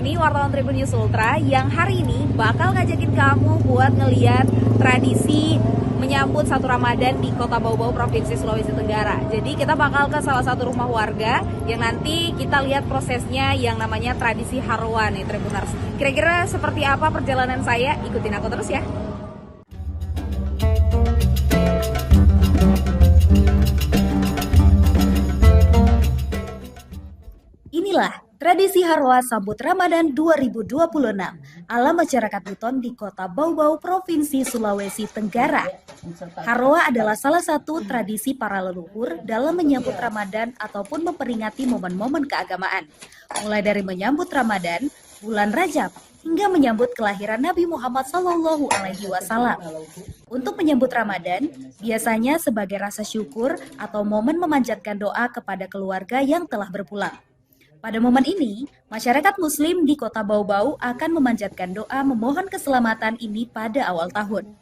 nih, wartawan Tribun News Ultra yang hari ini bakal ngajakin kamu buat ngeliat tradisi menyambut satu Ramadan di Kota Bau-Bau, Provinsi Sulawesi Tenggara. Jadi kita bakal ke salah satu rumah warga yang nanti kita lihat prosesnya yang namanya tradisi Harwa nih, Tribuners. Kira-kira seperti apa perjalanan saya? Ikutin aku terus ya. Inilah tradisi Harwa sambut Ramadan 2026 ala masyarakat Buton di Kota Bau-Bau, Provinsi Sulawesi Tenggara. Harwa adalah salah satu tradisi para leluhur dalam menyambut Ramadan ataupun memperingati momen-momen keagamaan. Mulai dari menyambut Ramadan, bulan Rajab, hingga menyambut kelahiran Nabi Muhammad SAW. Untuk menyambut Ramadan, biasanya sebagai rasa syukur atau momen memanjatkan doa kepada keluarga yang telah berpulang. Pada momen ini, masyarakat Muslim di Kota Bau-Bau akan memanjatkan doa memohon keselamatan ini pada awal tahun.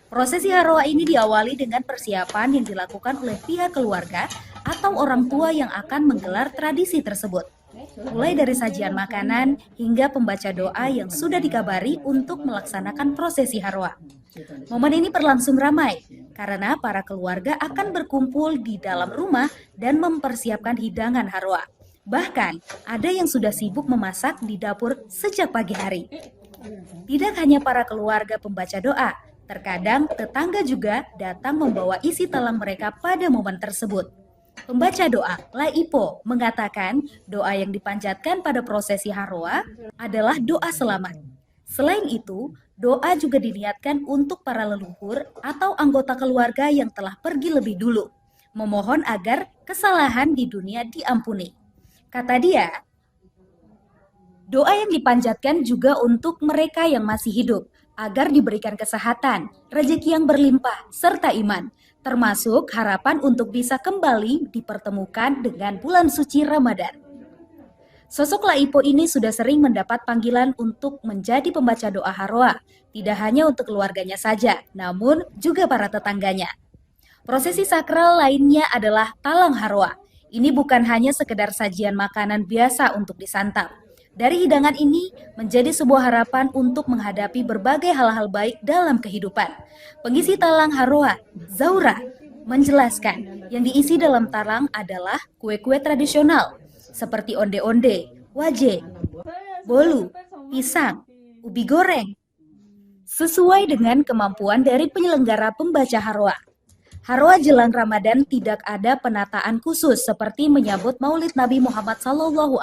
Prosesi Harwa ini diawali dengan persiapan yang dilakukan oleh pihak keluarga atau orang tua yang akan menggelar tradisi tersebut. Mulai dari sajian makanan hingga pembaca doa yang sudah dikabari untuk melaksanakan prosesi Harwa. Momen ini berlangsung ramai karena para keluarga akan berkumpul di dalam rumah dan mempersiapkan hidangan Harwa. Bahkan, ada yang sudah sibuk memasak di dapur sejak pagi hari. Tidak hanya para keluarga pembaca doa, terkadang tetangga juga datang membawa isi talang mereka pada momen tersebut. Pembaca doa, Laipo, mengatakan doa yang dipanjatkan pada prosesi Harwa adalah doa selamat. Selain itu, doa juga diniatkan untuk para leluhur atau anggota keluarga yang telah pergi lebih dulu, memohon agar kesalahan di dunia diampuni. Kata dia, doa yang dipanjatkan juga untuk mereka yang masih hidup, agar diberikan kesehatan, rezeki yang berlimpah, serta iman, termasuk harapan untuk bisa kembali dipertemukan dengan bulan suci Ramadan. Sosok Laipo ini sudah sering mendapat panggilan untuk menjadi pembaca doa Harwa, tidak hanya untuk keluarganya saja, namun juga para tetangganya. Prosesi sakral lainnya adalah talang Harwa. Ini bukan hanya sekedar sajian makanan biasa untuk disantap. Dari hidangan ini menjadi sebuah harapan untuk menghadapi berbagai hal-hal baik dalam kehidupan. Pengisi talang Harwa, Zaura, menjelaskan yang diisi dalam talang adalah kue-kue tradisional seperti onde-onde, waje, bolu, pisang, ubi goreng. Sesuai dengan kemampuan dari penyelenggara pembaca Harwa. Harwa jelang Ramadan tidak ada penataan khusus seperti menyambut Maulid Nabi Muhammad SAW.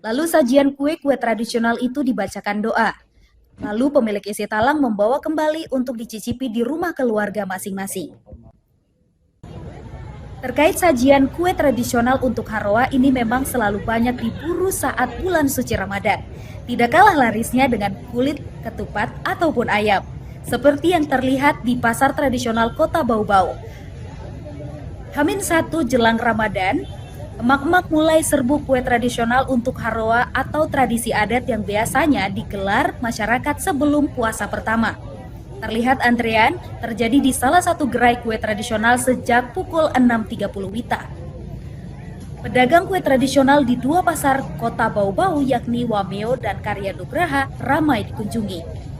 Lalu sajian kue-kue tradisional itu dibacakan doa. Lalu pemilik isi talang membawa kembali untuk dicicipi di rumah keluarga masing-masing. Terkait sajian kue tradisional untuk Harwa ini memang selalu banyak diburu saat bulan suci Ramadan. Tidak kalah larisnya dengan kulit, ketupat, ataupun ayam. Seperti yang terlihat di pasar tradisional Kota Bau-Bau. H-1 jelang Ramadan, emak-emak mulai serbu kue tradisional untuk Harwa atau tradisi adat yang biasanya digelar masyarakat sebelum puasa pertama. Terlihat antrean terjadi di salah satu gerai kue tradisional sejak pukul 6.30 WITA. Pedagang kue tradisional di dua pasar Kota Bau-Bau yakni Wameo dan Karya Nugraha ramai dikunjungi.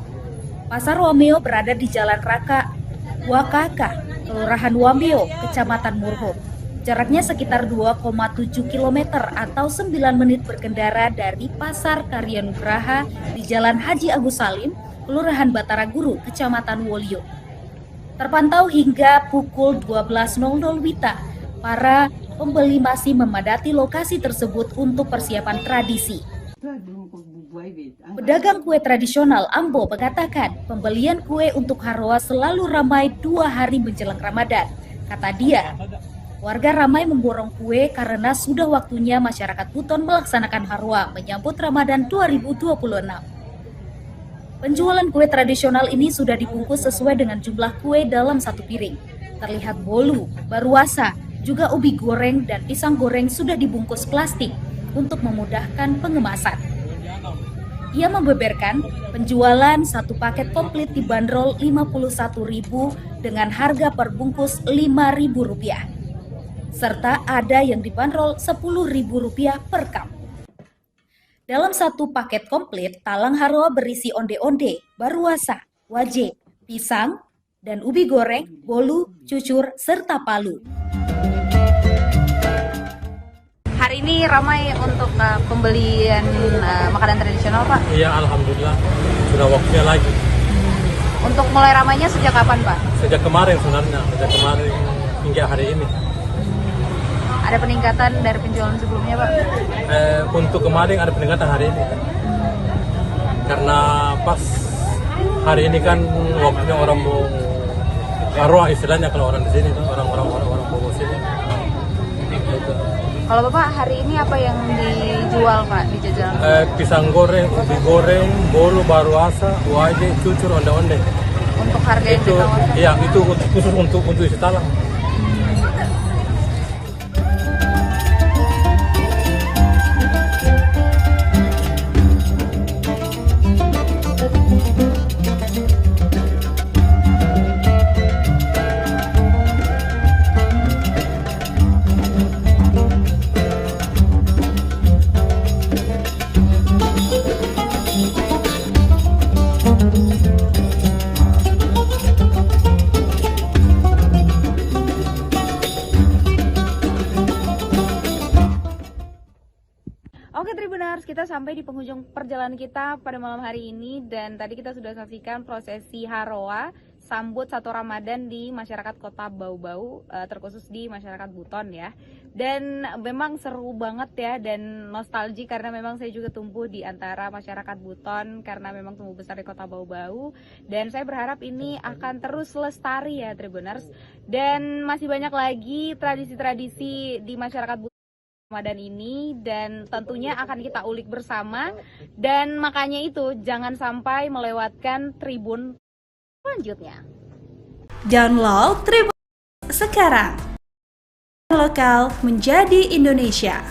Pasar Wameo berada di Jalan Raka Wakaka, Kelurahan Wameo, Kecamatan Murhum. Jaraknya sekitar 2,7 km atau 9 menit berkendara dari Pasar Karya Nugraha di Jalan Haji Agus Salim, Kelurahan Batara Guru, Kecamatan Wolio. Terpantau hingga pukul 12.00 WITA, para pembeli masih memadati lokasi tersebut untuk persiapan tradisi. Pedagang kue tradisional Ambo mengatakan pembelian kue untuk Harwa selalu ramai 2 hari menjelang Ramadan. Kata dia, warga ramai memborong kue karena sudah waktunya masyarakat Buton melaksanakan Harwa menyambut Ramadan 2026. Penjualan kue tradisional ini sudah dibungkus sesuai dengan jumlah kue dalam satu piring. Terlihat bolu, baruasa, juga ubi goreng dan pisang goreng sudah dibungkus plastik untuk memudahkan pengemasan. Ia membeberkan penjualan satu paket komplit dibanderol Rp51.000 dengan harga per bungkus Rp5.000. Serta ada yang dibanderol Rp10.000 per cup. Dalam satu paket komplit, talang harua berisi onde-onde, baruasa, waje, pisang, dan ubi goreng, bolu, cucur, serta palu. Hari ini ramai untuk pembelian makanan tradisional, Pak? Iya, alhamdulillah. Sudah waktunya lagi. Untuk mulai ramainya sejak kapan, Pak? Sejak kemarin sebenarnya, sejak kemarin hingga hari ini. Ada peningkatan dari penjualan sebelumnya, Pak? Untuk kemarin ada peningkatan hari ini. Karena pas hari ini kan waktunya orang mau arwah istilahnya kalau orang di sini, orang mau sini. Gitu. Kalau Bapak hari ini apa yang dijual, Pak, di jajanan? Pisang goreng, ubi goreng, bolu, baruasa, waje, cucur, onde-onde. Untuk harga yang Itu, ditawarkan? iya, itu khusus untuk isi talang. Oke Tribuners, kita sampai di penghujung perjalanan kita pada malam hari ini. Dan tadi kita sudah saksikan prosesi Haroa sambut 1 Ramadan di masyarakat Kota Bau-Bau, terkhusus di masyarakat Buton ya. Dan memang seru banget ya, dan nostalgia karena memang saya juga tumbuh di antara masyarakat Buton, karena memang tumbuh besar di Kota Bau-Bau. Dan saya berharap ini akan terus lestari ya Tribuners. Dan masih banyak lagi tradisi-tradisi di masyarakat Buton Ramadan ini, dan tentunya akan kita ulik bersama. Dan makanya itu jangan sampai melewatkan Tribun selanjutnya. Download Tribun sekarang. Lokal menjadi Indonesia.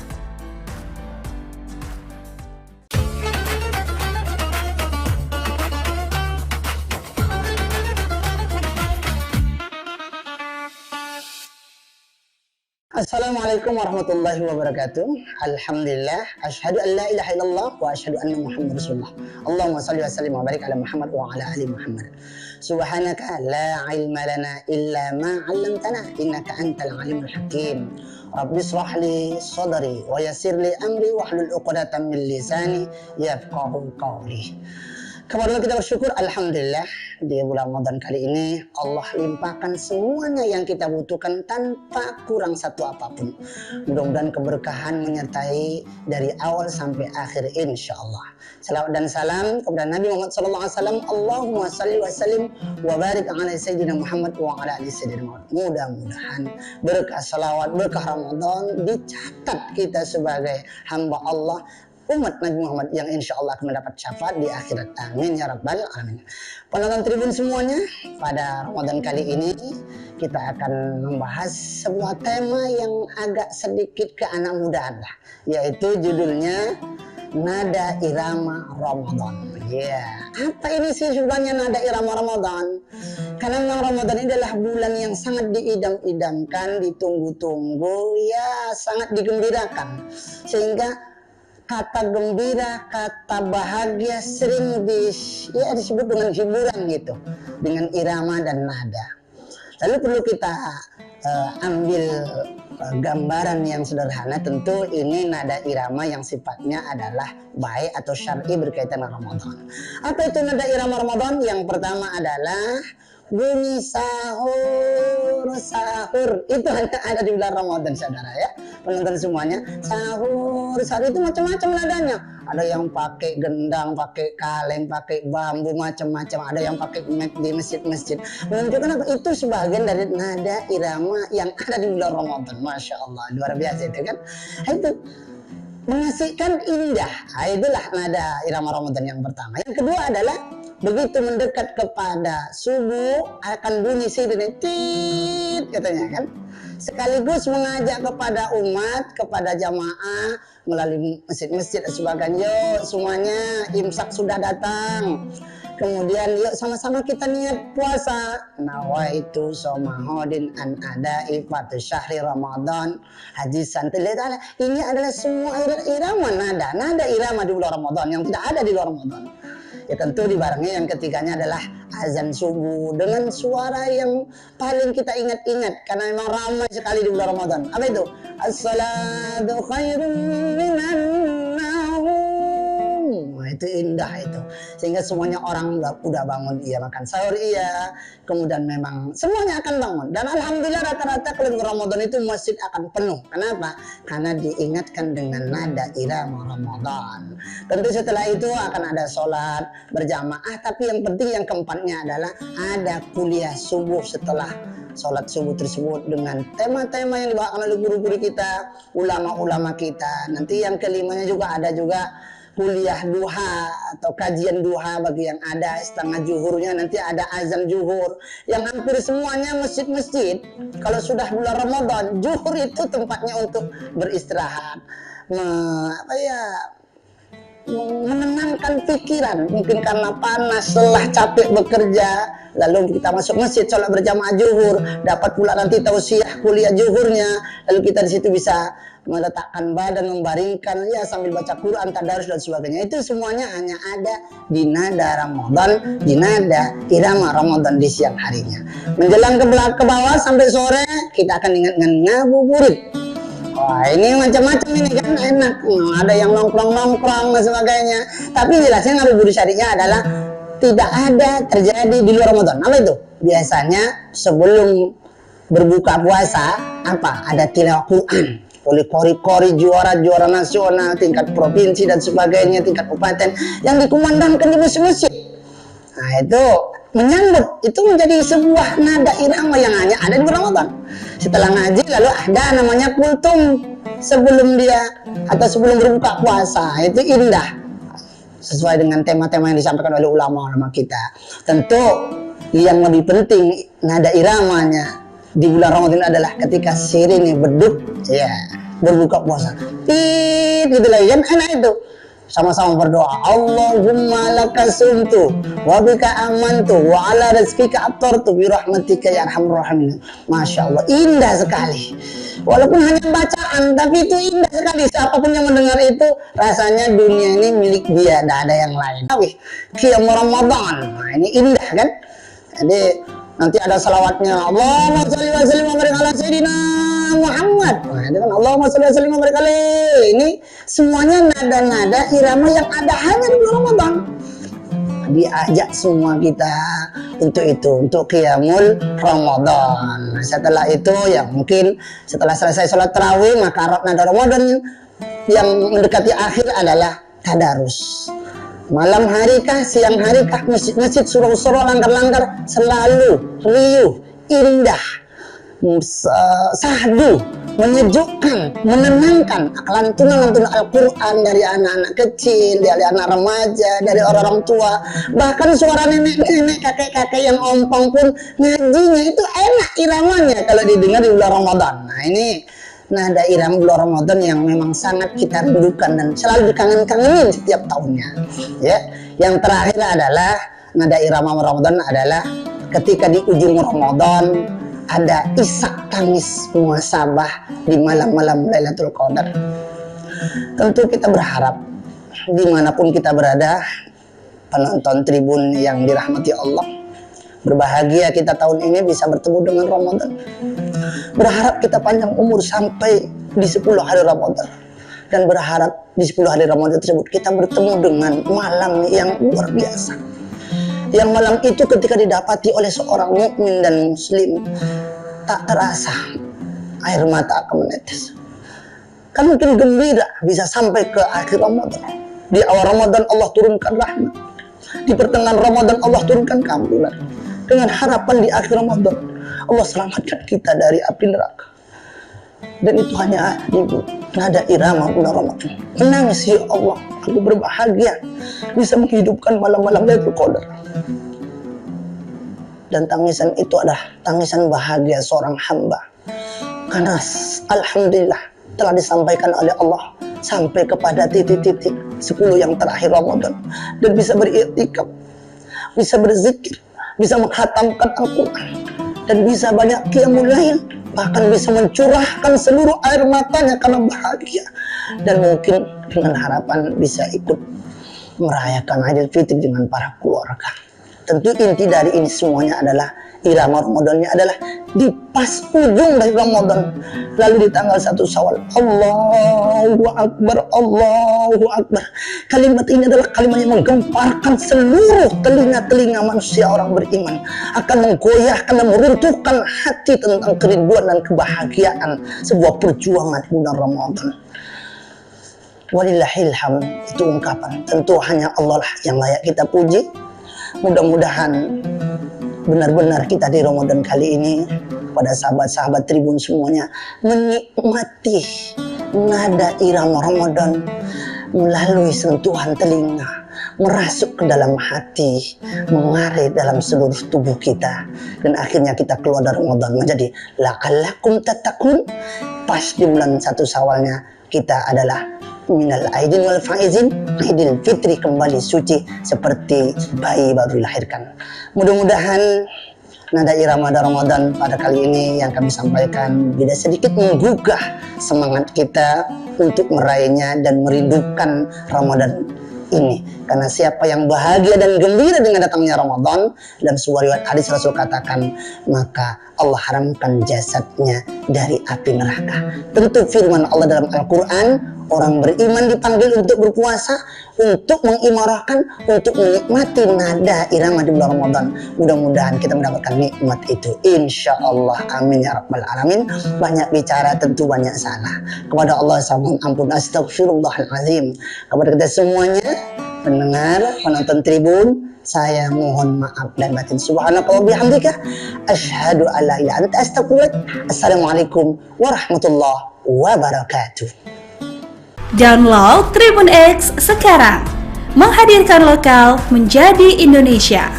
Assalamualaikum warahmatullahi wabarakatuh. Alhamdulillah, asyhadu an la ilaha illallah wa asyhadu anna Muhammad Rasulullah. Allahumma shalli wa sallim wa barik ala Muhammad wa ala ali Muhammad. Subhanaka la ilma lana illa ma 'allamtana innaka antal alimul hakim. Rabbi shrah li sadri wa yassir li amri wahlul 'uqdatam min lisani yafqahu qawli. Kemudian kita bersyukur, alhamdulillah, di bulan Ramadan kali ini Allah limpahkan semuanya yang kita butuhkan tanpa kurang satu apapun. Mudah-mudahan keberkahan menyertai dari awal sampai akhir insya Allah. Salawat dan salam kepada Nabi Muhammad SAW. Allahumma salli wa sallim wa barik ala Sayyidina Muhammad wa ala ali Sayyidina Muhammad. Mudah-mudahan berkah salawat, berkah Ramadan dicatat kita sebagai hamba Allah, umat Nabi Muhammad yang insya Allah akan mendapat syafaat di akhirat. Amin ya rabbal alamin. Penonton Tribun semuanya, pada Ramadan kali ini kita akan membahas sebuah tema yang agak sedikit ke anak mudaan lah, yaitu judulnya Nada Irama Ramadan. Ya, apa ini sih sebenarnya nada irama Ramadan? Karena memang Ramadan ini adalah bulan yang sangat diidam-idamkan, ditunggu-tunggu, ya sangat digembirakan. Sehingga kata gembira, kata bahagia sering disebut dengan hiburan gitu, dengan irama dan nada. Lalu perlu kita ambil gambaran yang sederhana. Tentu ini nada irama yang sifatnya adalah baik atau syar'i berkaitan dengan Ramadan. Apa itu nada irama Ramadan? Yang pertama adalah bunyi sahur, sahur. Itu ada di bulan Ramadan, saudara ya. Penonton semuanya, sahur, sahur itu macam-macam nadanya. Ada yang pakai gendang, pakai kaleng, pakai bambu, macam-macam. Ada yang pakai mic di masjid-masjid. Menunjukkan apa? Itu sebagian dari nada irama yang ada di bulan Ramadan. Masya Allah, luar biasa itu kan. Itu mengasihkan, indah. Itulah nada irama Ramadan yang pertama. Yang kedua adalah begitu mendekat kepada subuh akan bunyi sirine tit katanya kan, sekaligus mengajak kepada umat, kepada jamaah melalui masjid-masjid dan sebagainya. Yuk semuanya, imsak sudah datang. Kemudian yuk sama-sama kita niat puasa. Nawaitu somahodin an ada ifatu syahri Ramadan haji santai. Ini adalah semua irama nada irama di bulan Ramadan yang tidak ada di luar Ramadan. Ya tentu dibarengi yang ketiganya adalah azan subuh dengan suara yang paling kita ingat-ingat karena memang ramai sekali di bulan Ramadan. Apa itu? As-salatu khairun minan naum. Itu indah itu, sehingga semuanya orang udah bangun, iya makan sahur, iya, kemudian memang semuanya akan bangun. Dan alhamdulillah rata-rata kalau Ramadan itu masjid akan penuh. Kenapa? Karena diingatkan dengan nada irama Ramadan. Tentu setelah itu akan ada sholat berjamaah, tapi yang penting yang keempatnya adalah ada kuliah subuh setelah sholat subuh tersebut dengan tema-tema yang dibawakan oleh guru-guru kita, ulama-ulama kita. Nanti yang kelimanya juga ada juga kuliah duha atau kajian duha bagi yang ada setengah zuhurnya, nanti ada azan zuhur yang hampir semuanya masjid-masjid kalau sudah bulan Ramadan zuhur itu tempatnya untuk beristirahat, menenangkan pikiran, mungkin karena panas lelah capek bekerja, lalu kita masuk masjid sholat berjamaah zuhur, dapat pula nanti tausiah kuliah zuhurnya, lalu kita di situ bisa meletakkan badan, membaringkan ya sambil baca Quran, tadarus dan sebagainya. Itu semuanya hanya ada di nada Ramadan, di nada irama Ramadan di siang harinya. Menjelang ke bawah sampai sore kita akan ingat dengan ngabuburit. Wah, ini macam-macam ini kan enak. Ada yang nongkrong-nongkrong dan sebagainya. Tapi jelasnya ngabuburit syariahnya adalah tidak ada terjadi di luar Ramadan. Apa itu? Biasanya sebelum berbuka puasa apa? Ada tilawah Quran oleh kori-kori juara-juara nasional, tingkat provinsi dan sebagainya, tingkat kabupaten yang dikumandangkan di masjid-masjid. Nah itu menyambut, itu menjadi sebuah nada irama yang hanya ada di Ramadan. Setelah ngaji lalu ada namanya kultum sebelum dia atau sebelum berbuka puasa, itu indah sesuai dengan tema-tema yang disampaikan oleh ulama-ulama kita. Tentu yang lebih penting nada iramanya di bulan Ramadan adalah ketika sirine beduk, ya berbuka puasa, gitu lagi kan, enak itu. Sama-sama berdoa, Allahumma laka sumtu wa bika amantu wa ala rizkika attartu bi rahmatika ya arhamar rahimin. Masya Allah, indah sekali. Walaupun hanya bacaan, tapi itu indah sekali. Siapapun yang mendengar itu rasanya dunia ini milik dia, tidak ada yang lain. Qiyam Ramadan, nah, ini indah kan. Jadi nanti ada salawatnya, Allahumma sholli wa sallim wa barik ala sayyidina Muhammad. Nah, itu kan Allahumma sholli wa sallim wa barik alaihi. Ini semuanya nada-nada irama yang ada hanya di bulan Ramadan. Diajak semua kita untuk itu, untuk qiyamul Ramadan. Nah, setelah itu ya mungkin setelah selesai sholat tarawih maka nada Ramadan yang mendekati akhir adalah tadarus. Malam hari kah, siang hari kah, masjid-masjid, surau-surau, langgar-langgar selalu riuh, indah, sahdu, menyejukkan, menenangkan. Lantunan Al-Quran dari anak-anak kecil, dari anak remaja, dari orang-orang tua. Bahkan suara nenek-nenek, kakek-kakek yang ompong pun ngajinya itu enak iramanya kalau didengar di bulan Ramadan. Nah ini nada irama bulan Ramadan yang memang sangat kita rindukan dan selalu dikangen-kangenin setiap tahunnya. Ya, yang terakhir adalah nada irama Ramadan adalah ketika di ujung Ramadan ada isak tangis muhasabah di malam-malam Lailatul Qadar. Tentu kita berharap dimanapun kita berada, penonton tribun yang dirahmati Allah, berbahagia kita tahun ini bisa bertemu dengan Ramadan. Berharap kita panjang umur sampai di 10 hari Ramadan. Dan berharap di 10 hari Ramadan tersebut kita bertemu dengan malam yang luar biasa. Yang malam itu ketika didapati oleh seorang mukmin dan muslim, tak terasa air mata akan menetes. Kan mungkin gembira bisa sampai ke akhir Ramadan. Di awal Ramadan Allah turunkan rahmat. Di pertengahan Ramadan Allah turunkan keampunan. Dengan harapan di akhir Ramadan Allah selamatkan kita dari api neraka. Dan itu hanya di nada irama bulan Ramadan. Menangis, ya Allah, aku berbahagia bisa menghidupkan malam-malam Lailatul Qadar. Dan tangisan itu adalah tangisan bahagia seorang hamba. Karena alhamdulillah telah disampaikan oleh Allah sampai kepada titik-titik 10 yang terakhir Ramadan dan bisa beriktikaf. bisa berzikir, bisa menghatamkan Al-Quran, dan bisa banyak qiyamul lail, bahkan bisa mencurahkan seluruh air matanya karena bahagia, dan mungkin dengan harapan bisa ikut merayakan Idul Fitri dengan para keluarga. Tentu inti dari ini semuanya adalah irama Ramadannya adalah di pas ujung dari Ramadan, lalu di tanggal 1 Syawal, Allahu Akbar, Allahu Akbar. Kalimat ini adalah kalimat yang menggemparkan seluruh telinga-telinga manusia orang beriman, akan menggoyahkan dan meruntuhkan hati tentang kerinduan dan kebahagiaan sebuah perjuangan bulan Ramadan. Walillahilham, itu ungkapan. Tentu hanya Allah lah yang layak kita puji. Mudah-mudahan benar-benar kita di Ramadan kali ini, pada sahabat-sahabat Tribun semuanya, menikmati nada irama Ramadan melalui sentuhan telinga, merasuk ke dalam hati, mengalir dalam seluruh tubuh kita, dan akhirnya kita keluar dari Ramadan menjadi la'allakum tattaqun. Pas di bulan 1 Syawalnya kita adalah minal aidin wal faizin, Idul Fitri kembali suci seperti bayi baru dilahirkan. Mudah-mudahan nada irama Ramadan pada kali ini yang kami sampaikan bisa sedikit menggugah semangat kita untuk meraihnya dan merindukan Ramadan ini. Karena siapa yang bahagia dan gembira dengan datangnya Ramadan, dalam sebuah riwayat hadis Rasul katakan, maka Allah haramkan jasadnya dari api neraka. Tentu firman Allah dalam Al-Quran, orang beriman dipanggil untuk berpuasa, untuk mengimarahkan, untuk menikmati nada irama di bulan Ramadan. Mudah-mudahan kita mendapatkan nikmat itu, insya Allah. Amin ya rabbal alamin. Banyak bicara tentu banyak salah. Kepada Allah saya mohon ampun, astagfirullahaladzim. Kepada kita semuanya, pendengar, penonton Tribun, saya mohon maaf dan batin. Subhanallah bihamdika, asyhadu alla ilaha illa anta, astaghfiruka. Assalamualaikum warahmatullahi wabarakatuh. Download Tribun X sekarang, menghadirkan lokal menjadi Indonesia.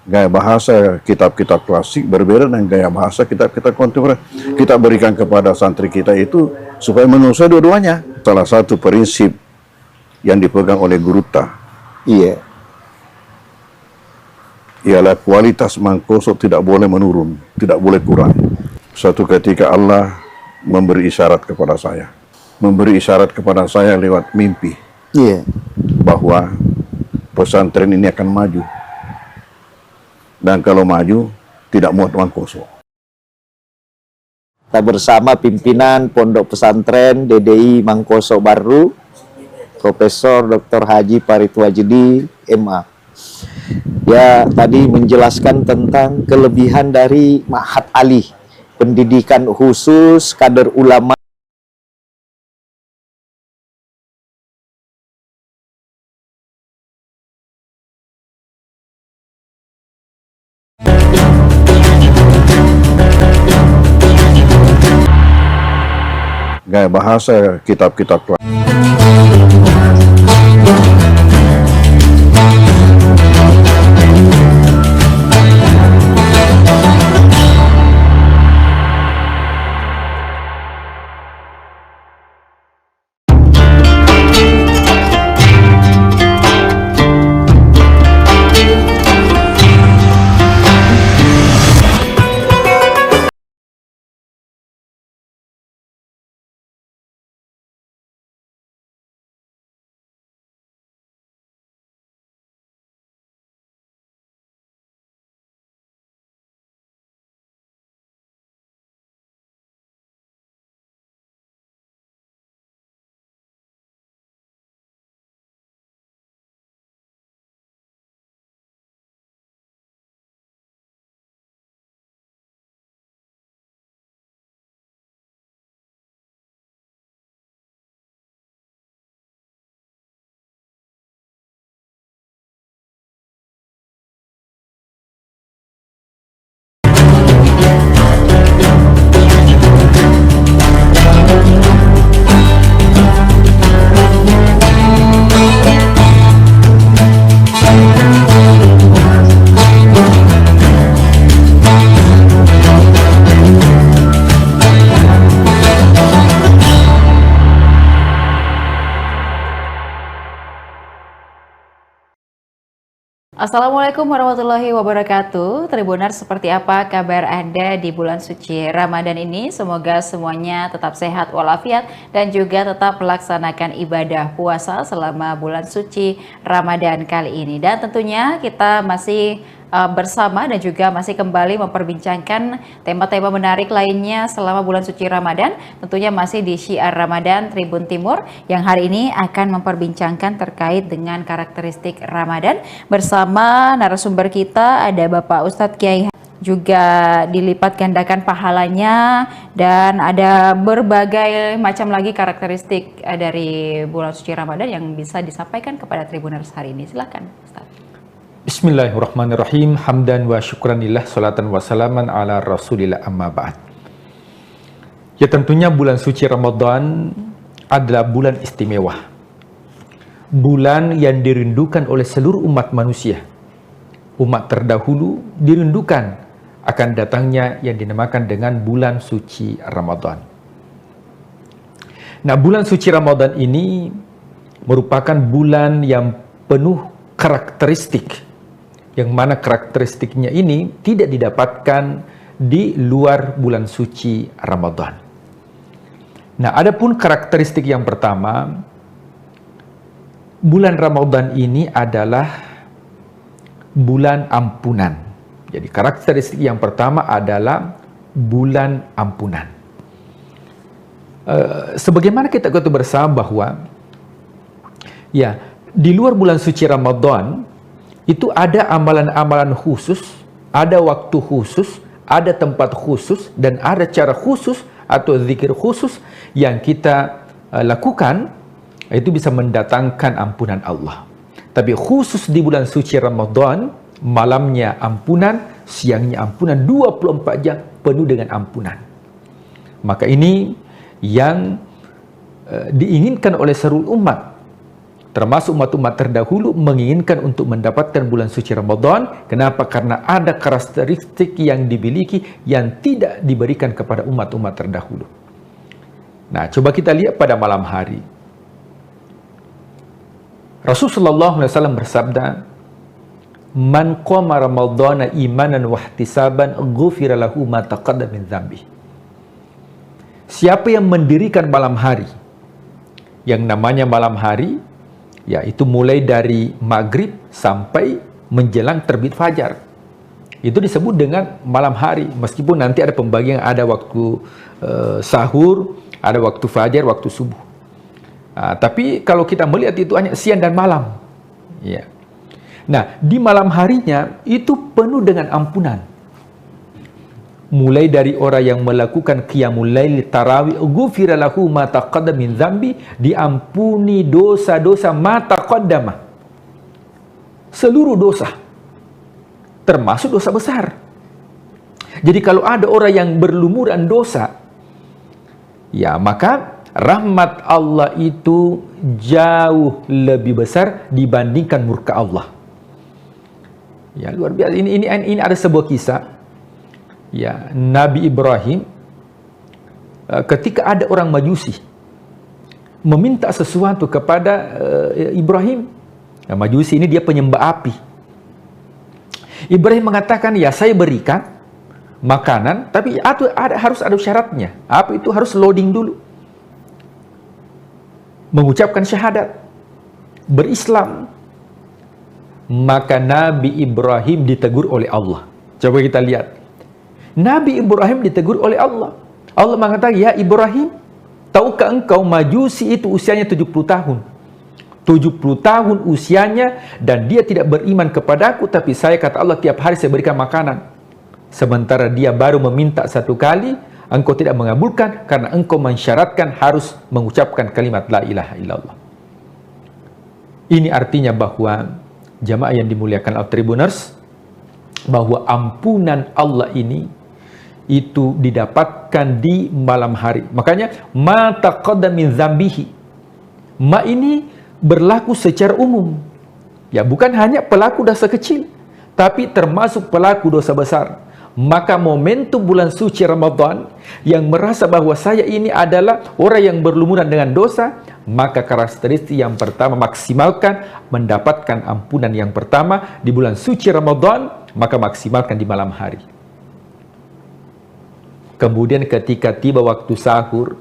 Gaya bahasa kitab-kitab klasik berbeda dengan gaya bahasa kitab-kitab kontemporer. Kita berikan kepada santri kita itu supaya menguasai dua-duanya. Salah satu prinsip yang dipegang oleh Guruta, ialah kualitas mangkoso tidak boleh menurun, tidak boleh kurang. Suatu ketika Allah memberi isyarat kepada saya, lewat mimpi, bahwa pesantren ini akan maju, dan kalau maju tidak muat mangkoso. Kita bersama pimpinan Pondok Pesantren DDI Mangkoso Baru, Profesor Dr. Haji Farid Wajdi, MA. Dia tadi menjelaskan tentang kelebihan dari Ma'had Ali, pendidikan khusus kader ulama. Gaya bahasa kitab-kitab Assalamualaikum warahmatullahi wabarakatuh. Tribuners, seperti apa kabar Anda di bulan suci Ramadan ini? Semoga semuanya tetap sehat walafiat dan juga tetap melaksanakan ibadah puasa selama bulan suci Ramadan kali ini. Dan tentunya kita masih bersama dan juga masih kembali memperbincangkan tema-tema menarik lainnya selama bulan suci Ramadan. Tentunya masih di Syiar Ramadan Tribun Timur yang hari ini akan memperbincangkan terkait dengan karakteristik Ramadan. Bersama narasumber kita ada Bapak Ustadz Kiai, juga dilipat gandakan pahalanya, dan ada berbagai macam lagi karakteristik dari bulan suci Ramadan yang bisa disampaikan kepada Tribuners hari ini. Silakan Ustadz. Bismillahirrahmanirrahim. Hamdan wa syukranillah, salatan wa salaman ala rasulillah, amma ba'd. Ya, tentunya bulan suci Ramadan adalah bulan istimewa. Bulan yang dirindukan oleh seluruh umat manusia. Umat terdahulu dirindukan akan datangnya yang dinamakan dengan bulan suci Ramadan. Nah, bulan suci Ramadan ini merupakan bulan yang penuh karakteristik, yang mana karakteristiknya ini tidak didapatkan di luar bulan suci Ramadan. Nah, adapun karakteristik yang pertama, bulan Ramadan ini adalah bulan ampunan. Jadi karakteristik yang pertama adalah bulan ampunan. Sebagaimana kita ketahui bersama bahwa ya, di luar bulan suci Ramadan itu ada amalan-amalan khusus, ada waktu khusus, ada tempat khusus, dan ada cara khusus atau zikir khusus yang kita lakukan, itu bisa mendatangkan ampunan Allah. Tapi khusus di bulan suci Ramadan, malamnya ampunan, siangnya ampunan, 24 jam penuh dengan ampunan. Maka ini yang diinginkan oleh seluruh umat, termasuk umat-umat terdahulu, menginginkan untuk mendapatkan bulan suci Ramadan. Kenapa? Karena ada karakteristik yang dimiliki yang tidak diberikan kepada umat-umat terdahulu. Nah, coba kita lihat pada malam hari. Rasulullah SAW bersabda, "Man qama Ramadhana imanan wa ihtisaban, ghufira lahu ma taqaddama min dzambi." Siapa yang mendirikan malam hari, yang namanya malam hari, yaitu mulai dari maghrib sampai menjelang terbit fajar, itu disebut dengan malam hari. Meskipun nanti ada pembagian, ada waktu sahur, ada waktu fajar, waktu subuh. Tapi kalau kita melihat itu hanya siang dan malam. Ya. Nah, di malam harinya itu penuh dengan ampunan. Mulai dari orang yang melakukan qiyamul lail, tarawih, ghufira lahu ma taqaddama min dzambi, diampuni dosa-dosa ma taqaddama, seluruh dosa, termasuk dosa besar. Jadi kalau ada orang yang berlumuran dosa, ya maka rahmat Allah itu jauh lebih besar dibandingkan murka Allah. Ya, luar biasa. Ini ada sebuah kisah. Ya, Nabi Ibrahim, ketika ada orang Majusi meminta sesuatu kepada Ibrahim. Nah, Majusi ini dia penyembah api. Ibrahim mengatakan, ya saya berikan makanan, tapi harus ada syaratnya. Apa itu? Harus loading dulu, mengucapkan syahadat, berislam. Maka Nabi Ibrahim ditegur oleh Allah. Coba kita lihat. Nabi Ibrahim ditegur oleh Allah. Allah mengatakan, ya Ibrahim, tahukah engkau Majusi itu usianya 70 tahun. 70 tahun usianya, dan dia tidak beriman kepadaku, tapi saya, kata Allah, tiap hari saya berikan makanan. Sementara dia baru meminta satu kali, engkau tidak mengabulkan karena engkau mensyaratkan harus mengucapkan kalimat la ilaha illallah. Ini artinya bahwa jamaah yang dimuliakan al-Tribuners, bahwa ampunan Allah ini itu didapatkan di malam hari. Makanya ma taqaddama min dzambihi. Ma ini berlaku secara umum. Ya, bukan hanya pelaku dosa kecil, tapi termasuk pelaku dosa besar. Maka momentum bulan suci Ramadan yang merasa bahwa saya ini adalah orang yang berlumuran dengan dosa, maka karakteristik yang pertama maksimalkan mendapatkan ampunan yang pertama di bulan suci Ramadan, maka maksimalkan di malam hari. Kemudian ketika tiba waktu sahur,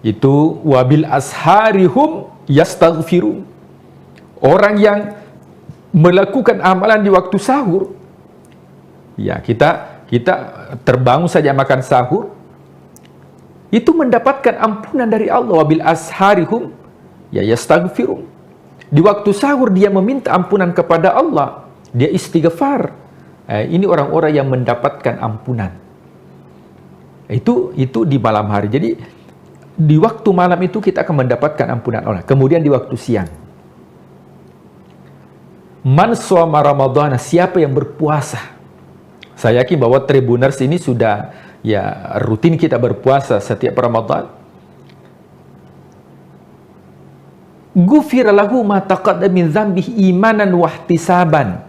itu wabil asharihum yastaghfirun. Orang yang melakukan amalan di waktu sahur, ya kita terbangun saja makan sahur, itu mendapatkan ampunan dari Allah. Wabil asharihum ya yastaghfirun. Di waktu sahur dia meminta ampunan kepada Allah, dia istighfar. Ini orang-orang yang mendapatkan ampunan. Itu di malam hari. Jadi di waktu malam itu kita akan mendapatkan ampunan Allah. Kemudian di waktu siang, man shoma Ramadhana, siapa yang berpuasa. Saya yakin bahwa Tribuners ini sudah ya rutin kita berpuasa setiap Ramadan. Ghufira lahu ma taqaddama min dzambihi imanan wa ihtisaban.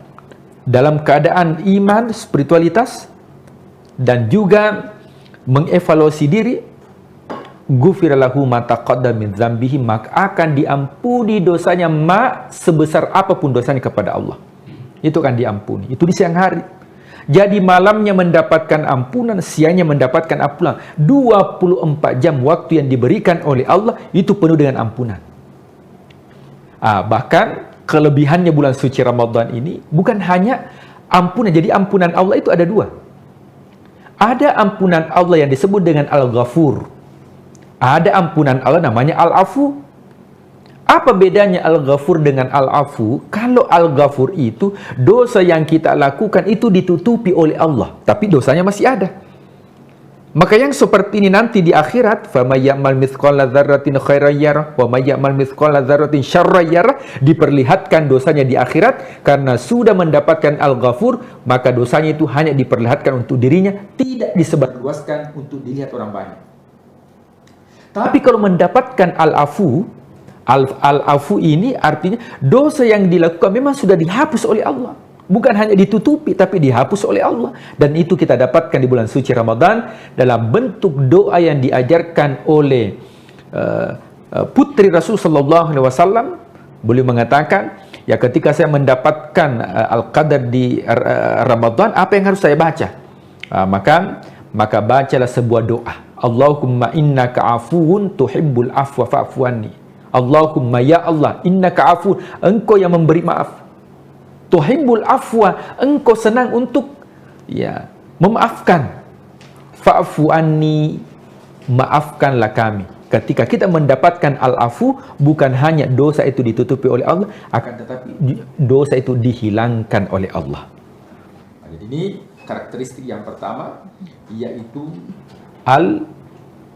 Dalam keadaan iman, spiritualitas, dan juga mengevaluasi diri, ghufira lahu ma taqaddama min dzambihi, maka akan diampuni dosanya sebesar apapun dosanya kepada Allah. Itu akan diampuni. Itu di siang hari. Jadi malamnya mendapatkan ampunan, siangnya mendapatkan ampunan. 24 jam waktu yang diberikan oleh Allah itu penuh dengan ampunan. Bahkan kelebihannya bulan suci Ramadan ini bukan hanya ampunan. Jadi ampunan Allah itu ada dua. Ada ampunan Allah yang disebut dengan Al-Ghafur. Ada ampunan Allah namanya Al-Afu. Apa bedanya Al-Ghafur dengan Al-Afu? Kalau Al-Ghafur itu dosa yang kita lakukan itu ditutupi oleh Allah, tapi dosanya masih ada. Maka yang seperti ini nanti di akhirat, فَمَنْ يَعْمَلْ مِثْقَالَ ذَرَّةٍ خَيْرًا يَرَهُ وَمَنْ يَعْمَلْ مِثْقَالَ ذَرَّةٍ شَرًّا يَرَهُ, diperlihatkan dosanya di akhirat karena sudah mendapatkan Al-Ghafur, maka dosanya itu hanya diperlihatkan untuk dirinya, tidak disebarluaskan untuk dilihat orang banyak. Tapi kalau mendapatkan Al-Afu, Al-Afu ini artinya dosa yang dilakukan memang sudah dihapus oleh Allah. Bukan hanya ditutupi, tapi dihapus oleh Allah. Dan itu kita dapatkan di bulan suci Ramadan dalam bentuk doa yang diajarkan oleh putri Rasul Sallallahu Alaihi Wasallam. Beliau mengatakan, ya ketika saya mendapatkan Al-Qadar di Ramadan, apa yang harus saya baca? Maka bacalah sebuah doa. Allahumma innaka afuun tuhibbul afwa fa'fu anni. Allahumma ya Allah, innaka afuun, engkau yang memberi maaf. Tuhibbul afwa, engkau senang untuk ya memaafkan. Fa'fu anni, maafkanlah kami. Ketika kita mendapatkan al-afu, bukan hanya dosa itu ditutupi oleh Allah, akan tetapi dosa itu dihilangkan oleh Allah. Jadi ini karakteristik yang pertama, yaitu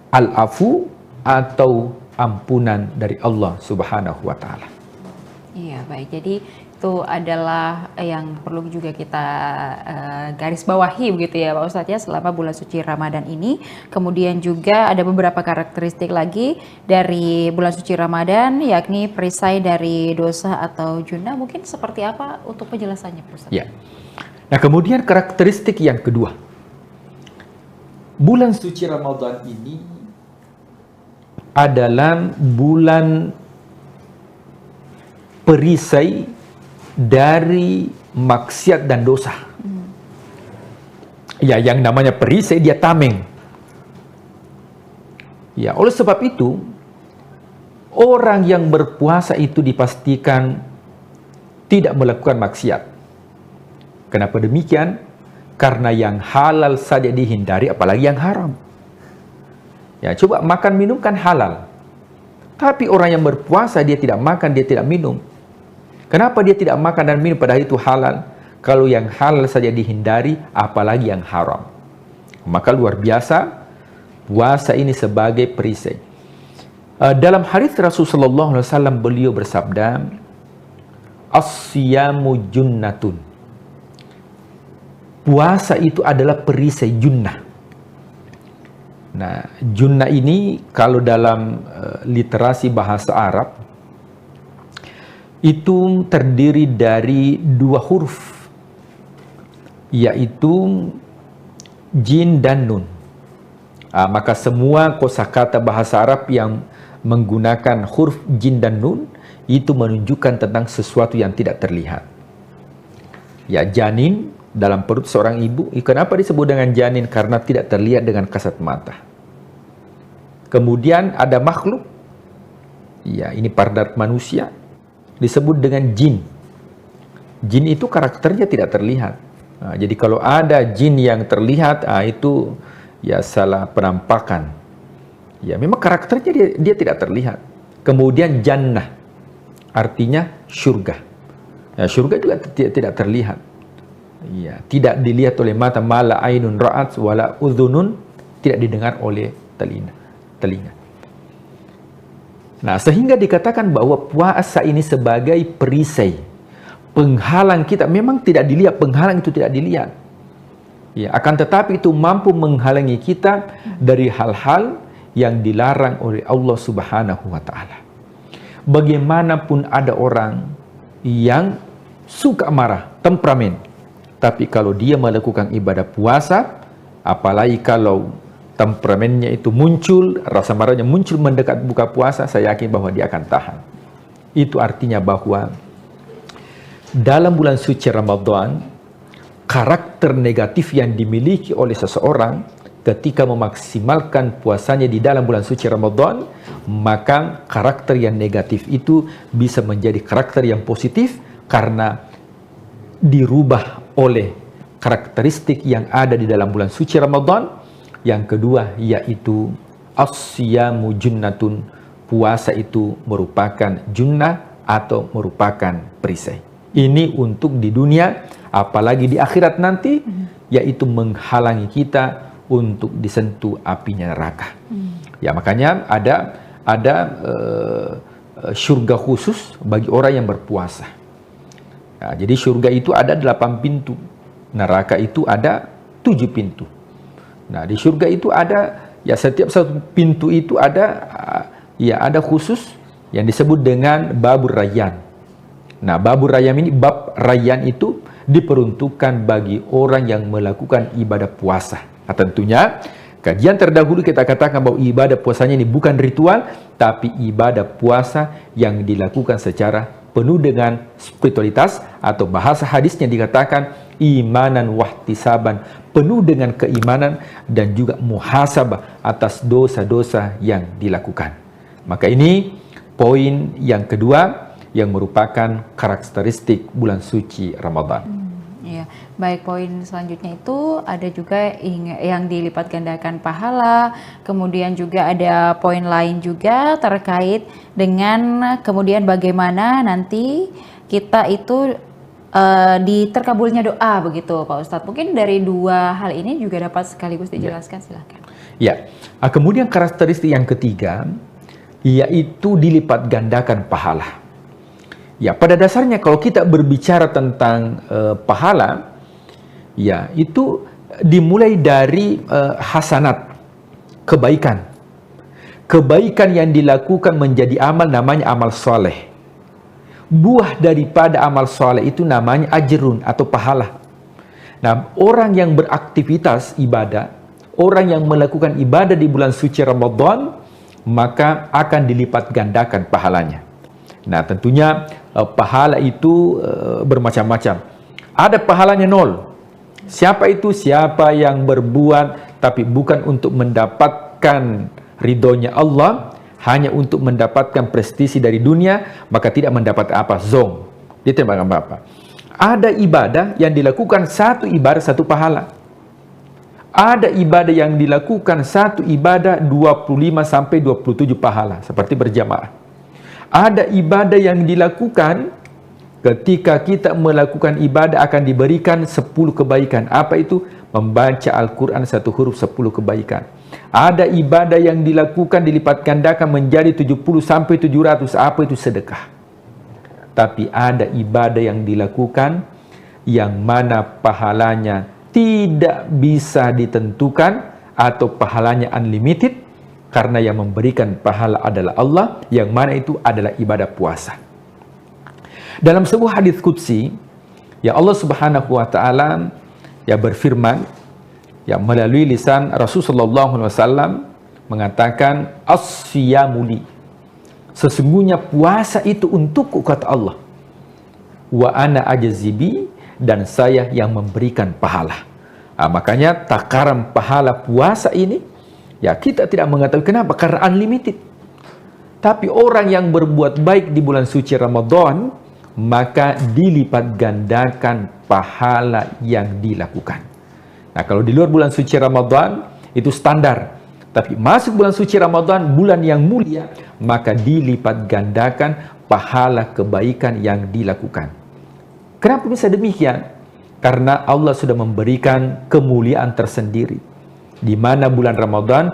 al-afu atau ampunan dari Allah Subhanahu wa taala. Iya, baik. Jadi itu adalah yang perlu juga kita garis bawahi begitu ya Pak Ustadz ya selama bulan suci Ramadan ini. Kemudian juga ada beberapa karakteristik lagi dari bulan suci Ramadan, yakni perisai dari dosa atau junah. Mungkin seperti apa untuk penjelasannya Pak Ustadz? Ya. Nah, kemudian karakteristik yang kedua. Bulan suci Ramadan ini adalah bulan perisai dari maksiat dan dosa. Ya, yang namanya perisai dia tameng. Ya, oleh sebab itu orang yang berpuasa itu dipastikan tidak melakukan maksiat. Kenapa demikian? Karena yang halal saja dihindari, apalagi yang haram. Ya, coba makan minum kan halal. Tapi orang yang berpuasa dia tidak makan, dia tidak minum. Kenapa dia tidak makan dan minum padahal itu halal? Kalau yang halal saja dihindari, apalagi yang haram. Maka luar biasa puasa ini sebagai perisai. Dalam hadis Rasulullah sallallahu alaihi wasallam beliau bersabda, "As-siyamu junnatun." Puasa itu adalah perisai junnah. Nah, junnah ini kalau dalam literasi bahasa Arab itu terdiri dari dua huruf. yaitu jin dan nun. Maka semua kosakata bahasa Arab yang menggunakan huruf jin dan nun itu menunjukkan tentang sesuatu yang tidak terlihat. Ya, janin dalam perut seorang ibu, kenapa disebut dengan janin? Karena tidak terlihat dengan kasat mata. Kemudian ada makhluk, ya ini pada manusia, disebut dengan jin. Jin itu karakternya tidak terlihat. Jadi kalau ada jin yang terlihat, itu ya salah penampakan. Ya memang karakternya dia tidak terlihat. Kemudian jannah, artinya surga. Ya, surga juga tidak terlihat. Ya, tidak dilihat oleh mata, mala ainun ra'at wala udhunun, tidak didengar oleh telinga. Nah, sehingga dikatakan bahwa puasa ini sebagai perisai, penghalang kita. Memang tidak dilihat, penghalang itu tidak dilihat. Ya, akan tetapi itu mampu menghalangi kita dari hal-hal yang dilarang oleh Allah Subhanahu wa taala. Bagaimanapun ada orang yang suka marah, temperamen, tapi kalau dia melakukan ibadah puasa, apalagi kalau temperamennya itu muncul, rasa marahnya muncul mendekat buka puasa, saya yakin bahwa dia akan tahan. Itu artinya bahwa dalam bulan suci Ramadan, karakter negatif yang dimiliki oleh seseorang ketika memaksimalkan puasanya di dalam bulan suci Ramadan, maka karakter yang negatif itu bisa menjadi karakter yang positif karena dirubah oleh karakteristik yang ada di dalam bulan suci Ramadan. Yang kedua yaitu as-siyamu junnatun, puasa itu merupakan junnah atau merupakan perisai. Ini untuk di dunia, apalagi di akhirat nanti, yaitu menghalangi kita untuk disentuh apinya neraka. Ya makanya ada surga khusus bagi orang yang berpuasa. Nah, jadi surga itu ada 8 pintu, neraka itu ada 7 pintu. Nah di surga itu ada, ya setiap satu pintu itu ada, ya ada khusus yang disebut dengan babur rayyan. Nah babur rayyan ini, bab rayyan itu diperuntukkan bagi orang yang melakukan ibadah puasa. Nah tentunya kajian terdahulu kita katakan bahwa ibadah puasanya ini bukan ritual, tapi ibadah puasa yang dilakukan secara penuh dengan spiritualitas, atau bahasa hadisnya dikatakan imanan wahtisaban, penuh dengan keimanan dan juga muhasabah atas dosa-dosa yang dilakukan. Maka ini poin yang kedua yang merupakan karakteristik bulan suci Ramadan. Ya, baik, poin selanjutnya itu ada juga yang dilipat gandakan pahala, kemudian juga ada poin lain juga terkait dengan kemudian bagaimana nanti kita itu terkabulnya doa begitu Pak Ustadz. Mungkin dari dua hal ini juga dapat sekaligus dijelaskan, silakan. Ya, kemudian karakteristik yang ketiga yaitu dilipat gandakan pahala. Ya, pada dasarnya kalau kita berbicara tentang pahala, ya itu dimulai dari hasanat, kebaikan. Kebaikan yang dilakukan menjadi amal namanya amal soleh. Buah daripada amal soleh itu namanya ajrun atau pahala. Nah, orang yang beraktivitas ibadah, orang yang melakukan ibadah di bulan suci Ramadan, maka akan dilipat gandakan pahalanya. Nah, tentunya pahala itu bermacam-macam. Ada pahalanya 0. Siapa itu? Siapa yang berbuat tapi bukan untuk mendapatkan ridhonya Allah, hanya untuk mendapatkan prestisi dari dunia, maka tidak mendapat apa? Zong. Dia tidak apa-apa. Ada ibadah yang dilakukan satu ibadah satu pahala. Ada ibadah yang dilakukan satu ibadah 25 sampai 27 pahala, seperti berjamaah. Ada ibadah yang dilakukan ketika kita melakukan ibadah akan diberikan 10 kebaikan. Apa itu? Membaca Al-Quran 1 huruf 10 kebaikan. Ada ibadah yang dilakukan dilipat gandakan menjadi 70 sampai 700. Apa itu? Sedekah. Tapi ada ibadah yang dilakukan yang mana pahalanya tidak bisa ditentukan atau pahalanya unlimited, karena yang memberikan pahala adalah Allah, yang mana itu adalah ibadah puasa. Dalam sebuah hadis qudsi, ya Allah Subhanahu wa taala ya berfirman ya melalui lisan Rasulullah SAW mengatakan as-siyamuli, sesungguhnya puasa itu untukku kata Allah, wa ana ajazibi, dan saya yang memberikan pahala. Makanya takaran pahala puasa ini ya kita tidak mengetahui kenapa, karena unlimited. Tapi orang yang berbuat baik di bulan suci Ramadan, maka dilipat gandakan pahala yang dilakukan. Nah, kalau di luar bulan suci Ramadan itu standar. Tapi masuk bulan suci Ramadan, bulan yang mulia, maka dilipat gandakan pahala kebaikan yang dilakukan. Kenapa bisa demikian? Karena Allah sudah memberikan kemuliaan tersendiri. Di mana bulan Ramadan,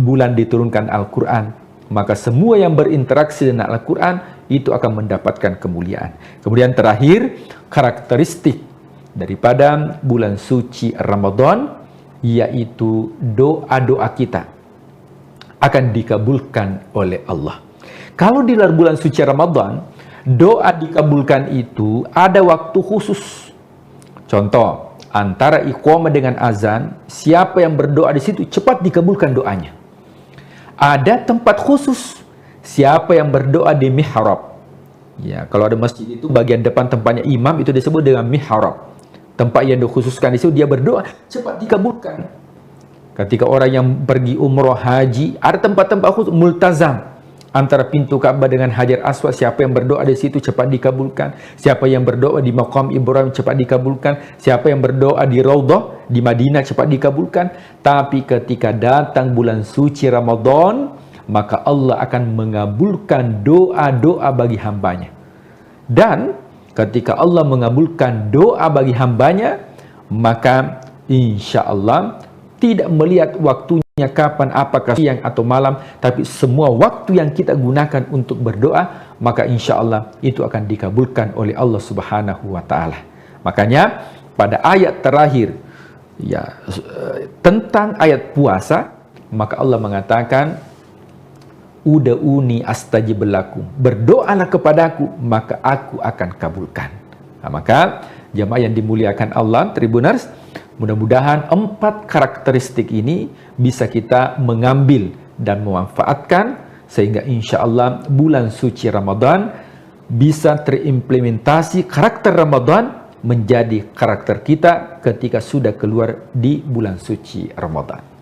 bulan diturunkan Al-Quran. Maka semua yang berinteraksi dengan Al-Quran itu akan mendapatkan kemuliaan. Kemudian terakhir, karakteristik daripada bulan suci Ramadan, yaitu doa-doa kita akan dikabulkan oleh Allah. Kalau di luar bulan suci Ramadan, doa dikabulkan itu ada waktu khusus. Contoh, antara iqamah dengan azan, siapa yang berdoa di situ cepat dikabulkan doanya. Ada tempat khusus, siapa yang berdoa di mihrab. Ya, kalau ada masjid itu bagian depan tempatnya imam itu disebut dengan mihrab. Tempat yang dikhususkan di situ dia berdoa cepat dikabulkan. Ketika orang yang pergi umroh haji, ada tempat-tempat khusus multazam antara pintu Ka'bah dengan Hajar Aswad. Siapa yang berdoa di situ cepat dikabulkan. Siapa yang berdoa di Maqam Ibrahim cepat dikabulkan. Siapa yang berdoa di Raudhah di Madinah cepat dikabulkan. Tapi ketika datang bulan suci Ramadan, maka Allah akan mengabulkan doa-doa bagi hambanya. Dan ketika Allah mengabulkan doa bagi hambanya, maka insya Allah tidak melihat waktunya kapan, apakah siang atau malam, tapi semua waktu yang kita gunakan untuk berdoa, maka insya Allah itu akan dikabulkan oleh Allah Subhanahu wa Ta'ala. Makanya pada ayat terakhir ya tentang ayat puasa, maka Allah mengatakan uda'uni astajib lakum, berdoalah kepadaku maka aku akan kabulkan. Nah, maka jamaah yang dimuliakan Allah, Tribuners, mudah-mudahan 4 karakteristik ini bisa kita mengambil dan memanfaatkan sehingga insya Allah bulan suci Ramadan bisa terimplementasi karakter Ramadan menjadi karakter kita ketika sudah keluar di bulan suci Ramadan.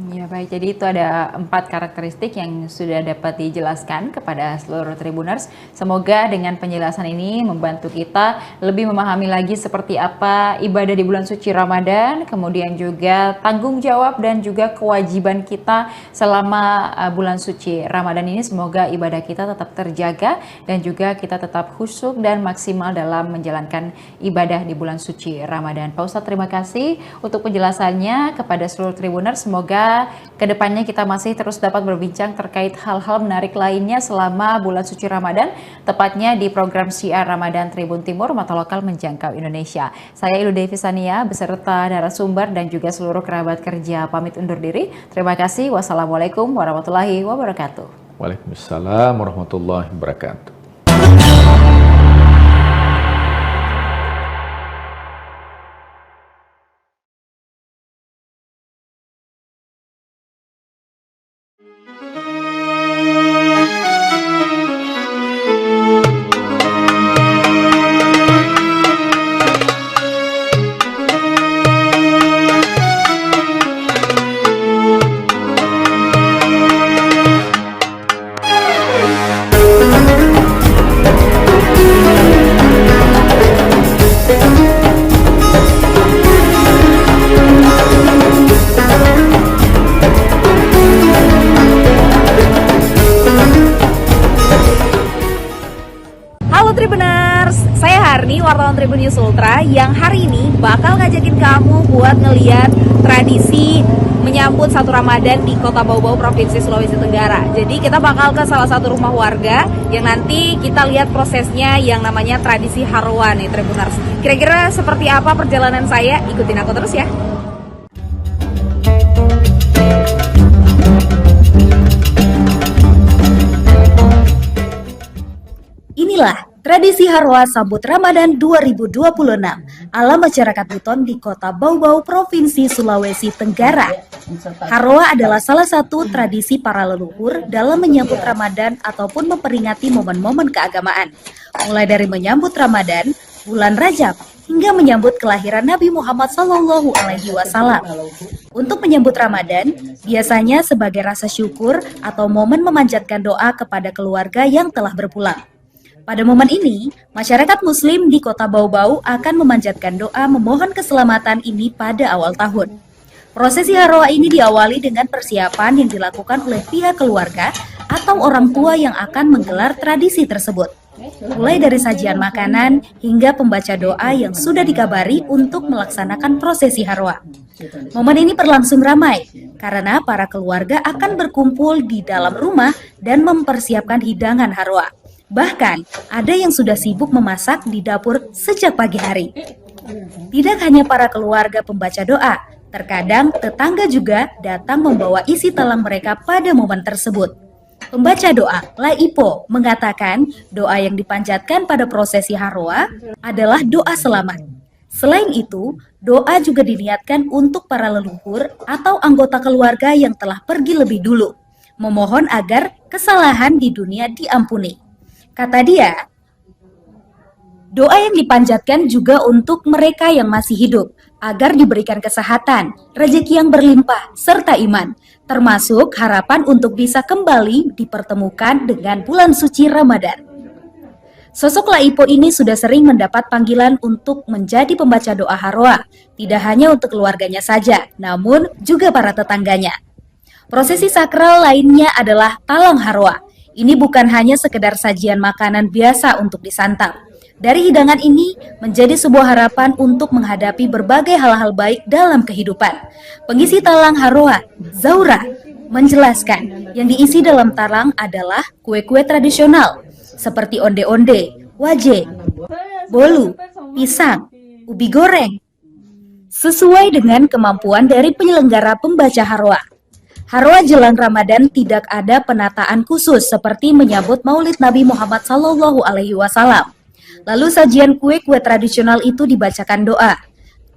Ya baik, jadi itu ada 4 karakteristik yang sudah dapat dijelaskan kepada seluruh Tribuners. Semoga dengan penjelasan ini membantu kita lebih memahami lagi seperti apa ibadah di bulan suci Ramadan, kemudian juga tanggung jawab dan juga kewajiban kita selama bulan suci Ramadan ini. Semoga ibadah kita tetap terjaga dan juga kita tetap khusyuk dan maksimal dalam menjalankan ibadah di bulan suci Ramadan. Pak Ustadz, terima kasih untuk penjelasannya kepada seluruh Tribuners. Semoga kedepannya kita masih terus dapat berbincang terkait hal-hal menarik lainnya selama bulan suci Ramadan, tepatnya di program Syiar Ramadan Tribun Timur, mata lokal menjangkau Indonesia. Saya Ilu Devi Sania beserta narasumber dan juga seluruh kerabat kerja pamit undur diri. Terima kasih. Wassalamualaikum warahmatullahi wabarakatuh. Waalaikumsalam warahmatullahi wabarakatuh. wartawan Tribun News Ultra yang hari ini bakal ngajakin kamu buat ngeliat tradisi menyambut satu Ramadan di Kota Bau-Bau, Provinsi Sulawesi Tenggara. Jadi kita bakal ke salah satu rumah warga yang nanti kita lihat prosesnya yang namanya tradisi Harwa nih Tribuners. Kira-kira seperti apa perjalanan saya? Ikutin aku terus ya. Inilah tradisi Tradisi Harwa sambut Ramadan 2026 ala masyarakat Buton di Kota Bau-Bau, Provinsi Sulawesi Tenggara. Harwa adalah salah satu tradisi para leluhur dalam menyambut Ramadan ataupun memperingati momen-momen keagamaan. Mulai dari menyambut Ramadan, bulan Rajab, hingga menyambut kelahiran Nabi Muhammad SAW. Untuk menyambut Ramadan, biasanya sebagai rasa syukur atau momen memanjatkan doa kepada keluarga yang telah berpulang. Pada momen ini, masyarakat Muslim di Kota Bau-Bau akan memanjatkan doa memohon keselamatan ini pada awal tahun. Prosesi Harwa ini diawali dengan persiapan yang dilakukan oleh pihak keluarga atau orang tua yang akan menggelar tradisi tersebut. Mulai dari sajian makanan hingga pembaca doa yang sudah dikabari untuk melaksanakan prosesi Harwa. Momen ini berlangsung ramai karena para keluarga akan berkumpul di dalam rumah dan mempersiapkan hidangan Harwa. Bahkan, ada yang sudah sibuk memasak di dapur sejak pagi hari. Tidak hanya para keluarga pembaca doa, terkadang tetangga juga datang membawa isi talang mereka pada momen tersebut. Pembaca doa, Laipo, mengatakan doa yang dipanjatkan pada prosesi Harwa adalah doa selamat. Selain itu, doa juga diniatkan untuk para leluhur atau anggota keluarga yang telah pergi lebih dulu, memohon agar kesalahan di dunia diampuni. Kata dia, doa yang dipanjatkan juga untuk mereka yang masih hidup, agar diberikan kesehatan, rezeki yang berlimpah, serta iman, termasuk harapan untuk bisa kembali dipertemukan dengan bulan suci Ramadan. Sosok Laipo ini sudah sering mendapat panggilan untuk menjadi pembaca doa Harwa, tidak hanya untuk keluarganya saja, namun juga para tetangganya. Prosesi sakral lainnya adalah talang Harwa. Ini bukan hanya sekedar sajian makanan biasa untuk disantap. Dari hidangan ini menjadi sebuah harapan untuk menghadapi berbagai hal-hal baik dalam kehidupan. Pengisi talang Harwa, Zaura, menjelaskan yang diisi dalam talang adalah kue-kue tradisional seperti onde-onde, waje, bolu, pisang, ubi goreng. Sesuai dengan kemampuan dari penyelenggara pembaca Harwa. Harwa jelang Ramadan tidak ada penataan khusus seperti menyambut Maulid Nabi Muhammad SAW. Lalu sajian kue-kue tradisional itu dibacakan doa.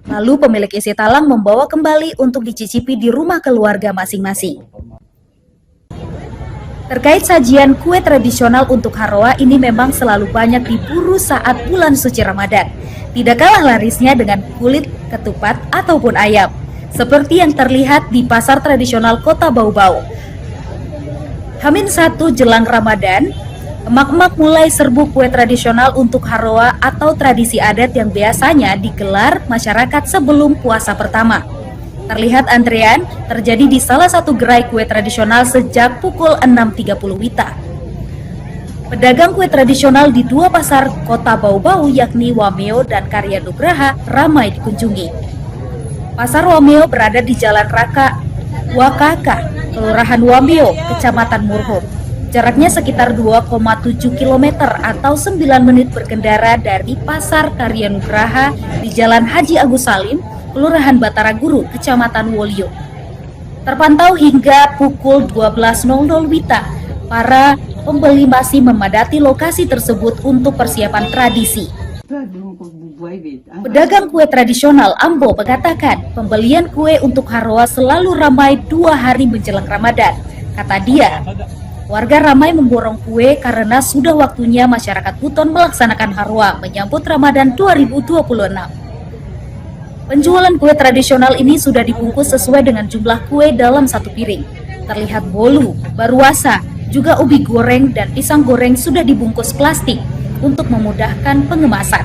Lalu pemilik isi talang membawa kembali untuk dicicipi di rumah keluarga masing-masing. Terkait sajian kue tradisional untuk Harwa ini memang selalu banyak diburu saat bulan suci Ramadan. Tidak kalah larisnya dengan kulit, ketupat, ataupun ayam. Seperti yang terlihat di pasar tradisional Kota Bau-Bau. H-1 jelang Ramadan, emak-emak mulai serbu kue tradisional untuk Harwa atau tradisi adat yang biasanya digelar masyarakat sebelum puasa pertama. Terlihat antrean terjadi di salah satu gerai kue tradisional sejak pukul 6.30 WITA. Pedagang kue tradisional di dua pasar Kota Bau-Bau yakni Wameo dan Karya Nugraha ramai dikunjungi. Pasar Wameo berada di Jalan Raka Wakaka, Kelurahan Wameo, Kecamatan Murhum. Jaraknya sekitar 2,7 km atau 9 menit berkendara dari Pasar Karya Nugraha di Jalan Haji Agus Salim, Kelurahan Batara Guru, Kecamatan Wolio. Terpantau hingga pukul 12.00 WITA, para pembeli masih memadati lokasi tersebut untuk persiapan tradisi. Pedagang kue tradisional Ambo mengatakan pembelian kue untuk Harwa selalu ramai 2 hari menjelang Ramadan. Kata dia, warga ramai memborong kue karena sudah waktunya masyarakat Buton melaksanakan Harwa menyambut Ramadan 2026. Penjualan kue tradisional ini sudah dibungkus sesuai dengan jumlah kue dalam satu piring. Terlihat bolu, baruasa, juga ubi goreng dan pisang goreng sudah dibungkus plastik untuk memudahkan pengemasan.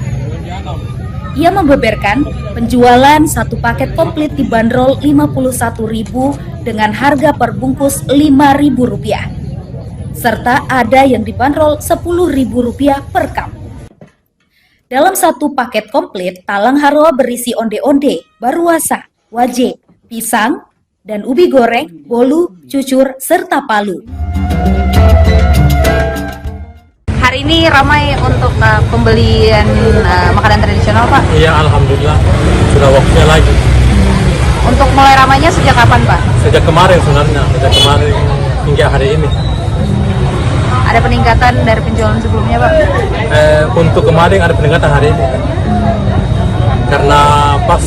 Ia membeberkan penjualan satu paket komplit dibanderol Rp51.000 dengan harga per bungkus Rp5.000. Serta ada yang dibanderol Rp10.000 per cup. Dalam satu paket komplit, talang Harwa berisi onde-onde, baruasa, waje, pisang, dan ubi goreng, bolu, cucur, serta palu. Hari ini ramai untuk pembelian makanan tradisional, Pak? Iya, alhamdulillah sudah waktunya lagi. Untuk mulai ramainya sejak kapan, Pak? Sejak kemarin sebenarnya, sejak kemarin hingga hari ini. Ada Ada peningkatan dari penjualan sebelumnya, Pak? Untuk kemarin ada peningkatan hari ini kan. Karena pas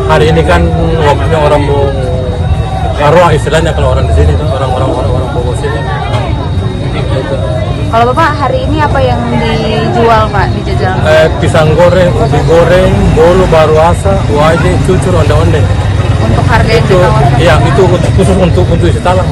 hari ini kan waktunya orang mau arwah istilahnya kalau orang di sini kan orang Bogor sini. Gitu. Kalau Bapak hari ini apa yang dijual, Pak, di jajanan? Pisang goreng, ubi goreng, bolu, baruasa, wajib, cucur, onde-onde. Untuk harga yang Itu, ditawarkan? iya, itu khusus untuk isi talang.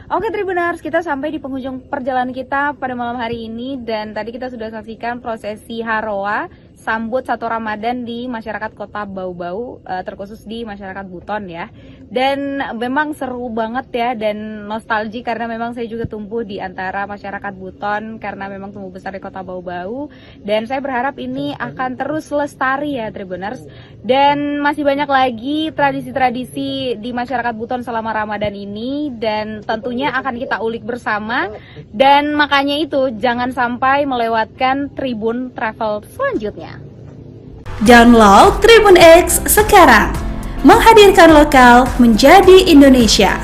Oke Tribuners, kita sampai di penghujung perjalanan kita pada malam hari ini, dan tadi kita sudah saksikan prosesi Haroa sambut 1 Ramadan di masyarakat Kota Bau-Bau, terkhusus di masyarakat Buton ya. Dan memang seru banget ya, dan nostalgia karena memang saya juga tumbuh di antara masyarakat Buton karena memang tumbuh besar di Kota Bau-Bau, dan saya berharap ini akan terus lestari ya Tribuners. Dan masih banyak lagi tradisi-tradisi di masyarakat Buton selama Ramadan ini, dan tentunya akan kita ulik bersama. Dan makanya itu jangan sampai melewatkan Tribun Travel selanjutnya. Download Tribun X sekarang, menghadirkan lokal menjadi Indonesia.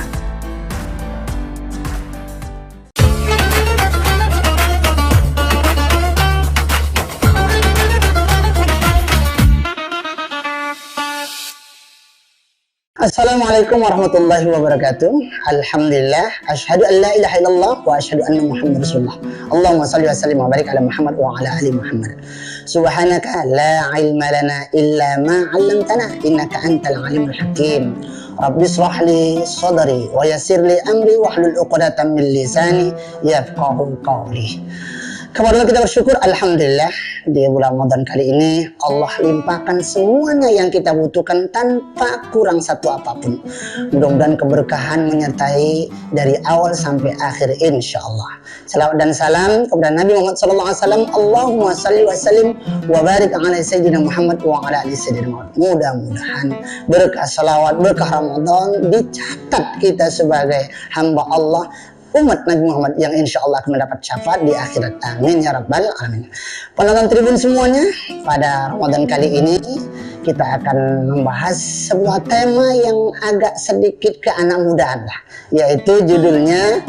Assalamualaikum warahmatullahi wabarakatuh. Alhamdulillah, asyhadu an la ilaha illallah wa asyhadu anna Muhammadar Rasulullah. Allahumma shalli wa sallim wa barik ala Muhammad wa ala ali Muhammad. Subhanaka la ilma lana illa ma 'allamtana innaka antal alimul hakim. Rabbi shrah li sadri wa yassir li amri wahlul 'uqdatam min lisani yafqahu qawli. Kepada kita bersyukur, alhamdulillah di bulan Ramadan kali ini Allah limpahkan semuanya yang kita butuhkan tanpa kurang satu apapun. Mudah-mudahan keberkahan menyertai dari awal sampai akhir insyaallah. Salawat dan salam kepada Nabi Muhammad SAW. Allahumma salli wa sallim wa barik ala Sayyidina Muhammad wa ala ali Sayyidina Muhammad. Mudah-mudahan berkah salawat, berkah Ramadan dicatat kita sebagai hamba Allah, umat Nabi Muhammad yang insya Allah akan mendapat syafaat di akhirat. Amin ya rabbal alamin. Penonton Tribun semuanya, pada Ramadan kali ini kita akan membahas sebuah tema yang agak sedikit ke anak mudaan lah, yaitu judulnya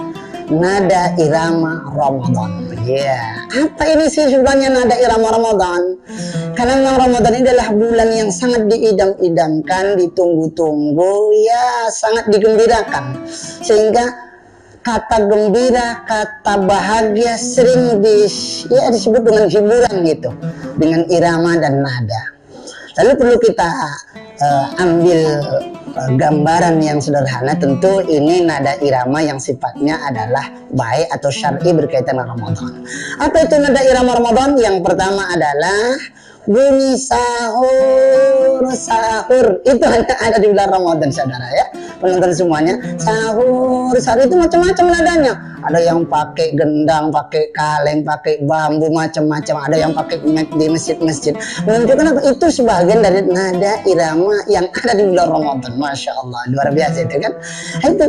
Nada Irama Ramadan. Ya, apa ini sih sebenarnya nada irama Ramadan? Karena memang Ramadan ini adalah bulan yang sangat diidam-idamkan, ditunggu-tunggu, ya sangat digembirakan, sehingga kata gembira, kata bahagia sering disebut dengan hiburan gitu, dengan irama dan nada. Lalu perlu kita ambil gambaran yang sederhana. Tentu ini nada irama yang sifatnya adalah baik atau syar'i berkaitan dengan Ramadan. Apa itu nada irama Ramadan? Yang pertama adalah bunyi sahur, sahur. Itu hanya ada di bulan Ramadan, saudara ya. Penonton semuanya, sahur, sahur itu macam-macam nadanya. Ada yang pakai gendang, pakai kaleng, pakai bambu, macam-macam. Ada yang pakai mic di masjid-masjid. Menunjukkan apa? Itu sebagian dari nada irama yang ada di bulan Ramadan. Masya Allah, luar biasa itu kan. Itu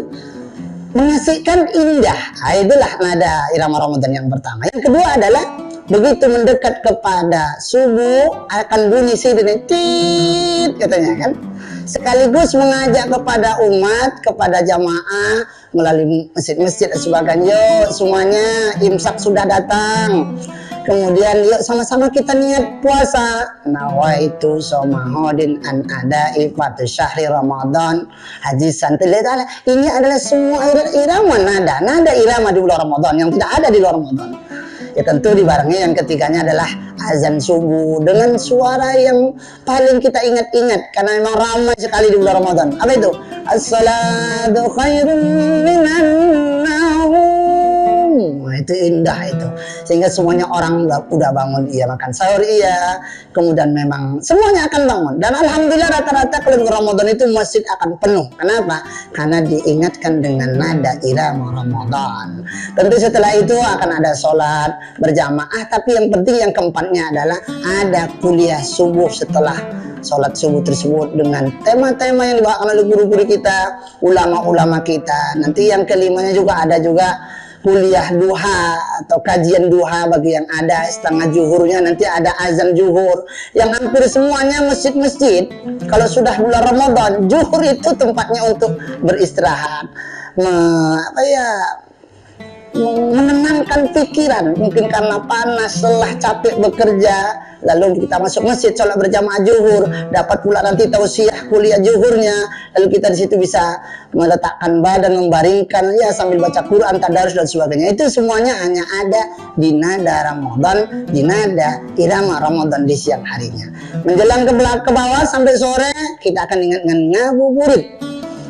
mengasihkan, indah. Itulah nada irama Ramadan yang pertama. Yang kedua adalah begitu mendekat kepada subuh akan bunyi sirine tit katanya kan, sekaligus mengajak kepada umat, kepada jamaah melalui masjid-masjid dan sebagainya. Yuk semuanya, imsak sudah datang, kemudian yuk sama-sama kita niat puasa. Nawaitu somahodin an ada ifatu syahri Ramadan haji santai. Ini adalah semua irama nada irama di bulan Ramadan yang tidak ada di luar Ramadan. Ya tentu dibarengi yang ketiganya adalah azan subuh dengan suara yang paling kita ingat-ingat karena memang ramai sekali di bulan Ramadan. Apa itu? As-salatu khairun minan naum. itu indah itu, sehingga semuanya orang udah bangun, iya makan sahur, iya, kemudian memang semuanya akan bangun. Dan alhamdulillah rata-rata kalau Ramadan itu masjid akan penuh. Kenapa? Karena diingatkan dengan nada irama Ramadan. Tentu setelah itu akan ada sholat berjamaah, tapi yang penting yang keempatnya adalah ada kuliah subuh setelah sholat subuh tersebut dengan tema-tema yang dibawakan oleh guru-guru kita, ulama-ulama kita. Nanti yang kelimanya juga ada juga kuliah duha atau kajian duha bagi yang ada setengah zuhurnya, nanti ada azan zuhur. Yang hampir semuanya masjid-masjid kalau sudah bulan Ramadan, zuhur itu tempatnya untuk beristirahat, menenangkan pikiran, mungkin karena panas, lelah, capek bekerja, lalu kita masuk masjid sholat berjamaah zuhur, dapat pula nanti tausiah kuliah zuhurnya, lalu kita di situ bisa meletakkan badan, membaringkan ya sambil baca Quran, tadarus dan sebagainya. Itu semuanya hanya ada di nada Ramadan, di nada irama Ramadan di siang harinya. Menjelang ke bawah sampai sore kita akan ingat dengan ngabuburit.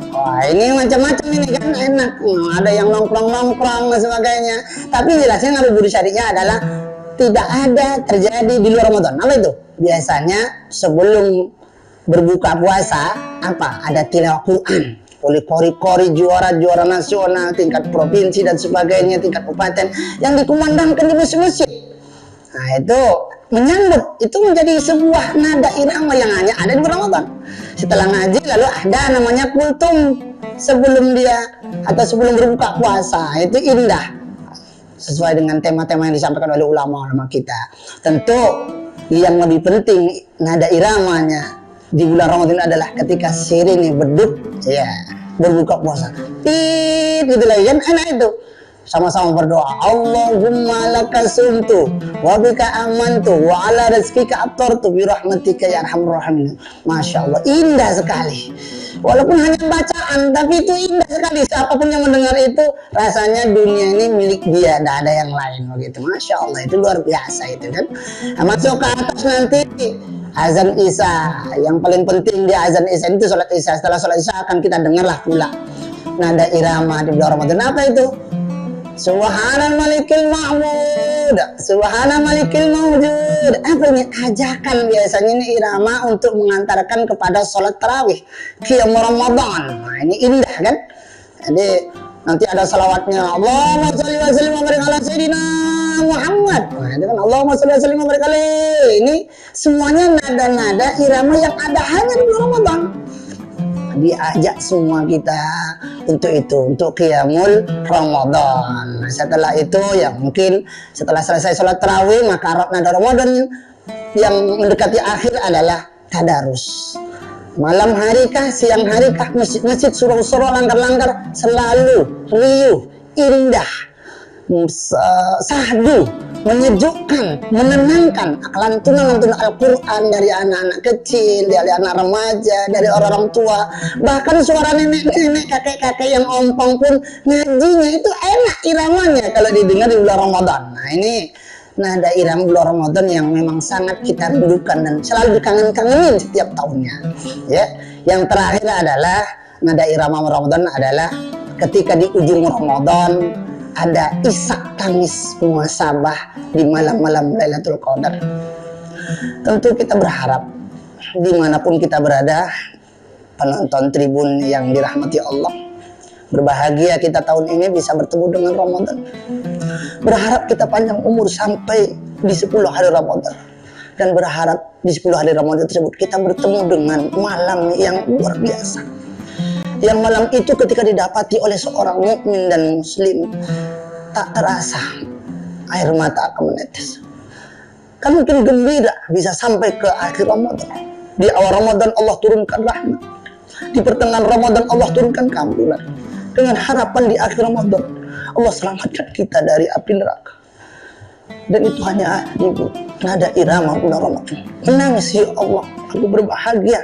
Wah, ini macam-macam ini kan enak. Ada yang nongkrong-nongkrong dan sebagainya. Tapi jelasnya ngabuburit syariahnya adalah tidak ada terjadi di luar Ramadan. Apa itu? Biasanya sebelum berbuka puasa, ada tilawah Quran oleh kori-kori juara-juara nasional, tingkat provinsi dan sebagainya, tingkat kabupaten yang dikumandangkan di masjid-masjid. Nah, itu menyambut, itu menjadi sebuah nada irama yang hanya ada di Ramadan. Setelah ngaji lalu ada namanya kultum sebelum dia atau sebelum berbuka puasa, itu indah sesuai dengan tema-tema yang disampaikan oleh ulama-ulama kita. Tentu yang lebih penting nada iramanya di bulan Ramadan adalah ketika sirine beduk ya berbuka puasa. Gitu lagi kan enak itu. Sama-sama berdoa, Allahumma laka sumtu wa bika amantu wa ala rizkika aftartu bi rahmatika ya arhamar rahimin. Masya Allah, indah sekali. Walaupun hanya bacaan, tapi itu indah sekali. Siapapun yang mendengar itu rasanya dunia ini milik dia, tidak ada yang lain begitu. Masya Allah, itu luar biasa itu kan. Nah, masuk ke atas nanti azan Isya. Yang paling penting di azan Isya itu sholat Isya. Setelah sholat Isya akan kita dengarlah pula nada irama di bulan Ramadan. Apa itu? Subhanal malikil ma'mud, subhanal malikil mawjud. Apa ini? Ajakan biasanya ini irama untuk mengantarkan kepada sholat tarawih qiyam Ramadan. Nah, ini indah kan. Jadi nanti ada salawatnya, Allahumma sholli wa sallim wa barik ala sayyidina Muhammad. Nah, itu kan Allahumma sholli wa sallim wa barik ala. Ini semuanya nada-nada irama yang ada hanya di bulan Ramadan. Diajak semua kita untuk itu, untuk qiyamul Ramadan. Nah, setelah itu ya mungkin setelah selesai sholat tarawih maka nada Ramadan yang mendekati akhir adalah tadarus. Malam hari kah, siang hari kah, masjid-masjid, surau-surau, langgar-langgar selalu riuh, indah, sahdu, menyejukkan, menenangkan. Lantunan Al-Quran dari anak-anak kecil, dari anak remaja, dari orang-orang tua, bahkan suara nenek-nenek, kakek-kakek yang ompong pun ngajinya itu enak iramanya kalau didengar di bulan Ramadan. Nah, ini nada irama bulan Ramadan yang memang sangat kita rindukan dan selalu dikangen-kangenin setiap tahunnya. Ya, yang terakhir adalah nada irama Ramadan adalah ketika di ujung Ramadan ada isak tangis muhasabah di malam-malam Lailatul Qadar. Tentu kita berharap dimanapun kita berada, penonton tribun yang dirahmati Allah, berbahagia kita tahun ini bisa bertemu dengan Ramadan. Berharap kita panjang umur sampai di 10 hari Ramadan. Dan berharap di 10 hari Ramadan tersebut kita bertemu dengan malam yang luar biasa. Yang malam itu ketika didapati oleh seorang mukmin dan muslim, tak terasa air mata akan menetes. Kan mungkin gembira bisa sampai ke akhir Ramadan. Di awal Ramadan Allah turunkan rahmat, di pertengahan Ramadan Allah turunkan keampunan, dengan harapan di akhir Ramadan Allah selamatkan kita dari api neraka. Dan itu hanya di nada irama bulan Ramadan. Menangis, ya Allah, aku berbahagia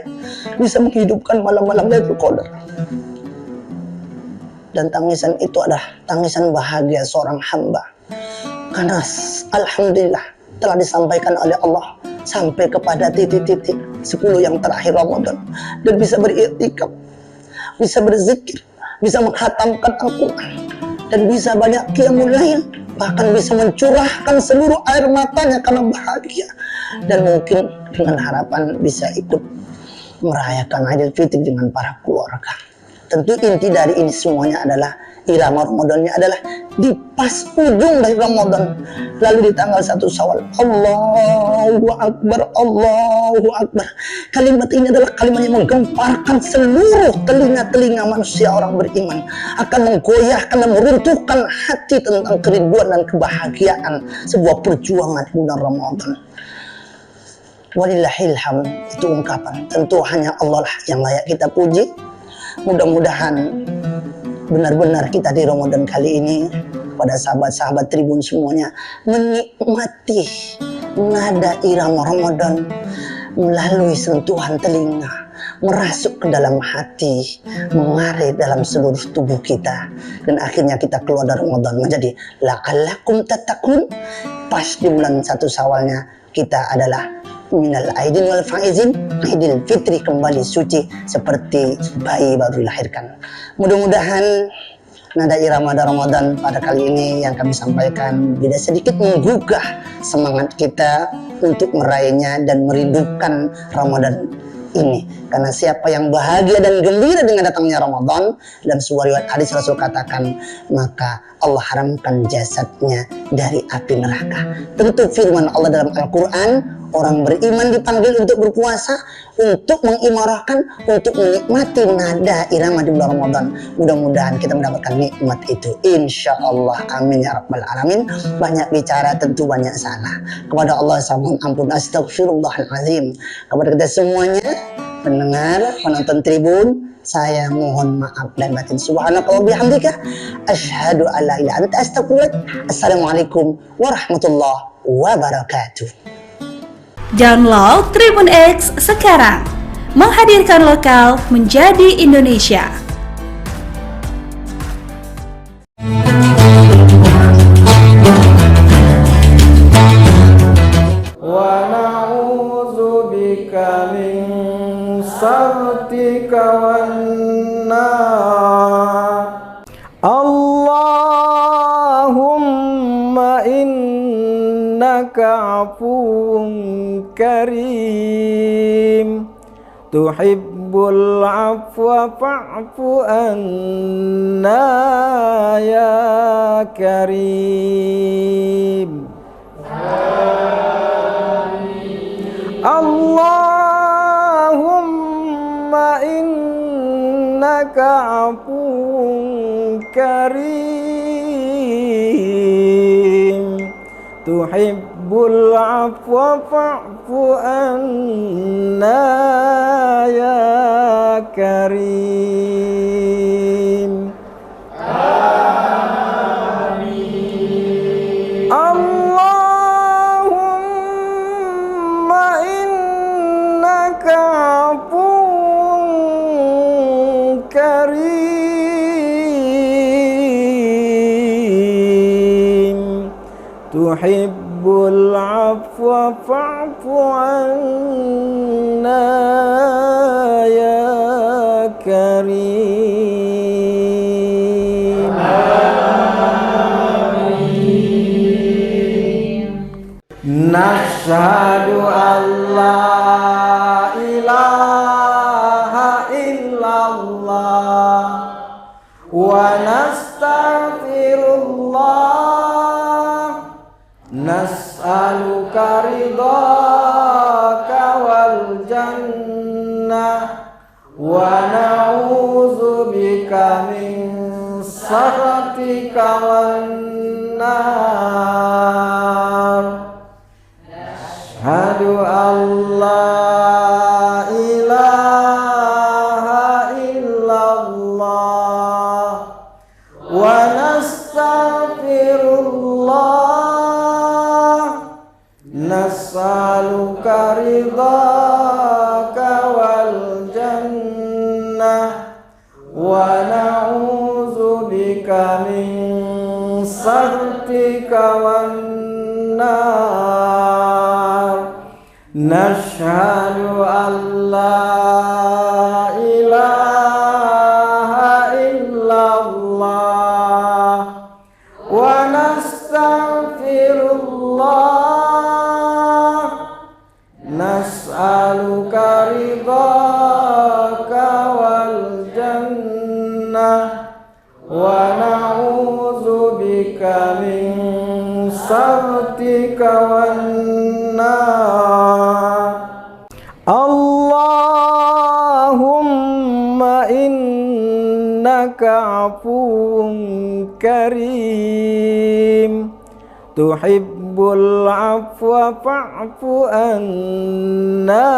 bisa menghidupkan malam-malam Lailatul Qadar. Dan tangisan itu adalah tangisan bahagia seorang hamba, karena alhamdulillah telah disampaikan oleh Allah sampai kepada titik-titik 10 yang terakhir Ramadan, dan bisa beriktikaf, bisa berzikir, bisa menghatamkan Al-Quran, dan bisa banyak qiyamul lail, bahkan bisa mencurahkan seluruh air matanya karena bahagia, dan mungkin dengan harapan bisa ikut merayakan Idul Fitri dengan para keluarga. Tentu inti dari ini semuanya adalah irama Ramadannya adalah di pas ujung dari Ramadan, lalu di tanggal 1 Syawal, Allahu Akbar, Allahu Akbar. Kalimat ini adalah kalimat yang menggemparkan seluruh telinga-telinga manusia orang beriman, akan menggoyahkan dan meruntuhkan hati tentang kerinduan dan kebahagiaan sebuah perjuangan bulan Ramadan. Walillahilham, itu ungkapan. Tentu hanya Allah lah yang layak kita puji. Mudah-mudahan benar-benar kita di Ramadan kali ini, pada sahabat-sahabat Tribun semuanya, menikmati nada irama Ramadan melalui sentuhan telinga, merasuk ke dalam hati, mengalir dalam seluruh tubuh kita, dan akhirnya kita keluar dari Ramadan menjadi la'allakum tattaqun. Pas di bulan 1 Syawalnya kita adalah minal aidin wal faizin, Idul Fitri kembali suci seperti bayi baru dilahirkan. Mudah-mudahan nada irama Ramadan pada kali ini yang kami sampaikan bisa sedikit menggugah semangat kita untuk meraihnya dan merindukan Ramadan ini. Karena siapa yang bahagia dan gembira dengan datangnya Ramadan, dalam sebuah riwayat hadis Rasul katakan, maka Allah haramkan jasadnya dari api neraka. Tentu firman Allah dalam Al-Quran, orang beriman dipanggil untuk berpuasa, untuk mengimarahkan, untuk menikmati nada irama di bulan Ramadan. Mudah-mudahan kita mendapatkan nikmat itu, insya Allah. Amin ya rabbal alamin. Banyak bicara tentu banyak salah. Kepada Allah saya mohon ampun, astagfirullahaladzim. Kepada kita semuanya, pendengar, penonton Tribun, saya mohon maaf dan batin. Subhanakallah bihamdika, asyhadu an la ilaha illa anta, astaghfiruka. Assalamualaikum warahmatullahi wabarakatuh. Download Tribun X sekarang, menghadirkan lokal menjadi Indonesia. Wa na'udzubika min sakhatika wan nar. Allahumma innaka afuwun karim, tuhibbul afwa fa'fu anna ya karim. Allahumma innaka afuwun karim, tuhibbul afwa fa'fu anna ya karim. Amin. Allahumma innaka afuwun karim, tuhibbul afwa fa'fu anna ya karim. Amin. Nashhadu an la ilaha illallah wa nastaghfirullah, nas'aluka ridhaka wal jannah wa na'udzubika min sakhatika wan nar. Asyhadu an la ilaha illallah wa nastaghfirullah, nas'aluka ridhaka wal jannah wa na'udzubika min sakhatika wan nar. Nashhadu an la ilaha illallah wa nastaghfirullah, afuwun karim tuhibbul afwa fa'fu anna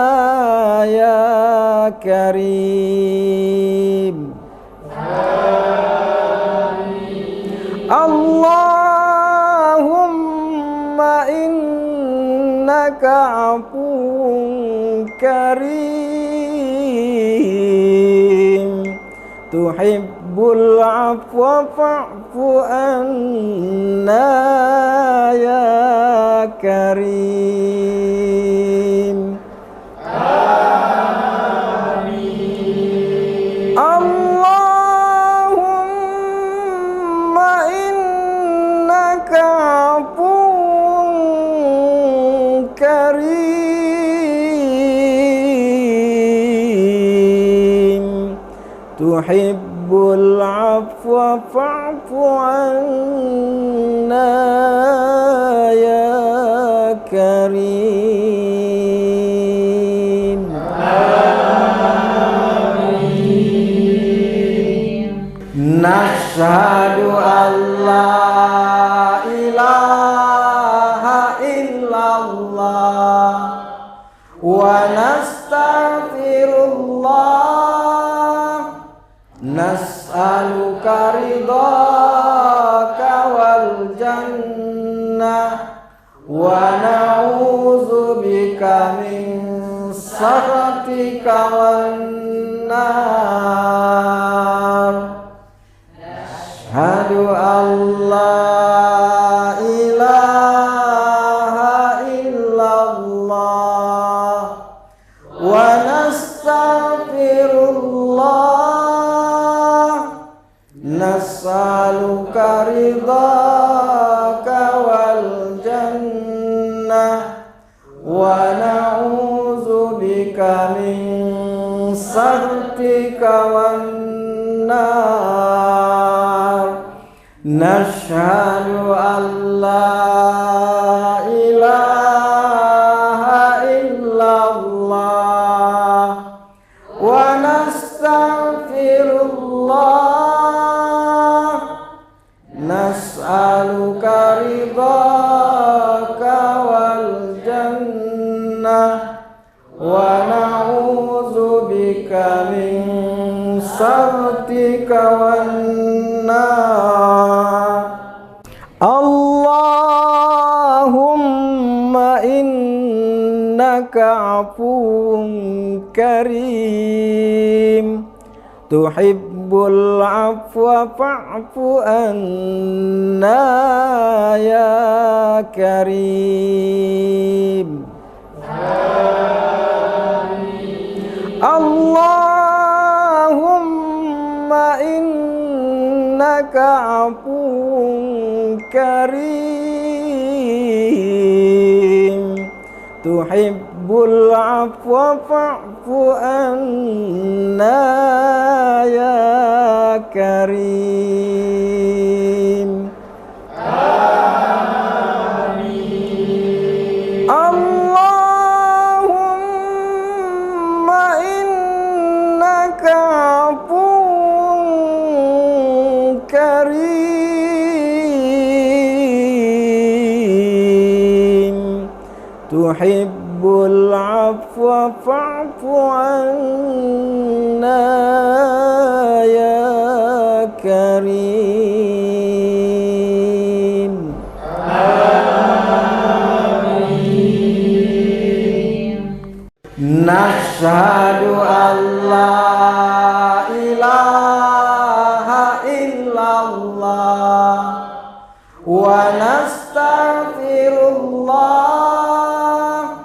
ya karim. Allahumma innaka afuwun karim tuhibbul afwa fa'fu anna ya karim. Allahumma innaka afuwun karim tuhibbul afwa fa'fu anna ya karim. Nashhadu an la ilaha illallah wa nastaghfirullah nas'aluka ridhaka wal jannah wa na'udzubika min sakhatika wan nar. Asyhadu an la ilaha illallah wa nastaghfirullah nas'aluka ridhaka wal jannah wa na'udzubika min sakhatika wan nar. Nashhadu an la ilaha illallah wa nastaghfirullah nas'aluka ridhaka wal jannah wa na'udzubika min sakhatika wan nar. Allahumma innaka afuwun karim tuhibbul afwa fa'fu anna ya karim. Allahumma innaka afuwun karim tuhibbul afwa fa'fu anna ya karim. Allahumma innaka afuwun karim tuhibbul afwa fa'fu anna ya karim. Nashhadu an la ilaha illallah wa nastaghfirullah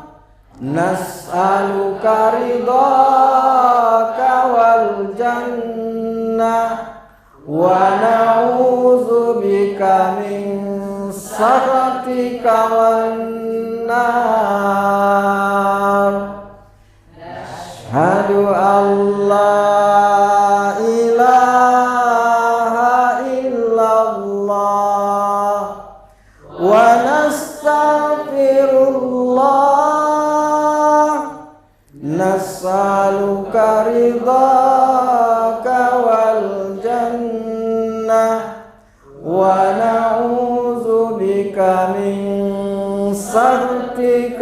nas'aluka ridhaka wal jannah wa na'udzubika min sakhatika wan nar. Asyhadu an la ilaha illallah wa nastaghfirullah nas'aluka ridhaka wal jannah من سخطك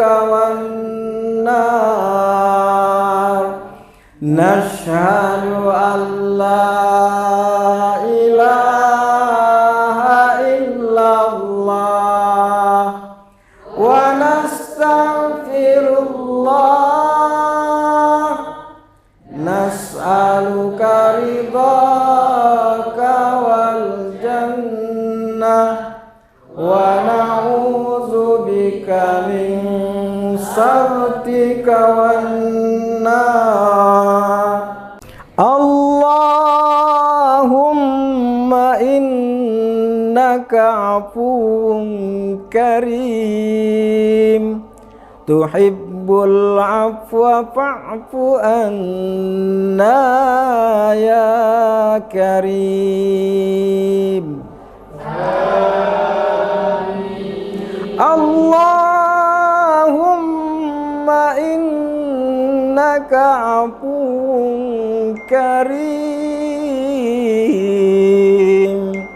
والنار نشهد أن لا إله إلا الله ونستغفر الله نسألك رضاك والجنة ونعوذ بك من سخطك والنار اللهم إنك عفو كريم تحب العفو فاعف عنا يا كريم اللهم إنك عفو كريم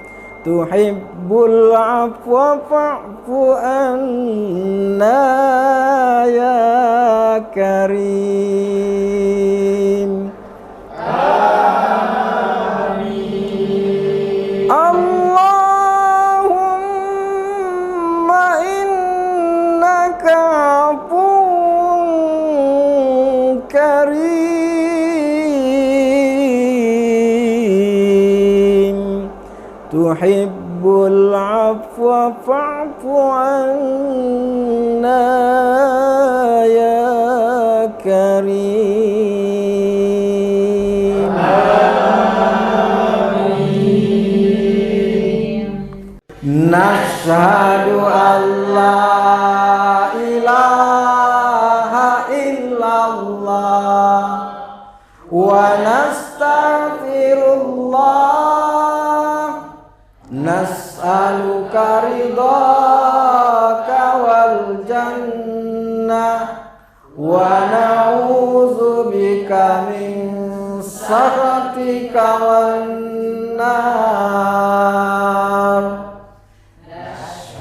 تحب العفو فاعف عنا يا كريم اللهم إنك عفو كريم تحب العفو فاعف عنا يا كريم نشهد أن لا إله إلا الله ونستغفر الله نسألك رضاك والجنة ونعوذ بك من سخطك والنار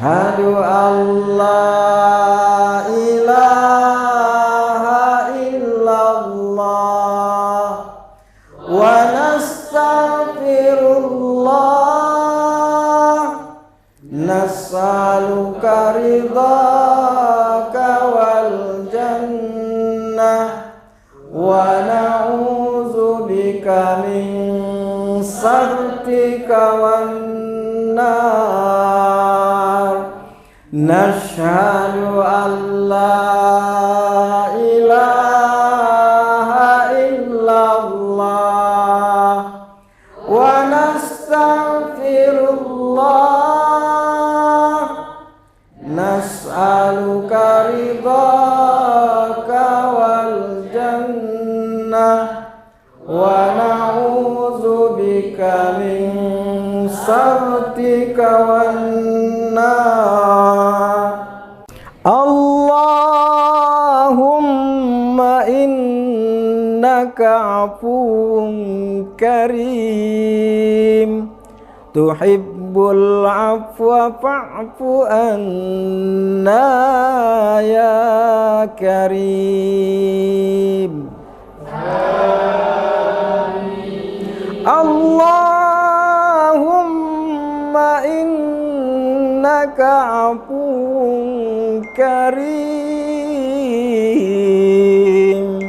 أشهد أن لا إله إلا الله ونستغفر الله نسألك رضاك والجنة ونعوذ بك من سخطك والنار نشهد أن لا إله إلا الله ونستغفر الله نسألك رضاك والجنة ونعوذ بك من سخطك والنار اللهم إنك عفو كريم تحب العفو فاعف عنا يا كريم اللهم إنك عفو كريم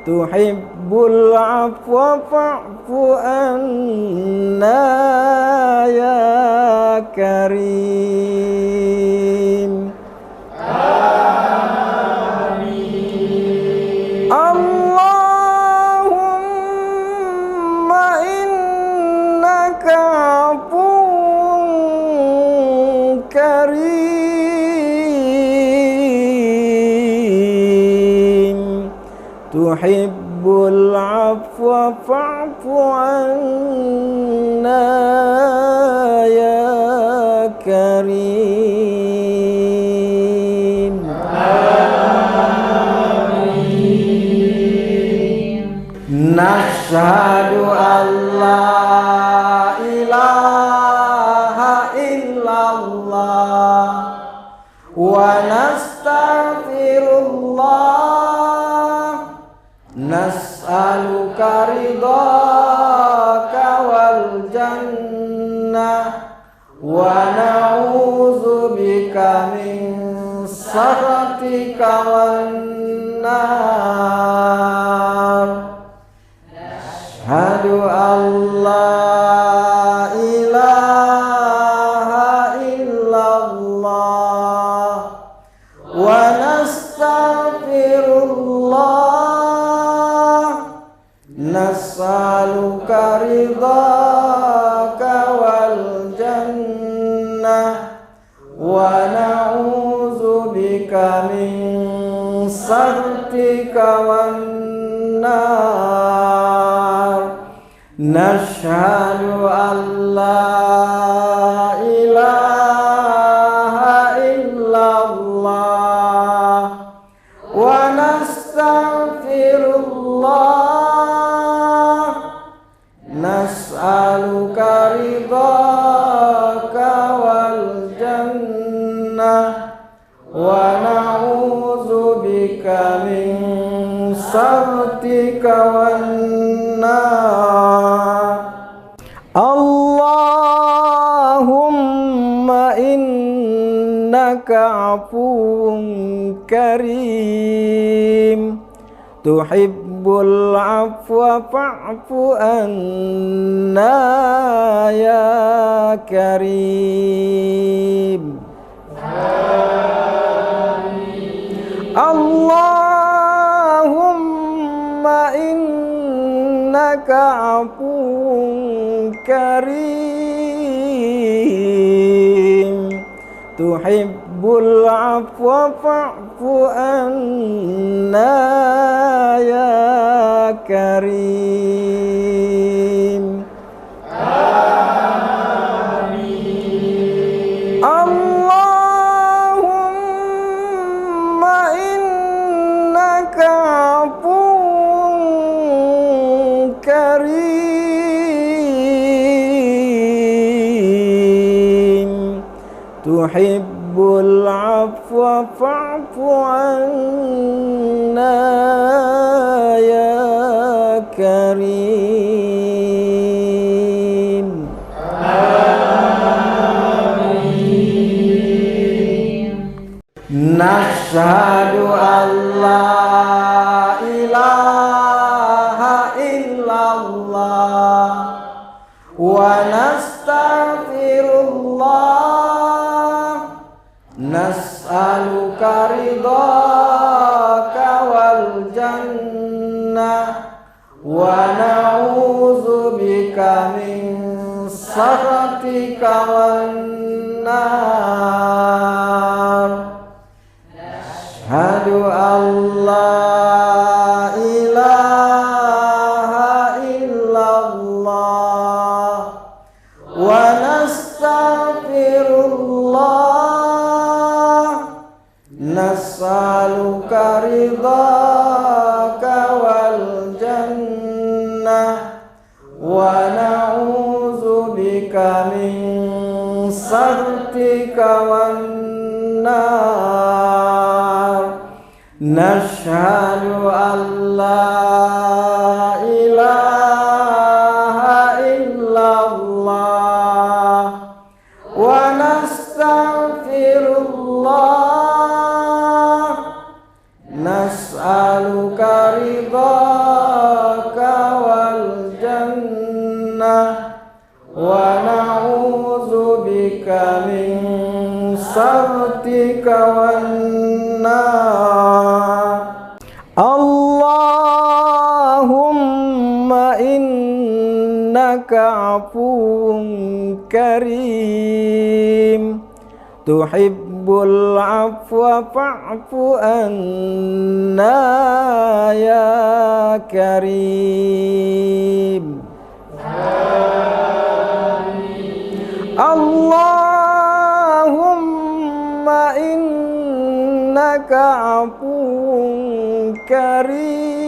تحب العفو فاعف عنا يا كريم اللهم إنك عفو كريم تحب العفو فاعف عنا يا كريم نشهد أن لا إله إلا الله nastaghfirullah, nas'aluka ridhaka wal jannah, wa na'udzubika min sakhatika wan nar. Asyhadu an la ilaha illallah wa nastaghfirullah, nas'aluka ridhaka wal jannah, wa na'udzubika min sakhatika wan nar. Nashhadu an la ilaha illallah wa nastaghfirullah, nas'aluka ridhaka wal jannah, wa na'udzubika min sakhatika wan nar. Allahumma innaka afuwun karim, tuhibbul afwa fa'fu anna ya karim. Allahumma innaka afuwun karim, tuhibbul afwa fa'fu anna ya karim. Allahumma innaka afuwun karim, tuhibbul afwa fa'fu anna ya karim. Nashhadu an la ilaha illallah wa nastaghfirullah, nas'aluka ridhaka wal jannah, wa na'udzubika min sakhatika wan nar. Asyhadu an la ilaha illallah wa nastaghfirullah, nas'aluka ridhaka wal jannah, wa na'udzubika min sakhatika wan nar. Nashhadu an la ilaha illallah wa nastaghfirullah, nas'aluka ridhaka wal jannah, wa na'udzubika min sakhatika wan nar. Allahumma innaka afuwun karim, tuhibbul afwa fa'fu anna ya karim. Allahumma innaka afuwun karim,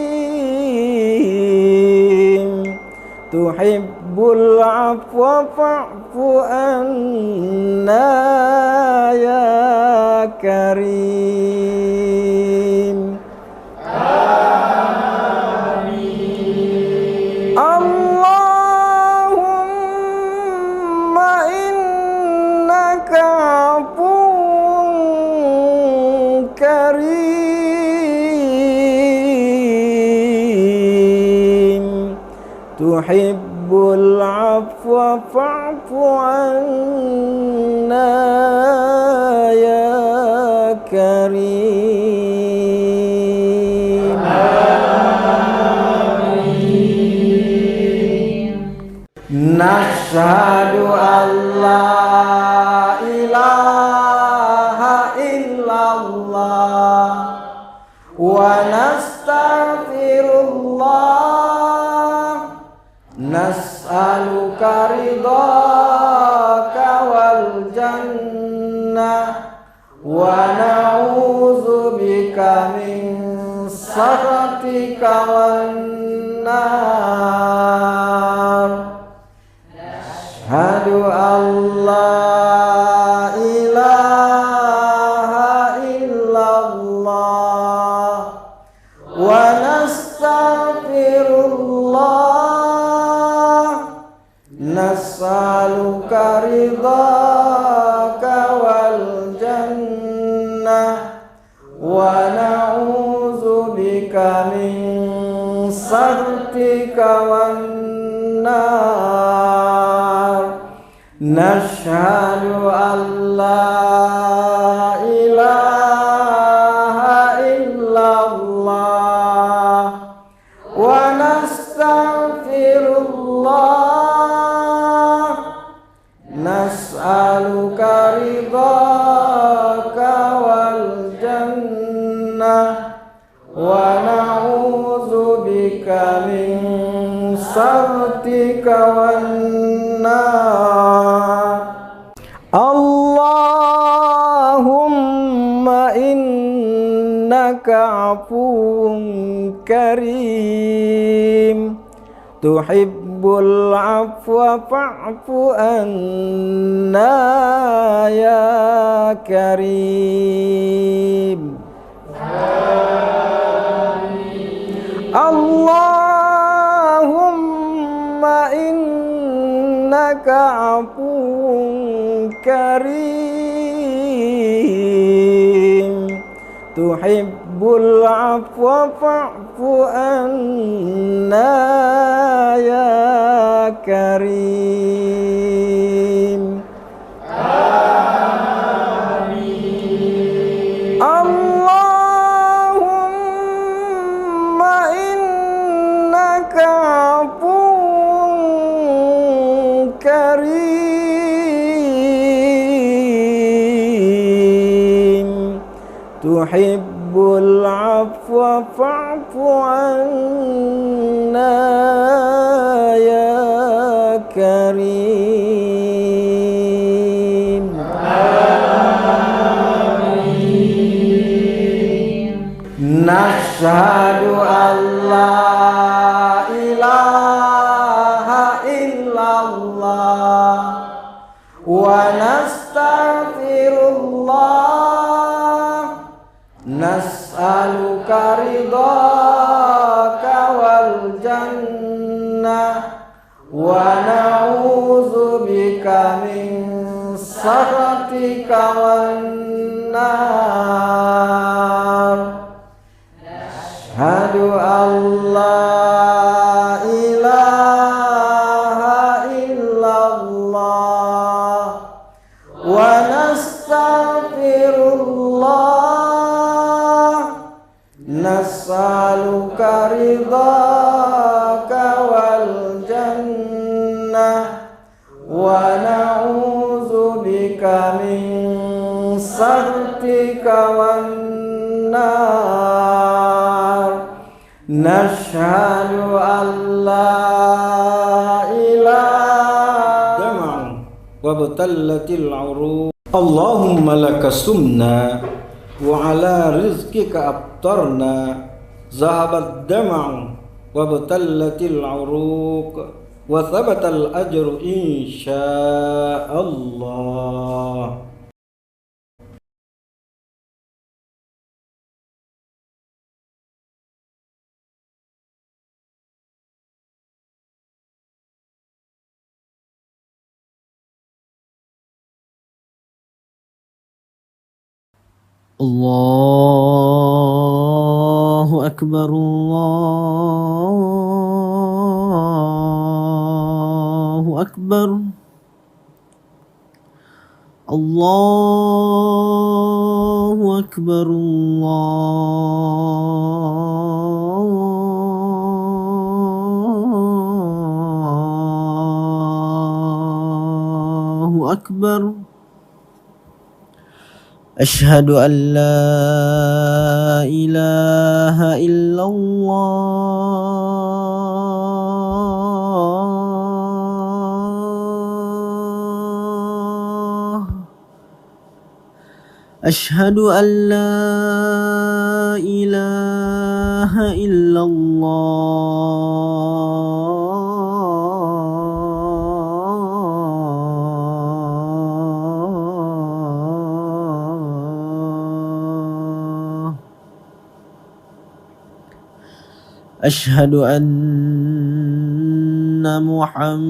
tuhibbul tuhibbul afwa fa'fu anna ya karim. Allahumma innaka afuwun karim, tuhibbul afwa fa'fu anna ya karim. Nashhadu an la ilaha illallah wa nastaghfirullah, nas'aluka ridhaka wal jannah wa na'udzubika min sakhatika wan nar. Asyhadu an la ilaha illallah wa nastaghfirullah, nas'aluka ridhaka wal jannah wa na'udzubika min sakhatika wan nar. Nashhadu an la ilaha illallah wa nastaghfirullah, nas'aluka ridhaka wal jannah wa na'udzubika min sakhatika wan nar. Allahumma innaka afuwun karim, tuhibbul afwa fa'fu anna ya karim. Allahumma innaka afuwun karim, tuhibbul afwa fa'fu anna ya karim. Allahumma innaka afuwun karim, tuhibbul afwa fa'fu anna ya karim. Nashhadu an la ilaha illallah wa nastaghfirullah, nas'aluka ridhaka wal jannah wa na'udzubika min sakhatika wan nar. Asyhadu an la ilaha illallah wa nastaghfirullah, nas'aluka ridhaka wal jannah wa na'udzubika min sakhatika wan nar. Nashhadu an la ilaha illallah wa batallatil uruq. Allahumma laka sumna wa ala rizqika aftarna, zahabat dam'u wa batallatil uruq wa thabatal ajru insyaallah. Allahu Akbar, Allahu Akbar, Allahu Akbar, Allahu Akbar. Asyhadu an la ilaha illallah. Asyhadu an la ilaha illallah. Asyhadu anna Muhammadar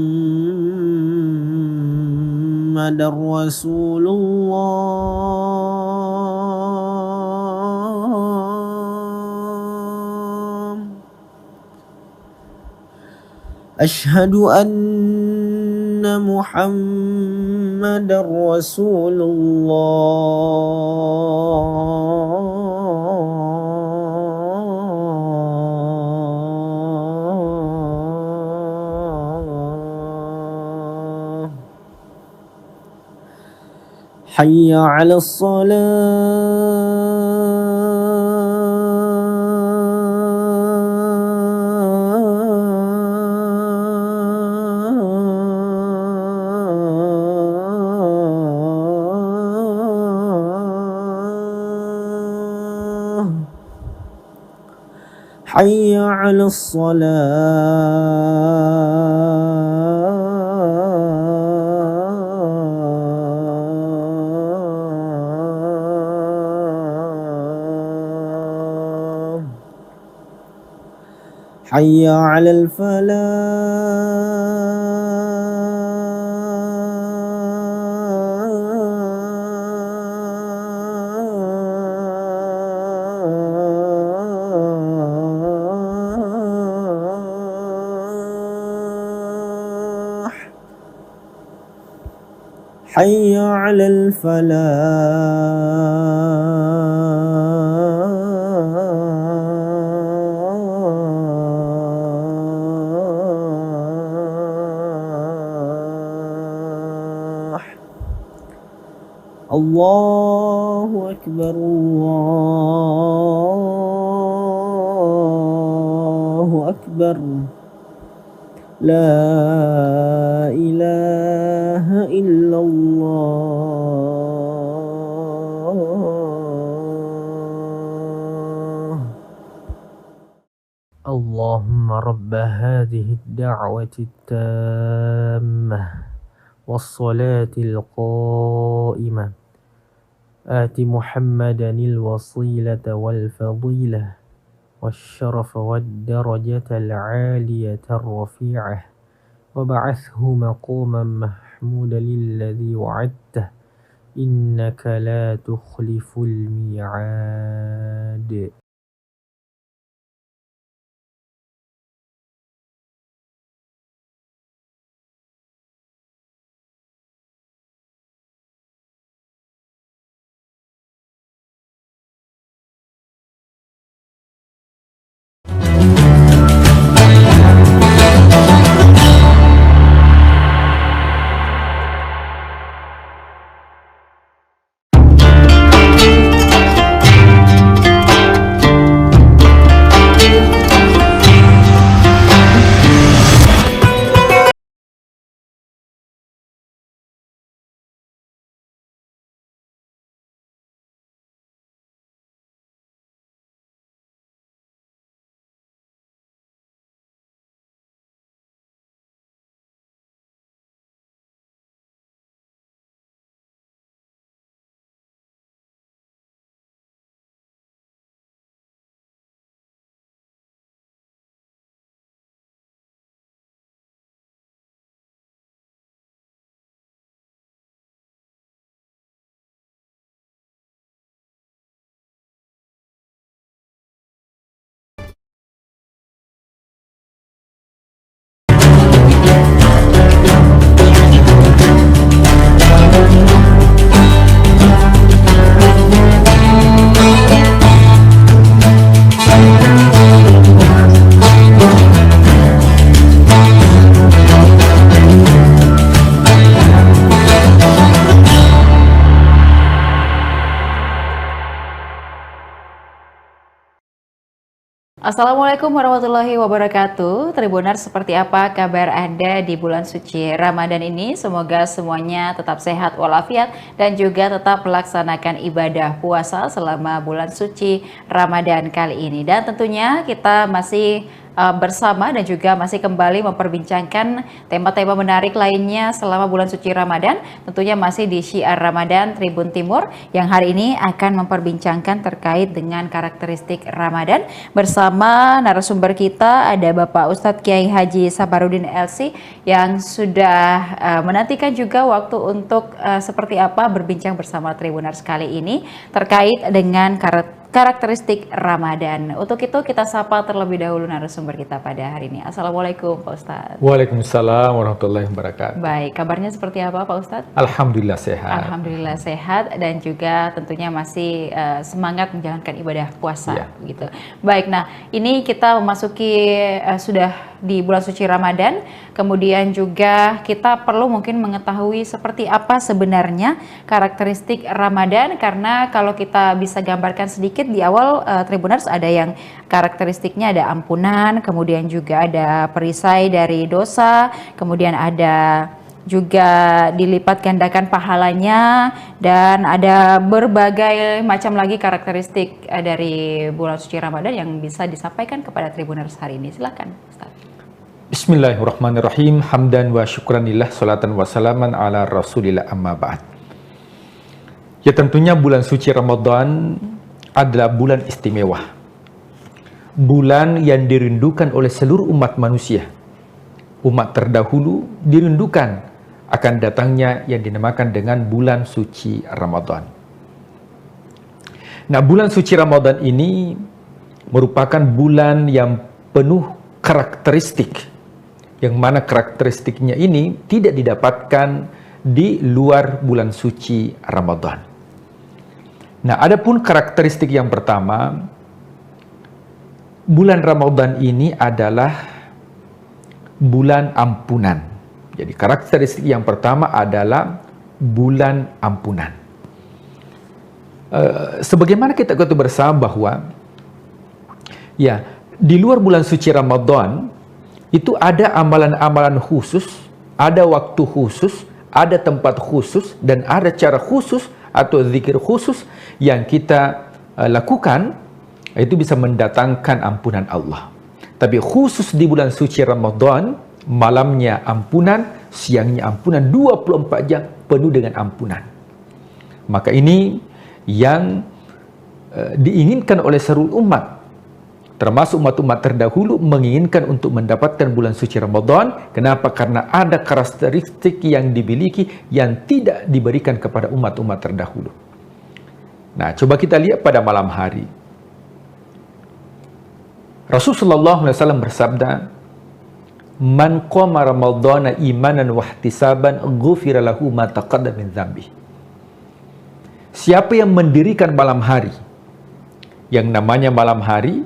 Rasulullah. Asyhadu anna Muhammadar Rasulullah. Hayya 'alas salah. Hayya 'alas salah. Hayya 'alal falah. Hayya 'alal falah. Allahu Akbar, Allahu Akbar. La ilaha illallah. Allahumma rabba hadhihi ad-da'wati at-tammah was-salati al-qa'imah آت محمدا الوسيلة والفضيلة والشرف والدرجة العالية الرفيعة وبعثه مقاما محمودا الذي وعدته إنك لا تخلف الميعاد. Assalamualaikum warahmatullahi wabarakatuh. Tribuners, seperti apa kabar Anda di bulan suci Ramadan ini? Semoga semuanya tetap sehat walafiat dan juga tetap melaksanakan ibadah puasa selama bulan suci Ramadan kali ini. Dan tentunya kita masih bersama dan juga masih kembali memperbincangkan tema-tema menarik lainnya selama bulan suci Ramadan. Tentunya masih di Syiar Ramadan Tribun Timur yang hari ini akan memperbincangkan terkait dengan karakteristik Ramadan. Bersama narasumber kita ada Bapak Ustadz Kiai Haji Sabarudin LC yang sudah menantikan juga waktu untuk seperti apa berbincang bersama Tribuners kali ini terkait dengan karakteristik Ramadan. Untuk itu kita sapa terlebih dahulu narasumber kita pada hari ini. Assalamualaikum Pak Ustadz. Waalaikumsalam warahmatullahi wabarakatuh. Baik, kabarnya seperti apa Pak Ustadz? Alhamdulillah sehat. Alhamdulillah sehat dan juga tentunya masih semangat menjalankan ibadah puasa gitu. Baik, nah ini kita memasuki sudah di bulan suci Ramadan, kemudian juga kita perlu mungkin mengetahui seperti apa sebenarnya karakteristik Ramadan, karena kalau kita bisa gambarkan sedikit di awal Tribuners, ada yang karakteristiknya ada ampunan, kemudian juga ada perisai dari dosa, kemudian ada juga dilipat gandakan pahalanya, dan ada berbagai macam lagi karakteristik dari bulan suci Ramadan yang bisa disampaikan kepada Tribuners hari ini. Silakan Ustaz. Bismillahirrahmanirrahim. Hamdan wa syukranillah, salatan wa salaman ala rasulillah, amma ba'd. Ya, tentunya bulan suci Ramadan adalah bulan istimewa. Bulan yang dirindukan oleh seluruh umat manusia. Umat terdahulu dirindukan akan datangnya yang dinamakan dengan bulan suci Ramadan. Nah, bulan suci Ramadan ini merupakan bulan yang penuh karakteristik, yang mana karakteristiknya ini tidak didapatkan di luar bulan suci Ramadan. Nah, adapun karakteristik yang pertama, bulan Ramadan ini adalah bulan ampunan. Jadi karakteristik yang pertama adalah bulan ampunan. Sebagaimana kita ketahui bersama bahwa ya, di luar bulan suci Ramadan itu ada amalan-amalan khusus, ada waktu khusus, ada tempat khusus, dan ada cara khusus atau zikir khusus yang kita lakukan, itu bisa mendatangkan ampunan Allah. Tapi khusus di bulan suci Ramadan, malamnya ampunan, siangnya ampunan, 24 jam penuh dengan ampunan. Maka ini yang diinginkan oleh seluruh umat, termasuk umat-umat terdahulu menginginkan untuk mendapatkan bulan suci Ramadan. Kenapa? Karena ada karakteristik yang dimiliki yang tidak diberikan kepada umat-umat terdahulu. Nah, coba kita lihat pada malam hari. Rasulullah SAW bersabda, "Man qama Ramadhana imanan wa ihtisaban ghufira lahu ma taqaddama min dzambi." Siapa yang mendirikan malam hari, yang namanya malam hari,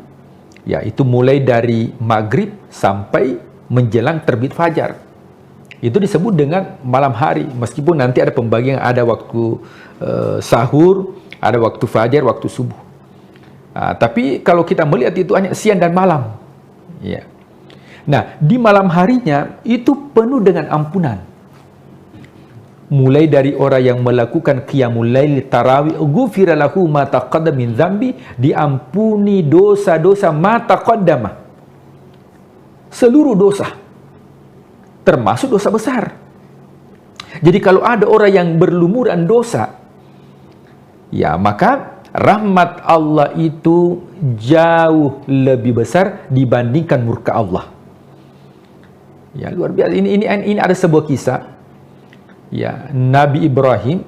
yaitu mulai dari maghrib sampai menjelang terbit fajar, itu disebut dengan malam hari. Meskipun nanti ada pembagian, ada waktu sahur, ada waktu fajar, waktu subuh. Tapi kalau kita melihat itu hanya siang dan malam. Ya. Nah, di malam harinya itu penuh dengan ampunan. Mulai dari orang yang melakukan qiyamul lail, tarawih, ghufira lahu ma taqaddama min dzambi, diampuni dosa-dosa ma taqaddama. Seluruh dosa, termasuk dosa besar. Jadi kalau ada orang yang berlumuran dosa, ya maka rahmat Allah itu jauh lebih besar dibandingkan murka Allah. Ya, luar biasa. Ini ada sebuah kisah. Ya, Nabi Ibrahim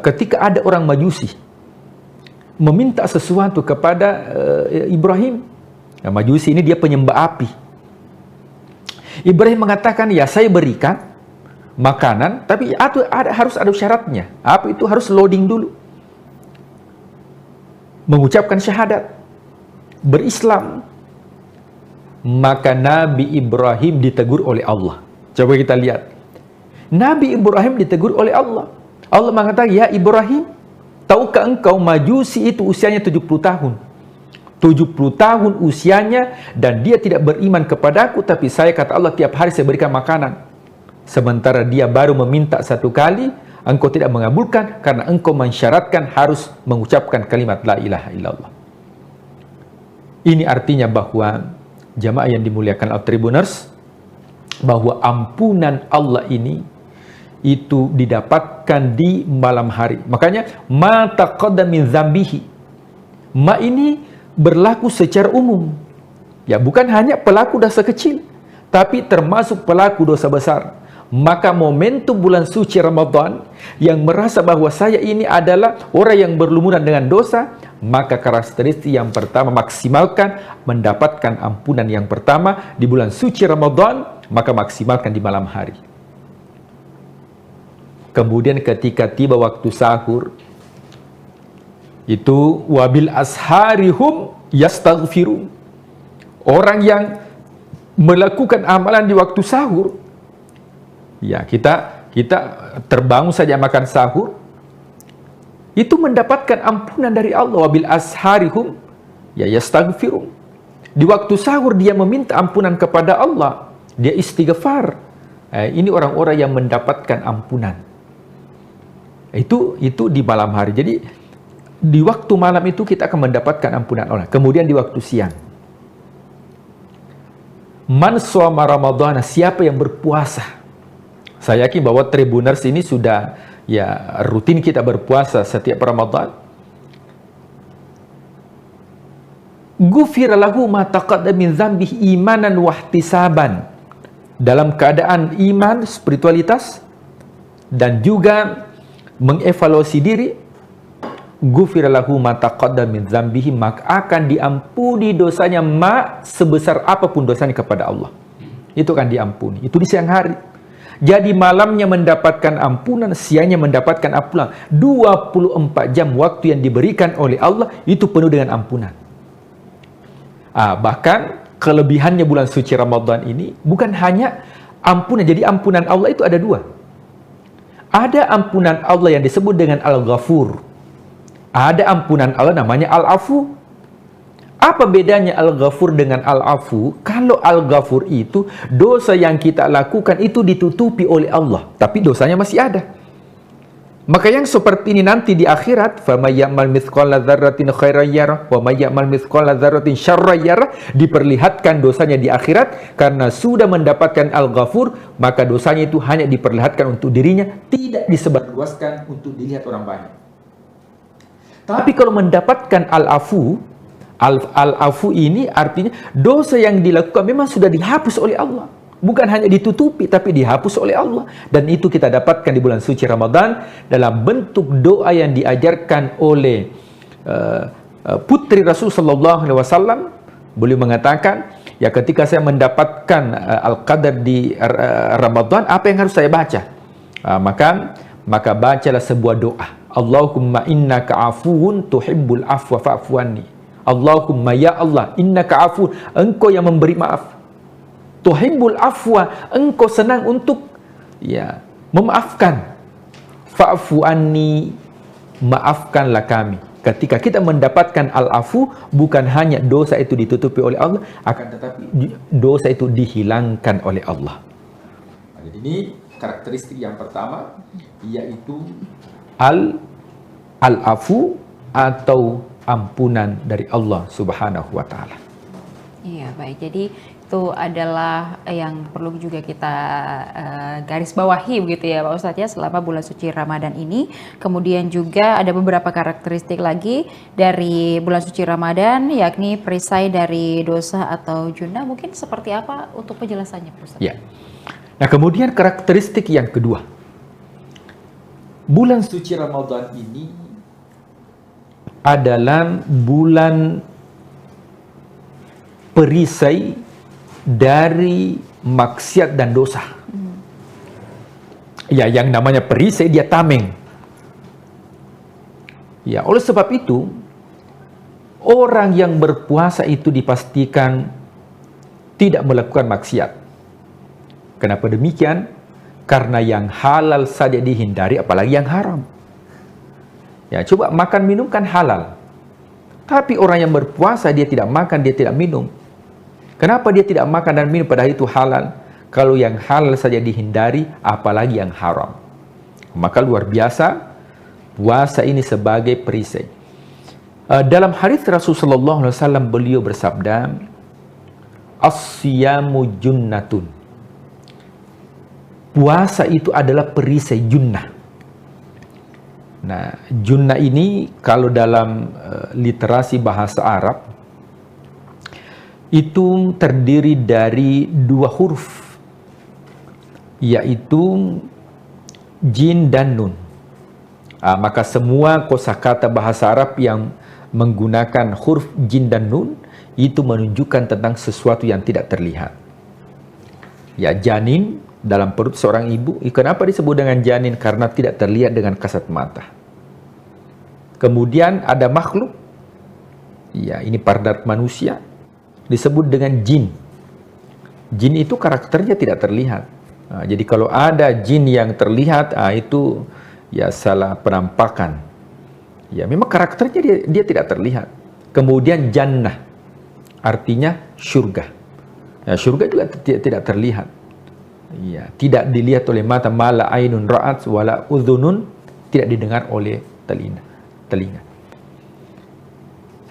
ketika ada orang Majusi meminta sesuatu kepada Ibrahim. Nah, Majusi ini dia penyembah api. Ibrahim mengatakan, ya saya berikan makanan, tapi harus ada syaratnya. Apa itu? Harus loading dulu, mengucapkan syahadat, berislam. Maka Nabi Ibrahim ditegur oleh Allah. Coba kita lihat. Nabi Ibrahim ditegur oleh Allah. Allah mengatakan, ya Ibrahim, tahukah engkau Majusi itu usianya 70 tahun? 70 tahun usianya dan dia tidak beriman kepadaku, tapi saya, kata Allah, tiap hari saya berikan makanan. Sementara dia baru meminta 1 kali, engkau tidak mengabulkan karena engkau mensyaratkan harus mengucapkan kalimat la ilaha illallah. Ini artinya bahwa jamaah yang dimuliakan Allah Tribuners, bahwa ampunan Allah ini itu didapatkan di malam hari. Makanya ma taqaddama min dzambihi. Ma ini berlaku secara umum. Ya, bukan hanya pelaku dosa kecil, tapi termasuk pelaku dosa besar. Maka momentum bulan suci Ramadan yang merasa bahwa saya ini adalah orang yang berlumuran dengan dosa, maka karakteristik yang pertama, maksimalkan mendapatkan ampunan yang pertama di bulan suci Ramadan, maka maksimalkan di malam hari. Kemudian ketika tiba waktu sahur, itu wabil asharihum yastaghfirun. Orang yang melakukan amalan di waktu sahur, ya, kita terbangun saja makan sahur, itu mendapatkan ampunan dari Allah. Wabil asharihum ya yastaghfirun. Di waktu sahur dia meminta ampunan kepada Allah, dia istighfar. Ini orang-orang yang mendapatkan ampunan. Itu di malam hari. Jadi di waktu malam itu kita akan mendapatkan ampunan Allah. Kemudian di waktu siang, man shoma Ramadan, siapa yang berpuasa. Saya yakin bahwa Tribuners ini sudah ya rutin kita berpuasa setiap Ramadan. Ghufira lahu ma taqaddama min dzambihi imanan wa ihtisaban. Dalam keadaan iman, spiritualitas, dan juga mengevaluasi diri, ghufira lahu ma taqaddama min dzambihi, maka akan diampuni dosanya sebesar apapun dosanya kepada Allah. Itu akan diampuni. Itu di siang hari. Jadi malamnya mendapatkan ampunan, siangnya mendapatkan ampunan. 24 jam waktu yang diberikan oleh Allah itu penuh dengan ampunan. Bahkan kelebihannya bulan suci Ramadan ini bukan hanya ampunan. Jadi ampunan Allah itu ada 2. Ada ampunan Allah yang disebut dengan Al-Ghafur. Ada ampunan Allah namanya Al-Afu. Apa bedanya Al-Ghafur dengan Al-Afu? Kalau Al-Ghafur itu dosa yang kita lakukan itu ditutupi oleh Allah, tapi dosanya masih ada. Maka yang seperti ini nanti di akhirat, faman ya'mal mithqala dzarratin khairan yarah wa may ya'mal mithqala dzarratin syarran yarah, diperlihatkan dosanya di akhirat karena sudah mendapatkan Al-Ghafur, maka dosanya itu hanya diperlihatkan untuk dirinya, tidak disebarluaskan untuk dilihat orang banyak. Tapi kalau mendapatkan Al-Afu, Al-Afu ini artinya dosa yang dilakukan memang sudah dihapus oleh Allah. Bukan hanya ditutupi, tapi dihapus oleh Allah. Dan itu kita dapatkan di bulan suci Ramadan dalam bentuk doa yang diajarkan oleh putri Rasul Sallallahu Alaihi Wasallam. Beliau mengatakan, ya ketika saya mendapatkan Al-Qadar di Ramadan, apa yang harus saya baca? Maka bacalah sebuah doa. Allahumma innaka afuun tuhibbul afwa fa'fu anni. Allahumma ya Allah, innaka afuun, engkau yang memberi maaf. Tuhibbul afwa, engkau senang untuk ya memaafkan. Fa'fu anni, maafkanlah kami. Ketika kita mendapatkan al-afu, bukan hanya dosa itu ditutupi oleh Allah, akan tetapi dosa itu dihilangkan oleh Allah. Jadi ini karakteristik yang pertama, yaitu al-afu atau ampunan dari Allah Subhanahu wa taala. Iya, baik. Jadi itu adalah yang perlu juga kita garis bawahi begitu ya Pak Ustadz ya selama bulan suci Ramadan ini. Kemudian juga ada beberapa karakteristik lagi dari bulan suci Ramadan, yakni perisai dari dosa atau junah. Mungkin seperti apa untuk penjelasannya Pak Ustadz? Ya. Nah, kemudian karakteristik yang kedua, bulan suci Ramadan ini adalah bulan perisai dari maksiat dan dosa. Ya, yang namanya perisai dia tameng. Ya, oleh sebab itu orang yang berpuasa itu dipastikan tidak melakukan maksiat. Kenapa demikian? Karena yang halal saja dihindari, apalagi yang haram. Ya, coba makan minum kan halal. Tapi orang yang berpuasa dia tidak makan, dia tidak minum. Kenapa dia tidak makan dan minum padahal itu halal? Kalau yang halal saja dihindari, apalagi yang haram. Maka luar biasa puasa ini sebagai perisai. Dalam hadis Rasulullah SAW beliau bersabda, as-siyamu junnatun. Puasa itu adalah perisai junnah. Nah, junnah ini kalau dalam literasi bahasa Arab itu terdiri dari 2 huruf, yaitu jin dan nun. Maka semua kosakata bahasa Arab yang menggunakan huruf jin dan nun itu menunjukkan tentang sesuatu yang tidak terlihat. Ya, janin dalam perut seorang ibu, kenapa disebut dengan janin? Karena tidak terlihat dengan kasat mata. Kemudian ada makhluk, ya ini pada manusia, disebut dengan jin. Jin itu karakternya tidak terlihat. Jadi kalau ada jin yang terlihat, itu ya salah penampakan. Ya memang karakternya dia tidak terlihat. Kemudian jannah, artinya surga. Ya, surga juga tidak terlihat. Ya, tidak dilihat oleh mata, mala ainun ra'at wala udhunun, tidak didengar oleh telinga.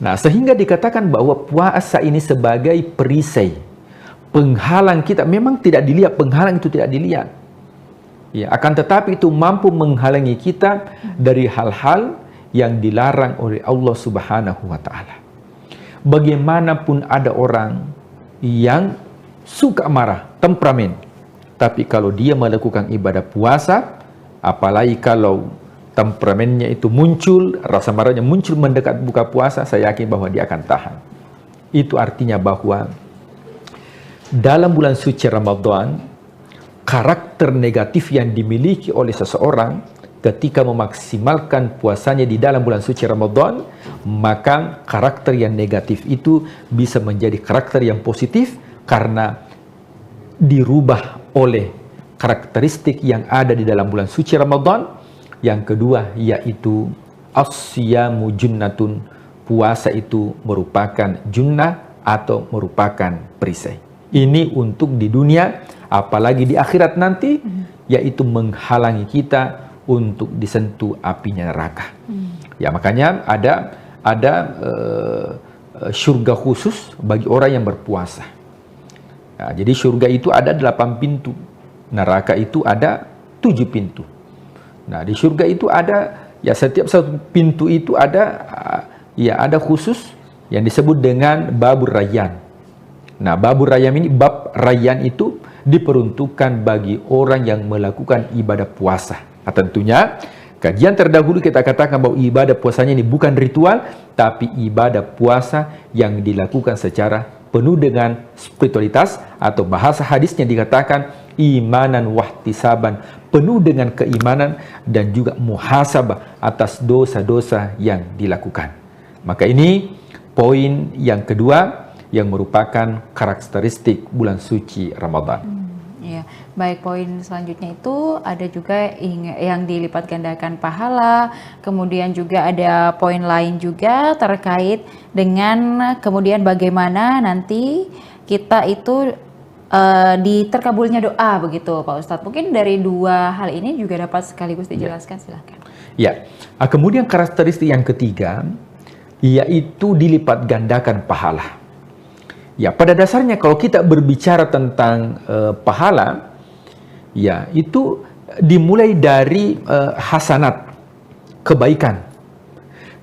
Nah, sehingga dikatakan bahwa puasa ini sebagai perisai, penghalang kita. Memang tidak dilihat, penghalang itu tidak dilihat. Ya, akan tetapi itu mampu menghalangi kita dari hal-hal yang dilarang oleh Allah Subhanahu wa Ta'ala. Bagaimanapun ada orang yang suka marah, temperamen, tapi kalau dia melakukan ibadah puasa, apalagi kalau temperamennya itu muncul, rasa marahnya muncul mendekat buka puasa, saya yakin bahwa dia akan tahan. Itu artinya bahwa dalam bulan suci Ramadan, karakter negatif yang dimiliki oleh seseorang ketika memaksimalkan puasanya di dalam bulan suci Ramadan, maka karakter yang negatif itu bisa menjadi karakter yang positif karena dirubah oleh karakteristik yang ada di dalam bulan suci Ramadan. Yang kedua yaitu as-siyamu junnatun, puasa itu merupakan junnah atau merupakan perisai. Ini untuk di dunia, apalagi di akhirat nanti, yaitu menghalangi kita untuk disentuh apinya neraka. Ya makanya ada surga khusus bagi orang yang berpuasa. Nah, jadi surga itu ada 8 pintu, neraka itu ada 7 pintu. Nah di surga itu ada, ya setiap satu pintu itu ada khusus yang disebut dengan babur rayyan. Nah babur rayyan ini, bab rayyan itu diperuntukkan bagi orang yang melakukan ibadah puasa. Nah, tentunya kajian terdahulu kita katakan bahwa ibadah puasanya ini bukan ritual, tapi ibadah puasa yang dilakukan secara penuh dengan spiritualitas, atau bahasa hadisnya dikatakan imanan wahtisaban, penuh dengan keimanan dan juga muhasabah atas dosa-dosa yang dilakukan. Maka ini poin yang kedua yang merupakan karakteristik bulan suci Ramadan. Ya, baik, poin selanjutnya itu ada juga yang dilipat gandakan pahala, kemudian juga ada poin lain juga terkait dengan kemudian bagaimana nanti kita itu diterkabulnya doa begitu Pak Ustadz. Mungkin dari 2 hal ini juga dapat sekaligus dijelaskan, silakan. Ya, kemudian karakteristik yang ketiga yaitu dilipat gandakan pahala. Ya, pada dasarnya kalau kita berbicara tentang pahala, ya itu dimulai dari hasanat, kebaikan.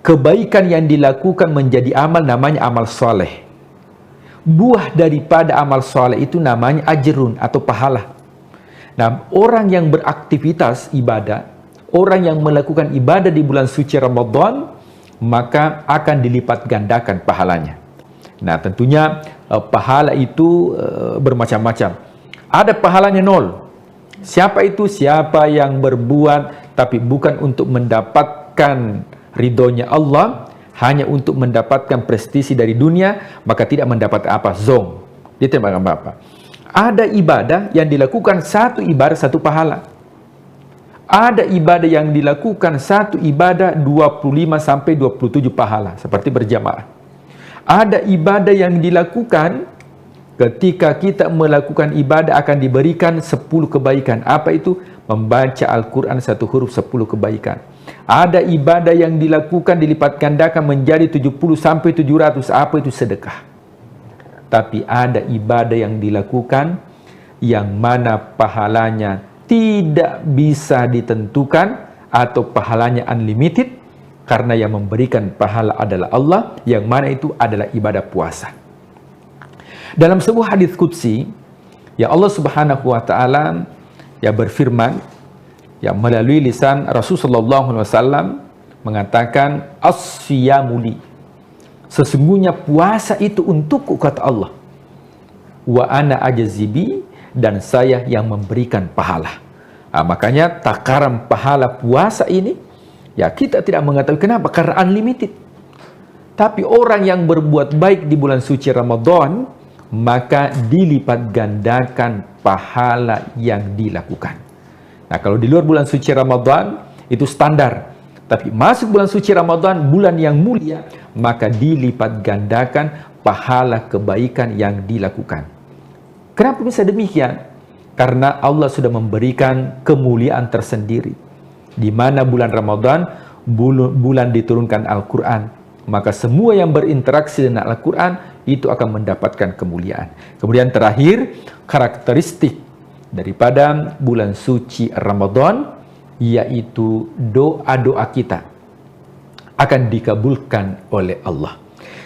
Kebaikan yang dilakukan menjadi amal namanya amal soleh. Buah daripada amal soleh itu namanya ajrun atau pahala. Nah, orang yang beraktivitas ibadah, orang yang melakukan ibadah di bulan suci Ramadan, maka akan dilipat gandakan pahalanya. Nah, tentunya pahala itu bermacam-macam. Ada pahalanya 0. Siapa itu? Siapa yang berbuat tapi bukan untuk mendapatkan ridhonya Allah, hanya untuk mendapatkan prestisi dari dunia, maka tidak mendapat apa? Zong. Dia tidak mendapat apa. Ada ibadah yang dilakukan satu ibadah satu pahala. Ada ibadah yang dilakukan satu ibadah 25 sampai 27 pahala seperti berjamaah. Ada ibadah yang dilakukan ketika kita melakukan ibadah akan diberikan 10 kebaikan. Apa itu? Membaca Al-Quran satu huruf 10 kebaikan. Ada ibadah yang dilakukan dilipat gandakan menjadi 70 sampai 700. Apa itu? Sedekah. Tapi ada ibadah yang dilakukan yang mana pahalanya tidak bisa ditentukan atau pahalanya unlimited, karena yang memberikan pahala adalah Allah, yang mana itu adalah ibadah puasa. Dalam sebuah hadis qudsi, ya Allah Subhanahu wa taala ya berfirman ya melalui lisan Rasulullah SAW mengatakan, as-siyamuli, sesungguhnya puasa itu untukku, kata Allah, wa ana ajazibi, dan saya yang memberikan pahala. Makanya takaran pahala puasa ini ya kita tidak mengetahui. Kenapa? Karena unlimited. Tapi orang yang berbuat baik di bulan suci Ramadan, maka dilipat gandakan pahala yang dilakukan. Nah, kalau di luar bulan suci Ramadan itu standar. Tapi masuk bulan suci Ramadan, bulan yang mulia, maka dilipat gandakan pahala kebaikan yang dilakukan. Kenapa bisa demikian? Karena Allah sudah memberikan kemuliaan tersendiri. Di mana bulan Ramadan, bulan diturunkan Al-Quran, maka semua yang berinteraksi dengan Al-Quran itu akan mendapatkan kemuliaan. Kemudian terakhir, karakteristik daripada bulan suci Ramadan, yaitu doa-doa kita akan dikabulkan oleh Allah.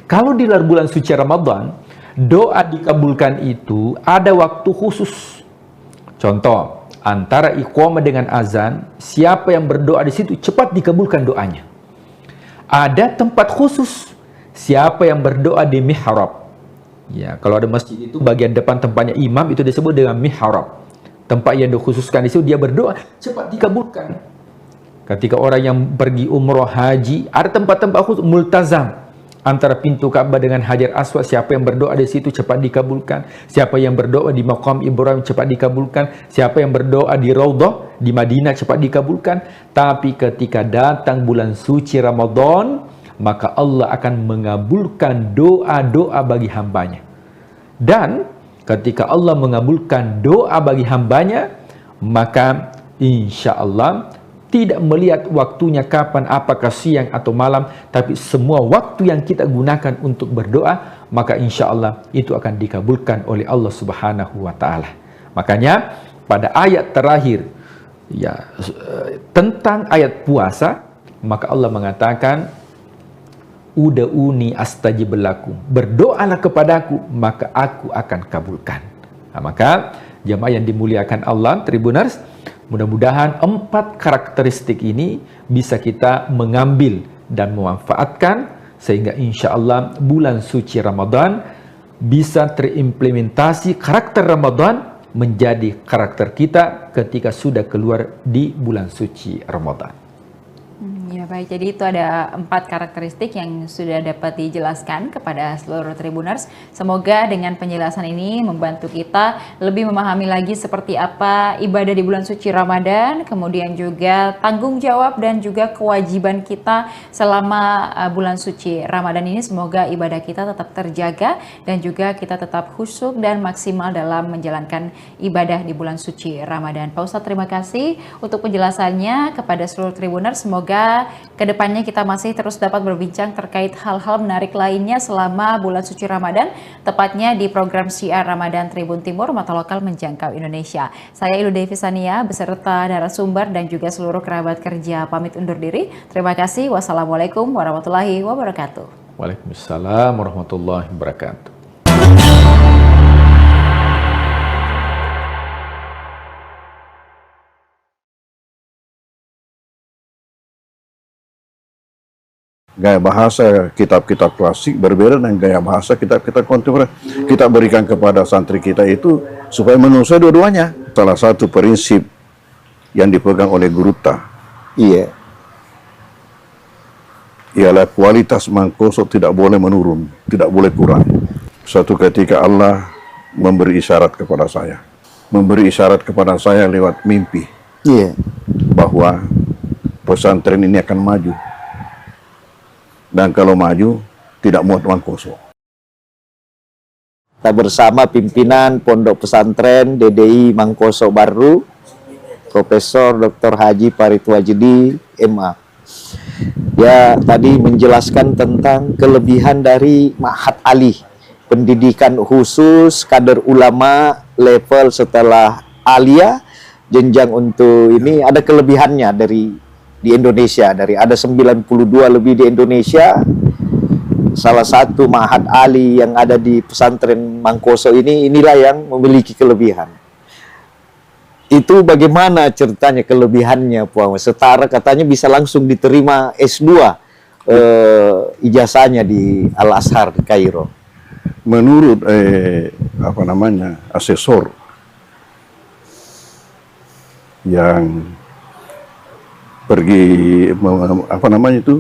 Kalau di luar bulan suci Ramadan, doa dikabulkan itu ada waktu khusus. Contoh, antara iqamah dengan azan, siapa yang berdoa di situ cepat dikabulkan doanya. Ada tempat khusus, siapa yang berdoa di mihrab. Ya, kalau ada masjid itu bagian depan tempatnya imam itu disebut dengan mihrab. Tempat yang dikhususkan di situ dia berdoa cepat dikabulkan. Ketika orang yang pergi umroh haji, ada tempat-tempat khusus multazam. Antara pintu Ka'bah dengan Hajar Aswad, siapa yang berdoa di situ cepat dikabulkan. Siapa yang berdoa di Maqam Ibrahim cepat dikabulkan. Siapa yang berdoa di Raudhah di Madinah cepat dikabulkan. Tapi ketika datang bulan suci Ramadan, maka Allah akan mengabulkan doa-doa bagi hambanya. Dan ketika Allah mengabulkan doa bagi hambanya, maka insya Allah tidak melihat waktunya kapan, apakah siang atau malam, tapi semua waktu yang kita gunakan untuk berdoa, maka insya Allah itu akan dikabulkan oleh Allah Subhanahu wa Ta'ala. Makanya pada ayat terakhir ya tentang ayat puasa, maka Allah mengatakan, uda'uni astajib lakum, berdoalah kepadaku maka aku akan kabulkan. Nah, maka jamaah yang dimuliakan Allah, Tribuners, mudah-mudahan 4 karakteristik ini bisa kita mengambil dan memanfaatkan sehingga insya Allah bulan suci Ramadan bisa terimplementasi karakter Ramadan menjadi karakter kita ketika sudah keluar di bulan suci Ramadan. Ya baik, jadi itu ada 4 karakteristik yang sudah dapat dijelaskan kepada seluruh Tribuners. Semoga dengan penjelasan ini membantu kita lebih memahami lagi seperti apa ibadah di bulan suci Ramadan, kemudian juga tanggung jawab dan juga kewajiban kita selama bulan suci Ramadan ini. Semoga ibadah kita tetap terjaga dan juga kita tetap khusyuk dan maksimal dalam menjalankan ibadah di bulan suci Ramadan. Pak Ustadz, terima kasih untuk penjelasannya kepada seluruh Tribuners. Semoga kedepannya kita masih terus dapat berbincang terkait hal-hal menarik lainnya selama bulan suci Ramadan, tepatnya di program Syiar Ramadan Tribun Timur, mata lokal menjangkau Indonesia. Saya Ilu Devi Sania beserta narasumber dan juga seluruh kerabat kerja pamit undur diri. Terima kasih. Wassalamualaikum warahmatullahi wabarakatuh. Waalaikumsalam warahmatullahi wabarakatuh. Gaya bahasa kitab-kitab klasik berbeda dengan gaya bahasa kitab-kitab kontemporer. Kita berikan kepada santri kita itu supaya menguasai dua-duanya. Salah satu prinsip yang dipegang oleh Guruta, ialah kualitas mangkoso tidak boleh menurun, tidak boleh kurang. Suatu ketika Allah memberi isyarat kepada saya, lewat mimpi, bahwa pesantren ini akan maju. Dan kalau maju, tidak muat Mangkoso. Kita bersama pimpinan Pondok Pesantren DDI Mangkoso Baru, Profesor Dr. Haji Paritwajidi, MA. Dia tadi menjelaskan tentang kelebihan dari Ma'had Ali, pendidikan khusus kader ulama level setelah alia, jenjang untuk ini ada kelebihannya di Indonesia. Dari ada 92 lebih di Indonesia, salah satu Ma'had Ali yang ada di pesantren Mangkoso inilah yang memiliki kelebihan. Itu bagaimana ceritanya kelebihannya, Puan? Setara katanya bisa langsung diterima S2 ijazahnya di Al-Azhar di Kairo. Menurut asesor yang pergi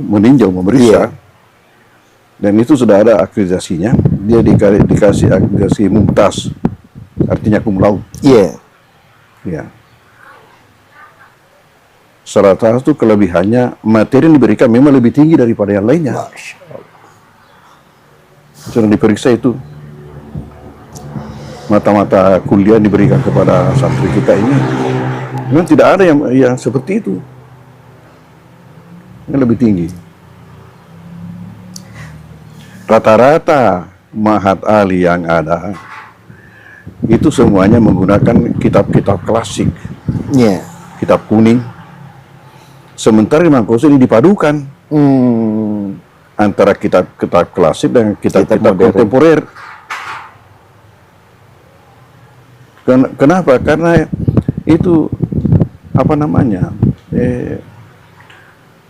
meninjau, memeriksa, dan itu sudah ada akreditasinya. Dia dikasih akreditasi mumtaz, artinya cum laude. Ya. Salah satu kelebihannya, materi yang diberikan memang lebih tinggi daripada yang lainnya. Sudah diperiksa itu. Mata-mata kuliah diberikan kepada santri kita ini, memang tidak ada yang seperti itu. Yang lebih tinggi. Rata-rata Ma'had Ali yang ada itu semuanya menggunakan kitab-kitab klasik, kitab kuning. Sementara di Mangkoso ini dipadukan antara kitab-kitab klasik dan kitab-kitab kontemporer. Kenapa? Karena itu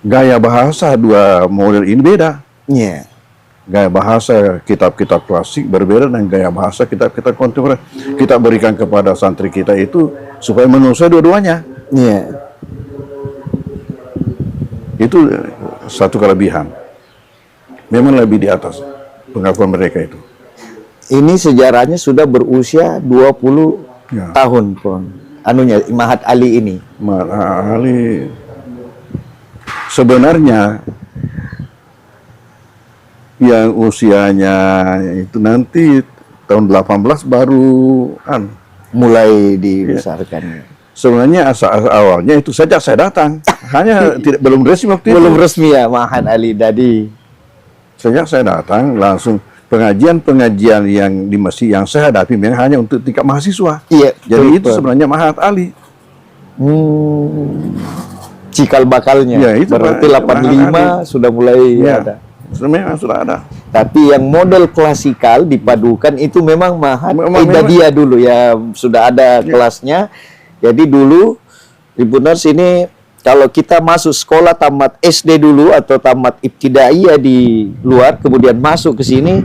gaya bahasa dua model ini beda. Gaya bahasa kitab-kitab klasik berbeda dengan gaya bahasa kitab-kitab kontemporer. Kita berikan kepada santri kita itu supaya menguasai dua-duanya. Itu satu kelebihan. Memang lebih di atas pengakuan mereka itu. Ini sejarahnya sudah berusia 20 tahun, Pon. Ma'had Ali ini. Ma'had Ali sebenarnya yang usianya itu nanti tahun 18 baru mulai dibesarkan. Sebenarnya asal awalnya itu saja saya datang, hanya belum resmi waktu itu. Belum resmi ya Ma'had Ali tadi. Sejak saya datang langsung pengajian yang di masjid yang saya hadapi memang hanya untuk tingkat mahasiswa. Jadi itu sebenarnya Ma'had Ali. Cikal bakalnya. Itu berarti 85 sudah mulai ada. Memang sudah ada. Tapi yang model klasikal dipadukan itu memang Ma'had Idadiyah dulu ya, sudah ada kelasnya. Jadi dulu Ibu Nurs ini kalau kita masuk sekolah tamat SD dulu atau tamat ibtidaiyah di luar kemudian masuk ke sini,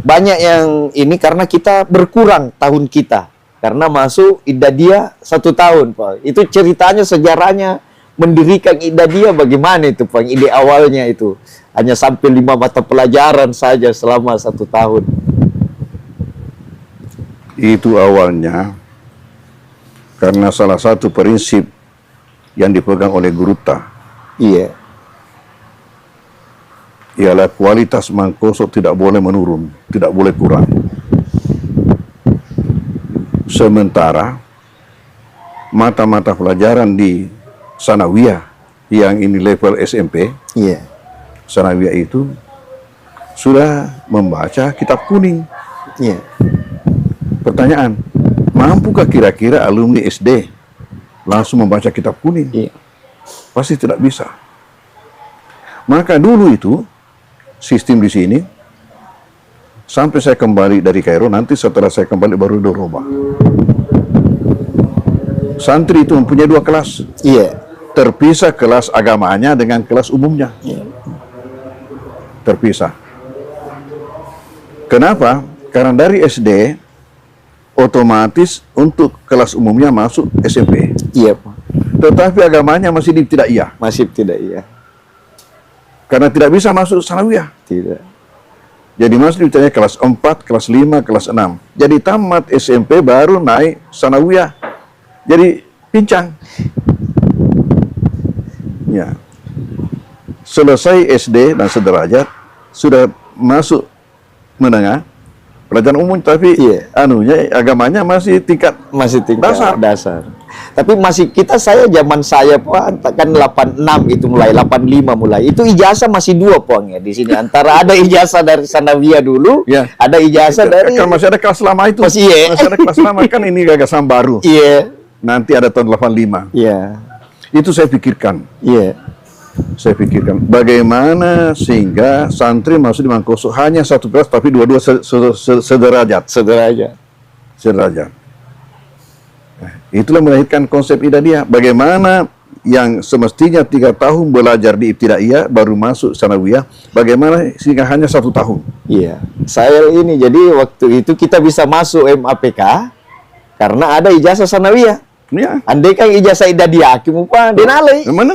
banyak yang ini karena kita berkurang tahun kita karena masuk Idadiyah 1 tahun, Pak. Itu ceritanya, sejarahnya mendirikan Idadiyah bagaimana itu, Pak? Ide awalnya itu hanya sampai 5 mata pelajaran saja selama 1 tahun. Itu awalnya karena salah satu prinsip yang dipegang oleh Gurutta ialah kualitas Mangkoso tidak boleh menurun, tidak boleh kurang. Sementara mata-mata pelajaran di Sanawiyah yang ini level SMP, Sanawiyah itu sudah membaca kitab kuning. Pertanyaan, mampukah kira-kira alumni SD langsung membaca kitab kuning? Pasti tidak bisa. Maka dulu itu sistem di sini sampai saya kembali dari Kairo, nanti setelah saya kembali baru dirubah. Santri itu mempunyai 2 kelas. Terpisah kelas agamanya dengan kelas umumnya. Terpisah. Kenapa? Karena dari SD otomatis untuk kelas umumnya masuk SMP. Tetapi agamanya masih tidak iya. Karena tidak bisa masuk Sanawiyah. Jadi masuk ditanya kelas 4, kelas 5, kelas 6. Jadi tamat SMP baru naik Sanawiyah. Jadi pincang. Ya. Selesai SD dan sederajat sudah masuk menengah pelajaran umum, tapi anunya agamanya masih tingkat dasar. Tapi saya zaman saya kan 86 itu mulai 85 mulai. Itu ijazah masih 2 Puang ya di sini. Antara ada ijazah dari sanawiyah dulu, ada ijazah dari kan masih ada kelas lama itu. Masih ada kelas lama kan, ini gagasan baru. Nanti ada tahun 85. Itu saya pikirkan. Saya pikirkan bagaimana sehingga santri masuk di Mangkoso hanya satu kelas tapi dua-dua sederajat. Itulah melahirkan konsep Idadiyah. Bagaimana yang semestinya 3 tahun belajar di Ibtidaiyah baru masuk sanawiyah, bagaimana sehingga hanya 1 tahun. Saya ini jadi waktu itu kita bisa masuk MAPK karena ada ijazah sanawiyah. Andai kan ijazah Idadiyah kimupa denale. Mana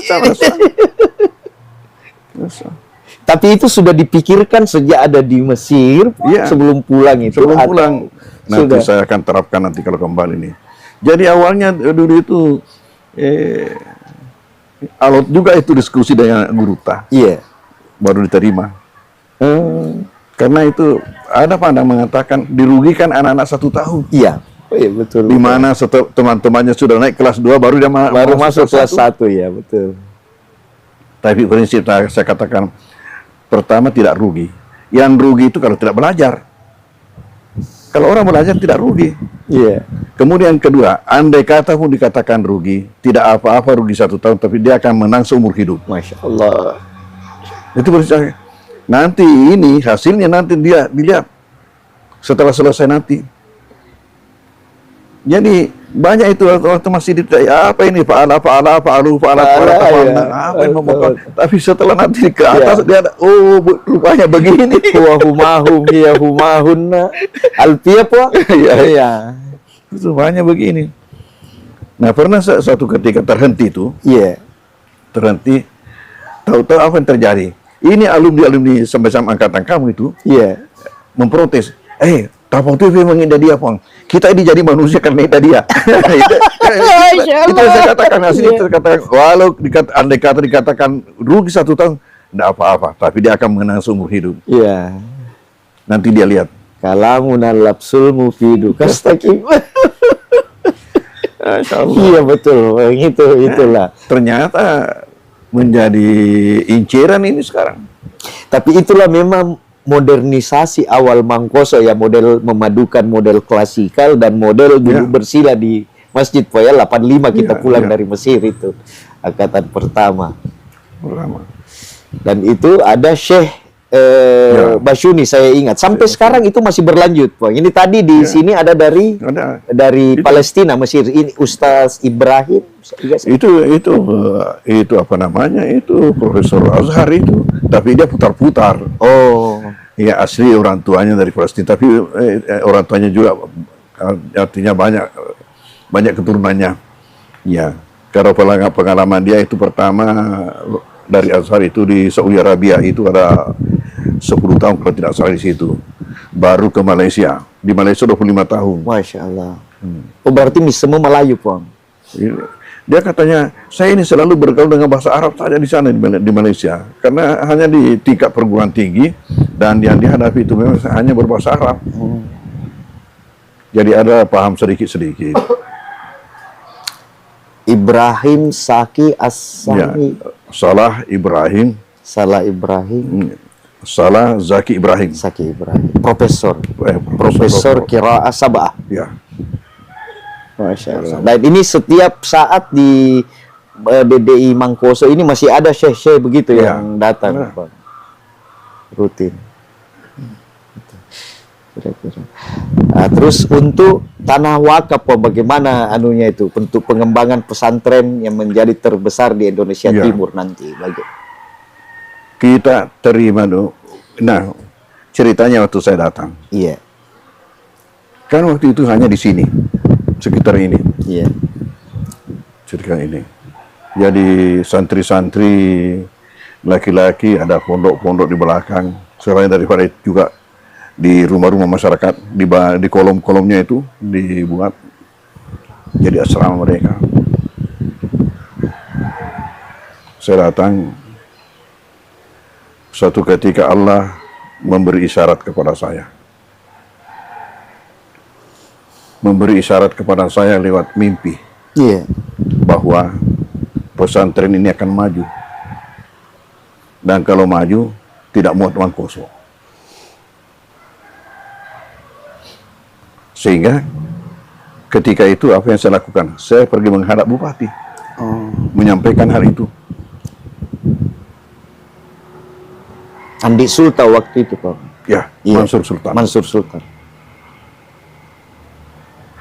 Tapi itu sudah dipikirkan sejak ada di Mesir, sebelum pulang itu. Sebelum pulang. Nanti saya akan terapkan nanti kalau kembali nih. Jadi awalnya dulu itu alot juga itu diskusi dengan guru ta. Baru diterima. Karena itu ada pandang mengatakan dirugikan anak-anak 1 tahun. Betul. Di mana teman-temannya sudah naik kelas 2 baru dia masuk kelas 1. Betul. Tapi prinsip saya katakan pertama tidak rugi. Yang rugi itu kalau tidak belajar. Kalau orang belajar tidak rugi. Kemudian kedua, andai kata pun dikatakan rugi, tidak apa-apa rugi 1 tahun, tapi dia akan menang seumur hidup. Masya Allah. Itu prinsip. Nanti ini hasilnya nanti dia dilihat setelah selesai nanti. Jadi banyak itu waktu masih apa ini apa yang membuat. Tapi setelah nanti ke atas dia ada, rupanya begini. Humahum hiya humahunna alfiya po. Itu banyak begini. Nah, pernah suatu ketika terhenti itu. Terhenti. Tahu-tahu apa yang terjadi? Ini alumni sampai-sampai angkatan kamu itu. Memprotes. Tapong TV mengindah dia, Pong. Kita ini jadi manusia karena Idadiyah. Itu yang saya katakan, asli itu katakan, walau andai kata dikatakan rugi 1 tahun, tidak apa-apa, tapi dia akan menang seumur hidup. Nanti dia lihat. Kalamun al-lapsul mufidu kastaqim. Betul. Itulah. Ternyata menjadi inceran ini sekarang. Tapi itulah memang modernisasi awal Mangkoso ya, model memadukan model klasikal dan model dulu bersila di Masjid Poya 85 kita pulang dari Mesir itu angkatan pertama. Dan itu ada Syekh Basyuni saya ingat sampai sekarang itu masih berlanjut, Bang. Ini tadi di sini ada dari Palestina, Mesir, ini Ustaz Ibrahim. Itu apa namanya? Itu Profesor Azhar itu, tapi dia putar-putar. Ya asli orang tuanya dari Palestina, tapi orang tuanya juga artinya banyak keturunannya. Karena pengalaman dia itu pertama dari Azhar itu di Saudi Arabia itu ada 10 tahun kalau tidak salah di situ. Baru ke Malaysia. Di Malaysia 25 tahun. Masya Allah. Berarti semua Melayu, Puang. Dia katanya, saya ini selalu bergaul dengan bahasa Arab saja di sana di Malaysia. Karena hanya di tingkat perguruan tinggi dan yang dihadapi itu memang hanya berbahasa Arab. Jadi ada paham sedikit-sedikit. Ibrahim Saki As-Sami. Salah Ibrahim. Salah Zaki Ibrahim. Profesor Qiraah Sab'ah. Masya Allah. Dan ini setiap saat di DDI Mangkoso ini masih ada syekh-syekh begitu yang datang, rutin. Terus untuk tanah wakaf, bagaimana anunya itu untuk pengembangan pesantren yang menjadi terbesar di Indonesia Timur nanti? Kita terima dulu. Nah, ceritanya waktu saya datang. Kan waktu itu hanya di sini, sekitar ini. Cerita ini. Jadi santri-santri laki-laki ada pondok-pondok di belakang. Selain daripada itu juga di rumah-rumah masyarakat, di kolom-kolomnya itu dibuat jadi asrama mereka. saya datang, suatu ketika Allah memberi isyarat kepada saya. Memberi isyarat kepada saya lewat mimpi. Iya. Bahwa pesantren ini akan maju. Dan kalau maju, tidak muat uang kosong. Sehingga ketika itu apa yang saya lakukan? Saya pergi menghadap bupati, menyampaikan hal itu. Andi Sultan waktu itu, Pak. Ya, Iya. Mansur Sultan. Mansur Sultan.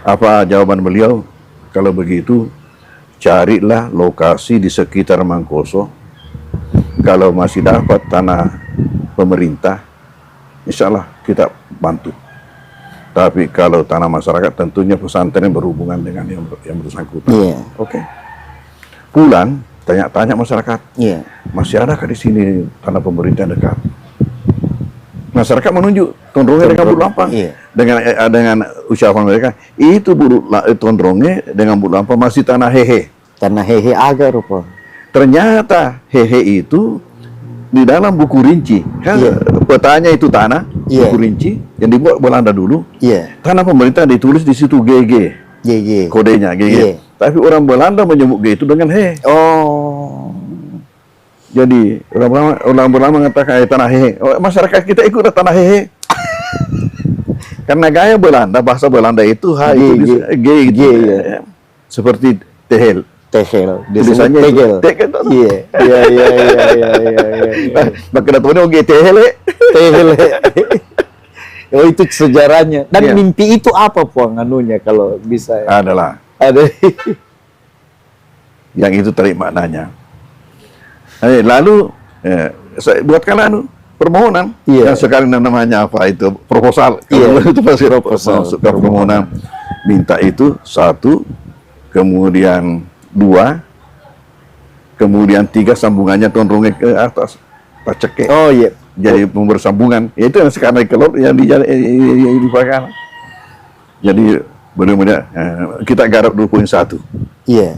Apa jawaban beliau? Kalau begitu, carilah lokasi di sekitar Mangkoso. Kalau masih dapat tanah pemerintah, insya Allah kita bantu. Tapi kalau tanah masyarakat, tentunya pesantren berhubungan dengan yang bersangkutan. Iya. Oke. Pulang, tanya-tanya masyarakat, Iya. masih adakah di sini tanah pemerintah dekat? Masyarakat menunjuk tondrongnya dengan bulu lampang. Iya. Dengan ucapan mereka, itu tondrongnya dengan bulu lampang masih tanah hehe. Tanah hehe agak rupa. Ternyata hehe itu di dalam buku rinci, kan petanya itu tanah, buku rinci yang dibuat Belanda dulu. Iya. Tanah pemerintah ditulis di situ GG. GG. Kodenya GG. Iya. Tapi orang Belanda menyebut G itu dengan he. Oh. Jadi orang Belanda mengatakan tanah hehe. Masyarakat kita ikut tanah hehe. Karena gaya Belanda, bahasa Belanda itu H itu G gitu. Ya. Seperti tehel. Tehel. Tulisannya tegel. Tegel. Iya. Iya. Maka datangnya G tehel. Tehel. Oh, itu sejarahnya. Dan mimpi itu apa, Puang, anunya kalau bisa? Adalah. Ada. Yang itu tarik maknanya. Lalu saya buatkan permohonan. Iya. Yang sekarang namanya apa itu? Proposal. Iya. Itu pasti Proposal. masuk ke permohonan. Minta itu 1, kemudian 2, kemudian 3 sambungannya tondrongnya ke atas. Paceke. Oh iya. Jadi bersambungan. Itu yang sekarang kelot yang dipakai. Jadi benar-benar kita garap 2.1. Iya.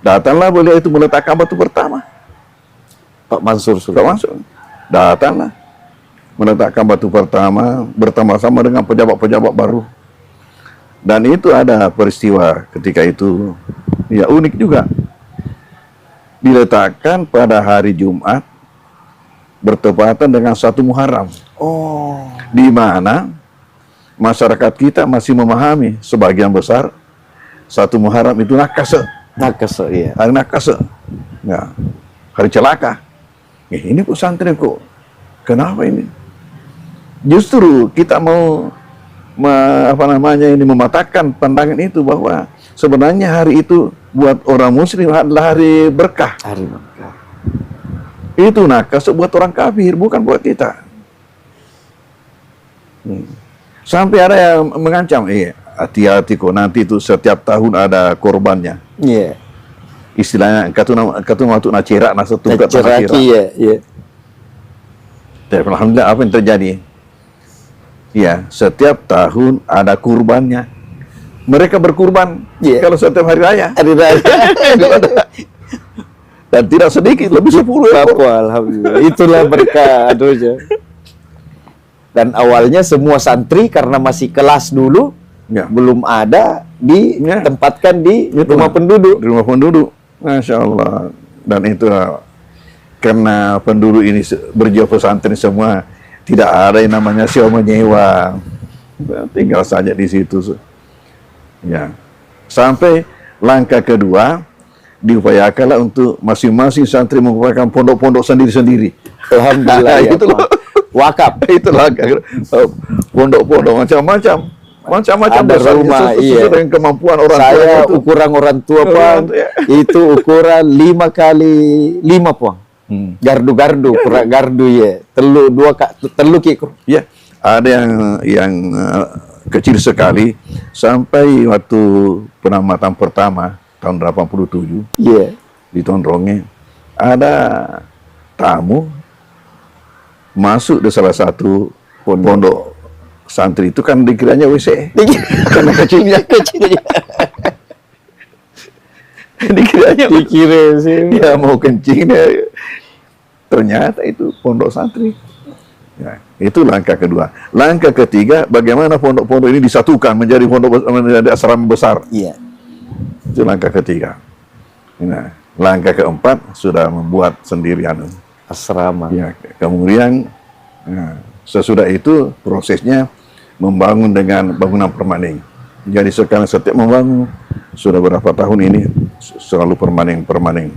Datanglah beliau itu meletakkan batu pertama. Pak Mansur Pak Sultan. Mansur. Datanglah meletakkan batu pertama bersama-sama dengan pejabat-pejabat baru. Dan itu ada peristiwa ketika itu, ya unik juga. Diletakkan pada hari Jumat bertepatan dengan 1 Muharram. Oh. Di mana masyarakat kita masih memahami sebagian besar 1 Muharram itu nakase. Nakase, iya. Hari nakase. Ya. Hari celaka. Ini pesantren kok. Kenapa ini? Justru kita mau mematahkan pandangan itu bahwa sebenarnya hari itu buat orang muslim adalah hari berkah. Hari berkah. Itu nakase buat orang kafir, bukan buat kita. Sampai ada yang mengancam, hati-hati kok nanti itu setiap tahun ada korbannya. Iya. Istilahnya katu waktu nacerak nasa tungkat Ceraki, iya. Dan alhamdulillah apa yang terjadi? Ya, setiap tahun ada kurbannya. Mereka berkurban kalau setiap hari raya. Hari raya. Dan tidak sedikit, lebih 10 ekor. Alhamdulillah. Itulah berkah aduhnya. Dan awalnya semua santri karena masih kelas dulu, belum ada, ditempatkan di rumah penduduk. Di rumah penduduk. Masya Allah. Dan itu karena penduduk ini berjiwa pesantren semua, tidak ada yang namanya sewa menyewa. Tinggal saja di situ. Ya. Sampai langkah kedua, diupayakanlah untuk masing-masing santri membuatkan pondok-pondok sendiri-sendiri. Alhamdulillah. Ya, itu wakaf. Itulah pondok-pondok macam-macam. Ada rumah, sesuai dengan kemampuan orang tua. Saya itu. ukuran orang tua, Pak, itu ukuran 5 kali 5, Pak. Gardu-gardu, ukuran gardu ya. Telu kikru. Ya, ada yang kecil sekali sampai waktu penamatan pertama tahun 87. Iya. Di Tondrongnya ada tamu masuk di salah satu pondok santri itu kan dikiranya WC. Karena kecilnya. Dikira sih. Ya mau kencing dia. Ternyata itu pondok santri. Ya, itu langkah kedua. Langkah ketiga, bagaimana pondok-pondok ini disatukan menjadi menjadi asrama besar. Iya. Itu langkah ketiga. Nah, langkah keempat sudah membuat sendirian Asrama. ya. Kemudian sesudah itu prosesnya membangun dengan bangunan permanen. Jadi sekarang setiap membangun sudah berapa tahun ini selalu permanen.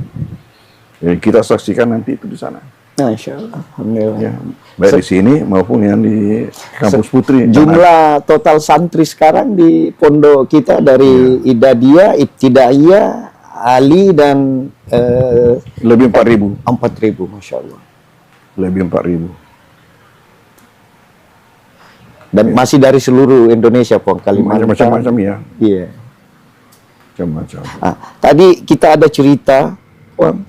Jadi kita saksikan nanti itu di sana. Masya Allah. Alhamdulillah. Ya, baik di sini maupun yang di kampus Putri. Jumlah total santri sekarang di pondok kita dari Idadiyah, Ibtidaiyah, Ali dan lebih 4.000. 4.000, Masya Allah. Lebih 4.000. Dan masih dari seluruh Indonesia, Pong, Kalimantan. Macam-macam ya. Iya. Macam-macam. Tadi kita ada cerita, Pong,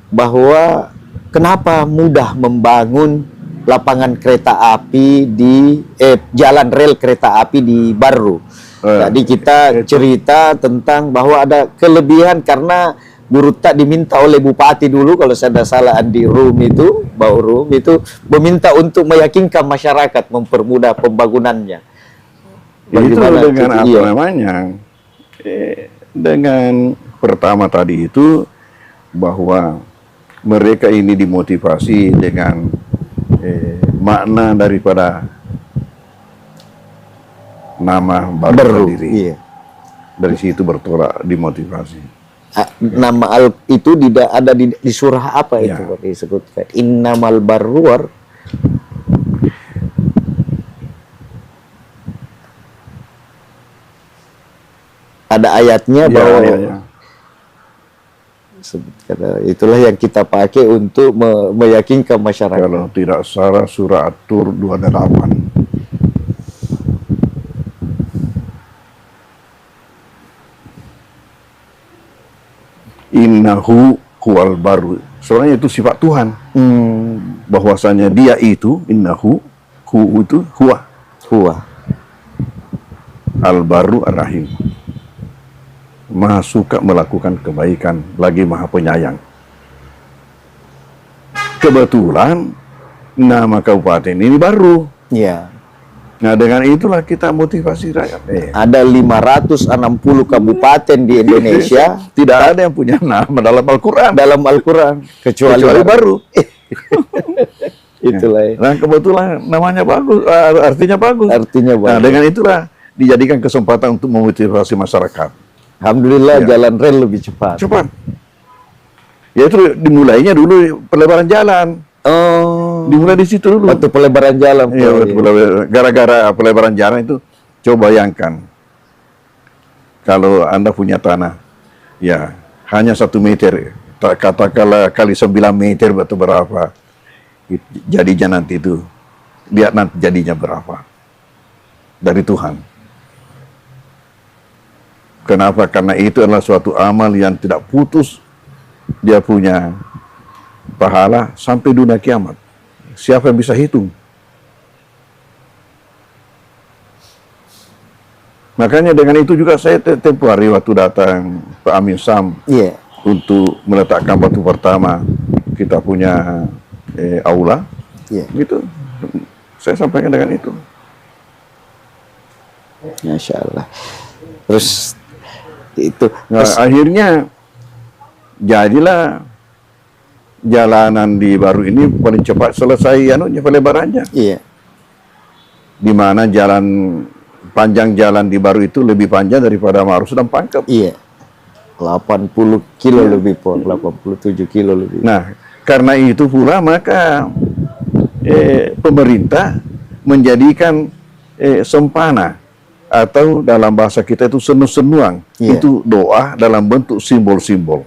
bahwa kenapa mudah membangun lapangan kereta api di jalan rel kereta api di Barru. Tadi kita cerita tentang bahwa ada kelebihan karena Guru Tak diminta oleh Bupati dulu, kalau saya tidak salah, Andi Rum itu, Bau Rum itu meminta untuk meyakinkan masyarakat, mempermudah pembangunannya. Itu Bagaimana dengan apa iya. namanya? Dengan pertama tadi itu bahwa mereka ini dimotivasi dengan makna daripada nama baru sendiri. Iya. Dari situ bertolak dimotivasi. Nama itu tidak ada di surah apa Ya. itu disebutkan innamal barruar. Ada ayatnya Ya, bahwa ya. itulah yang kita pakai untuk meyakinkan masyarakat. Kalau tidak salah surah At-Tur 28. Innahu huwal baru. Soalnya itu sifat Tuhan. Bahwasanya dia itu innahu itu huwa al-baru ar-rahim. Maha suka melakukan kebaikan, lagi maha penyayang. Kebetulan nama kabupaten ini baru. Ya. Nah, dengan itulah kita motivasi rakyat. Ada 560 kabupaten di Indonesia, Tidak ada yang punya nama dalam Al-Quran. dalam Al-Quran Kecuali baru. Itulah. Nah, kebetulan namanya bagus, artinya bagus. Artinya Nah, bagus. dengan itulah dijadikan kesempatan untuk memotivasi masyarakat. Alhamdulillah Ya. jalan rel lebih cepat. Cepat. Ya itu dimulainya dulu pelebaran jalan. Oh, Dimulai di situ dulu. waktu pelebaran jalan. Iya, Pak. waktu gara-gara pelebaran jalan itu, coba bayangkan. Kalau Anda punya tanah, ya hanya 1 meter, katakanlah kali 9 meter atau berapa, jadinya nanti itu, lihat nanti jadinya berapa. Dari Tuhan. Kenapa? Karena itu adalah suatu amal yang tidak putus. Dia punya pahala sampai dunia kiamat. Siapa yang bisa hitung? Makanya dengan itu juga saya tempoh hari waktu datang Pak Amin Sam Iya. untuk meletakkan batu pertama kita punya aula. Iya. Gitu. Saya sampaikan dengan itu. Masya Allah. Terus itu. Nah, akhirnya jadilah jalanan di Baru ini paling cepat selesai pelebarannya. Iya. Di mana panjang jalan di Baru itu lebih panjang daripada Marus dan Pangkep. Iya. 80 kilo lebih, Pon. 87 kilo lebih. Nah, karena itu pula maka pemerintah menjadikan sempana atau dalam bahasa kita itu senu-senuang. Iya. Itu doa dalam bentuk simbol-simbol.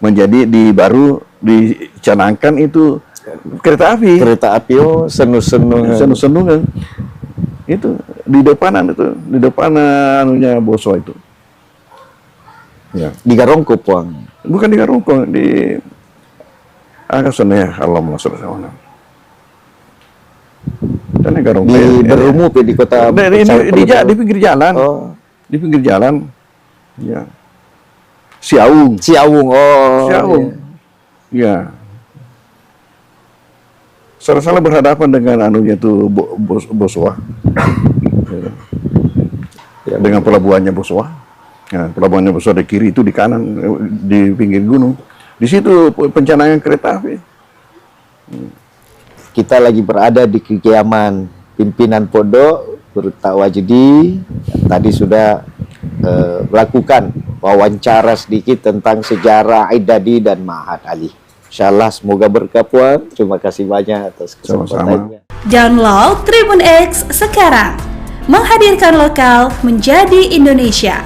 Menjadi di Baru dicanangkan itu kereta api. Kereta api, oh, senu-senu. Senu-senungan. Itu di depanan itu, di depan anunya Boso itu. Ya. Di Garongko, Pon. Bukan di Garongko, di sana ya, Allahumma sholli alaihi wasallam. Dan di Garongko. Di Berumuk di kota. Di pinggir jalan. Oh. Di pinggir jalan. Ya. Siaung. Siawung. Oh. Siaung. Ya. Salah berhadapan dengan anunya itu Boswa. Ya. Dengan pelabuhannya Boswa. Nah, pelabuhannya Boswa di kiri, itu di kanan, di pinggir gunung. Di situ pencanangan kereta api. Kita lagi berada di kediaman pimpinan pondok Berta Wajdi. Tadi sudah melakukan wawancara sedikit tentang sejarah Aidadi dan Ma'had Ali. Insyaallah semoga berkah puan. Terima kasih banyak atas kesempatannya. Download Tribun X sekarang. Menghadirkan lokal menjadi Indonesia.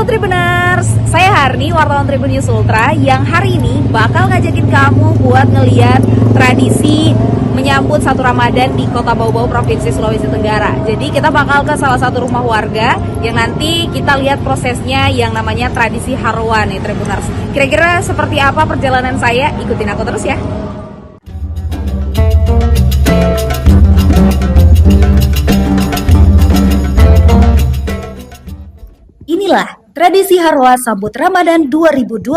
Tribuners, saya Harni, wartawan Tribun News Ultra yang hari ini bakal ngajakin kamu buat ngeliat tradisi menyambut 1 Ramadan di Kota Bau-Bau, Provinsi Sulawesi Tenggara. Jadi kita bakal ke salah satu rumah warga yang nanti kita lihat prosesnya yang namanya tradisi Harwa nih Tribuners. Kira-kira seperti apa perjalanan saya? Ikutin aku terus ya. Inilah tradisi Harwa sambut Ramadan 2026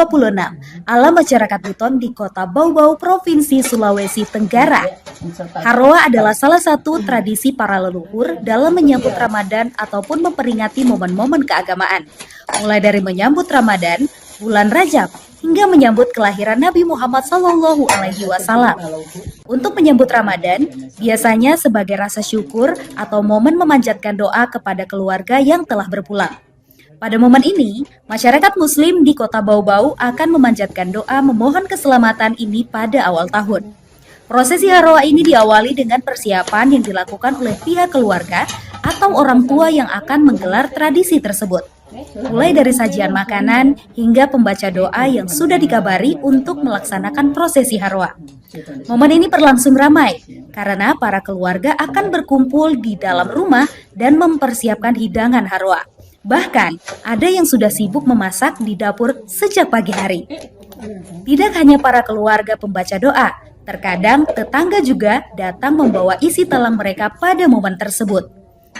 ala masyarakat Buton di Kota Bau-Bau, Provinsi Sulawesi Tenggara. Harwa adalah salah satu tradisi para leluhur dalam menyambut Ramadan ataupun memperingati momen-momen keagamaan. Mulai dari menyambut Ramadan, bulan Rajab, hingga menyambut kelahiran Nabi Muhammad SAW. Untuk menyambut Ramadan, biasanya sebagai rasa syukur atau momen memanjatkan doa kepada keluarga yang telah berpulang. Pada momen ini, masyarakat Muslim di Kota Bau-Bau akan memanjatkan doa memohon keselamatan ini pada awal tahun. Prosesi Harwa ini diawali dengan persiapan yang dilakukan oleh pihak keluarga atau orang tua yang akan menggelar tradisi tersebut. Mulai dari sajian makanan hingga pembaca doa yang sudah dikabari untuk melaksanakan prosesi Harwa. Momen ini berlangsung ramai karena para keluarga akan berkumpul di dalam rumah dan mempersiapkan hidangan Harwa. Bahkan, ada yang sudah sibuk memasak di dapur sejak pagi hari. Tidak hanya para keluarga pembaca doa, terkadang tetangga juga datang membawa isi talang mereka pada momen tersebut.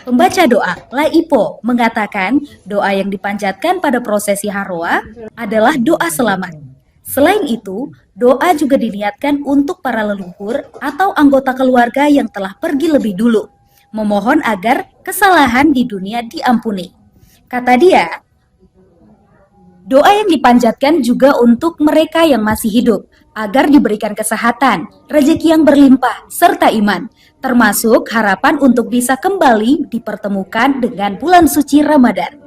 Pembaca doa, Laipo, mengatakan doa yang dipanjatkan pada prosesi Harwa adalah doa selamat. Selain itu, doa juga diniatkan untuk para leluhur atau anggota keluarga yang telah pergi lebih dulu, memohon agar kesalahan di dunia diampuni. Kata dia, doa yang dipanjatkan juga untuk mereka yang masih hidup, agar diberikan kesehatan, rezeki yang berlimpah, serta iman, termasuk harapan untuk bisa kembali dipertemukan dengan bulan suci Ramadan.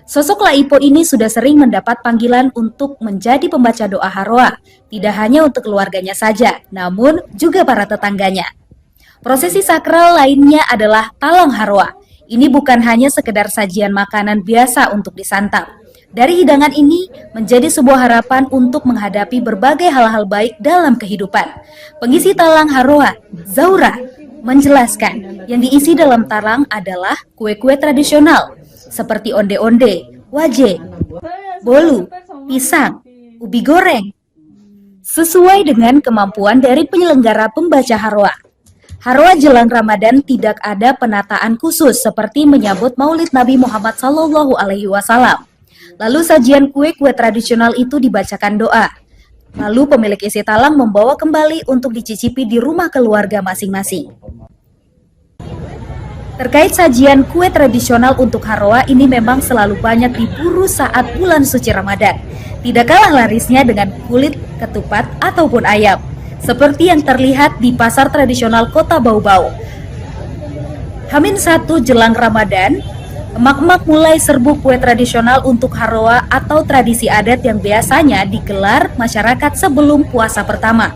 Sosok Laipo ini sudah sering mendapat panggilan untuk menjadi pembaca doa Harwa, tidak hanya untuk keluarganya saja, namun juga para tetangganya. Prosesi sakral lainnya adalah talang Harwa. Ini bukan hanya sekedar sajian makanan biasa untuk disantap. Dari hidangan ini menjadi sebuah harapan untuk menghadapi berbagai hal-hal baik dalam kehidupan. Pengisi talang Harwa, Zaura, menjelaskan yang diisi dalam talang adalah kue-kue tradisional seperti onde-onde, waje, bolu, pisang, ubi goreng, sesuai dengan kemampuan dari penyelenggara pembaca Harwa. Harwa jelang Ramadan tidak ada penataan khusus seperti menyambut Maulid Nabi Muhammad SAW. Lalu sajian kue-kue tradisional itu dibacakan doa. Lalu pemilik isi talang membawa kembali untuk dicicipi di rumah keluarga masing-masing. Terkait sajian kue tradisional untuk Harwa ini memang selalu banyak diburu saat bulan suci Ramadan. Tidak kalah larisnya dengan kulit, ketupat, ataupun ayam. Seperti yang terlihat di pasar tradisional Kota Bau-Bau. H-1 jelang Ramadan, emak-emak mulai serbu kue tradisional untuk Harwa atau tradisi adat yang biasanya digelar masyarakat sebelum puasa pertama.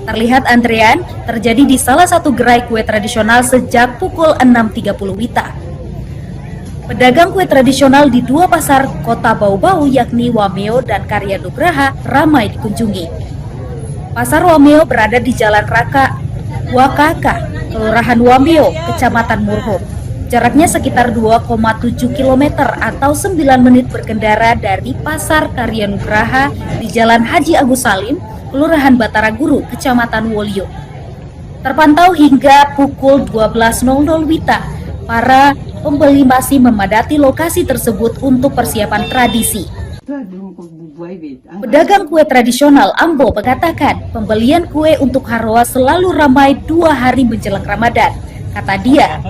Terlihat antrean terjadi di salah satu gerai kue tradisional sejak pukul 6.30 WITA. Pedagang kue tradisional di dua pasar Kota Bau-Bau yakni Wameo dan Karya Nugraha ramai dikunjungi. Pasar Wameo berada di Jalan Raka Wakaka, Kelurahan Wameo, Kecamatan Murhum. Jaraknya sekitar 2,7 km atau 9 menit berkendara dari Pasar Karya Nugraha di Jalan Haji Agus Salim, Kelurahan Batara Guru, Kecamatan Wolio. Terpantau hingga pukul 12.00 WITA, para pembeli masih memadati lokasi tersebut untuk persiapan tradisi. Pedagang kue tradisional Ambo mengatakan pembelian kue untuk Haroa selalu ramai 2 hari menjelang Ramadan. Kata dia,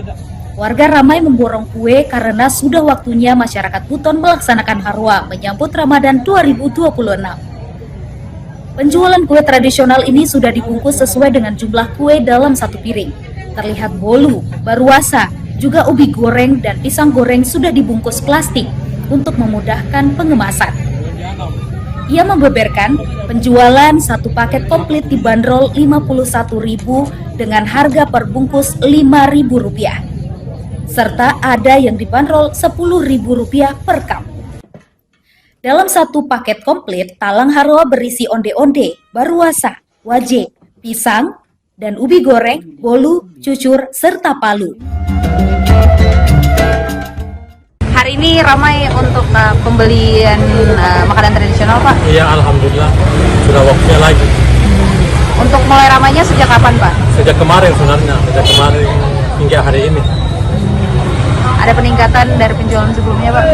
warga ramai memborong kue karena sudah waktunya masyarakat Buton melaksanakan Haroa menyambut Ramadan 2026. Penjualan kue tradisional ini sudah dibungkus sesuai dengan jumlah kue dalam satu piring. Terlihat bolu, baruasa, juga ubi goreng dan pisang goreng sudah dibungkus plastik untuk memudahkan pengemasan. Ia membeberkan penjualan satu paket komplit dibanderol Rp51.000 dengan harga per bungkus Rp5.000, serta ada yang dibanderol Rp10.000 per cup. Dalam satu paket komplit, talang Haroa berisi onde-onde, baruasa, waje, pisang, dan ubi goreng, bolu, cucur, serta palu. Hari ini ramai untuk pembelian makanan tradisional, Pak? Iya, alhamdulillah sudah waktunya lagi. Untuk mulai ramainya sejak kapan, Pak? Sejak kemarin sebenarnya, sejak kemarin hingga hari ini. Ada peningkatan dari penjualan sebelumnya, Pak?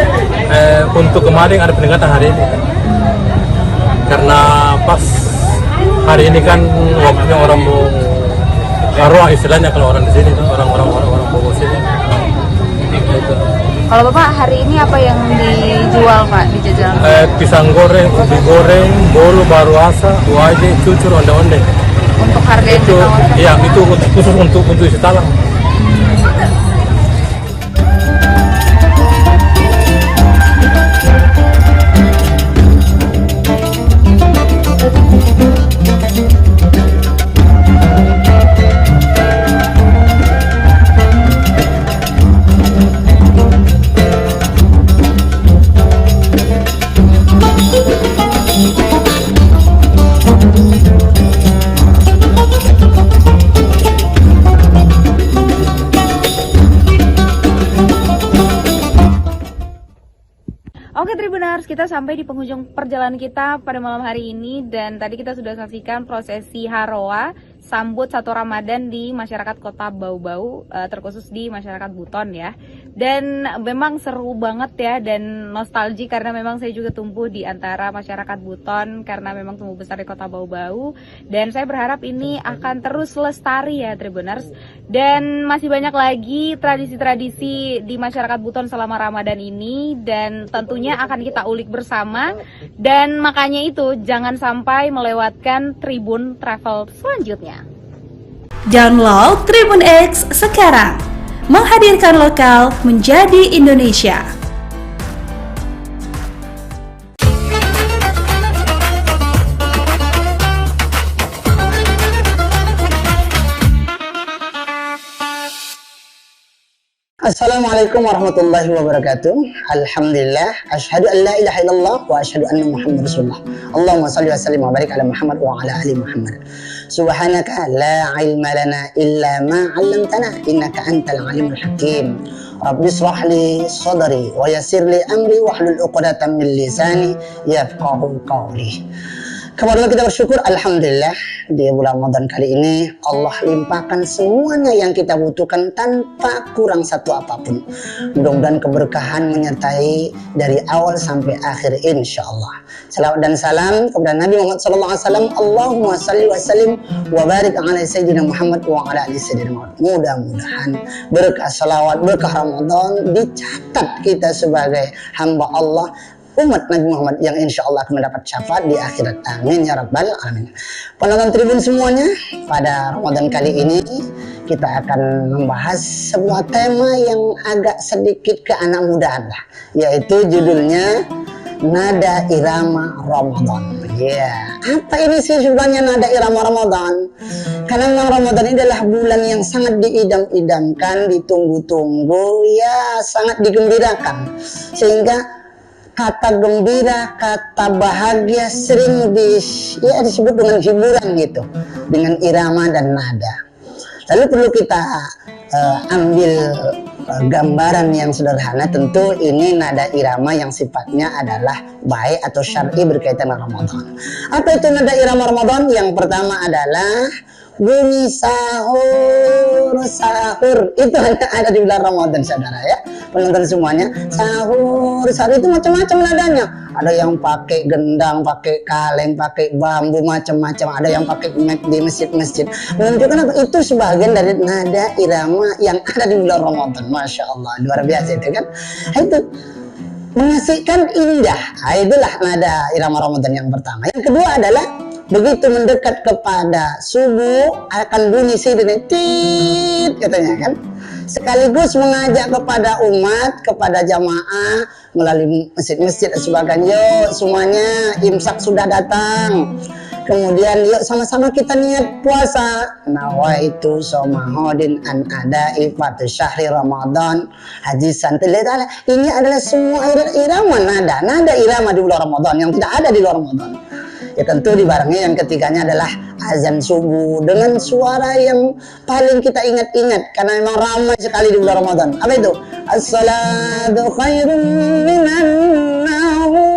Untuk kemarin ada peningkatan hari ini. Karena pas hari ini kan waktunya orang mau Haroa istilahnya kalau orang di sini, orang Bogor sini. Kalau Bapak hari ini apa yang dijual, Pak, di jajanan? Pisang goreng, ubi goreng, bolu, baruasa, waje, cucur, onde-onde. Untuk harga yang Itu, ditawarkan? iya, itu khusus untuk isi talang. Oke Tribuners, kita sampai di penghujung perjalanan kita pada malam hari ini dan tadi kita sudah saksikan prosesi Haroa sambut 1 Ramadan di masyarakat Kota Bau-Bau, terkhusus di masyarakat Buton ya. Dan memang seru banget ya dan nostalgia karena memang saya juga tumbuh di antara masyarakat Buton karena memang tumbuh besar di Kota Bau-Bau dan saya berharap ini akan terus lestari ya Tribuners. Dan masih banyak lagi tradisi-tradisi di masyarakat Buton selama Ramadan ini dan tentunya akan kita ulik bersama dan makanya itu jangan sampai melewatkan Tribun Travel selanjutnya. Download Tribun X sekarang, menghadirkan lokal menjadi Indonesia. Assalamualaikum warahmatullahi wabarakatuh. Alhamdulillah, asyhadu an la ilaha illallah wa asyhadu anna Muhammadar Rasulullah. Allahumma shalli wa sallim wa barik ala Muhammad wa ala ali Muhammad. Subhanaka la ilma lana illa ma 'allamtana innaka antal alimul hakim. Rabbi shrah li sadri wa yassir li amri wahlul 'uqdatam min lisani yafqahu qawli. Kepada Allah kita bersyukur, alhamdulillah di bulan Ramadan kali ini Allah limpahkan semuanya yang kita butuhkan tanpa kurang satu apapun. Mudah-mudahan keberkahan menyertai dari awal sampai akhir insyaallah. Salawat dan salam kepada Nabi Muhammad SAW. Allahumma salli wa sallim wa barik ala Sayyidina Muhammad wa ala ali Sayyidina Muhammad. Mudah-mudahan berkah salawat, berkah Ramadan dicatat kita sebagai hamba Allah, umat Nabi Muhammad yang insya Allah akan mendapat syafaat di akhirat. Amin ya rabbal alamin. Penonton Tribun semuanya, pada Ramadan kali ini kita akan membahas sebuah tema yang agak sedikit ke anak mudaan lah, yaitu judulnya nada irama Ramadan. Ya, apa ini sih sebenarnya nada irama Ramadan? Karena memang Ramadan ini adalah bulan yang sangat diidam-idamkan, ditunggu-tunggu, ya sangat digembirakan. Sehingga kata gembira, kata bahagia sering disebut dengan hiburan gitu, dengan irama dan nada. Lalu perlu kita ambil gambaran yang sederhana. Tentu ini nada irama yang sifatnya adalah baik atau syar'i berkaitan dengan Ramadan. Apa itu nada irama Ramadan? Yang pertama adalah bunyi sahur. Itu hanya ada di bulan Ramadan, saudara ya, penonton semuanya. Sahur itu macam-macam nadanya. Ada yang pakai gendang, pakai kaleng, pakai bambu, macam-macam. Ada yang pakai mic di masjid-masjid. Menunjukkan apa? Itu sebagian dari nada irama yang ada di bulan Ramadan. Masya Allah, luar biasa itu kan. Itu mengasihkan, indah. Itulah nada irama Ramadan yang pertama. Yang kedua adalah begitu mendekat kepada subuh akan bunyi sirine tit katanya kan, sekaligus mengajak kepada umat, kepada jamaah melalui masjid-masjid dan sebagainya. Yuk semuanya, imsak sudah datang, kemudian yuk sama-sama kita niat puasa. Nawaitu somahodin an ada ifatu syahri Ramadan haji santai. Ini adalah semua irama nada irama di bulan Ramadan yang tidak ada di luar Ramadan. Ya tentu dibarengi yang ketiganya adalah azan subuh dengan suara yang paling kita ingat-ingat karena memang ramai sekali di bulan Ramadan. Apa itu? As-salatu khairun minan naum.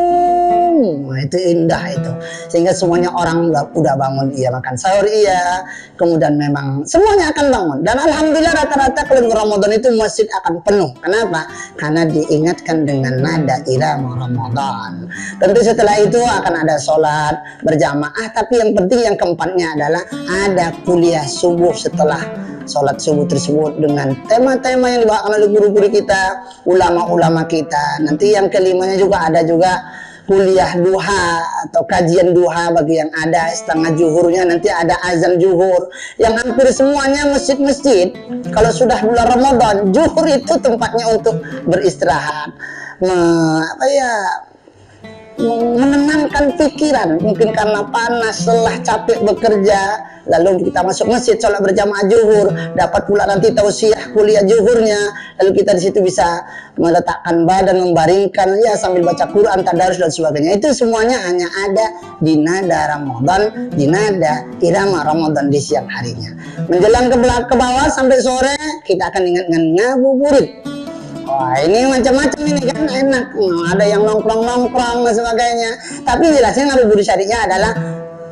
Itu indah itu. Sehingga semuanya orang udah bangun, iya makan sahur, iya. Kemudian memang semuanya akan bangun. Dan alhamdulillah rata-rata kalau Ramadan itu masjid akan penuh. Kenapa? Karena diingatkan dengan nada irama Ramadan. Tentu setelah itu akan ada sholat berjamaah. Tapi yang penting yang keempatnya adalah ada kuliah subuh setelah sholat subuh tersebut dengan tema-tema yang dibawakan oleh guru-guru kita, ulama-ulama kita. Nanti yang kelimanya juga ada juga kuliah duha atau kajian duha bagi yang ada setengah zuhurnya, nanti ada azan zuhur yang hampir semuanya masjid-masjid kalau sudah bulan Ramadan zuhur itu tempatnya untuk beristirahat, menenangkan pikiran, mungkin karena panas, lelah, capek bekerja, lalu kita masuk masjid sholat berjamaah zuhur, dapat pula nanti tausiah kuliah zuhurnya, lalu kita di situ bisa meletakkan badan, membaringkan ya sambil baca Quran, tadarus dan sebagainya. Itu semuanya hanya ada di nada Ramadan, di nada irama Ramadan di siang harinya. Menjelang ke bawah sampai sore kita akan ingat dengan ngabuburit. Wah ini macam-macam ini kan enak, ada yang nongkrong-nongkrong dan sebagainya. Tapi jelasnya ngabuburit syariahnya adalah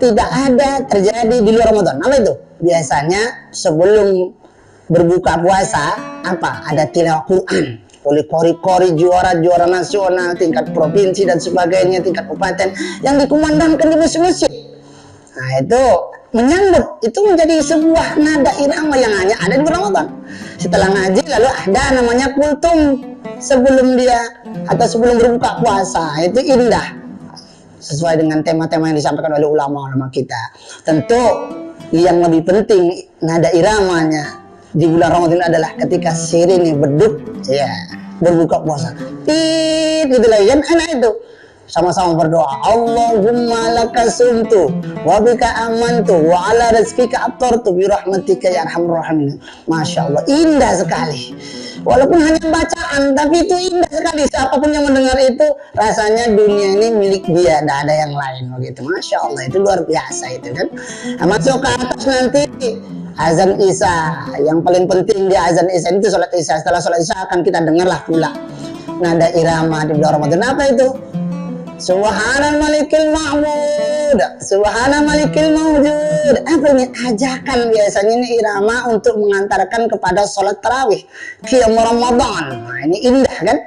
tidak ada terjadi di luar Ramadan. Apa itu? Biasanya sebelum berbuka puasa ada tilawah Quran oleh kori-kori juara-juara nasional, tingkat provinsi dan sebagainya, tingkat kabupaten yang dikumandangkan di masjid-masjid. Nah itu menyambut, itu menjadi sebuah nada irama yang hanya ada di Ramadan. Setelah ngaji lalu ada namanya kultum sebelum dia atau sebelum berbuka puasa. Itu indah sesuai dengan tema-tema yang disampaikan oleh ulama-ulama kita. Tentu yang lebih penting nada iramanya di bulan Ramadan adalah ketika sirine beduk ya berbuka puasa. Gitu lagi kan enak itu. Sama-sama berdoa, Allahumma laka sumtu wa bika amantu wa ala rizkika aftartu bi rahmatika ya arhamar rahimin. Masya Allah, indah sekali. Walaupun hanya bacaan, tapi itu indah sekali. Siapapun yang mendengar itu rasanya dunia ini milik dia, tidak ada yang lain begitu. Masya Allah, itu luar biasa itu kan. Nah, masuk ke atas nanti azan Isya. Yang paling penting di azan Isya itu sholat Isya. Setelah sholat Isya akan kita dengarlah pula nada irama di bulan Ramadan. Apa itu? Subhanal malikil ma'mud, subhanal malikil mawjud. Apa ini? Ajakan biasanya ini irama untuk mengantarkan kepada sholat tarawih qiyam Ramadan. Nah ini indah kan.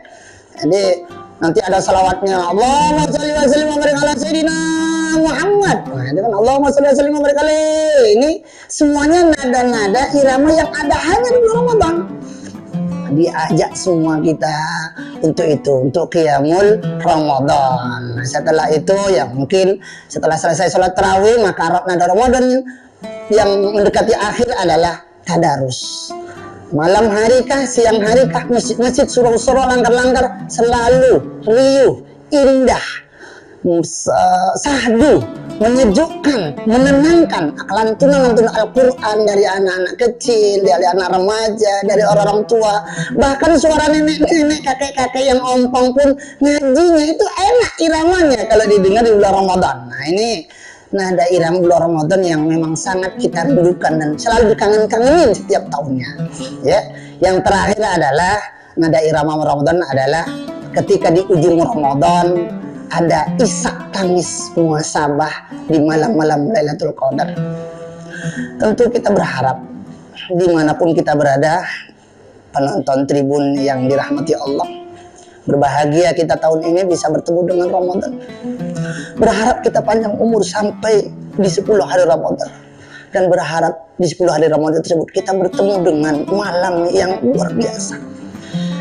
Jadi nanti ada salawatnya, Allahumma sholli wa sallim wa barik ala sayyidina Muhammad. Nah itu kan Allahumma sholli wa sallim wa barik ala. Ini semuanya nada-nada irama yang ada hanya di bulan Ramadan. Diajak semua kita untuk itu, untuk qiyamul Ramadan. Setelah itu ya mungkin setelah selesai sholat tarawih maka nada Ramadan yang mendekati akhir adalah tadarus. Malam hari kah, siang hari kah, masjid-masjid, surau-surau, langgar-langgar selalu riuh indah, sahdu, menyejukkan, menenangkan. Lantunan Al-Quran dari anak-anak kecil, dari anak remaja, dari orang-orang tua, bahkan suara nenek-nenek, kakek-kakek yang ompong pun ngajinya itu enak iramanya kalau didengar di bulan Ramadan. Nah ini nada irama bulan Ramadan yang memang sangat kita rindukan dan selalu dikangen-kangenin setiap tahunnya. Ya, yang terakhir adalah nada irama Ramadan adalah ketika di ujung Ramadan ada isak tangis muhasabah di malam-malam Lailatul Qadar. Tentu kita berharap dimanapun kita berada, penonton tribun yang dirahmati Allah, berbahagia kita tahun ini bisa bertemu dengan Ramadan. Berharap kita panjang umur sampai di 10 hari Ramadan. Dan berharap di 10 hari Ramadan tersebut kita bertemu dengan malam yang luar biasa.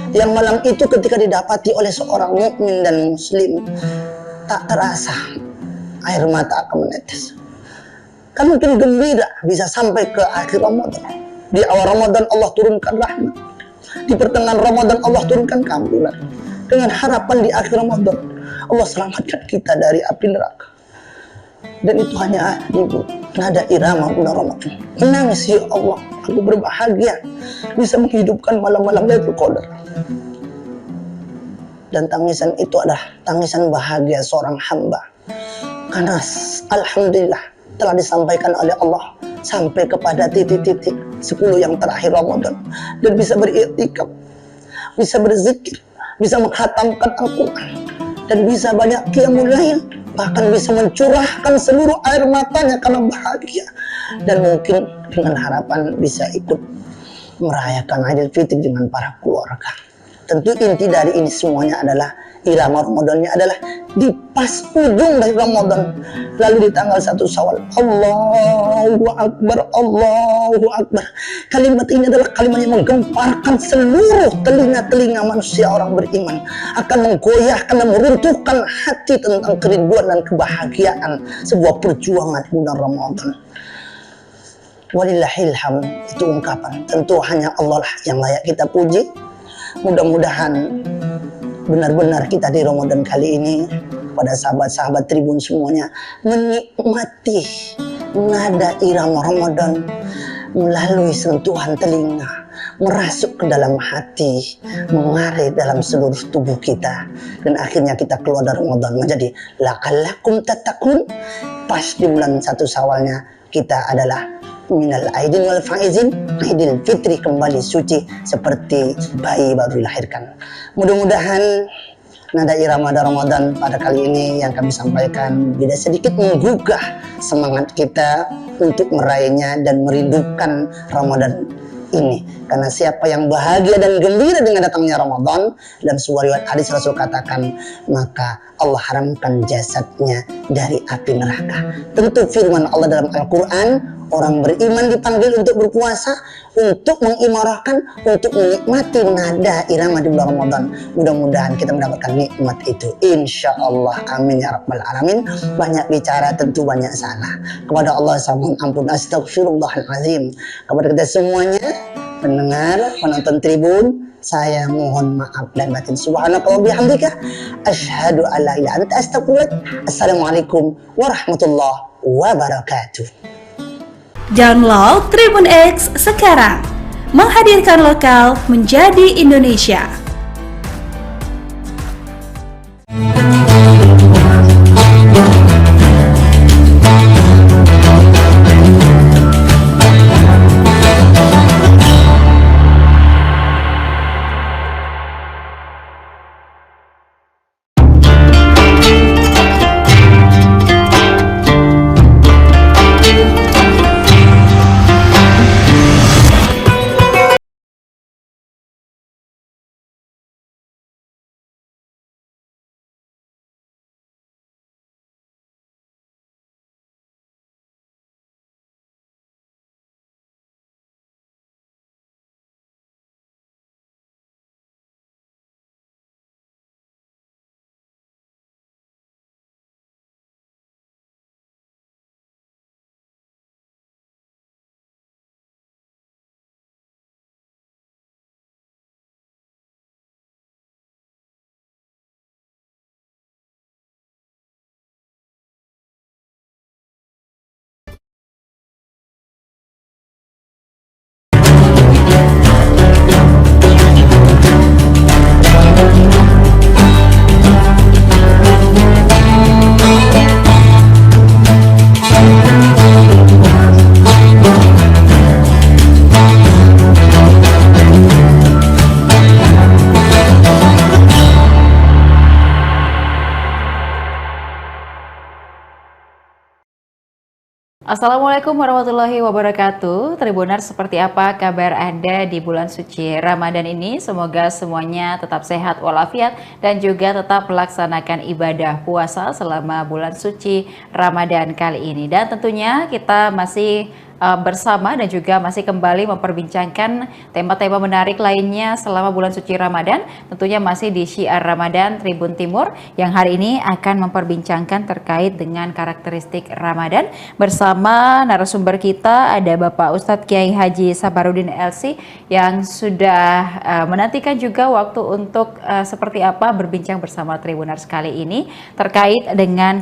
Yang malam itu ketika didapati oleh seorang mukmin dan muslim, tak terasa air mata akan menetes. Kan mungkin gembira bisa sampai ke akhir Ramadan. Di awal Ramadan Allah turunkan rahmat. Di pertengahan Ramadan Allah turunkan keampunan. Dengan harapan di akhir Ramadan Allah selamatkan kita dari api neraka. Dan itu hanya nada irama bulan Ramadan. Menangis, ya Allah, aku berbahagia bisa menghidupkan malam-malam Lailatul Qadar. Dan tangisan itu adalah tangisan bahagia seorang hamba. Karena alhamdulillah telah disampaikan oleh Allah sampai kepada titik-titik 10 yang terakhir Ramadan. Dan bisa beriktikaf, bisa berzikir, bisa menghatamkan Al-Quran, dan bisa banyak qiyamul lail, bahkan bisa mencurahkan seluruh air matanya karena bahagia. Dan mungkin dengan harapan bisa ikut merayakan Idul Fitri dengan para keluarga. Tentu inti dari ini semuanya adalah irama Ramadannya adalah di pas ujung dari Ramadan, lalu di tanggal 1 Syawal. Allahu Akbar, Allahu Akbar. Kalimat ini adalah kalimat yang menggemparkan seluruh telinga-telinga manusia orang beriman, akan menggoyahkan dan meruntuhkan hati tentang kerinduan dan kebahagiaan sebuah perjuangan bulan Ramadan. Walillahil hamd, itu ungkapan. Tentu hanya Allah lah yang layak kita puji. Mudah-mudahan benar-benar kita di Ramadan kali ini, pada sahabat-sahabat tribun semuanya, menikmati nada irama Ramadan melalui sentuhan telinga, merasuk ke dalam hati, mengalir dalam seluruh tubuh kita, dan akhirnya kita keluar dari Ramadan menjadi la'allakum tattaqun. Pas di bulan 1 Syawalnya kita adalah minal aidin wal faizin, Idul Fitri kembali suci seperti bayi baru dilahirkan. Mudah-mudahan nada irama Ramadan pada kali ini yang kami sampaikan bisa sedikit menggugah semangat kita untuk meraihnya dan merindukan Ramadan ini. Karena siapa yang bahagia dan gembira dengan datangnya Ramadan, dalam sebuah riwayat hadis Rasul katakan, maka Allah haramkan jasadnya dari api neraka. Tentu firman Allah dalam Al-Quran, orang beriman dipanggil untuk berpuasa, untuk mengimarahkan, untuk menikmati nada irama di bulan Ramadan. Mudah-mudahan kita mendapatkan nikmat itu, insya Allah. Amin ya rabbal alamin. Banyak bicara tentu banyak salah. Kepada Allah saya mohon ampun, astagfirullahaladzim. Kepada kita semuanya, pendengar, penonton tribun, saya mohon maaf dan batin. Subhanakallah bihamdika, asyhadu an la ilaha illa anta, astaghfiruka. Assalamualaikum warahmatullahi wabarakatuh. Download Tribun X sekarang, menghadirkan lokal menjadi Indonesia. Assalamualaikum warahmatullahi wabarakatuh. Tribuners, seperti apa kabar Anda di bulan suci Ramadan ini? Semoga semuanya tetap sehat walafiat dan juga tetap melaksanakan ibadah puasa selama bulan suci Ramadan kali ini. Dan tentunya kita masih bersama dan juga masih kembali memperbincangkan tema-tema menarik lainnya selama bulan suci Ramadan. Tentunya masih di Syiar Ramadan Tribun Timur yang hari ini akan memperbincangkan terkait dengan karakteristik Ramadan. Bersama narasumber kita ada Bapak Ustadz Kiai Haji Sabarudin LC yang sudah menantikan juga waktu untuk seperti apa berbincang bersama Tribuners kali ini terkait dengan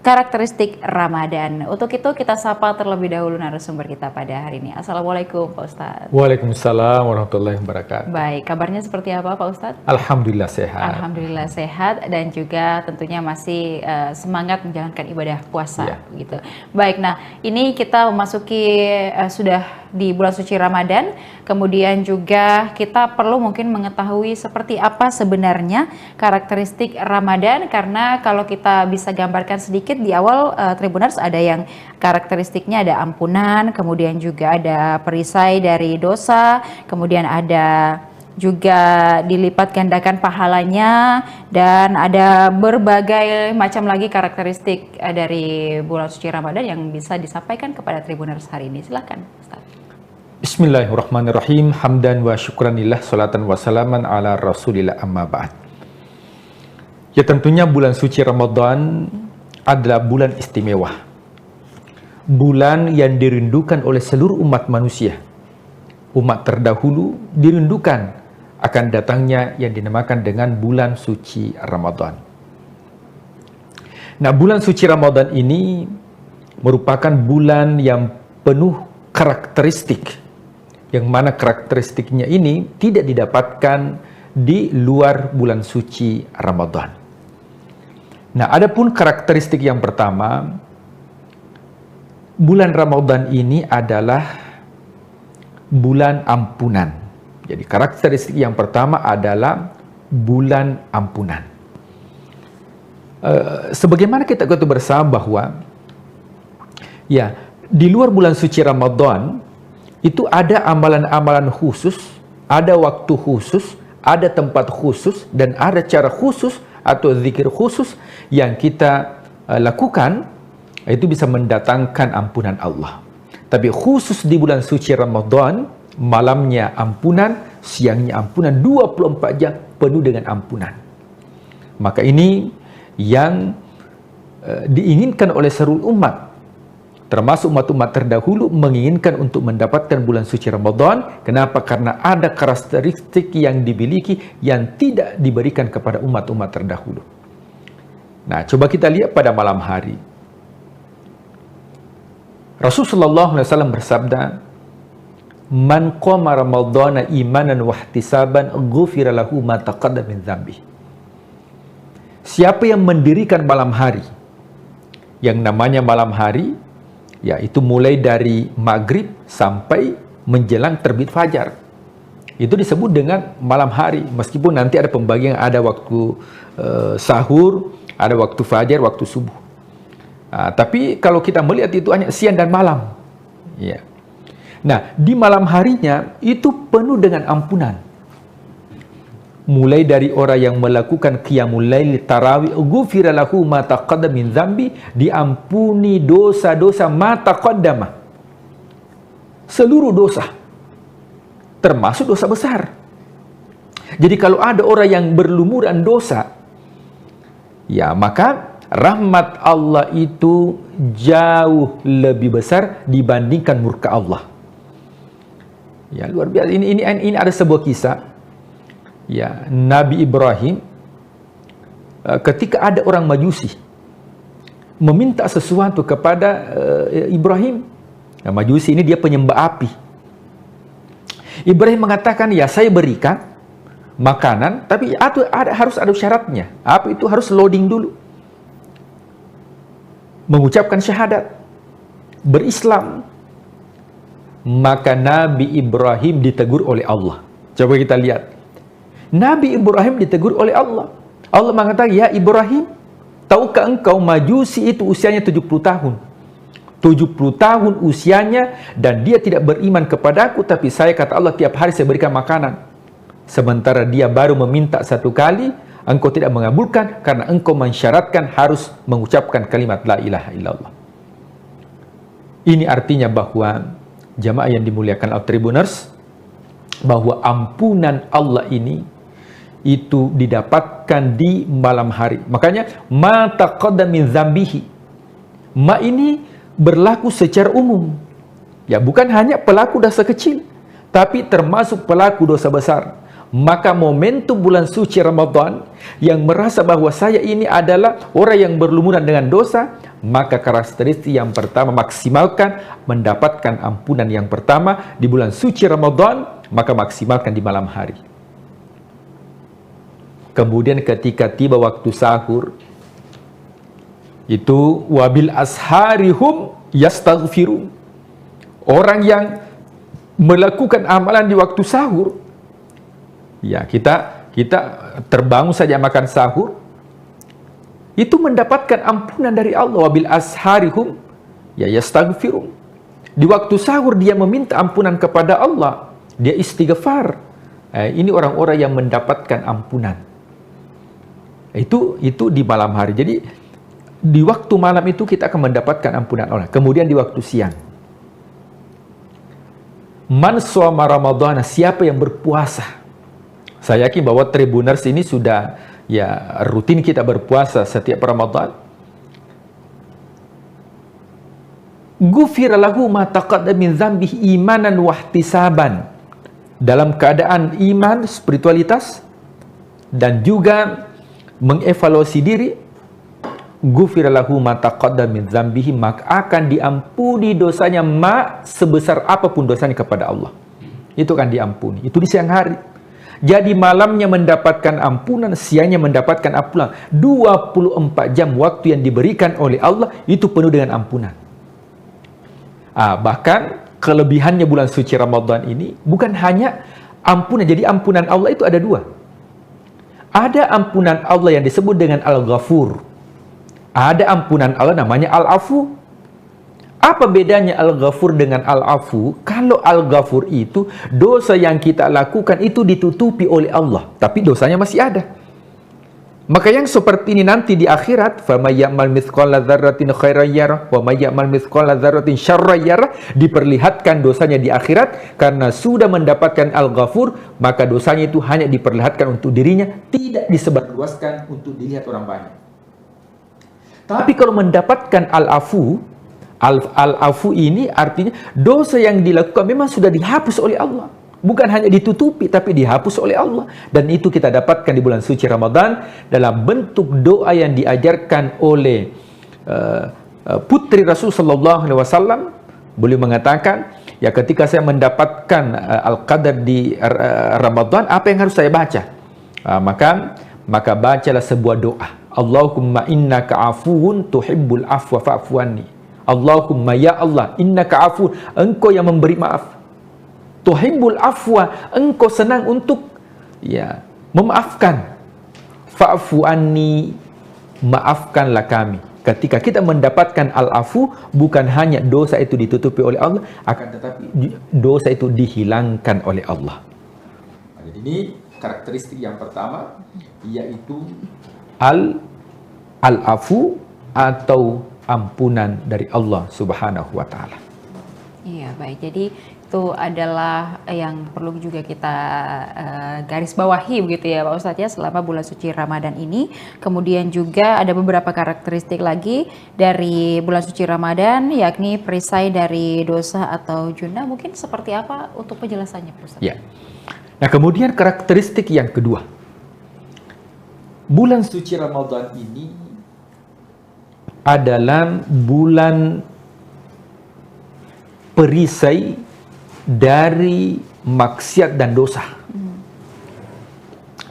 karakteristik Ramadan. Untuk itu kita sapa terlebih dahulu narasumber kita pada hari ini. Assalamualaikum Pak Ustadz. Waalaikumsalam warahmatullahi wabarakatuh. Baik, kabarnya seperti apa Pak Ustadz? Alhamdulillah sehat. Alhamdulillah sehat dan juga tentunya masih semangat menjalankan ibadah puasa gitu. Baik, nah ini kita memasuki sudah di bulan suci Ramadan, kemudian juga kita perlu mungkin mengetahui seperti apa sebenarnya karakteristik Ramadan, karena kalau kita bisa gambarkan sedikit di awal Tribuners, ada yang karakteristiknya ada ampunan, kemudian juga ada perisai dari dosa, kemudian ada juga dilipat gandakan pahalanya, dan ada berbagai macam lagi karakteristik dari bulan suci Ramadan yang bisa disampaikan kepada Tribuners hari ini. Silakan Ustaz. Bismillahirrahmanirrahim. Hamdan wa syukranillah, salatan wa salaman ala rasulillah, amma ba'd. Ya, tentunya bulan suci Ramadan adalah bulan istimewa. Bulan yang dirindukan oleh seluruh umat manusia. Umat terdahulu dirindukan akan datangnya yang dinamakan dengan bulan suci Ramadan. Nah, bulan suci Ramadan ini merupakan bulan yang penuh karakteristik, yang mana karakteristiknya ini tidak didapatkan di luar bulan suci Ramadan. Nah, adapun karakteristik yang pertama, bulan Ramadan ini adalah bulan ampunan. Jadi karakteristik yang pertama adalah bulan ampunan. Sebagaimana kita ketahui bersama bahwa ya, di luar bulan suci Ramadan itu ada amalan-amalan khusus, ada waktu khusus, ada tempat khusus, dan ada cara khusus atau zikir khusus yang kita lakukan, itu bisa mendatangkan ampunan Allah. Tapi khusus di bulan suci Ramadan, malamnya ampunan, siangnya ampunan, 24 jam penuh dengan ampunan. Maka ini yang diinginkan oleh seluruh umat, termasuk umat-umat terdahulu, menginginkan untuk mendapatkan bulan suci Ramadan. Kenapa? Karena ada karakteristik yang dimiliki yang tidak diberikan kepada umat-umat terdahulu. Nah, coba kita lihat pada malam hari. Rasulullah SAW bersabda, "Man qama Ramadhana imanan wa ihtisaban ghufira lahu ma taqaddama min dzambi." Siapa yang mendirikan malam hari, yang namanya malam hari, yaitu mulai dari maghrib sampai menjelang terbit fajar, itu disebut dengan malam hari. Meskipun nanti ada pembagian, ada waktu sahur, ada waktu fajar, waktu subuh. Tapi kalau kita melihat itu hanya siang dan malam. Ya. Nah, di malam harinya itu penuh dengan ampunan. Mulai dari orang yang melakukan qiyamul lail, tarawih, ghufira lahu ma taqaddama min dzambi, diampuni dosa-dosa ma taqaddama. Seluruh dosa, termasuk dosa besar. Jadi kalau ada orang yang berlumuran dosa, ya maka rahmat Allah itu jauh lebih besar dibandingkan murka Allah. Ya, luar biasa. Ini ada sebuah kisah. Ya, Nabi Ibrahim, ketika ada orang Majusi meminta sesuatu kepada Ibrahim. Nah, Majusi ini dia penyembah api. Ibrahim mengatakan, ya saya berikan makanan, tapi harus ada syaratnya. Apa itu? Harus loading dulu, mengucapkan syahadat, berislam. Maka Nabi Ibrahim ditegur oleh Allah. Coba kita lihat. Nabi Ibrahim ditegur oleh Allah. Allah mengatakan, ya Ibrahim, tahukah engkau Majusi itu usianya 70 tahun. 70 70 tahun usianya dan dia tidak beriman kepadaku, tapi saya, kata Allah, tiap hari saya berikan makanan. Sementara dia baru meminta 1 kali, engkau tidak mengabulkan karena engkau mensyaratkan harus mengucapkan kalimat la ilaha illallah. Ini artinya bahwa jamaah yang dimuliakan Al-Tribuners, bahwa ampunan Allah ini itu didapatkan di malam hari. Makanya ma taqaddama min dzambihi. Ma ini berlaku secara umum. Ya, bukan hanya pelaku dosa kecil, tapi termasuk pelaku dosa besar. Maka momentum bulan suci Ramadan yang merasa bahwa saya ini adalah orang yang berlumuran dengan dosa, maka karakteristik yang pertama, maksimalkan mendapatkan ampunan yang pertama di bulan suci Ramadan, maka maksimalkan di malam hari. Kemudian ketika tiba waktu sahur, itu wabil asharihum yastaghfirun. Orang yang melakukan amalan di waktu sahur, ya kita terbangun saja makan sahur, itu mendapatkan ampunan dari Allah. Wabil asharihum ya yastaghfirun. Di waktu sahur dia meminta ampunan kepada Allah, dia istighfar. Ini orang-orang yang mendapatkan ampunan. Itu di malam hari. Jadi di waktu malam itu kita akan mendapatkan ampunan Allah. Kemudian di waktu siang, man shoma Ramadhana, siapa yang berpuasa. Saya yakin bahwa Tribuners ini sudah ya rutin kita berpuasa setiap Ramadan. Ghufira lahu ma taqaddama min dzambihi imanan wa ihtisaban. Dalam keadaan iman, spiritualitas, dan juga mengevaluasi diri, ghufira lahu ma taqaddama min dzambihi, maka akan diampuni dosanya sebesar apapun dosanya kepada Allah. Itu akan diampuni. Itu di siang hari. Jadi malamnya mendapatkan ampunan, siangnya mendapatkan ampunan. 24 jam waktu yang diberikan oleh Allah itu penuh dengan ampunan. Bahkan kelebihannya bulan suci Ramadan ini bukan hanya ampunan. Jadi ampunan Allah itu ada 2. Ada ampunan Allah yang disebut dengan Al-Ghafur. Ada ampunan Allah namanya Al-Afu. Apa bedanya Al-Ghafur dengan Al-Afu? Kalau Al-Ghafur itu dosa yang kita lakukan itu ditutupi oleh Allah, tapi dosanya masih ada. Maka yang seperti ini nanti di akhirat, faman ya'mal mithqala dzarratin khairan yarah wa may ya'mal mithqala dzarratin syarran yarah, diperlihatkan dosanya di akhirat karena sudah mendapatkan Al-Ghafur, maka dosanya itu hanya diperlihatkan untuk dirinya, tidak disebarluaskan untuk dilihat orang banyak. Tapi kalau mendapatkan Al-Afu, Al-Afu ini artinya dosa yang dilakukan memang sudah dihapus oleh Allah. Bukan hanya ditutupi, tapi dihapus oleh Allah. Dan itu kita dapatkan di bulan suci Ramadan dalam bentuk doa yang diajarkan oleh putri Rasul Sallallahu Alaihi Wasallam. Beliau mengatakan, ya ketika saya mendapatkan Al-Qadar di Ramadan, apa yang harus saya baca? Maka bacalah sebuah doa. Allahumma innaka afuun tuhibbul afwa fa'fu anni. Allahumma ya Allah, innaka afuun, engkau yang memberi maaf. Tuhibbul afwa, engkau senang untuk ya memaafkan. Fa'fu anni, maafkanlah kami. Ketika kita mendapatkan al-afu, bukan hanya dosa itu ditutupi oleh Allah, akan tetapi dosa itu dihilangkan oleh Allah. Jadi ini karakteristik yang pertama, yaitu al-afu atau ampunan dari Allah Subhanahu wa taala. Iya, baik. Jadi itu adalah yang perlu juga kita garis bawahi begitu ya Pak Ustadz ya selama bulan suci Ramadan ini. Kemudian juga ada beberapa karakteristik lagi dari bulan suci Ramadan, yakni perisai dari dosa atau junah. Mungkin seperti apa untuk penjelasannya Pak Ustadz? Ya. Nah, kemudian karakteristik yang kedua. Bulan suci Ramadan ini adalah bulan perisai dari maksiat dan dosa.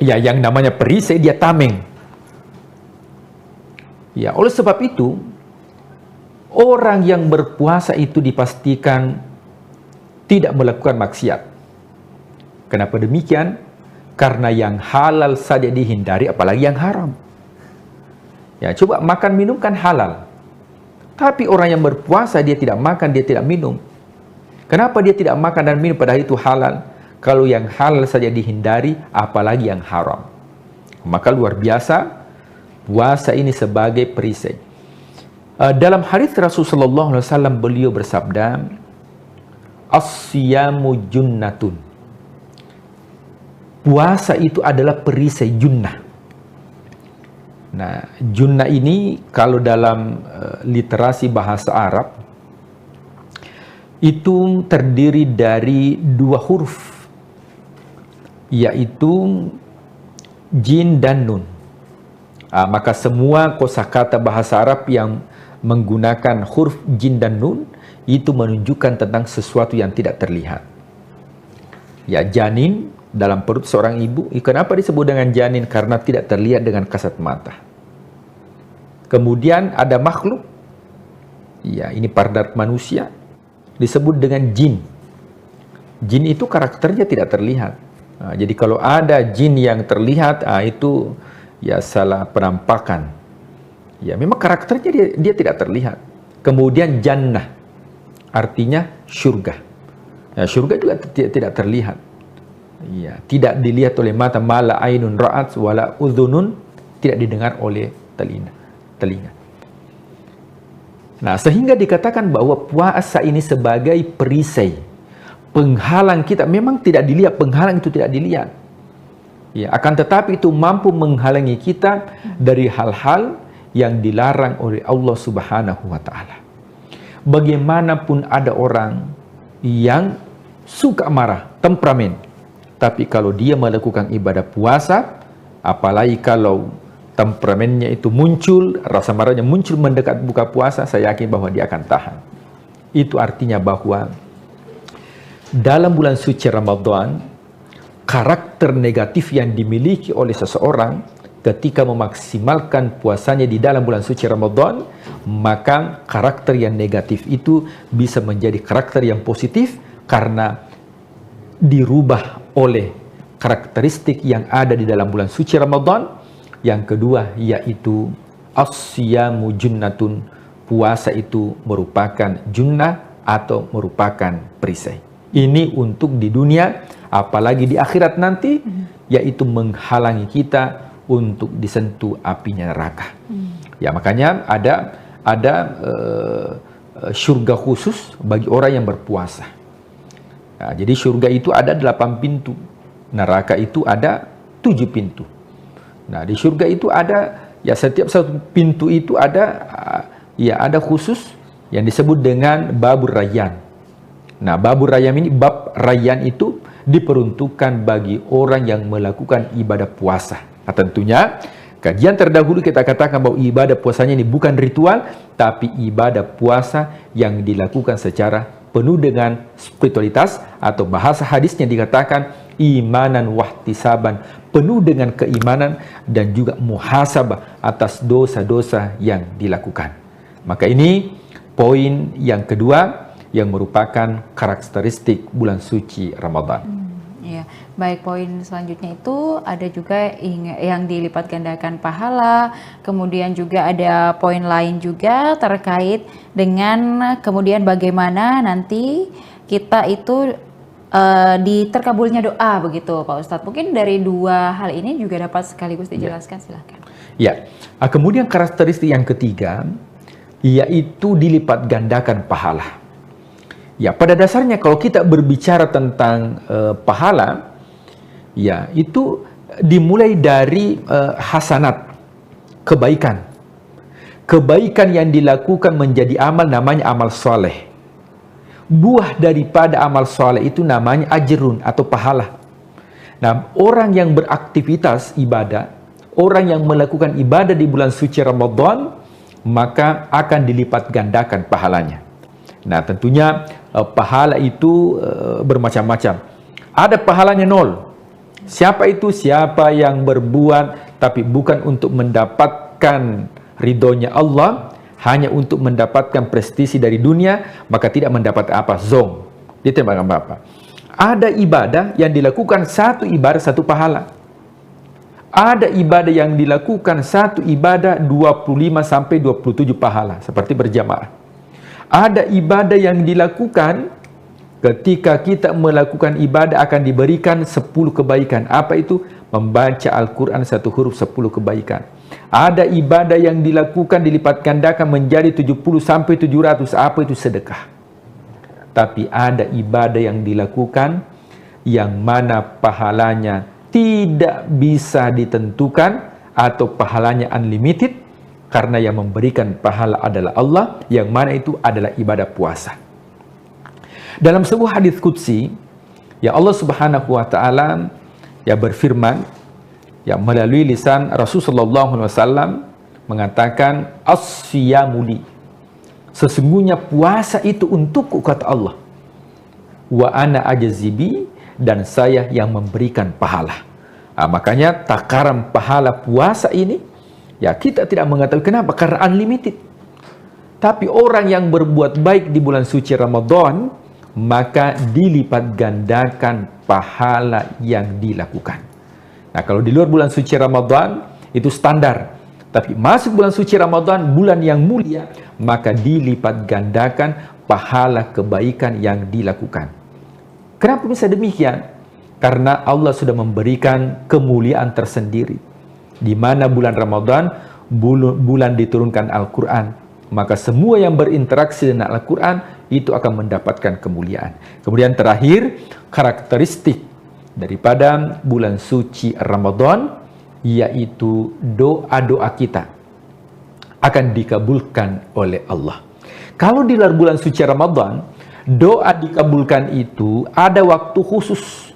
Ya, yang namanya perisai dia tameng. Ya, oleh sebab itu orang yang berpuasa itu dipastikan tidak melakukan maksiat. Kenapa demikian? Karena yang halal saja dihindari, apalagi yang haram. Ya, coba makan minum kan halal. Tapi orang yang berpuasa dia tidak makan, dia tidak minum. Kenapa dia tidak makan dan minum padahal itu halal? Kalau yang halal saja dihindari, apalagi yang haram. Maka luar biasa puasa ini sebagai perisai. Dalam hadits Rasulullah SAW beliau bersabda, as-siyamu junnatun. Puasa itu adalah perisai junnah. Nah, junnah ini kalau dalam literasi bahasa Arab itu terdiri dari 2 huruf, yaitu jin dan nun. Maka semua kosakata bahasa Arab yang menggunakan huruf jin dan nun itu menunjukkan tentang sesuatu yang tidak terlihat. Ya, janin dalam perut seorang ibu, kenapa disebut dengan janin? Karena tidak terlihat dengan kasat mata. Kemudian ada makhluk, ya ini pada manusia, disebut dengan jin. Jin itu karakternya tidak terlihat. Jadi kalau ada jin yang terlihat, itu ya salah penampakan. Ya memang karakternya dia tidak terlihat. Kemudian jannah, artinya surga. Ya, surga juga tidak terlihat. Ya, tidak dilihat oleh mata, mala ainun ra'at wala udhunun, tidak didengar oleh telinga. Nah, sehingga dikatakan bahwa puasa ini sebagai perisai, penghalang kita. Memang tidak dilihat, penghalang itu tidak dilihat. Ya, akan tetapi itu mampu menghalangi kita dari hal-hal yang dilarang oleh Allah Subhanahu wa taala. Bagaimanapun ada orang yang suka marah, temperamen, tapi kalau dia melakukan ibadah puasa, apalagi kalau temperamennya itu muncul, rasa marahnya muncul mendekat buka puasa, saya yakin bahwa dia akan tahan. Itu artinya bahwa dalam bulan suci Ramadan, karakter negatif yang dimiliki oleh seseorang ketika memaksimalkan puasanya di dalam bulan suci Ramadan, maka karakter yang negatif itu bisa menjadi karakter yang positif karena dirubah oleh karakteristik yang ada di dalam bulan suci Ramadan. Yang kedua yaitu as-siyamu junnatun, puasa itu merupakan junnah atau merupakan perisai. Ini untuk di dunia, apalagi di akhirat nanti, yaitu menghalangi kita untuk disentuh apinya neraka. Ya makanya ada surga khusus bagi orang yang berpuasa. Nah, jadi surga itu ada 8 pintu, neraka itu ada 7 pintu. Nah, di surga itu ada, ya setiap satu pintu itu ada, ya ada khusus yang disebut dengan babur rayyan. Nah, babur rayyan ini, bab rayyan itu diperuntukkan bagi orang yang melakukan ibadah puasa. Nah, tentunya kajian terdahulu kita katakan bahwa ibadah puasanya ini bukan ritual, tapi ibadah puasa yang dilakukan secara penuh dengan spiritualitas, atau bahasa hadisnya dikatakan imanan wahtisaban, penuh dengan keimanan dan juga muhasabah atas dosa-dosa yang dilakukan. Maka ini poin yang kedua yang merupakan karakteristik bulan suci Ramadan. Ya, baik, poin selanjutnya itu ada juga yang dilipat gandakan pahala, kemudian juga ada poin lain juga terkait dengan kemudian bagaimana nanti kita itu di terkabulnya doa begitu Pak Ustadz. Mungkin dari 2 hal ini juga dapat sekaligus dijelaskan, silahkan. Ya, kemudian karakteristik yang ketiga yaitu dilipat gandakan pahala. Ya, pada dasarnya kalau kita berbicara tentang pahala, ya itu dimulai dari hasanat, kebaikan. Kebaikan yang dilakukan menjadi amal namanya amal soleh. Buah daripada amal soleh itu namanya ajrun atau pahala. Nah, orang yang beraktivitas ibadah, orang yang melakukan ibadah di bulan suci Ramadan, maka akan dilipat gandakan pahalanya. Nah, tentunya pahala itu bermacam-macam. Ada pahalanya 0. Siapa itu? Siapa yang berbuat tapi bukan untuk mendapatkan ridhonya Allah, hanya untuk mendapatkan prestisi dari dunia, maka tidak mendapat apa? Zong. Dia tidak apa-apa. Ada ibadah yang dilakukan satu ibadah satu pahala. Ada ibadah yang dilakukan satu ibadah 25 sampai 27 pahala seperti berjamaah. Ada ibadah yang dilakukan ketika kita melakukan ibadah akan diberikan 10 kebaikan. Apa itu? Membaca Al-Quran 1 huruf 10 kebaikan. Ada ibadah yang dilakukan dilipat gandakan menjadi 70 sampai 700. Apa itu? Sedekah. Tapi ada ibadah yang dilakukan yang mana pahalanya tidak bisa ditentukan atau pahalanya unlimited, karena yang memberikan pahala adalah Allah, yang mana itu adalah ibadah puasa. Dalam sebuah hadis qudsi, ya Allah Subhanahu wa taala ya berfirman ya melalui lisan Rasulullah SAW mengatakan, as-siyamuli, sesungguhnya puasa itu untukku, kata Allah, wa ana ajazibi, dan saya yang memberikan pahala. Makanya takaran pahala puasa ini ya kita tidak mengetahui. Kenapa? Karena unlimited. Tapi orang yang berbuat baik di bulan suci Ramadan, maka dilipat gandakan pahala yang dilakukan. Nah, kalau di luar bulan suci Ramadan itu standar. Tapi masuk bulan suci Ramadan, bulan yang mulia, maka dilipat gandakan pahala kebaikan yang dilakukan. Kenapa bisa demikian? Karena Allah sudah memberikan kemuliaan tersendiri. Di mana bulan Ramadan, bulan diturunkan Al-Quran. Maka semua yang berinteraksi dengan Al-Quran itu akan mendapatkan kemuliaan. Kemudian terakhir, karakteristik daripada bulan suci Ramadan, yaitu doa-doa kita akan dikabulkan oleh Allah. Kalau di luar bulan suci Ramadan, doa dikabulkan itu ada waktu khusus.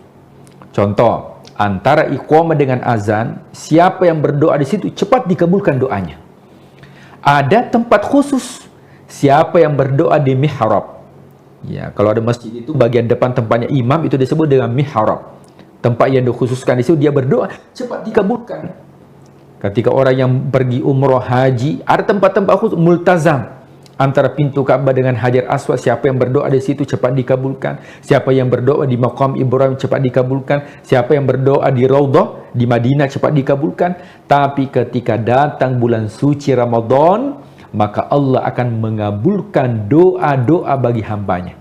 Contoh, antara iqamah dengan azan, siapa yang berdoa di situ cepat dikabulkan doanya. Ada tempat khusus, siapa yang berdoa di mihrab. Ya, kalau ada masjid itu bagian depan tempatnya imam itu disebut dengan mihrab. Tempat yang dikhususkan di situ dia berdoa cepat dikabulkan. Ketika orang yang pergi umroh haji, ada tempat-tempat khusus multazam. Antara pintu Ka'bah dengan Hajar Aswad, siapa yang berdoa di situ cepat dikabulkan. Siapa yang berdoa di Maqam Ibrahim cepat dikabulkan. Siapa yang berdoa di Raudhah di Madinah cepat dikabulkan. Tapi ketika datang bulan suci Ramadan, maka Allah akan mengabulkan doa-doa bagi hambanya.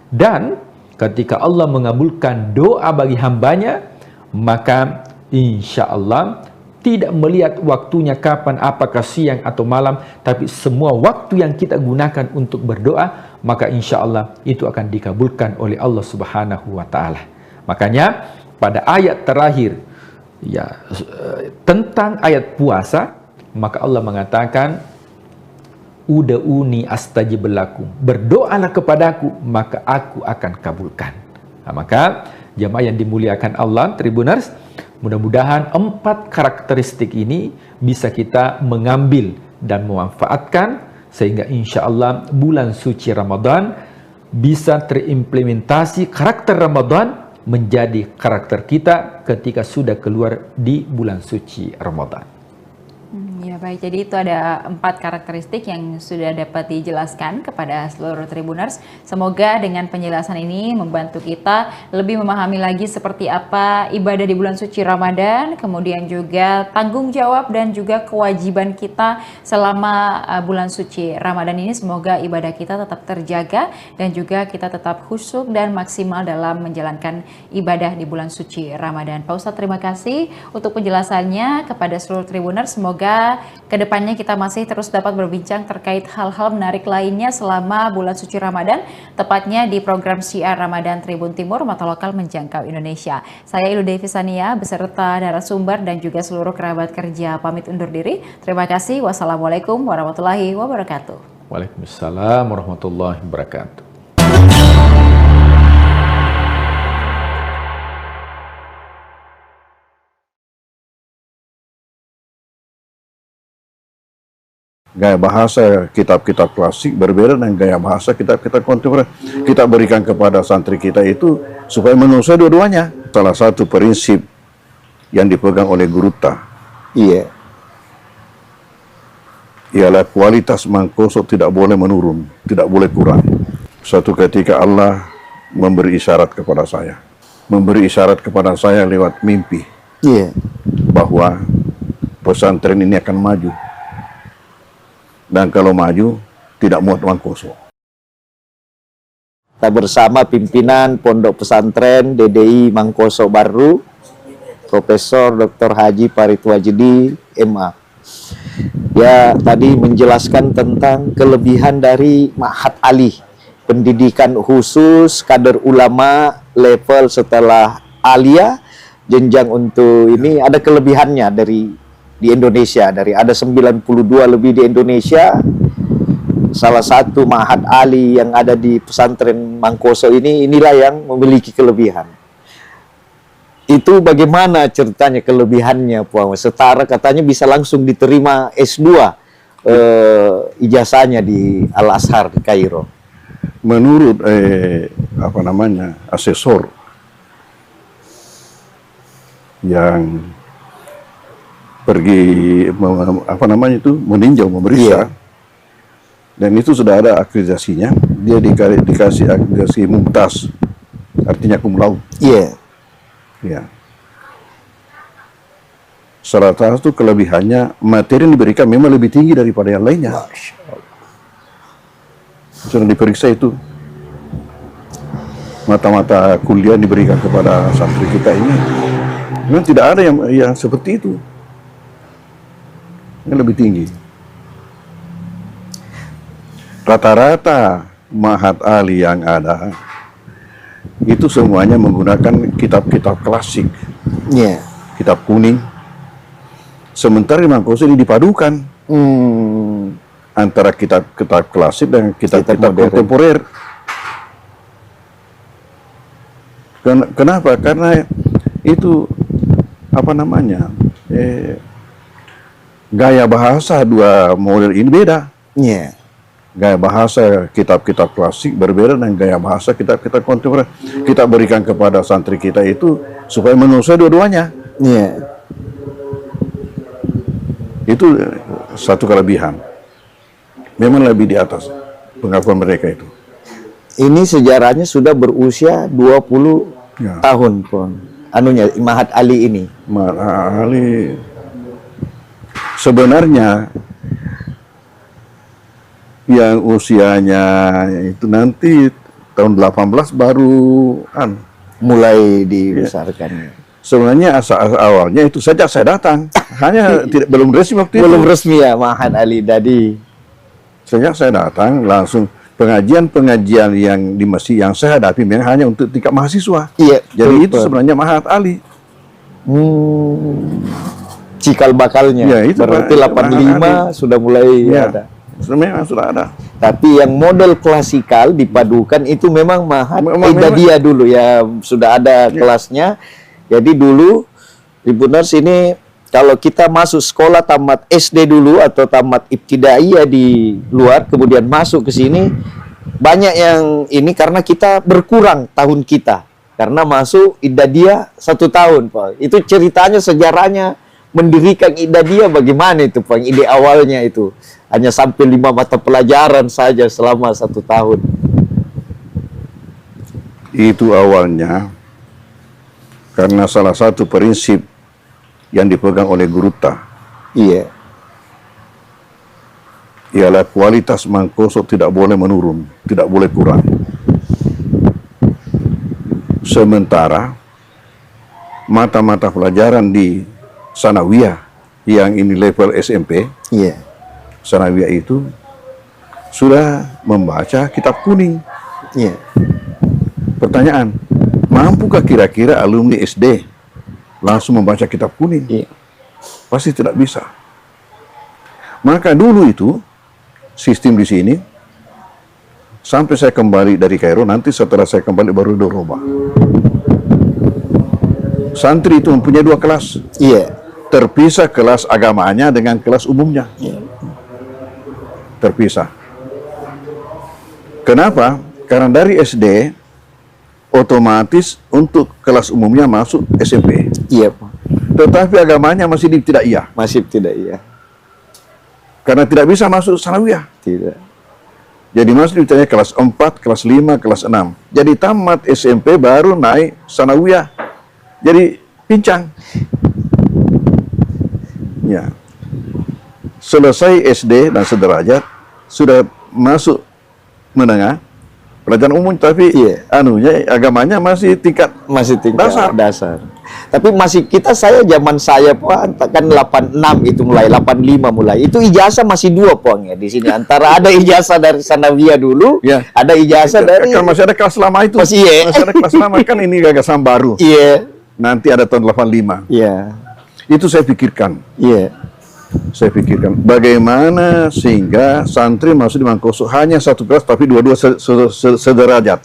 Dan ketika Allah mengabulkan doa bagi hambanya, maka insya Allah tidak melihat waktunya kapan, apakah siang atau malam, tapi semua waktu yang kita gunakan untuk berdoa, maka insya Allah itu akan dikabulkan oleh Allah Subhanahu wa Ta'ala. Makanya pada ayat terakhir ya tentang ayat puasa, maka Allah mengatakan, uda'uni astajib lakum, berdoalah kepadaku maka aku akan kabulkan. Nah, maka jamaah yang dimuliakan Allah, Tribuners, mudah-mudahan 4 karakteristik ini bisa kita mengambil dan memanfaatkan sehingga insya Allah bulan suci Ramadan bisa terimplementasi karakter Ramadan menjadi karakter kita ketika sudah keluar di bulan suci Ramadan. Ya baik, jadi itu ada 4 karakteristik yang sudah dapat dijelaskan kepada seluruh Tribuners. Semoga dengan penjelasan ini membantu kita lebih memahami lagi seperti apa ibadah di bulan suci Ramadan, kemudian juga tanggung jawab dan juga kewajiban kita selama bulan suci Ramadan ini. Semoga ibadah kita tetap terjaga dan juga kita tetap khusyuk dan maksimal dalam menjalankan ibadah di bulan suci Ramadan. Pak Ustadz, terima kasih untuk penjelasannya kepada seluruh Tribuners. Semoga kedepannya kita masih terus dapat berbincang terkait hal-hal menarik lainnya selama bulan suci Ramadan, tepatnya di program Syiar Ramadan Tribun Timur, mata lokal menjangkau Indonesia. Saya Ilu Devi Sania beserta narasumber dan juga seluruh kerabat kerja pamit undur diri. Terima kasih. Wassalamualaikum warahmatullahi wabarakatuh. Waalaikumsalam warahmatullahi wabarakatuh. Gaya bahasa kitab-kitab klasik berbeda dengan gaya bahasa kitab-kitab kontemporer. Kita berikan kepada santri kita itu supaya menguasai dua-duanya. Salah satu prinsip yang dipegang oleh Guruta, ialah kualitas mangkoso tidak boleh menurun, tidak boleh kurang. Suatu ketika Allah memberi isyarat kepada saya, memberi isyarat kepada saya lewat mimpi. bahwa pesantren ini akan maju. Dan kalau maju, tidak muat Mangkoso. Kita bersama pimpinan Pondok Pesantren DDI Mangkoso Baru, Profesor Dr. Haji Paritwajidi, MA. Dia tadi menjelaskan tentang kelebihan dari Ma'had Ali, pendidikan khusus kader ulama level setelah alia, jenjang untuk ini ada kelebihannya di Indonesia. Ada 92 lebih di Indonesia. Salah satu Ma'had Ali yang ada di pesantren Mangkoso inilah yang memiliki kelebihan. Itu bagaimana ceritanya kelebihannya, Puan? Setara katanya bisa langsung diterima S2 ijazahnya di Al-Azhar di Kairo. Menurut asesor yang pergi meninjau, memeriksa, dan itu sudah ada akreditasinya. Dia dikasih akreditasi mumtaz, artinya cum laude. Ya. Salah satu kelebihannya, materi yang diberikan memang lebih tinggi daripada yang lainnya. Sudah diperiksa itu. Mata-mata kuliah diberikan kepada santri kita ini, memang tidak ada yang seperti itu. Yang lebih tinggi. Rata-rata Ma'had Ali yang ada itu semuanya menggunakan kitab-kitab klasik, kitab kuning. Sementara di Mangkoso ini dipadukan antara kitab-kitab klasik dan kitab-kitab kontemporer. Kenapa? Karena itu gaya bahasa dua model ini beda. Gaya bahasa kitab-kitab klasik berbeda dengan gaya bahasa kitab-kitab kontemporer. Kita berikan kepada santri kita itu supaya menguasai dua-duanya. Itu satu kelebihan. Memang lebih di atas pengakuan mereka itu. Ini sejarahnya sudah berusia 20 tahun, Pon. Ma'had Ali ini. Ma'had Ali sebenarnya yang usianya itu nanti tahun 18 baru mulai dibesarkan. Sebenarnya asal awalnya itu sejak saya datang, hanya belum resmi waktu itu. Belum resmi ya Ma'had Ali tadi. Sejak saya datang langsung pengajian yang di masjid yang saya hadapi memang hanya untuk tingkat mahasiswa. Jadi itu sebenarnya Ma'had Ali. Cikal bakalnya. Itu berarti 85 sudah mulai ada. Memang sudah ada. Tapi yang model klasikal dipadukan itu memang Ma'had Idadiyah dulu ya, sudah ada kelasnya. Jadi dulu Ibu Nurs ini kalau kita masuk sekolah tamat SD dulu atau tamat ibtidaiyah di luar kemudian masuk ke sini, banyak yang ini karena kita berkurang tahun kita. Karena masuk Idadiyah 1 tahun, Pak. Itu ceritanya, sejarahnya mendirikan Idadiyah bagaimana itu, Pak? Ide awalnya itu hanya sampai 5 mata pelajaran saja selama 1 tahun. Itu awalnya karena salah satu prinsip yang dipegang oleh Guruta. Ialah kualitas Mangkoso tidak boleh menurun, tidak boleh kurang. Sementara mata-mata pelajaran di Sanawiyah yang ini level SMP, Sanawiyah itu sudah membaca kitab kuning. Pertanyaan, mampukah kira-kira alumni SD langsung membaca kitab kuning? Pasti tidak bisa. Maka dulu itu sistem di sini sampai saya kembali dari Kairo, nanti setelah saya kembali baru dirubah. Santri itu mempunyai 2 kelas. Terpisah kelas agamanya dengan kelas umumnya. Terpisah. Kenapa? Karena dari SD otomatis untuk kelas umumnya masuk SMP. Tetapi agamanya masih tidak iya. Karena tidak bisa masuk Sanawiyah. Jadi masuk ditanya kelas 4, kelas 5, kelas 6. Jadi tamat SMP baru naik Sanawiyah. Jadi pincang. Ya. Selesai SD dan sederajat sudah masuk menengah pelajaran umum, tapi anunya agamanya masih tingkat dasar. Tapi masih saya zaman saya kan 86 itu mulai 85 mulai. Itu ijazah masih 2 Poang ya di sini. Antara ada ijazah dari sanawiyah dulu, ada ijazah dari kan masih ada kelas lama itu. Masih ada kelas lama kan, ini gagasan baru. Nanti ada tahun 85. Itu saya pikirkan. Saya pikirkan bagaimana sehingga santri masuk di Mangkoso hanya satu kelas tapi dua-dua sederajat.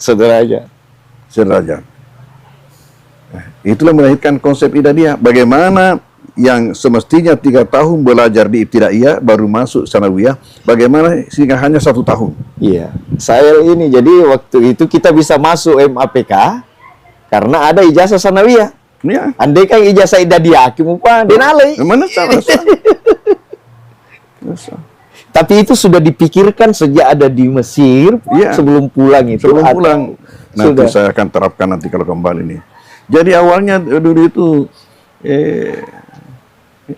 Itulah melahirkan konsep Idadiyah. Bagaimana yang semestinya 3 tahun belajar di Ibtidaiyah baru masuk sanawiyah, bagaimana sehingga hanya 1 tahun. Saya ini jadi waktu itu kita bisa masuk MAPK karena ada ijazah sanawiyah. Andai kan ijazah Idadiyah, kimupan denalai. Mana salah. Tapi itu sudah dipikirkan sejak ada di Mesir, sebelum pulang itu. Sebelum pulang. Nanti saya akan terapkan nanti kalau kembali nih. Jadi awalnya dulu itu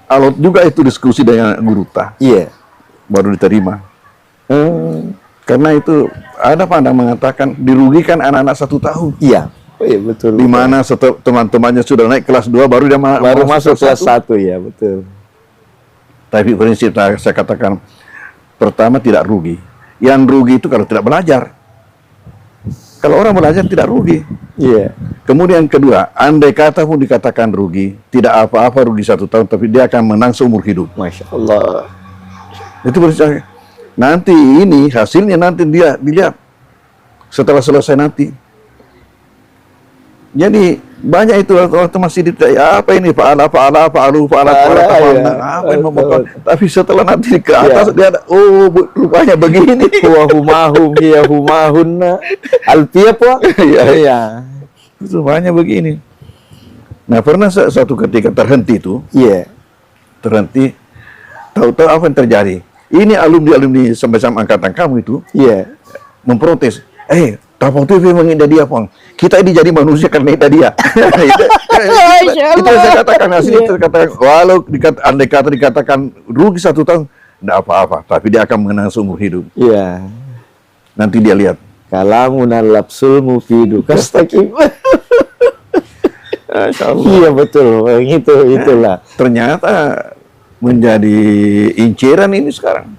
alot juga itu diskusi dengan guru baru diterima. Karena itu ada pandang mengatakan dirugikan anak-anak 1 tahun. Betul. Di mana teman-temannya sudah naik kelas 2 baru dia masuk kelas 1 betul. Tapi prinsip saya katakan pertama tidak rugi. Yang rugi itu kalau tidak belajar. Kalau orang belajar tidak rugi. Kemudian kedua, andai kata pun dikatakan rugi, tidak apa-apa rugi 1 tahun, tapi dia akan menang seumur hidup. Masya Allah. Itu prinsip. Nanti ini hasilnya nanti dia dilihat setelah selesai nanti. Jadi banyak itu waktu masih ditanya apa ini apa yang membuat. Tapi setelah nanti ke atas dia ada rupanya begini. Wahumahum hiya humahunna alfiyah po. Itu banyak begini. Nah, pernah suatu ketika terhenti itu. Terhenti. Tahu-tahu apa yang terjadi? Ini alumni semacam angkatan kamu itu. Memprotes. Tapau TV mengindah dia, Pong. Kita ini jadi manusia karena dia. Itu yang saya katakan asli. Terkatakan walau andai kata dikatakan rugi 1 tahun, tidak apa-apa. Tapi dia akan mengenang seumur hidup. Nanti dia lihat. Kalamunal lapsul mufidu kastaqim. Betul. Itulah. Ternyata menjadi inceran ini sekarang.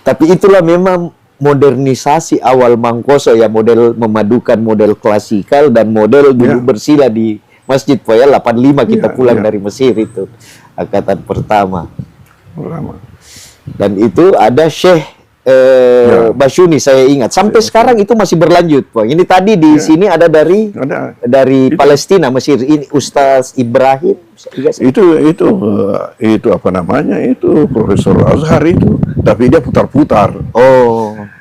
Tapi itulah memang modernisasi awal Mangkoso ya, model memadukan model klasikal dan model dulu bersila di Masjid Poya 85 kita pulang dari Mesir itu angkatan pertama. Dan itu ada Syekh Basyuni saya ingat sampai sekarang itu masih berlanjut, Pak. Ini tadi di sini ada dari Palestina, Mesir. Ini Ustaz Ibrahim. Itu apa namanya? Itu Profesor Azhar itu. Tapi dia putar-putar.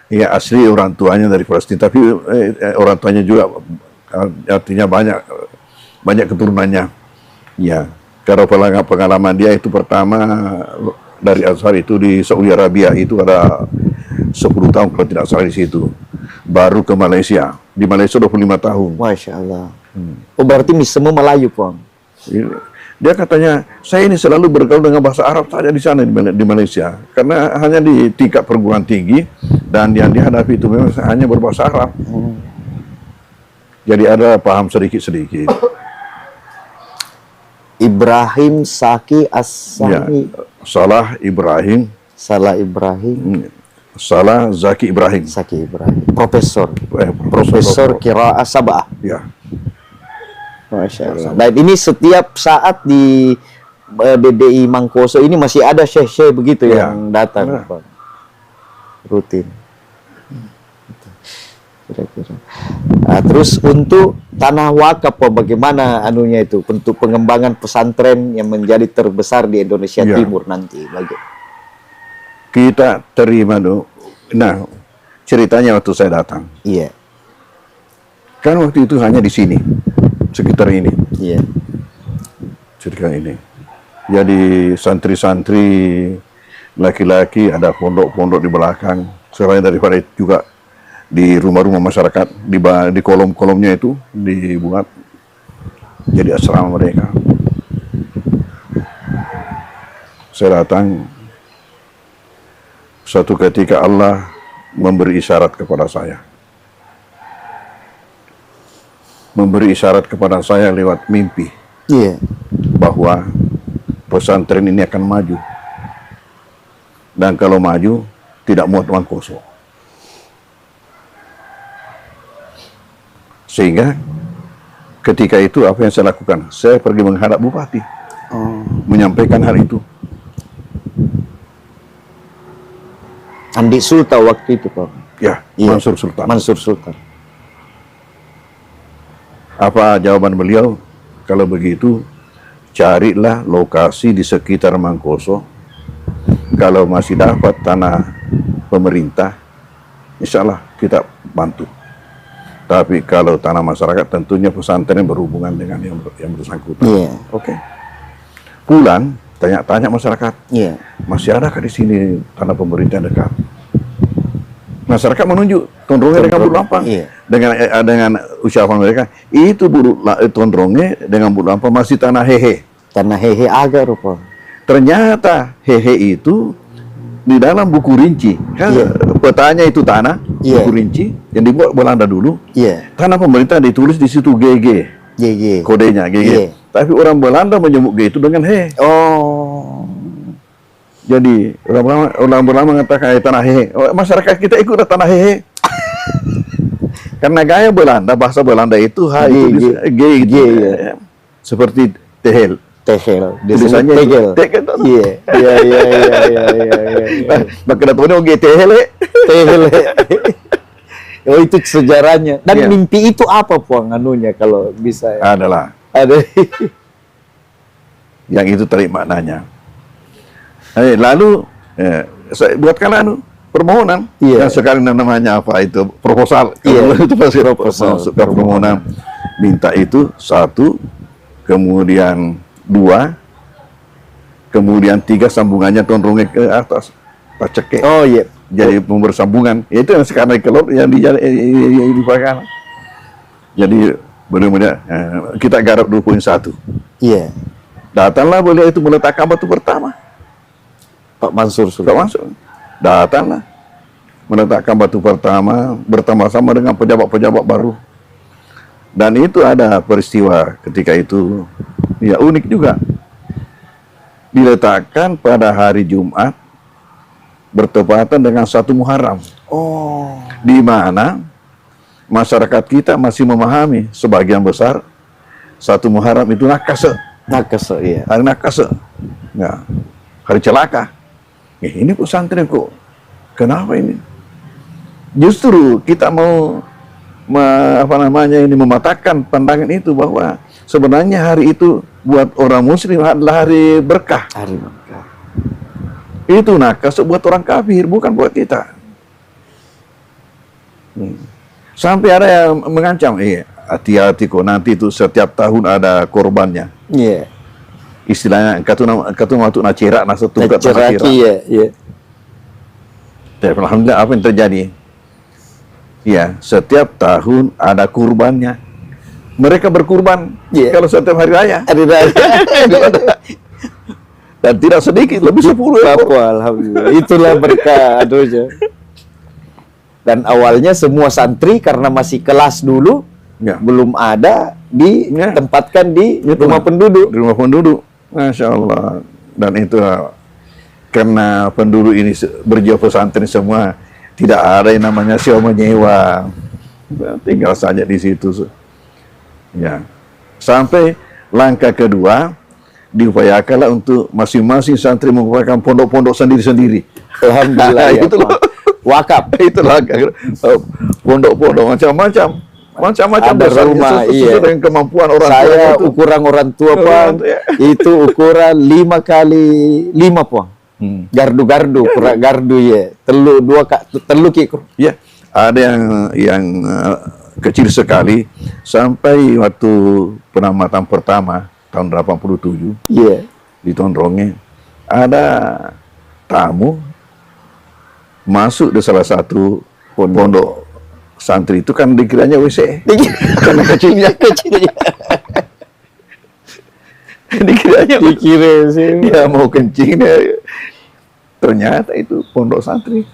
Ya asli orang tuanya dari Palestina, tapi orang tuanya juga artinya banyak keturunannya. Kalau pengalaman dia itu pertama dari Azhar itu di Saudi Arabia itu ada 10 tahun kalau tidak salah di situ. Baru ke Malaysia. Di Malaysia 25 tahun. Masya Allah. Berarti semua Melayu, Pong. Dia katanya, saya ini selalu bergaul dengan bahasa Arab saja di sana di Malaysia. Karena hanya di tingkat perguruan tinggi dan yang dihadapi itu memang hanya berbahasa Arab. Jadi ada paham sedikit-sedikit. Ibrahim Saki As-Sani. Salah Ibrahim. Salah Zaki Ibrahim. Profesor Qiraah Sab'ah. Masya Allah. Dan ini setiap saat di DDI Mangkoso ini masih ada syekh-syekh begitu yang datang, Pak. Rutin. Kira-kira. Nah, terus untuk tanah wakaf, Pak, bagaimana anunya itu untuk pengembangan pesantren yang menjadi terbesar di Indonesia Timur nanti kita terima dulu. Nah, ceritanya waktu saya datang. Kan waktu itu hanya di sini, sekitar ini. Sekitar ini. Jadi santri-santri laki-laki ada pondok-pondok di belakang. Selain daripada itu juga di rumah-rumah masyarakat, di kolom-kolomnya itu dibuat jadi asrama mereka. saya datang, suatu ketika Allah memberi isyarat kepada saya. Memberi isyarat kepada saya lewat mimpi. Iya. Bahwa pesantren ini akan maju. Dan kalau maju, tidak muat uang kosong. Sehingga ketika itu apa yang saya lakukan? Saya pergi menghadap bupati. Menyampaikan hal itu. Andi Sultan waktu itu, Pak. Ya, Iya. Mansur Sultan. Mansur Sultan. Apa jawaban beliau? Kalau begitu, carilah lokasi di sekitar Mangkoso. Kalau masih dapat tanah pemerintah, insya Allah kita bantu. Tapi kalau tanah masyarakat, tentunya pesantren berhubungan dengan yang bersangkutan. Iya. Oke. Pulang, tanya-tanya masyarakat, Iya. masih adakah di sini tanah pemerintah dekat? Masyarakat menunjuk tondrongnya dengan bulu lampang. Iya. Dengan ucapan mereka, itu tondrongnya dengan bulu lampang masih tanah hehe. Tanah hehe agak rupa. Ternyata hehe itu di dalam buku rinci. Kan Iya. petanya itu tanah, Iya. buku rinci yang dibuat Belanda dulu. Iya. Tanah pemerintah ditulis di situ GG. GG. Kodenya GG. Iya. Tapi orang Belanda menyebut G itu dengan he. Oh. Jadi orang Belanda mengatakan tanah hehe. Masyarakat kita ikut tanah hehe. Karena gaya Belanda, bahasa Belanda itu H itu G gitu. ya. Seperti tehel. Tehel. Tulisannya tegel. tegel. Iya. Iya. Maka datangnya G tehel. Tehel. Oh, itu sejarahnya. Dan Iya. mimpi itu apa, Puang, anunya kalau bisa? Adalah Ada. yang itu tarik maknanya. Lalu saya buatkan permohonan. Iya. Yang sekarang namanya apa itu? Proposal. Iya. Kalau itu pasti Proposal. masuk ke permohonan. Minta itu 1, kemudian 2, kemudian 3 sambungannya tondrongnya ke atas. Paceke. Oh iya. Jadi bersambungan. Itu yang sekarang kelot yang dipakai. Jadi benar-benar kita garap 2.1. Iya. Datanglah beliau itu meletakkan batu pertama. Pak Mansur Pak Sultan. Mansur. Datanglah meletakkan batu pertama bersama-sama dengan pejabat-pejabat baru. Dan itu ada peristiwa ketika itu, ya unik juga. Diletakkan pada hari Jumat bertepatan dengan 1 Muharram. Oh. Di mana masyarakat kita masih memahami sebagian besar 1 Muharram itu nakase. Nakase, iya. Hari nakase. Ya. Hari celaka. Ini pesantren kok. Kenapa ini? Justru kita mau mematahkan pandangan itu bahwa sebenarnya hari itu buat orang muslim adalah hari berkah. Hari berkah. Itu nakase buat orang kafir, bukan buat kita. Sampai ada yang mengancam, hati-hati kok nanti itu setiap tahun ada korbannya. Iya. Istilahnya katu waktu nacerak nasatu kat Ceraki, iya. Alhamdulillah apa yang terjadi? Ya, setiap tahun ada kurbannya. Mereka berkurban kalau setiap hari raya. Hari raya. Dan tidak sedikit, lebih 10 ekor. Alhamdulillah. Itulah berkah aduhnya. Dan awalnya semua santri karena masih kelas dulu, belum ada ditempatkan di rumah penduduk. Di rumah penduduk. Masya Allah. Dan itu karena penduduk ini berjiwa pesantren semua, tidak ada yang namanya sewa menyewa. Tinggal saja di situ. Ya. Sampai langkah kedua, diupayakanlah untuk masing-masing santri mengupayakan pondok-pondok sendiri-sendiri. Alhamdulillah. Ya, itulah wakaf. Itulah pondok-pondok macam-macam. Macam-macam ada rumah, sesuai dengan kemampuan orang tua. Saya itu. ukuran orang tua, Pak, itu ukuran 5 kali 5, Pak. Gardu-gardu, ukuran gardu ya. Telu ki. Ya, ada yang kecil sekali sampai waktu penamatan pertama tahun 87. Iya. Di Tondrongnya ada tamu masuk di salah satu pondok santri itu kan dikiranya WC karena kecilnya. Dikira sih. Dia mau kencing, ternyata itu pondok santri.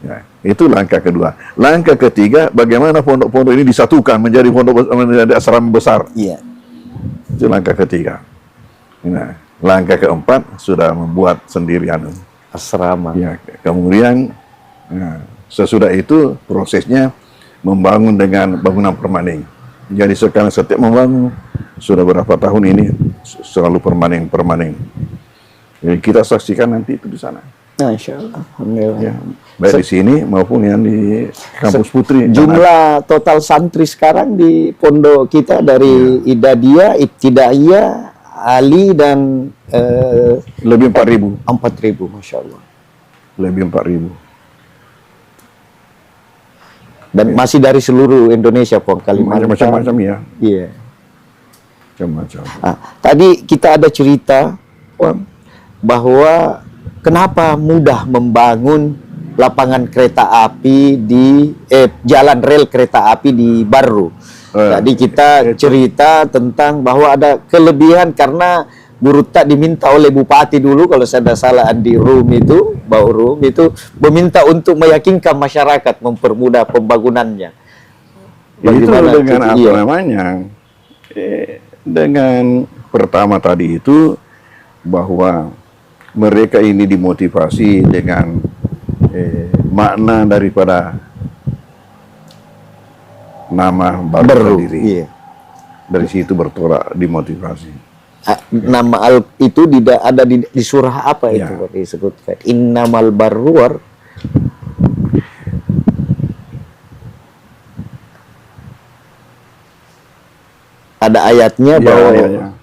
Ya, itu langkah kedua. Langkah ketiga, bagaimana pondok-pondok ini disatukan menjadi menjadi asrama besar. Iya. Itu langkah ketiga. Nah, langkah keempat sudah membuat sendirian Asrama. ya. Kemudian sesudah itu prosesnya membangun dengan bangunan permanen. Jadi sekarang setiap membangun sudah berapa tahun ini selalu permanen. Jadi kita saksikan nanti itu di sana. Masya Allah. Alhamdulillah. Ya, baik di sini maupun yang di kampus Putri. Jumlah total santri sekarang di pondok kita dari Idadiyah, Ibtidaiyah, Ali dan lebih 4.000. 4.000, Masya Allah. Lebih 4.000. Dan masih dari seluruh Indonesia, Pong, Kalimantan. Macam-macam ya. Iya. Macam-macam. Tadi kita ada cerita, Pong, bahwa kenapa mudah membangun lapangan kereta api di jalan rel kereta api di Barru. Tadi kita cerita tentang bahwa ada kelebihan karena Guru tak diminta oleh Bupati dulu, kalau saya tidak salah, Andi Rum itu, Bau Rum itu meminta untuk meyakinkan masyarakat, mempermudah pembangunannya. Itu dengan apa namanya? Dengan pertama tadi itu bahwa mereka ini dimotivasi dengan makna daripada nama baru sendiri. Iya. Dari situ bertolak dimotivasi. Nama itu tidak ada di surah apa itu disebutkan? Innamal barruar. Ada ayatnya bahwa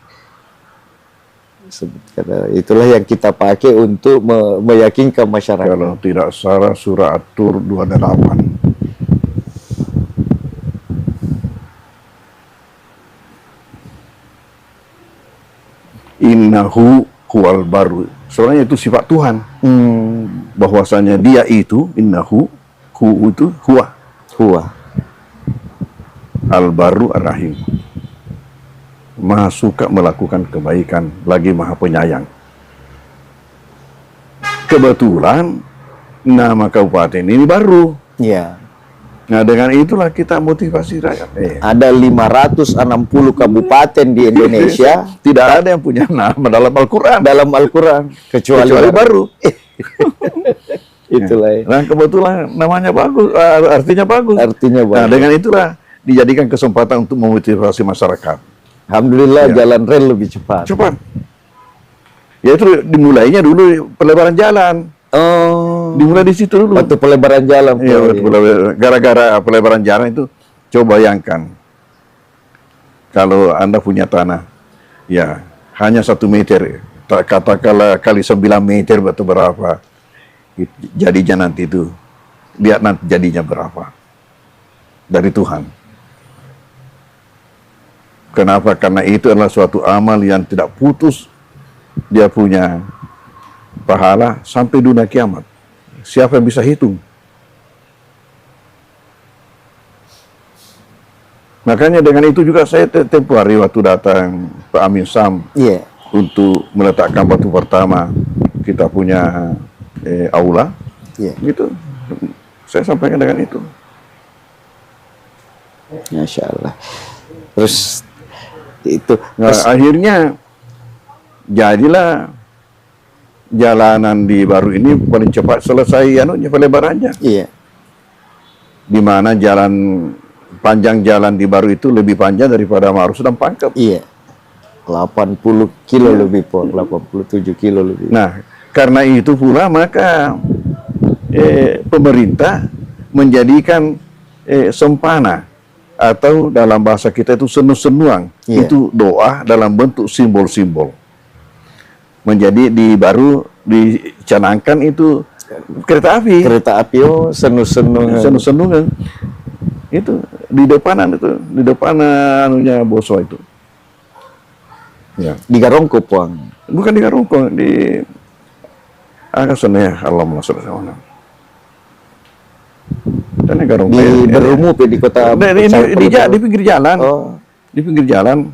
itulah yang kita pakai untuk meyakinkan masyarakat. Kalau tidak salah surah At-Tur 28. Innahu huwal baru. Soalnya itu sifat Tuhan. Bahwasanya dia itu innahu, itu huwa. Al-Baru Ar-Rahim. Maha suka melakukan kebaikan, lagi maha penyayang. Kebetulan nama kabupaten ini baru. Ya. Nah, dengan itulah kita motivasi rakyat. Ada 560 kabupaten di Indonesia. Tidak ada yang punya nama dalam Al-Quran. Kecuali baru. Itulah. Nah, kebetulan namanya bagus, artinya bagus. Nah, dengan itulah dijadikan kesempatan untuk memotivasi masyarakat. Alhamdulillah jalan rel lebih cepat. Ya itu dimulainya dulu pelebaran jalan. Dimulai di situ dulu. Waktu pelebaran jalan. Iya, gara-gara pelebaran jalan itu, coba bayangkan kalau Anda punya tanah, ya hanya 1 meter, katakanlah kali 9 meter atau berapa, jadinya nanti itu, lihat nanti jadinya berapa dari Tuhan. Kenapa? Karena itu adalah suatu amal yang tidak putus, dia punya pahala sampai dunia kiamat. Siapa yang bisa hitung? Makanya dengan itu juga saya tempoh hari waktu datang Pak Amin Sam untuk meletakkan batu pertama kita punya aula, gitu. Saya sampaikan dengan itu. Masya Allah. Terus itu. Nah, akhirnya jadilah jalanan di Baru ini paling cepat selesai pelebarannya. Iya. Di mana panjang jalan di Baru itu lebih panjang daripada Marus dan Pangkep. Iya. 80 kilo lebih, 87 kilo lebih. Nah, karena itu pula maka pemerintah menjadikan sempana atau dalam bahasa kita itu senu-senuang. Itu doa dalam bentuk simbol-simbol. Menjadi di Baru dicanangkan itu kereta api. Senu-senungan. Itu di depanan anunya Boso itu. Ya. Di Garongko, Puang. Bukan di Garongko, di sana ya, Allahumma sholli alaihi wasallam. Dan Garongko di Berumup di kota. Di pinggir jalan. Di pinggir jalan.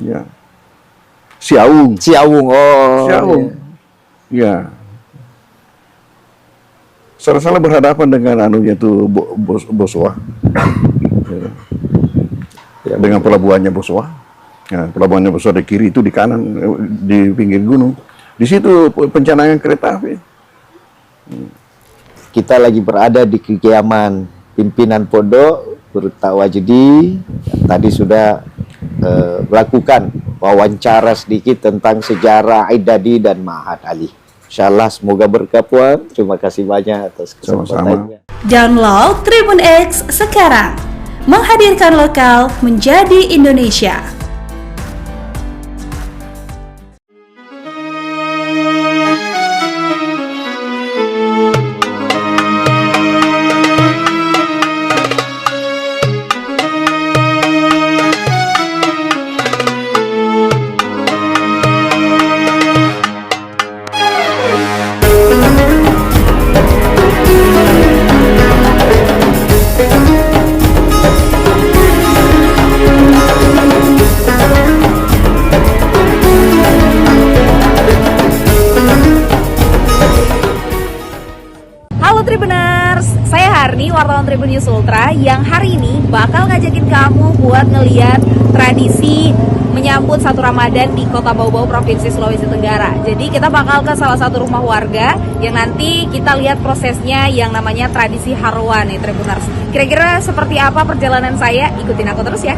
Ya. Siaung. Siaung, oh. Siaung. Ya. Salah-salah berhadapan dengan anunya itu Boswa. Ya. Dengan pelabuhannya Boswa. Ya, pelabuhannya Boswa di kiri, itu di kanan, di pinggir gunung. Di situ pencanangan kereta api. Kita lagi berada di kediaman pimpinan pondok Guru Wajdi. Tadi sudah melakukan wawancara sedikit tentang sejarah Aidadi dan Ma'had Ali. Insyaallah semoga berkah puan. Terima kasih banyak atas kesempatannya. Download Tribun X sekarang. Menghadirkan lokal menjadi Indonesia. Tribuners, saya Harni, wartawan Tribun News Ultra yang hari ini bakal ngajakin kamu buat ngeliat tradisi menyambut satu Ramadan di Kota Bau-Bau, Provinsi Sulawesi Tenggara. Jadi kita bakal ke salah satu rumah warga yang nanti kita lihat prosesnya yang namanya tradisi Harwa nih Tribuners. Kira-kira seperti apa perjalanan saya? Ikutin aku terus ya.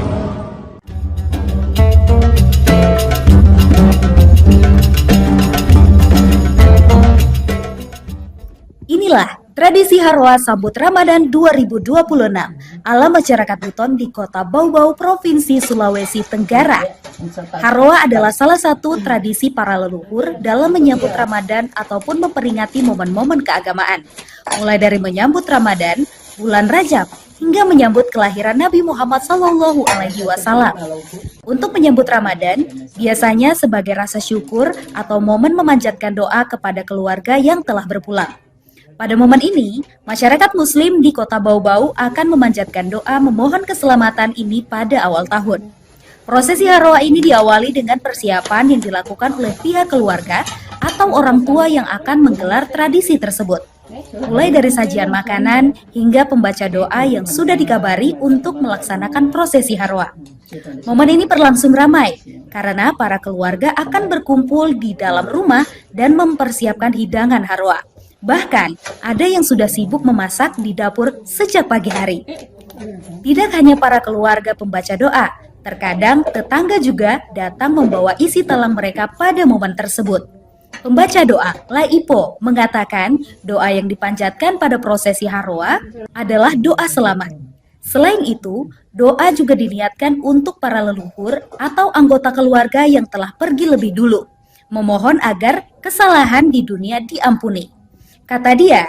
Inilah tradisi Harwa sambut Ramadan 2026 ala masyarakat Buton di Kota Bau-Bau, Provinsi Sulawesi Tenggara. Harwa adalah salah satu tradisi para leluhur dalam menyambut Ramadan ataupun memperingati momen-momen keagamaan. Mulai dari menyambut Ramadan, bulan Rajab, hingga menyambut kelahiran Nabi Muhammad SAW. Untuk menyambut Ramadan, biasanya sebagai rasa syukur atau momen memanjatkan doa kepada keluarga yang telah berpulang. Pada momen ini, masyarakat Muslim di Kota Bau-Bau akan memanjatkan doa memohon keselamatan ini pada awal tahun. Prosesi Harwa ini diawali dengan persiapan yang dilakukan oleh pihak keluarga atau orang tua yang akan menggelar tradisi tersebut. Mulai dari sajian makanan hingga pembaca doa yang sudah dikabari untuk melaksanakan prosesi Harwa. Momen ini berlangsung ramai karena para keluarga akan berkumpul di dalam rumah dan mempersiapkan hidangan Harwa. Bahkan, ada yang sudah sibuk memasak di dapur sejak pagi hari. Tidak hanya para keluarga pembaca doa, terkadang tetangga juga datang membawa isi talang mereka pada momen tersebut. Pembaca doa, Laipo, mengatakan doa yang dipanjatkan pada prosesi Harwa adalah doa selamat. Selain itu, doa juga diniatkan untuk para leluhur atau anggota keluarga yang telah pergi lebih dulu, memohon agar kesalahan di dunia diampuni. Kata dia,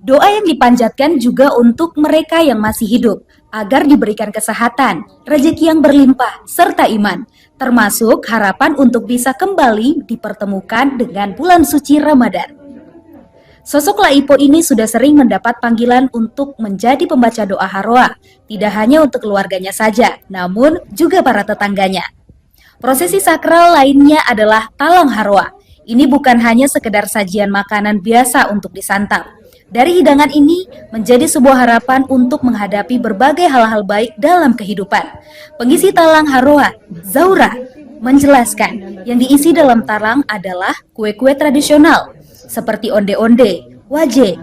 doa yang dipanjatkan juga untuk mereka yang masih hidup, agar diberikan kesehatan, rezeki yang berlimpah, serta iman, termasuk harapan untuk bisa kembali dipertemukan dengan bulan suci Ramadan. Sosok Laipo ini sudah sering mendapat panggilan untuk menjadi pembaca doa Harwa, tidak hanya untuk keluarganya saja, namun juga para tetangganya. Prosesi sakral lainnya adalah talang Harwa. Ini bukan hanya sekedar sajian makanan biasa untuk disantap. Dari hidangan ini menjadi sebuah harapan untuk menghadapi berbagai hal-hal baik dalam kehidupan. Pengisi talang Harwa, Zaura, menjelaskan yang diisi dalam talang adalah kue-kue tradisional seperti onde-onde, waje,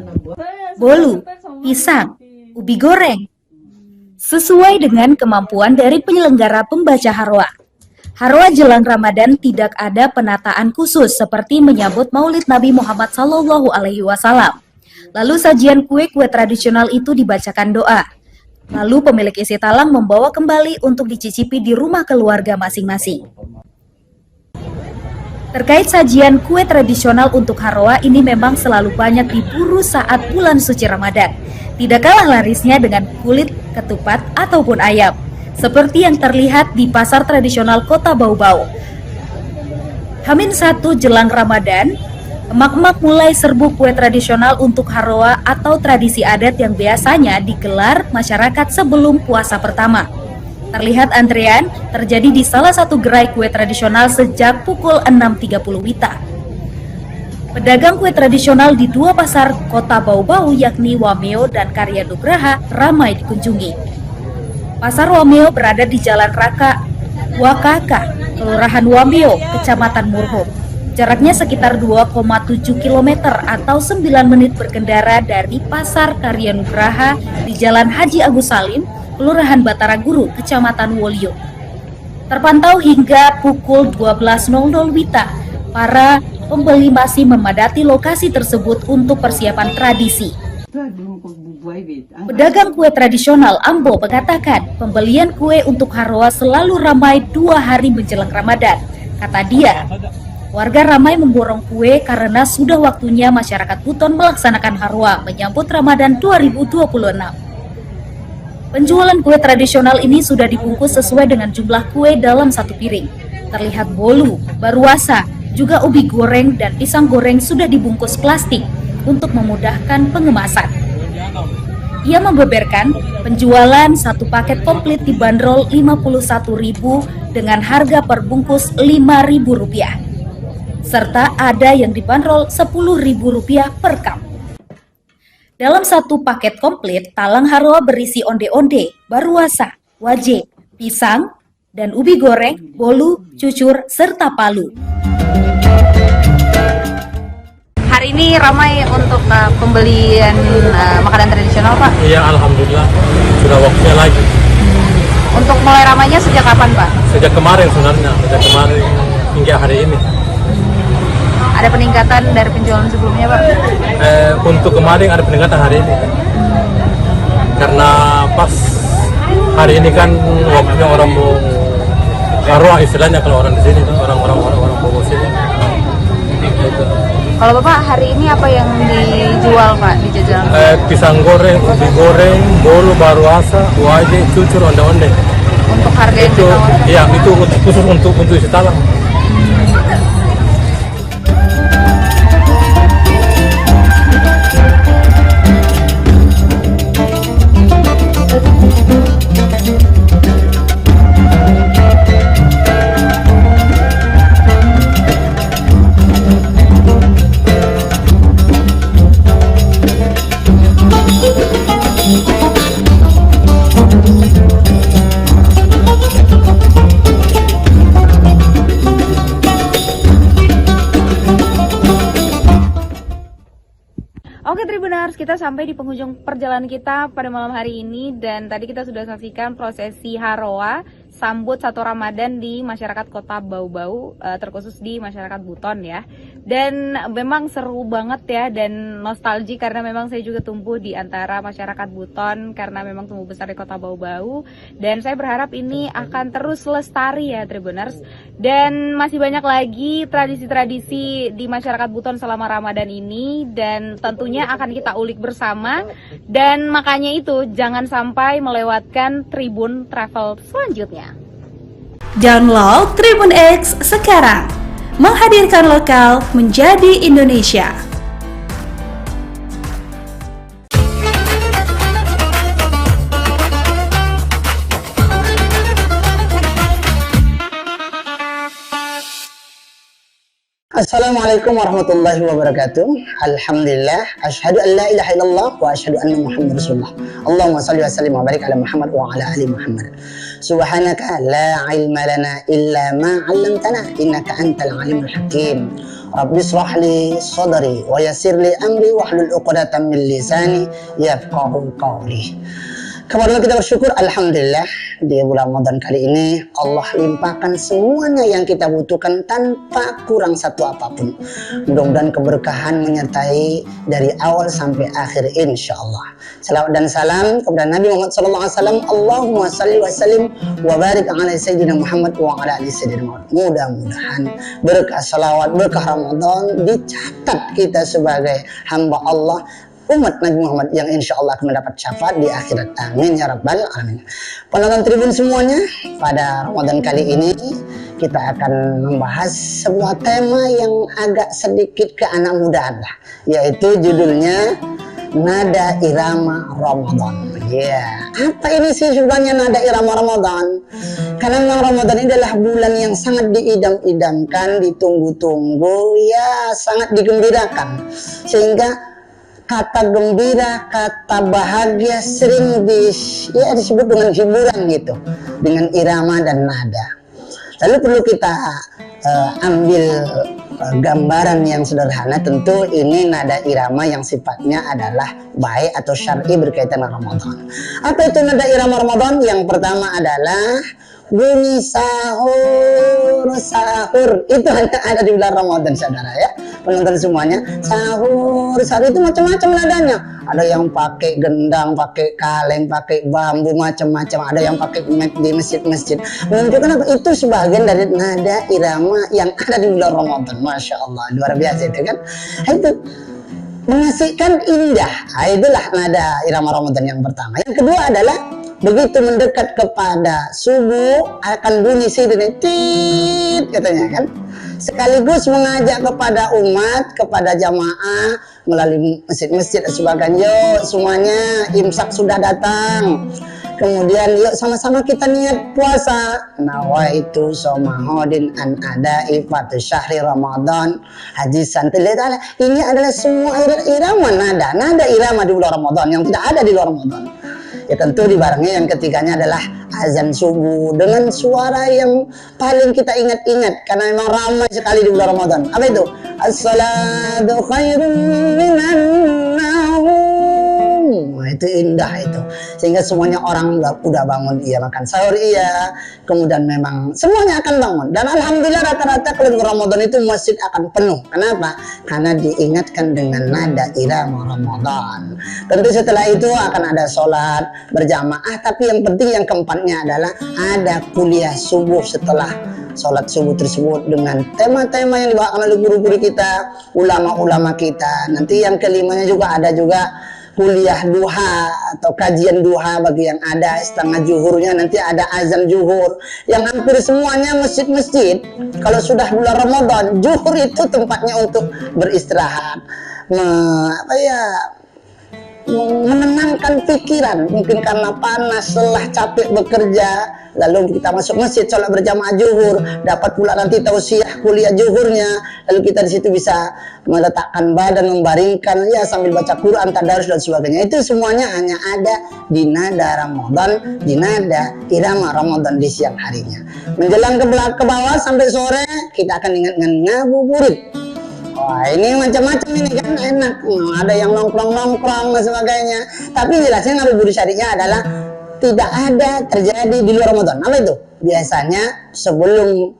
bolu, pisang, ubi goreng. Sesuai dengan kemampuan dari penyelenggara pembaca Harwa. Harwa jelang Ramadan tidak ada penataan khusus seperti menyambut Maulid Nabi Muhammad SAW. Lalu sajian kue-kue tradisional itu dibacakan doa. Lalu pemilik isi talang membawa kembali untuk dicicipi di rumah keluarga masing-masing. Terkait sajian kue tradisional untuk Harwa ini memang selalu banyak diburu saat bulan suci Ramadan. Tidak kalah larisnya dengan kulit, ketupat, ataupun ayam. Seperti yang terlihat di pasar tradisional Kota Bau-Bau. H-1 jelang Ramadan, emak-emak mulai serbu kue tradisional untuk Harwa atau tradisi adat yang biasanya digelar masyarakat sebelum puasa pertama. Terlihat antrean terjadi di salah satu gerai kue tradisional sejak pukul 6.30 WITA. Pedagang kue tradisional di dua pasar Kota Bau-Bau yakni Wameo dan Karya Nugraha ramai dikunjungi. Pasar Wameo berada di Jalan Raka Wakaka, Kelurahan Wameo, Kecamatan Murho. Jaraknya sekitar 2,7 km atau 9 menit berkendara dari Pasar Karya Nugraha di Jalan Haji Agus Salim, Kelurahan Batara Guru, Kecamatan Wolio. Terpantau hingga pukul 12.00 WITA, para pembeli masih memadati lokasi tersebut untuk persiapan tradisi. Pedagang kue tradisional Ambo mengatakan pembelian kue untuk Haroa selalu ramai 2 hari menjelang Ramadan. Kata dia, warga ramai memborong kue karena sudah waktunya masyarakat Buton melaksanakan Haroa menyambut Ramadan 2026. Penjualan kue tradisional ini sudah dibungkus sesuai dengan jumlah kue dalam satu piring. Terlihat bolu, baruasa, juga ubi goreng dan pisang goreng sudah dibungkus plastik untuk memudahkan pengemasan. Ia membeberkan penjualan satu paket komplit dibanderol Rp51.000 dengan harga per bungkus Rp5.000, serta ada yang dibanderol Rp10.000 per cup. Dalam satu paket komplit, talang Haroa berisi onde-onde, baruasa, waje, pisang, dan ubi goreng, bolu, cucur, serta palu. Hari ini ramai untuk pembelian makanan tradisional, Pak? Iya, alhamdulillah sudah waktunya lagi. Untuk mulai ramainya sejak kapan, Pak? Sejak kemarin sebenarnya, sejak kemarin hingga hari ini. Ada peningkatan dari penjualan sebelumnya, Pak? Untuk kemarin ada peningkatan hari ini. Karena pas hari ini kan waktunya orang mau Haroa istilahnya kalau orang di sini, orang Bogor sini. Gitu. Kalau Bapak hari ini apa yang dijual, Pak, di jajanan? Pisang goreng, ubi goreng, bolu, baruasa, waje, cucur, onde-onde. Untuk harga yang Itu, ditawarkan? iya, itu khusus untuk isi talang. Oke Tribuners, kita sampai di penghujung perjalanan kita pada malam hari ini dan tadi kita sudah saksikan prosesi Haroa sambut 1 Ramadan di masyarakat Kota Bau-Bau, terkhusus di masyarakat Buton ya. Dan memang seru banget ya dan nostalgia karena memang saya juga tumbuh di antara masyarakat Buton karena memang tumbuh besar di Kota Bau-Bau dan saya berharap ini akan terus lestari ya Tribuners. Dan masih banyak lagi tradisi-tradisi di masyarakat Buton selama Ramadan ini dan tentunya akan kita ulik bersama dan makanya itu jangan sampai melewatkan Tribun Travel selanjutnya. Download Tribun X sekarang, menghadirkan lokal menjadi Indonesia. Assalamualaikum warahmatullahi wabarakatuh. Alhamdulillah, asyhadu an la ilaha illallah wa asyhadu anna Muhammadar Rasulullah. Allahumma shalli wa sallim wa barik ala Muhammad wa ala ali Muhammad. Subhanaka la ilma lana illa ma 'allamtana innaka antal alimul hakim. Rabbi shrah li sadri wa yassir li amri wahlul 'uqdatam min lisani yafqahu qawli. Kemudian kita bersyukur alhamdulillah di bulan Ramadan kali ini Allah limpahkan semuanya yang kita butuhkan tanpa kurang satu apapun. Mudah-mudahan keberkahan menyertai dari awal sampai akhir insyaallah. Salawat dan salam kepada Nabi Muhammad SAW. Allahumma salli wa sallim wa barik ala Sayyidina Muhammad wa ala ali Sayyidina Muhammad. Mudah-mudahan berkah salawat, berkah Ramadan dicatat kita sebagai hamba Allah, umat Nabi Muhammad yang insya Allah akan mendapat syafaat di akhirat. Amin ya rabbal alamin. Penonton Tribun semuanya, pada Ramadan kali ini kita akan membahas sebuah tema yang agak sedikit ke anak mudaan lah, yaitu judulnya Nada Irama Ramadan. Ya, apa ini sih sebenarnya nada irama Ramadan? Karena memang Ramadan ini adalah bulan yang sangat diidam-idamkan, ditunggu-tunggu, ya sangat digembirakan. Sehingga kata gembira, kata bahagia sering disebut dengan hiburan gitu, dengan irama dan nada. Lalu perlu kita ambil gambaran yang sederhana. Tentu ini nada irama yang sifatnya adalah baik atau syar'i berkaitan dengan Ramadan. Apa itu nada irama Ramadan? Yang pertama adalah bunyi sahur, sahur. Itu ada di bulan Ramadan, saudara ya. Penonton semuanya, sahur, sahur itu macam-macam nadanya. Ada yang pakai gendang, pakai kaleng, pakai bambu, macam-macam. Ada yang pakai mic di masjid-masjid. Menunjukkan apa? Itu sebagian dari nada irama yang ada di bulan Ramadan. Masya Allah, luar biasa itu kan. Itu mengasihkan, indah. Itulah nada irama Ramadan yang pertama. Yang kedua adalah begitu mendekat kepada subuh akan bunyi sirine tit katanya kan, sekaligus mengajak kepada umat, kepada jamaah melalui masjid-masjid dan sebagainya. Yuk semuanya, imsak sudah datang, kemudian yuk sama-sama kita niat puasa. Nawaitu somahodin an ada ifatu syahri Ramadan haji santai. Ini adalah semua irama nada irama di bulan Ramadan yang tidak ada di luar Ramadan. Ya tentu dibarengi yang ketiganya adalah azan subuh dengan suara yang paling kita ingat-ingat karena memang ramai sekali di bulan Ramadan. Apa itu? As-salatu khairun minan naum. Itu indah itu. Sehingga semuanya orang udah bangun, iya makan sahur, iya. Kemudian memang semuanya akan bangun. Dan alhamdulillah rata-rata kalau Ramadan itu masjid akan penuh. Kenapa? Karena diingatkan dengan nada irama Ramadan. Tentu setelah itu akan ada sholat berjamaah. Tapi yang penting yang keempatnya adalah ada kuliah subuh setelah sholat subuh tersebut dengan tema-tema yang dibawakan oleh guru-guru kita, ulama-ulama kita. Nanti yang kelimanya juga ada juga kuliah duha atau kajian duha bagi yang ada setengah zuhurnya, nanti ada azan zuhur yang hampir semuanya masjid-masjid. Kalau sudah bulan Ramadan, zuhur itu tempatnya untuk beristirahat, menenangkan pikiran, mungkin karena panas, lelah, capek bekerja. Lalu kita masuk masjid, sholat berjamaah zuhur, dapat pula nanti tausiah kuliah zuhurnya. Lalu kita di situ bisa meletakkan badan, membaringkan, ya sambil baca Quran, tadarus dan sebagainya. Itu semuanya hanya ada di nada Ramadan, di nada irama Ramadan di siang harinya. Menjelang ke bawah sampai sore, kita akan ingat dengan ngabuburit. Wah ini macam-macam ini kan enak. Ada yang nongkrong-nongkrong dan sebagainya. Tapi jelasnya ngabuburit syariahnya adalah tidak ada terjadi di luar Ramadan. Apa itu? Biasanya sebelum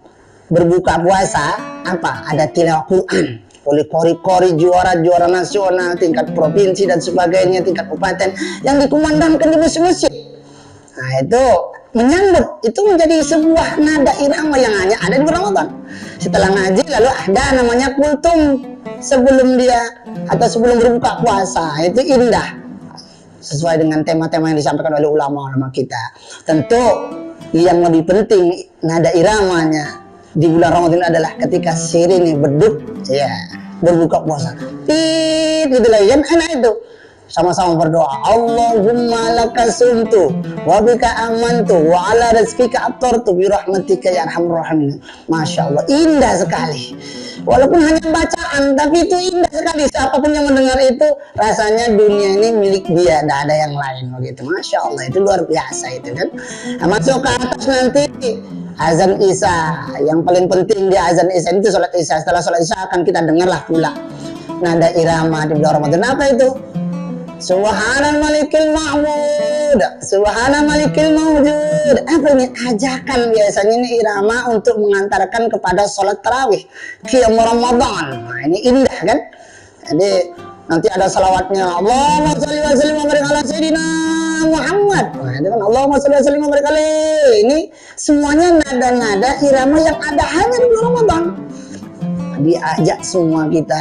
berbuka puasa, apa? Ada tilawah Quran oleh kori-kori juara-juara nasional, tingkat provinsi dan sebagainya, tingkat kabupaten yang dikumandangkan di masjid-masjid. Nah itu menyambut, itu menjadi sebuah nada irama yang hanya ada di Ramadan. Setelah ngaji lalu ada namanya kultum sebelum dia atau sebelum berbuka puasa. Itu indah sesuai dengan tema-tema yang disampaikan oleh ulama-ulama kita. Tentu yang lebih penting nada iramanya di bulan Ramadan adalah ketika sirine beduk, ya berbuka puasa. Gitu lagi kan enak itu. Sama-sama berdoa, Allahumma laka sumtu wa bika amantu wa ala rizkika attartu bi rahmatika ya arhamar rahimin. Masya Allah, indah sekali. Walaupun hanya bacaan, tapi itu indah sekali. Siapapun yang mendengar itu rasanya dunia ini milik dia, tidak ada yang lain begitu. Masya Allah, itu luar biasa itu kan. Nah, masuk ke atas nanti azan Isya. Yang paling penting di azan Isya itu sholat Isya. Setelah sholat Isya akan kita dengarlah pula nada irama di bulan Ramadan. Apa itu? Subhanal malikil ma'bud, subhanal malikil mawjud. Apa ini? Ajakan biasanya ini irama untuk mengantarkan kepada sholat tarawih qiyam Ramadan. Nah ini indah kan. Jadi nanti ada salawatnya, Allahumma sholli wa sallim wa barik ala sayyidina Muhammad. Nah itu kan Allahumma sholli wa sallim wa barik alaihi. Ini semuanya nada-nada irama yang ada hanya di bulan Ramadan. Diajak semua kita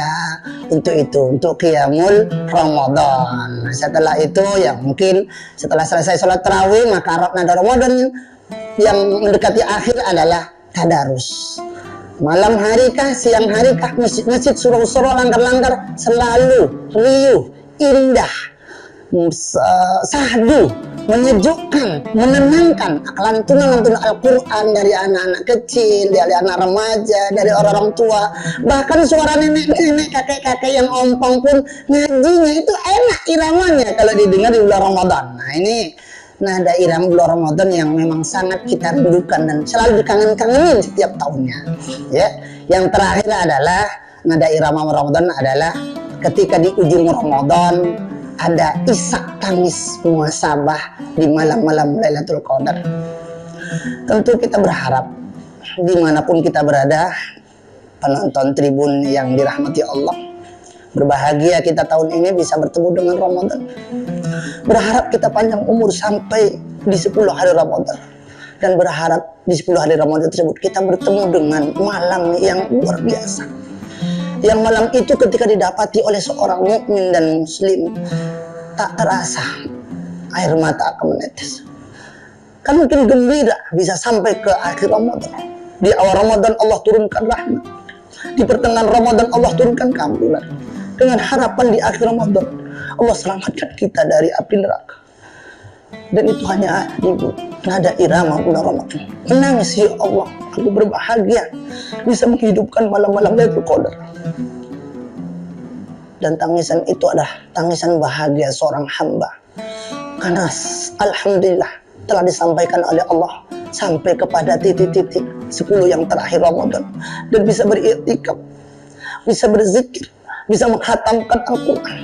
untuk itu, untuk qiyamul Ramadan. Setelah itu ya mungkin setelah selesai sholat tarawih maka nada Ramadan yang mendekati akhir adalah tadarus. Malam hari kah, siang hari kah, masjid-masjid, surau-surau, langgar-langgar selalu riuh, indah sahdu, menyejukkan, menenangkan lantunan-lantunan Al-Quran dari anak-anak kecil, dari anak remaja, dari orang-orang tua, bahkan suara nenek-nenek, kakek-kakek yang ompong pun ngajinya itu enak iramanya kalau didengar di bulan Ramadan. Nah ini nada irama bulan Ramadan yang memang sangat kita rindukan dan selalu dikangen-kangenin setiap tahunnya. Ya, yang terakhir adalah nada irama Ramadan adalah ketika di ujung Ramadan ada isak tangis muhasabah di malam-malam Lailatul Qadar. Tentu kita berharap dimanapun kita berada, penonton tribun yang dirahmati Allah, berbahagia kita tahun ini bisa bertemu dengan Ramadan. Berharap kita panjang umur sampai di 10 hari Ramadan, dan berharap di 10 hari Ramadan tersebut kita bertemu dengan malam yang luar biasa. Yang malam itu ketika didapati oleh seorang mukmin dan muslim, tak terasa air mata akan menetes. Kan mungkin gembira bisa sampai ke akhir Ramadan. Di awal Ramadan Allah turunkan rahmat, di pertengahan Ramadan Allah turunkan keampunan, dengan harapan di akhir Ramadan Allah selamatkan kita dari api neraka. Dan itu hanya di nada irama bulan Ramadan. Menangis, ya Allah, aku berbahagia bisa menghidupkan malam-malam Lailatul Qadar. Dan tangisan itu adalah tangisan bahagia seorang hamba, karena alhamdulillah telah disampaikan oleh Allah sampai kepada titik-titik 10 yang terakhir Ramadan, dan bisa beriktikaf, bisa berzikir, bisa menghatamkan Al-Quran,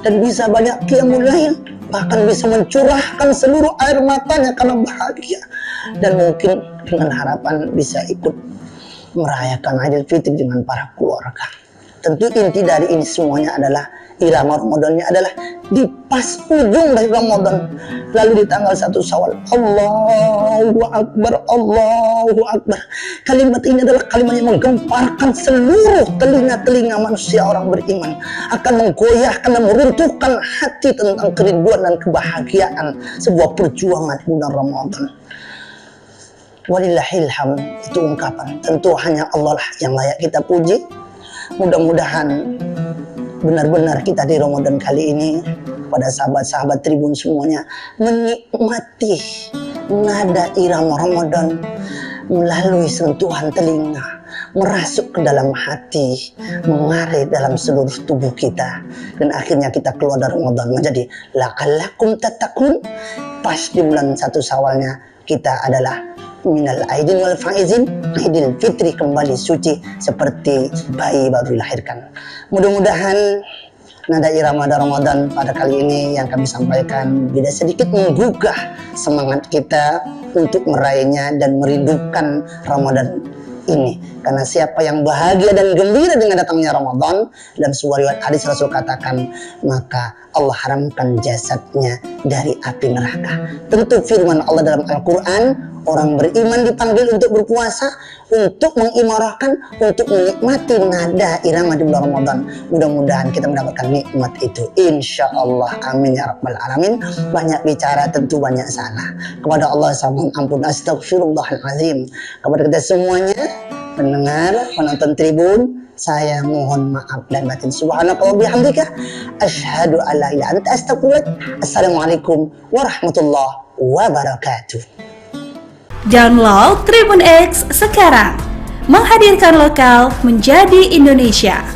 dan bisa banyak qiyamul lail, bahkan bisa mencurahkan seluruh air matanya karena bahagia, dan mungkin dengan harapan bisa ikut merayakan Idul Fitri dengan para keluarga. Tentu inti dari ini semuanya adalah irama Ramadannya adalah di pas ujung dari Ramadan, lalu di tanggal 1 Syawal, Allahu Akbar, Allahu Akbar. Kalimat ini adalah kalimat yang menggemparkan seluruh telinga-telinga manusia orang beriman, akan menggoyahkan dan meruntuhkan hati tentang kerinduan dan kebahagiaan sebuah perjuangan bulan Ramadan. Walillahilham, itu ungkapan. Tentu hanya Allah lah yang layak kita puji. Mudah-mudahan benar-benar kita di Ramadan kali ini, pada sahabat-sahabat tribun semuanya, menikmati nada irama Ramadan melalui sentuhan telinga, merasuk ke dalam hati, mengalir dalam seluruh tubuh kita, dan akhirnya kita keluar dari Ramadan menjadi la'allakum tattaqun. Pas di bulan 1 Syawalnya kita adalah minal aidin wal faizin, Idul Fitri kembali suci seperti bayi baru dilahirkan. Mudah-mudahan nada irama Ramadan pada kali ini yang kami sampaikan bisa sedikit menggugah semangat kita untuk meraihnya dan merindukan Ramadan ini. Karena siapa yang bahagia dan gembira dengan datangnya Ramadan, dalam sebuah riwayat hadis Rasul katakan, maka Allah haramkan jasadnya dari api neraka. Tentu firman Allah dalam Al-Quran, orang beriman dipanggil untuk berpuasa, untuk mengimarahkan, untuk menikmati nada irama di bulan Ramadan. Mudah-mudahan kita mendapatkan nikmat itu, insya Allah. Amin ya rabbal alamin. Banyak bicara tentu banyak salah. Kepada Allah saya mohon ampun, astagfirullahaladzim. Kepada kita semuanya, pendengar, penonton tribun, saya mohon maaf dan batin. Subhanallah wa bihamdika, asyhadu an la ilaha illa anta, astaghfiruka. Assalamualaikum warahmatullahi wabarakatuh. Download Tribun X sekarang, menghadirkan lokal menjadi Indonesia.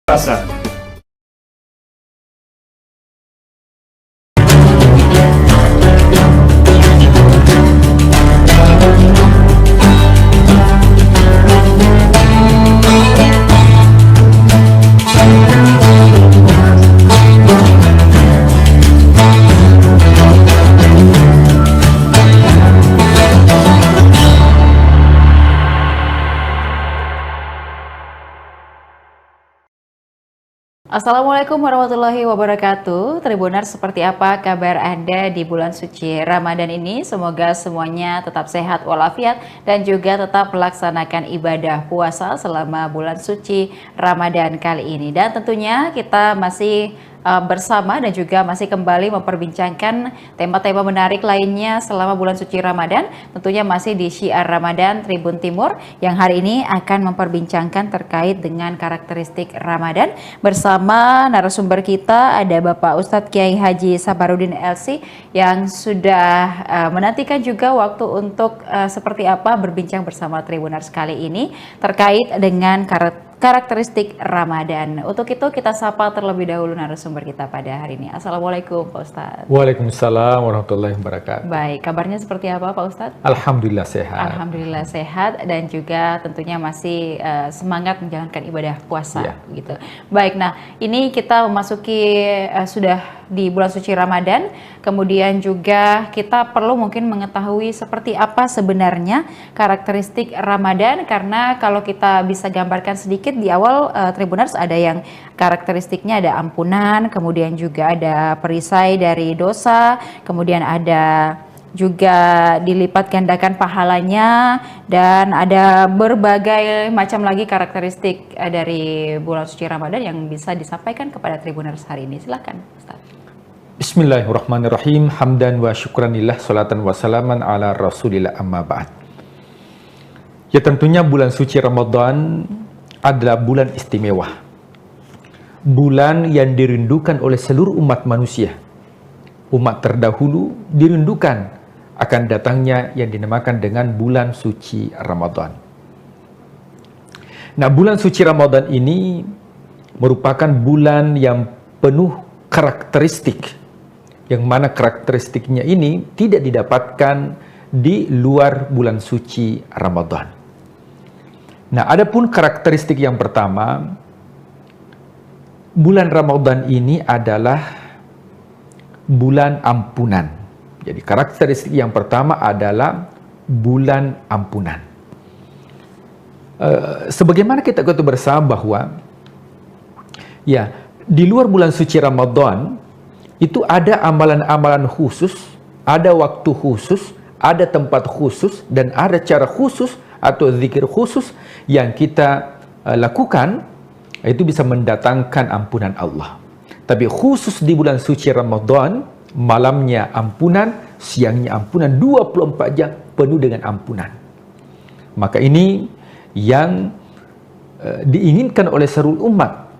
Rasa. Assalamualaikum warahmatullahi wabarakatuh. Tribuners, seperti apa kabar Anda di bulan suci Ramadan ini? Semoga semuanya tetap sehat walafiat dan juga tetap melaksanakan ibadah puasa selama bulan suci Ramadan kali ini. Dan tentunya kita masih bersama dan juga masih kembali memperbincangkan tema-tema menarik lainnya selama bulan suci Ramadan. Tentunya masih di Syiar Ramadan Tribun Timur yang hari ini akan memperbincangkan terkait dengan karakteristik Ramadan. Bersama narasumber kita ada Bapak Ustadz Kiai Haji Sabarudin LC yang sudah menantikan juga waktu untuk seperti apa berbincang bersama Tribuners kali ini terkait dengan karakteristik Ramadan. Untuk itu kita sapa terlebih dahulu narasumber kita pada hari ini. Assalamualaikum Pak Ustadz. Waalaikumsalam warahmatullahi wabarakatuh. Baik, kabarnya seperti apa Pak Ustadz? Alhamdulillah sehat. Alhamdulillah sehat dan juga tentunya masih semangat menjalankan ibadah puasa gitu. Baik, nah ini kita memasuki sudah di bulan suci Ramadan, kemudian juga kita perlu mungkin mengetahui seperti apa sebenarnya karakteristik Ramadan, karena kalau kita bisa gambarkan sedikit di awal Tribuners, ada yang karakteristiknya ada ampunan, kemudian juga ada perisai dari dosa, kemudian ada juga dilipat gandakan pahalanya, dan ada berbagai macam lagi karakteristik dari bulan suci Ramadan yang bisa disampaikan kepada Tribuners hari ini. Silakan Ustaz. Bismillahirrahmanirrahim. Hamdan wa syukranillah, salatan wa salaman ala rasulillah, amma ba'd. Ya, tentunya bulan suci Ramadan adalah bulan istimewa. Bulan yang dirindukan oleh seluruh umat manusia. Umat terdahulu dirindukan akan datangnya yang dinamakan dengan bulan suci Ramadan. Nah, bulan suci Ramadan ini merupakan bulan yang penuh karakteristik, yang mana karakteristiknya ini tidak didapatkan di luar bulan suci Ramadan. Nah, adapun karakteristik yang pertama, bulan Ramadan ini adalah bulan ampunan. Jadi karakteristik yang pertama adalah bulan ampunan. Sebagaimana kita ketahui bersama bahwa ya, di luar bulan suci Ramadan itu ada amalan-amalan khusus, ada waktu khusus, ada tempat khusus, dan ada cara khusus atau zikir khusus yang kita lakukan, itu bisa mendatangkan ampunan Allah. Tapi khusus di bulan suci Ramadan, malamnya ampunan, siangnya ampunan, 24 jam penuh dengan ampunan. Maka ini yang diinginkan oleh seluruh umat,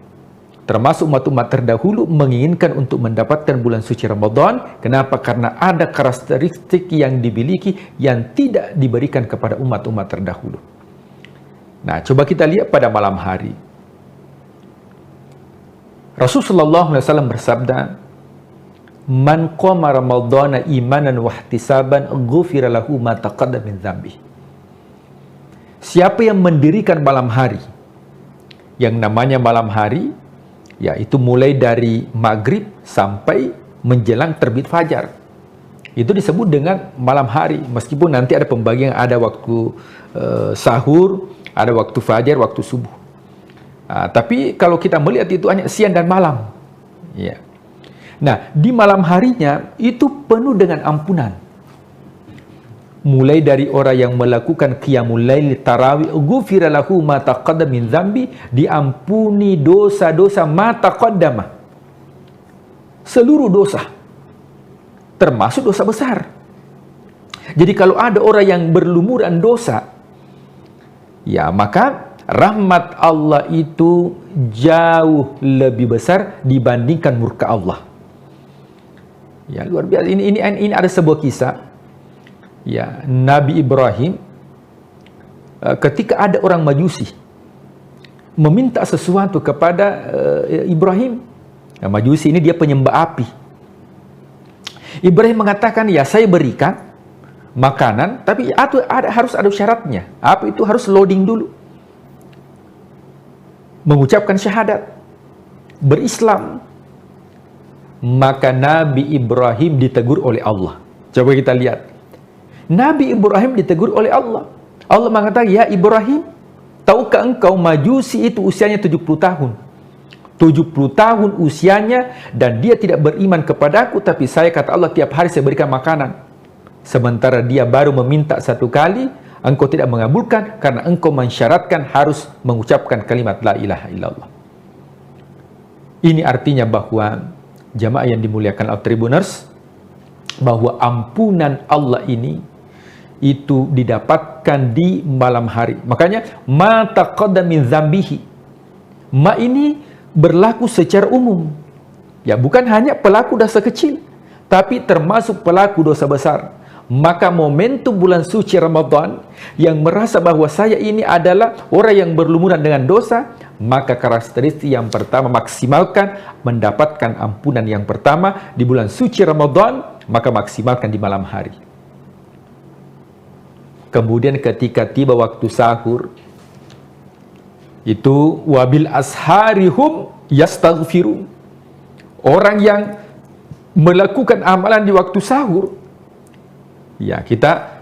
termasuk umat-umat terdahulu menginginkan untuk mendapatkan bulan suci Ramadan. Kenapa? Karena ada karakteristik yang dimiliki yang tidak diberikan kepada umat-umat terdahulu. Nah, coba kita lihat pada malam hari. Rasulullah SAW bersabda, "Man qama Ramadhana imanan wa ihtisaban ghufira lahu ma taqaddama min dzambi." Siapa yang mendirikan malam hari, yang namanya malam hari, yaitu mulai dari maghrib sampai menjelang terbit fajar, itu disebut dengan malam hari. Meskipun nanti ada pembagian, ada waktu sahur, ada waktu fajar, waktu subuh. Tapi kalau kita melihat itu hanya siang dan malam. Ya. Nah, di malam harinya itu penuh dengan ampunan. Mulai dari orang yang melakukan qiyamul lail, tarawih, ghufira lahu ma taqaddama min dzambi, diampuni dosa-dosa ma taqaddama. Seluruh dosa, termasuk dosa besar. Jadi kalau ada orang yang berlumuran dosa, ya maka rahmat Allah itu jauh lebih besar dibandingkan murka Allah. Ya, luar biasa. Ini ada sebuah kisah. Ya, Nabi Ibrahim ketika ada orang Majusi meminta sesuatu kepada Ibrahim. Nah, Majusi ini dia penyembah api. Ibrahim mengatakan, ya saya berikan makanan, tapi harus ada syaratnya. Apa itu? Harus loading dulu. Mengucapkan syahadat. Berislam. Maka Nabi Ibrahim ditegur oleh Allah. Coba kita lihat. Nabi Ibrahim ditegur oleh Allah. Allah mengatakan, ya Ibrahim, tahukah engkau Majusi itu usianya 70 tahun? 70 tahun usianya dan dia tidak beriman kepadaku, tapi saya, kata Allah, tiap hari saya berikan makanan. Sementara dia baru meminta satu kali, engkau tidak mengabulkan karena engkau mensyaratkan harus mengucapkan kalimat la ilaha illallah. Ini artinya bahwa jamaah yang dimuliakan Al-Tribuners, bahwa ampunan Allah ini itu didapatkan di malam hari. Makanya ma taqaddama min dzambihi. Ma ini berlaku secara umum. Ya, bukan hanya pelaku dosa kecil, tapi termasuk pelaku dosa besar. Maka momentum bulan suci Ramadan yang merasa bahwa saya ini adalah orang yang berlumuran dengan dosa, maka karakteristik yang pertama, maksimalkan mendapatkan ampunan yang pertama di bulan suci Ramadan, maka maksimalkan di malam hari. Kemudian ketika tiba waktu sahur, itu wabil asharihum yastaghfirun. Orang yang melakukan amalan di waktu sahur, ya kita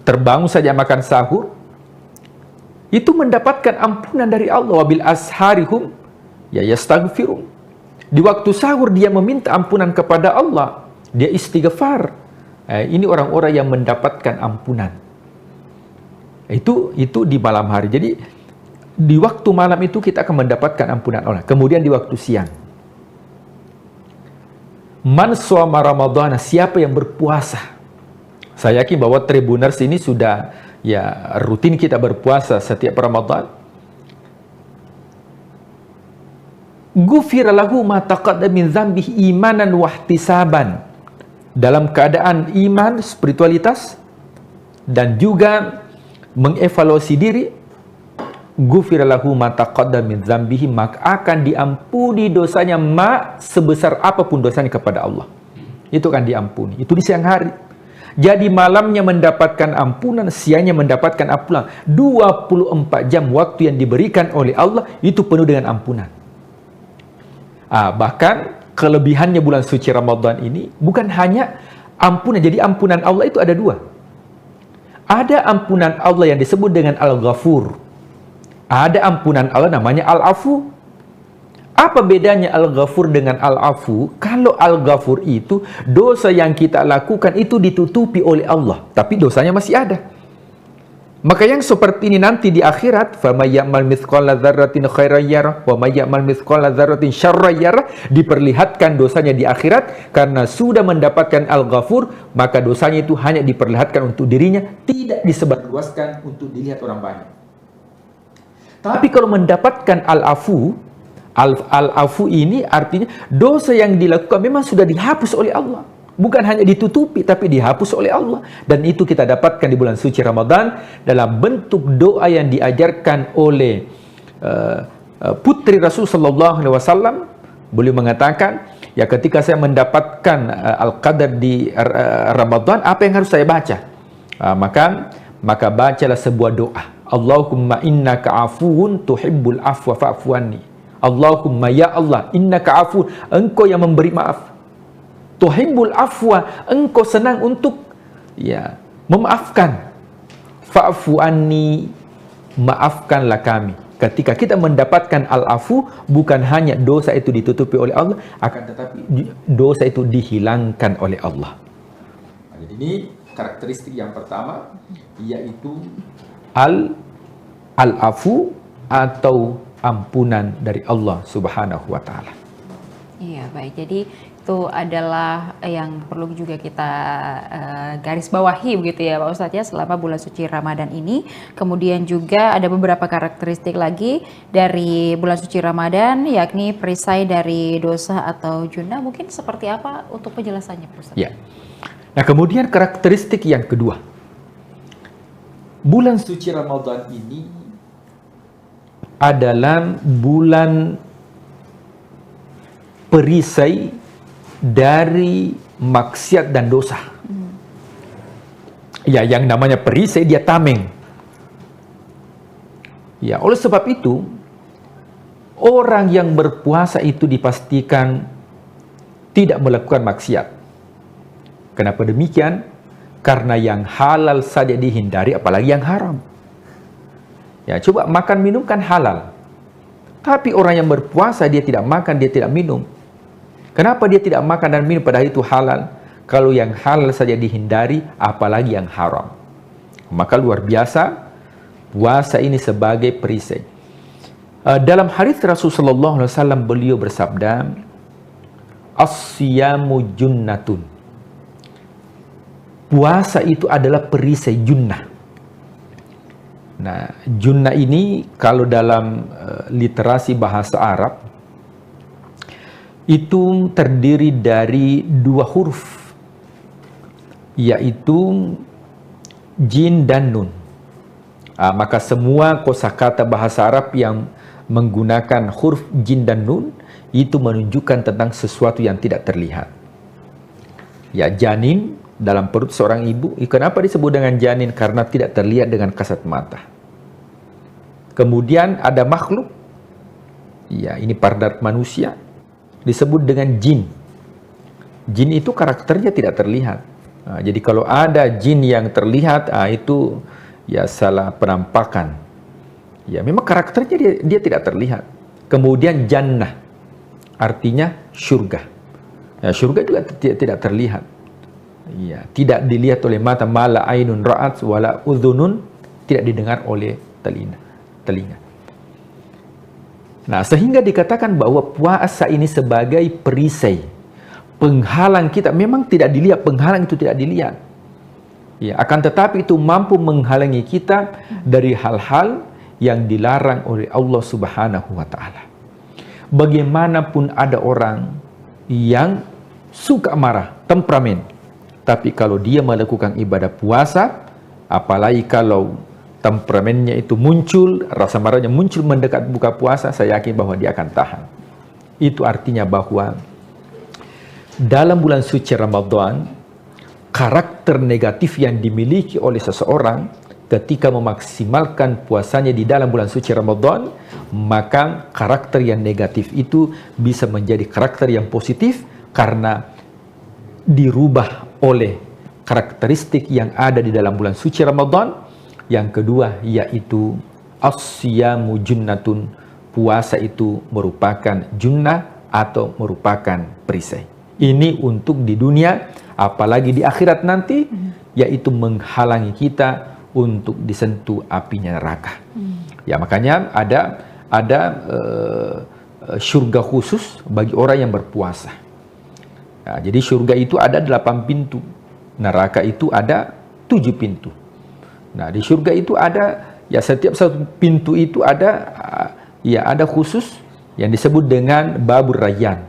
terbangun saja makan sahur, itu mendapatkan ampunan dari Allah. Wabil asharihum ya yastaghfirun. Di waktu sahur dia meminta ampunan kepada Allah, dia istighfar. Ini orang-orang yang mendapatkan ampunan. Itu di malam hari. Jadi di waktu malam itu kita akan mendapatkan ampunan Allah. Kemudian di waktu siang, man shoma Ramadhan, siapa yang berpuasa. Saya yakin bahwa Tribuners ini sudah ya rutin kita berpuasa setiap Ramadan. Ghufira lahu ma taqaddama min dzambihi imanan wa ihtisaban. Dalam keadaan iman, spiritualitas, dan juga mengevaluasi diri, ghufira lahu ma taqaddama min dzambihi, maka akan diampuni dosanya sebesar apapun dosanya kepada Allah. Itu akan diampuni. Itu di siang hari. Jadi malamnya mendapatkan ampunan, siangnya mendapatkan ampunan. 24 jam waktu yang diberikan oleh Allah itu penuh dengan ampunan. Bahkan kelebihannya bulan suci Ramadan ini bukan hanya ampunan. Jadi ampunan Allah itu ada dua. Ada ampunan Allah yang disebut dengan Al-Ghafur. Ada ampunan Allah namanya Al-Afu. Apa bedanya Al-Ghafur dengan Al-Afu? Kalau Al-Ghafur itu dosa yang kita lakukan itu ditutupi oleh Allah, tapi dosanya masih ada. Maka yang seperti ini nanti di akhirat, فَمَنْ يَعْمَلْ مِثْقَالَ ذَرَّةٍ خَيْرًا يَرَهُ وَمَنْ يَعْمَلْ مِثْقَالَ ذَرَّةٍ شَرًّا يَرَهُ, diperlihatkan dosanya di akhirat karena sudah mendapatkan Al-Ghafur, maka dosanya itu hanya diperlihatkan untuk dirinya, tidak disebarluaskan untuk dilihat orang banyak. Tapi kalau mendapatkan Al-Afu, Al-Afu ini artinya dosa yang dilakukan memang sudah dihapus oleh Allah. Bukan hanya ditutupi, tapi dihapus oleh Allah. Dan itu kita dapatkan di bulan suci Ramadan dalam bentuk doa yang diajarkan oleh putri Rasul Sallallahu Alaihi Wasallam. Beliau mengatakan, ya ketika saya mendapatkan Al-Qadar di Ramadan, apa yang harus saya baca? Maka bacalah sebuah doa. Allahumma innaka afuun tuhibbul afwa fa'fu anni. Allahumma ya Allah, innaka afuun, engkau yang memberi maaf. Tuhibbul afwa, engkau senang untuk memaafkan. Fa'fu anni, maafkanlah kami. Ketika kita mendapatkan al-afu, bukan hanya dosa itu ditutupi oleh Allah, akan tetapi dosa itu dihilangkan oleh Allah. Jadi ini karakteristik yang pertama, yaitu al-afu atau ampunan dari Allah Subhanahu wa taala. Iya, baik. Jadi itu adalah yang perlu juga kita garis bawahi begitu ya Pak Ustadz ya selama bulan suci Ramadan ini. Kemudian juga ada beberapa karakteristik lagi dari bulan suci Ramadan, yakni perisai dari dosa atau junah. Mungkin seperti apa untuk penjelasannya Pak Ustadz? Ya. Nah, kemudian karakteristik yang kedua. Bulan suci Ramadan ini adalah bulan perisai dari maksiat dan dosa. Ya, yang namanya perisai dia tameng. Ya, oleh sebab itu orang yang berpuasa itu dipastikan tidak melakukan maksiat. Kenapa demikian? Karena yang halal saja dihindari, apalagi yang haram. Ya, coba makan minum kan halal. Tapi orang yang berpuasa dia tidak makan, dia tidak minum. Kenapa dia tidak makan dan minum padahal itu halal? Kalau yang halal saja dihindari, apalagi yang haram. Maka luar biasa puasa ini sebagai perisai. Dalam hadis Rasulullah SAW beliau bersabda, "As-siyamu junnatun." Puasa itu adalah perisai junnah. Nah, junnah ini kalau dalam literasi bahasa Arab itu terdiri dari dua huruf, yaitu jin dan nun. Maka semua kosakata bahasa Arab yang menggunakan huruf jin dan nun itu menunjukkan tentang sesuatu yang tidak terlihat. Ya, janin dalam perut seorang ibu, kenapa disebut dengan janin? Karena tidak terlihat dengan kasat mata. Kemudian ada makhluk, ya ini pada manusia, disebut dengan jin. Jin itu karakternya tidak terlihat. Jadi kalau ada jin yang terlihat, itu ya salah penampakan. Ya memang karakternya dia tidak terlihat. Kemudian jannah, artinya surga. Ya, surga juga tidak terlihat. Ya, tidak dilihat oleh mata, mala ainun ra'at wala udhunun, tidak didengar oleh telinga. Nah, sehingga dikatakan bahwa puasa ini sebagai perisai, penghalang kita. Memang tidak dilihat, penghalang itu tidak dilihat. Ya, akan tetapi itu mampu menghalangi kita dari hal-hal yang dilarang oleh Allah Subhanahu wa taala. Bagaimanapun ada orang yang suka marah, temperamen, tapi kalau dia melakukan ibadah puasa, apalagi kalau temperamennya itu muncul, rasa marahnya muncul mendekat buka puasa, saya yakin bahwa dia akan tahan. Itu artinya bahwa dalam bulan suci Ramadan, karakter negatif yang dimiliki oleh seseorang ketika memaksimalkan puasanya di dalam bulan suci Ramadan, maka karakter yang negatif itu bisa menjadi karakter yang positif karena dirubah oleh karakteristik yang ada di dalam bulan suci Ramadan. Yang kedua yaitu as-siyamu junnatun, puasa itu merupakan junnah atau merupakan perisai. Ini untuk di dunia, apalagi di akhirat nanti, yaitu menghalangi kita untuk disentuh apinya neraka. Ya makanya ada surga khusus bagi orang yang berpuasa. Nah, jadi surga itu ada 8 pintu, neraka itu ada 7 pintu. Nah di surga itu ada, ya setiap satu pintu itu ada, ya ada khusus yang disebut dengan babur rayyan.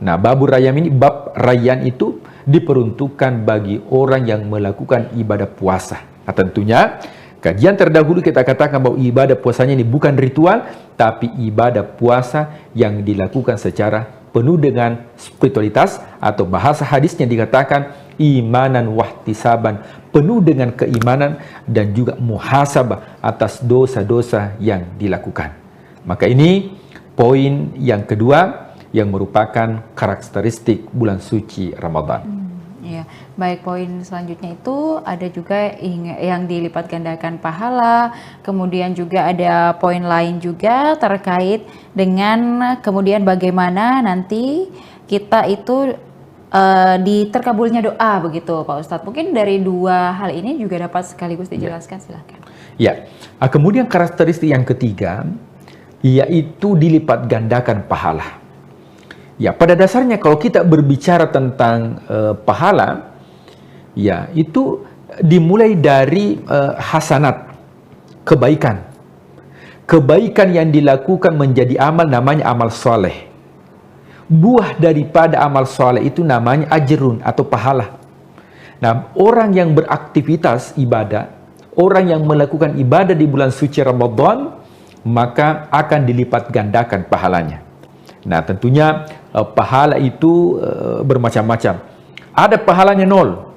Nah, babur rayyan ini, bab rayyan itu diperuntukkan bagi orang yang melakukan ibadah puasa. Nah, tentunya kajian terdahulu kita katakan bahwa ibadah puasanya ini bukan ritual, tapi ibadah puasa yang dilakukan secara penuh dengan spiritualitas, atau bahasa hadisnya dikatakan imanan wahtisaban, penuh dengan keimanan dan juga muhasabah atas dosa-dosa yang dilakukan. Maka ini poin yang kedua yang merupakan karakteristik bulan suci Ramadan. Ya, baik, poin selanjutnya itu ada juga yang dilipat gandakan pahala, kemudian juga ada poin lain juga terkait dengan kemudian bagaimana nanti kita itu diterkabulnya doa begitu Pak Ustadz. Mungkin dari dua hal ini juga dapat sekaligus dijelaskan, silakan. Ya, kemudian karakteristik yang ketiga yaitu dilipat gandakan pahala. Ya, pada dasarnya kalau kita berbicara tentang pahala, ya itu dimulai dari hasanat, kebaikan. Kebaikan yang dilakukan menjadi amal namanya amal soleh. Buah daripada amal soleh itu namanya ajrun atau pahala. Nah, orang yang beraktivitas ibadah, orang yang melakukan ibadah di bulan suci Ramadan, maka akan dilipat gandakan pahalanya. Nah, tentunya pahala itu bermacam-macam. Ada pahalanya 0.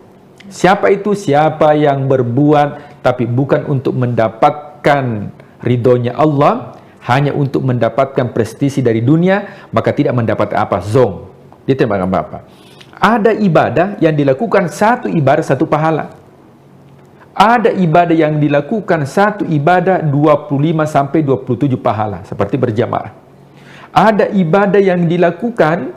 Siapa itu? Siapa yang berbuat tapi bukan untuk mendapatkan ridhonya Allah, hanya untuk mendapatkan prestisi dari dunia, maka tidak mendapat apa? Zong. Dia tidak mendapat apa. Ada ibadah yang dilakukan satu ibadah satu pahala. Ada ibadah yang dilakukan satu ibadah 25 sampai 27 pahala, seperti berjamaah. Ada ibadah yang dilakukan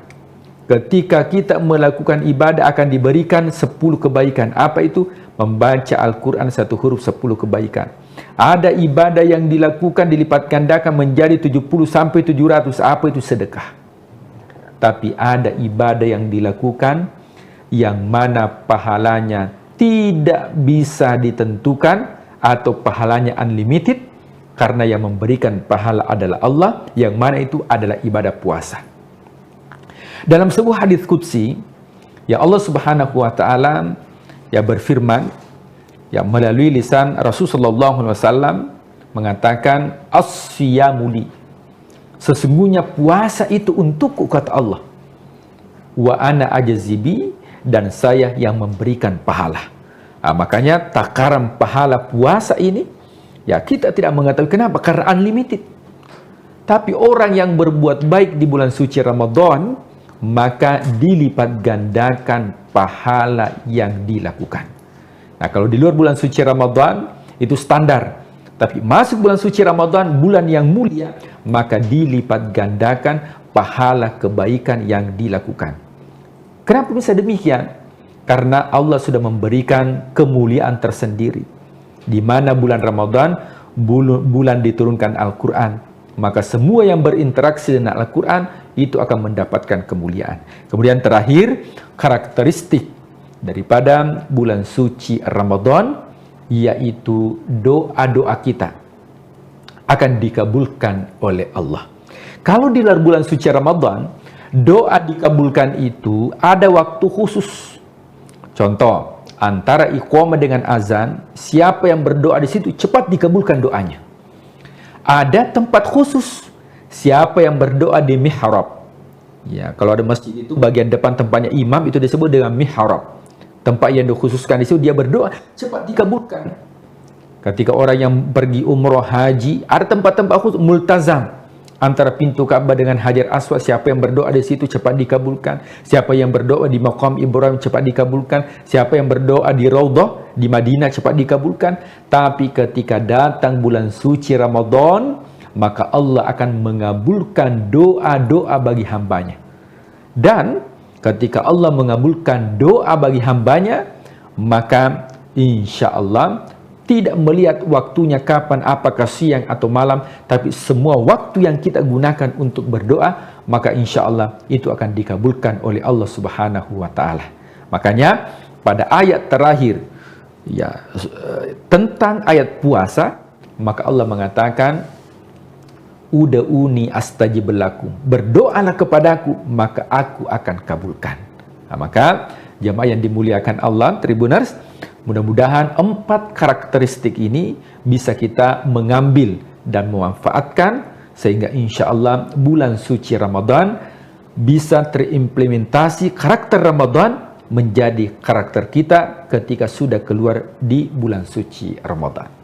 ketika kita melakukan ibadah akan diberikan 10 kebaikan. Apa itu? Membaca Al-Quran 1 huruf 10 kebaikan. Ada ibadah yang dilakukan dilipat gandakan menjadi 70 sampai 700. Apa itu? Sedekah. Tapi ada ibadah yang dilakukan yang mana pahalanya tidak bisa ditentukan atau pahalanya unlimited, karena yang memberikan pahala adalah Allah, yang mana itu adalah ibadah puasa. Dalam sebuah hadis qudsi, ya Allah Subhanahu wa taala ya berfirman ya melalui lisan Rasulullah SAW mengatakan, as-siyamuli, sesungguhnya puasa itu untukku, kata Allah, wa ana ajzibi, dan saya yang memberikan pahala. Makanya takaran pahala puasa ini ya kita tidak mengetahui. Kenapa? Karena unlimited. Tapi orang yang berbuat baik di bulan suci Ramadan, maka dilipat gandakan pahala yang dilakukan. Nah, kalau di luar bulan suci Ramadan itu standar. Tapi masuk bulan suci Ramadan, bulan yang mulia, maka dilipat gandakan pahala kebaikan yang dilakukan. Kenapa bisa demikian? Karena Allah sudah memberikan kemuliaan tersendiri. Di mana bulan Ramadan, bulan diturunkan Al-Quran, maka semua yang berinteraksi dengan Al-Quran itu akan mendapatkan kemuliaan. Kemudian terakhir, karakteristik daripada bulan suci Ramadan, yaitu doa-doa kita akan dikabulkan oleh Allah. Kalau di luar bulan suci Ramadan, doa dikabulkan itu ada waktu khusus. Contoh, antara iqamah dengan azan, siapa yang berdoa di situ cepat dikabulkan doanya. Ada tempat khusus, siapa yang berdoa di mihrab. Ya, kalau ada masjid itu bagian depan tempatnya imam itu disebut dengan mihrab. Tempat yang dikhususkan di situ dia berdoa cepat dikabulkan. Ketika orang yang pergi umroh haji, ada tempat-tempat khusus multazam. Antara pintu Ka'bah dengan Hajar Aswad, siapa yang berdoa di situ cepat dikabulkan. Siapa yang berdoa di Maqam Ibrahim cepat dikabulkan. Siapa yang berdoa di Raudhah di Madinah cepat dikabulkan. Tapi ketika datang bulan suci Ramadan, maka Allah akan mengabulkan doa-doa bagi hambanya. Dan ketika Allah mengabulkan doa bagi hambanya, maka insya Allah tidak melihat waktunya kapan, apakah siang atau malam, tapi semua waktu yang kita gunakan untuk berdoa, maka insya Allah itu akan dikabulkan oleh Allah Subhanahu wa Ta'ala. Makanya pada ayat terakhir ya tentang ayat puasa, maka Allah mengatakan, uda'uni astajib lakum, berdoalah kepadaku maka aku akan kabulkan. Maka jamaah yang dimuliakan Allah, Tribuners, mudah-mudahan 4 karakteristik ini bisa kita mengambil dan memanfaatkan sehingga insya Allah bulan suci Ramadan bisa terimplementasi karakter Ramadan menjadi karakter kita ketika sudah keluar di bulan suci Ramadan.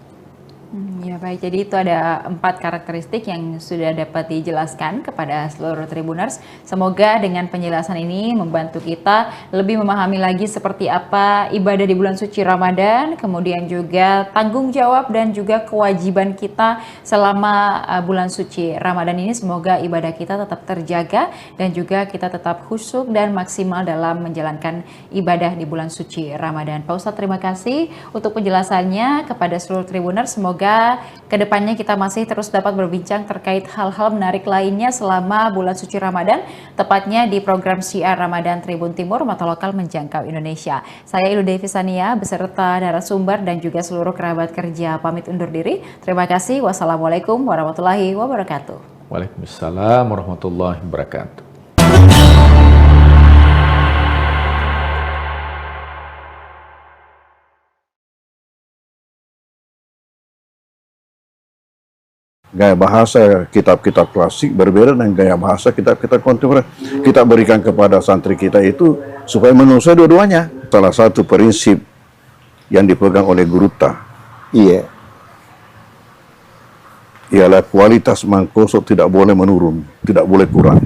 Ya baik, jadi itu ada 4 karakteristik yang sudah dapat dijelaskan kepada seluruh Tribuners. Semoga dengan penjelasan ini membantu kita lebih memahami lagi seperti apa ibadah di bulan suci Ramadan, kemudian juga tanggung jawab dan juga kewajiban kita selama bulan suci Ramadan ini. Semoga ibadah kita tetap terjaga dan juga kita tetap khusyuk dan maksimal dalam menjalankan ibadah di bulan suci Ramadan. Pak Ustadz, terima kasih untuk penjelasannya kepada seluruh Tribuners. Semoga kedepannya kita masih terus dapat berbincang terkait hal-hal menarik lainnya selama bulan suci Ramadan, tepatnya di program Syiar Ramadan Tribun Timur, mata lokal menjangkau Indonesia. Saya Ilu Devi Sania beserta narasumber dan juga seluruh kerabat kerja pamit undur diri. Terima kasih. Wassalamualaikum warahmatullahi wabarakatuh. Waalaikumsalam warahmatullahi wabarakatuh. Gaya bahasa kitab-kitab klasik berbeda dengan gaya bahasa kitab-kitab kontemporer. Kita berikan kepada santri kita itu supaya menguasai dua-duanya. Salah satu prinsip yang dipegang oleh Guruta, Iya. ialah kualitas mangkoso tidak boleh menurun, tidak boleh kurang.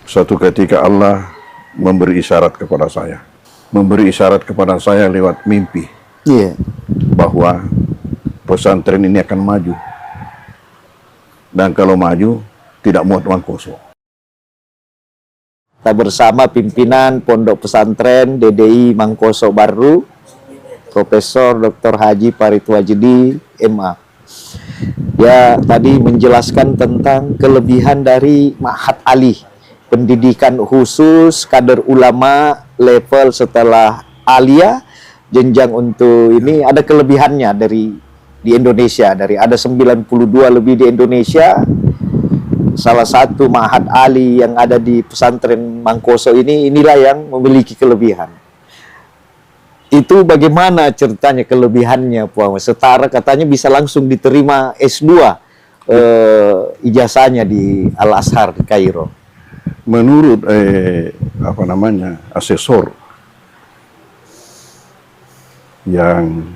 Suatu ketika Allah memberi isyarat kepada saya. Memberi isyarat kepada saya lewat mimpi. Iya. Bahwa pesantren ini akan maju. Dan kalau maju, tidak muat mangkoso. Kita bersama pimpinan Pondok Pesantren DDI Mangkoso Baru, Profesor Dr. Haji Paritwajidi, MA. Ya, tadi menjelaskan tentang kelebihan dari Ma'had Ali, pendidikan khusus kader ulama level setelah alia, jenjang untuk ini ada kelebihannya di Indonesia, dari ada 92 lebih di Indonesia. Salah satu Ma'had Ali yang ada di pesantren Mangkoso inilah yang memiliki kelebihan. Itu bagaimana ceritanya kelebihannya, Puan? Setara katanya bisa langsung diterima S2 ijazahnya di Al-Azhar di Kairo. Menurut asesor yang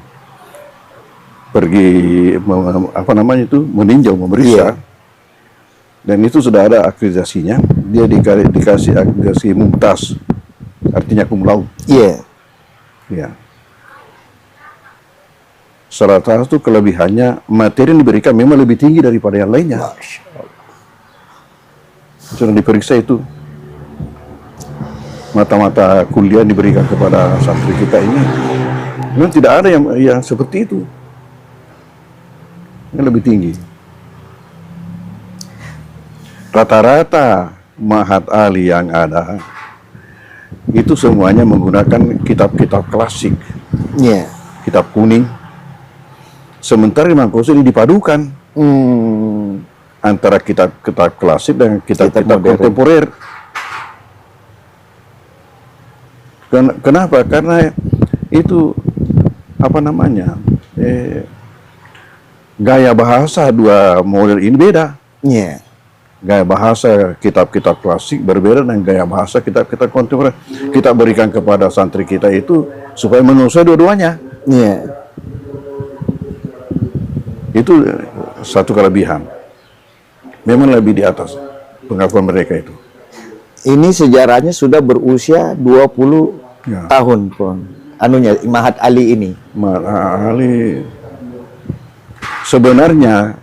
pergi meninjau, memeriksa, dan itu sudah ada akreditasinya. Dia dikasih akreditasi mumtaz, artinya cum laude. Iya. Ya. Salah satu kelebihannya, materi yang diberikan memang lebih tinggi daripada yang lainnya. Sudah diperiksa itu. Mata-mata kuliah diberikan kepada santri kita ini, memang tidak ada yang seperti itu. Yang lebih tinggi. Rata-rata Ma'had Ali yang ada itu semuanya menggunakan kitab-kitab klasik, kitab kuning. Sementara di Mangkoso ini dipadukan antara kitab-kitab klasik dan kitab-kitab kontemporer. Kenapa? Karena itu gaya bahasa dua model ini beda. Gaya bahasa kitab-kitab klasik berbeda dengan gaya bahasa kitab-kitab kontemporer. Kita berikan kepada santri kita itu supaya menguasai dua-duanya. Itu satu kelebihan. Memang lebih di atas pengakuan mereka itu. Ini sejarahnya sudah berusia 20 tahun, Pon. Ma'had Ali ini. Ma'had Ali sebenarnya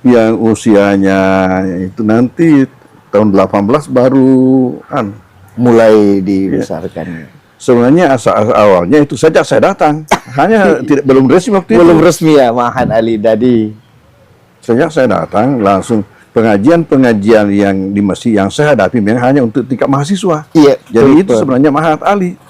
yang usianya itu nanti tahun 18 baru mulai dibesarkan. Sebenarnya awalnya itu sejak saya datang, hanya belum resmi waktu itu. Belum resmi ya Ma'had Ali tadi. Sejak saya datang langsung pengajian-pengajian yang di masjid yang saya hadapi memang hanya untuk tingkat mahasiswa. Iya. Jadi itu sebenarnya Ma'had Ali.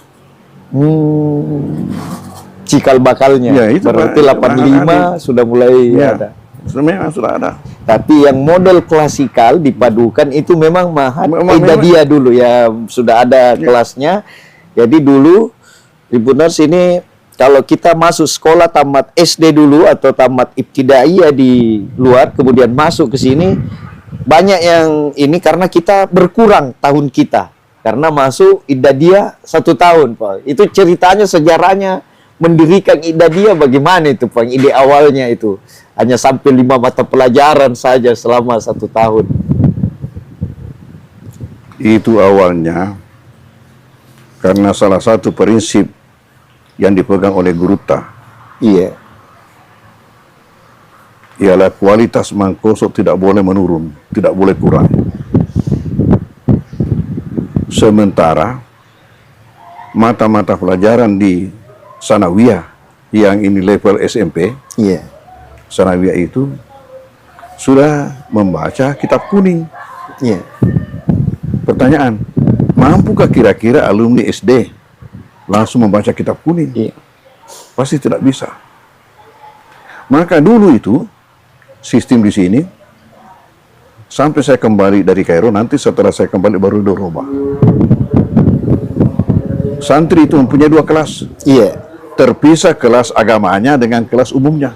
Cikal bakalnya. Ya, itu berarti 85 sudah mulai ada. Memang sudah ada. Tapi yang model klasikal dipadukan itu memang Ma'had Idadiyah dulu ya, sudah ada kelasnya. Jadi dulu Ibu Nurs ini kalau kita masuk sekolah tamat SD dulu atau tamat ibtidaiyah di luar kemudian masuk ke sini, banyak yang ini karena kita berkurang tahun kita karena masuk Idadiyah 1 tahun, Pak. Itu ceritanya, sejarahnya mendirikan Idadiyah bagaimana itu, Pak? Ide awalnya itu hanya sampai 5 mata pelajaran saja selama 1 tahun. Itu awalnya karena salah satu prinsip yang dipegang oleh Guruta, ialah kualitas mangkoso tidak boleh menurun, tidak boleh kurang. Sementara mata-mata pelajaran di Sanawiyah yang ini level SMP, Sanawiyah itu sudah membaca kitab kuning. Pertanyaan, mampukah kira-kira alumni SD langsung membaca kitab kuning? Pasti tidak bisa. Maka dulu itu sistem di sini sampai saya kembali dari Kairo, nanti setelah saya kembali baru dirubah. Santri itu mempunyai 2 kelas. Terpisah kelas agamanya dengan kelas umumnya.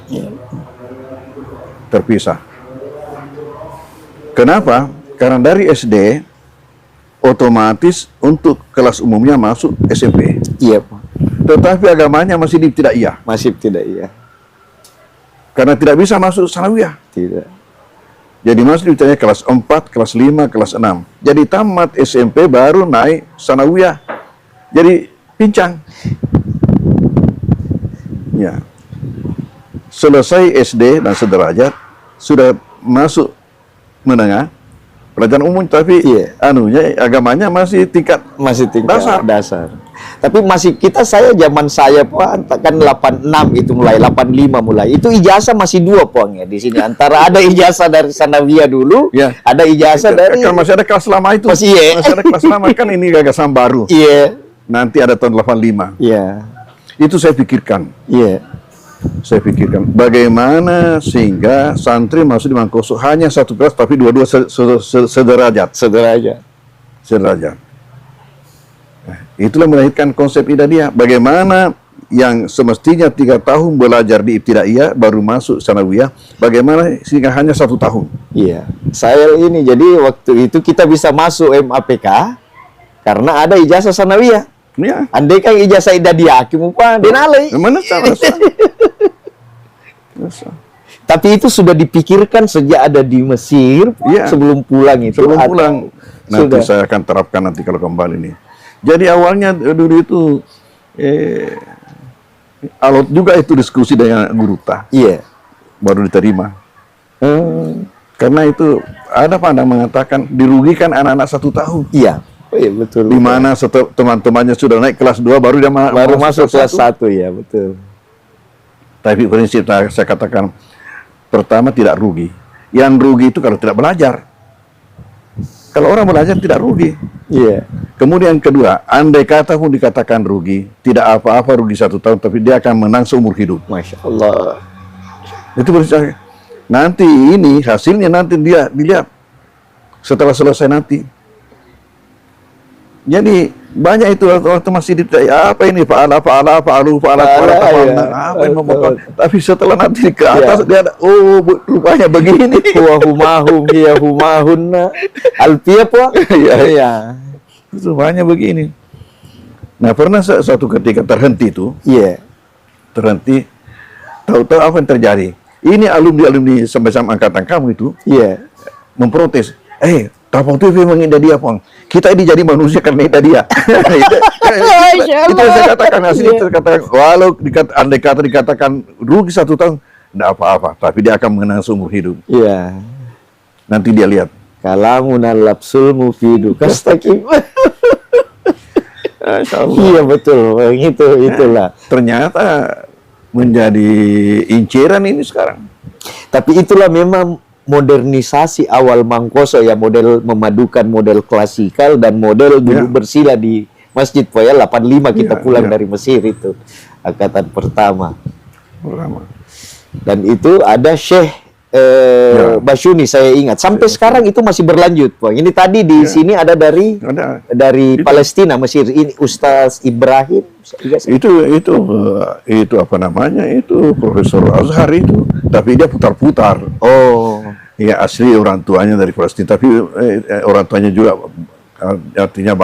terpisah. Kenapa? Karena dari SD otomatis untuk kelas umumnya masuk SMP. Iya, Pak. Tetapi agamanya masih di tidak iya. Masih tidak iya. Karena tidak bisa masuk sanawiyah. Tidak. Jadi masuk ditanya kelas 4, kelas 5, kelas 6. Jadi tamat SMP baru naik sanawiyah. Jadi pincang. Ya. Selesai SD dan sederajat sudah masuk menengah pelajaran umum, tapi agamanya masih tingkat dasar. Tapi masih saya zaman saya Pak kan 86 itu mulai 85 mulai. Itu ijazah masih 2 Poang ya di sini. Antara ada ijazah dari sanawiyah dulu, ada ijazah dari kan masih ada kelas lama itu. Masih ada kelas lama kan, ini gagasan baru. Iya. Nanti ada tahun 85. Iya. Itu saya pikirkan. Iya. Saya pikirkan bagaimana sehingga santri masuk di Mangkoso hanya satu kelas tapi dua-dua sederajat. Nah, itulah melahirkan konsep Ibtidaiyah. Bagaimana yang semestinya 3 tahun belajar di Ibtidaiyah baru masuk sanawiyah, bagaimana sehingga hanya 1 tahun. Iya. Saya ini jadi waktu itu kita bisa masuk MAPK karena ada ijazah sanawiyah. Ya. Andai kan ijazah Ibtidaiyah Pak denalai. Mana Tapi itu sudah dipikirkan sejak ada di Mesir, sebelum pulang itu. Sebelum pulang. Nanti saya akan terapkan nanti kalau kembali nih. Jadi awalnya dulu itu alot juga itu diskusi dengan guru ta. Iya. Baru diterima. Karena itu ada pandang mengatakan dirugikan anak-anak 1 tahun. Iya. Oh, iya betul. Di mana teman-temannya sudah naik kelas 2 baru dia masuk kelas 1 ya, betul. Tapi prinsip saya katakan pertama tidak rugi. Yang rugi itu kalau tidak belajar. Kalau orang belajar tidak rugi. Iya. Kemudian kedua, andai kata pun dikatakan rugi, tidak apa-apa rugi 1 tahun, tapi dia akan menang seumur hidup. Masya Allah. Itu prinsip. Nanti ini hasilnya nanti dia dilihat setelah selesai nanti. Jadi banyak itu waktu masih ditanya apa ini fa'ala apa yang membuat. Tapi setelah nanti ke atas dia ada rupanya begini. Wa humahum hiya humahunna. Alfiyah Pak. Iya. Itu banyak begini. Nah, pernah suatu ketika terhenti itu. Iya. Terhenti. Tahu-tahu apa yang terjadi? Ini alumni sama-sama angkatan kamu itu. Iya. Memprotes. Tapau TV mengindah dia, Pong. Kita ini jadi manusia karena indah dia. Itu yang saya katakan, asli itu katakan. Walau andai kata dikatakan rugi 1 tahun, tidak apa-apa. Tapi dia akan mengenang seumur hidup. Iya. Nanti dia lihat. Kalamun al-lapsul mufidu kastaqim. Iya betul, itulah. Ternyata menjadi inceran ini sekarang. Tapi itulah memang modernisasi awal Mangkoso ya, model memadukan model klasikal dan model dulu bersila di Masjid Poya 85 kita pulang dari Mesir itu angkatan pertama. Dan itu ada Syekh Basyuni saya ingat sampai sekarang itu masih berlanjut Pak. Ini tadi di sini ada dari Palestina Mesir ini Ustaz Ibrahim itu apa namanya itu Profesor Azhar itu, tapi dia putar-putar. Ya asli orang tuanya dari Palestina, tapi orang tuanya juga artinya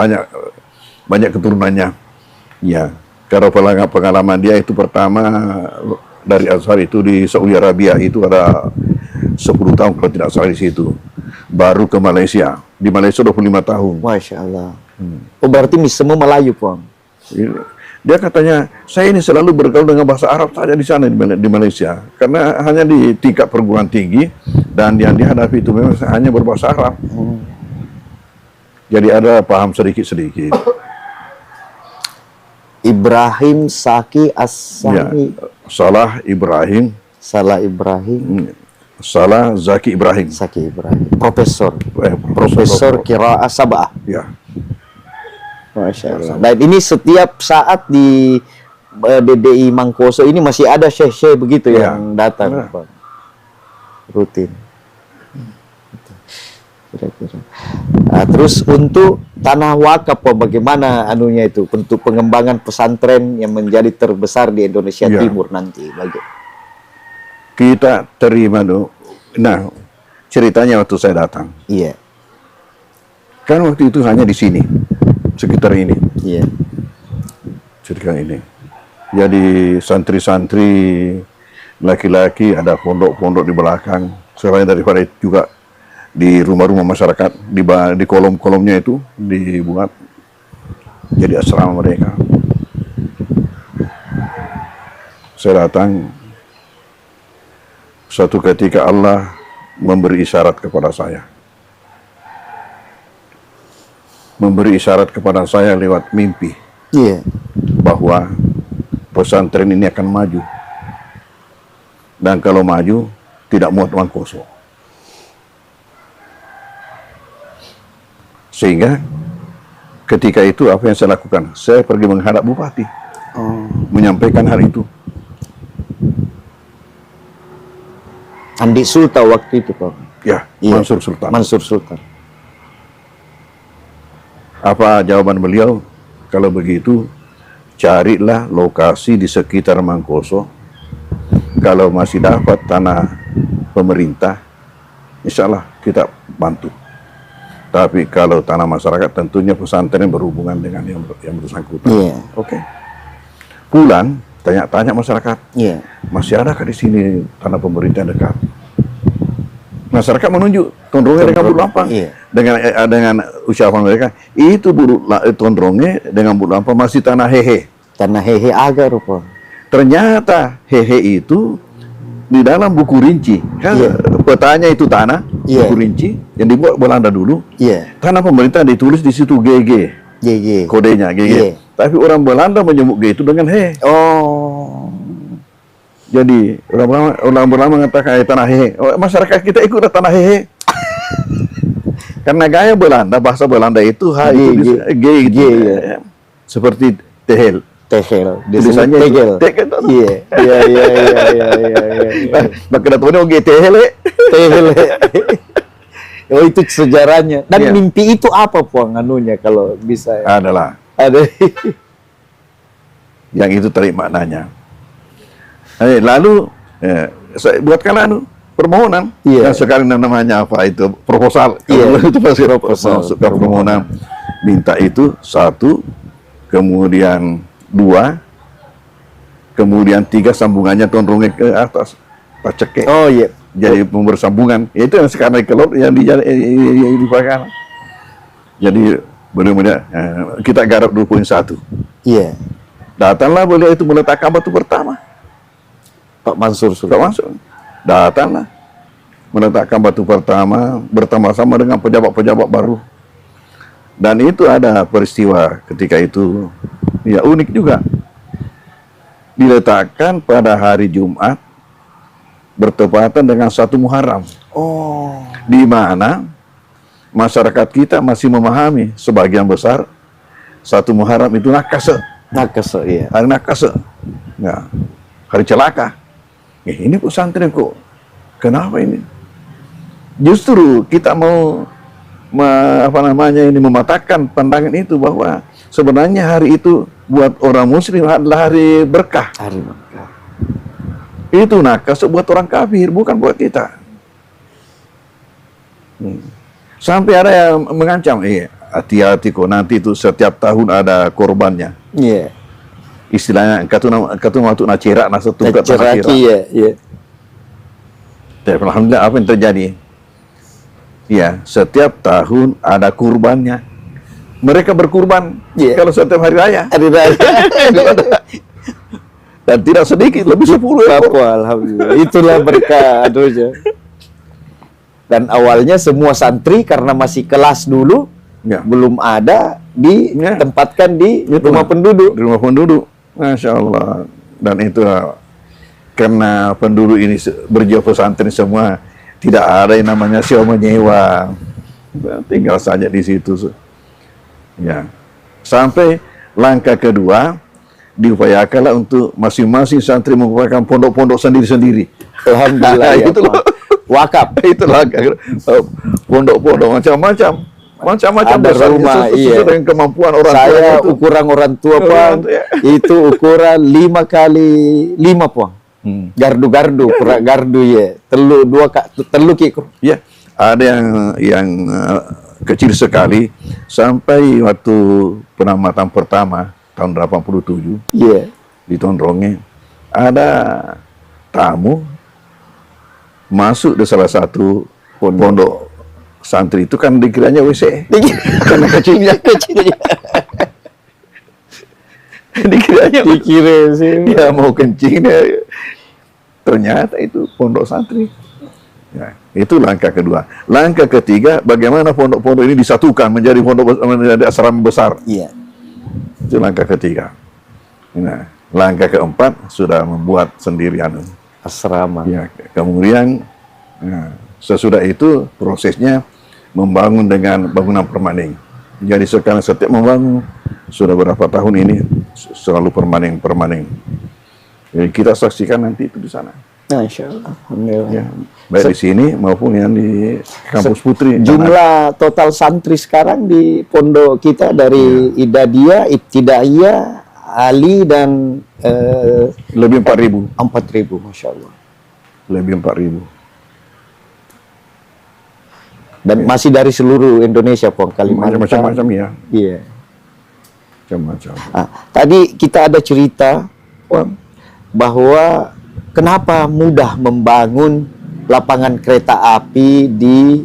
banyak keturunannya. Ya, kalau pengalaman dia itu pertama dari Azhar itu di Saudi Arabia itu ada 10 tahun kalau tidak salah di situ. Baru ke Malaysia. Di Malaysia 25 tahun. Masya Allah. Berarti semua Melayu, Pong. Dia katanya, saya ini selalu bergaul dengan bahasa Arab saja di sana di Malaysia. Karena hanya di tingkat perguruan tinggi dan yang dihadapi itu memang hanya berbahasa Arab. Jadi ada paham sedikit-sedikit. Ibrahim Saki As-Sami. Salah Ibrahim. Salah Zaki Ibrahim. Profesor Qiraah Sab'ah. Ya. Masya Allah. Dan ini setiap saat di DDI Mangkoso ini masih ada syekh-syekh begitu yang datang, Pak. Rutin. Kira-kira. Nah, terus untuk tanah wakaf, Pak, bagaimana anunya itu untuk pengembangan pesantren yang menjadi terbesar di Indonesia Timur nanti? Kita terima Nah, ceritanya waktu saya datang, Iya. kan waktu itu hanya di sini, sekitar ini, Iya. sekitar ini. Jadi santri-santri laki-laki, ada pondok-pondok di belakang. Selain daripada itu juga di rumah-rumah masyarakat, di kolom-kolomnya itu dibuat jadi asrama mereka. Saya datang, suatu ketika Allah memberi isyarat kepada saya. Memberi isyarat kepada saya lewat mimpi. Iya. Bahwa pesantren ini akan maju. Dan kalau maju, tidak muat uang kosong. Sehingga ketika itu apa yang saya lakukan? Saya pergi menghadap bupati. Menyampaikan hal itu. Andi Sultan waktu itu, Pak. Ya, Iya. Mansur Sultan. Mansur Sultan. Apa jawaban beliau? Kalau begitu, carilah lokasi di sekitar Mangkoso. Kalau masih dapat tanah pemerintah, insya Allah kita bantu. Tapi kalau tanah masyarakat, tentunya pesantren berhubungan dengan yang bersangkutan. Iya. Oke. Pulang, tanya-tanya masyarakat, Iya. masih adakah di sini tanah pemerintah dekat? Masyarakat menunjuk tondrongnya dengan bulu lampang. Iya. Dengan ucapan mereka, itu tondrongnya dengan bulu lampang masih tanah hehe. Tanah hehe agar, Pak. Ternyata hehe itu di dalam buku rinci, kan Iya. petanya itu tanah, Iya. buku rinci yang dibuat Belanda dulu. Iya. Tanah pemerintah ditulis di situ GG, GG. kodenya GG. Iya. Tapi orang Belanda menyebut G itu dengan he. Oh. Jadi orang Belanda mengatakan tanah hehe. Oh, masyarakat kita ikut tanah hehe. Karena gaya Belanda, bahasa Belanda itu H itu G gitu. ya. Seperti tehel. Tehel. Tulisannya tegel. tegel. Iya. Iya, iya, iya, iya, iya. Maka datangnya G tehel. Tehel. Oh, itu sejarahnya. Dan Iya. mimpi itu apa, Puang, anunya kalau bisa? Adalah Ada. yang itu tarik maknanya. Lalu saya buatkan permohonan. Iya. Yang sekarang namanya apa itu? Proposal. Iya. Kalau itu pasti Proposal. masuk ke permohonan. Minta itu 1, kemudian 2, kemudian 3 sambungannya tondrongnya ke atas. Paceke. Oh iya. Jadi bersambungan. Itu yang sekarang kelot yang dipakai. Jadi benar-benar kita garap 2.1. Iya. Datanglah beliau itu meletakkan batu pertama. Pak Mansur Sudah masuk. Datanglah meletakkan batu pertama bersama-sama dengan pejabat-pejabat baru. Dan itu ada peristiwa ketika itu, ya unik juga. Diletakkan pada hari Jumat bertepatan dengan 1 Muharram. Oh. Di mana masyarakat kita masih memahami sebagian besar 1 Muharram itu nakase. Nakase, iya. Hari nakase. Ya, hari celaka. Ini pesantren kok. Kenapa ini? Justru kita mau mematahkan pandangan itu bahwa sebenarnya hari itu buat orang muslim adalah hari berkah. Hari berkah. Itu nakase buat orang kafir, bukan buat kita. Sampai ada yang mengancam, hati-hati kok nanti itu setiap tahun ada korbannya. Iya. Istilahnya katu waktu nacerak nasa tungkat Ceraki, iya, iya. Tapi alhamdulillah apa yang terjadi? Ya, setiap tahun ada kurbannya. Mereka berkurban kalau setiap hari raya. Hari raya. Dan tidak sedikit, lebih 10 ekor. Alhamdulillah. Itulah berkah aduhnya. Dan awalnya semua santri karena masih kelas dulu, belum ada ditempatkan di rumah penduduk. Di rumah penduduk. Masya Allah. Dan itulah karena penduduk ini berjiwa pesantren semua, tidak ada yang namanya sewa menyewa. Tinggal saja di situ. Ya. Sampai langkah kedua diupayakanlah untuk masing-masing santri membuatkan pondok-pondok sendiri-sendiri. Alhamdulillah. Ya, itulah wakaf. Itulah pondok-pondok macam-macam. Macam-macam ada rumah, sesuai dengan kemampuan orang tua. Saya ukuran orang tua, Pak, itu ukuran 5 kali 5, Pak. Gardu-gardu, pura gardu ya. Telu ki. Ya, ada yang kecil sekali sampai waktu penamatan pertama tahun 87 di Tondronge ada tamu masuk di salah satu pondok santri itu kan dikiranya WC karena kecilnya dikira sih dia mau kencing ternyata itu pondok santri. Ya, itu langkah kedua. Langkah ketiga, bagaimana pondok-pondok ini disatukan menjadi menjadi asrama besar. Iya. Itu langkah ketiga. Nah, langkah keempat sudah membuat sendirian asrama. Ya, kemudian sesudah itu prosesnya membangun dengan bangunan permanen. Jadi sekarang setiap membangun sudah berapa tahun ini selalu permanen. Jadi kita saksikan nanti itu di sana. Masya Allah. Ya, baik di sini maupun yang di kampus Putri. Jumlah total santri sekarang di pondok kita dari Idadiyah, Ibtidaiyah, Ali dan lebih 4.000. 4.000, Masya Allah. Lebih 4.000. Dan masih dari seluruh Indonesia, Pong, Kalimantan. Macam-macam ya. Iya. Macam-macam. Tadi kita ada cerita, Pong, bahwa kenapa mudah membangun lapangan kereta api di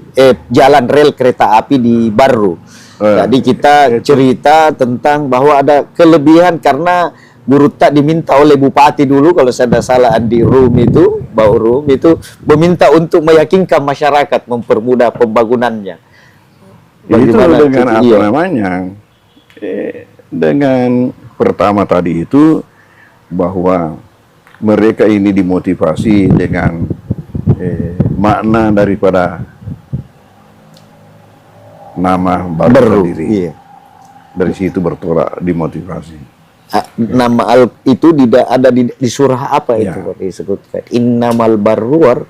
jalan rel kereta api di Barru. Jadi kita cerita tentang bahwa ada kelebihan karena Guru Tak diminta oleh Bupati dulu, kalau saya tidak salah Andi Rum itu, Bau Rum itu meminta untuk meyakinkan masyarakat mempermudah pembangunannya. Bagaimana itu dengan apa namanya? Dengan pertama tadi itu bahwa mereka ini dimotivasi dengan makna daripada nama baru sendiri. Iya. Dari situ bertolak dimotivasi. Nama itu tidak ada di surah apa itu disebutkan? Innamal barruwar.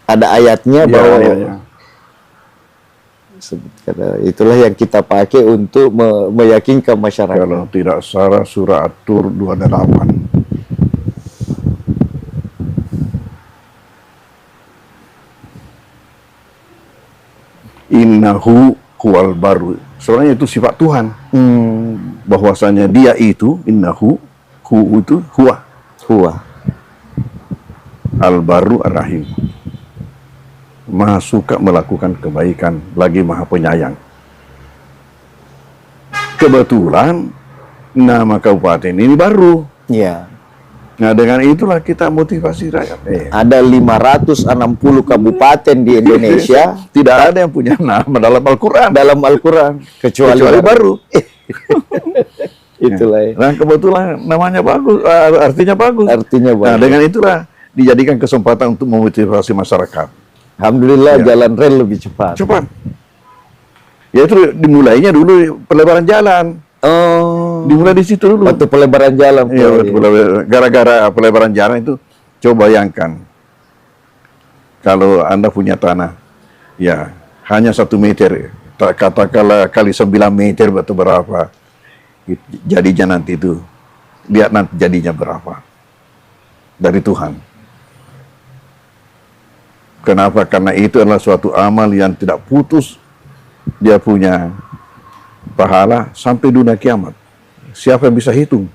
Ada ayatnya bahwa itulah yang kita pakai untuk meyakinkan masyarakat. Kalau tidak salah surah At-Tur 28. Innahu huwal baru. Sebenarnya itu sifat Tuhan. Bahwasanya dia itu innahu itu huwa. Al-Baru Ar-Rahim. Maha suka melakukan kebaikan, lagi maha penyayang. Kebetulan nama kabupaten ini baru. Ya. Nah, dengan itulah kita motivasi rakyat. Ada 560 kabupaten di Indonesia. Tidak ada yang punya nama dalam Al-Quran. Dalam Al-Quran. Kecuali baru. Itulah. Nah, kebetulan namanya bagus, artinya bagus. Nah, dengan itulah dijadikan kesempatan untuk memotivasi masyarakat. Alhamdulillah jalan rel lebih cepat. Ya itu dimulainya dulu pelebaran jalan. Dimulai di situ dulu. Waktu pelebaran jalan. Iya, gara-gara pelebaran jalan itu, coba bayangkan kalau Anda punya tanah, ya hanya 1 meter, katakanlah kali 9 meter atau berapa, jadinya nanti itu, lihat nanti jadinya berapa dari Tuhan. Kenapa? Karena itu adalah suatu amal yang tidak putus, dia punya pahala sampai dunia kiamat. Siapa yang bisa hitung?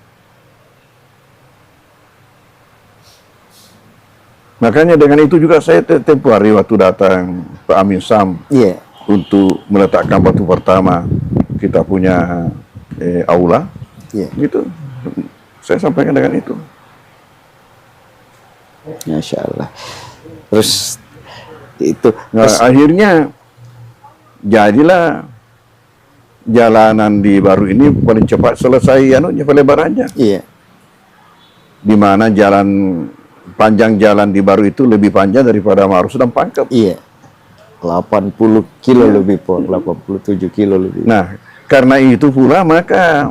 Makanya dengan itu juga saya tempoh hari waktu datang Pak Amin Sam untuk meletakkan batu pertama kita punya aula, gitu. Saya sampaikan dengan itu. Masya Allah. Terus itu. Nah, akhirnya jadilah jalanan di Baru ini paling cepat selesai pelebarannya. Iya. Di mana panjang jalan di Baru itu lebih panjang daripada Marus dan Pangkep. Iya. 80 kilo lebih, 87 kilo lebih. Nah, karena itu pula maka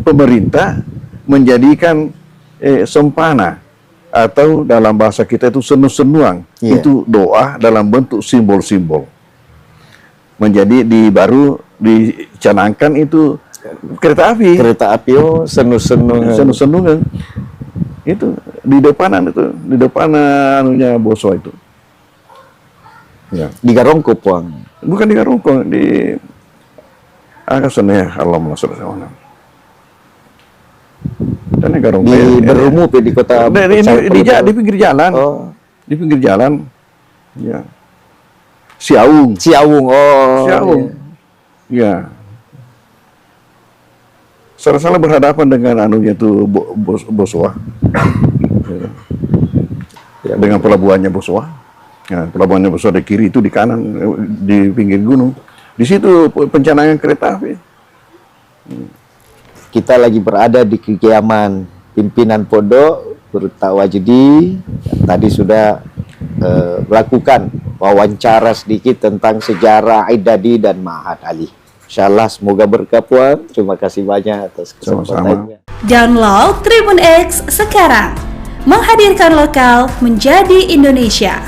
pemerintah menjadikan sempana atau dalam bahasa kita itu senu-senuang. Itu doa dalam bentuk simbol-simbol. Menjadi di Baru dicanangkan itu kereta api. Kereta api, oh, senu-senu. Senu-senungan. Itu di depanan anunya Boso itu. Ya. Di Garongko, Puang. Bukan di Garongko, di sana ya, Allahumma sholli ala Muhammad. Dan Garongko Di Berumu, di kota di pinggir jalan. Oh. Di pinggir jalan. Ya. Siaung. Oh. Siaung. Ya. Salah berhadapan dengan anunya itu Bosowa. Ya. Dengan pelabuhannya Bosowa. Ya, pelabuhannya Bosowa di kiri, itu di kanan, di pinggir gunung. Di situ pencanangan kereta api. Kita lagi berada di kediaman pimpinan pondok Berta Wajdi yang tadi sudah melakukan wawancara sedikit tentang sejarah Aidadi dan Ma'had Ali. Insyaallah semoga berkah, Puan. Terima kasih banyak atas kesempatannya. Download Tribun X sekarang, menghadirkan lokal menjadi Indonesia.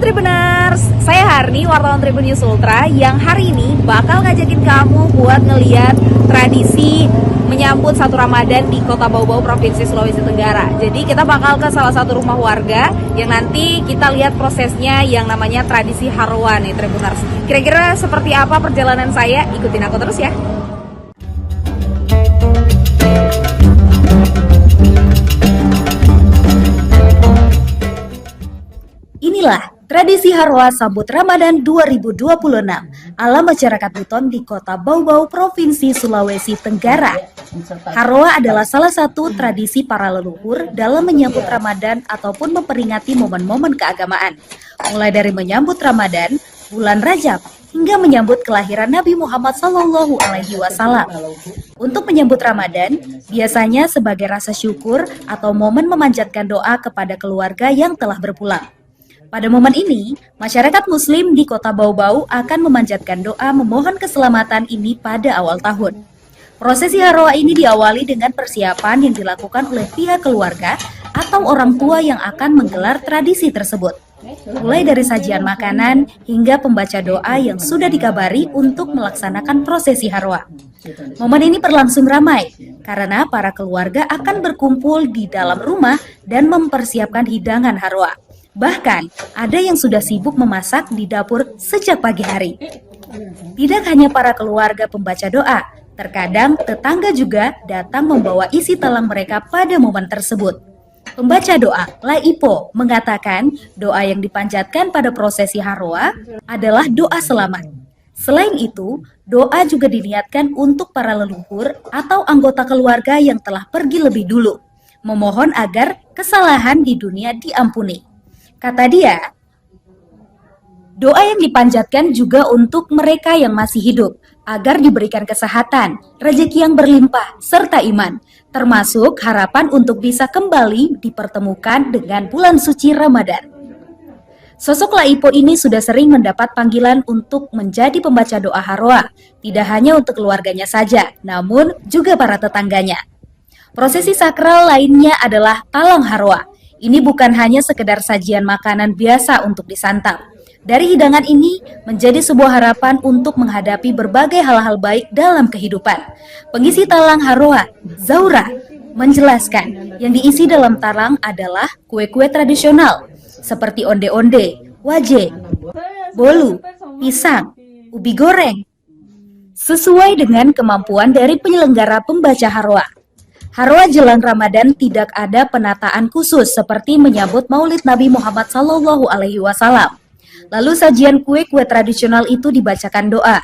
Tribuners, saya Harni, wartawan Tribun News Ultra yang hari ini bakal ngajakin kamu buat ngeliat tradisi menyambut satu Ramadan di Kota Bau-Bau, Provinsi Sulawesi Tenggara. Jadi kita bakal ke salah satu rumah warga yang nanti kita lihat prosesnya yang namanya tradisi Harwa nih Tribuners. Kira-kira seperti apa perjalanan saya? Ikutin aku terus ya. Inilah tradisi Harwa sambut Ramadan 2026 ala masyarakat Buton di Kota Bau-Bau, Provinsi Sulawesi Tenggara. Harwa adalah salah satu tradisi para leluhur dalam menyambut Ramadan ataupun memperingati momen-momen keagamaan. Mulai dari menyambut Ramadan, bulan Rajab, hingga menyambut kelahiran Nabi Muhammad SAW. Untuk menyambut Ramadan, biasanya sebagai rasa syukur atau momen memanjatkan doa kepada keluarga yang telah berpulang. Pada momen ini, masyarakat Muslim di Kota Bau-Bau akan memanjatkan doa memohon keselamatan ini pada awal tahun. Prosesi Harwa ini diawali dengan persiapan yang dilakukan oleh pihak keluarga atau orang tua yang akan menggelar tradisi tersebut. Mulai dari sajian makanan hingga pembaca doa yang sudah dikabari untuk melaksanakan prosesi Harwa. Momen ini berlangsung ramai karena para keluarga akan berkumpul di dalam rumah dan mempersiapkan hidangan Harwa. Bahkan, ada yang sudah sibuk memasak di dapur sejak pagi hari. Tidak hanya para keluarga pembaca doa, terkadang tetangga juga datang membawa isi talang mereka pada momen tersebut. Pembaca doa, Laipo, mengatakan doa yang dipanjatkan pada prosesi Harwa adalah doa selamat. Selain itu, doa juga diniatkan untuk para leluhur atau anggota keluarga yang telah pergi lebih dulu, memohon agar kesalahan di dunia diampuni. Kata dia, doa yang dipanjatkan juga untuk mereka yang masih hidup, agar diberikan kesehatan, rezeki yang berlimpah, serta iman, termasuk harapan untuk bisa kembali dipertemukan dengan bulan suci Ramadan. Sosok Laipo ini sudah sering mendapat panggilan untuk menjadi pembaca doa Harwa, tidak hanya untuk keluarganya saja, namun juga para tetangganya. Prosesi sakral lainnya adalah talang Harwa. Ini bukan hanya sekedar sajian makanan biasa untuk disantap. Dari hidangan ini menjadi sebuah harapan untuk menghadapi berbagai hal-hal baik dalam kehidupan. Pengisi talang Harwa, Zaura, menjelaskan yang diisi dalam talang adalah kue-kue tradisional seperti onde-onde, waje, bolu, pisang, ubi goreng, sesuai dengan kemampuan dari penyelenggara pembaca Harwa. Harwa jelang Ramadan tidak ada penataan khusus seperti menyambut Maulid Nabi Muhammad SAW. Lalu sajian kue-kue tradisional itu dibacakan doa.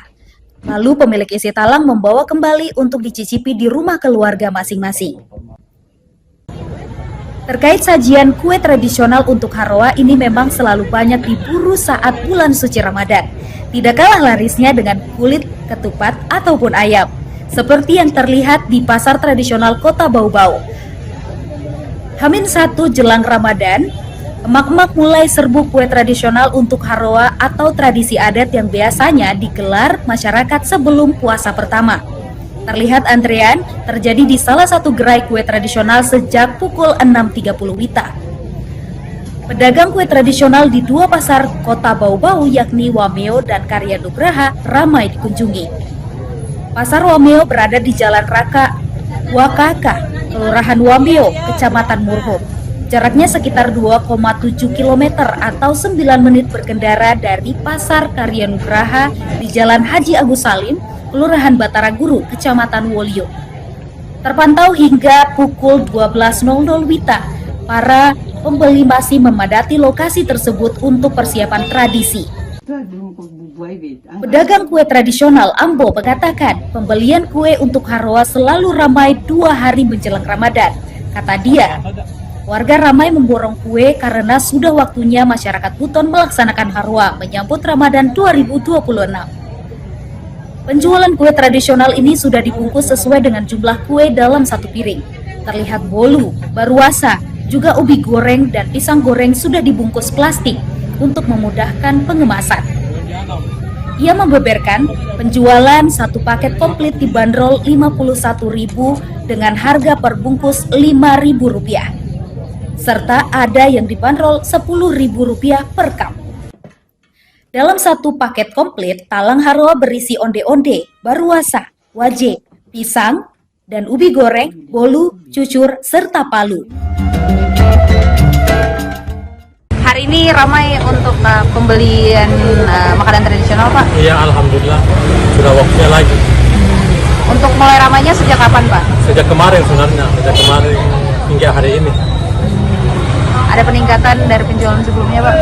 Lalu pemilik isi talang membawa kembali untuk dicicipi di rumah keluarga masing-masing. Terkait sajian kue tradisional untuk Haroa ini memang selalu banyak diburu saat bulan suci Ramadan. Tidak kalah larisnya dengan kulit, ketupat, ataupun ayam. Seperti yang terlihat di pasar tradisional Kota Bau-Bau. H-1 jelang Ramadan, emak-emak mulai serbu kue tradisional untuk Haroa atau tradisi adat yang biasanya digelar masyarakat sebelum puasa pertama. Terlihat antrean terjadi di salah satu gerai kue tradisional sejak pukul 6.30 WITA. Pedagang kue tradisional di dua pasar Kota Bau-Bau yakni Wameo dan Karya Nugraha ramai dikunjungi. Pasar Wameo berada di Jalan Raka Wakaka, Kelurahan Wameo, Kecamatan Murhum. Jaraknya sekitar 2,7 km atau 9 menit berkendara dari Pasar Karya Nugraha di Jalan Haji Agus Salim, Kelurahan Batara Guru, Kecamatan Wolio. Terpantau hingga pukul 12.00 WITA, para pembeli masih memadati lokasi tersebut untuk persiapan tradisi. Pedagang kue tradisional Ambo mengatakan pembelian kue untuk Haroa selalu ramai 2 hari menjelang Ramadan. Kata dia, warga ramai memborong kue karena sudah waktunya masyarakat Buton melaksanakan Haroa menyambut Ramadan 2026. Penjualan kue tradisional ini sudah dibungkus sesuai dengan jumlah kue dalam satu piring. Terlihat bolu, baruasa, juga ubi goreng dan pisang goreng sudah dibungkus plastik untuk memudahkan pengemasan. Ia membeberkan penjualan satu paket komplit dibanderol Rp51.000 dengan harga per bungkus Rp5.000. Serta ada yang dibanderol Rp10.000 per cup. Dalam satu paket komplit, talang Haroa berisi onde-onde, baruasa, waje, pisang, dan ubi goreng, bolu, cucur, serta palu. Hari ini ramai untuk pembelian makanan tradisional, Pak? Iya, alhamdulillah sudah waktunya lagi. Untuk mulai ramainya sejak kapan, Pak? Sejak kemarin sebenarnya, sejak kemarin hingga hari ini. Ada peningkatan dari penjualan sebelumnya, Pak?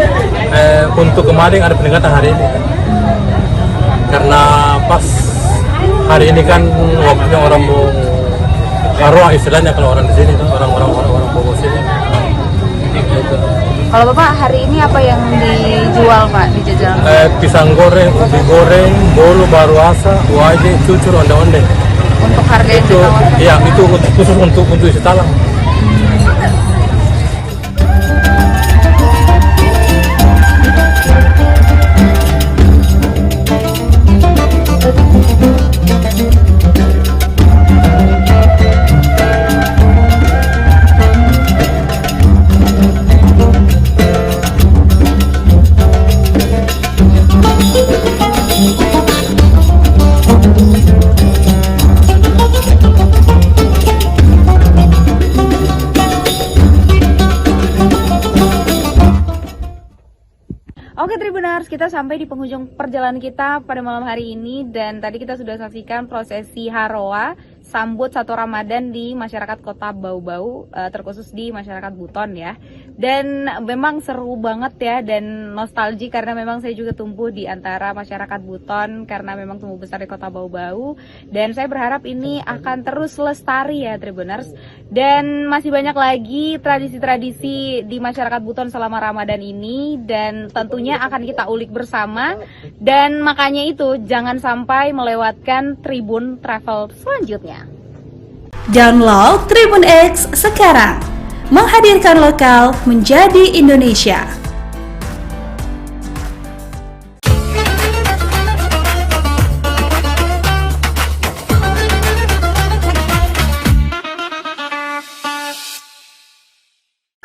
Untuk kemarin ada peningkatan hari ini. Karena pas hari ini kan waktunya orang mau Haroa istilahnya kalau orang di sini, orang Bogor sini. Gitu. Kalau Bapak hari ini apa yang dijual, Pak, di jajanan? Pisang goreng, ubi goreng, bolu, baruasa, waje, cucur, onde-onde. Untuk harga yang Itu, ditawarkan? iya, itu khusus untuk isi talang. Oke Tribuners, kita sampai di penghujung perjalanan kita pada malam hari ini dan tadi kita sudah saksikan prosesi Haroa sambut 1 Ramadan di masyarakat Kota Bau-Bau, terkhusus di masyarakat Buton ya. Dan memang seru banget ya dan nostalgia karena memang saya juga tumbuh di antara masyarakat Buton karena memang tumbuh besar di Kota Bau-Bau dan saya berharap ini akan terus lestari ya Tribuners. Dan masih banyak lagi tradisi-tradisi di masyarakat Buton selama Ramadan ini dan tentunya akan kita ulik bersama dan makanya itu jangan sampai melewatkan Tribun Travel selanjutnya. Download Tribun X sekarang, menghadirkan lokal menjadi Indonesia.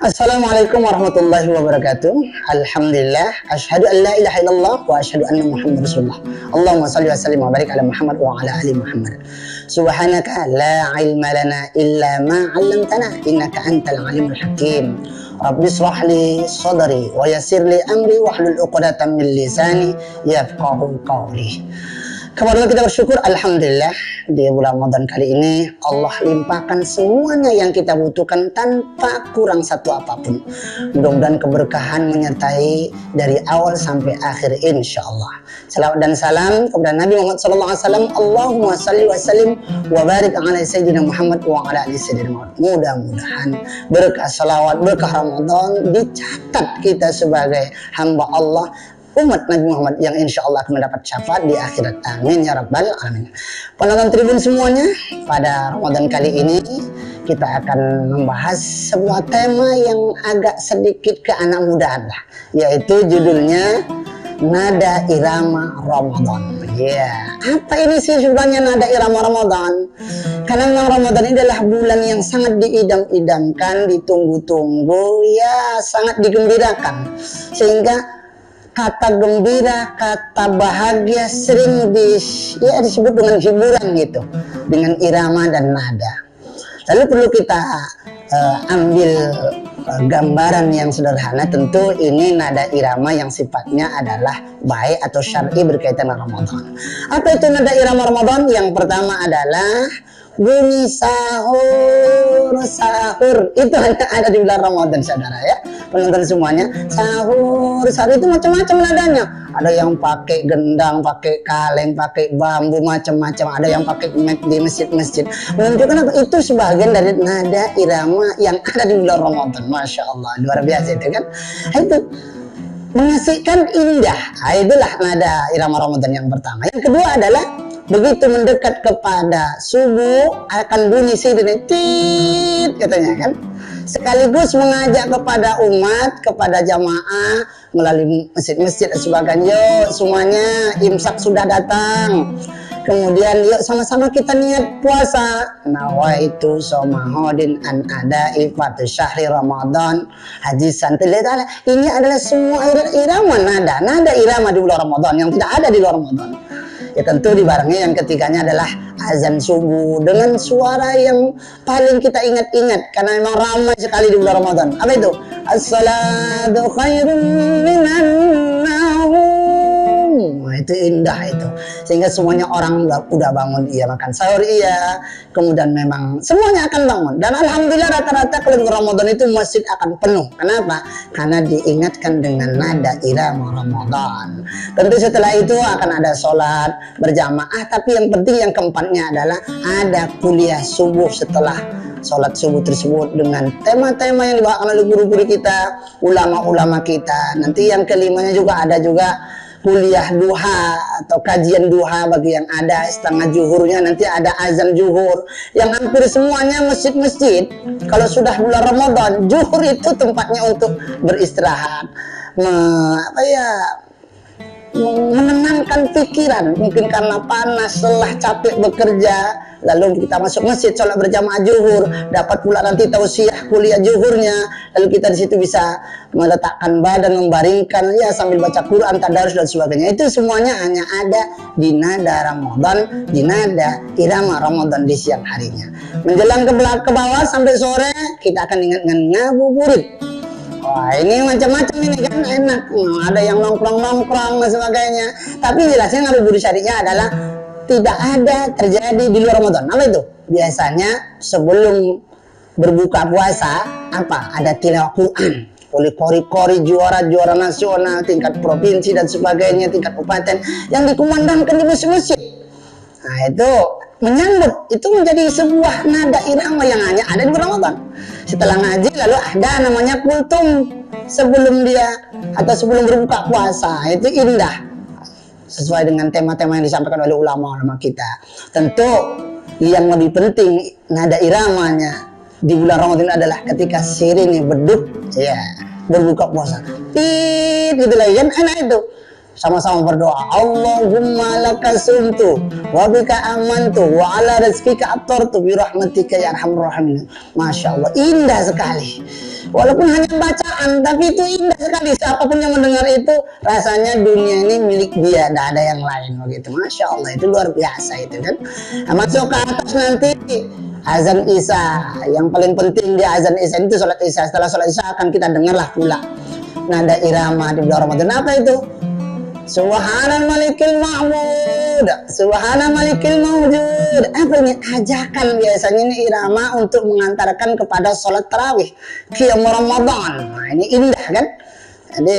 Assalamualaikum warahmatullahi wabarakatuh. Alhamdulillah, asyhadu an la ilaha illallah wa asyhadu anna Muhammadar Rasulullah. Allahumma shalli wa sallim wa barik ala Muhammad wa ala ali Muhammad. Subhanaka la ilma lana illa ma 'allamtana innaka antal alimul hakim. Rabbi shrah li sadri wa yassir li amri wahlul 'uqdatam min lisani yafqahu qawli. Kemudian kita bersyukur, alhamdulillah di bulan Ramadan kali ini Allah limpahkan semuanya yang kita butuhkan tanpa kurang satu apapun. Mudah-mudahan keberkahan menyertai dari awal sampai akhir insya Allah. Salawat dan salam kepada Nabi Muhammad SAW. Allahumma salli wa sallim wa barik ala Sayyidina Muhammad wa ala ali Sayyidina Muhammad. Mudah-mudahan berkah salawat, berkah Ramadan dicatat kita sebagai hamba Allah, umat Nabi Muhammad yang insya Allah akan mendapat syafaat di akhirat. Amin ya rabbal alamin. Penonton Tribun semuanya, pada Ramadan kali ini kita akan membahas sebuah tema yang agak sedikit ke anak mudaan lah, yaitu judulnya nada irama Ramadan. Ya, apa ini sih sebenarnya nada irama Ramadan? Karena memang Ramadan ini adalah bulan yang sangat diidam-idamkan, ditunggu-tunggu, ya sangat digembirakan, sehingga kata gembira, kata bahagia sering disebut dengan hiburan gitu, dengan irama dan nada. Lalu perlu kita ambil gambaran yang sederhana. Tentu ini nada irama yang sifatnya adalah baik atau syar'i berkaitan dengan Ramadan. Apa itu nada irama Ramadan? Yang pertama adalah bunyi sahur, sahur. Itu hanya ada di bulan Ramadan, saudara ya. Penonton semuanya, sahur, sahur itu macam-macam nadanya. Ada yang pakai gendang, pakai kaleng, pakai bambu, macam-macam. Ada yang pakai mic di masjid-masjid. Menunjukkan apa? Itu sebagian dari nada irama yang ada di bulan Ramadan. Masya Allah, luar biasa itu kan. Itu mengasihkan, indah. Itulah nada irama Ramadan yang pertama. Yang kedua adalah begitu mendekat kepada subuh akan bunyi sirine tit katanya kan, sekaligus mengajak kepada umat, kepada jamaah melalui masjid-masjid dan sebagainya. Yuk semuanya, imsak sudah datang, kemudian yuk sama-sama kita niat puasa. Nawaitu somahodin an ada ifatu syahri Ramadan hadisan. Ini adalah semua irama nada irama di bulan Ramadan yang tidak ada di luar Ramadan. Ya tentu dibarengi yang ketiganya adalah azan subuh dengan suara yang paling kita ingat-ingat karena memang ramai sekali di bulan Ramadan. Apa itu? As-salatu khairun minan naum. Itu indah itu, sehingga semuanya orang udah bangun, iya makan sahur, iya, kemudian memang semuanya akan bangun. Dan alhamdulillah rata-rata kalau Ramadan itu masjid akan penuh. Kenapa? Karena diingatkan dengan nada irama Ramadan. Tentu setelah itu akan ada sholat berjamaah, tapi yang penting yang keempatnya adalah ada kuliah subuh setelah sholat subuh tersebut dengan tema-tema yang dibawakan oleh guru-guru kita, ulama-ulama kita. Nanti yang kelimanya juga ada juga kuliah duha atau kajian duha bagi yang ada setengah zuhurnya, nanti ada azan zuhur yang hampir semuanya masjid-masjid. Kalau sudah bulan Ramadan, zuhur itu tempatnya untuk beristirahat, menenangkan pikiran, mungkin karena panas, lelah, capek bekerja, lalu kita masuk masjid sholat berjamaah zuhur, dapat pula nanti tausiah kuliah zuhurnya, lalu kita di situ bisa meletakkan badan, membaringkan ya sambil baca Quran, tadarus dan sebagainya. Itu semuanya hanya ada di nada Ramadan, di nada irama Ramadan di siang harinya. Menjelang ke bawah sampai sore kita akan ingat dengan ngabuburit. Wah ini macam-macam ini kan enak, ada yang nongkrong-nongkrong dan sebagainya. Tapi jelasnya ngabuburit syariahnya adalah tidak ada terjadi di luar Ramadan. Apa itu? Biasanya sebelum berbuka puasa apa? Ada tilawah Quran oleh kori-kori juara-juara nasional, tingkat provinsi dan sebagainya, tingkat kabupaten yang dikumandangkan di masjid-masjid. Nah itu menyambut, itu menjadi sebuah nada irama yang hanya ada di Ramadan. Setelah ngaji lalu ada namanya kultum sebelum dia atau sebelum berbuka puasa. Itu indah sesuai dengan tema-tema yang disampaikan oleh ulama-ulama kita. Tentu yang lebih penting nada iramanya di bulan Ramadan adalah ketika sirine beduk ya berbuka puasa. Gitu lagi kan enak itu. Sama-sama berdoa, Allahumma laka sumtu wa bika amantu wa ala rizkika attartu bi rahmatika ya arhamar rahimin. Masya Allah, indah sekali. Walaupun hanya bacaan, tapi itu indah sekali. Siapapun yang mendengar itu rasanya dunia ini milik dia, tidak ada yang lain begitu. Masya Allah, itu luar biasa itu kan. Nah, masuk ke atas nanti azan Isya. Yang paling penting di azan Isya itu sholat Isya. Setelah sholat Isya akan kita dengarlah pula nada irama di bulan Ramadan. Apa itu? Subhanal malikil ma'mur mawjud, subhana malikil mawjud. Apa ini? Ajakan biasanya ini irama untuk mengantarkan kepada sholat tarawih, qiyam Ramadan. Nah, ini indah kan? Jadi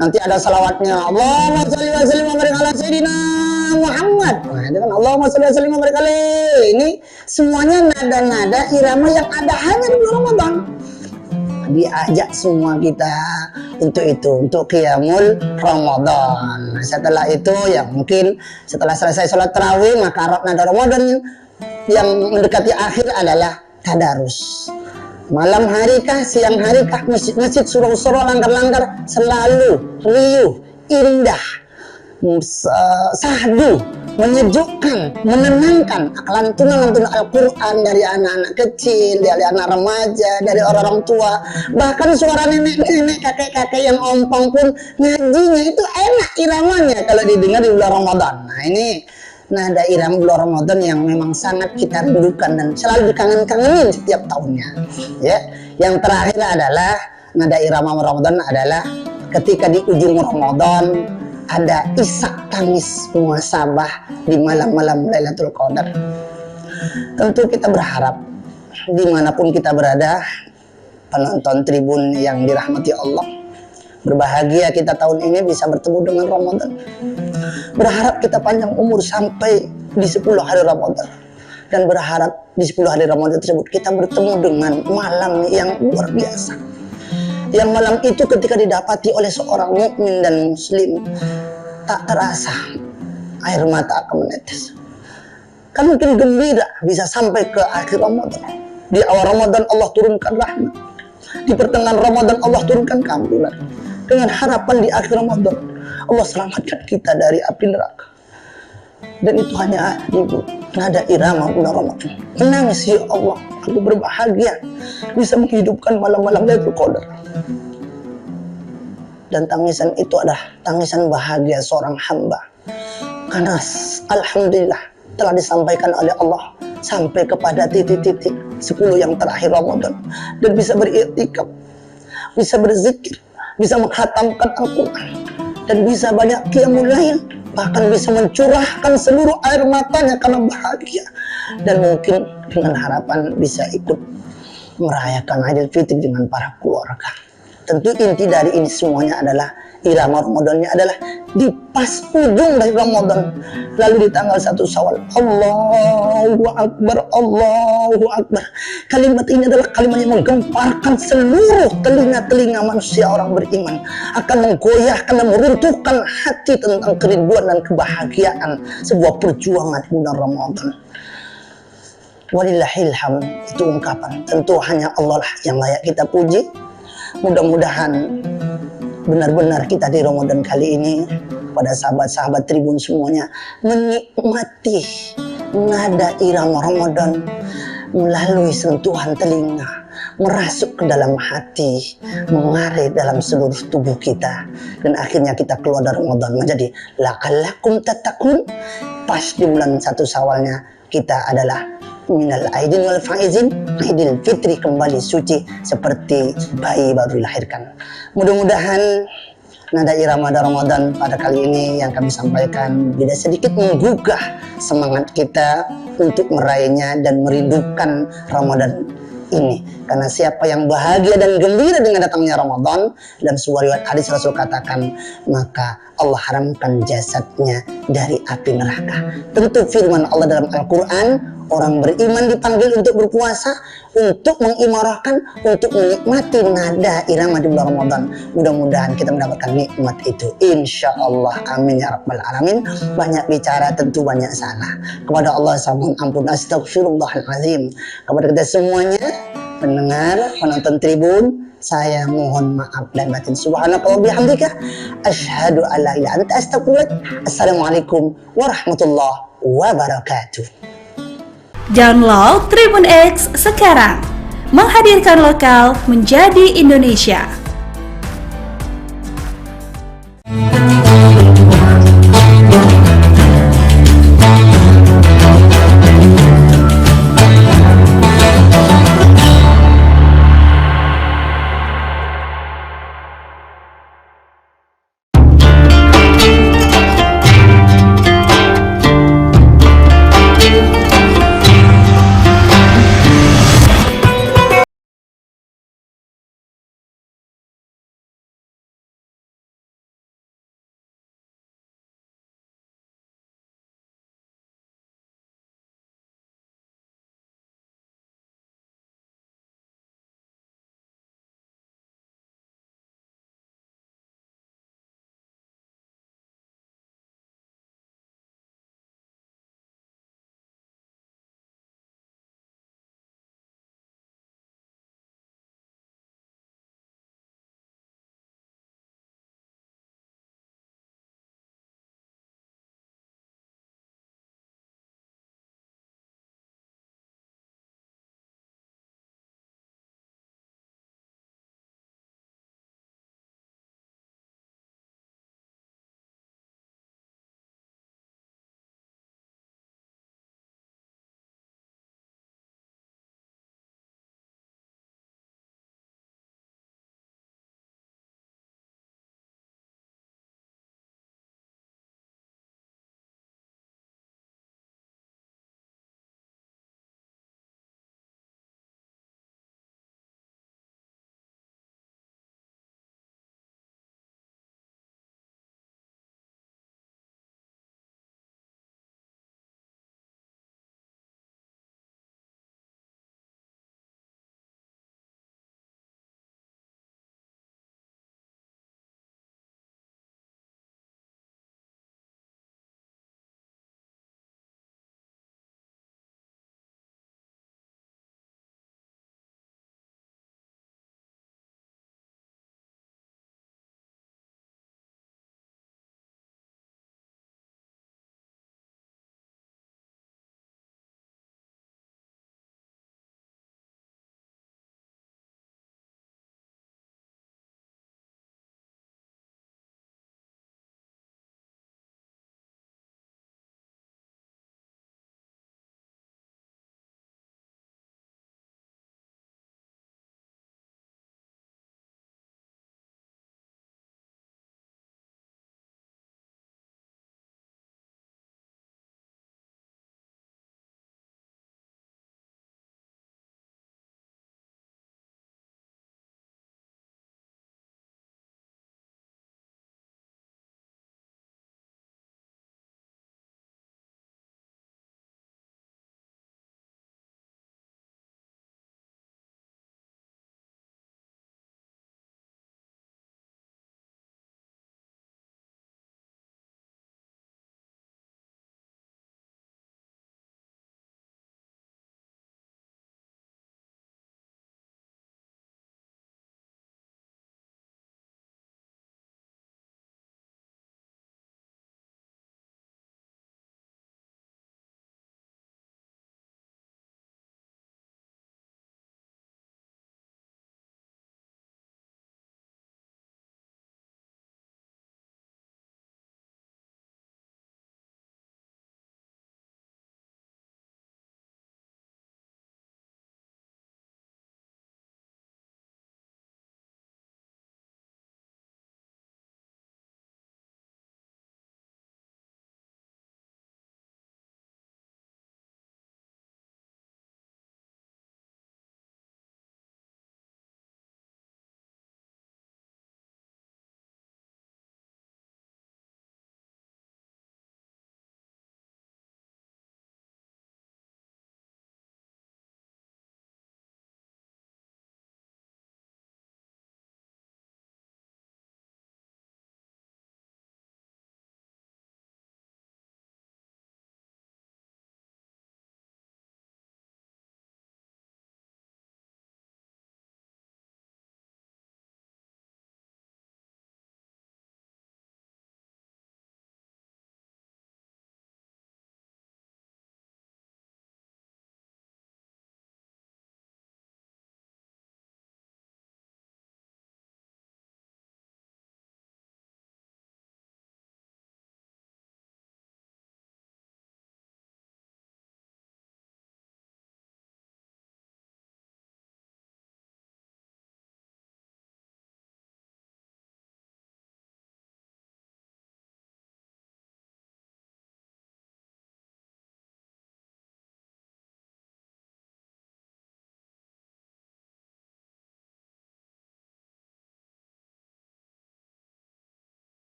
nanti ada salawatnya, Allahumma sholli wa sallim wa barik ala sayyidina Muhammad. Nah, itu kan Allahumma sholli wa sallim wa barik alaihi. Ini semuanya nada-nada irama yang ada hanya di bulan Ramadan. Diajak semua kita untuk itu, untuk qiyamul Ramadan. Setelah itu ya mungkin setelah selesai sholat tarawih, maka nada Ramadan yang mendekati akhir adalah tadarus. Malam hari kah, siang hari kah, masjid surau-surau, langgar-langgar selalu riuh, indah, sahdu, menyejukkan, menenangkan. Lantunan Al-Quran dari anak-anak kecil, dari anak remaja, dari orang-orang tua, bahkan suara nenek-nenek, kakek-kakek yang ompong pun ngajinya itu enak iramanya kalau didengar di bulan Ramadan. Nah, ini nada irama bulan Ramadan yang memang sangat kita rindukan dan selalu dikangen-kangenin setiap tahunnya. Ya, yang terakhir adalah nada irama Ramadan adalah ketika di ujung Ramadan ada isak tangis muhasabah di malam-malam Lailatul Qadar. Tentu kita berharap dimanapun kita berada, penonton tribun yang dirahmati Allah, berbahagia kita tahun ini bisa bertemu dengan Ramadan. Berharap kita panjang umur sampai di 10 hari Ramadan. Dan berharap di 10 hari Ramadan tersebut kita bertemu dengan malam yang luar biasa. Yang malam itu ketika didapati oleh seorang mukmin dan muslim, tak terasa air mata akan menetes. Kan mungkin gembira bisa sampai ke akhir Ramadan. Di awal Ramadan Allah turunkan rahmat. Di pertengahan Ramadan Allah turunkan keampunan. Dengan harapan di akhir Ramadan Allah selamatkan kita dari api neraka. Dan itu hanya ibu nada irama bulan Ramadan. Menangis, ya Allah, aku berbahagia bisa menghidupkan malam-malam Lailatul Qadar. Dan tangisan itu adalah tangisan bahagia seorang hamba, karena alhamdulillah telah disampaikan oleh Allah sampai kepada titik-titik 10 yang terakhir Ramadan, dan bisa beriktikaf, bisa berzikir, bisa menghatamkan Al-Quran, dan bisa banyak qiyamul lail, bahkan bisa mencurahkan seluruh air matanya karena bahagia, dan mungkin dengan harapan bisa ikut merayakan Idul Fitri dengan para keluarga. Tentu inti dari ini semuanya adalah irama Ramadannya adalah di pas ujung dari Ramadan, lalu di tanggal 1 Syawal, Allahu Akbar, Allahu Akbar. Kalimat ini adalah kalimat yang menggemparkan seluruh telinga-telinga manusia orang beriman, akan menggoyahkan dan meruntuhkan hati tentang kerinduan dan kebahagiaan sebuah perjuangan bulan Ramadan. Walillahilham, itu ungkapan. Tentu hanya Allah lah yang layak kita puji. Mudah-mudahan benar-benar kita di Ramadan kali ini, pada sahabat-sahabat tribun semuanya, menikmati nada irama Ramadan melalui sentuhan telinga, merasuk ke dalam hati, mengalir dalam seluruh tubuh kita, dan akhirnya kita keluar dari Ramadan menjadi la'allakum tattaqun. Pas di bulan 1 Syawalnya kita adalah minal aidin wal faizin, Idul Fitri kembali suci seperti bayi baru dilahirkan. Mudah-mudahan nada irama Ramadan pada kali ini yang kami sampaikan bisa sedikit menggugah semangat kita untuk meraihnya dan merindukan Ramadan ini. Karena siapa yang bahagia dan gembira dengan datangnya Ramadan, dalam sebuah riwayat hadis Rasul katakan, maka Allah haramkan jasadnya dari api neraka. Tentu firman Allah dalam Al-Quran, orang beriman dipanggil untuk berpuasa, untuk mengimarahkan, untuk menikmati nada irama di bulan Ramadan. Mudah-mudahan kita mendapatkan nikmat itu, insya Allah. Amin ya rabbal alamin. Banyak bicara tentu banyak salah. Kepada Allah saya mohon ampun, astagfirullahaladzim. Kepada kita semuanya, pendengar, penonton tribun, saya mohon maaf dan batin. Subhanallah bihamdika, asyhadu alla ilaha illa anta, astaghfiruka. Assalamualaikum warahmatullahi wabarakatuh. Download Tribun X sekarang, menghadirkan lokal menjadi Indonesia.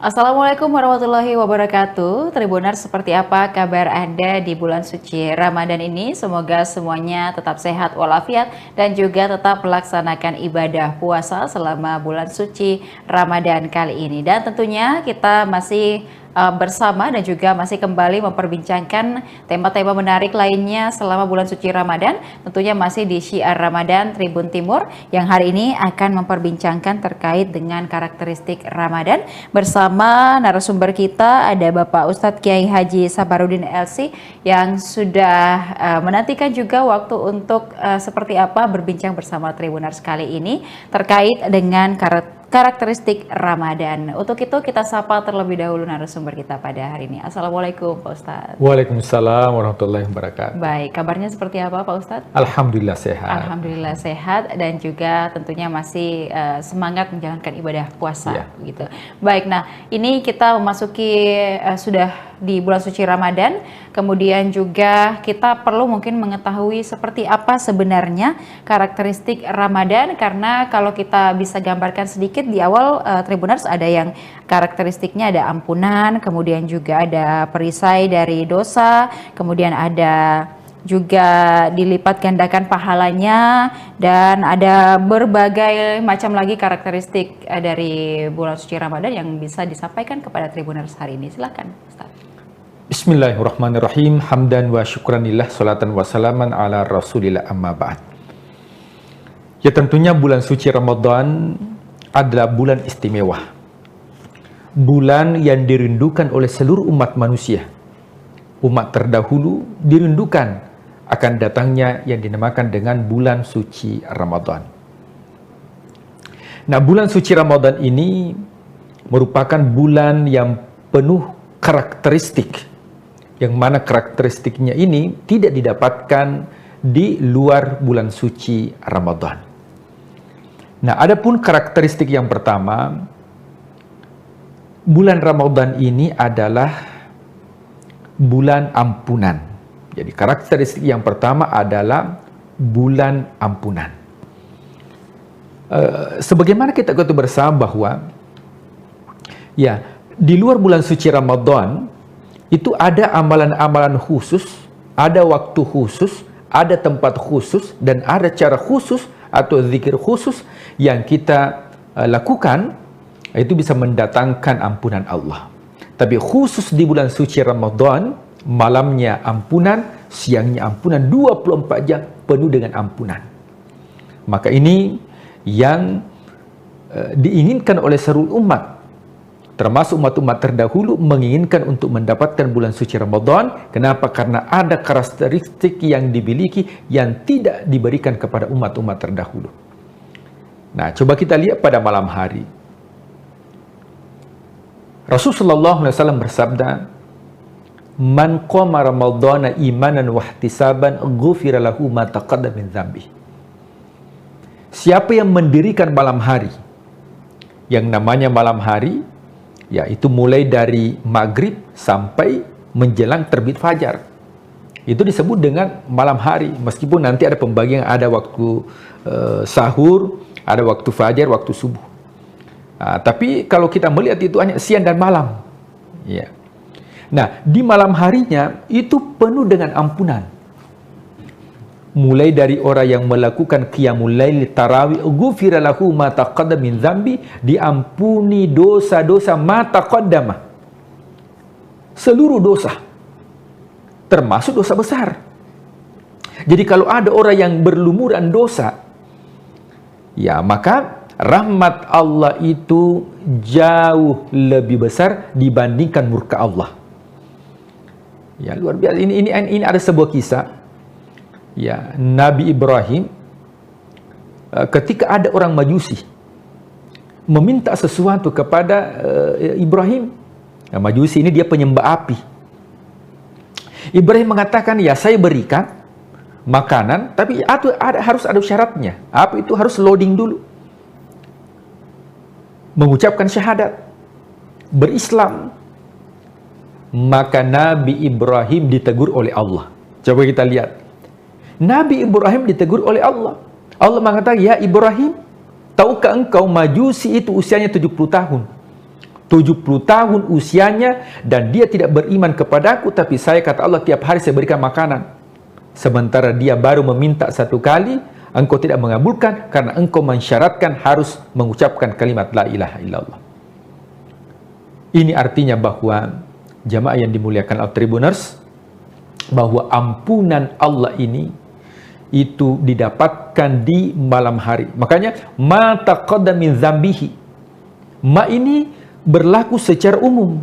Assalamualaikum warahmatullahi wabarakatuh. Tribuners, seperti apa kabar Anda di bulan suci Ramadan ini? Semoga semuanya tetap sehat walafiat dan juga tetap melaksanakan ibadah puasa selama bulan suci Ramadan kali ini. Dan tentunya kita masih bersama dan juga masih kembali memperbincangkan tema-tema menarik lainnya selama bulan suci Ramadan. Tentunya masih di Syiar Ramadan Tribun Timur yang hari ini akan memperbincangkan terkait dengan karakteristik Ramadan. Bersama narasumber kita ada Bapak Ustadz Kiai Haji Sabarudin LC yang sudah menantikan juga waktu untuk seperti apa berbincang bersama Tribuners kali ini terkait dengan karakteristik Ramadan. Untuk itu kita sapa terlebih dahulu narasumber kita pada hari ini. Assalamualaikum Pak Ustadz. Waalaikumsalam warahmatullahi wabarakatuh. Baik, kabarnya seperti apa Pak Ustadz? Alhamdulillah sehat. Alhamdulillah sehat dan juga tentunya masih semangat menjalankan ibadah puasa gitu. Baik, nah ini kita memasuki sudah di bulan suci Ramadan, kemudian juga kita perlu mungkin mengetahui seperti apa sebenarnya karakteristik Ramadan, karena kalau kita bisa gambarkan sedikit di awal Tribuners, ada yang karakteristiknya ada ampunan, kemudian juga ada perisai dari dosa, kemudian ada juga dilipat gandakan pahalanya, dan ada berbagai macam lagi karakteristik dari bulan suci Ramadan yang bisa disampaikan kepada Tribuners hari ini. Silakan Ustaz. Bismillahirrahmanirrahim. Hamdan wa syukranillah, salatan wa salaman ala rasulillah, amma ba'd. Ya, tentunya bulan suci Ramadan adalah bulan istimewa. Bulan yang dirindukan oleh seluruh umat manusia. Umat terdahulu dirindukan akan datangnya yang dinamakan dengan bulan suci Ramadan. Nah, bulan suci Ramadan ini merupakan bulan yang penuh karakteristik, yang mana karakteristiknya ini tidak didapatkan di luar bulan suci Ramadan. Nah, adapun karakteristik yang pertama, bulan Ramadan ini adalah bulan ampunan. Jadi karakteristik yang pertama adalah bulan ampunan. Sebagaimana kita ketahui bersama bahwa ya, di luar bulan suci Ramadan itu ada amalan-amalan khusus, ada waktu khusus, ada tempat khusus, dan ada cara khusus atau zikir khusus yang kita lakukan, itu bisa mendatangkan ampunan Allah. Tapi khusus di bulan suci Ramadan, malamnya ampunan, siangnya ampunan, 24 jam penuh dengan ampunan. Maka ini yang diinginkan oleh seluruh umat, termasuk umat-umat terdahulu, menginginkan untuk mendapatkan bulan suci Ramadan. Kenapa? Karena ada karakteristik yang dimiliki yang tidak diberikan kepada umat-umat terdahulu. Nah, coba kita lihat pada malam hari. Rasulullah SAW bersabda, "Man qama Ramadhana imanan wa ihtisaban ghufira lahu ma taqaddama min dzambi." Siapa yang mendirikan malam hari, yang namanya malam hari, yaitu mulai dari maghrib sampai menjelang terbit fajar, itu disebut dengan malam hari. Meskipun nanti ada pembagian, ada waktu sahur, ada waktu fajar, waktu subuh. Tapi kalau kita melihat itu hanya siang dan malam. Ya. Nah, di malam harinya itu penuh dengan ampunan. Mulai dari orang yang melakukan qiyamul lail, tarawih, ghufira lahu ma taqaddama min dzambi, diampuni dosa-dosa ma taqaddama. Seluruh dosa, termasuk dosa besar. Jadi kalau ada orang yang berlumuran dosa, ya maka rahmat Allah itu jauh lebih besar dibandingkan murka Allah. Ya, luar biasa. Ini ada sebuah kisah. Ya, Nabi Ibrahim, ketika ada orang Majusi meminta sesuatu kepada Ibrahim. Nah, Majusi ini dia penyembah api. Ibrahim mengatakan, ya saya berikan makanan, tapi harus ada syaratnya. Apa itu? Harus loading dulu, mengucapkan syahadat, berislam. Maka Nabi Ibrahim ditegur oleh Allah. Coba kita lihat. Nabi Ibrahim ditegur oleh Allah. Allah mengatakan, ya Ibrahim, tahukah engkau Majusi itu usianya 70 tahun. 70 tahun usianya dan dia tidak beriman kepadaku, tapi saya, kata Allah, tiap hari saya berikan makanan. Sementara dia baru meminta 1 kali, engkau tidak mengabulkan karena engkau mensyaratkan harus mengucapkan kalimat la ilaha illallah. Ini artinya bahwa jamaah yang dimuliakan Allah Tribuners, bahwa ampunan Allah ini itu didapatkan di malam hari. Makanya ma taqaddama min dzambihi. Ma ini berlaku secara umum.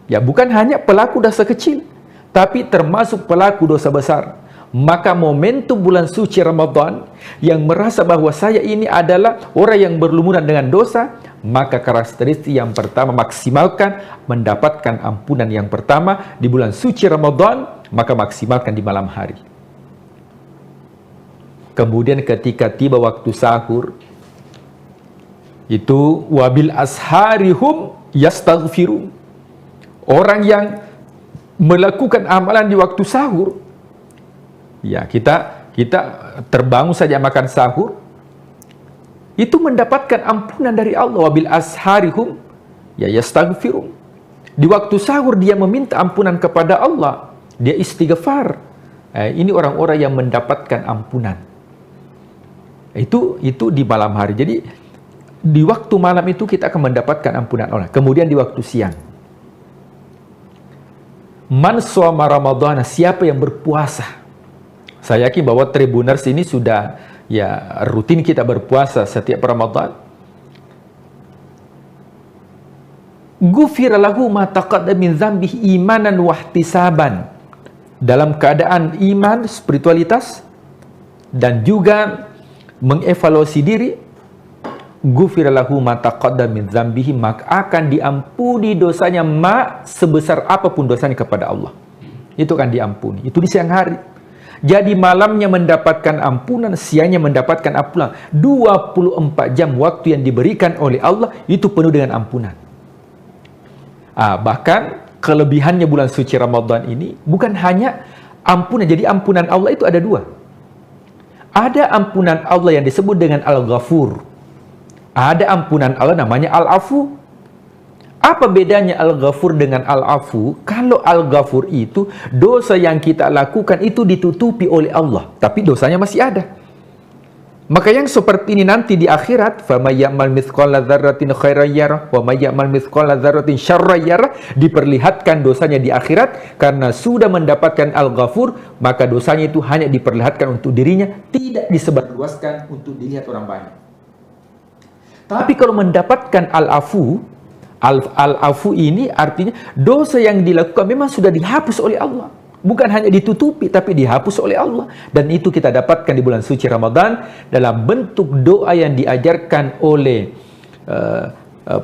Ya, bukan hanya pelaku dosa kecil, tapi termasuk pelaku dosa besar. Maka momentum bulan suci Ramadan yang merasa bahwa saya ini adalah orang yang berlumuran dengan dosa, maka karakteristik yang pertama, maksimalkan mendapatkan ampunan yang pertama di bulan suci Ramadan, maka maksimalkan di malam hari. Kemudian ketika tiba waktu sahur, itu wabil asharihum yastaghfirun. Orang yang melakukan amalan di waktu sahur, ya, kita terbangun saja makan sahur, itu mendapatkan ampunan dari Allah. Wabil asharihum ya yastaghfirun. Di waktu sahur dia meminta ampunan kepada Allah, dia istighfar. Ini orang-orang yang mendapatkan ampunan. Itu di malam hari. Jadi di waktu malam itu kita akan mendapatkan ampunan Allah. Kemudian di waktu siang, man shoma Ramadhan, siapa yang berpuasa. Saya yakin bahwa Tribuners ini sudah ya rutin kita berpuasa setiap Ramadan. Ghufira lahu ma taqaddama min dzambihi imanan wa ihtisaban. Dalam keadaan iman, spiritualitas, dan juga mengevaluasi diri, ghufira lahu ma taqaddama min dzambihi, maka akan diampuni dosanya sebesar apapun dosanya kepada Allah. Itu akan diampuni. Itu di siang hari. Jadi malamnya mendapatkan ampunan, siangnya mendapatkan ampunan. 24 jam waktu yang diberikan oleh Allah itu penuh dengan ampunan. Bahkan kelebihannya bulan suci Ramadan ini bukan hanya ampunan. Jadi ampunan Allah itu ada 2. Ada ampunan Allah yang disebut dengan Al-Ghafur. Ada ampunan Allah namanya Al-Afu. Apa bedanya Al-Ghafur dengan Al-Afu? Kalau Al-Ghafur itu dosa yang kita lakukan itu ditutupi oleh Allah, tapi dosanya masih ada. Maka yang seperti ini nanti di akhirat, فَمَنْ يَعْمَلْ مِثْقَالَ ذَرَّةٍ خَيْرًا يَرَهُ وَمَنْ يَعْمَلْ مِثْقَالَ ذَرَّةٍ شَرًّا يَرَهُ, diperlihatkan dosanya di akhirat karena sudah mendapatkan Al-Ghafur, maka dosanya itu hanya diperlihatkan untuk dirinya, tidak disebarluaskan untuk dilihat orang banyak. Tapi kalau mendapatkan Al-Afu, Al-Afu ini artinya dosa yang dilakukan memang sudah dihapus oleh Allah. Bukan hanya ditutupi, tapi dihapus oleh Allah. Dan itu kita dapatkan di bulan suci Ramadan dalam bentuk doa yang diajarkan oleh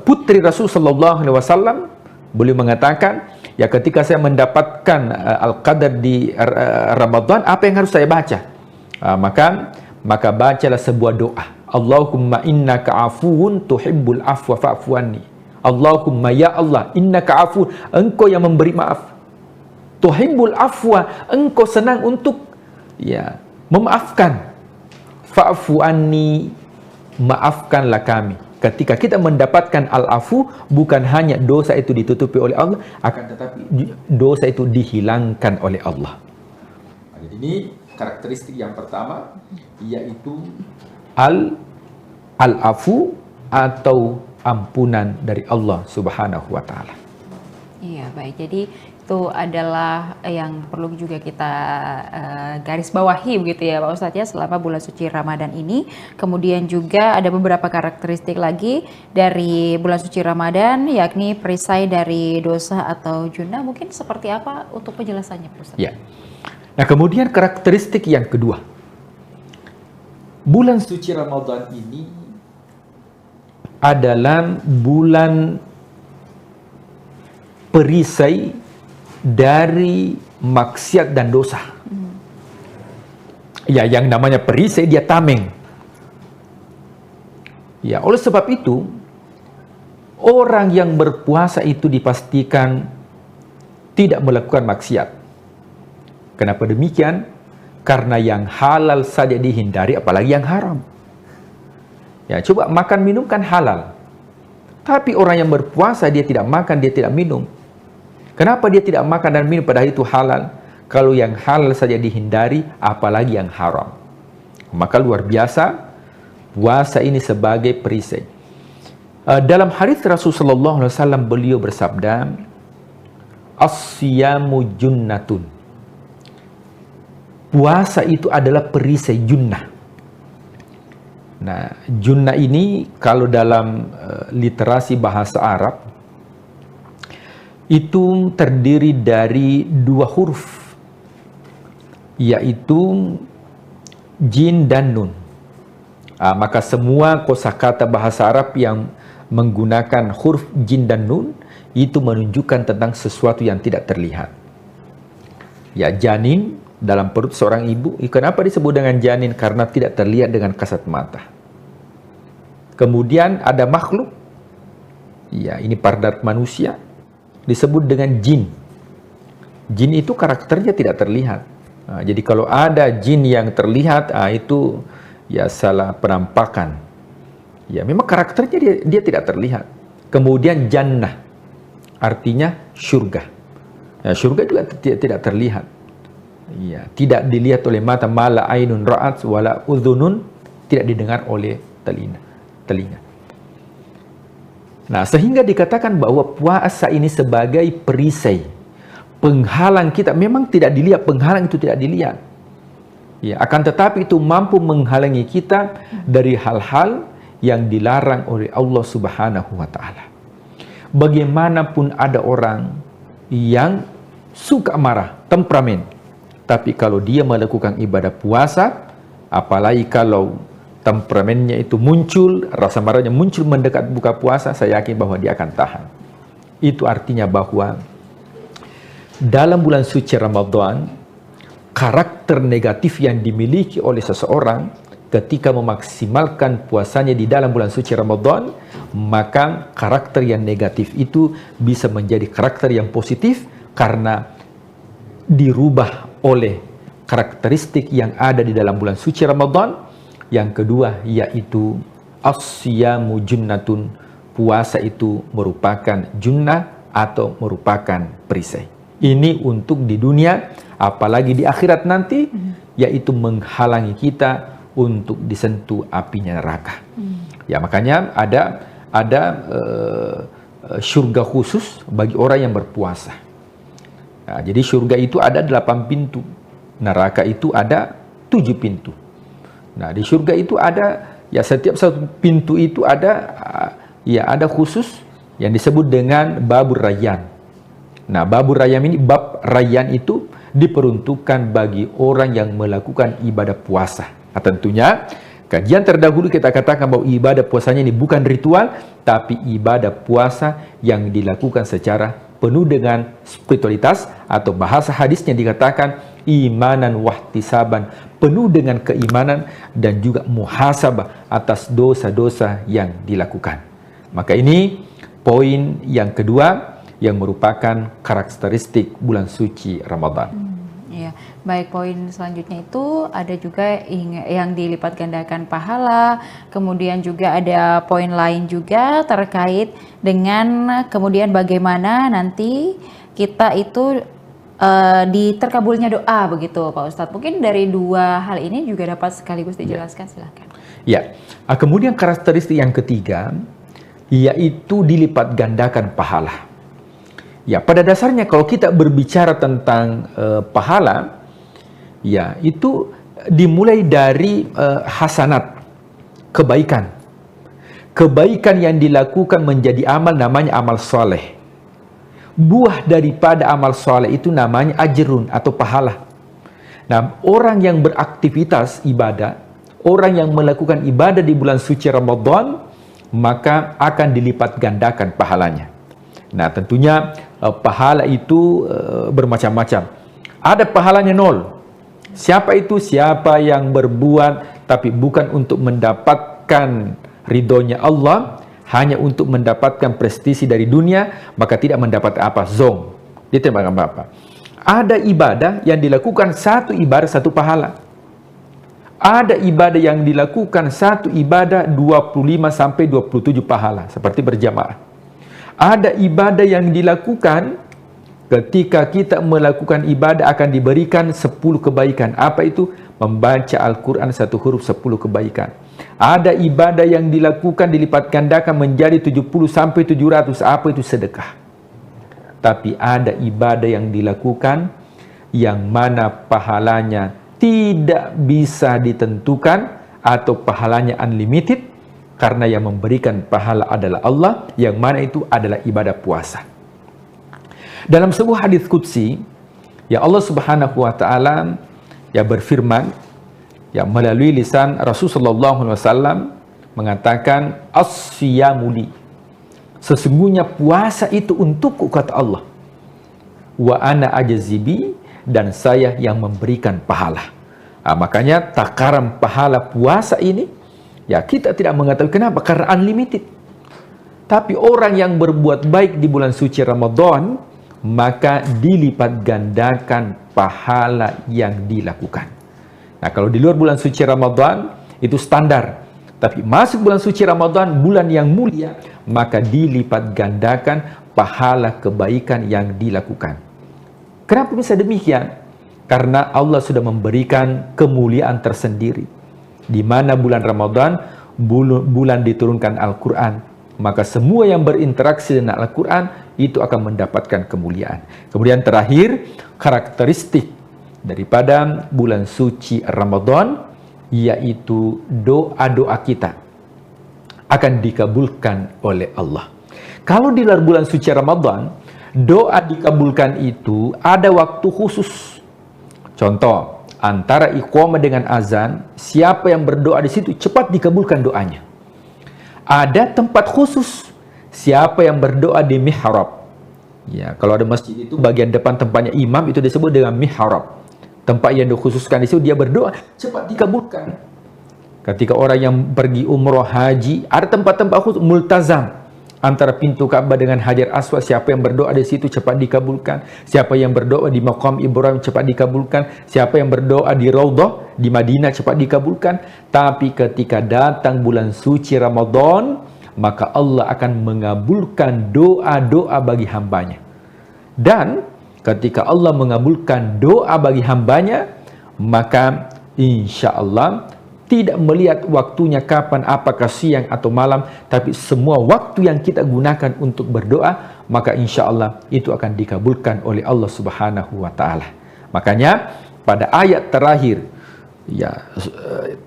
putri Rasul Sallallahu Alaihi Wasallam. Beliau mengatakan, ya ketika saya mendapatkan Al-Qadar di Ramadan, apa yang harus saya baca? Maka bacalah sebuah doa. Allahumma innaka afuun tuhibbul afwa fa'fu anni. Allahumma ya Allah, innaka afuun, engkau yang memberi maaf. Tuhibbul afwa, engkau senang untuk ya memaafkan. Fa'fu anni, maafkanlah kami. Ketika kita mendapatkan al-afu, bukan hanya dosa itu ditutupi oleh Allah, akan tetapi dosa itu dihilangkan oleh Allah. Jadi ini karakteristik yang pertama, yaitu al-afu atau ampunan dari Allah Subhanahu wa taala. Iya, baik. Jadi itu adalah yang perlu juga kita garis bawahi begitu ya Pak Ustadz ya selama bulan suci Ramadan ini. Kemudian juga ada beberapa karakteristik lagi dari bulan suci Ramadan, yakni perisai dari dosa atau junah. Mungkin seperti apa untuk penjelasannya Pak Ustadz? Ya. Nah, kemudian karakteristik yang kedua, bulan suci Ramadan ini adalah bulan perisai dari maksiat dan dosa. Ya, yang namanya perisai dia tameng. Ya, oleh sebab itu orang yang berpuasa itu dipastikan tidak melakukan maksiat. Kenapa demikian? Karena yang halal saja dihindari, apalagi yang haram. Ya, coba makan minum kan halal. Tapi orang yang berpuasa dia tidak makan, dia tidak minum. Kenapa dia tidak makan dan minum padahal itu halal? Kalau yang halal saja dihindari, apalagi yang haram. Maka luar biasa puasa ini sebagai perisai. Dalam hadis Rasulullah SAW beliau bersabda, as-siyamu junnatun. Puasa itu adalah perisai junnah. Nah, junnah ini kalau dalam literasi bahasa Arab itu terdiri dari dua huruf, yaitu jin dan nun. Maka semua kosakata bahasa Arab yang menggunakan huruf jin dan nun itu menunjukkan tentang sesuatu yang tidak terlihat. Ya, janin dalam perut seorang ibu, kenapa disebut dengan janin? Karena tidak terlihat dengan kasat mata. Kemudian ada makhluk, ya ini pada manusia, disebut dengan jin. Jin itu karakternya tidak terlihat. Jadi kalau ada jin yang terlihat, itu ya salah penampakan. Ya memang karakternya dia tidak terlihat. Kemudian jannah, artinya surga. Ya, surga juga tidak terlihat. Ya, tidak dilihat oleh mata, mala ainun ra'at wala udhunun, tidak didengar oleh telinga. Nah, sehingga dikatakan bahwa puasa ini sebagai perisai, penghalang kita. Memang tidak dilihat, penghalang itu tidak dilihat. Ya, akan tetapi itu mampu menghalangi kita dari hal-hal yang dilarang oleh Allah Subhanahu wa Ta'ala. Bagaimanapun ada orang yang suka marah, temperamen, tapi kalau dia melakukan ibadah puasa, apalagi kalau temperamennya itu muncul, rasa marahnya muncul mendekat buka puasa, saya yakin bahwa dia akan tahan. Itu artinya bahwa dalam bulan suci Ramadan, karakter negatif yang dimiliki oleh seseorang ketika memaksimalkan puasanya di dalam bulan suci Ramadan, maka karakter yang negatif itu bisa menjadi karakter yang positif karena dirubah oleh karakteristik yang ada di dalam bulan suci Ramadan. Yang kedua yaitu as-siyamu junnatun, puasa itu merupakan junnah atau merupakan perisai. Ini untuk di dunia, apalagi di akhirat nanti, yaitu menghalangi kita untuk disentuh apinya neraka. Ya makanya ada surga khusus bagi orang yang berpuasa. Nah, jadi surga itu ada 8 pintu, neraka itu ada 7 pintu. Nah, di surga itu ada, ya setiap satu pintu itu ada, ya ada khusus yang disebut dengan babur rayyan. Nah, babur rayyan ini, bab rayyan itu diperuntukkan bagi orang yang melakukan ibadah puasa. Nah, tentunya kajian terdahulu kita katakan bahwa ibadah puasanya ini bukan ritual, tapi ibadah puasa yang dilakukan secara penuh dengan spiritualitas, atau bahasa hadisnya dikatakan imanan wahtisaban, penuh dengan keimanan dan juga muhasabah atas dosa-dosa yang dilakukan. Maka ini poin yang kedua yang merupakan karakteristik bulan suci Ramadan. Ya, baik, poin selanjutnya itu ada juga yang dilipat gandakan pahala, kemudian juga ada poin lain juga terkait dengan kemudian bagaimana nanti kita itu diterkabulnya doa begitu Pak Ustadz. Mungkin dari dua hal ini juga dapat sekaligus dijelaskan, silakan. Ya, kemudian karakteristik yang ketiga yaitu dilipat gandakan pahala. Ya, pada dasarnya kalau kita berbicara tentang pahala, ya itu dimulai dari hasanat, kebaikan. Kebaikan yang dilakukan menjadi amal namanya amal soleh. Buah daripada amal soleh itu namanya ajrun atau pahala. Nah, orang yang beraktivitas ibadah, orang yang melakukan ibadah di bulan suci Ramadan, maka akan dilipat gandakan pahalanya. Nah, tentunya pahala itu bermacam-macam. Ada pahalanya 0. Siapa itu? Siapa yang berbuat tapi bukan untuk mendapatkan ridhonya Allah, hanya untuk mendapatkan prestisi dari dunia, maka tidak mendapat apa? Zong. Dia tidak apa-apa. Ada ibadah yang dilakukan satu ibadah satu pahala. Ada ibadah yang dilakukan satu ibadah 25 sampai 27 pahala seperti berjamaah. Ada ibadah yang dilakukan ketika kita melakukan ibadah akan diberikan 10 kebaikan. Apa itu? Membaca Al-Quran 1 huruf 10 kebaikan. Ada ibadah yang dilakukan dilipat gandakan menjadi 70 sampai 700. Apa itu? Sedekah. Tapi ada ibadah yang dilakukan yang mana pahalanya tidak bisa ditentukan atau pahalanya unlimited, karena yang memberikan pahala adalah Allah, yang mana itu adalah ibadah puasa. Dalam sebuah hadis qudsi, ya Allah Subhanahu wa taala ya berfirman ya melalui lisan Rasulullah SAW mengatakan, as-siyamu li, sesungguhnya puasa itu untukku, kata Allah, wa ana ajzibi, dan saya yang memberikan pahala. Makanya takaran pahala puasa ini ya kita tidak mengetahui. Kenapa? Karena unlimited. Tapi orang yang berbuat baik di bulan suci Ramadan, maka dilipat gandakan pahala yang dilakukan. Nah, kalau di luar bulan suci Ramadan itu standar. Tapi masuk bulan suci Ramadan, bulan yang mulia, maka dilipat gandakan pahala kebaikan yang dilakukan. Kenapa bisa demikian? Karena Allah sudah memberikan kemuliaan tersendiri. Di mana bulan Ramadan, bulan diturunkan Al-Quran. Maka semua yang berinteraksi dengan Al-Quran itu akan mendapatkan kemuliaan. Kemudian terakhir, karakteristik daripada bulan suci Ramadan, yaitu doa-doa kita akan dikabulkan oleh Allah. Kalau di luar bulan suci Ramadan, doa dikabulkan itu ada waktu khusus. Contoh, antara iqamah dengan azan, siapa yang berdoa di situ cepat dikabulkan doanya. Ada tempat khusus, siapa yang berdoa di mihrab. Ya, kalau ada masjid itu bagian depan tempatnya imam itu disebut dengan mihrab. Tempat yang dikhususkan di situ dia berdoa cepat dikabulkan. Ketika orang yang pergi umroh haji, ada tempat-tempat khusus multazam. Antara pintu Ka'bah dengan Hajar Aswad, siapa yang berdoa di situ cepat dikabulkan. Siapa yang berdoa di Maqam Ibrahim cepat dikabulkan. Siapa yang berdoa di Raudhah di Madinah cepat dikabulkan. Tapi ketika datang bulan suci Ramadan, maka Allah akan mengabulkan doa-doa bagi hambanya. Dan ketika Allah mengabulkan doa bagi hambanya, maka insya Allah tidak melihat waktunya kapan, apakah siang atau malam, tapi semua waktu yang kita gunakan untuk berdoa, maka insya Allah itu akan dikabulkan oleh Allah Subhanahu wa Ta'ala. Makanya pada ayat terakhir ya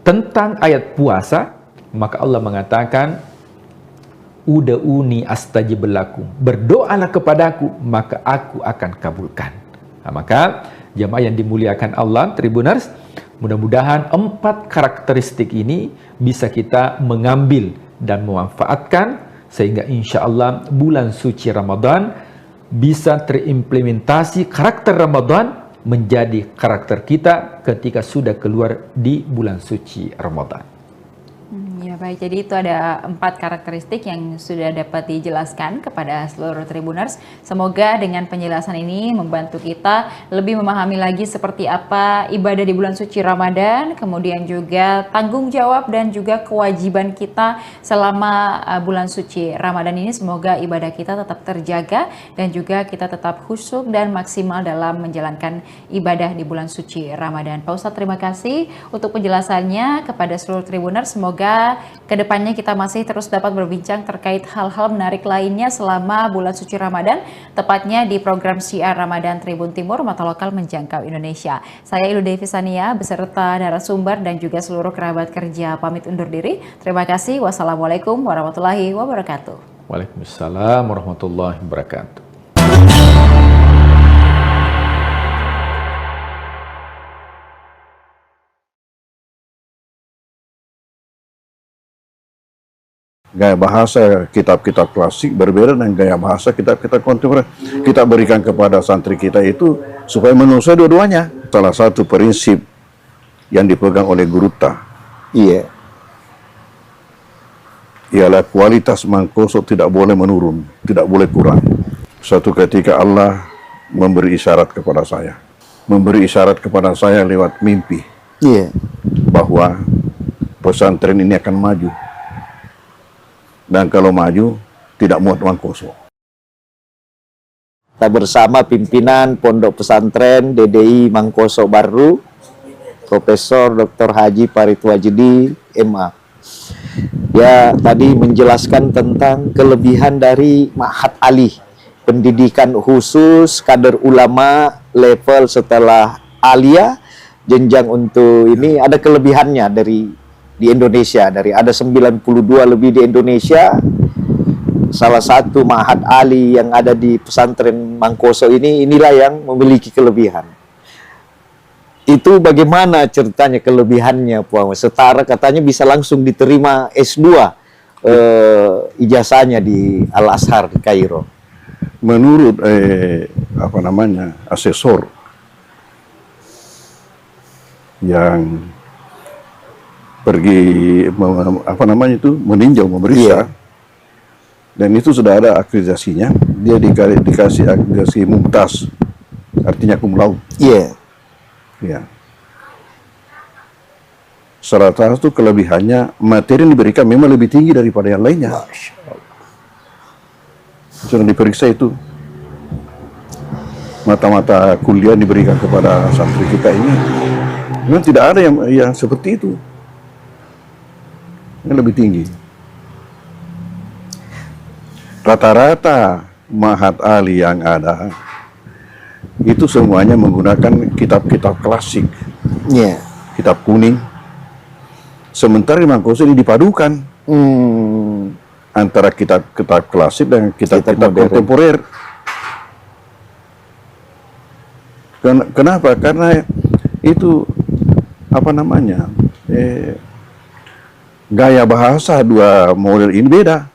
tentang ayat puasa, maka Allah mengatakan, uda'uni astajib lakum, berdoalah kepadaku maka aku akan kabulkan. Nah, maka jamaah yang dimuliakan Allah, Tribuners, mudah-mudahan 4 karakteristik ini bisa kita mengambil dan memanfaatkan sehingga insya Allah bulan suci Ramadan bisa terimplementasi karakter Ramadan menjadi karakter kita ketika sudah keluar di bulan suci Ramadan. Ya baik, jadi itu ada 4 karakteristik yang sudah dapat dijelaskan kepada seluruh Tribuners. Semoga dengan penjelasan ini membantu kita lebih memahami lagi seperti apa ibadah di bulan suci Ramadan, kemudian juga tanggung jawab dan juga kewajiban kita selama bulan suci Ramadan ini. Semoga ibadah kita tetap terjaga dan juga kita tetap khusyuk dan maksimal dalam menjalankan ibadah di bulan suci Ramadan. Pak Ustadz, terima kasih untuk penjelasannya kepada seluruh Tribuners. Semoga kedepannya kita masih terus dapat berbincang terkait hal-hal menarik lainnya selama bulan suci Ramadan, tepatnya di program Syiar Ramadan Tribun Timur, mata lokal menjangkau Indonesia. Saya Ilu Devi Sania beserta narasumber dan juga seluruh kerabat kerja pamit undur diri. Terima kasih. Wassalamualaikum warahmatullahi wabarakatuh. Waalaikumsalam warahmatullahi wabarakatuh. Gaya bahasa kitab-kitab klasik berbeda dengan gaya bahasa kitab-kitab kontemporer. Kita berikan kepada santri kita itu supaya menguasai dua-duanya. Salah satu prinsip yang dipegang oleh Guruta, ialah kualitas mangkoso tidak boleh menurun, tidak boleh kurang. Suatu ketika Allah memberi isyarat kepada saya, lewat mimpi. bahwa pesantren ini akan maju. Dan kalau maju, tidak muat Mangkoso. Kita bersama pimpinan Pondok Pesantren DDI Mangkoso Baru, Profesor Dr. Haji Paritwajidi, MA. Ya, tadi menjelaskan tentang kelebihan dari Ma'had Ali, pendidikan khusus kader ulama level setelah alia, jenjang untuk ini ada kelebihannya di Indonesia, dari ada 92 lebih di Indonesia. Salah satu Ma'had Ali yang ada di pesantren Mangkoso inilah yang memiliki kelebihan. Itu bagaimana ceritanya kelebihannya, Puan? Setara katanya bisa langsung diterima S2 ijazahnya di Al-Azhar di Kairo. Menurut asesor yang pergi meninjau, memeriksa, dan itu sudah ada akreditasinya. Dia dikasih akreditasi mumtaz, artinya cum laude. Ya. Salah satu kelebihannya, materi yang diberikan memang lebih tinggi daripada yang lainnya. Sudah diperiksa itu. Mata-mata kuliah diberikan kepada santri kita ini, memang tidak ada yang seperti itu. Yang lebih tinggi. Rata-rata Ma'had Ali yang ada itu semuanya menggunakan kitab-kitab klasik, kitab kuning. Sementara di Mangkoso ini dipadukan antara kitab-kitab klasik dan kitab-kitab kontemporer. Kenapa? Karena itu gaya bahasa dua model ini beda.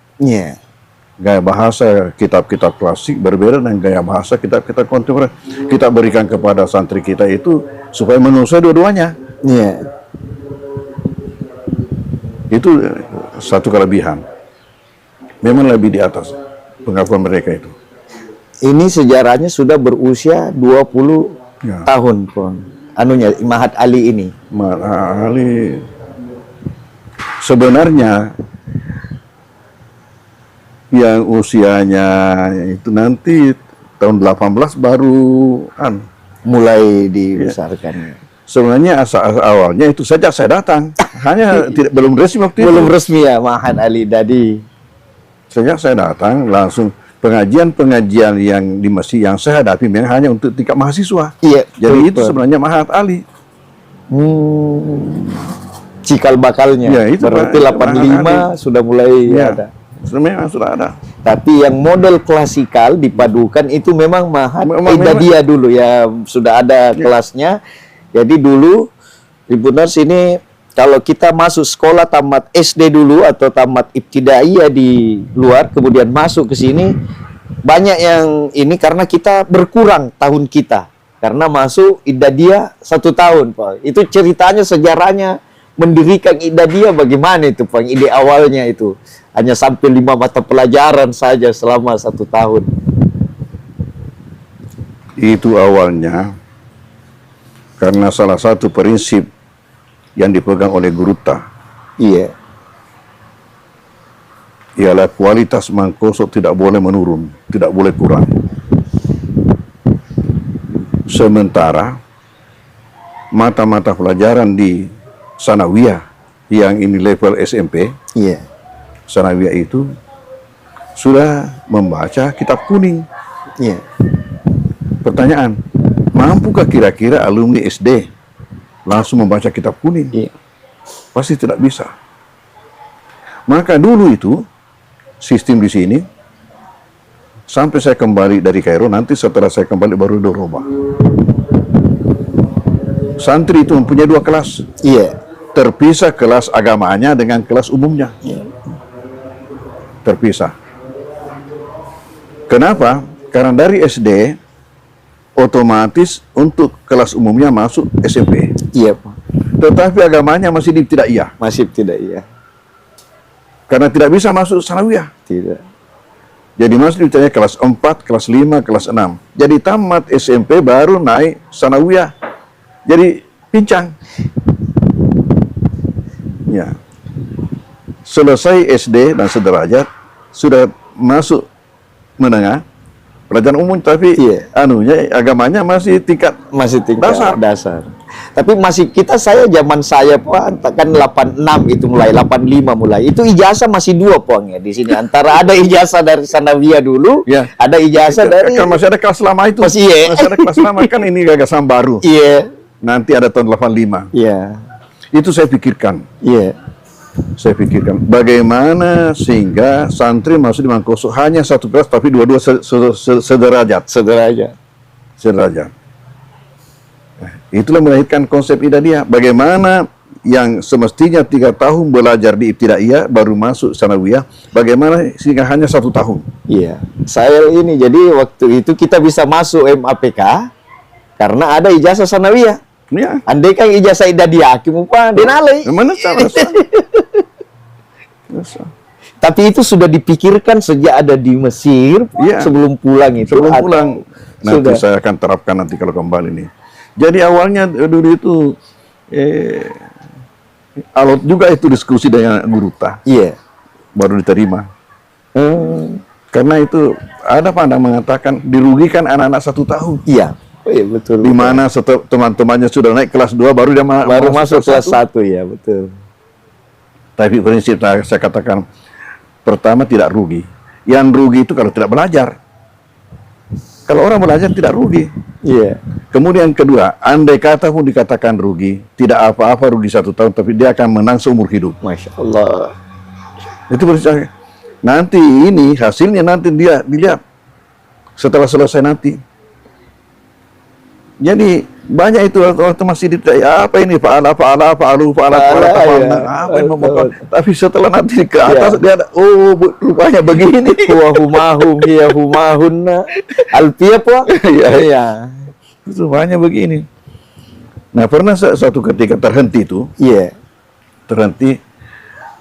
Gaya bahasa kitab-kitab klasik berbeda dengan gaya bahasa kitab-kitab kontemporer. Kita berikan kepada santri kita itu supaya menguasai dua-duanya. Itu satu kelebihan. Memang lebih di atas pengakuan mereka itu. Ini sejarahnya sudah berusia 20 tahun, Pon. Ma'had Ali ini. Ma'had Ali sebenarnya yang usianya itu nanti tahun 18 baru mulai dibesarkan. Sebenarnya awalnya itu sejak saya datang, hanya belum resmi waktu itu. Belum resmi ya Ma'had Ali tadi. Sejak saya datang langsung pengajian yang di masjid yang saya hadapi memang hanya untuk tingkat mahasiswa. Jadi itu sebenarnya Ma'had Ali. Cikal bakalnya. Ya, itu berarti 85 sudah mulai ada. Memang sudah ada. Tapi yang model klasikal dipadukan itu memang Ma'had Idadiyah dulu ya, sudah ada kelasnya. Jadi dulu Ibu Nurs ini kalau kita masuk sekolah tamat SD dulu atau tamat ibtidaiyah di luar kemudian masuk ke sini, banyak yang ini karena kita berkurang tahun kita karena masuk Idadiyah 1 tahun, Pak. Itu ceritanya, sejarahnya mendirikan Idadiyah bagaimana itu, Pak? Ide awalnya itu hanya sampai 5 mata pelajaran saja selama 1 tahun. Itu awalnya karena salah satu prinsip yang dipegang oleh Guruta. Ialah kualitas Mangkoso tidak boleh menurun, tidak boleh kurang. Sementara mata-mata pelajaran di Sanawiyah yang ini level SMP, Sanawiyah itu sudah membaca kitab kuning. Pertanyaan, mampukah kira-kira alumni SD langsung membaca kitab kuning? Pasti tidak bisa. Maka dulu itu sistem di sini sampai saya kembali dari Kairo, nanti setelah saya kembali baru dirubah. Santri itu mempunyai 2 kelas. Terpisah kelas agamanya dengan kelas umumnya. Terpisah. Kenapa? Karena dari SD otomatis untuk kelas umumnya masuk SMP. Tetapi agamanya masih tidak iya. Karena tidak bisa masuk Sanawiyah. Jadi masih ditanya kelas 4, kelas 5, kelas 6. Jadi tamat SMP baru naik Sanawiyah. Jadi pincang. Ya. Selesai SD dan sederajat, sudah masuk menengah, pelajaran umum, tapi anunya agamanya masih tingkat dasar. Tapi saya zaman saya Pak, kan 86 itu mulai, 85 mulai. Itu ijazah masih 2 Poang ya di sini. Antara ada ijazah dari sanawiyah dulu, ada ijazah dari kan masih ada kelas lama itu. Masih ada kelas lama, kan ini gagasan baru. Nanti ada tahun 85. Itu saya pikirkan. Saya pikirkan bagaimana sehingga santri masuk di Mangkoso hanya satu kelas tapi dua-dua sederajat. Nah, itulah melahirkan konsep Idadiyah. Bagaimana yang semestinya 3 tahun belajar di Ibtidaiyah baru masuk sanawiyah, bagaimana sehingga hanya 1 tahun. Saya ini jadi waktu itu kita bisa masuk MAPK karena ada ijazah sanawiyah. Andai kan ijazah Idadiyah hakim upah denalai. Mana cara? Tapi itu sudah dipikirkan sejak ada di Mesir, sebelum pulang itu. Sebelum pulang. Nanti saya akan terapkan nanti kalau kembali nih. Jadi awalnya dulu itu alot juga itu diskusi dengan guru ta. Baru diterima. Karena itu ada pandang mengatakan dirugikan anak-anak 1 tahun. Betul. Di mana teman-temannya sudah naik kelas 2 baru dia masuk kelas 1, betul. Tapi prinsip saya katakan pertama tidak rugi. Yang rugi itu kalau tidak belajar. Kalau orang belajar tidak rugi. Kemudian kedua, andai kata pun dikatakan rugi, tidak apa-apa rugi 1 tahun, tapi dia akan menang seumur hidup. Masya Allah. Itu prinsip. Nanti ini hasilnya nanti dia dilihat setelah selesai nanti. Jadi banyak itu orang masih ditanya apa ini apa ini tapi setelah nanti ke atas dia ada rupanya begini. Humahum ya humahunna alfiyah Pak. Itu banyak begini. Nah, pernah suatu ketika terhenti itu. Terhenti.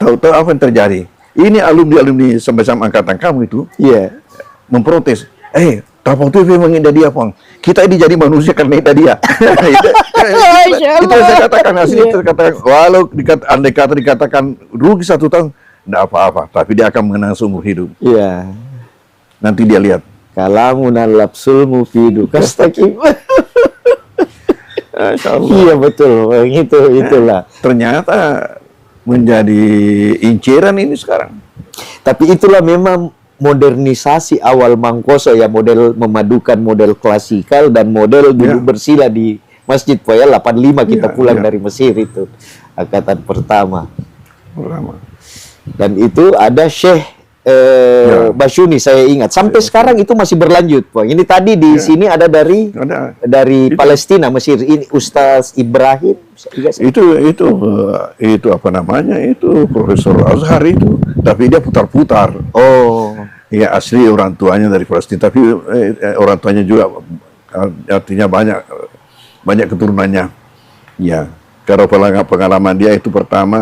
Tahu-tahu apa yang terjadi? Ini alumni sampai-sampai angkatan kamu itu. Memprotes. Tapong TV mengindah dia, Pong. Kita ini jadi manusia karena Idadiyah. Itu saya katakan asli, terkatakan walau andai kata dikatakan rugi 1 tahun, tidak apa-apa, tapi dia akan mengenang seumur hidup. Nanti dia lihat. Kalamun al-lapsul mufidu kastaqim. Betul. Itulah. Ternyata menjadi inceran ini sekarang. Tapi itulah memang modernisasi awal Mangkoso ya, model memadukan model klasikal dan model duduk bersila di Masjid Poya 85 kita pulang dari Mesir itu angkatan pertama. Dan itu ada Syekh Basyuni, saya ingat sampai sekarang itu masih berlanjut, Pak. Ini tadi di sini ada dari Palestina, Mesir. Ini Ustaz Ibrahim. Itu apa namanya? Itu Profesor Azhar itu. Tapi dia putar-putar. Ya asli orang tuanya dari Palestina, tapi orang tuanya juga artinya banyak keturunannya. Ya, kalau pengalaman dia itu pertama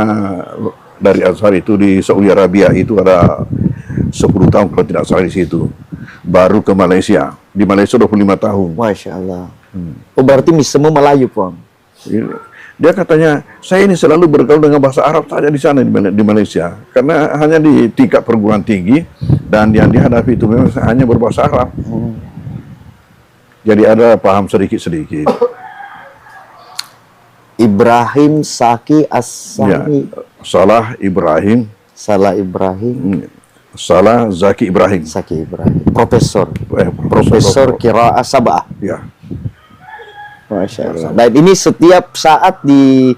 dari Azhar itu di Saudi Arabia itu ada 10 tahun kalau tidak salah di situ. Baru ke Malaysia. Di Malaysia 25 tahun. Masya Allah. Berarti semua Melayu, Pong. Dia katanya, saya ini selalu bergaul dengan bahasa Arab saja di sana di Malaysia. Karena hanya di tingkat perguruan tinggi dan yang dihadapi itu memang hanya berbahasa Arab. Jadi ada paham sedikit-sedikit. Ibrahim Saki As-Sani. Salah Ibrahim. Salah Zaki Ibrahim. Profesor Qiraah Sab'ah. Masya Allah. Dan ini setiap saat di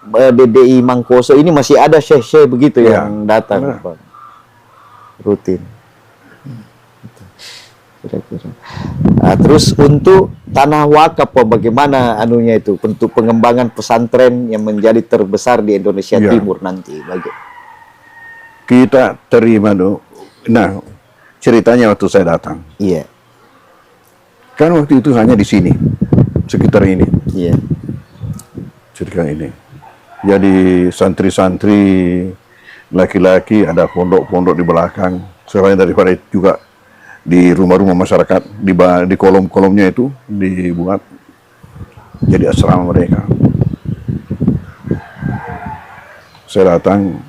DDI Mangkoso ini masih ada syekh-syekh begitu yang datang, rutin. Kira-kira. Nah, terus untuk tanah wakaf, bagaimana anunya itu untuk pengembangan pesantren yang menjadi terbesar di Indonesia Timur nanti? Kita terima Nah, ceritanya waktu saya datang. Kan waktu itu hanya di sini. Sekitar ini. Sekitar ini. Jadi santri-santri laki-laki ada pondok-pondok di belakang. Selain daripada itu juga di rumah-rumah masyarakat di kolom-kolomnya itu dibuat jadi asrama mereka. saya datang,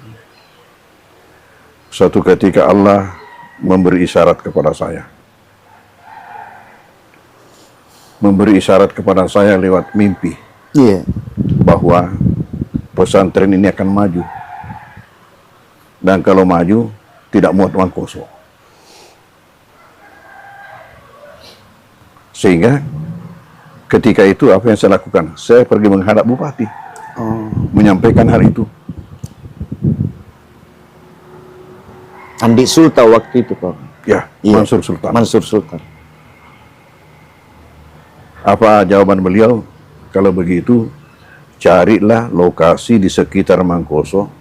suatu ketika Allah memberi isyarat kepada saya. Memberi isyarat kepada saya lewat mimpi. Iya. Bahwa pesantren ini akan maju. Dan kalau maju, tidak muat uang kosong. Sehingga ketika itu apa yang saya lakukan? Saya pergi menghadap bupati. Menyampaikan hal itu. Andi Sultan waktu itu, Pak. Ya, Iya. Mansur Sultan. Mansur Sultan. Apa jawaban beliau? Kalau begitu, carilah lokasi di sekitar Mangkoso.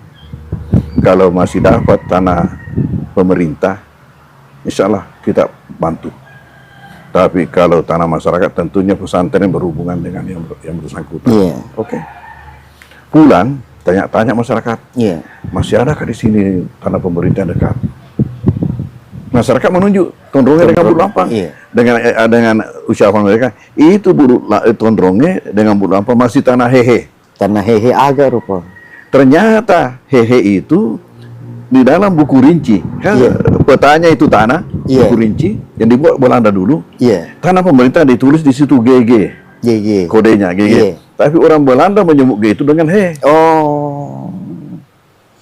Kalau masih dapat tanah pemerintah, insya Allah kita bantu. Tapi kalau tanah masyarakat, tentunya pesantren berhubungan dengan yang bersangkutan. Iya. Oke. Pulang, tanya-tanya masyarakat, Iya. masih adakah di sini tanah pemerintah dekat? Masyarakat menunjuk tondrongnya dengan bulu lampang. Iya. Dengan ucapan mereka, itu tondrongnya dengan bulu lampang masih tanah hehe. Tanah hehe agak rupa. Ternyata hehe itu di dalam buku rinci. Kan Iya. petanya itu tanah, Iya. buku rinci yang dibuat Belanda dulu. Iya. Tanah pemerintah ditulis di situ GG, GG. kodenya GG. Iya. Tapi orang Belanda menyebut G itu dengan he. Oh.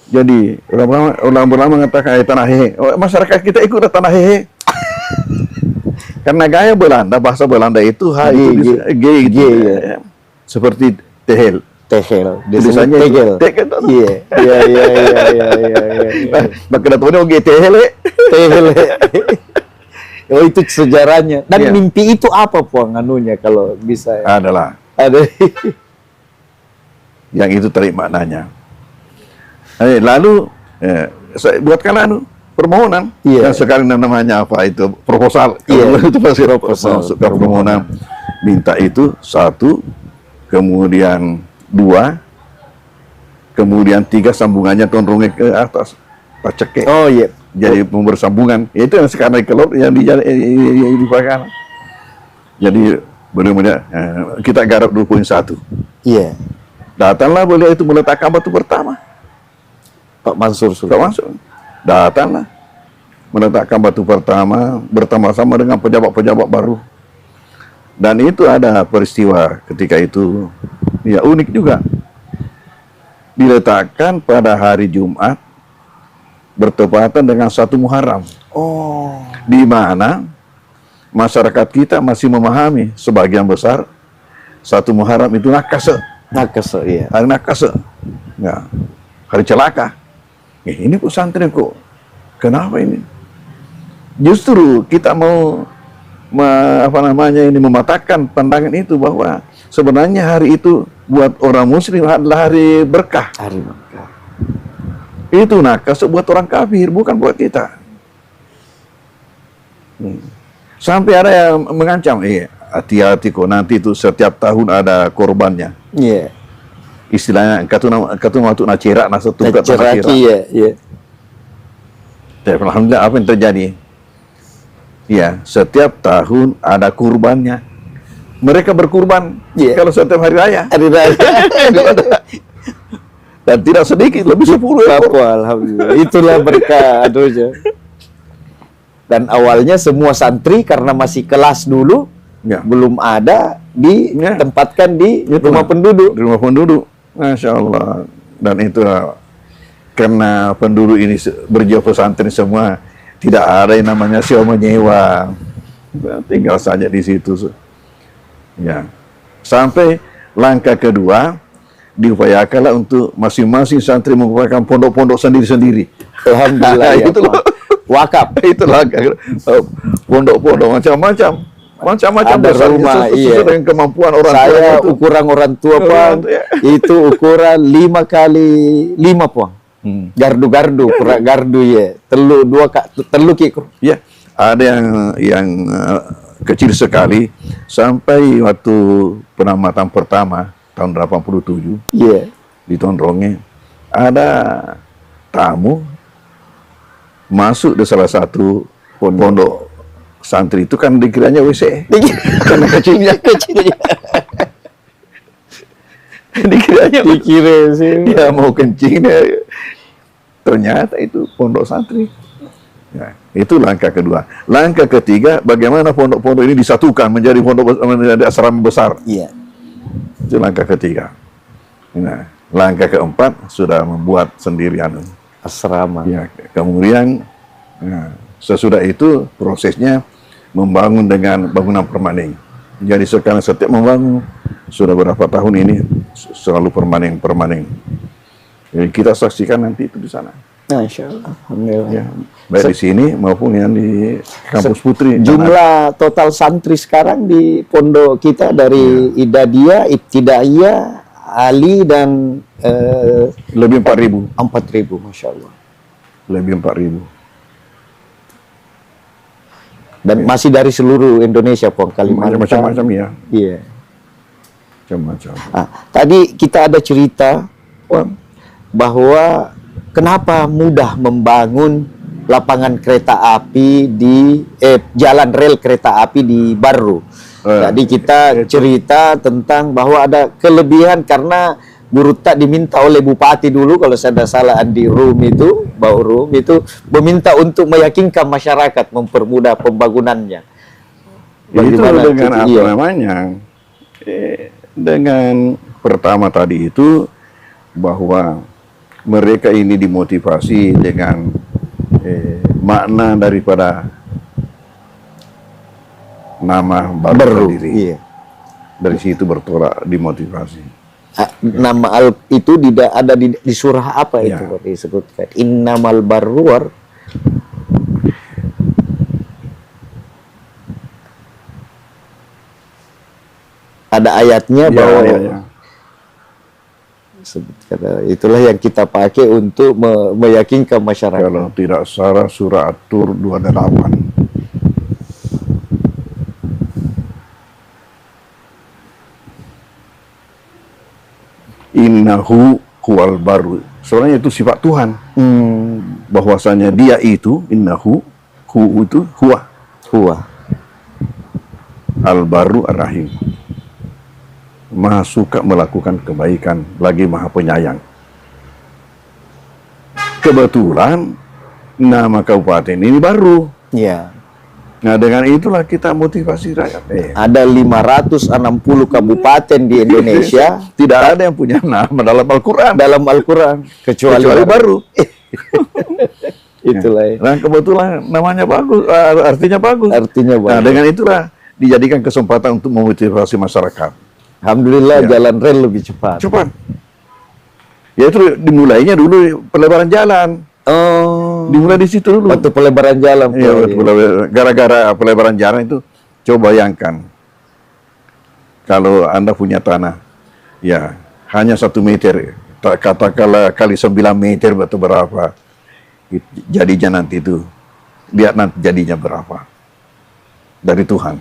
Jadi orang Belanda mengatakan tanah hehe. Masyarakat kita ikut tanah hehe. Karena gaya Belanda, bahasa Belanda itu H itu G gitu. ya. Seperti tehel. Tehel. Tulisannya tegel. tegel. Iya. Iya. Maka datangnya G tehel. Tehel. Oh, itu sejarahnya. Dan Iya. mimpi itu apa, Puang, anunya kalau bisa? Adalah Ada. yang itu tarik maknanya. Lalu saya buatkan permohonan. Iya. Dan sekarang namanya apa itu? Proposal. Iya. Kalau itu pasti Proposal. masuk ke permohonan. Minta itu 1, kemudian 2, kemudian 3 sambungannya tondrongnya ke atas. Tak cekek. Oh iya. Jadi bersambungan. Itu yang sekarang kelot yang dipakai. Jadi benar-benar kita garap 2.1. Iya. Datanglah beliau itu meletakkan batu pertama. Pak Mansur Pak Sultan. Mansur. Datanglah meletakkan batu pertama bersama-sama dengan pejabat-pejabat baru. Dan itu ada peristiwa ketika itu, ya unik juga. Diletakkan pada hari Jumat bertepatan dengan 1 Muharram. Oh. Di mana masyarakat kita masih memahami sebagian besar 1 Muharram itu nakase. Nakase, iya. Hari nakase. Ya. Hari celaka. Ini pesantren kok. Kenapa ini? Justru kita mau mematahkan pandangan itu bahwa sebenarnya hari itu buat orang muslim adalah hari berkah. Hari berkah. Itu nakase buat orang kafir, bukan buat kita. Sampai ada yang mengancam, hati-hati kok nanti itu setiap tahun ada korbannya. Iya. Istilahnya katu waktu nacerak nasa tukat Ceraki, iya, iya. Alhamdulillah apa yang terjadi? Ya, setiap tahun ada kurbannya. Mereka berkurban kalau setiap hari raya. Hari raya. Dan tidak sedikit, lebih 10 ekor. Alhamdulillah. Itulah berkah aduhnya. Dan awalnya semua santri karena masih kelas dulu, belum ada, ditempatkan di rumah penduduk. Di rumah penduduk. Masya Allah. Dan itu karena penduduk ini berjiwa pesantren semua, tidak ada yang namanya sewa menyewa. Tinggal saja di situ. Ya. Sampai langkah kedua, diupayakanlah untuk masing-masing santri mengupayakan pondok-pondok sendiri-sendiri. Alhamdulillah. Ya, itulah wakaf. Itulah pondok-pondok macam-macam. Macam-macam ada rumah, sesuai dengan kemampuan orang tua. Saya itu. ukuran orang tua, Pak, itu ukuran 5 kali 5, Pak. Gardu-gardu, gardu ya. Telu kik. Ya, ada yang kecil sekali sampai waktu penamatan pertama tahun 87. Iya. Di Tondrongnya ada tamu masuk di salah satu pondok santri itu kan dikiranya WC. Karena kecilnya. Dikira sih. Ya mau kencing dia. Ternyata itu pondok santri. Ya, itu langkah kedua. Langkah ketiga, bagaimana pondok-pondok ini disatukan menjadi menjadi asrama besar. Iya. Itu langkah ketiga. Nah, langkah keempat sudah membuat sendirian Asrama. ya. Kemudian sesudah itu prosesnya membangun dengan bangunan permanen. Jadi sekarang setiap membangun sudah berapa tahun ini selalu permanen. Jadi kita saksikan nanti itu di sana. Masya Allah. Alhamdulillah. Ya, baik di sini maupun yang di kampus Putri. Jumlah total santri sekarang di pondok kita dari Idadiyah, Ibtidaiyah, Ali dan lebih 4.000. 4.000, Masya Allah. Lebih 4.000. Dan masih dari seluruh Indonesia, Pong, Kalimantan. Macam-macam ya. Iya. Macam-macam. Tadi kita ada cerita, Pong, bahwa kenapa mudah membangun lapangan kereta api di jalan rel kereta api di Barru. Jadi kita cerita tentang bahwa ada kelebihan karena Guru Tak diminta oleh Bupati dulu, kalau saya tidak salah, Andi Rum itu, Bau Rum itu meminta untuk meyakinkan masyarakat, mempermudah pembangunannya. Itu dengan apa iya. namanya? Dengan pertama tadi itu bahwa mereka ini dimotivasi dengan makna daripada nama baru sendiri. Iya. Dari situ bertolak dimotivasi. Nama itu tidak ada di surah apa Ya. itu disebutkan? Innamal barruar. Ada ayatnya Ya, bahwa ya. itulah yang kita pakai untuk meyakinkan masyarakat. Kalau tidak salah surah At-Tur 28. Innahu huwal baru. Sebenarnya itu sifat Tuhan. Bahwasanya dia itu, innahu, hu itu huwa. Al-Baru Ar-Rahim. Maha suka melakukan kebaikan, lagi maha penyayang. Kebetulan nama kabupaten ini baru. Ya. Nah, dengan itulah kita motivasi rakyat. Ada 560 kabupaten di Indonesia, Tidak ada yang punya nama dalam Al-Quran. kecuali baru. Itulah. Ya. Dan kebetulan namanya bagus, artinya bagus. Nah, dengan itulah dijadikan kesempatan untuk memotivasi masyarakat. Alhamdulillah Ya. jalan rel lebih cepat. Ya itu dimulainya dulu pelebaran jalan. Oh. Dimulai di situ dulu. Waktu pelebaran jalan. Iya, gara-gara pelebaran jalan itu, coba bayangkan. Kalau Anda punya tanah, ya hanya 1 meter, katakanlah kali 9 meter atau berapa, jadinya nanti itu, lihat nanti jadinya berapa. Dari Tuhan.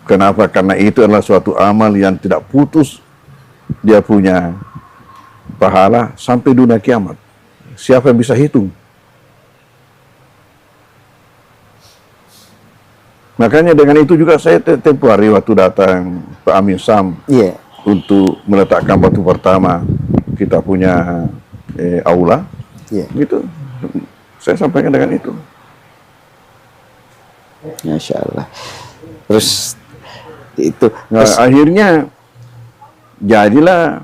Kenapa? Karena itu adalah suatu amal yang tidak putus, dia punya pahala sampai dunia kiamat. Siapa yang bisa hitung? Makanya dengan itu juga saya tempoh hari waktu datang Pak Amin Sam untuk meletakkan batu pertama kita punya aula, gitu. Saya sampaikan dengan itu. Masya Allah. Terus itu. Nah, akhirnya jadilah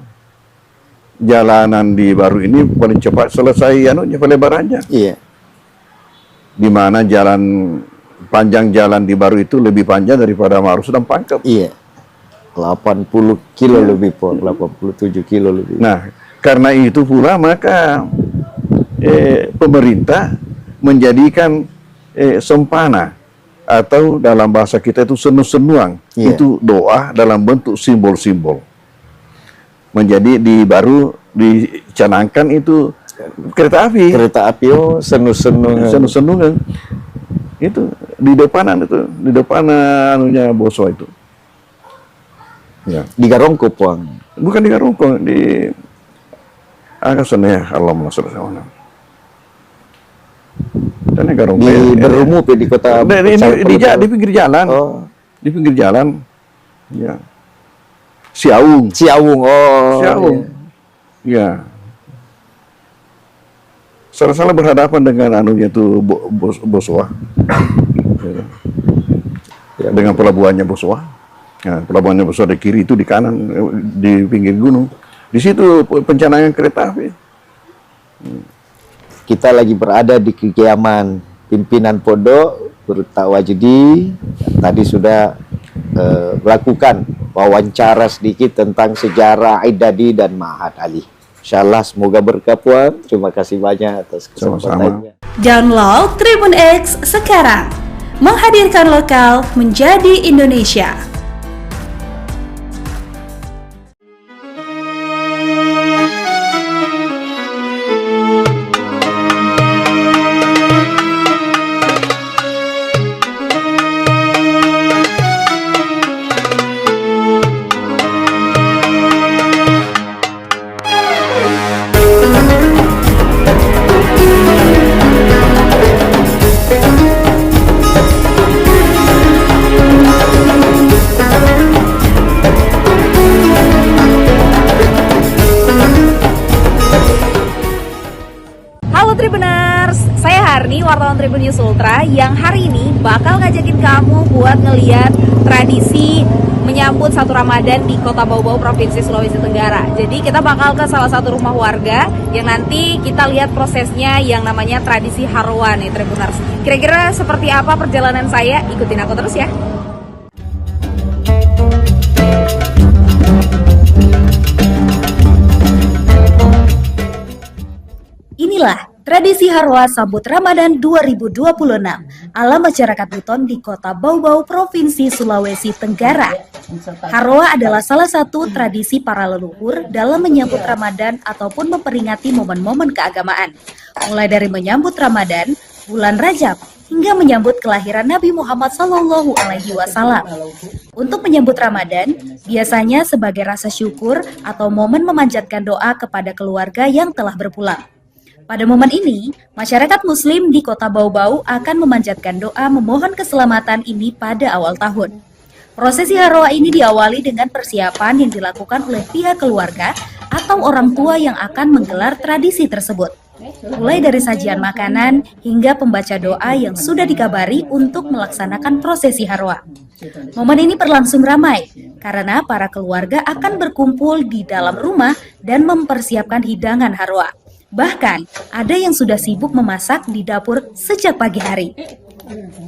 jalanan di Baru ini paling cepat selesai pelebarannya. Iya. Di mana panjang jalan di Baru itu lebih panjang daripada Marus dan Pangkep. Iya. 80 kilo lebih, 87 kilo lebih. Nah, karena itu pula maka pemerintah menjadikan sempana atau dalam bahasa kita itu senu-senuang. Itu doa dalam bentuk simbol-simbol. Menjadi di Baru dicanangkan itu kereta api. Kereta api, senu-senungan. Senu-senungan. Itu di depanan anunya Boso itu. Ya. Di Garongko, Puang. Bukan di Garongko, di Akasannya Allahumma sholli ala Muhammad. Dan di Garongko. Di Berumup di kota. Di pinggir jalan. Oh. Di pinggir jalan. Ya. Siaung. Siaung, oh. Siaung. Ya. Salah-salah berhadapan dengan anunya itu Boswa. Ya, dengan pelabuhannya Boswa. Ya, pelabuhannya Boswa di kiri itu di kanan di pinggir gunung. Di situ pencanangan kereta api. Kita lagi berada di kediaman pimpinan pondok Guru Tawajudi. Tadi sudah melakukan wawancara sedikit tentang sejarah Aidadi dan Ma'had Ali. Insyaallah semoga berkah Puan. Terima kasih banyak atas kesempatannya. Download Tribun X sekarang. Menghadirkan lokal menjadi Indonesia. Halo Tribuners, saya Harni, wartawan Tribun News Ultra yang hari ini bakal ngajakin kamu buat ngeliat tradisi menyambut satu Ramadan di Kota Bau-Bau, Provinsi Sulawesi Tenggara. Jadi kita bakal ke salah satu rumah warga yang nanti kita lihat prosesnya yang namanya tradisi Harwa nih Tribuners. Kira-kira seperti apa perjalanan saya? Ikutin aku terus ya. Inilah tradisi Harwa sambut Ramadan 2026 ala masyarakat Buton di Kota Bau-Bau, Provinsi Sulawesi Tenggara. Harwa adalah salah satu tradisi para leluhur dalam menyambut Ramadan ataupun memperingati momen-momen keagamaan. Mulai dari menyambut Ramadan, bulan Rajab, hingga menyambut kelahiran Nabi Muhammad SAW. Untuk menyambut Ramadan, biasanya sebagai rasa syukur atau momen memanjatkan doa kepada keluarga yang telah berpulang. Pada momen ini, masyarakat Muslim di Kota Bau-Bau akan memanjatkan doa memohon keselamatan ini pada awal tahun. Prosesi Harwa ini diawali dengan persiapan yang dilakukan oleh pihak keluarga atau orang tua yang akan menggelar tradisi tersebut. Mulai dari sajian makanan hingga pembaca doa yang sudah dikabari untuk melaksanakan prosesi Harwa. Momen ini berlangsung ramai karena para keluarga akan berkumpul di dalam rumah dan mempersiapkan hidangan Harwa. Bahkan, ada yang sudah sibuk memasak di dapur sejak pagi hari.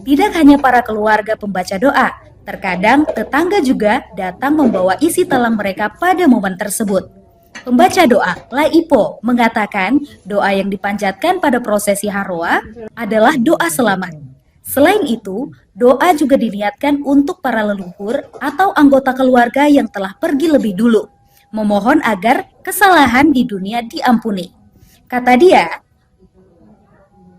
Tidak hanya para keluarga pembaca doa, terkadang tetangga juga datang membawa isi talang mereka pada momen tersebut. Pembaca doa, Laipo, mengatakan doa yang dipanjatkan pada prosesi Harwa adalah doa selamat. Selain itu, doa juga diniatkan untuk para leluhur atau anggota keluarga yang telah pergi lebih dulu, memohon agar kesalahan di dunia diampuni. Kata dia,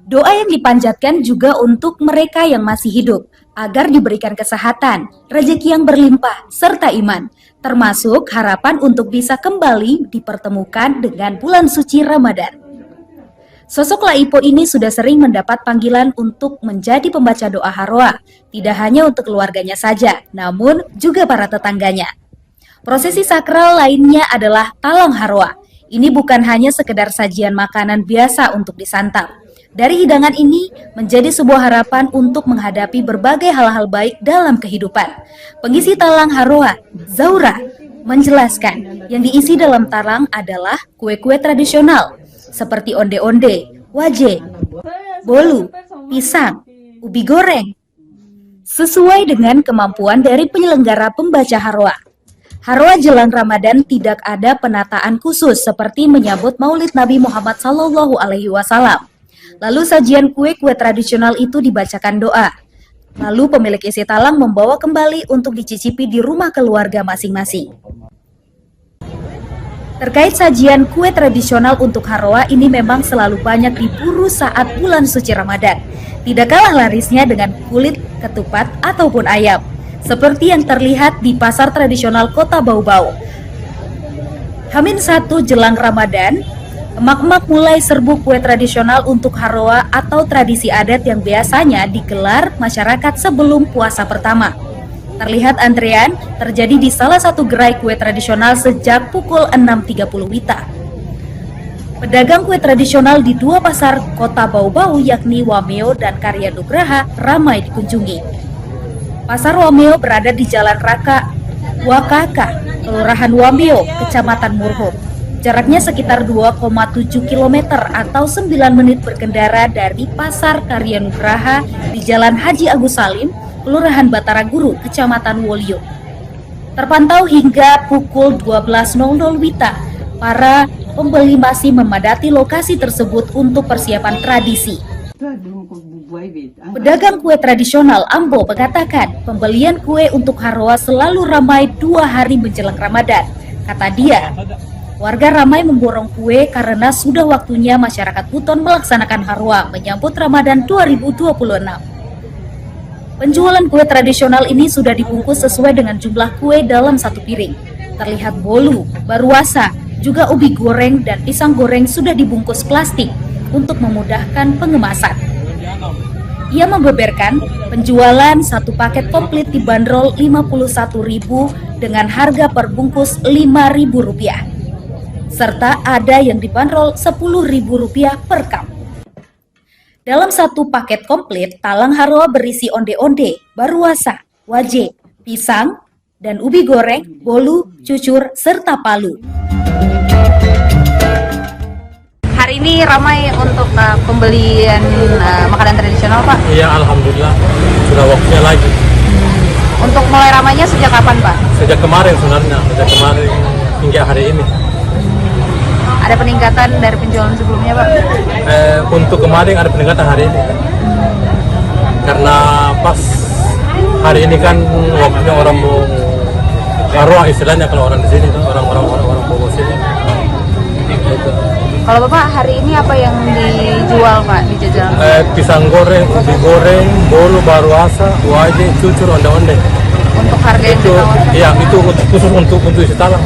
doa yang dipanjatkan juga untuk mereka yang masih hidup, agar diberikan kesehatan, rezeki yang berlimpah, serta iman, termasuk harapan untuk bisa kembali dipertemukan dengan bulan suci Ramadan. Sosok Laipo ini sudah sering mendapat panggilan untuk menjadi pembaca doa Harwa, tidak hanya untuk keluarganya saja, namun juga para tetangganya. Prosesi sakral lainnya adalah talang Harwa. Ini bukan hanya sekedar sajian makanan biasa untuk disantap. Dari hidangan ini menjadi sebuah harapan untuk menghadapi berbagai hal-hal baik dalam kehidupan. Pengisi talang Harwa, Zaura, menjelaskan yang diisi dalam talang adalah kue-kue tradisional seperti onde-onde, waje, bolu, pisang, ubi goreng. Sesuai dengan kemampuan dari penyelenggara pembaca Harwa. Harwa jelang Ramadan tidak ada penataan khusus seperti menyambut Maulid Nabi Muhammad SAW. Lalu sajian kue-kue tradisional itu dibacakan doa. Lalu pemilik isi talang membawa kembali untuk dicicipi di rumah keluarga masing-masing. Terkait sajian kue tradisional untuk Harwa ini memang selalu banyak diburu saat bulan suci Ramadan. Tidak kalah larisnya dengan kulit, ketupat, ataupun ayam. Seperti yang terlihat di pasar tradisional Kota Bau-Bau. H-1 jelang Ramadan, emak-emak mulai serbu kue tradisional untuk Harwa atau tradisi adat yang biasanya digelar masyarakat sebelum puasa pertama. Terlihat antrean terjadi di salah satu gerai kue tradisional sejak pukul 6.30 WITA. Pedagang kue tradisional di dua pasar Kota Bau-Bau yakni Wameo dan Karya Nugraha ramai dikunjungi. Pasar Wameo berada di Jalan Raka Wakaka, Kelurahan Wameo, Kecamatan Murhum. Jaraknya sekitar 2,7 km atau 9 menit berkendara dari Pasar Karya Nugraha di Jalan Haji Agus Salim, Kelurahan Batara Guru, Kecamatan Wolio. Terpantau hingga pukul 12.00 WITA, para pembeli masih memadati lokasi tersebut untuk persiapan tradisi. Pedagang kue tradisional Ambo mengatakan pembelian kue untuk Haroa selalu ramai 2 hari menjelang Ramadan. Kata dia, warga ramai memborong kue karena sudah waktunya masyarakat Buton melaksanakan Haroa menyambut Ramadan 2026. Penjualan kue tradisional ini sudah dibungkus sesuai dengan jumlah kue dalam satu piring. Terlihat bolu, baruasa, juga ubi goreng dan pisang goreng sudah dibungkus plastik untuk memudahkan pengemasan. Ia membeberkan penjualan satu paket komplit dibanderol Rp51.000 dengan harga per bungkus Rp5.000, serta ada yang dibanderol Rp10.000 per cup. Dalam satu paket komplit, talang Haroa berisi onde-onde, baruasa, waje, pisang, dan ubi goreng, bolu, cucur, serta palu. Hari ini ramai untuk pembelian makanan tradisional, Pak? Iya, alhamdulillah sudah waktunya lagi. Untuk mulai ramainya sejak kapan, Pak? Sejak kemarin sebenarnya, sejak kemarin hingga hari ini. Ada peningkatan dari penjualan sebelumnya, Pak? Untuk kemarin ada peningkatan hari ini. Karena pas hari ini kan waktunya orang mau Haroa istilahnya kalau orang di sini, orang Bogor sini. Gitu. Kalau Bapak hari ini apa yang dijual, Pak, di jajanan? Pisang goreng, ubi goreng, bolu, baruasa, waje, cucur, onde-onde. Untuk harga yang Itu, ditawarkan? iya, itu khusus untuk isi talang.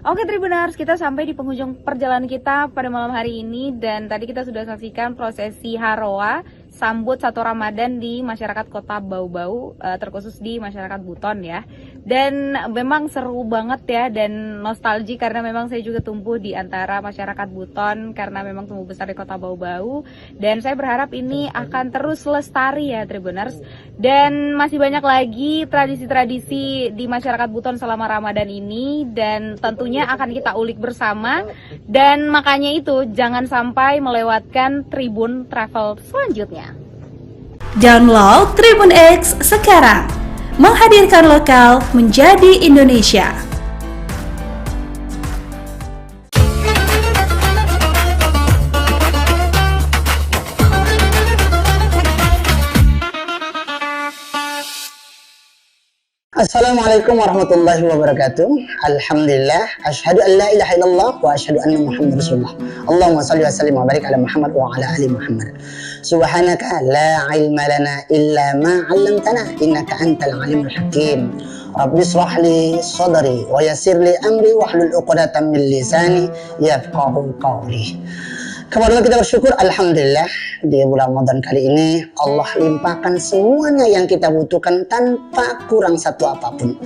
Oke Tribuners, kita sampai di penghujung perjalanan kita pada malam hari ini dan tadi kita sudah saksikan prosesi Haroa sambut 1 Ramadan di masyarakat Kota Bau-Bau, terkhusus di masyarakat Buton ya. Dan memang seru banget ya dan nostalgia karena memang saya juga tumbuh di antara masyarakat Buton karena memang tumbuh besar di Kota Bau-Bau dan saya berharap ini akan terus lestari ya Tribuners. Dan masih banyak lagi tradisi-tradisi di masyarakat Buton selama Ramadan ini dan tentunya akan kita ulik bersama dan makanya itu jangan sampai melewatkan Tribun Travel selanjutnya. Download Tribun X sekarang, menghadirkan lokal menjadi Indonesia. Assalamualaikum warahmatullahi wabarakatuh. Alhamdulillah, asyhadu an la ilaha illallah wa asyhadu anna Muhammadar Rasulullah. Allahumma shalli wa sallim wa barik ala Muhammad wa ala ali Muhammad. Subhanaka la ilma lana illa ma 'allamtana innaka antal alimul hakim. Rabbi shrah li sadri wa yassir li amri wahlul 'uqdatam min lisani yafqahu qawli. Kemudian kita bersyukur alhamdulillah di bulan Ramadan kali ini Allah limpahkan semuanya yang kita butuhkan tanpa kurang satu apapun.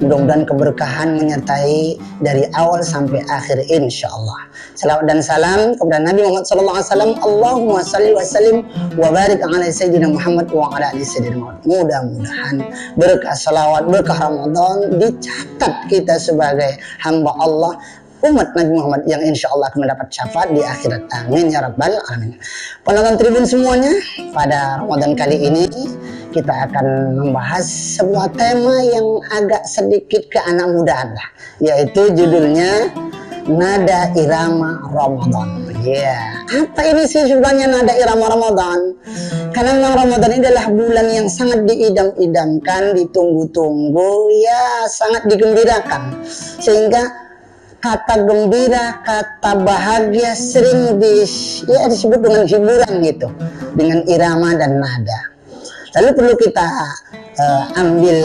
Mudah-mudahan keberkahan menyertai dari awal sampai akhir insyaallah. Salawat dan salam kepada Nabi Muhammad SAW. Allahumma salli wa sallim wa barik ala Sayyidina Muhammad wa ala ali Sayyidina Muhammad. Mudah-mudahan berkah salawat, berkah Ramadan dicatat kita sebagai hamba Allah, umat Nabi Muhammad yang insya Allah akan mendapat syafaat di akhirat. Amin ya rabbal alamin. Penonton Tribun semuanya, pada Ramadan kali ini kita akan membahas sebuah tema yang agak sedikit ke anak mudaan lah, yaitu judulnya Nada Irama Ramadan. Ya, apa ini sih sebenarnya nada irama Ramadan? Karena memang Ramadan ini adalah bulan yang sangat diidam-idamkan, ditunggu-tunggu, ya sangat digembirakan. Sehingga kata gembira, kata bahagia sering disebut dengan hiburan gitu, dengan irama dan nada. Lalu perlu kita ambil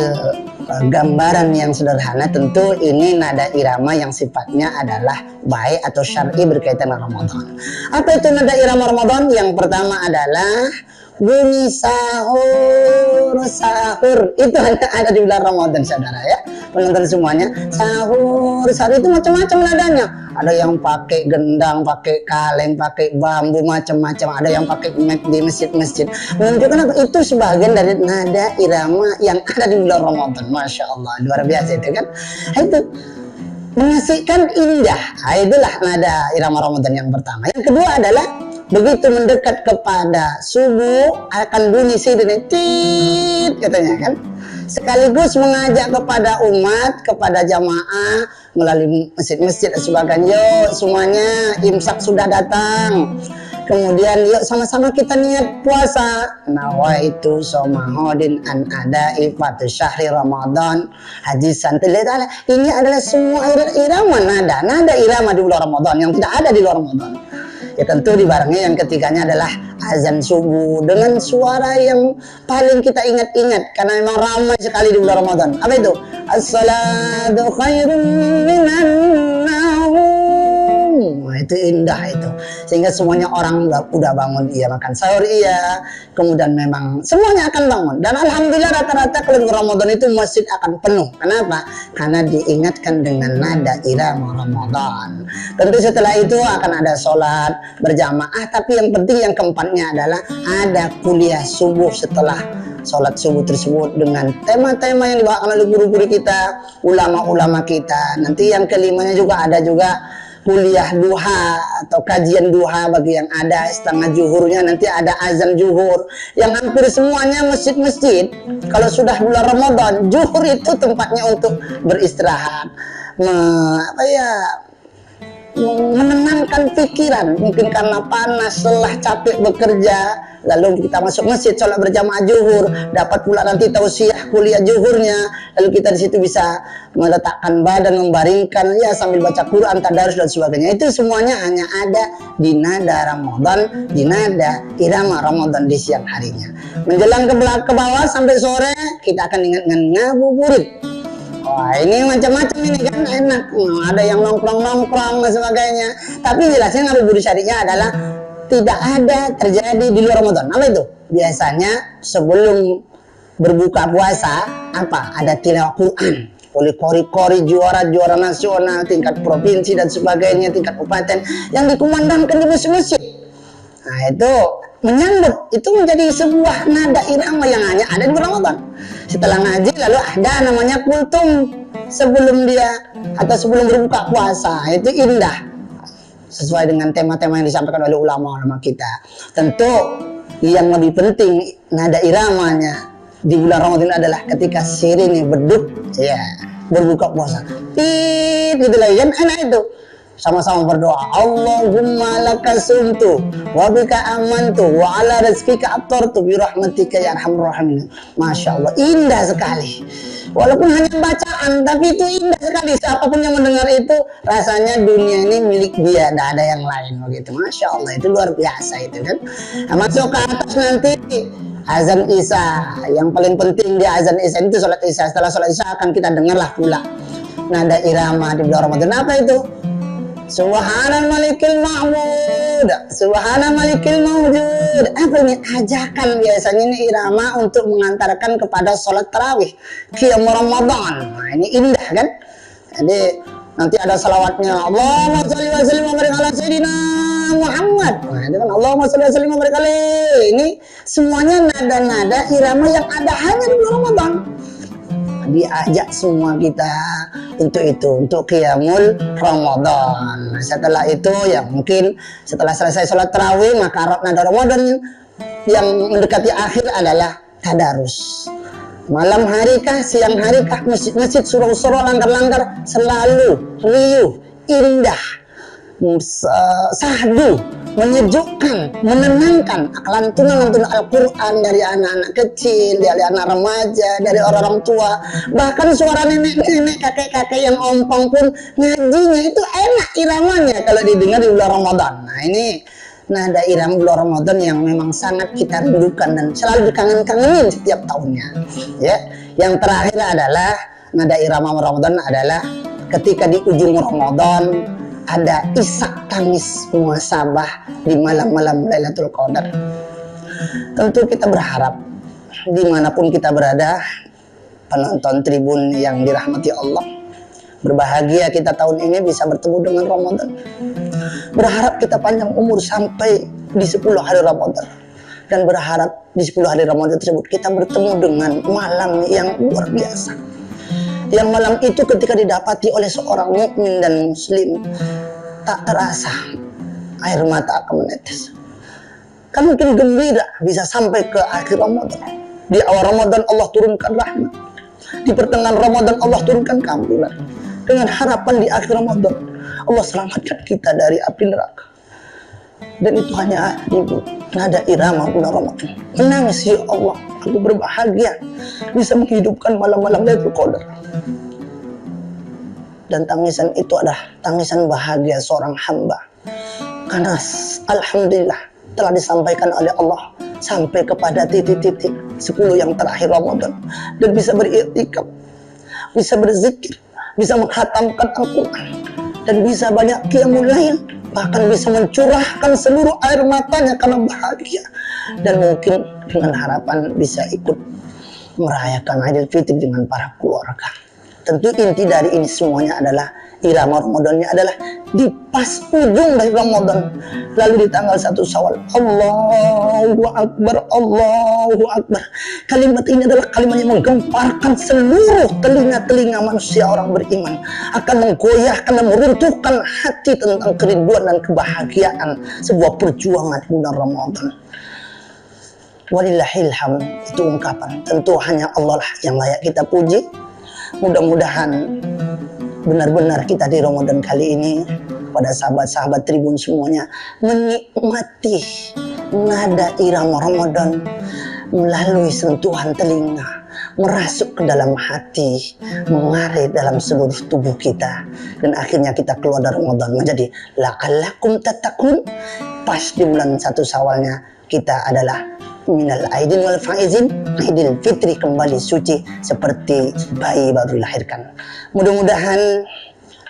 gambaran yang sederhana. Tentu ini nada irama yang sifatnya adalah baik atau syar'i berkaitan dengan Ramadan. Apa itu nada irama Ramadan? Yang pertama adalah bunyi sahur, sahur. Itu hanya ada di bulan Ramadan, saudara ya. Penonton semuanya, sahur, sahur itu macam-macam nadanya. Ada yang pakai gendang, pakai kaleng, pakai bambu, macam-macam. Ada yang pakai mic di masjid-masjid. Menunjukkan apa? Itu sebagian dari nada irama yang ada di bulan Ramadan. Masya Allah, luar biasa itu kan. Itu mengasihkan, indah. Itulah nada irama Ramadan yang pertama. Yang kedua adalah begitu mendekat kepada subuh akan bunyi sirine tit katanya kan, sekaligus mengajak kepada umat, kepada jamaah melalui masjid-masjid dan sebagainya. Yuk semuanya, imsak sudah datang, kemudian yuk sama-sama kita niat puasa. Nawaitu somahodin an ada ifatu syahri Ramadan hadisan tilala. Ini adalah semua irama nada irama di bulan Ramadan yang tidak ada di luar Ramadan. Ya tentu dibarengi yang ketiganya adalah azan subuh dengan suara yang paling kita ingat-ingat karena memang ramai sekali di bulan Ramadan. Apa itu? As-salatu khairun minan naum. Itu indah itu. Sehingga semuanya orang udah bangun, iya makan sahur, iya. Kemudian memang semuanya akan bangun. Dan alhamdulillah rata-rata kalau di Ramadan itu masjid akan penuh. Kenapa? Karena diingatkan dengan nada irama Ramadan. Tentu setelah itu akan ada sholat berjamaah. Tapi yang penting yang keempatnya adalah ada kuliah subuh setelah sholat subuh tersebut dengan tema-tema yang dibawakan oleh guru-guru kita, ulama-ulama kita. Nanti yang kelimanya juga ada juga kuliah duha atau kajian duha bagi yang ada setengah zuhurnya, nanti ada azan zuhur yang hampir semuanya masjid-masjid kalau sudah bulan Ramadan zuhur itu tempatnya untuk beristirahat, menenangkan pikiran, mungkin karena panas, lelah, capek bekerja, lalu kita masuk masjid sholat berjamaah zuhur, dapat pula nanti tausiah kuliah zuhurnya, lalu kita di situ bisa meletakkan badan, membaringkan ya sambil baca Quran, tadarus dan sebagainya. Itu semuanya hanya ada di nada Ramadan, di nada irama Ramadan di siang harinya. Menjelang ke bawah sampai sore kita akan ingat dengan ngabuburit. Wah ini macam-macam ini kan enak, ada yang nongkrong-nongkrong dan sebagainya. Tapi jelasnya ngabuburit syariahnya adalah tidak ada terjadi di luar Ramadan. Apa itu? Biasanya sebelum berbuka puasa apa? Ada tilawah Quran oleh kori-kori juara-juara nasional, tingkat provinsi dan sebagainya, tingkat kabupaten yang dikumandangkan di masjid-masjid. Nah itu menyambut, itu menjadi sebuah nada irama yang hanya ada di bulan Ramadan. Setelah ngaji lalu ada namanya kultum sebelum dia atau sebelum berbuka puasa. Itu indah sesuai dengan tema-tema yang disampaikan oleh ulama-ulama kita. Tentu yang lebih penting nada iramanya di bulan Ramadan adalah ketika sirine beduk ya berbuka puasa. Gitu lagi kan enak itu. Sama-sama berdoa, Allahumma laka sumtu wa bika amantu wa ala rizkika attartu bi rahmatika ya arhamar rahimin. Masya Allah, indah sekali. Walaupun hanya bacaan, tapi itu indah sekali. Siapapun yang mendengar itu rasanya dunia ini milik dia, tidak ada yang lain begitu. Masya Allah, itu luar biasa itu kan. Nah, masuk ke atas nanti azan Isya. Yang paling penting di azan Isya itu sholat Isya. Setelah sholat Isya akan kita dengarlah pula nada irama di bulan Ramadan. Apa itu? Subhanal malikil ma'bud, subhanal malikil mawjud. Apa ini? Ajakan biasanya ini irama untuk mengantarkan kepada sholat tarawih qiyam Ramadan. Nah ini indah kan. Jadi nanti ada salawatnya, Allahumma sholli wa sallim wa barik ala sayyidina Muhammad. Nah itu kan Allahumma sholli wa sallim wa barik ala. Ini semuanya nada-nada irama yang ada hanya di bulan Ramadan. Diajak semua kita untuk itu, untuk qiyamul Ramadan. Setelah itu ya mungkin setelah selesai sholat tarawih maka nada Ramadan yang mendekati akhir adalah tadarus. Malam hari kah, siang hari kah, masjid-masjid surau-surau, langgar-langgar selalu riuh, indah sahdu, menyejukkan, menenangkan lantunan-lantunan Al-Quran dari anak-anak kecil, dari anak remaja, dari orang-orang tua, bahkan suara nenek-nenek, kakek-kakek yang ompong pun ngajinya itu enak iramanya kalau didengar di bulan Ramadan. Nah ini nada irama bulan Ramadan yang memang sangat kita rindukan dan selalu dikangen-kangenin setiap tahunnya. Ya, yang terakhir adalah nada irama Ramadan adalah ketika di ujung Ramadan ada isak tangis muhasabah di malam-malam Lailatul Qadar. Tentu kita berharap dimanapun kita berada, penonton tribun yang dirahmati Allah, berbahagia kita tahun ini bisa bertemu dengan Ramadan. Berharap kita panjang umur sampai di 10 hari Ramadan, dan berharap di 10 hari Ramadan tersebut kita bertemu dengan malam yang luar biasa. Yang malam itu ketika didapati oleh seorang mukmin dan muslim, tak terasa air mata akan menetes. Kan mungkin gembira bisa sampai ke akhir Ramadan. Di awal Ramadan Allah turunkan rahmat, di pertengahan Ramadan Allah turunkan keampunan, dengan harapan di akhir Ramadan Allah selamatkan kita dari api neraka. Dan itu hanya di nada irama bulan Ramadan. Menangis, ya Allah, aku berbahagia bisa menghidupkan malam-malam Lailatul Qadar. Dan tangisan itu adalah tangisan bahagia seorang hamba, karena alhamdulillah telah disampaikan oleh Allah sampai kepada titik-titik 10 yang terakhir Ramadan, dan bisa beriktikaf, bisa berzikir, bisa menghatamkan Al-Quran, dan bisa banyak qiyamul lail, bahkan bisa mencurahkan seluruh air matanya karena bahagia, dan mungkin dengan harapan bisa ikut merayakan Idul Fitri dengan para keluarga. Tentu inti dari ini semuanya adalah irama Ramadannya adalah di pas ujung dari Ramadan, lalu di tanggal 1 Syawal, Allahu Akbar, Allahu Akbar. Kalimat ini adalah kalimat yang menggemparkan seluruh telinga-telinga manusia orang beriman, akan menggoyahkan dan meruntuhkan hati tentang kerinduan dan kebahagiaan sebuah perjuangan bulan Ramadan. Walillahil hamd, itu ungkapan. Tentu hanya Allah lah yang layak kita puji. Mudah-mudahan benar-benar kita di Ramadan kali ini, pada sahabat-sahabat tribun semuanya, menikmati nada irama Ramadan melalui sentuhan telinga, merasuk ke dalam hati, mengalir dalam seluruh tubuh kita, dan akhirnya kita keluar dari Ramadan menjadi la'allakum tattaqun. Pas di bulan 1 Syawalnya kita adalah minal aidin wal faizin, Idul Fitri kembali suci seperti bayi baru dilahirkan. Mudah-mudahan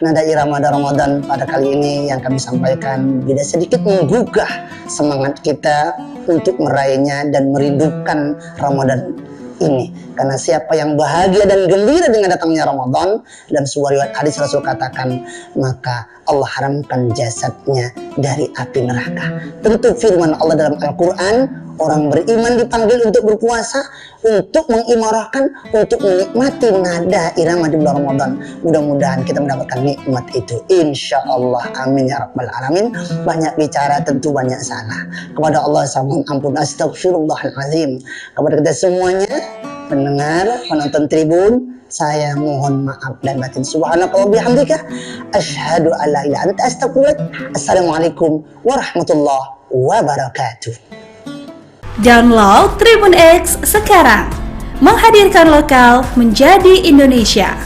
nada irama Ramadan pada kali ini yang kami sampaikan bisa sedikit menggugah semangat kita untuk meraihnya dan merindukan Ramadan ini. Karena siapa yang bahagia dan gembira dengan datangnya Ramadan, dalam sebuah riwayat hadis Rasul katakan, maka Allah haramkan jasadnya dari api neraka. Tentu firman Allah dalam Al-Quran, orang beriman dipanggil untuk berpuasa, untuk mengimarahkan, untuk menikmati nada irama di bulan Ramadan. Mudah-mudahan kita mendapatkan nikmat itu, insya Allah. Amin ya rabbal alamin. Banyak bicara tentu banyak salah. Kepada Allah saya mohon ampun, astagfirullahaladzim. Kepada kita semuanya, pendengar, penonton tribun, saya mohon maaf dan batin. Subhanakallah bihamdika, asyhadu an la ilaha illa anta, astaghfiruka. Assalamualaikum warahmatullahi wabarakatuh. Download Tribun X sekarang, menghadirkan lokal menjadi Indonesia.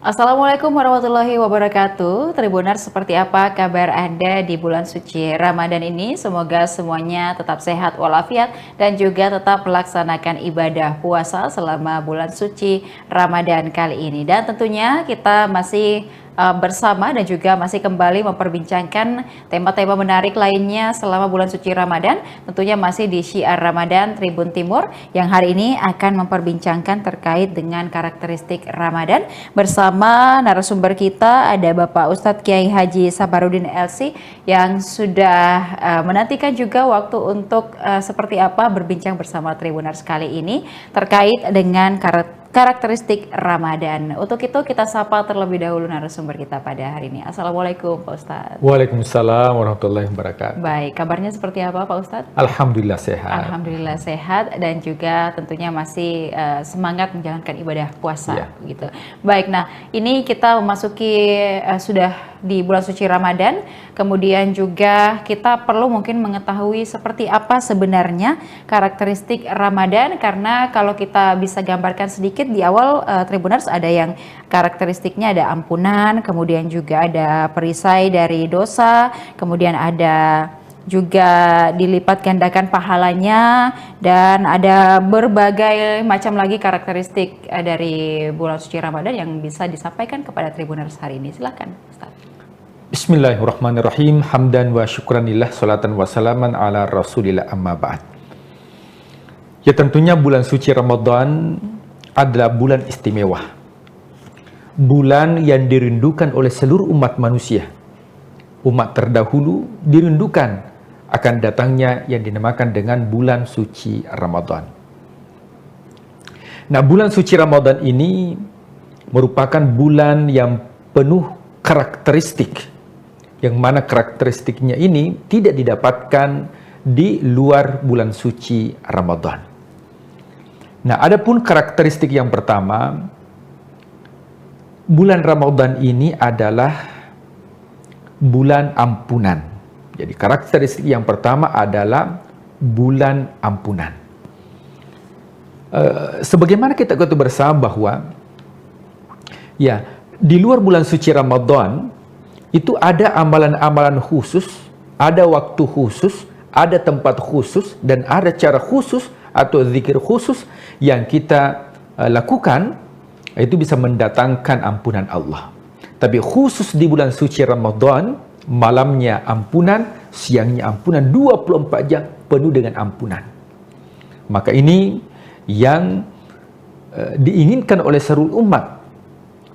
Assalamualaikum warahmatullahi wabarakatuh. Tribuners, seperti apa kabar Anda di bulan suci Ramadan ini? Semoga semuanya tetap sehat walafiat dan juga tetap melaksanakan ibadah puasa selama bulan suci Ramadan kali ini. Dan tentunya kita masih bersama dan juga masih kembali memperbincangkan tema-tema menarik lainnya selama bulan suci Ramadan, tentunya masih di Syiar Ramadan Tribun Timur yang hari ini akan memperbincangkan terkait dengan karakteristik Ramadan. Bersama narasumber kita ada Bapak Ustadz Kiai Haji Sabarudin LC yang sudah menantikan juga waktu untuk seperti apa berbincang bersama Tribuners kali ini terkait dengan karakteristik Ramadan. Untuk itu kita sapa terlebih dahulu narasumber kita pada hari ini. Assalamualaikum Pak Ustadz. Waalaikumsalam warahmatullahi wabarakatuh. Baik, kabarnya seperti apa Pak Ustadz? Alhamdulillah sehat. Alhamdulillah sehat dan juga tentunya masih semangat menjalankan ibadah puasa gitu. Baik, nah ini kita memasuki sudah di bulan suci Ramadan, kemudian juga kita perlu mungkin mengetahui seperti apa sebenarnya karakteristik Ramadan, karena kalau kita bisa gambarkan sedikit di awal Tribuners, ada yang karakteristiknya ada ampunan, kemudian juga ada perisai dari dosa, kemudian ada juga dilipat gandakan pahalanya, dan ada berbagai macam lagi karakteristik dari bulan suci Ramadan yang bisa disampaikan kepada Tribuners hari ini. Silakan Ustaz. Bismillahirrahmanirrahim. Hamdan wa syukranillah, salatan wa salaman ala rasulillah, amma ba'd. Ya, tentunya bulan suci Ramadan adalah bulan istimewa. Bulan yang dirindukan oleh seluruh umat manusia. Umat terdahulu dirindukan akan datangnya yang dinamakan dengan bulan suci Ramadan. Nah, bulan suci Ramadan ini merupakan bulan yang penuh karakteristik, yang mana karakteristiknya ini tidak didapatkan di luar bulan suci Ramadan. Nah, adapun karakteristik yang pertama, bulan Ramadan ini adalah bulan ampunan. Jadi karakteristik yang pertama adalah bulan ampunan. Sebagaimana kita ketahui bersama bahwa ya, di luar bulan suci Ramadan itu ada amalan-amalan khusus, ada waktu khusus, ada tempat khusus, dan ada cara khusus atau zikir khusus yang kita lakukan, itu bisa mendatangkan ampunan Allah. Tapi khusus di bulan suci Ramadan, malamnya ampunan, siangnya ampunan, 24 jam penuh dengan ampunan. Maka ini yang diinginkan oleh seluruh umat,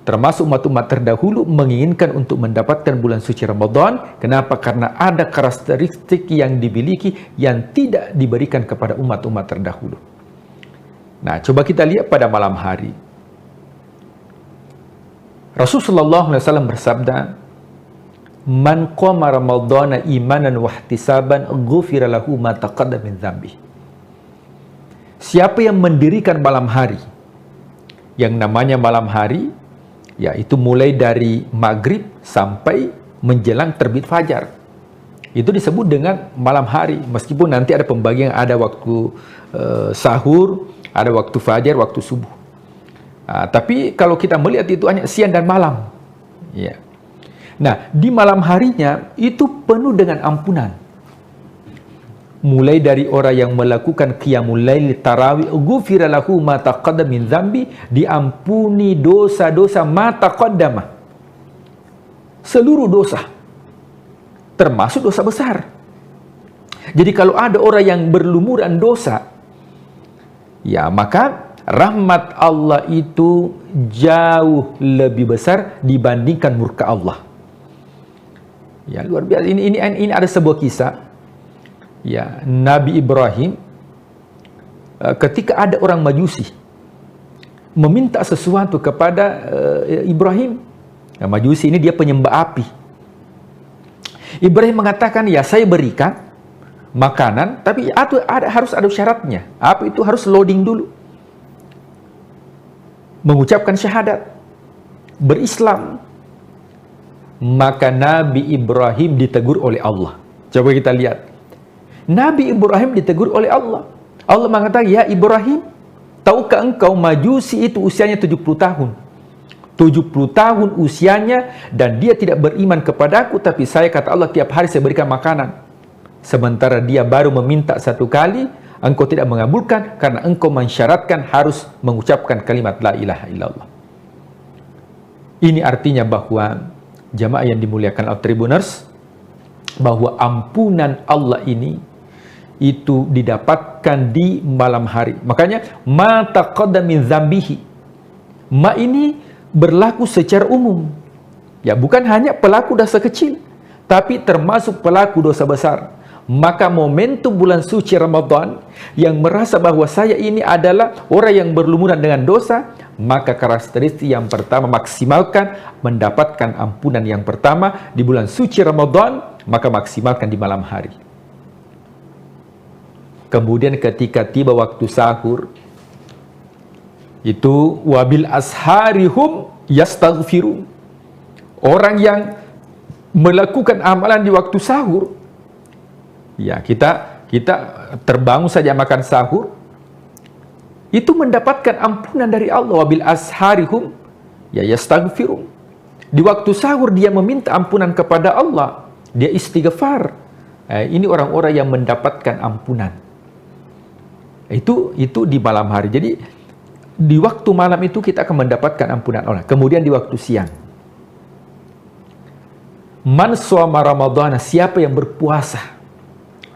termasuk umat-umat terdahulu menginginkan untuk mendapatkan bulan suci Ramadan. Kenapa? Karena ada karakteristik yang dimiliki yang tidak diberikan kepada umat-umat terdahulu. Nah, coba kita lihat pada malam hari. Rasulullah SAW bersabda, "Man qama Ramadhana imanan wa ihtisaban ghufira lahu ma taqaddama min dzambi." Siapa yang mendirikan malam hari, yang namanya malam hari, yaitu mulai dari maghrib sampai menjelang terbit fajar, itu disebut dengan malam hari. Meskipun nanti ada pembagian, ada waktu sahur, ada waktu fajar, waktu subuh. Tapi kalau kita melihat itu hanya siang dan malam. Ya. Nah, di malam harinya itu penuh dengan ampunan. Mulai dari orang yang melakukan qiyamul lail, tarawih, ghufira lahu ma taqaddama min dzambi, diampuni dosa-dosa ma taqaddama. Seluruh dosa, termasuk dosa besar. Jadi kalau ada orang yang berlumuran dosa, ya maka rahmat Allah itu jauh lebih besar dibandingkan murka Allah. Ya, luar biasa. Ini ada sebuah kisah. Ya, Nabi Ibrahim, ketika ada orang Majusi meminta sesuatu kepada Ibrahim. Nah, Majusi ini dia penyembah api. Ibrahim mengatakan, ya saya berikan makanan, tapi harus ada syaratnya. Api itu harus loading dulu, mengucapkan syahadat, berislam. Maka Nabi Ibrahim ditegur oleh Allah. Coba kita lihat. Nabi Ibrahim ditegur oleh Allah. Allah mengatakan, ya Ibrahim, tahukah engkau Majusi itu usianya 70 tahun. 70 tahun usianya dan dia tidak beriman kepadaku, tapi saya, kata Allah, tiap hari saya berikan makanan. Sementara dia baru meminta 1 kali, engkau tidak mengabulkan karena engkau mensyaratkan harus mengucapkan kalimat la ilaha illallah. Ini artinya bahwa jamaah yang dimuliakan Allah Tribuners, bahwa ampunan Allah ini itu didapatkan di malam hari. Makanya ma taqaddama min dzambihi. Ma ini berlaku secara umum. Ya, bukan hanya pelaku dosa kecil, tapi termasuk pelaku dosa besar. Maka momentum bulan suci Ramadan yang merasa bahwa saya ini adalah orang yang berlumuran dengan dosa, maka karakteristik yang pertama, maksimalkan mendapatkan ampunan yang pertama di bulan suci Ramadan, maka maksimalkan di malam hari. Kemudian ketika tiba waktu sahur, itu wabil asharihum yastaghfirun. Orang yang melakukan amalan di waktu sahur, ya, kita terbangun saja makan sahur, itu mendapatkan ampunan dari Allah. Wabil asharihum ya yastaghfirun. Di waktu sahur dia meminta ampunan kepada Allah, dia istighfar. Ini orang-orang yang mendapatkan ampunan. Itu di malam hari. Jadi di waktu malam itu kita akan mendapatkan ampunan Allah. Kemudian di waktu siang, man shoma Ramadhana, siapa yang berpuasa.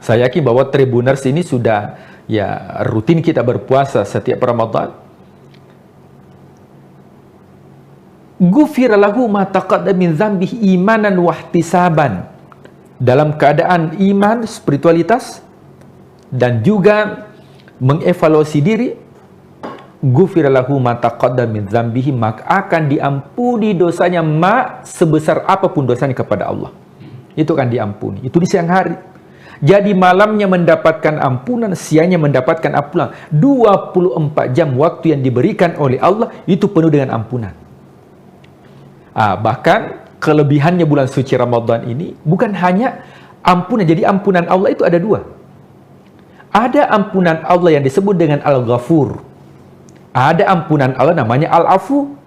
Saya yakin bahwa Tribuners ini sudah ya rutin kita berpuasa setiap Ramadan. Ghufira lahu ma taqaddama min dzambihi imanan wa ihtisaban. Dalam keadaan iman, spiritualitas, dan juga mengevaluasi diri, ghufira lahu ma taqaddama min dzambihi, maka akan diampuni dosanya sebesar apapun dosanya kepada Allah. Itu akan diampuni. Itu di siang hari. Jadi malamnya mendapatkan ampunan, siangnya mendapatkan ampunan. 24 jam waktu yang diberikan oleh Allah itu penuh dengan ampunan. Bahkan kelebihannya bulan suci Ramadan ini bukan hanya ampunan. Jadi ampunan Allah itu ada 2. Ada ampunan Allah yang disebut dengan Al-Ghafur. Ada ampunan Allah namanya Al-Afu.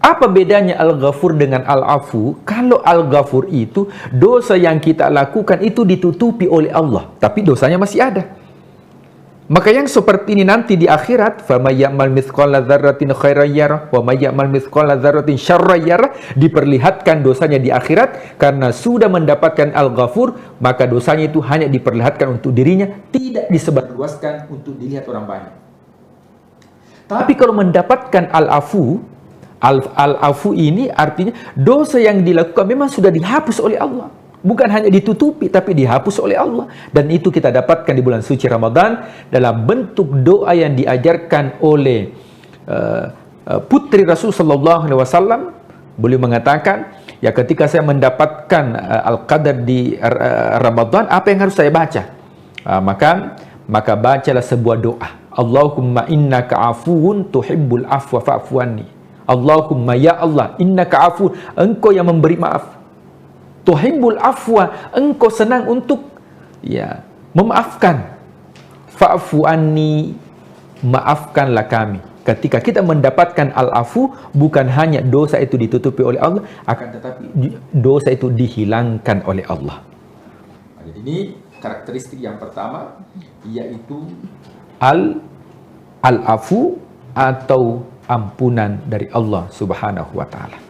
Apa bedanya Al-Ghafur dengan Al-Afu? Kalau Al-Ghafur itu dosa yang kita lakukan itu ditutupi oleh Allah, tapi dosanya masih ada. Maka yang seperti ini nanti di akhirat, faman ya'mal mithqala dzarratin khairan yarah wa may ya'mal mithqala dzarratin syarran yarah, diperlihatkan dosanya di akhirat karena sudah mendapatkan Al-Ghafur, maka dosanya itu hanya diperlihatkan untuk dirinya, tidak disebarluaskan untuk dilihat orang banyak. Tapi kalau mendapatkan Al-Afu, Al-Afu ini artinya dosa yang dilakukan memang sudah dihapus oleh Allah. Bukan hanya ditutupi, tapi dihapus oleh Allah. Dan itu kita dapatkan di bulan suci Ramadan dalam bentuk doa yang diajarkan oleh putri Rasul Sallallahu Alaihi Wasallam. Beliau mengatakan, ya ketika saya mendapatkan Al-Qadar di Ramadan, apa yang harus saya baca? Maka bacalah sebuah doa. Allahumma innaka afuun tuhibbul afwa fa'fu anni. Allahumma ya Allah, innaka afu, engkau yang memberi maaf. Tuhibbul afwa, engkau senang untuk memaafkan. Fa'fu anni, maafkanlah kami. Ketika kita mendapatkan al-afu, bukan hanya dosa itu ditutupi oleh Allah, akan tetapi dosa itu dihilangkan oleh Allah. Jadi ini karakteristik yang pertama, yaitu al-afu atau ampunan dari Allah Subhanahu wa taala.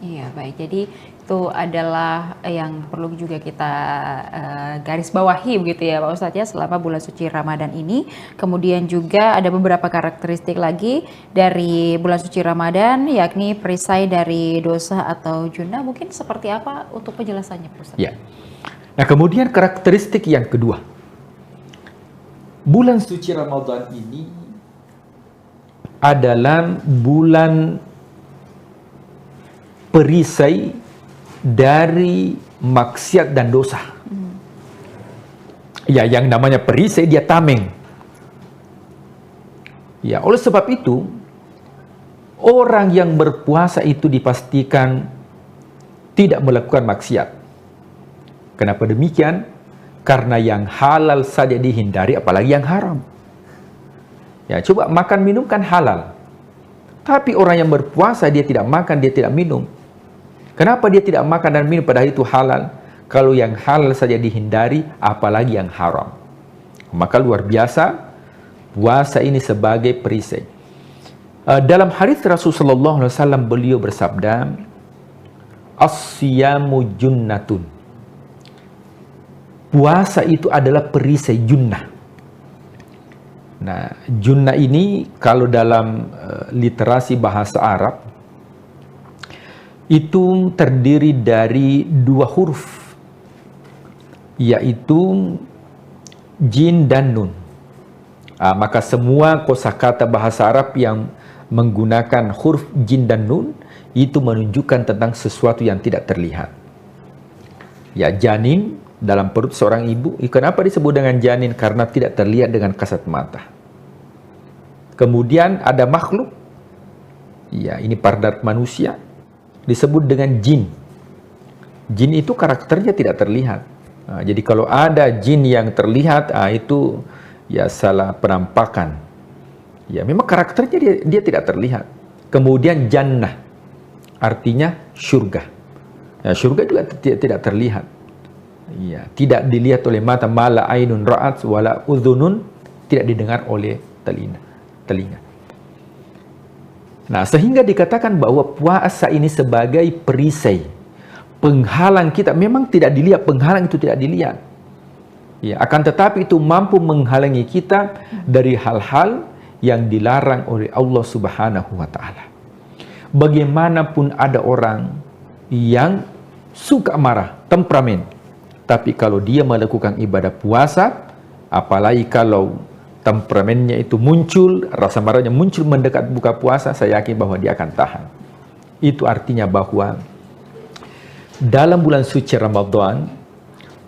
Iya, baik. Jadi itu adalah yang perlu juga kita garis bawahi begitu ya Pak Ustadz ya selama bulan suci Ramadan ini. Kemudian juga ada beberapa karakteristik lagi dari bulan suci Ramadan, yakni perisai dari dosa atau junah. Mungkin seperti apa untuk penjelasannya Pak Ustadz? Ya. Nah, kemudian karakteristik yang kedua. Bulan suci Ramadan ini adalah bulan perisai dari maksiat dan dosa. Ya, yang namanya perisai dia tameng. Ya, oleh sebab itu orang yang berpuasa itu dipastikan tidak melakukan maksiat. Kenapa demikian? Karena yang halal saja dihindari, apalagi yang haram. Ya, coba makan minum kan halal. Tapi orang yang berpuasa dia tidak makan, dia tidak minum. Kenapa dia tidak makan dan minum padahal itu halal? Kalau yang halal saja dihindari, apalagi yang haram. Maka luar biasa puasa ini sebagai perisai. Dalam hadis Rasulullah SAW beliau bersabda, as-siyamu junnatun. Puasa itu adalah perisai junnah. Nah, junnah ini kalau dalam literasi bahasa Arab itu terdiri dari 2 huruf, yaitu jin dan nun. Maka semua kosakata bahasa Arab yang menggunakan huruf jin dan nun itu menunjukkan tentang sesuatu yang tidak terlihat. Ya, janin dalam perut seorang ibu. Kenapa disebut dengan janin? Karena tidak terlihat dengan kasat mata. Kemudian ada makhluk, ya ini pada manusia, disebut dengan jin. Jin itu karakternya tidak terlihat. Jadi kalau ada jin yang terlihat, itu ya salah penampakan. Ya memang karakternya dia tidak terlihat. Kemudian jannah, artinya surga. Ya, surga juga tidak terlihat. Ya, tidak dilihat oleh mata, mala ainun ra'at wala udhunun, tidak didengar oleh telinga. Nah, sehingga dikatakan bahwa puasa ini sebagai perisai, penghalang kita. Memang tidak dilihat, penghalang itu tidak dilihat. Ya, akan tetapi itu mampu menghalangi kita dari hal-hal yang dilarang oleh Allah Subhanahu wa taala. Bagaimanapun ada orang yang suka marah, temperamen, tapi kalau dia melakukan ibadah puasa, apalagi kalau temperamennya itu muncul, rasa marahnya muncul mendekat buka puasa, saya yakin bahwa dia akan tahan. Itu artinya bahwa dalam bulan suci Ramadan,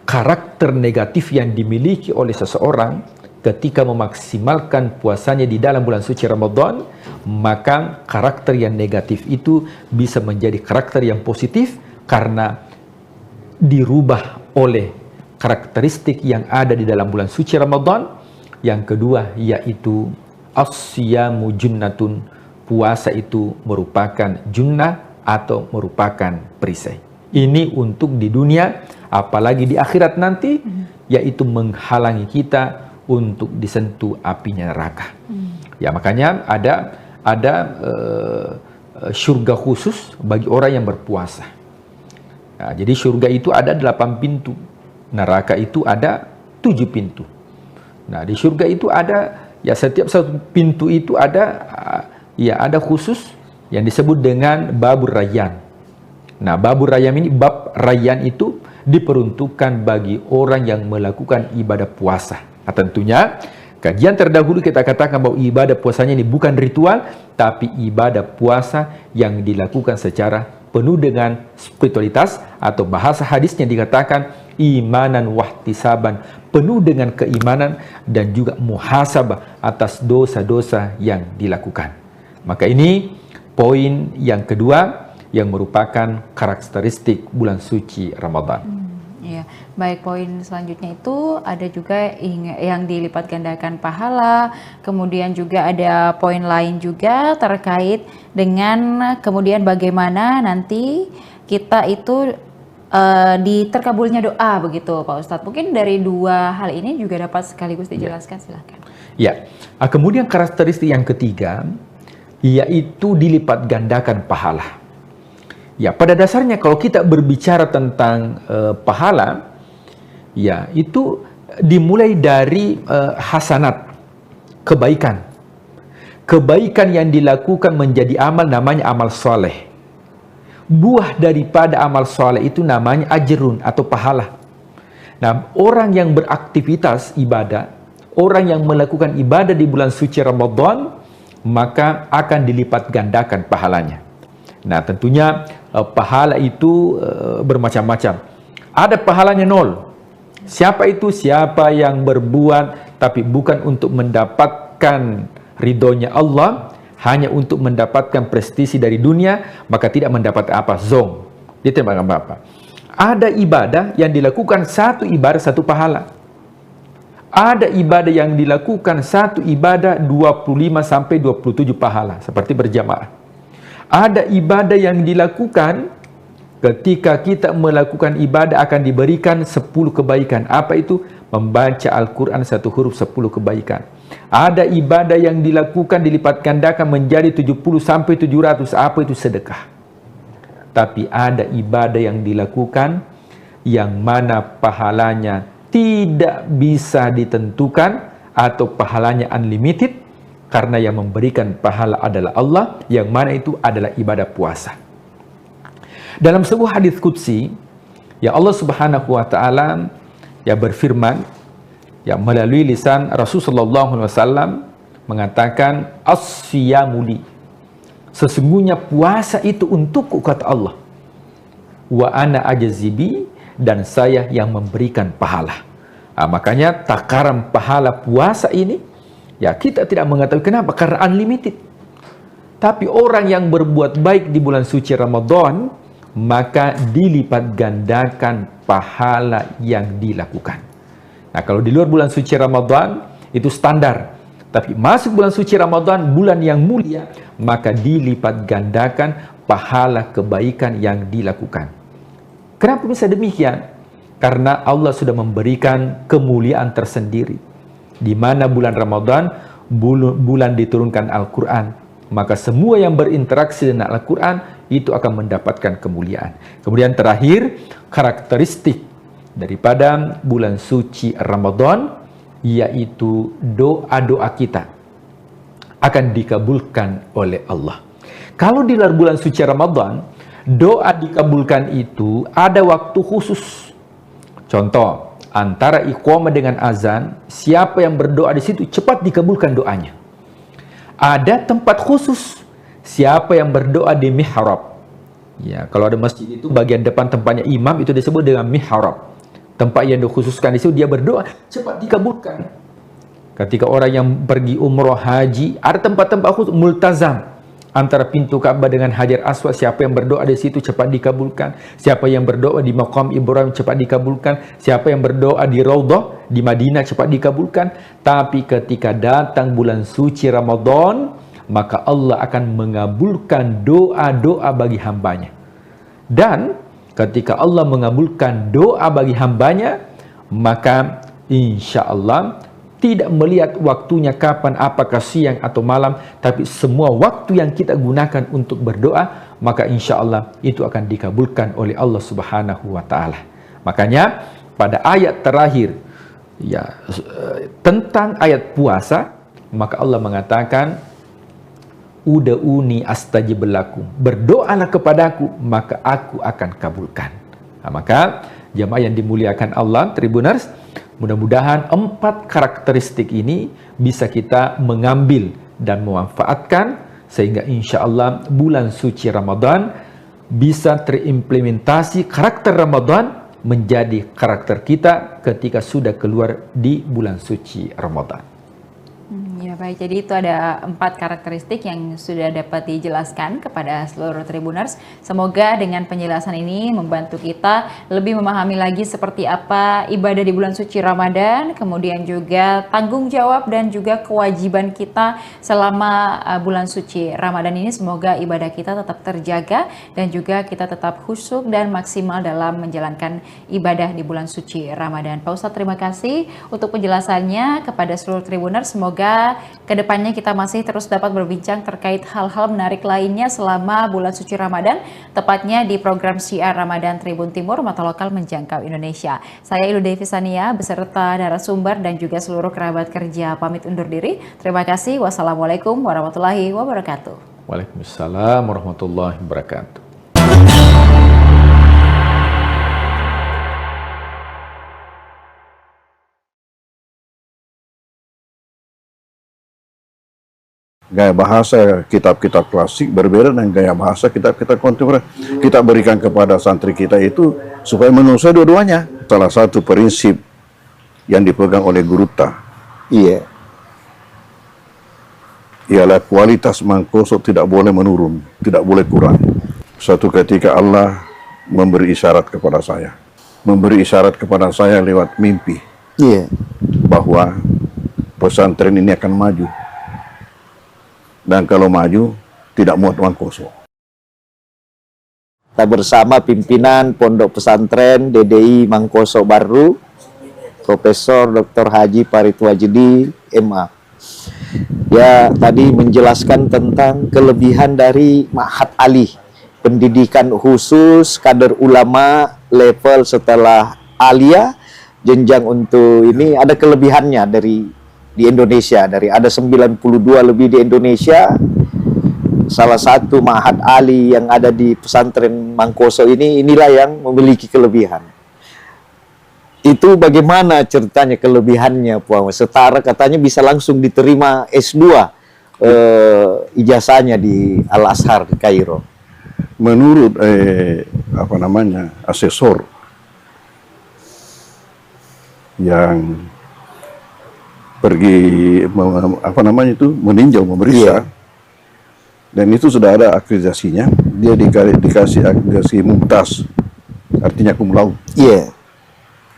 karakter negatif yang dimiliki oleh seseorang ketika memaksimalkan puasanya di dalam bulan suci Ramadan, maka karakter yang negatif itu bisa menjadi karakter yang positif karena dirubah oleh karakteristik yang ada di dalam bulan suci Ramadan. Yang kedua yaitu as-siyamu junnatun, puasa itu merupakan junnah atau merupakan perisai. Ini untuk di dunia, apalagi di akhirat nanti, yaitu menghalangi kita untuk disentuh apinya neraka. Ya makanya ada surga khusus bagi orang yang berpuasa. Nah, jadi surga itu ada 8 pintu, neraka itu ada 7 pintu. Nah, di surga itu ada, ya setiap satu pintu itu ada, ya ada khusus yang disebut dengan babur rayyan. Nah, babur rayyan ini, bab rayyan itu diperuntukkan bagi orang yang melakukan ibadah puasa. Nah, tentunya kajian terdahulu kita katakan bahwa ibadah puasanya ini bukan ritual, tapi ibadah puasa yang dilakukan secara penuh dengan spiritualitas, atau bahasa hadisnya dikatakan imanan wahtisaban, penuh dengan keimanan dan juga muhasabah atas dosa-dosa yang dilakukan. Maka ini poin yang kedua yang merupakan karakteristik bulan suci Ramadan. Ya, baik, poin selanjutnya itu ada juga yang dilipat gandakan pahala, kemudian juga ada poin lain juga terkait dengan kemudian bagaimana nanti kita itu terkabulnya doa begitu Pak Ustadz. Mungkin dari 2 hal ini juga dapat sekaligus dijelaskan, silakan. Ya, kemudian karakteristik yang ketiga yaitu dilipat gandakan pahala. Ya, pada dasarnya kalau kita berbicara tentang pahala, ya itu dimulai dari hasanat, kebaikan. Kebaikan yang dilakukan menjadi amal namanya amal soleh. Buah daripada amal soleh itu namanya ajrun atau pahala. Nah, orang yang beraktivitas ibadah, orang yang melakukan ibadah di bulan suci Ramadan, maka akan dilipat gandakan pahalanya. Nah, tentunya pahala itu bermacam-macam. Ada pahalanya 0. Siapa itu? Siapa yang berbuat tapi bukan untuk mendapatkan ridhonya Allah, hanya untuk mendapatkan prestisi dari dunia, maka tidak mendapat apa? Zong. Dia tidak mendapat apa. Ada ibadah yang dilakukan satu ibadah satu pahala. ada ibadah yang dilakukan satu ibadah 25 sampai 27 pahala seperti berjamaah. Ada ibadah yang dilakukan ketika kita melakukan ibadah akan diberikan 10 kebaikan. Apa itu? Membaca Al-Quran 1 huruf 10 kebaikan. Ada ibadah yang dilakukan dilipat gandakan menjadi 70 sampai 700. Apa itu? Sedekah. Tapi ada ibadah yang dilakukan yang mana pahalanya tidak bisa ditentukan atau pahalanya unlimited, karena yang memberikan pahala adalah Allah, yang mana itu adalah ibadah puasa. Dalam sebuah hadis qudsi, ya Allah Subhanahu wa taala ya berfirman ya melalui lisan Rasulullah SAW mengatakan, as-siyamu li, sesungguhnya puasa itu untukku, kata Allah, wa ana ajzibi, dan saya yang memberikan pahala. Makanya takaran pahala puasa ini ya kita tidak mengetahui. Kenapa? Karena unlimited. Tapi orang yang berbuat baik di bulan suci Ramadan, maka dilipat gandakan pahala yang dilakukan. Nah, kalau di luar bulan suci Ramadan itu standar, tapi masuk bulan suci Ramadan, bulan yang mulia, maka dilipat gandakan pahala kebaikan yang dilakukan. Kenapa bisa demikian? Karena Allah sudah memberikan kemuliaan tersendiri. Di mana bulan Ramadan, bulan diturunkan Al-Quran, maka semua yang berinteraksi dengan Al-Quran itu akan mendapatkan kemuliaan. Kemudian terakhir, karakteristik daripada bulan suci Ramadan, yaitu doa-doa kita akan dikabulkan oleh Allah. Kalau di luar bulan suci Ramadan, doa dikabulkan itu ada waktu khusus. Contoh, antara iqamah dengan azan, siapa yang berdoa di situ cepat dikabulkan doanya. Ada tempat khusus, siapa yang berdoa di mihrab. Ya, kalau ada masjid itu bagian depan tempatnya imam itu disebut dengan mihrab. Tempat yang dikhususkan di situ dia berdoa cepat dikabulkan. Ketika orang yang pergi umroh haji, ada tempat-tempat khusus multazam. Antara pintu Ka'bah dengan Hajar Aswad, siapa yang berdoa di situ cepat dikabulkan. Siapa yang berdoa di Maqam Ibrahim cepat dikabulkan. Siapa yang berdoa di Raudhah di Madinah cepat dikabulkan. Tapi ketika datang bulan suci Ramadan, maka Allah akan mengabulkan doa-doa bagi hambanya. Dan ketika Allah mengabulkan doa bagi hambanya, maka insya Allah tidak melihat waktunya kapan, apakah siang atau malam, tapi semua waktu yang kita gunakan untuk berdoa, maka insya Allah itu akan dikabulkan oleh Allah Subhanahu wa Ta'ala. Makanya pada ayat terakhir ya tentang ayat puasa, maka Allah mengatakan, uda'uni astajib lakum, berdoalah kepadaku maka aku akan kabulkan. Maka jamaah yang dimuliakan Allah, Tribuners, mudah-mudahan 4 karakteristik ini bisa kita mengambil dan memanfaatkan sehingga insya Allah bulan suci Ramadan bisa terimplementasi karakter Ramadan menjadi karakter kita ketika sudah keluar di bulan suci Ramadan. Ya baik, jadi itu ada 4 karakteristik yang sudah dapat dijelaskan kepada seluruh Tribuners. Semoga dengan penjelasan ini membantu kita lebih memahami lagi seperti apa ibadah di bulan suci Ramadan, kemudian juga tanggung jawab dan juga kewajiban kita selama bulan suci Ramadan ini. Semoga ibadah kita tetap terjaga dan juga kita tetap khusyuk dan maksimal dalam menjalankan ibadah di bulan suci Ramadan. Pak Ustadz, terima kasih untuk penjelasannya kepada seluruh Tribuners. Semoga kedepannya kita masih terus dapat berbincang terkait hal-hal menarik lainnya selama bulan suci Ramadan, tepatnya di program Syiar Ramadan Tribun Timur, mata lokal menjangkau Indonesia. Saya Ilu Devi Sania beserta narasumber dan juga seluruh kerabat kerja pamit undur diri. Terima kasih. Wassalamualaikum warahmatullahi wabarakatuh. Waalaikumsalam warahmatullahi wabarakatuh. Gaya bahasa kitab-kitab klasik berbeda dengan gaya bahasa kitab-kitab kontemporer. Kita berikan kepada santri kita itu supaya menguasai dua-duanya. Salah satu prinsip yang dipegang oleh Guruta, ialah kualitas mangkoso tidak boleh menurun, tidak boleh kurang. Suatu ketika Allah memberi isyarat kepada saya, lewat mimpi. bahwa pesantren ini akan maju. Dan kalau maju, tidak muat uang kosong. Kita bersama pimpinan Pondok Pesantren DDI Mangkoso Baru, Profesor Dr. Haji Paritwajidi, MA. Ya, tadi menjelaskan tentang kelebihan dari Ma'had Ali, pendidikan khusus kader ulama level setelah alia, jenjang untuk ini ada kelebihannya di Indonesia. Dari ada 92 lebih di Indonesia, salah satu Ma'had Ali yang ada di pesantren Mangkoso inilah yang memiliki kelebihan. Itu bagaimana ceritanya kelebihannya, Puan? Setara katanya bisa langsung diterima S2 ijazahnya di Al-Azhar di Kairo. Menurut asesor yang pergi meninjau, memeriksa, dan itu sudah ada akreditasinya. Dia dikasih akreditasi mumtaz, artinya cum laude.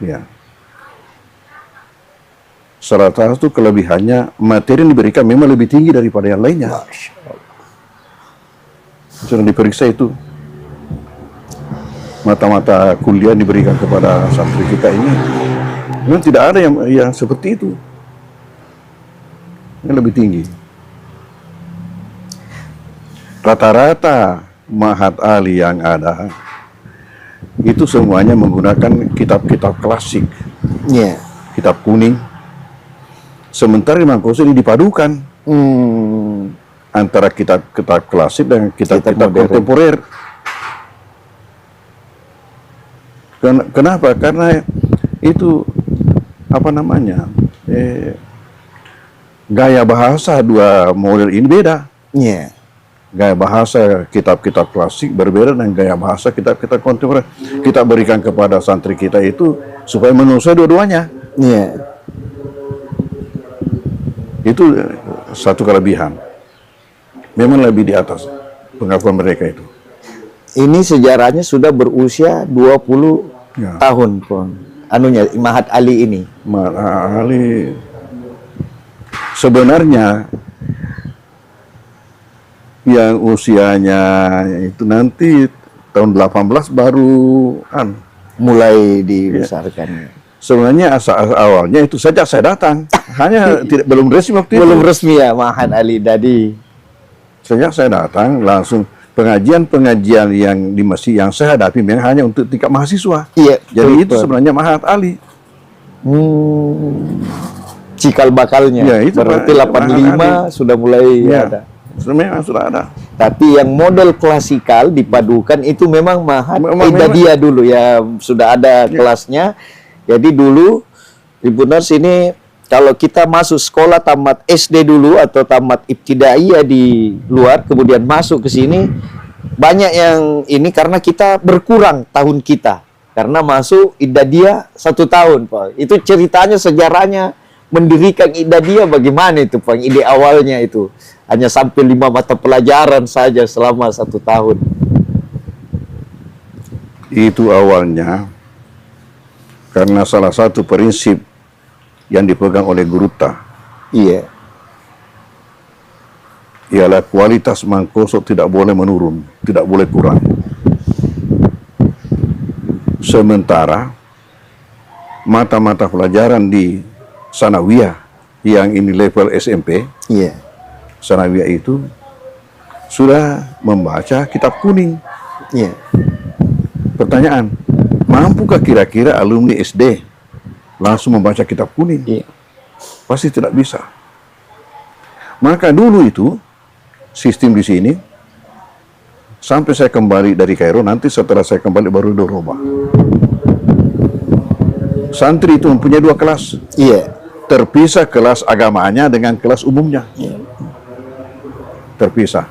Ya. Salah satu kelebihannya, materi yang diberikan memang lebih tinggi daripada yang lainnya. Sudah diperiksa itu. Mata-mata kuliah diberikan kepada santri kita ini, memang tidak ada yang seperti itu. Yang lebih tinggi. Rata-rata Ma'had Ali yang ada itu semuanya menggunakan kitab-kitab klasik, kitab kuning. Sementara di Mangkoso ini dipadukan antara kitab-kitab klasik dan kitab-kitab kontemporer. Kenapa? Karena itu gaya bahasa dua model ini beda. Gaya bahasa kitab-kitab klasik berbeda dengan gaya bahasa kitab-kitab kontemporer. Kita berikan kepada santri kita itu supaya menguasai dua-duanya. Itu satu kelebihan. Memang lebih di atas pengakuan mereka itu. Ini sejarahnya sudah berusia 20 tahun, Pon. Ma'had Ali ini. Ma'had Ali sebenarnya yang usianya itu nanti tahun 18 baru mulai dibesarkan. Sebenarnya awalnya itu saja saya datang, hanya belum resmi waktu itu. Belum resmi ya Ma'had Ali tadi. Sejak saya datang langsung pengajian yang di masjid yang saya hadapi memang hanya untuk tingkat mahasiswa. Jadi itu sebenarnya Ma'had Ali. Cikal bakalnya. Ya, itu berarti 85 sudah mulai ada. Memang sudah ada. Tapi yang model klasikal dipadukan itu memang Ma'had Idadiyah dulu ya, sudah ada kelasnya. Jadi dulu Ibu Nurs ini kalau kita masuk sekolah tamat SD dulu atau tamat ibtidaiyah di luar kemudian masuk ke sini, banyak yang ini karena kita berkurang tahun kita karena masuk Idadiyah 1 tahun, Pak. Itu ceritanya, sejarahnya mendirikan Idadiyah bagaimana itu, Pak? Ide awalnya itu hanya sampai 5 mata pelajaran saja selama 1 tahun. Itu awalnya karena salah satu prinsip yang dipegang oleh Guruta. Ialah kualitas Mangkoso tidak boleh menurun, tidak boleh kurang. Sementara mata-mata pelajaran di Sanawiyah yang ini level SMP, Sanawiyah itu sudah membaca kitab kuning. Pertanyaan, mampukah kira-kira alumni SD langsung membaca kitab kuning? Pasti tidak bisa. Maka dulu itu sistem di sini sampai saya kembali dari Kairo, nanti setelah saya kembali baru dirubah. Santri itu mempunyai 2 kelas. Terpisah kelas agamanya dengan kelas umumnya. Terpisah.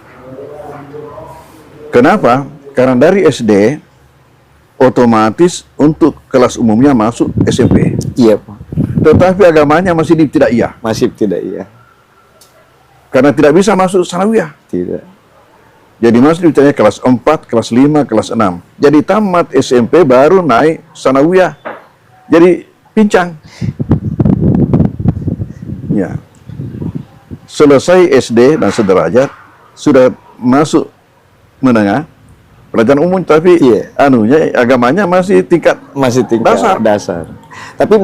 Kenapa? Karena dari SD otomatis untuk kelas umumnya masuk SMP. Tetapi agamanya masih tidak iya. Karena tidak bisa masuk Sanawiyah. Jadi masih ditanya kelas 4, kelas 5, kelas 6. Jadi tamat SMP baru naik Sanawiyah. Jadi pincang. Ya. Selesai SD dan sederajat sudah masuk menengah pelajaran umum, tapi anunya agamanya masih tingkat dasar. Tapi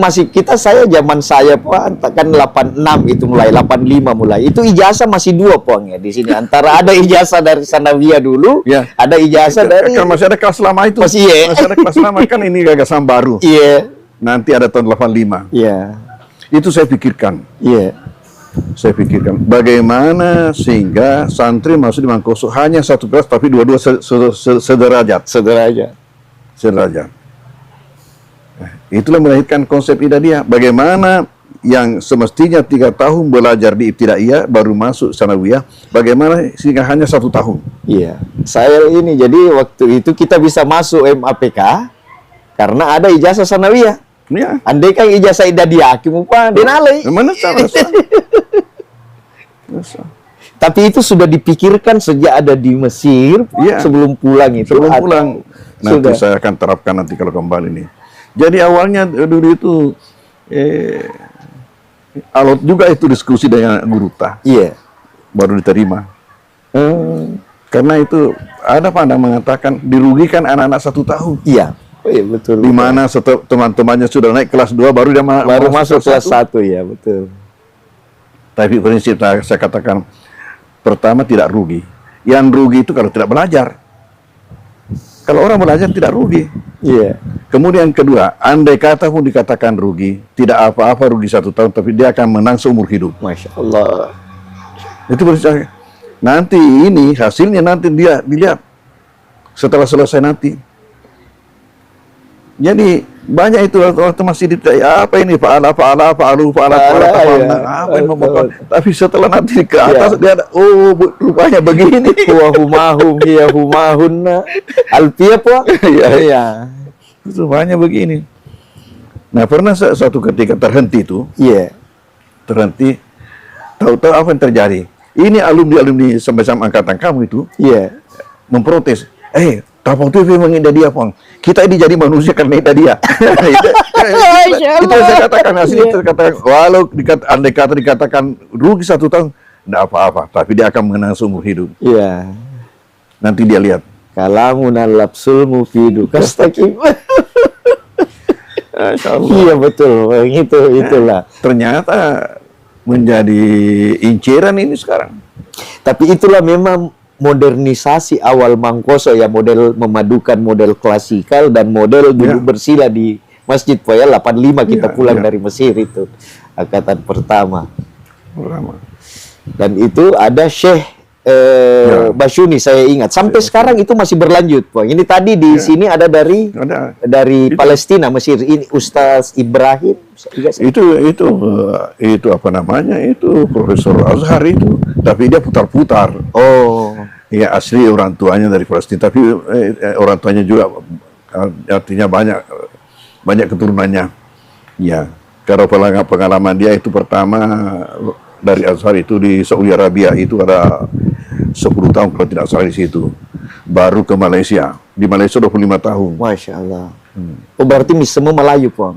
saya zaman saya Pak kan 86 itu mulai 85 mulai. Itu ijazah masih 2 Poang ya di sini. Antara ada ijazah dari sanawiyah dulu, ada ijazah dari kan masih ada kelas lama itu. Masih ada kelas lama kan, ini gagasan baru. Nanti ada tahun 85. Itu saya pikirkan. Saya pikirkan bagaimana sehingga santri masuk di Mangkoso hanya satu kelas tapi dua-dua sederajat. Itulah melahirkan konsep Ibtidaiyah. Bagaimana yang semestinya 3 tahun belajar di Ibtidaiyah baru masuk sanawiyah, bagaimana sehingga hanya 1 tahun. Saya ini jadi waktu itu kita bisa masuk MAPK karena ada ijazah sanawiyah. Andai kan ijazah Ibtidaiyah Pak denalai. Mana salah. Tapi itu sudah dipikirkan sejak ada di Mesir, sebelum pulang itu. Sebelum pulang. Nanti saya akan terapkan nanti kalau kembali nih. Jadi awalnya dulu itu alot juga itu diskusi dengan guru baru diterima. Karena itu ada pandang mengatakan dirugikan anak-anak 1 tahun. Betul. Di mana teman-temannya sudah naik kelas 2 baru dia masuk kelas 1 betul. Tapi prinsip saya katakan pertama tidak rugi. Yang rugi itu kalau tidak belajar. Kalau orang belajar tidak rugi. Kemudian kedua, andai kata pun dikatakan rugi, tidak apa-apa rugi 1 tahun, tapi dia akan menang seumur hidup. Masya Allah. Itu prinsip. Nanti ini hasilnya nanti dia dilihat setelah selesai nanti. Jadi banyak itu waktu masih ditanya apa ini apa yang membuat. Tapi setelah nanti ke atas dia ada rupanya begini. Wahumahum hiya humahunna alfiyah Pak. Itu banyak begini. Nah, pernah suatu ketika terhenti itu. Terhenti. Tahu-tahu apa yang terjadi? Ini alumni sampai angkatan kamu itu. Memprotes. Tapang TV mengindah dia, Pang. Kita ini jadi manusia karena indah dia. Itu yang saya katakan asli. Katakan walau andai kata dikatakan rugi 1 tahun, tidak apa-apa. Tapi dia akan mengenang seumur hidup. Nanti dia lihat. Kalamun al-lapsul mufidu kastaqim. Betul. Itulah. Ternyata menjadi inceran ini sekarang. Tapi itulah memang modernisasi awal Mangkoso ya, model memadukan model klasikal dan model duduk bersila di Masjid Poya 85 kita pulang dari Mesir itu angkatan pertama. Dan itu ada Syekh Basyuni saya ingat sampai sekarang itu masih berlanjut Pak. Ini tadi di sini ada dari Palestina Mesir ini Ustaz Ibrahim itu apa namanya itu Profesor Azhar itu, tapi dia putar-putar. Ya asli orang tuanya dari Palestina, tapi orang tuanya juga artinya banyak keturunannya. Kalau pengalaman dia itu pertama dari Azhar itu di Saudi Arabia itu ada 10 tahun kalau tidak salah di situ. Baru ke Malaysia. Di Malaysia 25 tahun. Masya Allah. Berarti semua Melayu, Pak.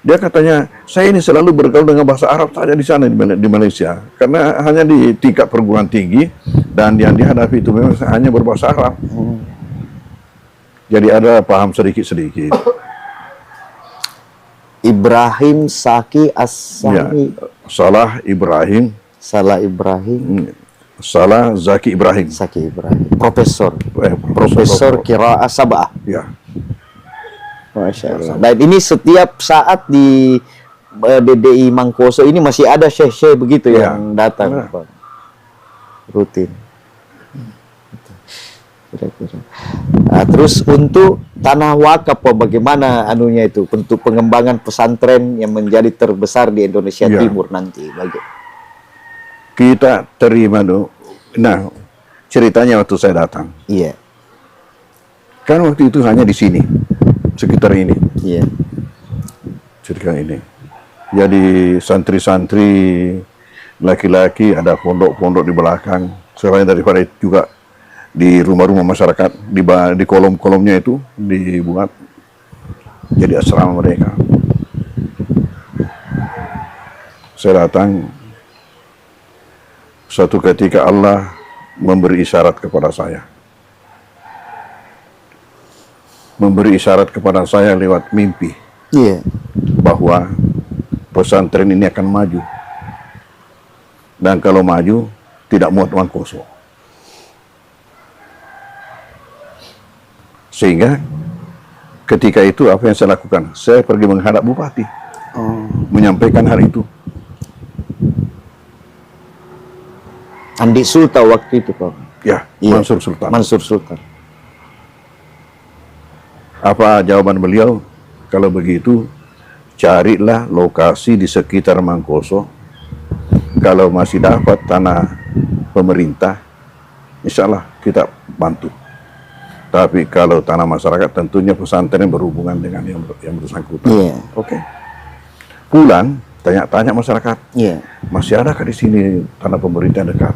Dia katanya, saya ini selalu bergaul dengan bahasa Arab saja di sana di Malaysia. Karena hanya di tingkat perguruan tinggi dan yang dihadapi itu memang hanya berbahasa Arab. Jadi ada paham sedikit-sedikit. Ibrahim Saki As-Sami. Salah Ibrahim. Salah Zaki Ibrahim. Profesor Qiraah Sab'ah. Masya Allah. Dan ini setiap saat di DDI Mangkoso ini masih ada syekh-syekh begitu yang datang, Pak. Rutin. Kira-kira. Nah, terus untuk tanah wakaf, Pak, bagaimana anunya itu untuk pengembangan pesantren yang menjadi terbesar di Indonesia Timur nanti? Kita terima dulu. Nah, ceritanya waktu saya datang. Kan waktu itu hanya di sini, sekitar ini. Sekitar ini. Jadi santri-santri laki-laki ada pondok-pondok di belakang. Selain daripada itu juga di rumah-rumah masyarakat di kolom-kolomnya itu dibuat jadi asrama mereka. saya datang, suatu ketika Allah memberi isyarat kepada saya. Memberi isyarat kepada saya lewat mimpi. Iya. Bahwa pesantren ini akan maju. Dan kalau maju, tidak muat uang kosong. Sehingga ketika itu apa yang saya lakukan? Saya pergi menghadap bupati, menyampaikan hal itu. Andi Sultan waktu itu, Pak. Ya, Iya. Mansur Sultan. Mansur Sultan. Apa jawaban beliau? Kalau begitu, carilah lokasi di sekitar Mangkoso. Kalau masih dapat tanah pemerintah, insya Allah kita bantu. Tapi kalau tanah masyarakat, tentunya pesantren berhubungan dengan yang bersangkutan. Iya. Oke. Pulang, tanya-tanya masyarakat, Iya. masih adakah di sini tanah pemerintah dekat?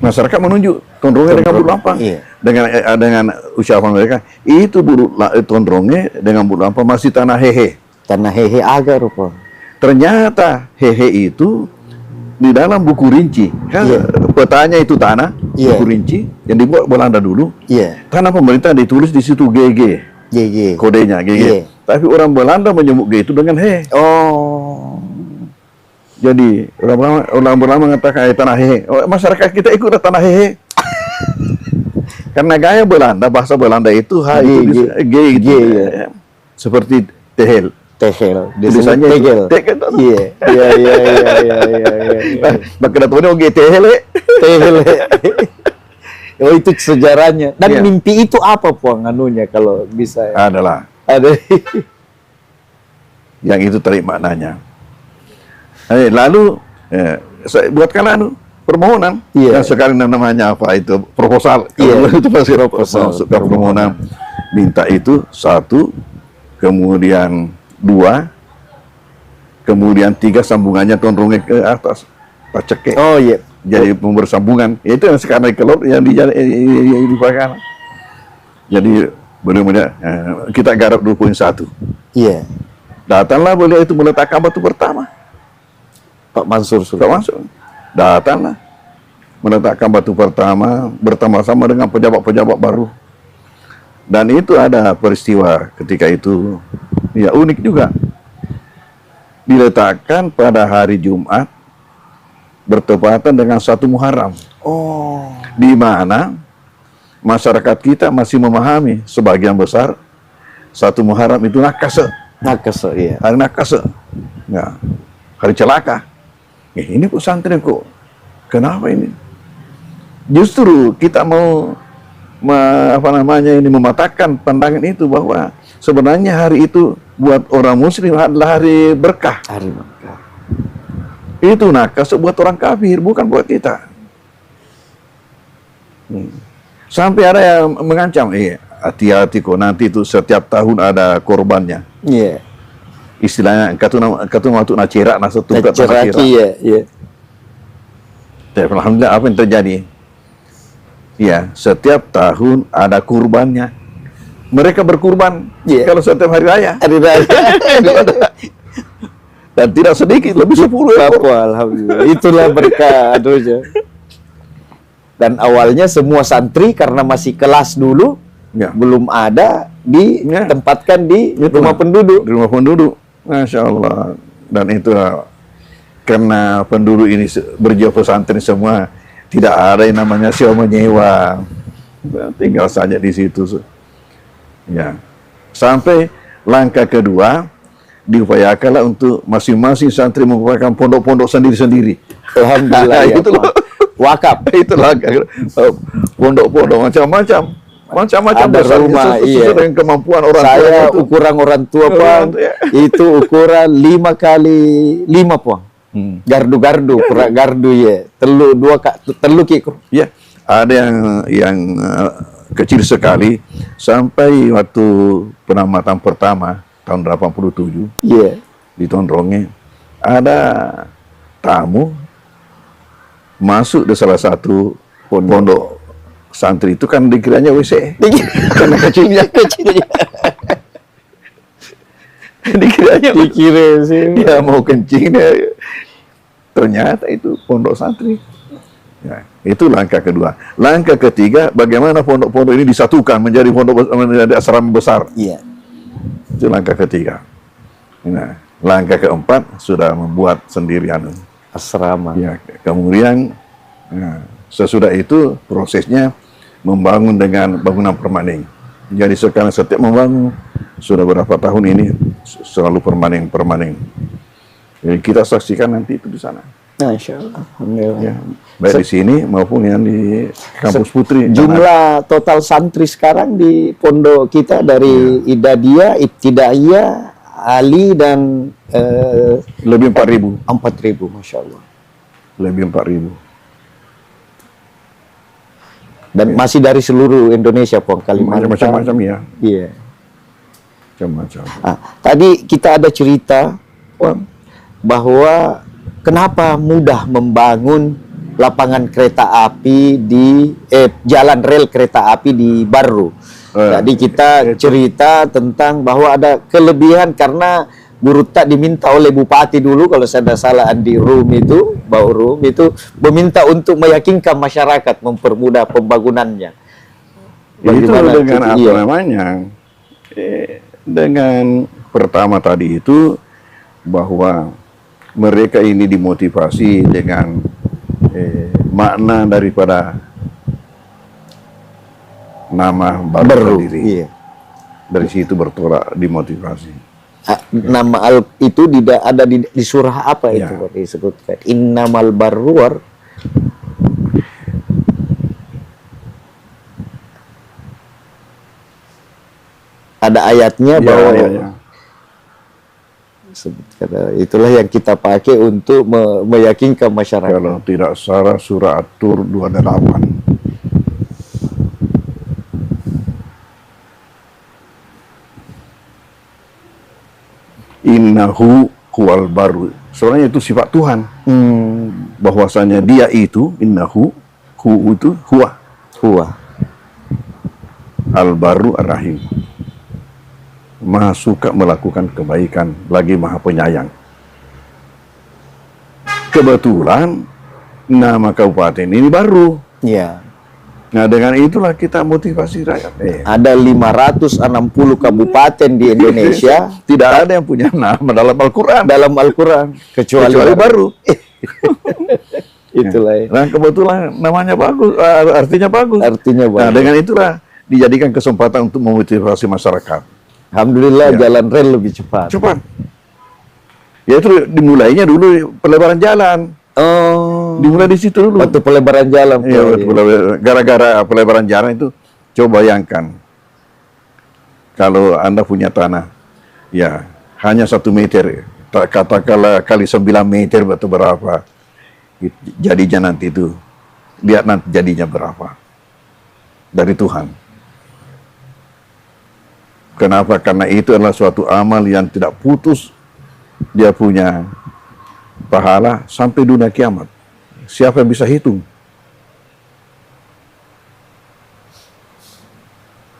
Masyarakat menunjuk tondrongnya dengan bulu lampang. Iya. Dengan ucapan mereka, itu tondrongnya dengan bulu lampang masih tanah hehe. Tanah hehe agar, Pak. Ternyata hehe itu di dalam buku rinci, kan Iya. petanya itu tanah, Iya. buku rinci yang dibuat Belanda dulu. Iya. Tanah pemerintah ditulis di situ GG, Iya. kodenya GG. Iya. Tapi orang Belanda menyebut G itu dengan he. Oh. Jadi orang Belanda mengatakan tanah hehe. Oh, masyarakat kita ikut tanah hehe. Karena gaya Belanda, bahasa Belanda itu H itu G gitu. Iya. Seperti tehel. Tehel. Tulisannya tegel. tegel. Iya. Iya. Maka datangnya G tehel. Tehel. Oh, itu sejarahnya. Dan Iya. mimpi itu apa, Puang, anunya kalau bisa? Adalah Ada. yang itu tarik maknanya. Lalu saya buatkan permohonan. Iya. Yang sekarang namanya apa itu? Proposal. Iya. Kalau itu pasti Proposal. masuk ke permohonan. Minta itu 1, kemudian 2, kemudian 3 sambungannya tondrongnya ke atas. Paceke. Oh iya. Jadi bersambungan. Itu yang sekarang kelot yang dipakai. Jadi benar-benar kita garap 2.1. Iya. Datanglah beliau itu meletakkan batu pertama. Pak Mansur Pak Mansur. Datanglah meletakkan batu pertama bersama-sama dengan pejabat-pejabat baru. Dan itu ada peristiwa ketika itu, ya unik juga. Diletakkan pada hari Jumat bertepatan dengan 1 Muharram. Oh. Di mana masyarakat kita masih memahami sebagian besar 1 Muharram itu nakase. Nakase, iya. Hari nakase. Ya. Hari celaka. Ini pesantren kok. Kenapa ini? Justru kita mau mematahkan pandangan itu bahwa sebenarnya hari itu buat orang muslim adalah hari berkah. Hari berkah. Itu nakase buat orang kafir, bukan buat kita. Sampai ada yang mengancam, hati-hati kok nanti itu setiap tahun ada korbannya. Iya. Istilahnya katu waktu nacerak nasatu Ceraki, iya. Alhamdulillah, apa yang terjadi? Ya, setiap tahun ada kurbannya. Mereka berkurban kalau setiap hari raya. Hari raya. Dan tidak sedikit, lebih 10 ekor. Alhamdulillah. Itulah berkah aduhnya. Dan awalnya semua santri karena masih kelas dulu, belum ada ditempatkan di rumah penduduk. Di rumah penduduk. Masya Allah. Dan itulah karena penduduk ini berjiwa pesantren semua, tidak ada yang namanya sewa menyewa. Tinggal saja di situ. Ya. Sampai langkah kedua diupayakanlah untuk masing-masing santri membuatkan pondok-pondok sendiri-sendiri. Alhamdulillah. Ya, itulah wakaf. Itulah pondok-pondok macam-macam. Ada rumah, sesuai dengan kemampuan orang tua. Saya ukuran orang tua, Puang, itu ukuran 5 kali 5, Puang. Gardu-gardu, ukuran gardu ya. Telu kik. Ya, ada yang kecil sekali sampai waktu penamatan pertama tahun 87. Iya. Di Tondrongnya ada tamu masuk di salah satu pondok santri itu kan dikiranya WC karena kecilnya. Dikira sih dia mau kencing, ternyata itu pondok santri. Ya, itu langkah kedua. Langkah ketiga, bagaimana pondok-pondok ini disatukan menjadi menjadi asrama besar. Iya. Itu langkah ketiga. Nah, langkah keempat sudah membuat sendirian Asrama. ya. Kemudian sesudah itu prosesnya membangun dengan bangunan permanen. Jadi sekarang setiap membangun sudah berapa tahun ini selalu permanen. Jadi kita saksikan nanti itu di sana. Nah, insya Allah. Alhamdulillah. Ya, baik di sini maupun yang di kampus Putri. Jumlah total santri sekarang di pondok kita dari Idadiyah, Ibtidaiyah, Ali dan lebih 4.000. 4.000, Masya Allah. Lebih 4.000. Dan masih dari seluruh Indonesia, Pong, Kalimantan. Macam-macam ya. Iya. Macam-macam. Tadi kita ada cerita, Pong, bahwa kenapa mudah membangun lapangan kereta api di jalan rel kereta api di Barru. Jadi kita cerita tentang bahwa ada kelebihan karena Guru Tak diminta oleh Bupati dulu, kalau saya tidak salah, Andi Rum itu, Bau Rum itu meminta untuk meyakinkan masyarakat, mempermudah pembangunannya. Bagaimana itu dengan apa namanya? Dengan pertama tadi itu bahwa mereka ini dimotivasi dengan makna daripada nama baru sendiri. Iya. Dari situ bertolak dimotivasi. Nama itu tidak ada di surah apa itu disebutkan? Innamal barruar. Ada ayatnya bahwa itulah yang kita pakai untuk meyakinkan masyarakat. Kalau tidak salah surah At-Tur 28. Innahu huwal baru. Sebenarnya itu sifat Tuhan. Bahwasanya dia itu innahu, hu itu huwa. Al-Baru Ar-Rahim. Maha suka melakukan kebaikan, lagi Maha penyayang. Kebetulan nama kabupaten ini baru. Ya. Nah, dengan itulah kita motivasi rakyat. Ada 560 kabupaten di Indonesia, tidak ada yang punya nama dalam Al-Quran. Kecuali baru. Itulah. Nah, kebetulan namanya bagus, artinya bagus. Nah, dengan itulah dijadikan kesempatan untuk memotivasi masyarakat. Alhamdulillah jalan rel lebih cepat. Ya itu dimulainya dulu pelebaran jalan. Dimulai di situ dulu. Waktu pelebaran jalan. Iya, gara-gara pelebaran jalan itu, coba bayangkan kalau Anda punya tanah, ya hanya 1 meter, katakanlah kali 9 meter atau berapa, jadinya nanti itu, lihat nanti jadinya berapa dari Tuhan. Kenapa? Karena itu adalah suatu amal yang tidak putus, dia punya pahala sampai dunia kiamat. Siapa yang bisa hitung?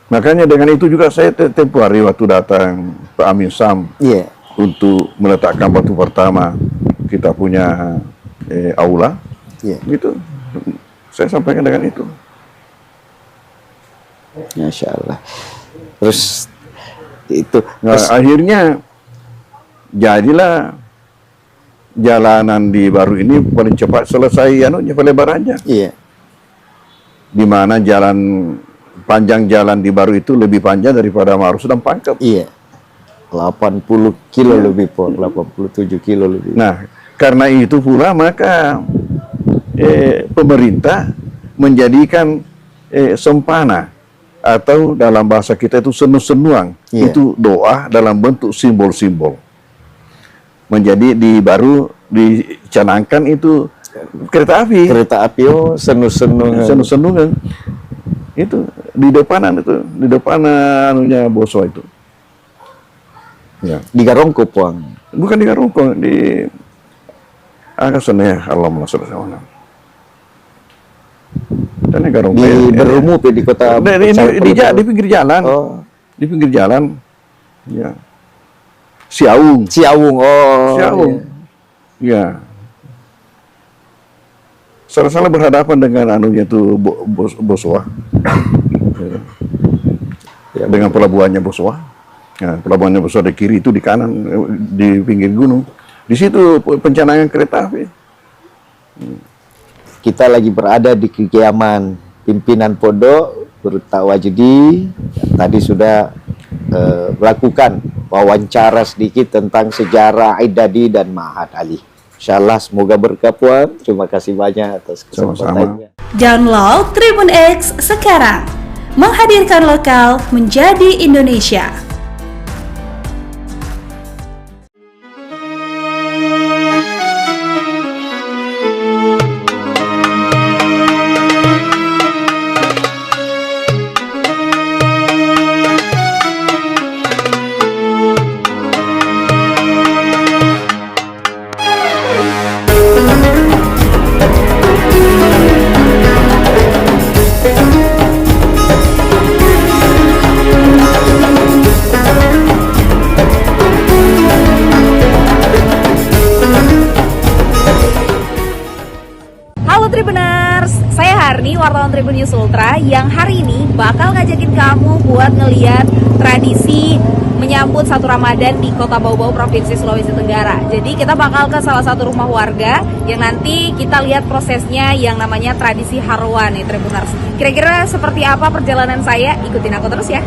Makanya dengan itu juga saya tempoh hari waktu datang Pak Amin Sam untuk meletakkan batu pertama kita punya aula, gitu. Saya sampaikan dengan itu. Masya Allah. Terus itu. Nah, akhirnya jadilah jalanan di Baru ini paling cepat selesai pelebarannya. Iya. Di mana panjang jalan di Baru itu lebih panjang daripada Marus dan Pangkep. Iya. 80 kilo lebih, 87 kilo lebih. Nah, karena itu pula maka pemerintah menjadikan sempana atau dalam bahasa kita itu senu-senuang. Itu doa dalam bentuk simbol-simbol. Menjadi di Baru dicanangkan itu kereta api. Senu-senungan. Itu di depanan anunya Boso itu. Ya. Di Garongko, Puang. Bukan di Garongko, di Agasannya Allahumma sholli alaihi wasallam. Di Berumup di kota di pinggir jalan. Di pinggir jalan. Ya. Siaung. Siaung. Oh. Siaung. Ya. Salah-salah berhadapan dengan anunya itu Boswa. Ya, dengan pelabuhannya Boswa. Ya, pelabuhannya Boswa di kiri, itu di kanan, di pinggir gunung. Di situ pencanangan kereta api. Kita lagi berada di kediaman pimpinan pondok Dr. Wajdi. Tadi sudah melakukan wawancara sedikit tentang sejarah Aidadi dan Ma'had Ali. Insyaallah semoga berkah Puan. Terima kasih banyak atas kesempatannya. Download Tribun X sekarang. Menghadirkan lokal menjadi Indonesia. Halo Tribuners, saya Harni, wartawan Tribun News Ultra yang hari ini bakal ngajakin kamu buat ngeliat tradisi menyambut 1 Ramadan di Kota Bau-Bau, Provinsi Sulawesi Tenggara. Jadi kita bakal ke salah satu rumah warga yang nanti kita lihat prosesnya yang namanya tradisi Harwa nih Tribuners. Kira-kira seperti apa perjalanan saya? Ikutin aku terus ya.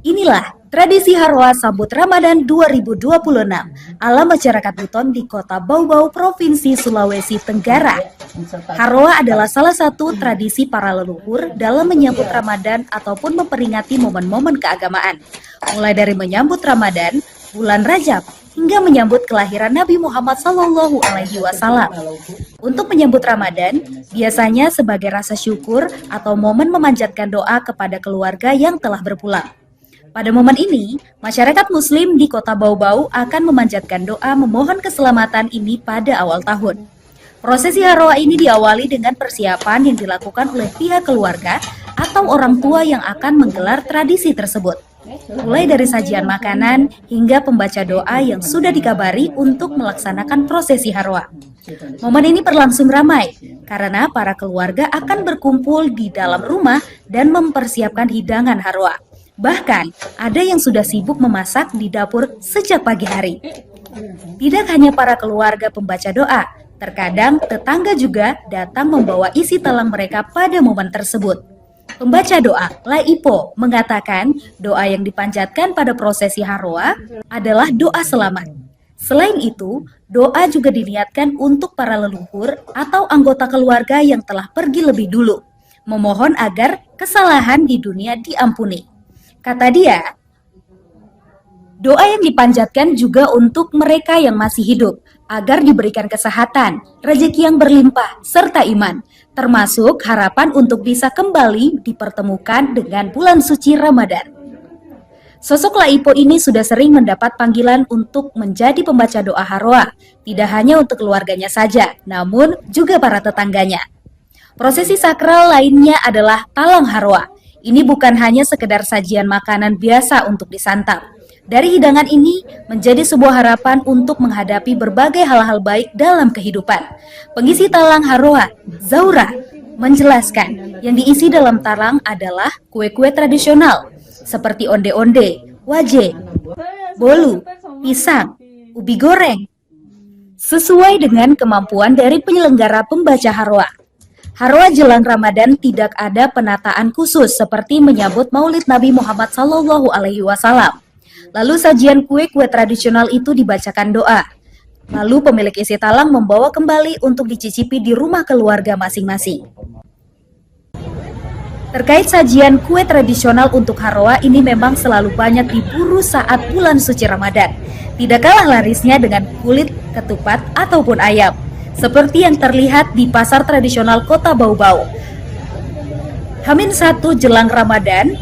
Inilah tradisi Harwa sambut Ramadan 2026 ala masyarakat Buton di Kota Bau-Bau, Provinsi Sulawesi Tenggara. Harwa adalah salah satu tradisi para leluhur dalam menyambut Ramadan ataupun memperingati momen-momen keagamaan. Mulai dari menyambut Ramadan, bulan Rajab, hingga menyambut kelahiran Nabi Muhammad SAW. Untuk menyambut Ramadan, biasanya sebagai rasa syukur atau momen memanjatkan doa kepada keluarga yang telah berpulang. Pada momen ini, masyarakat Muslim di Kota Bau-Bau akan memanjatkan doa memohon keselamatan ini pada awal tahun. Prosesi Harwa ini diawali dengan persiapan yang dilakukan oleh pihak keluarga atau orang tua yang akan menggelar tradisi tersebut. Mulai dari sajian makanan hingga pembaca doa yang sudah dikabari untuk melaksanakan prosesi Harwa. Momen ini berlangsung ramai karena para keluarga akan berkumpul di dalam rumah dan mempersiapkan hidangan Harwa. Bahkan, ada yang sudah sibuk memasak di dapur sejak pagi hari. Tidak hanya para keluarga pembaca doa, terkadang tetangga juga datang membawa isi talang mereka pada momen tersebut. Pembaca doa, Laipo, mengatakan doa yang dipanjatkan pada prosesi Harwa adalah doa selamat. Selain itu, doa juga diniatkan untuk para leluhur atau anggota keluarga yang telah pergi lebih dulu, memohon agar kesalahan di dunia diampuni. Kata dia, doa yang dipanjatkan juga untuk mereka yang masih hidup, agar diberikan kesehatan, rezeki yang berlimpah, serta iman, termasuk harapan untuk bisa kembali dipertemukan dengan bulan suci Ramadan. Sosok Laipo ini sudah sering mendapat panggilan untuk menjadi pembaca doa Harwa, tidak hanya untuk keluarganya saja, namun juga para tetangganya. Prosesi sakral lainnya adalah talang Harwa. Ini bukan hanya sekedar sajian makanan biasa untuk disantap. Dari hidangan ini menjadi sebuah harapan untuk menghadapi berbagai hal-hal baik dalam kehidupan. Pengisi talang Harwa, Zaura, menjelaskan yang diisi dalam talang adalah kue-kue tradisional seperti onde-onde, waje, bolu, pisang, ubi goreng. Sesuai dengan kemampuan dari penyelenggara pembaca Harwa. Harwa jelang Ramadan tidak ada penataan khusus seperti menyambut Maulid Nabi Muhammad SAW. Lalu sajian kue-kue tradisional itu dibacakan doa. Lalu pemilik isi talang membawa kembali untuk dicicipi di rumah keluarga masing-masing. Terkait sajian kue tradisional untuk Harwa ini memang selalu banyak diburu saat bulan suci Ramadan. Tidak kalah larisnya dengan kulit, ketupat, ataupun ayam. Seperti yang terlihat di pasar tradisional Kota Bau-Bau. H-1 jelang Ramadan,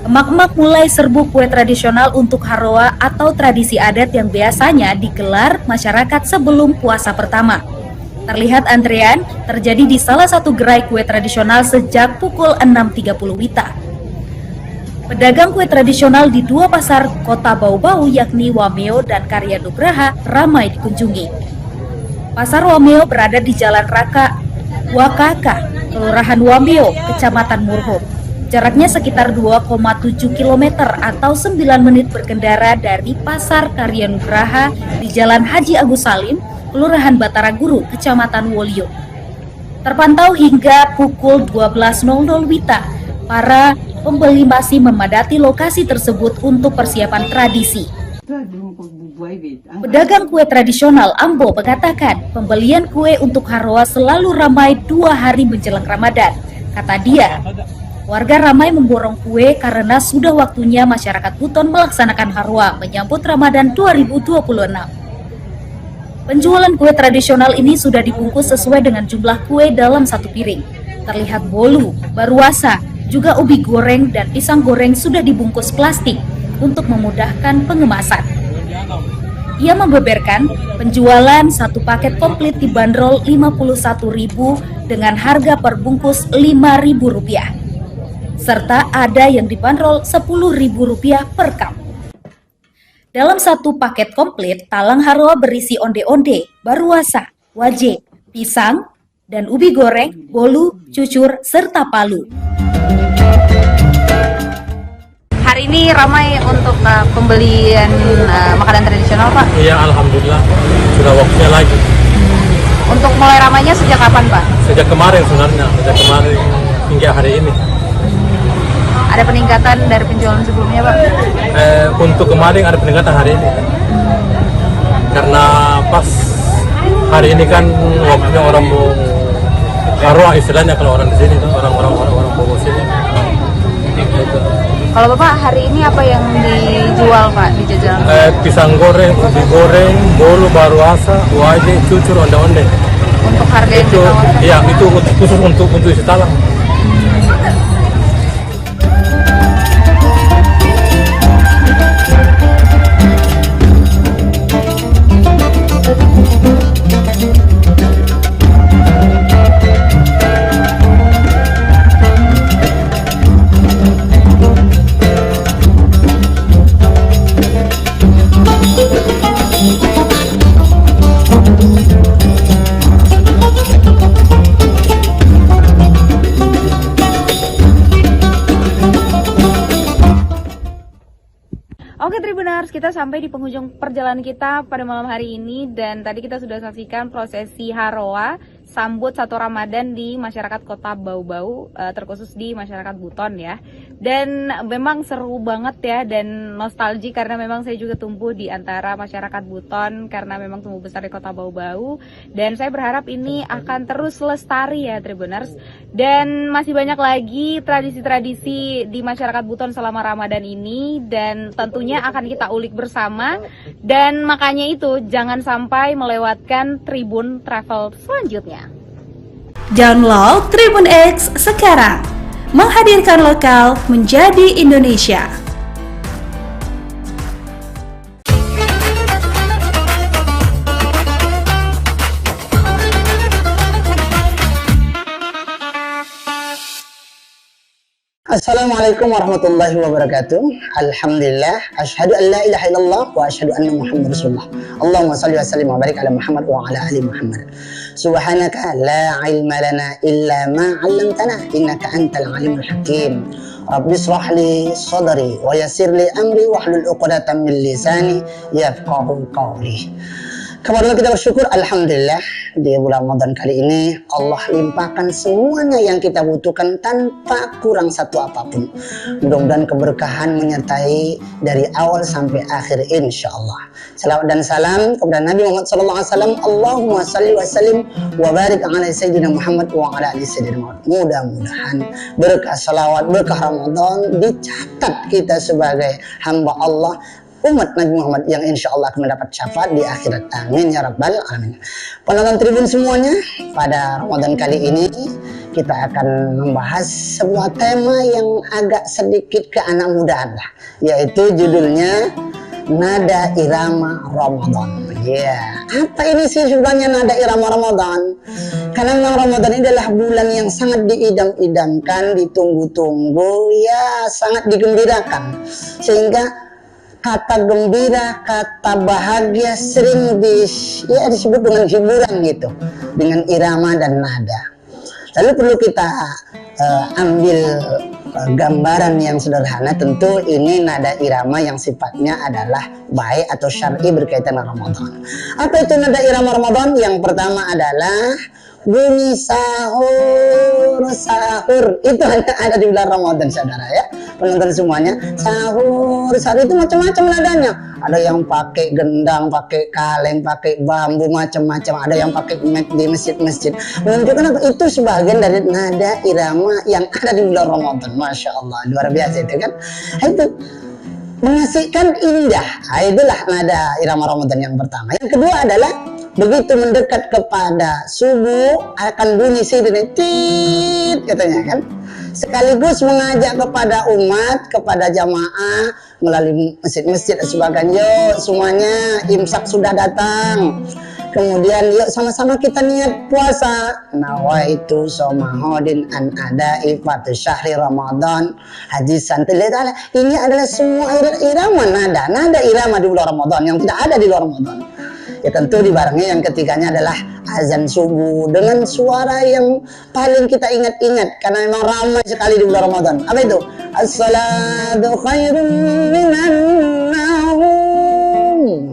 emak-emak mulai serbu kue tradisional untuk Harwa atau tradisi adat yang biasanya digelar masyarakat sebelum puasa pertama. Terlihat antrean terjadi di salah satu gerai kue tradisional sejak pukul 6.30 WITA. Pedagang kue tradisional di dua pasar Kota Bau-Bau yakni Wameo dan Karya Nugraha ramai dikunjungi. Pasar Wameo berada di Jalan Raka Wakaka, Kelurahan Wameo, Kecamatan Murhum. Jaraknya sekitar 2,7 km atau 9 menit berkendara dari Pasar Karya Nugraha di Jalan Haji Agus Salim, Kelurahan Batara Guru, Kecamatan Wolio. Terpantau hingga pukul 12.00 WITA, para pembeli masih memadati lokasi tersebut untuk persiapan tradisi. Pedagang kue tradisional Ambo mengatakan pembelian kue untuk Haroa selalu ramai 2 hari menjelang Ramadan. Kata dia, warga ramai memborong kue karena sudah waktunya masyarakat Buton melaksanakan Haroa menyambut Ramadan 2026. Penjualan kue tradisional ini sudah dibungkus sesuai dengan jumlah kue dalam satu piring. Terlihat bolu, baruasa, juga ubi goreng dan pisang goreng sudah dibungkus plastik untuk memudahkan pengemasan. Ia membeberkan penjualan satu paket komplit dibanderol Rp51.000 dengan harga per bungkus Rp5.000. Serta ada yang dibanderol Rp10.000 per cup. Dalam satu paket komplit, talang Haroa berisi onde-onde, baruasa, wajik, pisang, dan ubi goreng, bolu, cucur, serta palu. Hari ini ramai untuk pembelian makanan tradisional, Pak? Iya, alhamdulillah sudah waktunya lagi. Untuk mulai ramainya sejak kapan, Pak? Sejak kemarin sebenarnya, sejak kemarin hingga hari ini. Ada peningkatan dari penjualan sebelumnya, Pak? Untuk kemarin ada peningkatan hari ini. Karena pas hari ini kan waktunya orang mau Haroa istilahnya kalau orang di sini tuh orang Bogor sini. Kalau Bapak hari ini apa yang dijual, Pak, di jajanan? Pisang goreng, ubi goreng, bolu, baruasa, wajik, cucur, onde-onde. Untuk harga yang Itu, ditawarkan? iya, itu khusus untuk isi talang. Oke Tribuners, kita sampai di penghujung perjalanan kita pada malam hari ini dan tadi kita sudah saksikan prosesi Haroa sambut 1 Ramadan di masyarakat Kota Bau-Bau, terkhusus di masyarakat Buton ya. Dan memang seru banget ya dan nostalgia karena memang saya juga tumbuh di antara masyarakat Buton karena memang tumbuh besar di Kota Bau-Bau dan saya berharap ini akan terus lestari ya Tribuners. Dan masih banyak lagi tradisi-tradisi di masyarakat Buton selama Ramadan ini dan tentunya akan kita ulik bersama dan makanya itu jangan sampai melewatkan Tribun Travel selanjutnya. Download Tribun X sekarang, menghadirkan lokal menjadi Indonesia. Assalamualaikum warahmatullahi wabarakatuh. Alhamdulillah, asyhadu an la ilaha illallah wa asyhadu anna Muhammadar Rasulullah. Allahumma shalli wa sallim wa barik ala Muhammad wa ala ali Muhammad. Subhanaka la ilma lana illa ma 'allamtana innaka antal alimul hakim. Rabbi shrah li sadri wa yassir li amri wahlul 'uqdatam min lisani yafqahu qawli. Kemudian kita bersyukur alhamdulillah di bulan Ramadan kali ini Allah limpahkan semuanya yang kita butuhkan tanpa kurang satu apapun. Mudah-mudahan keberkahan menyertai dari awal sampai akhir insyaallah. Salawat dan salam kepada Nabi Muhammad SAW. Allahumma salli wa sallim wa barik ala Sayyidina Muhammad wa ala ali Sayyidina Muhammad. Mudah-mudahan berkah salawat, berkah Ramadan dicatat kita sebagai hamba Allah, umat Nabi Muhammad yang insya Allah akan mendapat syafaat di akhirat. Amin ya rabbal alamin. Penonton Tribun semuanya, pada Ramadan kali ini kita akan membahas sebuah tema yang agak sedikit ke anak mudaan lah, yaitu judulnya Nada Irama Ramadan. Ya, apa ini sih sebenarnya nada irama Ramadan? Karena memang Ramadan ini adalah bulan yang sangat diidam-idamkan, ditunggu-tunggu, ya sangat digembirakan. Sehingga kata gembira, kata bahagia sering disebut dengan hiburan gitu, dengan irama dan nada. Lalu perlu kita ambil gambaran yang sederhana. Tentu ini nada irama yang sifatnya adalah baik atau syar'i berkaitan dengan Ramadan. Apa itu nada irama Ramadan? Yang pertama adalah bunyi sahur. Itu hanya ada di bulan Ramadan, saudara ya. Penonton semuanya, sahur itu macam-macam nadanya. Ada yang pakai gendang, pakai kaleng, pakai bambu, macam-macam. Ada yang pakai mic di masjid-masjid. Menunjukkan apa? Itu sebagian dari nada irama yang ada di bulan Ramadan. Masya Allah, luar biasa itu kan. Itu mengasihkan, indah. Itulah nada irama Ramadan yang pertama. Yang kedua adalah begitu mendekat kepada subuh akan bunyi sirine tit katanya kan, sekaligus mengajak kepada umat, kepada jamaah melalui masjid-masjid dan sebagainya. Yuk semuanya, imsak sudah datang, kemudian yuk sama-sama kita niat puasa. Nawaitu somahodin an adai fatu syahri Ramadan haji santai. Ini adalah semua irama nada irama di bulan Ramadan yang tidak ada di luar Ramadan. Ya tentu dibarengi yang ketiganya adalah azan subuh dengan suara yang paling kita ingat-ingat karena memang ramai sekali di bulan Ramadan. Apa itu? As-salatu khairun minan naum.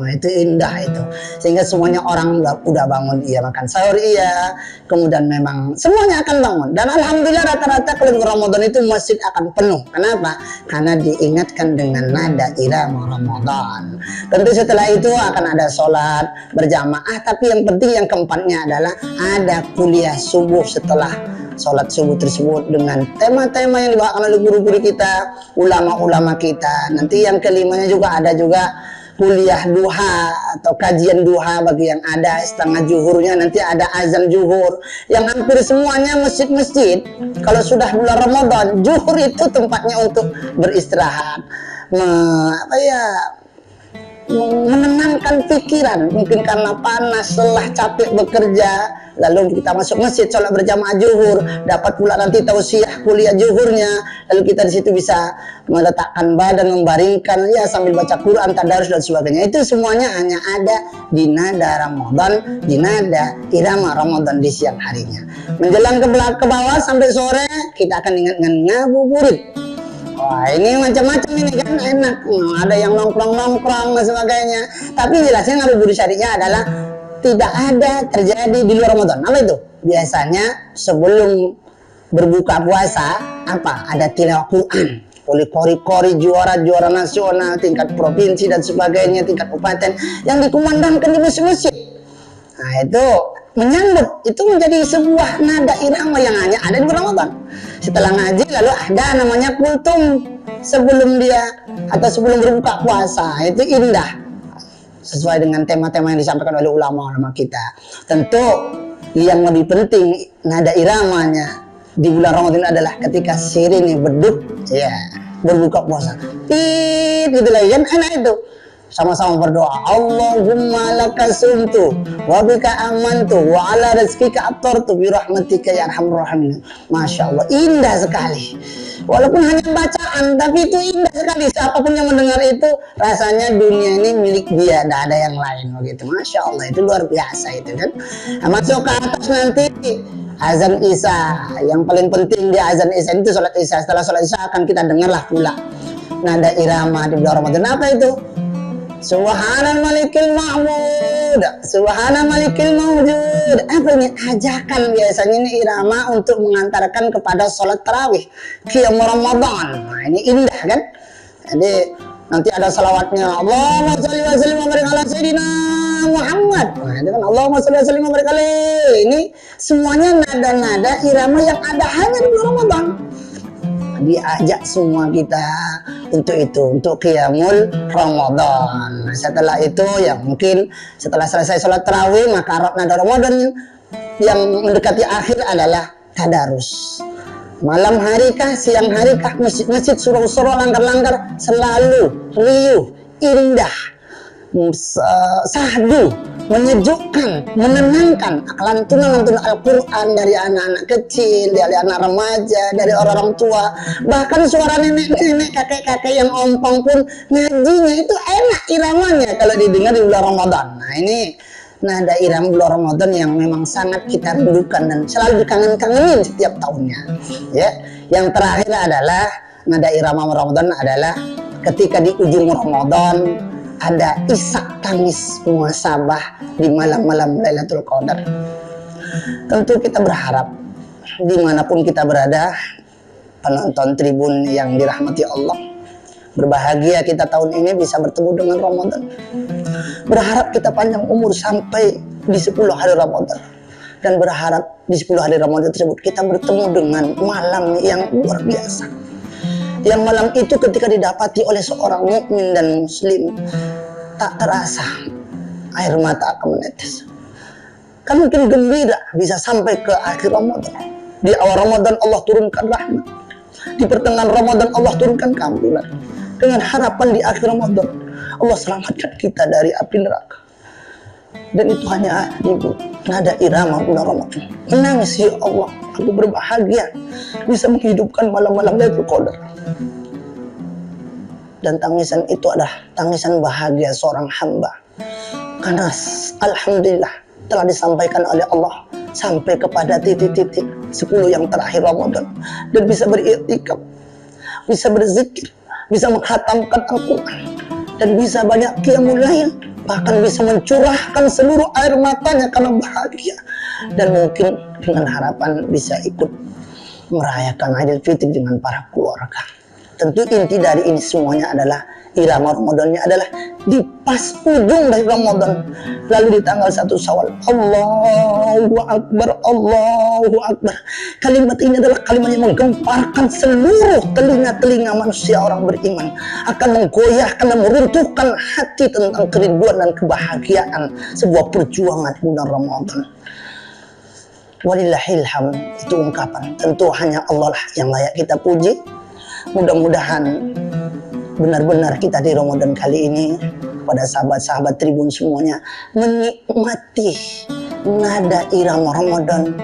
Itu indah itu. Sehingga semuanya orang udah bangun, iya makan sahur, iya. Kemudian memang semuanya akan bangun. Dan alhamdulillah rata-rata kalau di Ramadan itu masjid akan penuh. Kenapa? Karena diingatkan dengan nada irama Ramadan. Tentu setelah itu akan ada sholat berjamaah. Tapi yang penting yang keempatnya adalah ada kuliah subuh setelah sholat subuh tersebut dengan tema-tema yang dibawakan oleh guru-guru kita, ulama-ulama kita. Nanti yang kelimanya juga ada juga kuliah duha atau kajian duha bagi yang ada setengah zuhurnya, nanti ada azan zuhur yang hampir semuanya masjid-masjid. Kalau sudah bulan Ramadan, zuhur itu tempatnya untuk beristirahat, menenangkan pikiran, mungkin karena panas, lelah, capek bekerja. Lalu kita masuk masjid, sholat berjamaah zuhur, dapat pula nanti tausiah kuliah zuhurnya. Lalu kita di situ bisa meletakkan badan, membaringkan, ya sambil baca Quran, tadarus dan sebagainya. Itu semuanya hanya ada di nada Ramadan, di nada irama Ramadan di siang harinya. Menjelang ke bawah sampai sore, kita akan ingat dengan ngabuburit. Wah ini macam-macam ini kan enak. Ada yang nongkrong-nongkrong dan sebagainya. Tapi jelasnya ngabuburit syariahnya adalah tidak ada terjadi di luar Ramadan. Apa itu? Biasanya sebelum berbuka puasa ada tilawah Quran oleh kori-kori juara-juara nasional, tingkat provinsi dan sebagainya, tingkat kabupaten yang dikumandangkan di masjid-masjid. Nah itu menyambut, itu menjadi sebuah nada irama yang hanya ada di bulan Ramadan. Setelah ngaji lalu ada namanya kultum sebelum dia atau sebelum berbuka puasa. Itu indah sesuai dengan tema-tema yang disampaikan oleh ulama-ulama kita. Tentu yang lebih penting nada iramanya di bulan Ramadan adalah ketika sirine beduk, ya berbuka puasa. Gitu lagi kan enak itu. Sama-sama berdoa, Allahumma laka sumtu wa bika amantu wa ala rizkika aftartu bi rahmatika ya arhamar rahimin. Masya Allah, indah sekali. Walaupun hanya bacaan, tapi itu indah sekali. Siapapun yang mendengar itu rasanya dunia ini milik dia, tidak ada yang lain begitu. Masya Allah, itu luar biasa itu kan. Nah, masuk ke atas nanti azan Isya. Yang paling penting di azan Isya itu sholat Isya. Setelah sholat Isya akan kita dengarlah pula nada irama di bulan Ramadan. Apa itu? Subhanal malikil ma'bud, subhanal malikil mawjud. Apa ini? Ajakan biasanya ini irama untuk mengantarkan kepada sholat tarawih qiyam Ramadan. Nah ini indah kan. Jadi nanti ada salawatnya, Allahumma sholli wa sallim wa barik ala sayyidina Muhammad. Nah itu kan Allahumma sholli wa sallim wa barik alaihi. Ini semuanya nada-nada irama yang ada hanya di bulan Ramadan. Diajak semua kita untuk itu, untuk qiyamul Ramadan. Setelah itu ya mungkin setelah selesai sholat tarawih maka nada Ramadan yang mendekati akhir adalah tadarus. Malam hari kah, siang hari kah, masjid-masjid, surau-surau, langgar-langgar selalu riuh, indah sahdu, menyejukkan, menenangkan lantunan Al-Quran dari anak-anak kecil, dari anak remaja, dari orang-orang tua, bahkan suara nenek-nenek, kakek-kakek yang ompong pun ngajinya itu enak iramanya kalau didengar di bulan Ramadan. Nah ini nada irama bulan Ramadan yang memang sangat kita rindukan dan selalu dikangen-kangenin setiap tahunnya. Ya, yang terakhir adalah nada irama Ramadan adalah ketika di ujung Ramadan ada isak tangis muhasabah di malam-malam Lailatul Qadar. Tentu kita berharap dimanapun kita berada, penonton tribun yang dirahmati Allah, berbahagia kita tahun ini bisa bertemu dengan Ramadan. Berharap kita panjang umur sampai di 10 hari Ramadan, dan berharap di 10 hari Ramadan tersebut kita bertemu dengan malam yang luar biasa. Yang malam itu ketika didapati oleh seorang mukmin dan muslim, tak terasa air mata akan menetes. Kan mungkin gembira bisa sampai ke akhir Ramadan. Di awal Ramadan Allah turunkan rahmat, di pertengahan Ramadan Allah turunkan keampunan, dengan harapan di akhir Ramadan Allah selamatkan kita dari api neraka. Dan itu hanya di nada irama bulan Ramadan. Menangis, ya Allah, aku berbahagia bisa menghidupkan malam-malam Lailatul Qadar. Dan tangisan itu adalah tangisan bahagia seorang hamba, karena alhamdulillah telah disampaikan oleh Allah sampai kepada titik-titik 10 yang terakhir Ramadan, dan bisa beriktikaf, bisa berzikir, bisa menghatamkan Al-Quran, dan bisa banyak qiyamul lail, bahkan bisa mencurahkan seluruh air matanya karena bahagia, dan mungkin dengan harapan bisa ikut merayakan Idul Fitri dengan para keluarga. Tentu inti dari ini semuanya adalah irama Ramadannya adalah di pas ujung dari Ramadan, lalu di tanggal 1 Syawal, Allahu Akbar, Allahu Akbar. Kalimat ini adalah kalimat yang menggemparkan seluruh telinga-telinga manusia orang beriman, akan menggoyahkan dan meruntuhkan hati tentang kerinduan dan kebahagiaan sebuah perjuangan bulan Ramadan. Walillahil hamd, itu ungkapan. Tentu hanya Allah lah yang layak kita puji. Mudah-mudahan benar-benar kita di Ramadan kali ini, pada sahabat-sahabat tribun semuanya, menikmati nada irama Ramadan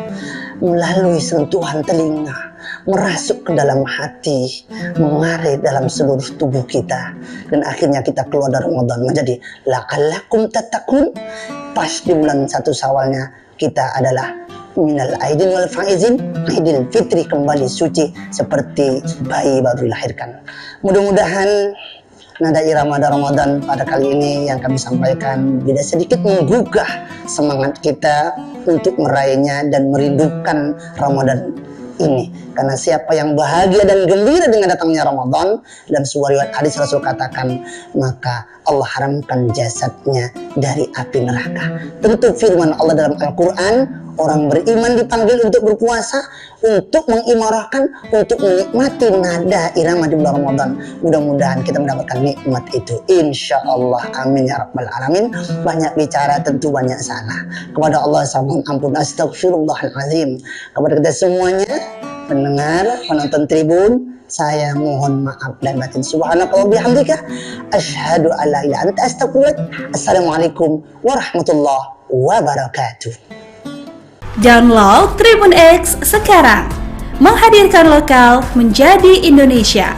melalui sentuhan telinga, merasuk ke dalam hati, mengalir dalam seluruh tubuh kita, dan akhirnya kita keluar dari Ramadan menjadi la'allakum tattaqun. Pas di bulan 1 Syawalnya kita adalah minal aidin wal faizin, Idul Fitri kembali suci seperti bayi baru dilahirkan. Mudah-mudahan nada irama Ramadan pada kali ini yang kami sampaikan bisa sedikit menggugah semangat kita untuk meraihnya dan merindukan Ramadan ini. Karena siapa yang bahagia dan gembira dengan datangnya Ramadan, dalam sebuah riwayat hadis Rasul katakan, maka Allah haramkan jasadnya dari api neraka. Tentu firman Allah dalam Al-Quran, orang beriman dipanggil untuk berpuasa, untuk mengimarahkan, untuk menikmati nada irama di bulan Ramadan. Mudah-mudahan kita mendapatkan nikmat itu, insya Allah. Amin ya rabbal alamin. Banyak bicara tentu banyak salah. Kepada Allah saya mohon ampun, astagfirullahaladzim. Kepada kita semuanya, pendengar, penonton tribun, saya mohon maaf dan batin. Subhanakallah bihamdika, asyhadu an la ilaha illa anta, astaghfiruka. Assalamualaikum warahmatullahi wabarakatuh. Download Tribun X sekarang, menghadirkan lokal menjadi Indonesia.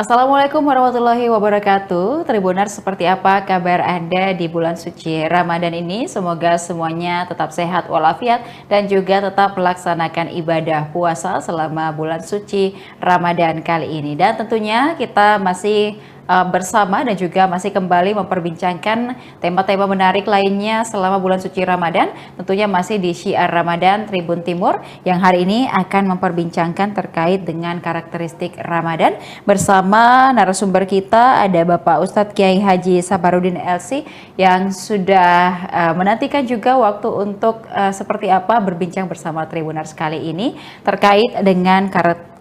Assalamualaikum warahmatullahi wabarakatuh. Tribuners, seperti apa kabar Anda di bulan suci Ramadan ini? Semoga semuanya tetap sehat walafiat dan juga tetap melaksanakan ibadah puasa selama bulan suci Ramadan kali ini. Dan tentunya kita masih bersama dan juga masih kembali memperbincangkan tema-tema menarik lainnya selama bulan suci Ramadan. Tentunya masih di Syiar Ramadan Tribun Timur yang hari ini akan memperbincangkan terkait dengan karakteristik Ramadan. Bersama narasumber kita ada Bapak Ustadz Kiai Haji Sabarudin LC yang sudah menantikan juga waktu untuk seperti apa berbincang bersama Tribuners kali ini terkait dengan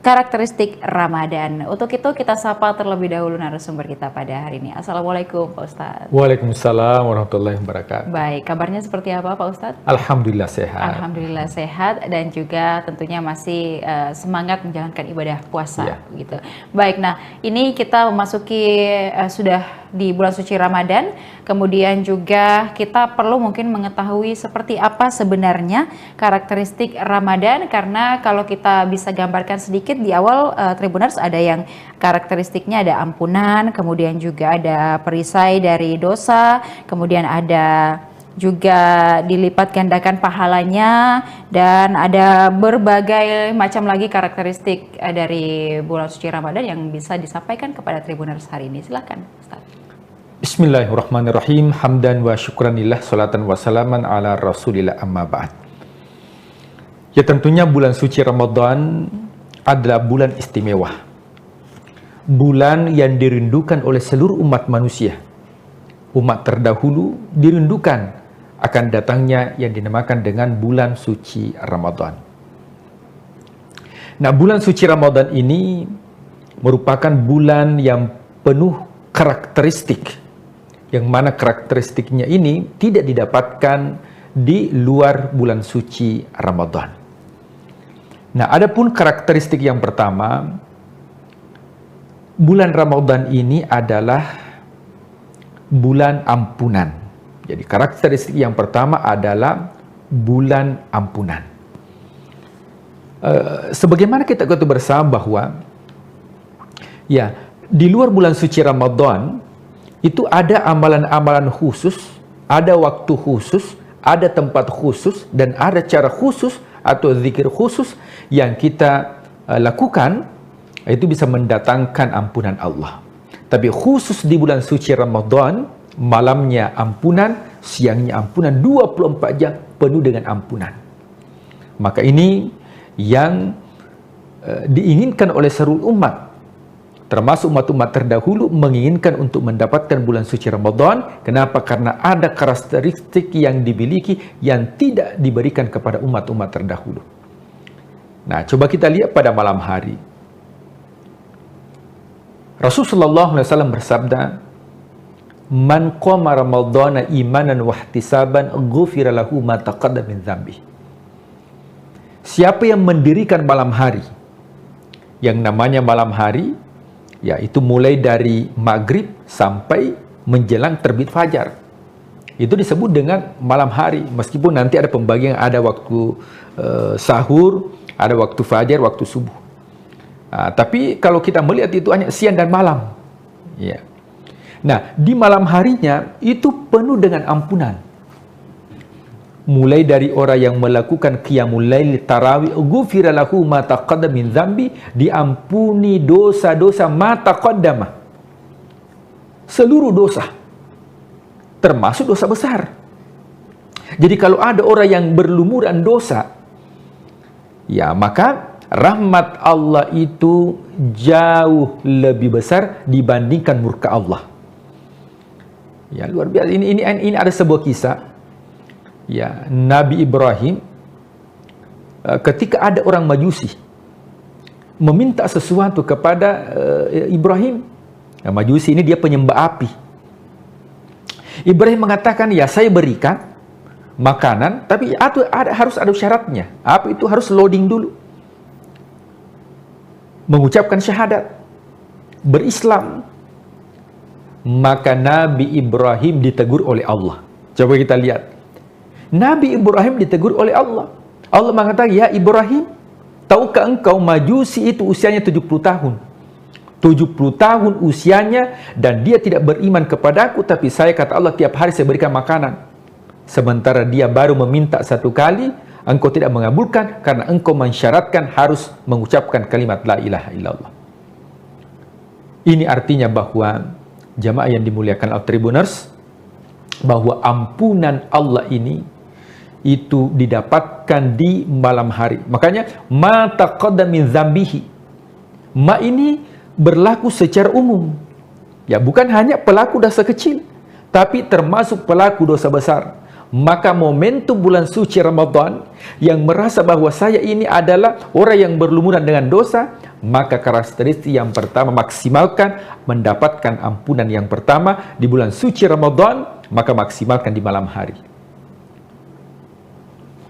karakteristik Ramadan. Untuk itu kita sapa terlebih dahulu narasumber kita pada hari ini. Assalamualaikum Pak Ustadz. Waalaikumsalam warahmatullahi wabarakatuh. Baik, kabarnya seperti apa Pak Ustadz? Alhamdulillah sehat. Alhamdulillah sehat dan juga tentunya masih semangat menjalankan ibadah puasa gitu. Baik, nah ini kita memasuki sudah di bulan suci Ramadan, kemudian juga kita perlu mungkin mengetahui seperti apa sebenarnya karakteristik Ramadan, karena kalau kita bisa gambarkan sedikit di awal Tribuners, ada yang karakteristiknya ada ampunan, kemudian juga ada perisai dari dosa, kemudian ada juga dilipat gandakan pahalanya, dan ada berbagai macam lagi karakteristik dari bulan suci Ramadan yang bisa disampaikan kepada Tribuners hari ini. Silakan Ustaz. Bismillahirrahmanirrahim. Hamdan wa syukranillah, salatan wa salaman ala rasulillah, amma ba'd. Ya, tentunya bulan suci Ramadan adalah bulan istimewa. Bulan yang dirindukan oleh seluruh umat manusia. Umat terdahulu dirindukan akan datangnya yang dinamakan dengan bulan suci Ramadan. Nah, bulan suci Ramadan ini merupakan bulan yang penuh karakteristik, yang mana karakteristiknya ini tidak didapatkan di luar bulan suci Ramadan. Nah, adapun karakteristik yang pertama, bulan Ramadan ini adalah bulan ampunan. Jadi karakteristik yang pertama adalah bulan ampunan. Sebagaimana kita ketahui bersama bahwa ya, di luar bulan suci Ramadan itu ada amalan-amalan khusus, ada waktu khusus, ada tempat khusus, dan ada cara khusus atau zikir khusus yang kita lakukan, itu bisa mendatangkan ampunan Allah. Tapi khusus di bulan suci Ramadan, malamnya ampunan, siangnya ampunan, 24 jam penuh dengan ampunan. Maka ini yang diinginkan oleh seluruh umat, termasuk umat-umat terdahulu, menginginkan untuk mendapatkan bulan suci Ramadan. Kenapa? Karena ada karakteristik yang dimiliki yang tidak diberikan kepada umat-umat terdahulu. Nah, coba kita lihat pada malam hari. Rasulullah SAW bersabda, "Man qama Ramadhana imanan wa ihtisaban ghufira lahu ma taqaddama min dzambi." Siapa yang mendirikan malam hari, yang namanya malam hari, yaitu mulai dari maghrib sampai menjelang terbit fajar, itu disebut dengan malam hari. Meskipun nanti ada pembagian, ada waktu sahur, ada waktu fajar, waktu subuh. Tapi kalau kita melihat itu hanya siang dan malam. Ya. Nah, di malam harinya itu penuh dengan ampunan. Mulai dari orang yang melakukan qiyamul lail, tarawih, ghufira lahu ma taqaddama min dzambi, diampuni dosa-dosa ma taqaddama. Seluruh dosa, termasuk dosa besar. Jadi kalau ada orang yang berlumuran dosa, ya maka rahmat Allah itu jauh lebih besar dibandingkan murka Allah. Ya, luar biasa. Ini ada sebuah kisah. Ya, Nabi Ibrahim, ketika ada orang Majusi meminta sesuatu kepada Ibrahim. Nah, Majusi ini dia penyembah api. Ibrahim mengatakan, ya saya berikan makanan, tapi harus ada syaratnya. Api itu harus loading dulu, mengucapkan syahadat, berislam. Maka Nabi Ibrahim ditegur oleh Allah. Coba kita lihat. Nabi Ibrahim ditegur oleh Allah. Allah mengatakan, ya Ibrahim, tahukah engkau Majusi itu usianya 70 tahun. 70 tahun usianya dan dia tidak beriman kepadaku, tapi saya, kata Allah, tiap hari saya berikan makanan. Sementara dia baru meminta 1 kali, engkau tidak mengabulkan karena engkau mensyaratkan harus mengucapkan kalimat la ilaha illallah. Ini artinya bahwa jamaah yang dimuliakan Allah Tribuners, bahwa ampunan Allah ini itu didapatkan di malam hari. Makanya ma taqaddama min dzambihi. Ma ini berlaku secara umum. Ya, bukan hanya pelaku dosa kecil, tapi termasuk pelaku dosa besar. Maka momentum bulan suci Ramadan yang merasa bahwa saya ini adalah orang yang berlumuran dengan dosa, maka karakteristik yang pertama, maksimalkan mendapatkan ampunan yang pertama di bulan suci Ramadan, maka maksimalkan di malam hari.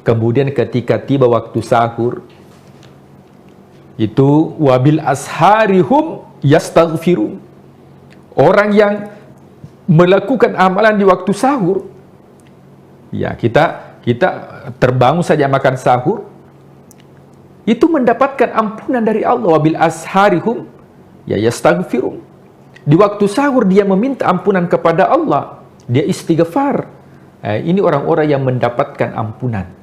Kemudian ketika tiba waktu sahur, itu wabil asharihum yastaghfirun. Orang yang melakukan amalan di waktu sahur, ya kita terbangun saja makan sahur, itu mendapatkan ampunan dari Allah. Wabil asharihum ya yastaghfirun. Di waktu sahur dia meminta ampunan kepada Allah, dia istighfar. Ini orang-orang yang mendapatkan ampunan.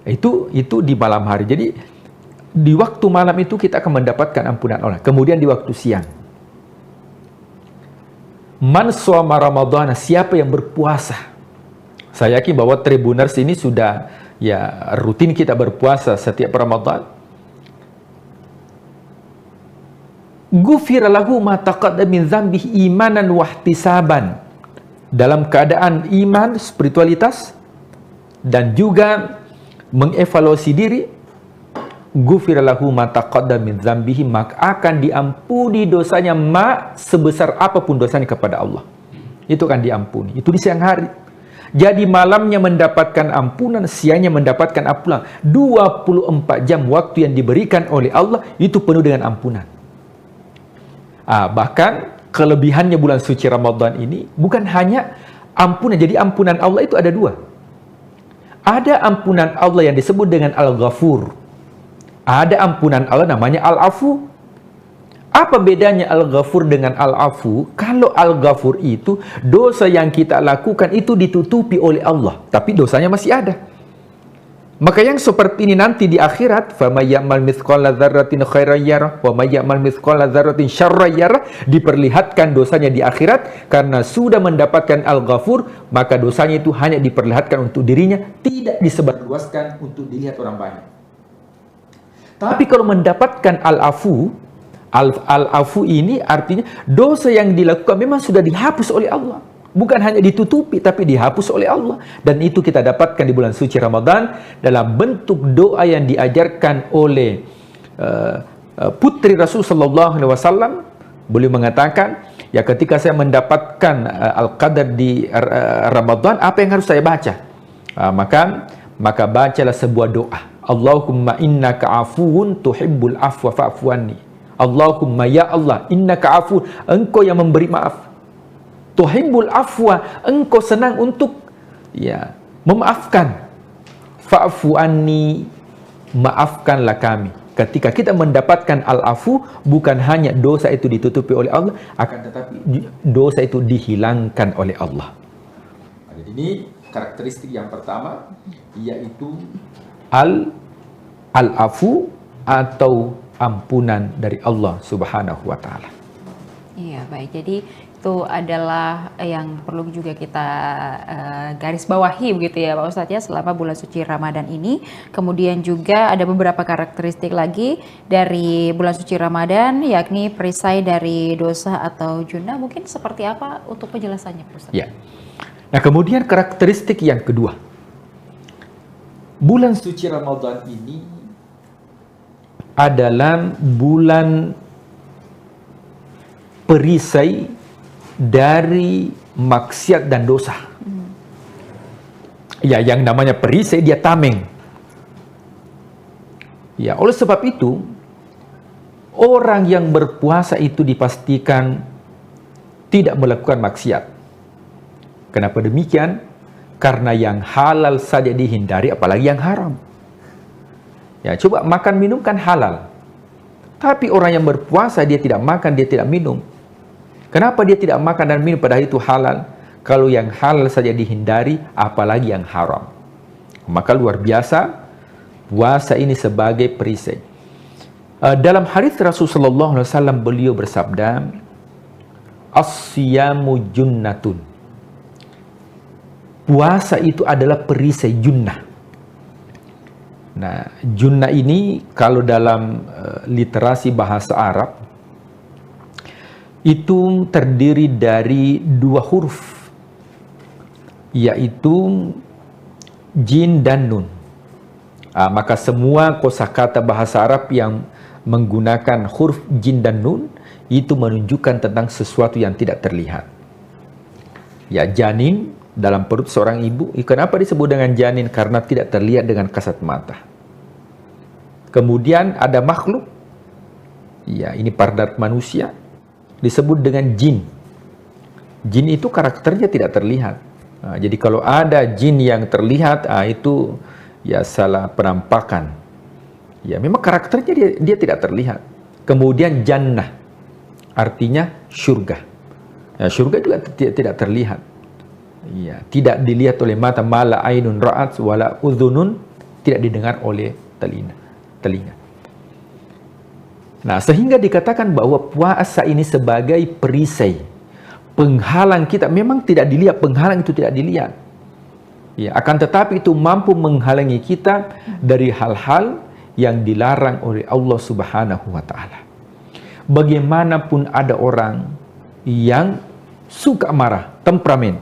Itu di malam hari. Jadi di waktu malam itu kita akan mendapatkan ampunan Allah. Kemudian di waktu siang, man shoma Ramadhan, siapa yang berpuasa. Saya yakin bahwa Tribuners ini sudah ya rutin kita berpuasa setiap Ramadan. Ghufira lahu ma taqaddama min dzambihi imanan wa ihtisaban. Dalam keadaan iman, spiritualitas, dan juga mengevaluasi diri, ghufira lahu ma taqaddama min dzambihi, maka akan diampuni dosanya sebesar apapun dosanya kepada Allah. Itu kan diampuni. Itu di siang hari. Jadi malamnya mendapatkan ampunan, siangnya mendapatkan ampunan. 24 jam waktu yang diberikan oleh Allah itu penuh dengan ampunan. Bahkan kelebihannya bulan suci Ramadan ini bukan hanya ampunan. Jadi ampunan Allah itu ada 2. Ada ampunan Allah yang disebut dengan Al-Ghafur. Ada ampunan Allah namanya Al-Afu. Apa bedanya Al-Ghafur dengan Al-Afu? Kalau Al-Ghafur itu dosa yang kita lakukan itu ditutupi oleh Allah, tapi dosanya masih ada. Maka yang seperti ini nanti di akhirat, فَمَنْ يَعْمَلْ مِثْقَالَ ذَرَّةٍ خَيْرًا يَرَهُ وَمَنْ يَعْمَلْ مِثْقَالَ ذَرَّةٍ شَرًّا يَرَهُ, diperlihatkan dosanya di akhirat karena sudah mendapatkan Al-Ghafur, maka dosanya itu hanya diperlihatkan untuk dirinya, tidak disebarluaskan untuk dilihat orang banyak. Tapi kalau mendapatkan Al-Afu, Al-Afu ini artinya dosa yang dilakukan memang sudah dihapus oleh Allah. Bukan hanya ditutupi, tapi dihapus oleh Allah. Dan itu kita dapatkan di bulan suci Ramadan dalam bentuk doa yang diajarkan oleh putri Rasul Sallallahu Alaihi Wasallam. Beliau mengatakan, ya ketika saya mendapatkan Al-Qadar di Ramadan, apa yang harus saya baca? Maka bacalah sebuah doa. Allahumma innaka afuun tuhibbul afwa fa'fu anni. Allahumma ya Allah, innaka afuun, engkau yang memberi maaf. Tuhibbul afwa, engkau senang untuk ya memaafkan. Fa'fu anni, maafkanlah kami. Ketika kita mendapatkan al-afu, bukan hanya dosa itu ditutupi oleh Allah, akan tetapi dosa itu dihilangkan oleh Allah. Jadi ini karakteristik yang pertama, yaitu al-afu atau ampunan dari Allah Subhanahu wa taala. Iya, baik. Jadi itu adalah yang perlu juga kita garis bawahi begitu ya Pak Ustadz ya, selama bulan suci Ramadan ini. Kemudian juga ada beberapa karakteristik lagi dari bulan suci Ramadan, yakni perisai dari dosa atau junah. Mungkin seperti apa untuk penjelasannya Pak Ustadz? Ya. Nah, kemudian karakteristik yang kedua, bulan suci Ramadan ini adalah bulan perisai dari maksiat dan dosa. Ya, yang namanya perisai dia tameng. Ya, oleh sebab itu orang yang berpuasa itu dipastikan tidak melakukan maksiat. Kenapa demikian? Karena yang halal saja dihindari, apalagi yang haram. Ya, coba makan minum kan halal. Tapi orang yang berpuasa dia tidak makan, dia tidak minum. Kenapa dia tidak makan dan minum padahal itu halal? Kalau yang halal saja dihindari, apalagi yang haram. Maka luar biasa puasa ini sebagai perisai. Dalam hadis Rasulullah SAW beliau bersabda, as-siyamu junnatun. Puasa itu adalah perisai junnah. Nah, junnah ini kalau dalam literasi bahasa Arab itu terdiri dari dua huruf, yaitu jin dan nun. Maka semua kosakata bahasa Arab yang menggunakan huruf jin dan nun itu menunjukkan tentang sesuatu yang tidak terlihat. Ya, janin dalam perut seorang ibu. Kenapa disebut dengan janin? Karena tidak terlihat dengan kasat mata. Kemudian ada makhluk, ya ini pada manusia, disebut dengan jin. Jin itu karakternya tidak terlihat. Jadi kalau ada jin yang terlihat, itu ya salah penampakan. Ya memang karakternya dia tidak terlihat. Kemudian jannah, artinya surga. Ya, surga juga tidak terlihat. Ya, tidak dilihat oleh mata, mala ainun ra'at wala udhunun, tidak didengar oleh telinga. Nah, sehingga dikatakan bahwa puasa ini sebagai perisai, penghalang kita. Memang tidak dilihat, penghalang itu tidak dilihat. Ya, akan tetapi itu mampu menghalangi kita dari hal-hal yang dilarang oleh Allah Subhanahu wa Ta'ala. Bagaimanapun ada orang yang suka marah, temperamen,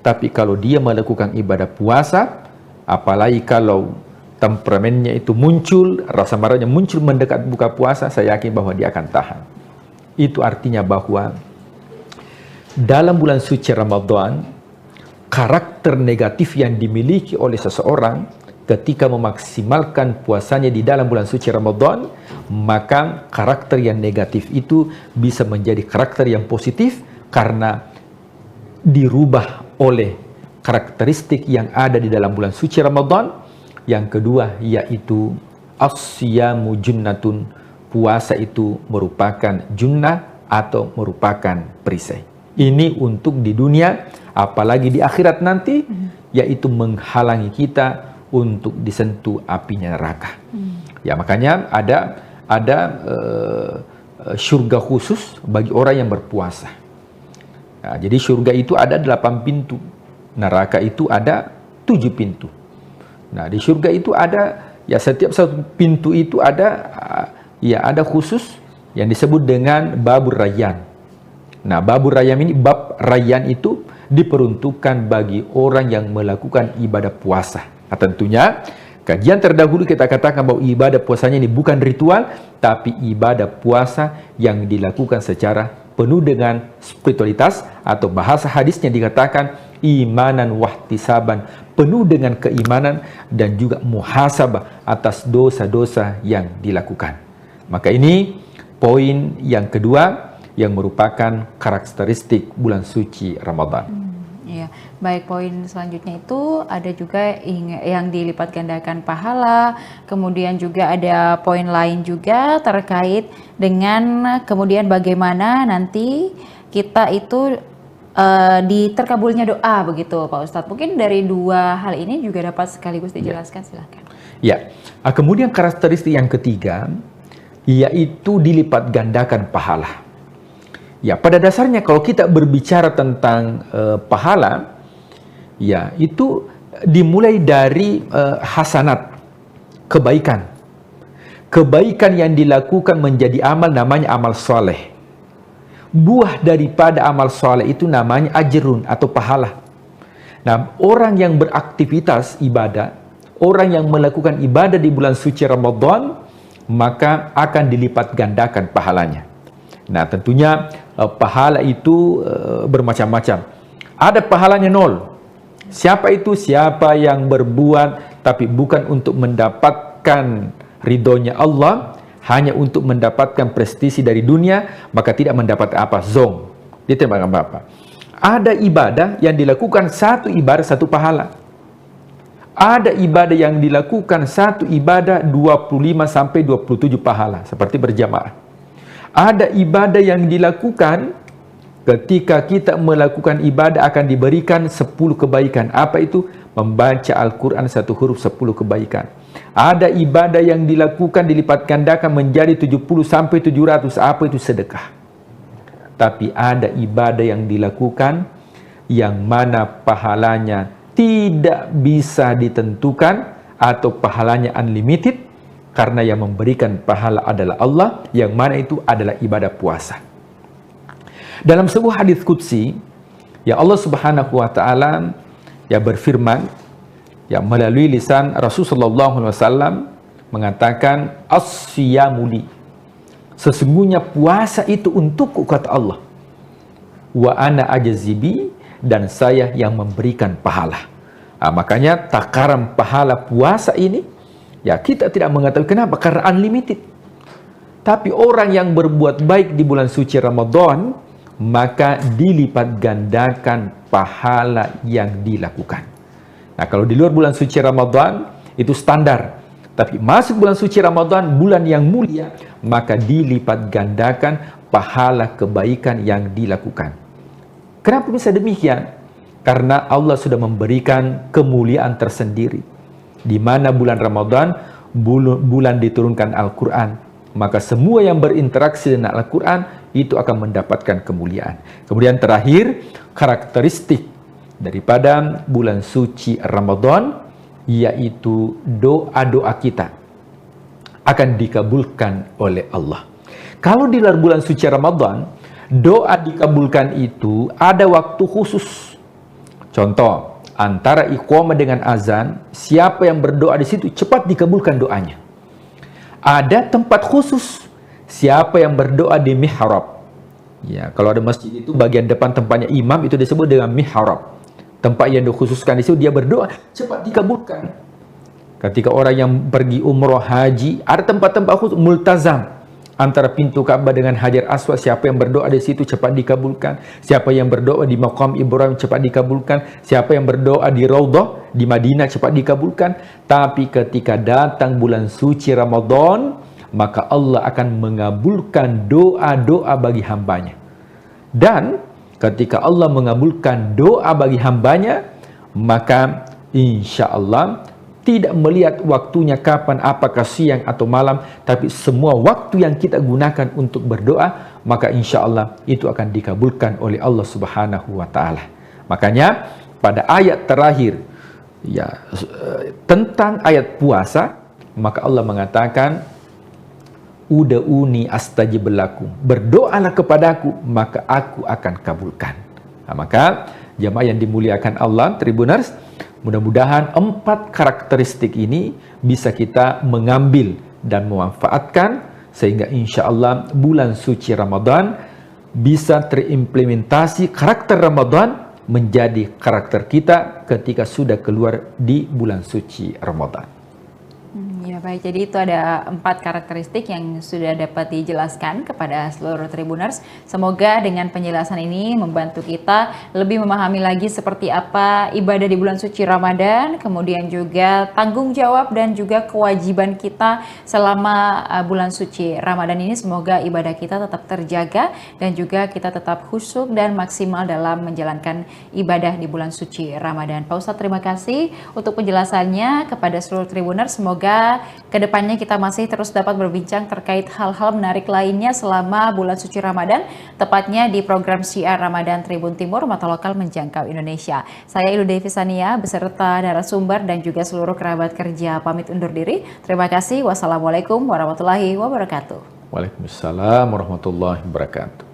tapi kalau dia melakukan ibadah puasa, apalagi kalau temperamennya itu muncul, rasa marahnya muncul mendekat buka puasa, saya yakin bahwa dia akan tahan. Itu artinya bahwa dalam bulan suci Ramadan, karakter negatif yang dimiliki oleh seseorang ketika memaksimalkan puasanya di dalam bulan suci Ramadan, maka karakter yang negatif itu bisa menjadi karakter yang positif karena dirubah oleh karakteristik yang ada di dalam bulan suci Ramadan. Yang kedua yaitu as-siyamu junnatun, puasa itu merupakan junnah atau merupakan perisai. Ini untuk di dunia, apalagi di akhirat nanti, yaitu menghalangi kita untuk disentuh apinya neraka. Ya makanya ada surga khusus bagi orang yang berpuasa. Nah, jadi surga itu ada 8 pintu, neraka itu ada 7 pintu. Nah, di surga itu ada, ya setiap satu pintu itu ada, ya ada khusus yang disebut dengan babur rayyan. Nah, babur rayyan ini, bab rayyan itu diperuntukkan bagi orang yang melakukan ibadah puasa. Nah, tentunya kajian terdahulu kita katakan bahwa ibadah puasanya ini bukan ritual, tapi ibadah puasa yang dilakukan secara penuh dengan spiritualitas, atau bahasa hadisnya dikatakan imanan wahtisaban, penuh dengan keimanan dan juga muhasabah atas dosa-dosa yang dilakukan. Maka ini poin yang kedua yang merupakan karakteristik bulan suci Ramadan. Ya, baik, poin selanjutnya itu ada juga yang dilipat gandakan pahala, kemudian juga ada poin lain juga terkait dengan kemudian bagaimana nanti kita itu diterkabulnya doa begitu Pak Ustadz. Mungkin dari dua hal ini juga dapat sekaligus dijelaskan, silakan. Ya, kemudian karakteristik yang ketiga yaitu dilipat gandakan pahala. Ya, pada dasarnya kalau kita berbicara tentang pahala, ya itu dimulai dari hasanat, kebaikan. Kebaikan yang dilakukan menjadi amal namanya amal soleh. Buah daripada amal soleh itu namanya ajrun atau pahala. Nah, orang yang beraktivitas ibadah, orang yang melakukan ibadah di bulan suci Ramadan, maka akan dilipat gandakan pahalanya. Nah, tentunya pahala itu bermacam-macam. Ada pahalanya 0. Siapa itu? Siapa yang berbuat tapi bukan untuk mendapatkan ridhonya Allah, hanya untuk mendapatkan prestisi dari dunia, maka tidak mendapat apa? Zong. Dia tidak apa-apa. Ada ibadah yang dilakukan satu ibadah satu pahala. Ada ibadah yang dilakukan satu ibadah 25 sampai 27 pahala seperti berjamaah. Ada ibadah yang dilakukan ketika kita melakukan ibadah akan diberikan 10 kebaikan. Apa itu? Membaca Al-Quran satu huruf 10 kebaikan. Ada ibadah yang dilakukan dilipat gandakan menjadi 70 sampai 700. Apa itu? Sedekah. Tapi ada ibadah yang dilakukan yang mana pahalanya tidak bisa ditentukan atau pahalanya unlimited karena yang memberikan pahala adalah Allah, yang mana itu adalah ibadah puasa. Dalam sebuah hadis qudsi, ya Allah Subhanahu wa taala ya berfirman ya melalui lisan Rasulullah SAW mengatakan as-siyamu li. Sesungguhnya puasa itu untukku, kata Allah. Wa ana ajzibi, dan saya yang memberikan pahala. Makanya takaran pahala puasa ini ya kita tidak mengetahui kenapa, karena unlimited. Tapi orang yang berbuat baik di bulan suci Ramadan, maka dilipat gandakan pahala yang dilakukan. Nah, kalau di luar bulan suci Ramadan itu standar. Tapi masuk bulan suci Ramadan, bulan yang mulia, maka dilipat gandakan pahala kebaikan yang dilakukan. Kenapa bisa demikian? Karena Allah sudah memberikan kemuliaan tersendiri. Di mana bulan Ramadan, bulan diturunkan Al-Quran. Maka semua yang berinteraksi dengan Al-Quran itu akan mendapatkan kemuliaan. Kemudian terakhir, karakteristik daripada bulan suci Ramadan, yaitu doa-doa kita akan dikabulkan oleh Allah. Kalau di luar bulan suci Ramadan, doa dikabulkan itu ada waktu khusus. Contoh, antara iqamah dengan azan, siapa yang berdoa di situ cepat dikabulkan doanya. Ada tempat khusus, siapa yang berdoa di mihrab. Ya, kalau ada masjid itu bagian depan tempatnya imam itu disebut dengan mihrab. Tempat yang dikhususkan di situ dia berdoa cepat dikabulkan. Ketika orang yang pergi umroh haji, ada tempat-tempat khusus multazam. Antara pintu Ka'bah dengan Hajar Aswad, siapa yang berdoa di situ cepat dikabulkan. Siapa yang berdoa di Maqam Ibrahim cepat dikabulkan. Siapa yang berdoa di Raudhah di Madinah cepat dikabulkan. Tapi ketika datang bulan suci Ramadan, maka Allah akan mengabulkan doa-doa bagi hambanya. Dan ketika Allah mengabulkan doa bagi hambanya, maka insya Allah tidak melihat waktunya kapan, apakah siang atau malam, tapi semua waktu yang kita gunakan untuk berdoa, maka insya Allah itu akan dikabulkan oleh Allah Subhanahu wa Ta'ala. Makanya pada ayat terakhir ya tentang ayat puasa, maka Allah mengatakan, uda'uni astajib lakum, berdoalah kepadaku maka aku akan kabulkan. Nah, maka jamaah yang dimuliakan Allah, Tribuners, mudah-mudahan 4 karakteristik ini bisa kita mengambil dan memanfaatkan sehingga insya Allah bulan suci Ramadan bisa terimplementasi karakter Ramadan menjadi karakter kita ketika sudah keluar di bulan suci Ramadan. Ya baik, jadi itu ada 4 karakteristik yang sudah dapat dijelaskan kepada seluruh Tribuners. Semoga dengan penjelasan ini membantu kita lebih memahami lagi seperti apa ibadah di bulan suci Ramadan, kemudian juga tanggung jawab dan juga kewajiban kita selama bulan suci Ramadan ini. Semoga ibadah kita tetap terjaga dan juga kita tetap khusyuk dan maksimal dalam menjalankan ibadah di bulan suci Ramadan. Pak Ustadz, terima kasih untuk penjelasannya kepada seluruh Tribuners. Semoga kedepannya kita masih terus dapat berbincang terkait hal-hal menarik lainnya selama bulan suci Ramadan, tepatnya di program Syiar Ramadan Tribun Timur, mata lokal menjangkau Indonesia. Saya Ilu Devi Sania beserta narasumber dan juga seluruh kerabat kerja pamit undur diri. Terima kasih. Wassalamualaikum warahmatullahi wabarakatuh. Waalaikumsalam warahmatullahi wabarakatuh.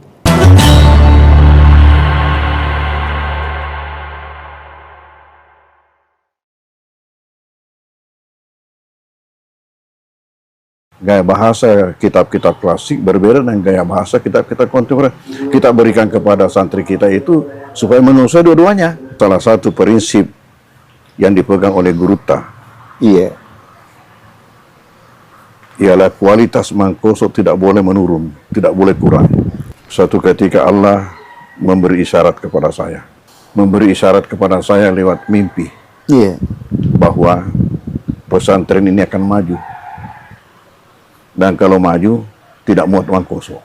Gaya bahasa kitab-kitab klasik berbeda dengan gaya bahasa kitab-kitab kontemporer. Kita berikan kepada santri kita itu supaya menguasai dua-duanya. Salah satu prinsip yang dipegang oleh Guruta, ialah kualitas mangkoso tidak boleh menurun, tidak boleh kurang. Suatu ketika Allah memberi isyarat kepada saya. Memberi isyarat kepada saya lewat mimpi. Iya. bahwa pesantren ini akan maju. Dan kalau maju, tidak muat uang kosong.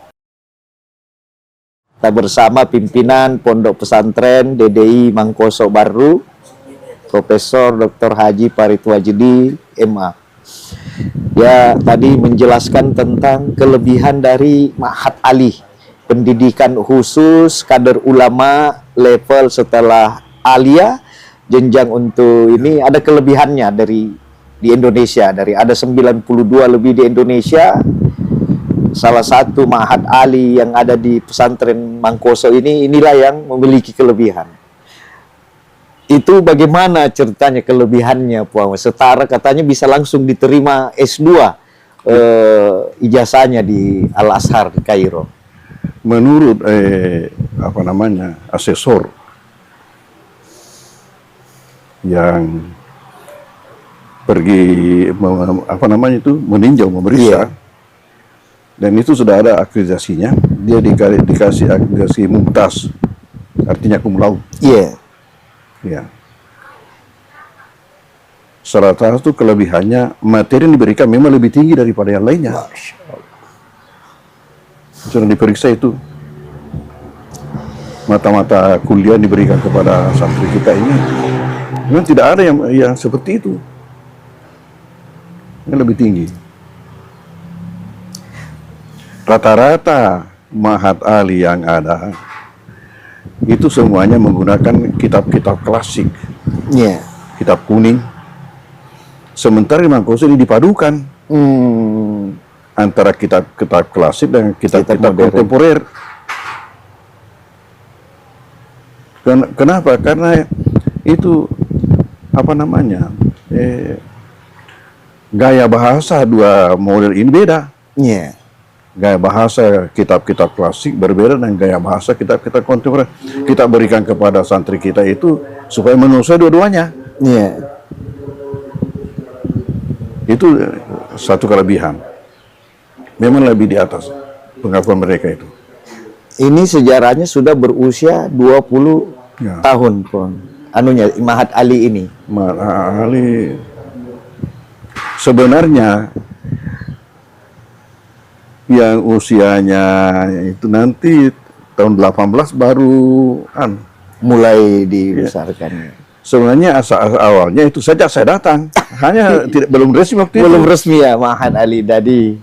Kita bersama pimpinan Pondok Pesantren DDI Mangkoso Baru, Profesor Dr. Haji Paritwajidi, MA. Ya, tadi menjelaskan tentang kelebihan dari Ma'had Ali, pendidikan khusus kader ulama level setelah alia, jenjang untuk ini ada kelebihannya di Indonesia, dari ada 92 lebih di Indonesia. Salah satu Ma'had Ali yang ada di pesantren Mangkoso inilah yang memiliki kelebihan. Itu bagaimana ceritanya kelebihannya, Puan? Setara katanya bisa langsung diterima S2 ijazahnya di Al-Azhar di Kairo. Menurut asesor yang pergi meninjau, memeriksa, dan itu sudah ada akreditasinya. Dia dikasih akreditasi mumtaz, artinya cum laude. Ya. Salah satu kelebihannya, materi yang diberikan memang lebih tinggi daripada yang lainnya. Sudah diperiksa itu. Mata-mata kuliah diberikan kepada santri kita ini, memang tidak ada yang seperti itu. Yang lebih tinggi. Rata-rata Ma'had Ali yang ada itu semuanya menggunakan kitab-kitab klasik, kitab kuning. Sementara di Mangkoso ini dipadukan antara kitab-kitab klasik dan kitab-kitab kontemporer. Kenapa? Karena itu gaya bahasa dua model ini beda. Gaya bahasa kitab-kitab klasik berbeda dengan gaya bahasa kitab-kitab kontemporer. Kita berikan kepada santri kita itu supaya menguasai dua-duanya. Itu satu kelebihan. Memang lebih di atas pengakuan mereka itu. Ini sejarahnya sudah berusia 20 tahun, Pon. Ma'had Ali ini. Ma'had Ali sebenarnya yang usianya itu nanti tahun 18 baru mulai dibesarkan. Sebenarnya awalnya itu sejak saya datang, hanya belum resmi waktu itu. Belum resmi ya Ma'had Ali tadi.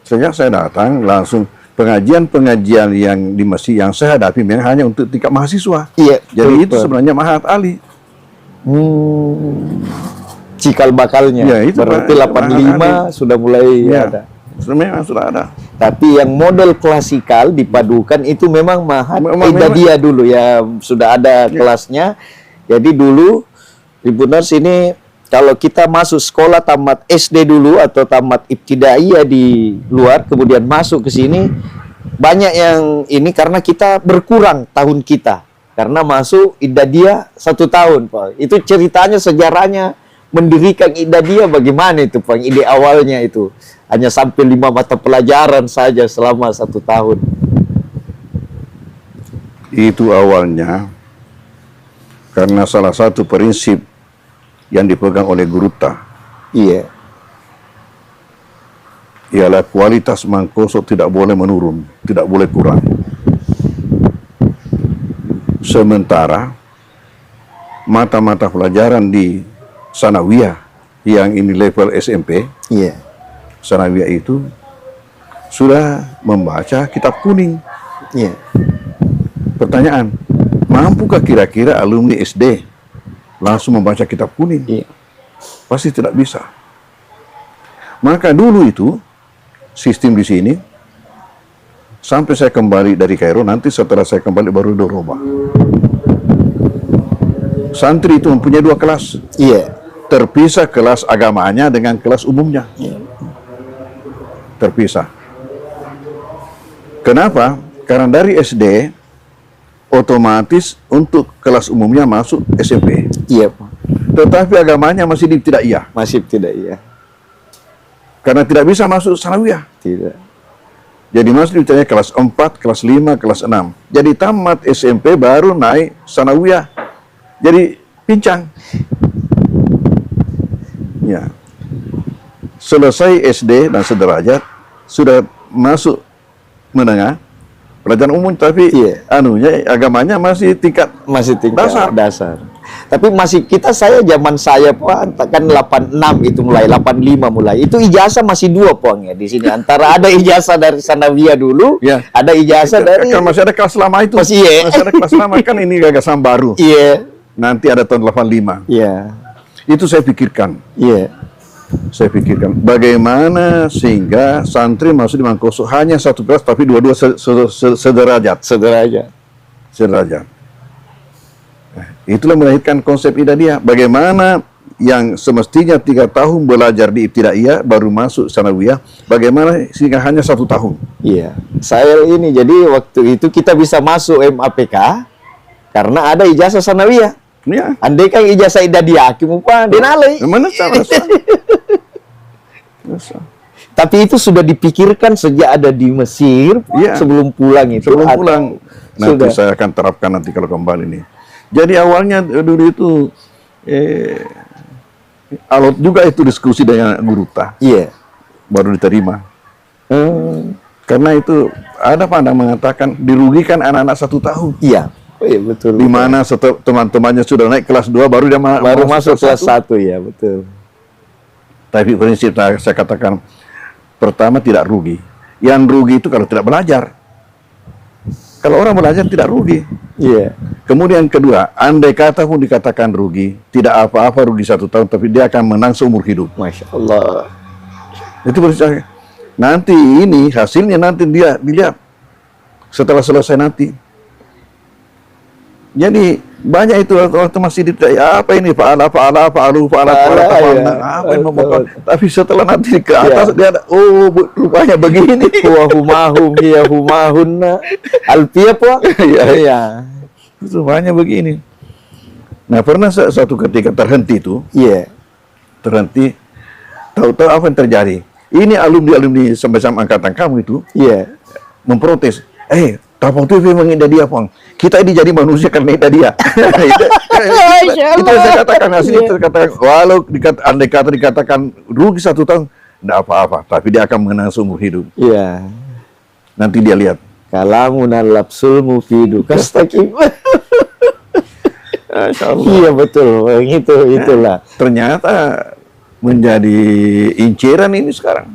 Sejak saya datang langsung pengajian-pengajian yang di masjid yang saya hadapi memang hanya untuk tingkat mahasiswa. Jadi itu sebenarnya Ma'had Ali. Cikal bakalnya. Ya, itu berarti 85 sudah mulai ada. Memang sudah ada. Tapi yang model klasikal dipadukan itu memang Ma'had Idadiyah dulu ya, sudah ada kelasnya. Jadi dulu Tribuners ini kalau kita masuk sekolah tamat SD dulu atau tamat ibtidaiyah di luar, kemudian masuk ke sini, banyak yang ini karena kita berkurang tahun kita. Karena masuk Idadiyah 1 tahun, Pak. Itu ceritanya, sejarahnya mendirikan Idadiyah bagaimana itu, Pak? Ide awalnya itu hanya sampai 5 mata pelajaran saja selama 1 tahun. Itu awalnya karena salah satu prinsip yang dipegang oleh Guruta, ialah kualitas Mangkoso tidak boleh menurun, tidak boleh kurang. Sementara mata-mata pelajaran di Sanawiyah yang ini level SMP, Sanawiyah itu sudah membaca kitab kuning. Pertanyaan, mampukah kira-kira alumni SD langsung membaca kitab kuning? Pasti tidak bisa. Maka dulu itu sistem di sini sampai saya kembali dari Kairo, nanti setelah saya kembali baru dirubah. Santri itu mempunyai 2 kelas. Terpisah kelas agamanya dengan kelas umumnya. Terpisah. Kenapa? Karena dari SD otomatis untuk kelas umumnya masuk SMP. Tetapi agamanya masih ibtidaiyah. Masih ibtidaiyah. Karena tidak bisa masuk Sanawiyah. Tidak. Jadi masuk ibtidaiyah kelas 4, kelas 5, kelas 6. Jadi tamat SMP baru naik Sanawiyah. Jadi pincang. Ya. Selesai SD dan sederajat, sudah masuk menengah, pelajaran umum, tapi anunya agamanya masih tingkat dasar. Tapi saya zaman saya Puang, kan 86 itu mulai, 85 mulai. Itu ijazah masih 2 Puang ya di sini. Antara ada ijazah dari sanawiyah dulu, ada ijazah dari kan masih ada kelas lama itu. Masih ada kelas lama, kan ini gagasan baru. Nanti ada tahun 85. Itu saya pikirkan. Saya pikirkan bagaimana sehingga santri masuk di Mangkoso hanya satu kelas tapi dua-dua sederajat. Itulah melahirkan konsep Ibtidaiyah. Bagaimana yang semestinya 3 tahun belajar di Ibtidaiyah baru masuk sanawiyah, bagaimana sehingga hanya 1 tahun. Saya ini jadi waktu itu kita bisa masuk MAPK karena ada ijazah sanawiyah. Andai kan ijazah Ibtidaiyah, kimupa denalai. Mana Tapi itu sudah dipikirkan sejak ada di Mesir, sebelum pulang itu. Sebelum pulang. Nanti saya akan terapkan nanti kalau kembali nih. Jadi awalnya dulu itu alot juga itu diskusi dengan guru ta. Baru diterima. Karena itu ada pandang mengatakan dirugikan anak-anak 1 tahun. Betul. Di mana teman-temannya sudah naik kelas 2 baru dia masuk kelas 1, betul. Tapi prinsip saya katakan, pertama tidak rugi. Yang rugi itu kalau tidak belajar. Kalau orang belajar tidak rugi. Kemudian kedua, andai kata pun dikatakan rugi, tidak apa-apa rugi 1 tahun, tapi dia akan menang seumur hidup. Masya Allah. Itu prinsip. Nanti ini hasilnya nanti dia dilihat setelah selesai nanti. Jadi banyak itu waktu masih ditanya apa ini apa ini tapi setelah nanti ke atas dia ada rupanya begini. Humahum hiya humahunna alfiyah Puang. Itu banyak begini. Nah, pernah suatu ketika terhenti itu. Terhenti. Tahu-tahu apa yang terjadi? Ini alumni sampai-sampai angkatan kamu itu. Memprotes. Tapang TV mengindah dia, Pang. Kita ini jadi manusia karena dia. Itu saya katakan, asli itu katakan, walau andai kata dikatakan rugi 1 tahun, tidak apa-apa, tapi dia akan mengenang seumur hidup. Nanti dia lihat. Kalamun al-lapsul mufidu kastaqim. Betul. Itulah. Ternyata menjadi inceran ini sekarang.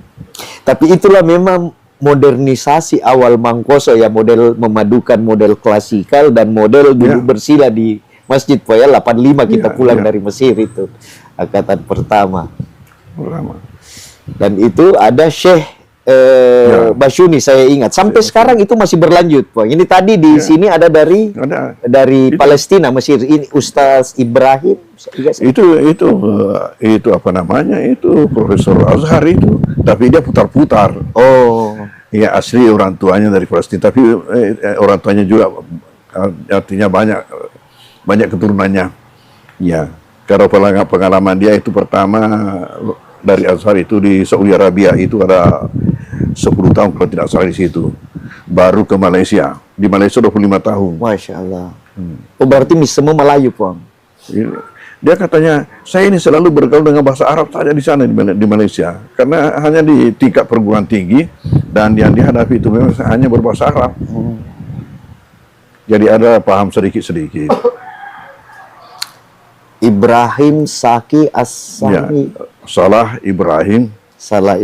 Tapi itulah memang modernisasi awal Mangkoso ya, model memadukan model klasikal dan model duduk bersila di Masjid Poya 85 kita pulang dari Mesir itu angkatan pertama. Dan itu ada Syekh Basyuni, saya ingat sampai sekarang itu masih berlanjut, Pak. Ini tadi di sini ada dari Palestina, Mesir, ini Ustaz Ibrahim. Itu apa namanya? Itu Profesor Azhar itu, tapi dia putar-putar. Ya, asli orang tuanya dari Palestina, tapi orang tuanya juga artinya banyak keturunannya. Ya, kalau pengalaman dia itu pertama dari Azhar itu di Saudi Arabia itu ada 10 tahun kalau tidak salah di situ. Baru ke Malaysia. Di Malaysia 25 tahun. Masya Allah. Berarti semua Melayu, Pong. Dia katanya, saya ini selalu bergaul dengan bahasa Arab saja di sana di Malaysia. Karena hanya di tingkat perguruan tinggi dan yang dihadapi itu memang hanya berbahasa Arab. Jadi ada paham sedikit-sedikit. Ibrahim Saki As-Sani. Salah Ibrahim. Salah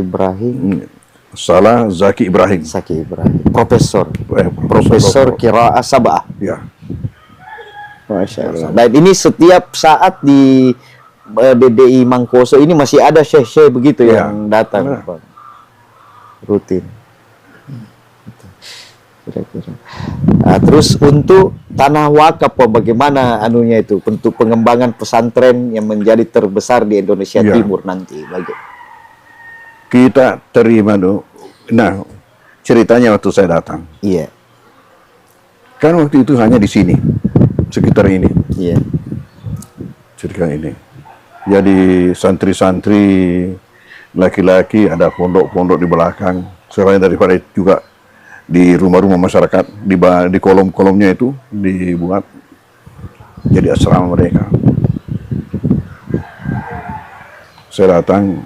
Zaki Ibrahim. Profesor Qiraah Sab'ah. Masya Allah. Dan ini setiap saat di DDI Mangkoso ini masih ada syekh-syekh begitu yang datang, rutin. Nah, terus untuk tanah wakaf, bagaimana anunya itu untuk pengembangan pesantren yang menjadi terbesar di Indonesia Timur nanti? Kita terima dulu. Nah, ceritanya waktu saya datang. Kan waktu itu hanya di sini, sekitar ini. Sekitar ini. Jadi santri-santri laki-laki ada pondok-pondok di belakang. Selain daripada itu juga di rumah-rumah masyarakat di kolom-kolomnya itu dibuat jadi asrama mereka. saya datang,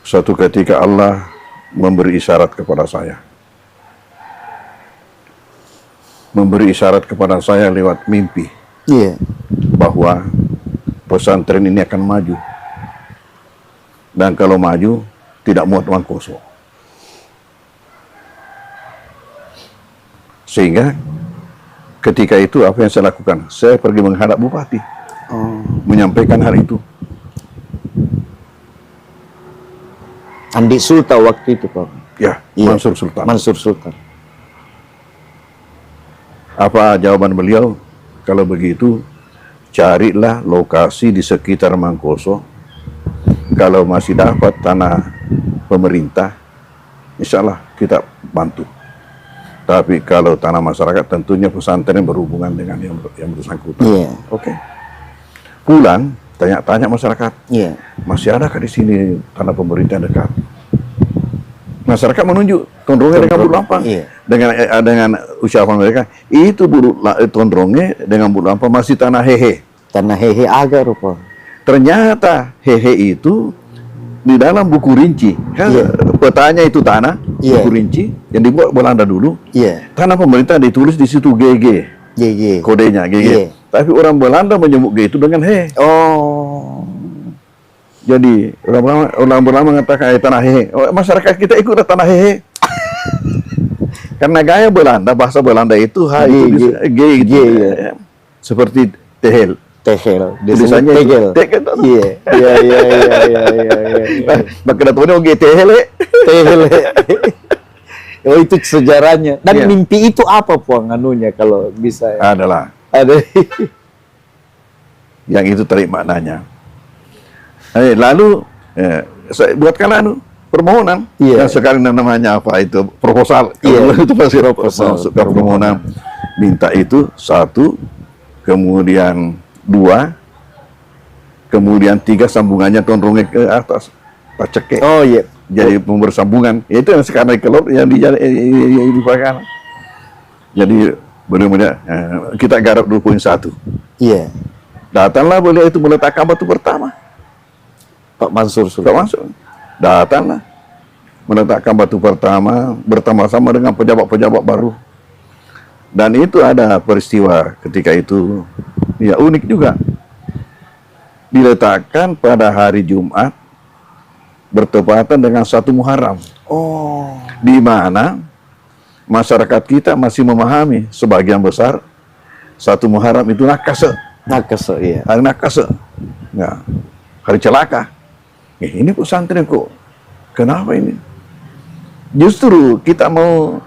suatu ketika Allah memberi isyarat kepada saya. Memberi isyarat kepada saya lewat mimpi. Iya. Bahwa pesantren ini akan maju. Dan kalau maju, tidak muat uang kosong. Sehingga ketika itu apa yang saya lakukan? Saya pergi menghadap bupati. Menyampaikan hal itu. Andi Sultan waktu itu, Pak. Ya, Iya. Mansur Sultan. Mansur Sultan. Apa jawaban beliau? Kalau begitu, carilah lokasi di sekitar Mangkoso. Kalau masih dapat tanah pemerintah, insya Allah kita bantu. Tapi kalau tanah masyarakat, tentunya pesantren berhubungan dengan yang bersangkutan. Iya. Oke. Pulang, tanya-tanya masyarakat. Iya. Masih adakah di sini tanah pemerintah dekat? Masyarakat menunjuk tondrongnya dengan Bulu Lampang. Iya. Dengan ucapan mereka, itu tondrongnya dengan Bulu Lampang masih tanah hehe. Tanah hehe agar, Pak. Ternyata hehe itu di dalam buku rinci. Kan petanya itu tanah, buku rinci yang dibuat Belanda dulu. Iya. Tanah pemerintah ditulis di situ GG. GG. Kodenya GG. Iya. Tapi orang Belanda menyebut G itu dengan he. Oh. Jadi orang Belanda mengatakan tanah hehe. Masyarakat kita ikut tanah hehe. Karena gaya Belanda, bahasa Belanda itu H itu G gitu. Ya. Seperti tehel. Tehel. Tulisannya tegel. Tegel. Iya. Iya. Maka datangnya G tehel. Tehel. Oh, itu sejarahnya. Dan mimpi itu apa, Puang, anunya kalau bisa? Adalah. Ada. Yang itu tarik maknanya. Lalu saya buatkan permohonan. Yang sekarang namanya apa itu? Proposal. Kalau itu pasti proposal. Masuk ke permohonan. Minta itu 1, kemudian 2, kemudian 3 sambungannya tondrongnya ke atas. Paceke. Oh iya. Jadi bersambungan. Itu yang sekarang keluar yang dipakai. Jadi benar-benar kita garap 2.1. Iya. Datanglah beliau itu meletakkan batu pertama. Pak Mansur Pak Mansur. Datanglah meletakkan batu pertama bersama-sama dengan pejabat-pejabat baru. Dan itu ada peristiwa ketika itu ya unik juga. Diletakkan pada hari Jumat bertepatan dengan 1 Muharram. Oh. Di mana masyarakat kita masih memahami sebagian besar 1 Muharram itu nakase. Nakase, iya. Hari nakase. Ya. Hari celaka. Ini pesantren kok. Kenapa ini? Justru kita mau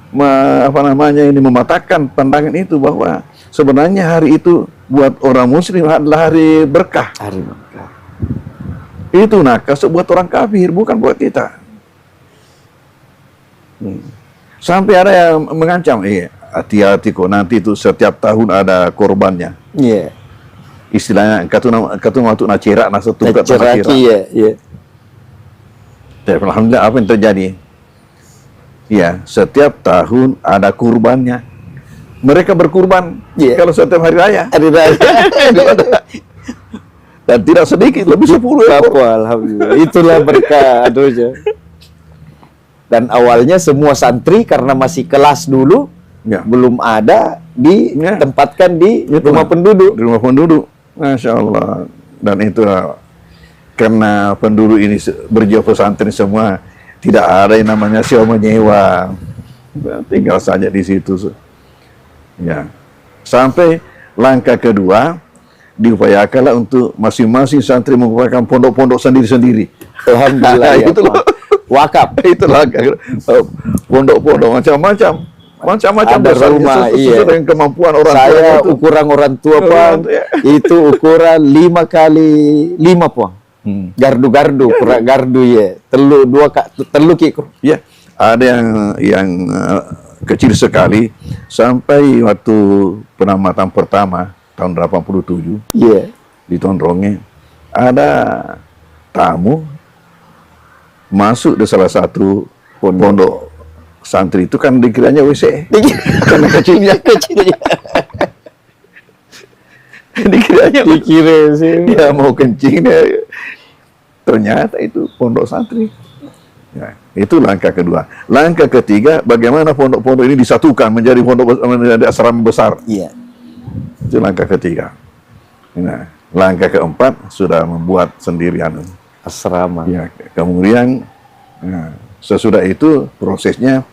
mematahkan pandangan itu bahwa sebenarnya hari itu buat orang muslim adalah hari berkah. Hari berkah. Itu nakase buat orang kafir, bukan buat kita. Sampai ada yang mengancam, hati-hati kok nanti itu setiap tahun ada korbannya. Iya. Istilahnya katu waktu nacerak satu naceraki, iya. Alhamdulillah apa yang terjadi? Ya, setiap tahun ada kurbannya. Mereka berkurban kalau setiap hari raya. Hari raya. Dan tidak sedikit, lebih 10 ekor. Alhamdulillah. Itulah berkah aduhnya. Dan awalnya semua santri karena masih kelas dulu, belum ada, ditempatkan di rumah penduduk. Di rumah penduduk. Masya Allah. Dan itulah karena penduduk ini berjiwa pesantren semua, tidak ada yang namanya sewa menyewa. Tinggal saja di situ. Ya. Sampai langkah kedua diupayakanlah untuk masing-masing santri membuatkan pondok-pondok sendiri-sendiri. Alhamdulillah. Ya, itu wakaf. Itulah pondok-pondok macam-macam. Macam-macam ada rumah, sesuai dengan kemampuan orang tua. Saya ukuran orang tua, Pak, itu ukuran 5 kali 5, Pak. Gardu-gardu, ukuran gardu ya. Telu ki. Ya, ada yang kecil sekali sampai waktu penamatan pertama tahun 87. Iya. Di Tondrongnya ada tamu masuk di salah satu pondok santri itu kan dikiranya WC karena kecilnya. Dikira sih dia mau kencing, ternyata itu pondok santri. Ya, itu langkah kedua. Langkah ketiga, bagaimana pondok-pondok ini disatukan menjadi menjadi asrama besar. Iya. Itu langkah ketiga. Nah, langkah keempat sudah membuat sendirian Asrama. ya. Kemudian sesudah itu prosesnya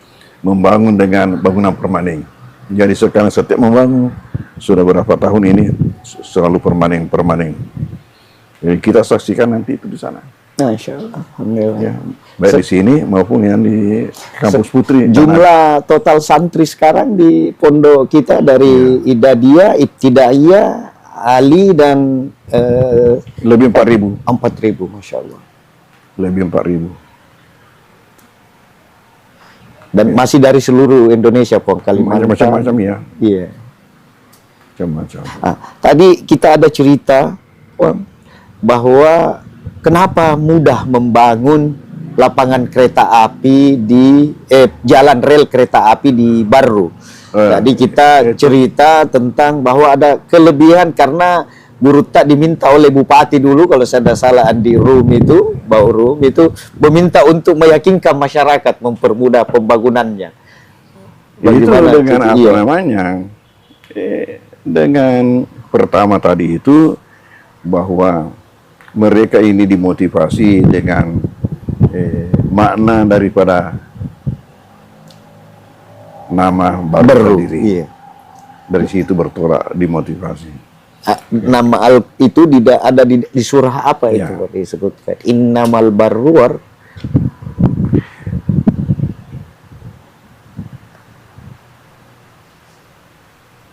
membangun dengan bangunan permanen. Jadi sekarang setiap membangun sudah berapa tahun ini selalu permanen. Jadi kita saksikan nanti itu di sana. Masya Allah. Alhamdulillah. Ya, baik di sini maupun yang di kampus Putri. Jumlah total santri sekarang di pondok kita dari Idadiyah, Ibtidaiyah, Ali dan lebih 4.000. 4.000, Masya Allah. Lebih 4.000. Dan masih dari seluruh Indonesia, Pong, Kalimantan. Macam-macam ya. Iya. Macam-macam. Tadi kita ada cerita, Pong, bahwa kenapa mudah membangun lapangan kereta api di jalan rel kereta api di Barru. Jadi kita cerita tentang bahwa ada kelebihan karena Guru tak diminta oleh Bupati dulu, kalau saya tidak salah, Andi Rum itu, Bau Rum itu meminta untuk meyakinkan masyarakat, mempermudah pembangunannya. Itu dengan apa iya. namanya? Dengan pertama tadi itu bahwa mereka ini dimotivasi dengan makna daripada nama baru sendiri. Iya. Dari situ bertolak dimotivasi. Nama itu tidak ada di surah apa Ya. itu disebutkan, innamal barruar.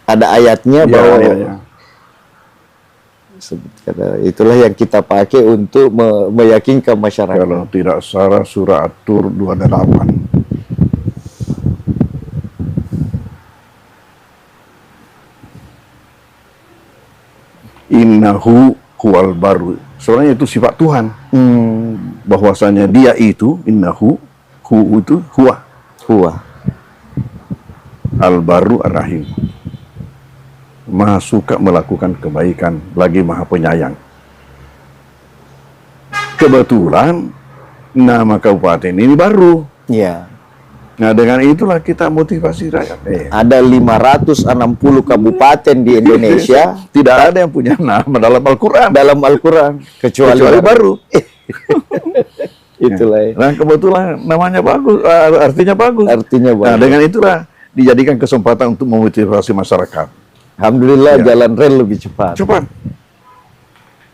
Ada ayatnya Ya, bahwa ya. itulah yang kita pakai untuk meyakinkan masyarakat. Kalau tidak salah surah At-Tur 28. Innahu huwal baru. Soalnya itu sifat Tuhan. Bahwasanya dia itu, innahu, hu itu huwa. Al-Baru Ar-Rahim. Maha suka melakukan kebaikan, lagi maha penyayang. Kebetulan nama kabupaten ini baru. Ya. Nah, dengan itulah kita motivasi rakyat. Ada 560 kabupaten di Indonesia, Tidak ada yang punya nama dalam Al-Quran. dalam Al-Quran kecuali Baru. Itulah. Nah, kebetulan namanya bagus, artinya bagus. Artinya Nah, bagus. dengan itulah dijadikan kesempatan untuk memotivasi masyarakat. Alhamdulillah Ya. jalan rel lebih cepat. Cepat.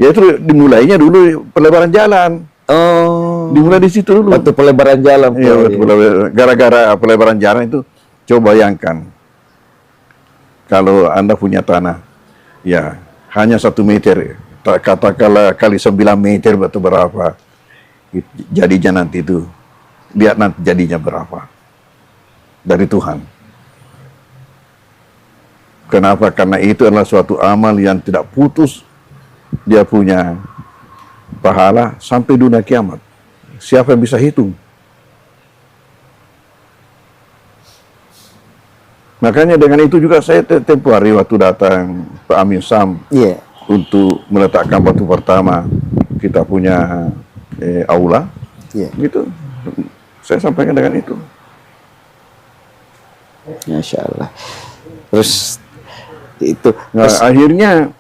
Ya itu dimulainya dulu pelebaran jalan. Oh, Dimulai di situ dulu. waktu pelebaran jalan. Iya, Pak. gara-gara pelebaran jalan itu, coba bayangkan. Kalau Anda punya tanah, ya hanya 1 meter, katakanlah kali 9 meter atau berapa, jadinya nanti itu, lihat nanti jadinya berapa. Dari Tuhan. Kenapa? Karena itu adalah suatu amal yang tidak putus. Dia punya pahala sampai dunia kiamat. Siapa yang bisa hitung? Makanya dengan itu juga saya tempoh hari waktu datang Pak Amin Sam Iya. untuk meletakkan batu pertama kita punya aula. Iya. Gitu. Saya sampaikan dengan itu. Masya Allah. Terus itu. Nah, akhirnya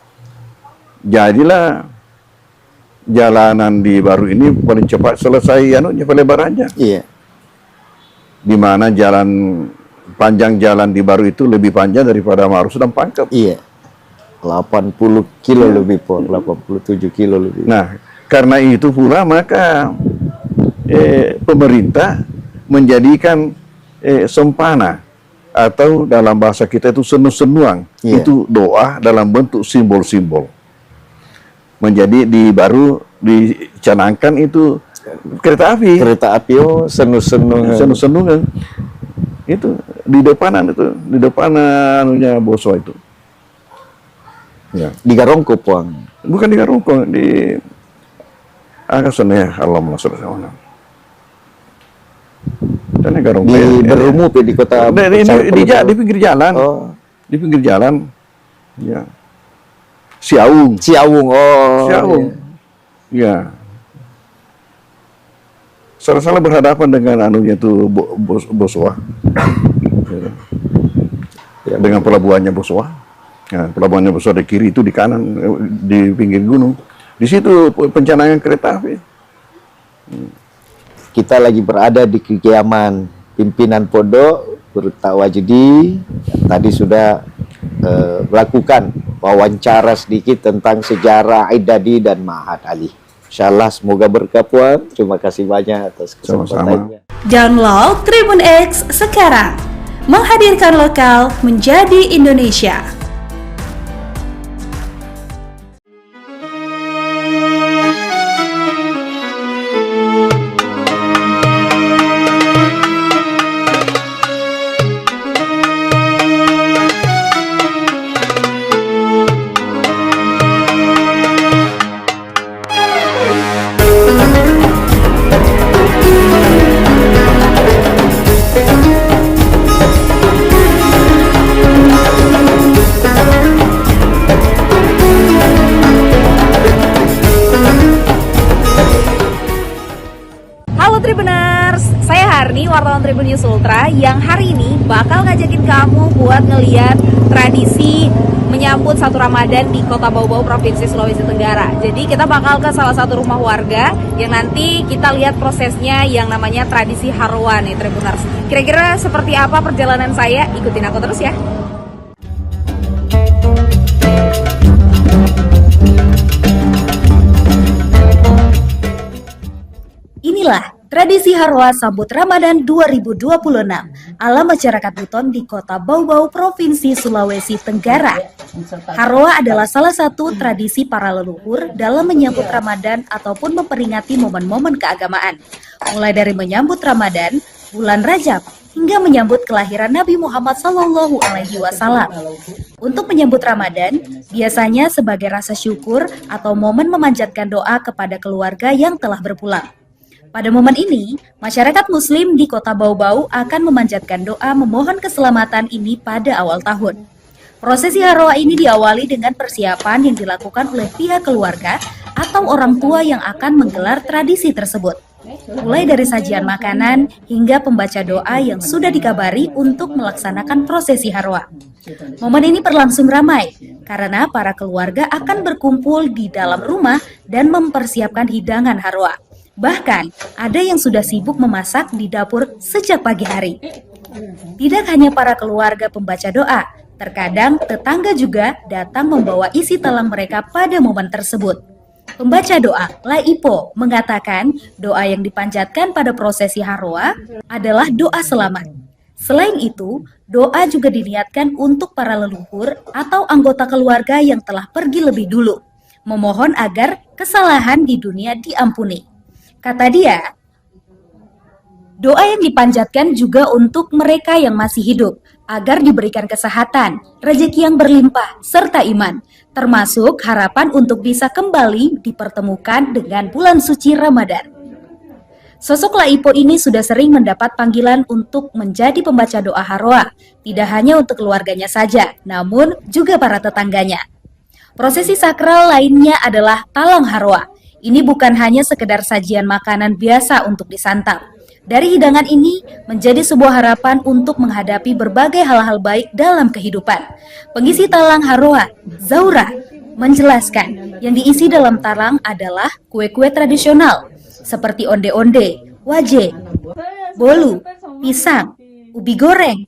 jadilah jalanan di Baru ini paling cepat selesai pelebarannya. Iya. Di mana panjang jalan di Baru itu lebih panjang daripada Marus dan Pangkep. Iya. 80 kilo lebih, Pon. 87 kilo lebih. Nah, karena itu pula maka pemerintah menjadikan sempana atau dalam bahasa kita itu senu-senuang. Iya. Itu doa dalam bentuk simbol-simbol. Menjadi di Baru dicanangkan itu kereta api. Kereta api, oh, senu-senu. Senu-senungan. Itu di depanan anunya Boso itu. Ya. Di Garongko, Pon. Bukan di Garongko, di Akasan ya, Allahumma sholli ala Muhammad. Dan Garongko Di Berumut, di kota di pinggir jalan. Oh. Di pinggir jalan. Ya. Siaung. Siaung, oh. Siaung. Ya. Salah-salah berhadapan dengan anunya itu Boswa. Ya, dengan pelabuhannya Boswa. Ya, pelabuhannya Boswa di kiri, itu di kanan, di pinggir gunung. Di situ pencanangan kereta api. Kita lagi berada di kediaman pimpinan pondok Guru Tawajudi. Tadi sudah melakukan wawancara sedikit tentang sejarah Aidadi dan Ma'had Ali. Insyaallah semoga berkah Puan. Terima kasih banyak atas kesempatannya. Download Tribun X sekarang. Menghadirkan lokal menjadi Indonesia. Tribuners, saya Harni, wartawan Tribun News Ultra yang hari ini bakal ngajakin kamu buat ngeliat tradisi menyambut satu Ramadan di Kota Bau-Bau, Provinsi Sulawesi Tenggara. Jadi kita bakal ke salah satu rumah warga yang nanti kita lihat prosesnya yang namanya tradisi Harwa nih Tribuners. Kira-kira seperti apa perjalanan saya? Ikutin aku terus ya. Inilah tradisi Harwa sambut Ramadan 2026 ala masyarakat Buton di Kota Bau-Bau, Provinsi Sulawesi Tenggara. Harwa adalah salah satu tradisi para leluhur dalam menyambut Ramadan ataupun memperingati momen-momen keagamaan. Mulai dari menyambut Ramadan, bulan Rajab, hingga menyambut kelahiran Nabi Muhammad SAW. Untuk menyambut Ramadan, biasanya sebagai rasa syukur atau momen memanjatkan doa kepada keluarga yang telah berpulang. Pada momen ini, masyarakat Muslim di Kota Bau-Bau akan memanjatkan doa memohon keselamatan ini pada awal tahun. Prosesi Harwa ini diawali dengan persiapan yang dilakukan oleh pihak keluarga atau orang tua yang akan menggelar tradisi tersebut. Mulai dari sajian makanan hingga pembaca doa yang sudah dikabari untuk melaksanakan prosesi Harwa. Momen ini berlangsung ramai karena para keluarga akan berkumpul di dalam rumah dan mempersiapkan hidangan Harwa. Bahkan, ada yang sudah sibuk memasak di dapur sejak pagi hari. Tidak hanya para keluarga pembaca doa, terkadang tetangga juga datang membawa isi talang mereka pada momen tersebut. Pembaca doa, Laipo, mengatakan doa yang dipanjatkan pada prosesi Harwa adalah doa selamat. Selain itu, doa juga diniatkan untuk para leluhur atau anggota keluarga yang telah pergi lebih dulu, memohon agar kesalahan di dunia diampuni. Kata dia, doa yang dipanjatkan juga untuk mereka yang masih hidup, agar diberikan kesehatan, rezeki yang berlimpah, serta iman, termasuk harapan untuk bisa kembali dipertemukan dengan bulan suci Ramadan. Sosok Laipo ini sudah sering mendapat panggilan untuk menjadi pembaca doa Harwa, tidak hanya untuk keluarganya saja, namun juga para tetangganya. Prosesi sakral lainnya adalah talang Harwa. Ini bukan hanya sekedar sajian makanan biasa untuk disantap. Dari hidangan ini menjadi sebuah harapan untuk menghadapi berbagai hal-hal baik dalam kehidupan. Pengisi talang Harwa, Zaura, menjelaskan yang diisi dalam talang adalah kue-kue tradisional seperti onde-onde, waje, bolu, pisang, ubi goreng.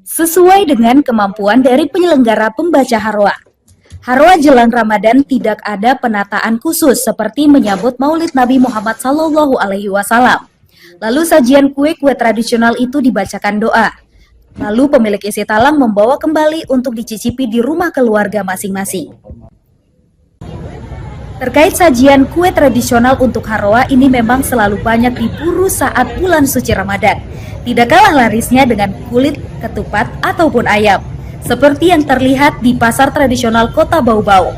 Sesuai dengan kemampuan dari penyelenggara pembaca Harwa. Harwa jelang Ramadan tidak ada penataan khusus seperti menyambut Maulid Nabi Muhammad SAW. Lalu sajian kue-kue tradisional itu dibacakan doa. Lalu pemilik isi talang membawa kembali untuk dicicipi di rumah keluarga masing-masing. Terkait sajian kue tradisional untuk Harwa ini memang selalu banyak diburu saat bulan suci Ramadan. Tidak kalah larisnya dengan kulit, ketupat, ataupun ayam. Seperti yang terlihat di pasar tradisional Kota Bau-Bau.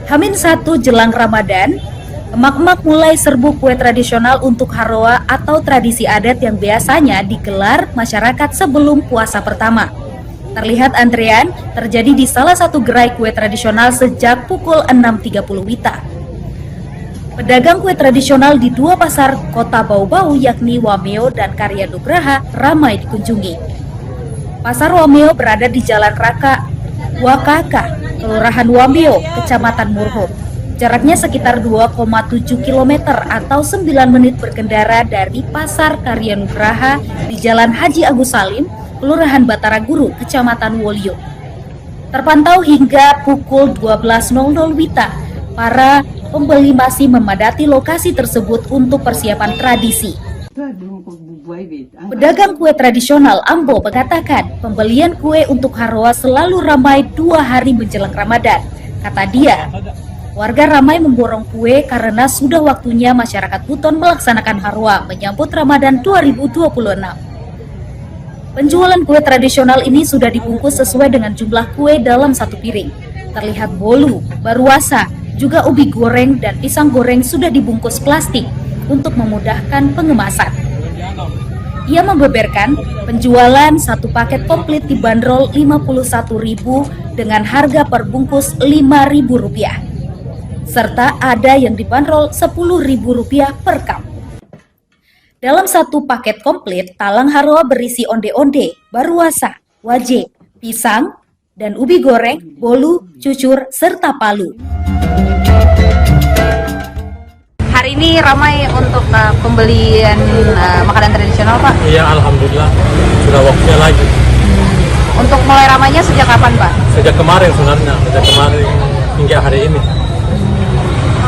H-1 jelang Ramadan, emak-emak mulai serbu kue tradisional untuk Harwa atau tradisi adat yang biasanya digelar masyarakat sebelum puasa pertama. Terlihat antrean terjadi di salah satu gerai kue tradisional sejak pukul 6.30 WITA. Pedagang kue tradisional di dua pasar Kota Bau-Bau yakni Wameo dan Karya Nugraha ramai dikunjungi. Pasar Wameo berada di Jalan Raka Wakaka, Kelurahan Wameo, Kecamatan Murhum. Jaraknya sekitar 2,7 km atau 9 menit berkendara dari Pasar Karya Nugraha di Jalan Haji Agus Salim, Kelurahan Batara Guru, Kecamatan Wolio. Terpantau hingga pukul 12.00 WITA, para pembeli masih memadati lokasi tersebut untuk persiapan tradisi. Pedagang kue tradisional Ambo mengatakan pembelian kue untuk Haroa selalu ramai 2 hari menjelang Ramadan. Kata dia, warga ramai memborong kue karena sudah waktunya masyarakat Buton melaksanakan Haroa menyambut Ramadan 2026. Penjualan kue tradisional ini sudah dibungkus sesuai dengan jumlah kue dalam satu piring. Terlihat bolu, baruasa, juga ubi goreng dan pisang goreng sudah dibungkus plastik untuk memudahkan pengemasan. Ia membeberkan penjualan satu paket komplit dibanderol Rp51.000 dengan harga per bungkus Rp5.000, serta ada yang dibanderol Rp10.000 per cup. Dalam satu paket komplit, talang Haroa berisi onde-onde, baruasa, wajik, pisang, dan ubi goreng, bolu, cucur, serta palu. Hari ini ramai untuk pembelian makanan tradisional, Pak? Iya, alhamdulillah sudah waktunya lagi. Untuk mulai ramainya sejak kapan, Pak? Sejak kemarin sebenarnya, sejak kemarin hingga hari ini.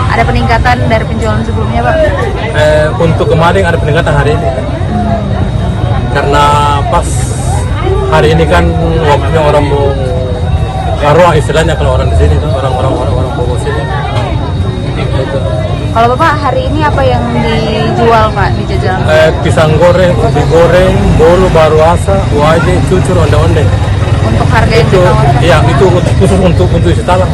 Ada peningkatan dari penjualan sebelumnya, Pak? Untuk kemarin ada peningkatan hari ini. Karena pas hari ini kan waktunya orang mau Haroa istilahnya kalau orang di sini, orang Bogor sini. Gitu. Kalau Bapak hari ini apa yang dijual, Pak, di jajanan? Pisang goreng, ubi goreng, bolu, baruasa, wajik, cucur, onde-onde. Untuk harga yang Itu, ditawarkan? iya, itu khusus untuk isi talang.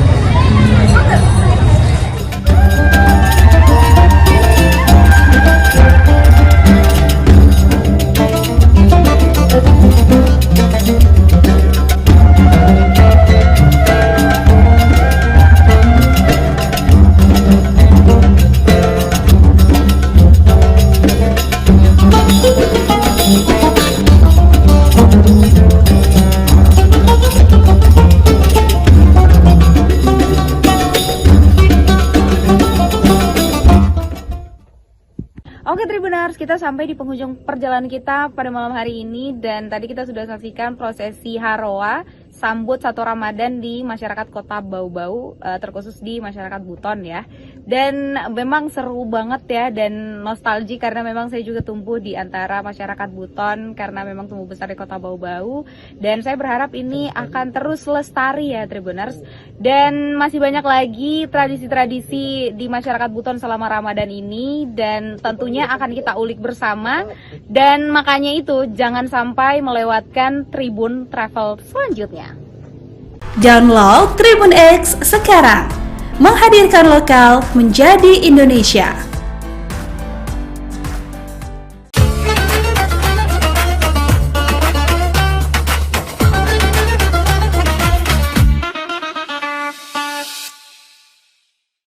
Oke Tribuners, kita sampai di penghujung perjalanan kita pada malam hari ini. Dan tadi kita sudah saksikan prosesi Haroa sambut 1 Ramadan di masyarakat Kota Bau-Bau, terkhusus di masyarakat Buton ya. Dan memang seru banget ya, dan nostalgia karena memang saya juga tumbuh di antara masyarakat Buton karena memang tumbuh besar di Kota Bau-Bau. Dan saya berharap ini akan terus lestari ya Tribuners. Dan masih banyak lagi tradisi-tradisi di masyarakat Buton selama Ramadan ini, dan tentunya akan kita ulik bersama. Dan makanya itu jangan sampai melewatkan Tribun Travel selanjutnya. Download Tribun X sekarang, menghadirkan lokal menjadi Indonesia.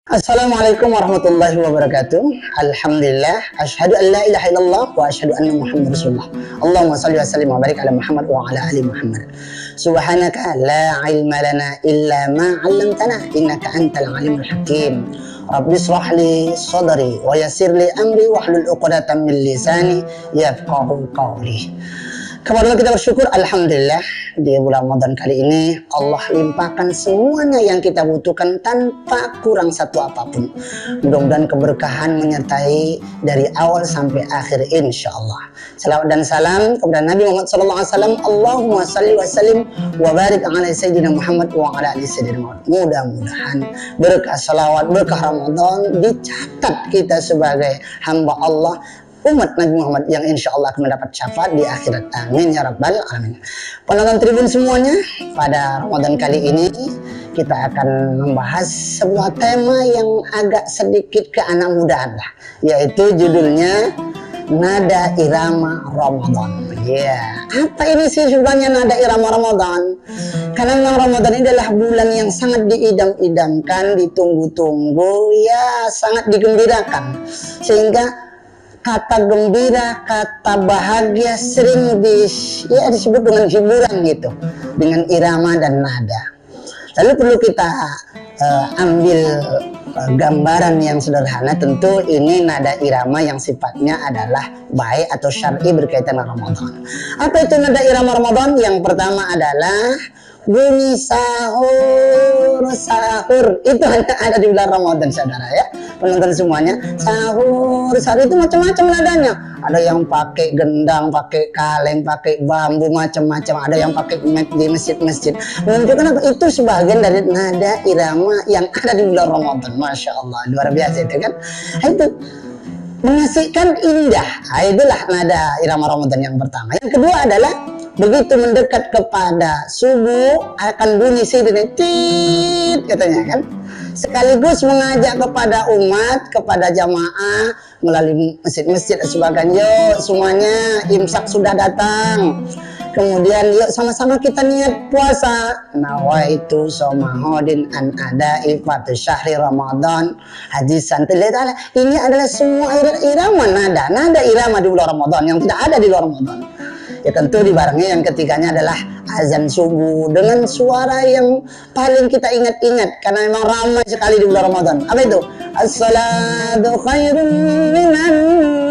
Assalamualaikum warahmatullahi wabarakatuh. Alhamdulillah, asyhadu an la ilaha illallah wa asyhadu anna Muhammadar Rasulullah. Allahumma shalli wa sallim wa barik ala Muhammad wa ala ali Muhammad. Subhanaka la ilma lana illa ma 'allamtana innaka antal alimul hakim. Rabbi shrah li sadri wa yassir li amri wahlul 'uqdatam min lisani yafqahu qawli. Kemudian kita bersyukur, alhamdulillah di bulan Ramadan kali ini Allah limpahkan semuanya yang kita butuhkan tanpa kurang satu apapun. Mudah-mudahan keberkahan menyertai dari awal sampai akhir insya Allah. Salawat dan salam kepada Nabi Muhammad SAW. Allahumma salli wa sallim wa barik ala Sayyidina Muhammad wa ala ali Sayyidina Muhammad. Mudah-mudahan berkah salawat, berkah Ramadan dicatat kita sebagai hamba Allah, umat Nabi Muhammad yang insya Allah akan mendapat syafaat di akhirat. Amin ya rabbal alamin. Penonton Tribun semuanya, pada Ramadan kali ini kita akan membahas sebuah tema yang agak sedikit ke anak mudaan lah, yaitu judulnya Nada Irama Ramadan. Ya, apa ini sih sebenarnya nada irama Ramadan? Karena memang Ramadan ini adalah bulan yang sangat diidam-idamkan, ditunggu-tunggu, ya sangat digembirakan. Sehingga kata gembira, kata bahagia sering disebut dengan hiburan gitu, dengan irama dan nada. Lalu perlu kita ambil gambaran yang sederhana. Tentu ini nada irama yang sifatnya adalah baik atau syar'i berkaitan dengan Ramadan. Apa itu nada irama Ramadan? Yang pertama adalah bunyi sahur, sahur. Itu ada di bulan Ramadan, saudara ya. Penonton semuanya, sahur, sahur itu macam-macam nadanya. Ada yang pakai gendang, pakai kaleng, pakai bambu, macam-macam. Ada yang pakai mic di masjid-masjid. Menunjukkan apa? Itu sebagian dari nada irama yang ada di bulan Ramadan. Masya Allah, luar biasa itu kan. Itu mengasihkan, indah. Itulah nada irama Ramadan yang pertama. Yang kedua adalah begitu mendekat kepada subuh akan bunyi sirine tit katanya kan, sekaligus mengajak kepada umat, kepada jamaah melalui masjid-masjid dan sebagainya. Yuk semuanya, imsak sudah datang, kemudian yuk sama-sama kita niat puasa. Nawaitu somahodin an ada ifatu syahri Ramadan hadisan. Ini adalah semua irama nada irama di bulan Ramadan yang tidak ada di luar Ramadan. Ya tentu dibarengi yang ketiganya adalah azan subuh dengan suara yang paling kita ingat-ingat karena memang ramai sekali di bulan Ramadan. Apa itu? As-salatu khairun minan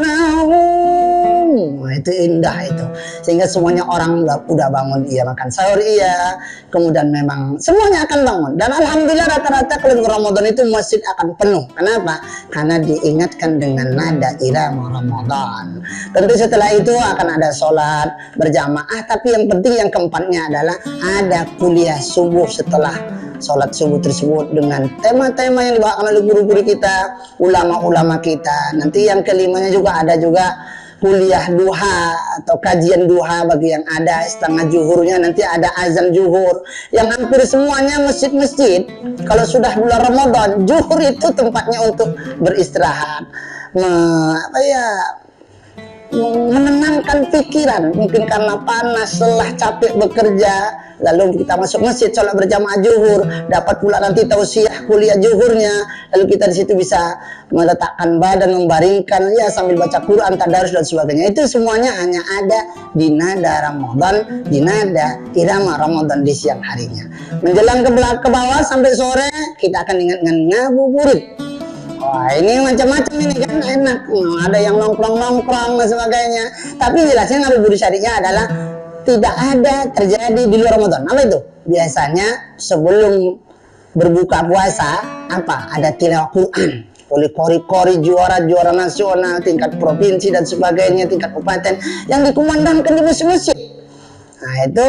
naum. Itu indah itu. Sehingga semuanya orang udah bangun, iya makan sahur, iya. Kemudian memang semuanya akan bangun. Dan alhamdulillah rata-rata kalau Ramadan itu masjid akan penuh. Kenapa? Karena diingatkan dengan nada irama Ramadan. Tentu setelah itu akan ada sholat berjamaah. Tapi yang penting yang keempatnya adalah ada kuliah subuh setelah sholat subuh tersebut dengan tema-tema yang dibawakan oleh guru-guru kita, ulama-ulama kita. Nanti yang kelimanya juga ada juga kuliah duha atau kajian duha bagi yang ada setengah zuhurnya, nanti ada azan zuhur yang hampir semuanya masjid-masjid. Kalau sudah bulan Ramadan, zuhur itu tempatnya untuk beristirahat, menenangkan pikiran, mungkin karena panas, lelah, capek bekerja. Lalu kita masuk masjid, sholat berjamaah zuhur, dapat pula nanti tausiah kuliah zuhurnya. Lalu kita di situ bisa meletakkan badan, membaringkan, ya sambil baca Quran, tadarus dan sebagainya. Itu semuanya hanya ada di nada Ramadan, di nada irama Ramadan di siang harinya. Menjelang ke bawah sampai sore, kita akan ingat dengan ngabuburit. Wah ini macam-macam ini kan enak. Ada yang nongkrong-nongkrong dan sebagainya. Tapi jelasnya ngabuburit syariahnya adalah tidak ada terjadi di luar Ramadan. Apa itu? Biasanya sebelum berbuka puasa, apa? Ada tilawah Quran oleh kori-kori juara-juara nasional, tingkat provinsi dan sebagainya, tingkat kabupaten yang dikumandangkan di masjid-masjid. Nah itu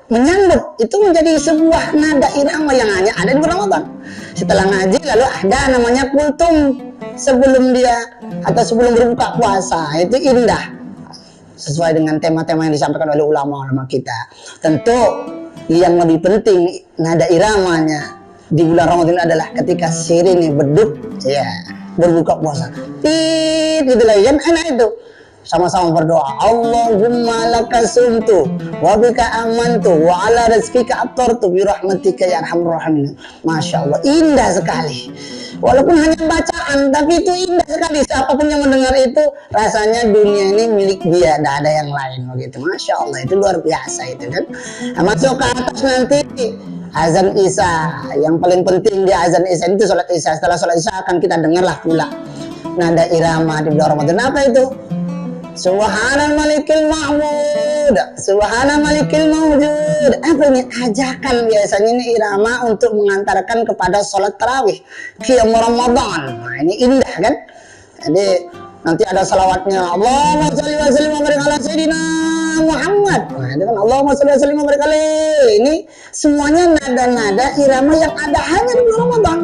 menyambut, itu menjadi sebuah nada irama yang hanya ada di bulan Ramadan. Setelah ngaji lalu ada namanya kultum sebelum dia atau sebelum berbuka puasa. Itu indah sesuai dengan tema-tema yang disampaikan oleh ulama-ulama kita. Tentu yang lebih penting nada iramanya di bulan Ramadan adalah ketika sirine beduk, ya berbuka puasa. Tit gitu lagi kan, enak itu. Sama-sama berdoa, Allahumma laka sumtu wa bika amantu wa ala rizqika attartu bi rahmatika ya arhamar rahimin. Masya Allah, indah sekali. Walaupun hanya bacaan, tapi itu indah sekali. Siapapun yang mendengar itu rasanya dunia ini milik dia, tidak ada yang lain begitu. Masya Allah, itu luar biasa itu kan. Nah, masuk ke atas nanti azan Isya. Yang paling penting di azan Isya itu sholat Isya. Setelah sholat Isya akan kita dengarlah pula nada irama di bulan Ramadan. Apa itu? Subhanal malikil mahmud, subhanal malikil mawjud. Apa ini? Ajakan biasanya ini irama untuk mengantarkan kepada sholat tarawih qiyam Ramadan. Nah ini indah kan. Jadi nanti ada salawatnya, Allahumma sholli wa sallim wa barik ala sayyidina Muhammad. Nah itu kan Allahumma sholli wa sallim wa barik alaihi. Ini semuanya nada-nada irama yang ada hanya di bulan Ramadan.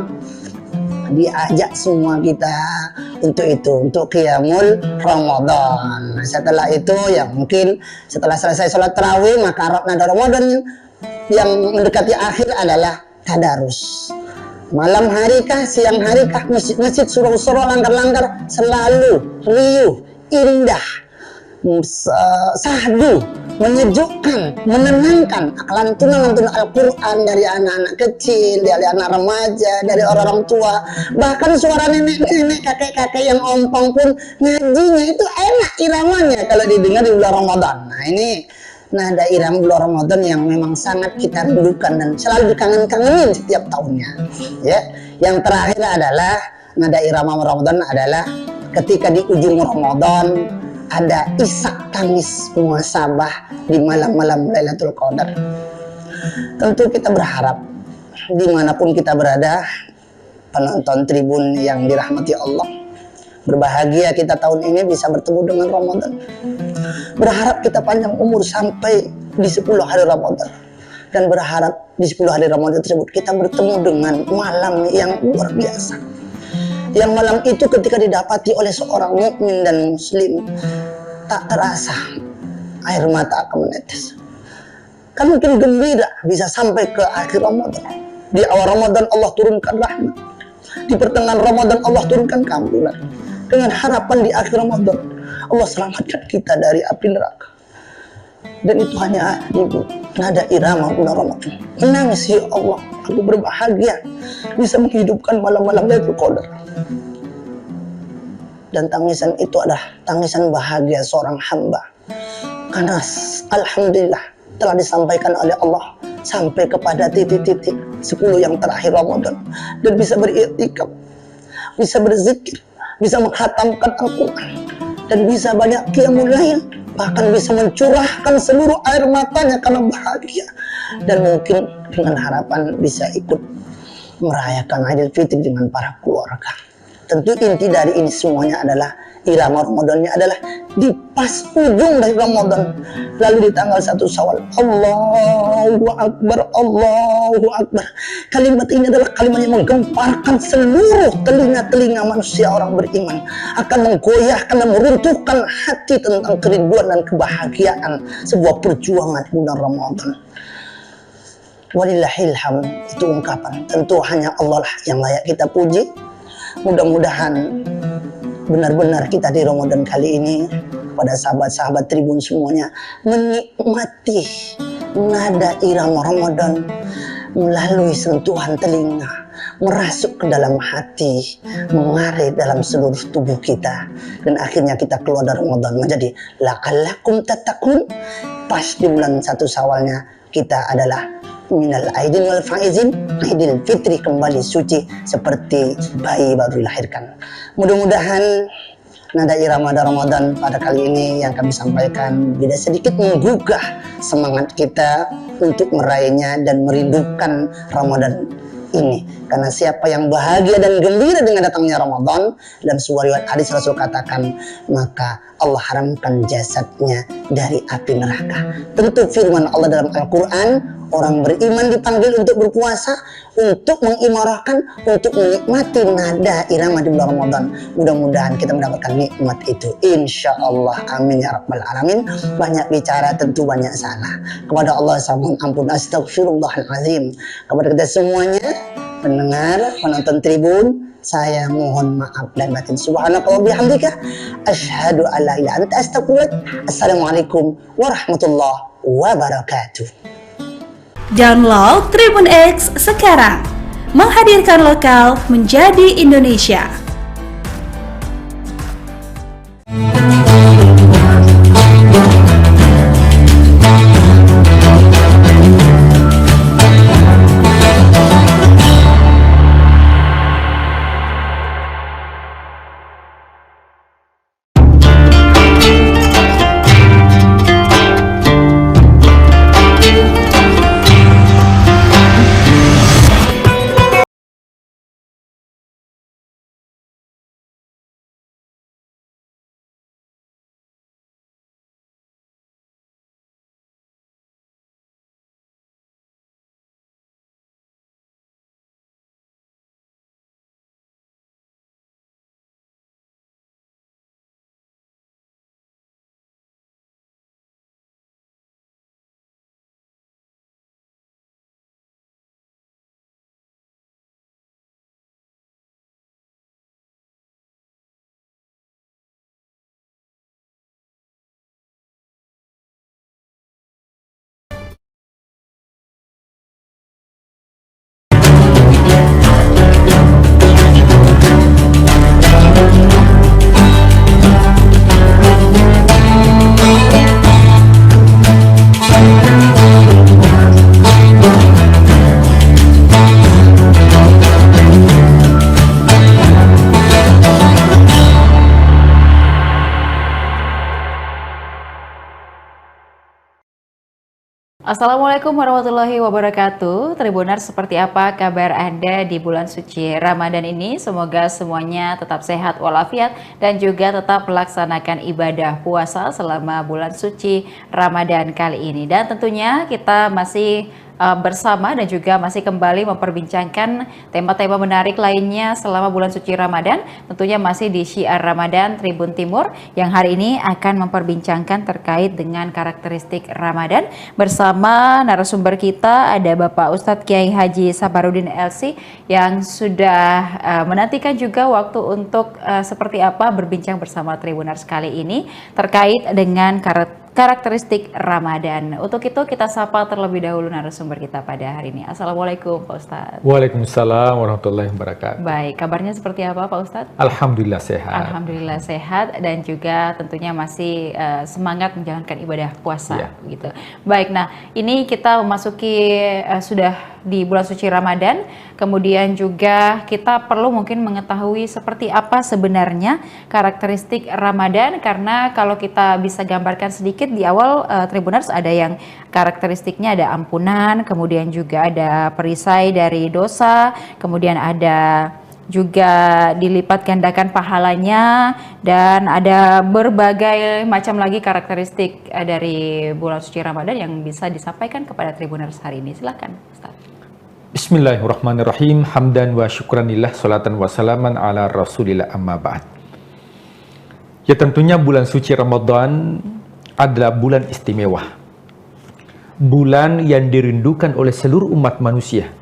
Diajak semua kita untuk itu, untuk qiyamul Ramadan. Nah, setelah itu ya mungkin setelah selesai sholat tarawih maka nada Ramadan yang mendekati akhir adalah tadarus. Malam hari kah, siang hari kah, masjid-masjid, surau-surau, langgar-langgar selalu riuh, indah. sahdu, menyejukkan, menenangkan lantunan Al-Quran dari anak-anak kecil, dari anak remaja, dari orang-orang tua, bahkan suara nenek-nenek, kakek-kakek yang ompong pun ngajinya itu enak iramanya kalau didengar di bulan Ramadan. Nah ini nada irama bulan Ramadan yang memang sangat kita rindukan dan selalu dikangen-kangenin setiap tahunnya. Ya, yang terakhir adalah nada irama Ramadan adalah ketika di ujung Ramadan ada isak tangis muhasabah di malam-malam Lailatul Qadar. Tentu kita berharap dimanapun kita berada, penonton tribun yang dirahmati Allah, berbahagia kita tahun ini bisa bertemu dengan Ramadan. Berharap kita panjang umur sampai di 10 hari Ramadan. Dan berharap di 10 hari Ramadan tersebut kita bertemu dengan malam yang luar biasa. Yang malam itu ketika didapati oleh seorang mukmin dan muslim, tak terasa air mata akan menetes. Kan mungkin gembira bisa sampai ke akhir Ramadan. Di awal Ramadan Allah turunkan rahmat. Di pertengahan Ramadan Allah turunkan keampunan. Dengan harapan di akhir Ramadan Allah selamatkan kita dari api neraka. Dan itu hanya nada irama bulan Ramadan. Menangis, ya Allah, aku berbahagia bisa menghidupkan malam-malam Lailatul Qadar. Dan tangisan itu adalah tangisan bahagia seorang hamba. Karena alhamdulillah telah disampaikan oleh Allah sampai kepada titik-titik 10 yang terakhir Ramadan. Dan bisa beriktikaf, bisa berzikir, bisa menghatamkan Al-Quran, dan bisa banyak qiyamul lail, bahkan bisa mencurahkan seluruh air matanya karena bahagia. Dan mungkin dengan harapan bisa ikut merayakan Idul Fitri dengan para keluarga. Tentu inti dari ini semuanya adalah irama Ramadannya adalah di pas ujung dari Ramadan, lalu di tanggal 1 Syawal, Allahu Akbar, Allahu Akbar. Kalimat ini adalah kalimat yang menggemparkan seluruh telinga-telinga manusia orang beriman, akan menggoyahkan dan meruntuhkan hati tentang kerinduan dan kebahagiaan sebuah perjuangan bulan Ramadan. Walillahilham, itu ungkapan. Tentu hanya Allah lah yang layak kita puji. Mudah-mudahan benar-benar kita di Ramadan kali ini, pada sahabat-sahabat tribun semuanya, menikmati nada irama Ramadan melalui sentuhan telinga, merasuk ke dalam hati, mengalir dalam seluruh tubuh kita, dan akhirnya kita keluar dari Ramadan menjadi la'allakum tattaqun. Pas di bulan 1 Syawalnya kita adalah minal aidin wal faizin, Idul Fitri kembali suci seperti bayi baru dilahirkan. Mudah-mudahan nada irama Ramadan pada kali ini yang kami sampaikan bisa sedikit menggugah semangat kita untuk meraihnya dan merindukan Ramadan ini. Karena siapa yang bahagia dan gembira dengan datangnya Ramadan, dalam sebuah riwayat hadis Rasul katakan, maka Allah haramkan jasadnya dari api neraka. Tentu firman Allah dalam Al-Quran, orang beriman dipanggil untuk berpuasa, untuk mengimarahkan, untuk menikmati nada irama di bulan Ramadan. Mudah-mudahan kita mendapatkan nikmat itu, insya Allah. Amin ya rabbal alamin. Banyak bicara tentu banyak salah. Kepada Allah saya mohon ampun, astagfirullahaladzim. Kepada kita semuanya, pendengar, penonton tribun, saya mohon maaf dan batin. Subhanallah wa bihamdika, asyhadu an la ilaha illa anta, astaghfiruka. Assalamualaikum warahmatullahi wabarakatuh. Download Tribun X sekarang, menghadirkan lokal menjadi Indonesia. Assalamualaikum warahmatullahi wabarakatuh. Tribuners, seperti apa kabar Anda di bulan suci Ramadan ini? Semoga semuanya tetap sehat walafiat dan juga tetap melaksanakan ibadah puasa selama bulan suci Ramadan kali ini. Dan tentunya kita masih bersama dan juga masih kembali memperbincangkan tema-tema menarik lainnya selama bulan suci Ramadan. Tentunya masih di Syiar Ramadan Tribun Timur yang hari ini akan memperbincangkan terkait dengan karakteristik Ramadan. Bersama narasumber kita ada Bapak Ustadz Kiai Haji Sabarudin LC yang sudah menantikan juga waktu untuk seperti apa berbincang bersama Tribuners kali ini terkait dengan karakteristik Ramadan. Untuk itu kita sapa terlebih dahulu narasumber kita pada hari ini. Assalamualaikum Pak Ustadz. Waalaikumsalam warahmatullahi wabarakatuh. Baik, kabarnya seperti apa Pak Ustadz? Alhamdulillah sehat. Alhamdulillah sehat dan juga tentunya masih semangat menjalankan ibadah puasa gitu. Baik, nah ini kita memasuki sudah di bulan suci Ramadan, kemudian juga kita perlu mungkin mengetahui seperti apa sebenarnya karakteristik Ramadan, karena kalau kita bisa gambarkan sedikit di awal Tribuners, ada yang karakteristiknya ada ampunan, kemudian juga ada perisai dari dosa, kemudian ada juga dilipat gandakan pahalanya, dan ada berbagai macam lagi karakteristik dari bulan suci Ramadan yang bisa disampaikan kepada Tribuners hari ini. Silakan Ustaz. Bismillahirrahmanirrahim. Hamdan wa syukranillah, salatan wa salaman ala rasulillah, amma ba'd. Ya, tentunya bulan suci Ramadan adalah bulan istimewa. Bulan yang dirindukan oleh seluruh umat manusia.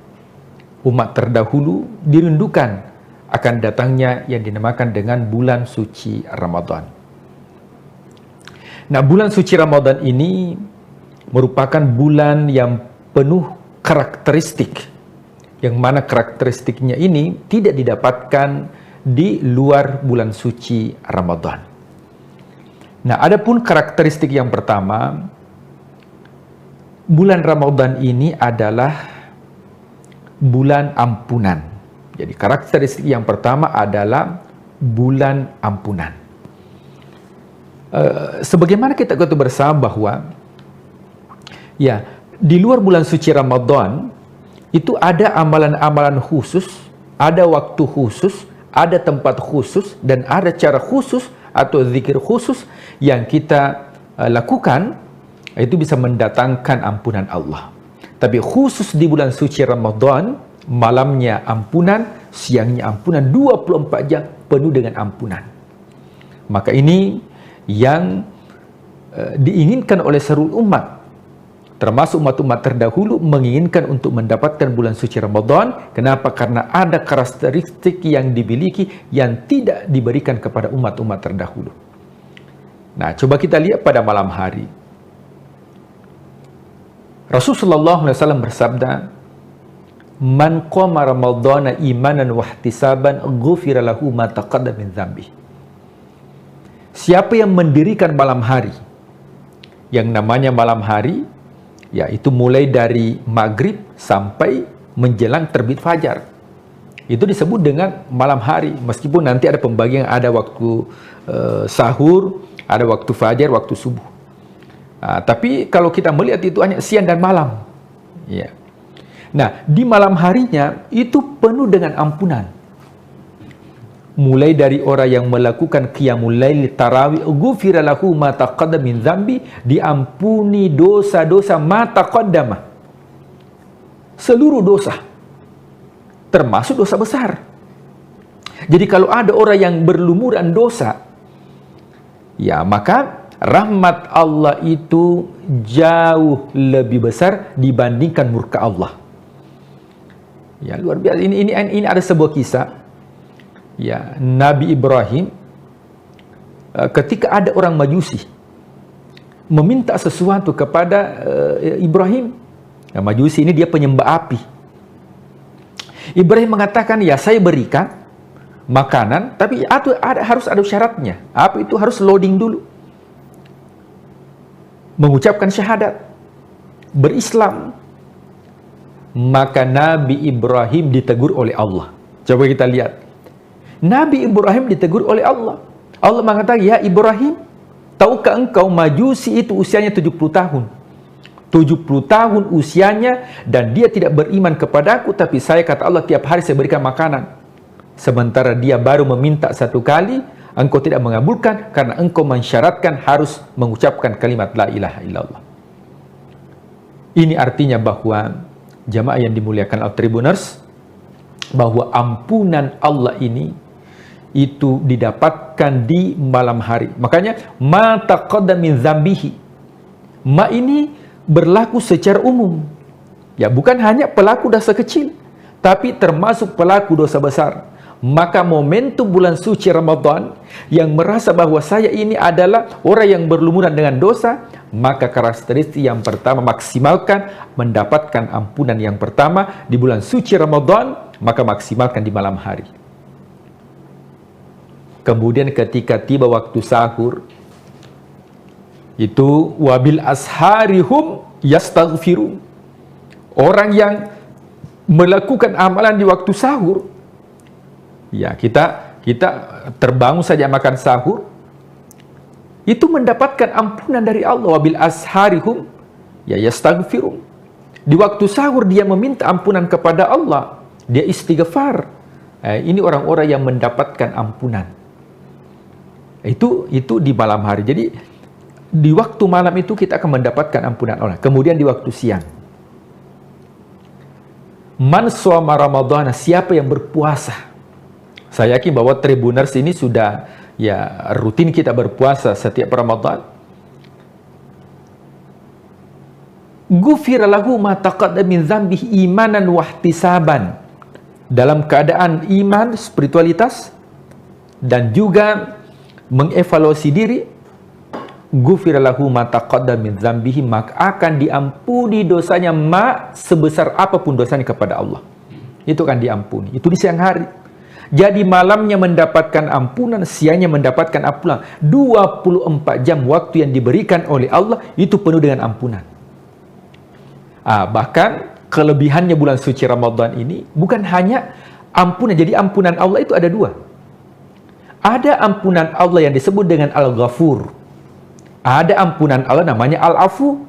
Umat terdahulu dirindukan akan datangnya yang dinamakan dengan bulan suci Ramadan. Nah, bulan suci Ramadan ini merupakan bulan yang penuh karakteristik, yang mana karakteristiknya ini tidak didapatkan di luar bulan suci Ramadan. Nah, adapun karakteristik yang pertama, bulan Ramadan ini adalah bulan ampunan. Jadi karakteristik yang pertama adalah bulan ampunan. Sebagaimana kita ketahui bersama bahwa ya, di luar bulan suci Ramadan itu ada amalan-amalan khusus, ada waktu khusus, ada tempat khusus, dan ada cara khusus atau zikir khusus yang kita lakukan, itu bisa mendatangkan ampunan Allah. Tapi khusus di bulan suci Ramadan, malamnya ampunan, siangnya ampunan, 24 jam penuh dengan ampunan. Maka ini yang diinginkan oleh seluruh umat, termasuk umat-umat terdahulu, menginginkan untuk mendapatkan bulan suci Ramadan. Kenapa? Karena ada karakteristik yang dimiliki yang tidak diberikan kepada umat-umat terdahulu. Nah, coba kita lihat pada malam hari. Rasulullah SAW bersabda, "Man qama Ramadhana imanan wa ihtisaban ghufira lahu ma taqaddama min dzambi." Siapa yang mendirikan malam hari, yang namanya malam hari, yaitu mulai dari maghrib sampai menjelang terbit fajar, itu disebut dengan malam hari. Meskipun nanti ada pembagian, ada waktu sahur, ada waktu fajar, waktu subuh. Tapi kalau kita melihat itu hanya siang dan malam. Ya. Nah, di malam harinya itu penuh dengan ampunan. Mulai dari orang yang melakukan qiyamul lail, tarawih, ghufira lahu ma taqaddama min dzambi, diampuni dosa-dosa ma taqaddama. Seluruh dosa, termasuk dosa besar. Jadi kalau ada orang yang berlumuran dosa, ya maka rahmat Allah itu jauh lebih besar dibandingkan murka Allah. Ya, luar biasa. Ini ada sebuah kisah. Ya, Nabi Ibrahim, ketika ada orang Majusi meminta sesuatu kepada Ibrahim. Nah, Majusi ini dia penyembah api. Ibrahim mengatakan, ya saya berikan makanan, tapi harus ada syaratnya. Api itu harus loading dulu, mengucapkan syahadat, berislam. Maka Nabi Ibrahim ditegur oleh Allah. Coba kita lihat. Nabi Ibrahim ditegur oleh Allah. Allah mengatakan, ya Ibrahim, tahukah engkau Majusi itu usianya 70 tahun. 70 tahun usianya dan dia tidak beriman kepadaku, tapi saya, kata Allah, tiap hari saya berikan makanan. Sementara dia baru meminta 1 kali, engkau tidak mengabulkan karena engkau mensyaratkan harus mengucapkan kalimat la ilaha illallah. Ini artinya bahwa jamaah yang dimuliakan Allah Tribuners, bahwa ampunan Allah ini itu didapatkan di malam hari. Makanya ma taqaddam min dzambihi. Ma ini berlaku secara umum. Ya, bukan hanya pelaku dosa kecil, tapi termasuk pelaku dosa besar. Maka momentum bulan suci Ramadan yang merasa bahwa saya ini adalah orang yang berlumuran dengan dosa, maka karakteristik yang pertama, maksimalkan mendapatkan ampunan yang pertama di bulan suci Ramadan, maka maksimalkan di malam hari. Kemudian ketika tiba waktu sahur, itu wabil asharihum yastaghfirun. Orang yang melakukan amalan di waktu sahur, ya, kita terbangun saja makan sahur, itu mendapatkan ampunan dari Allah. Wabil asharihum ya yastaghfirun. Di waktu sahur dia meminta ampunan kepada Allah, dia istighfar. Ini orang-orang yang mendapatkan ampunan. Itu di malam hari. Jadi di waktu malam itu kita akan mendapatkan ampunan Allah. Kemudian di waktu siang, man shoma Ramadan, siapa yang berpuasa. Saya yakin bahwa Tribuners ini sudah ya rutin kita berpuasa setiap Ramadan. Ghufira lahu ma taqaddama min dzambihi imanan wa ihtisaban. Dalam keadaan iman, spiritualitas, dan juga mengevaluasi diri, ghufira lahu ma taqaddama min dzambihi, maka akan diampuni dosanya sebesar apapun dosanya kepada Allah. Itu kan diampuni. Itu di siang hari. Jadi malamnya mendapatkan ampunan, siangnya mendapatkan ampunan. 24 jam waktu yang diberikan oleh Allah itu penuh dengan ampunan. Bahkan kelebihannya bulan suci Ramadan ini bukan hanya ampunan. Jadi ampunan Allah itu ada 2. Ada ampunan Allah yang disebut dengan Al-Ghafur. Ada ampunan Allah namanya Al-Afu.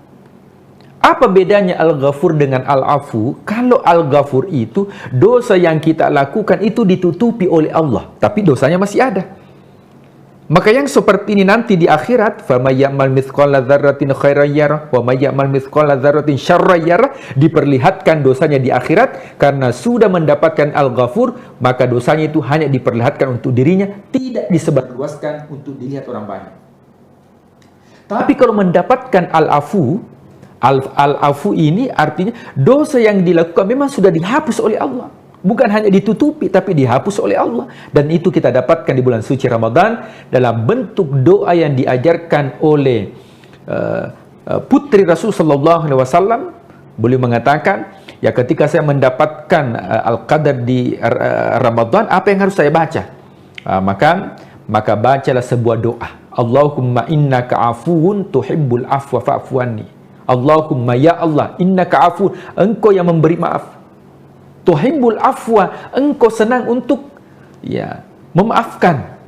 Apa bedanya Al-Ghafur dengan Al-Afu? Kalau Al-Ghafur itu dosa yang kita lakukan itu ditutupi oleh Allah, tapi dosanya masih ada. Maka yang seperti ini nanti di akhirat, فَمَنْ يَعْمَلْ مِثْقَالَ ذَرَّةٍ خَيْرًا يَرَهُ وَمَنْ يَعْمَلْ مِثْقَالَ ذَرَّةٍ شَرًّا يَرَهُ, diperlihatkan dosanya di akhirat karena sudah mendapatkan Al-Ghafur, maka dosanya itu hanya diperlihatkan untuk dirinya, tidak disebarluaskan untuk dilihat orang banyak. Tapi kalau mendapatkan Al-Afu, Al-Afu ini artinya dosa yang dilakukan memang sudah dihapus oleh Allah. Bukan hanya ditutupi, tapi dihapus oleh Allah. Dan itu kita dapatkan di bulan suci Ramadan dalam bentuk doa yang diajarkan oleh putri Rasul Sallallahu Alaihi Wasallam. Beliau mengatakan, ya ketika saya mendapatkan Al-Qadar di Ramadan, apa yang harus saya baca? Maka bacalah sebuah doa. Allahumma innaka afuun tuhibbul afwa fa'fu anni. Allahumma ya Allah, innaka afuun, engkau yang memberi maaf. Tuhibbul afwa, engkau senang untuk ya memaafkan.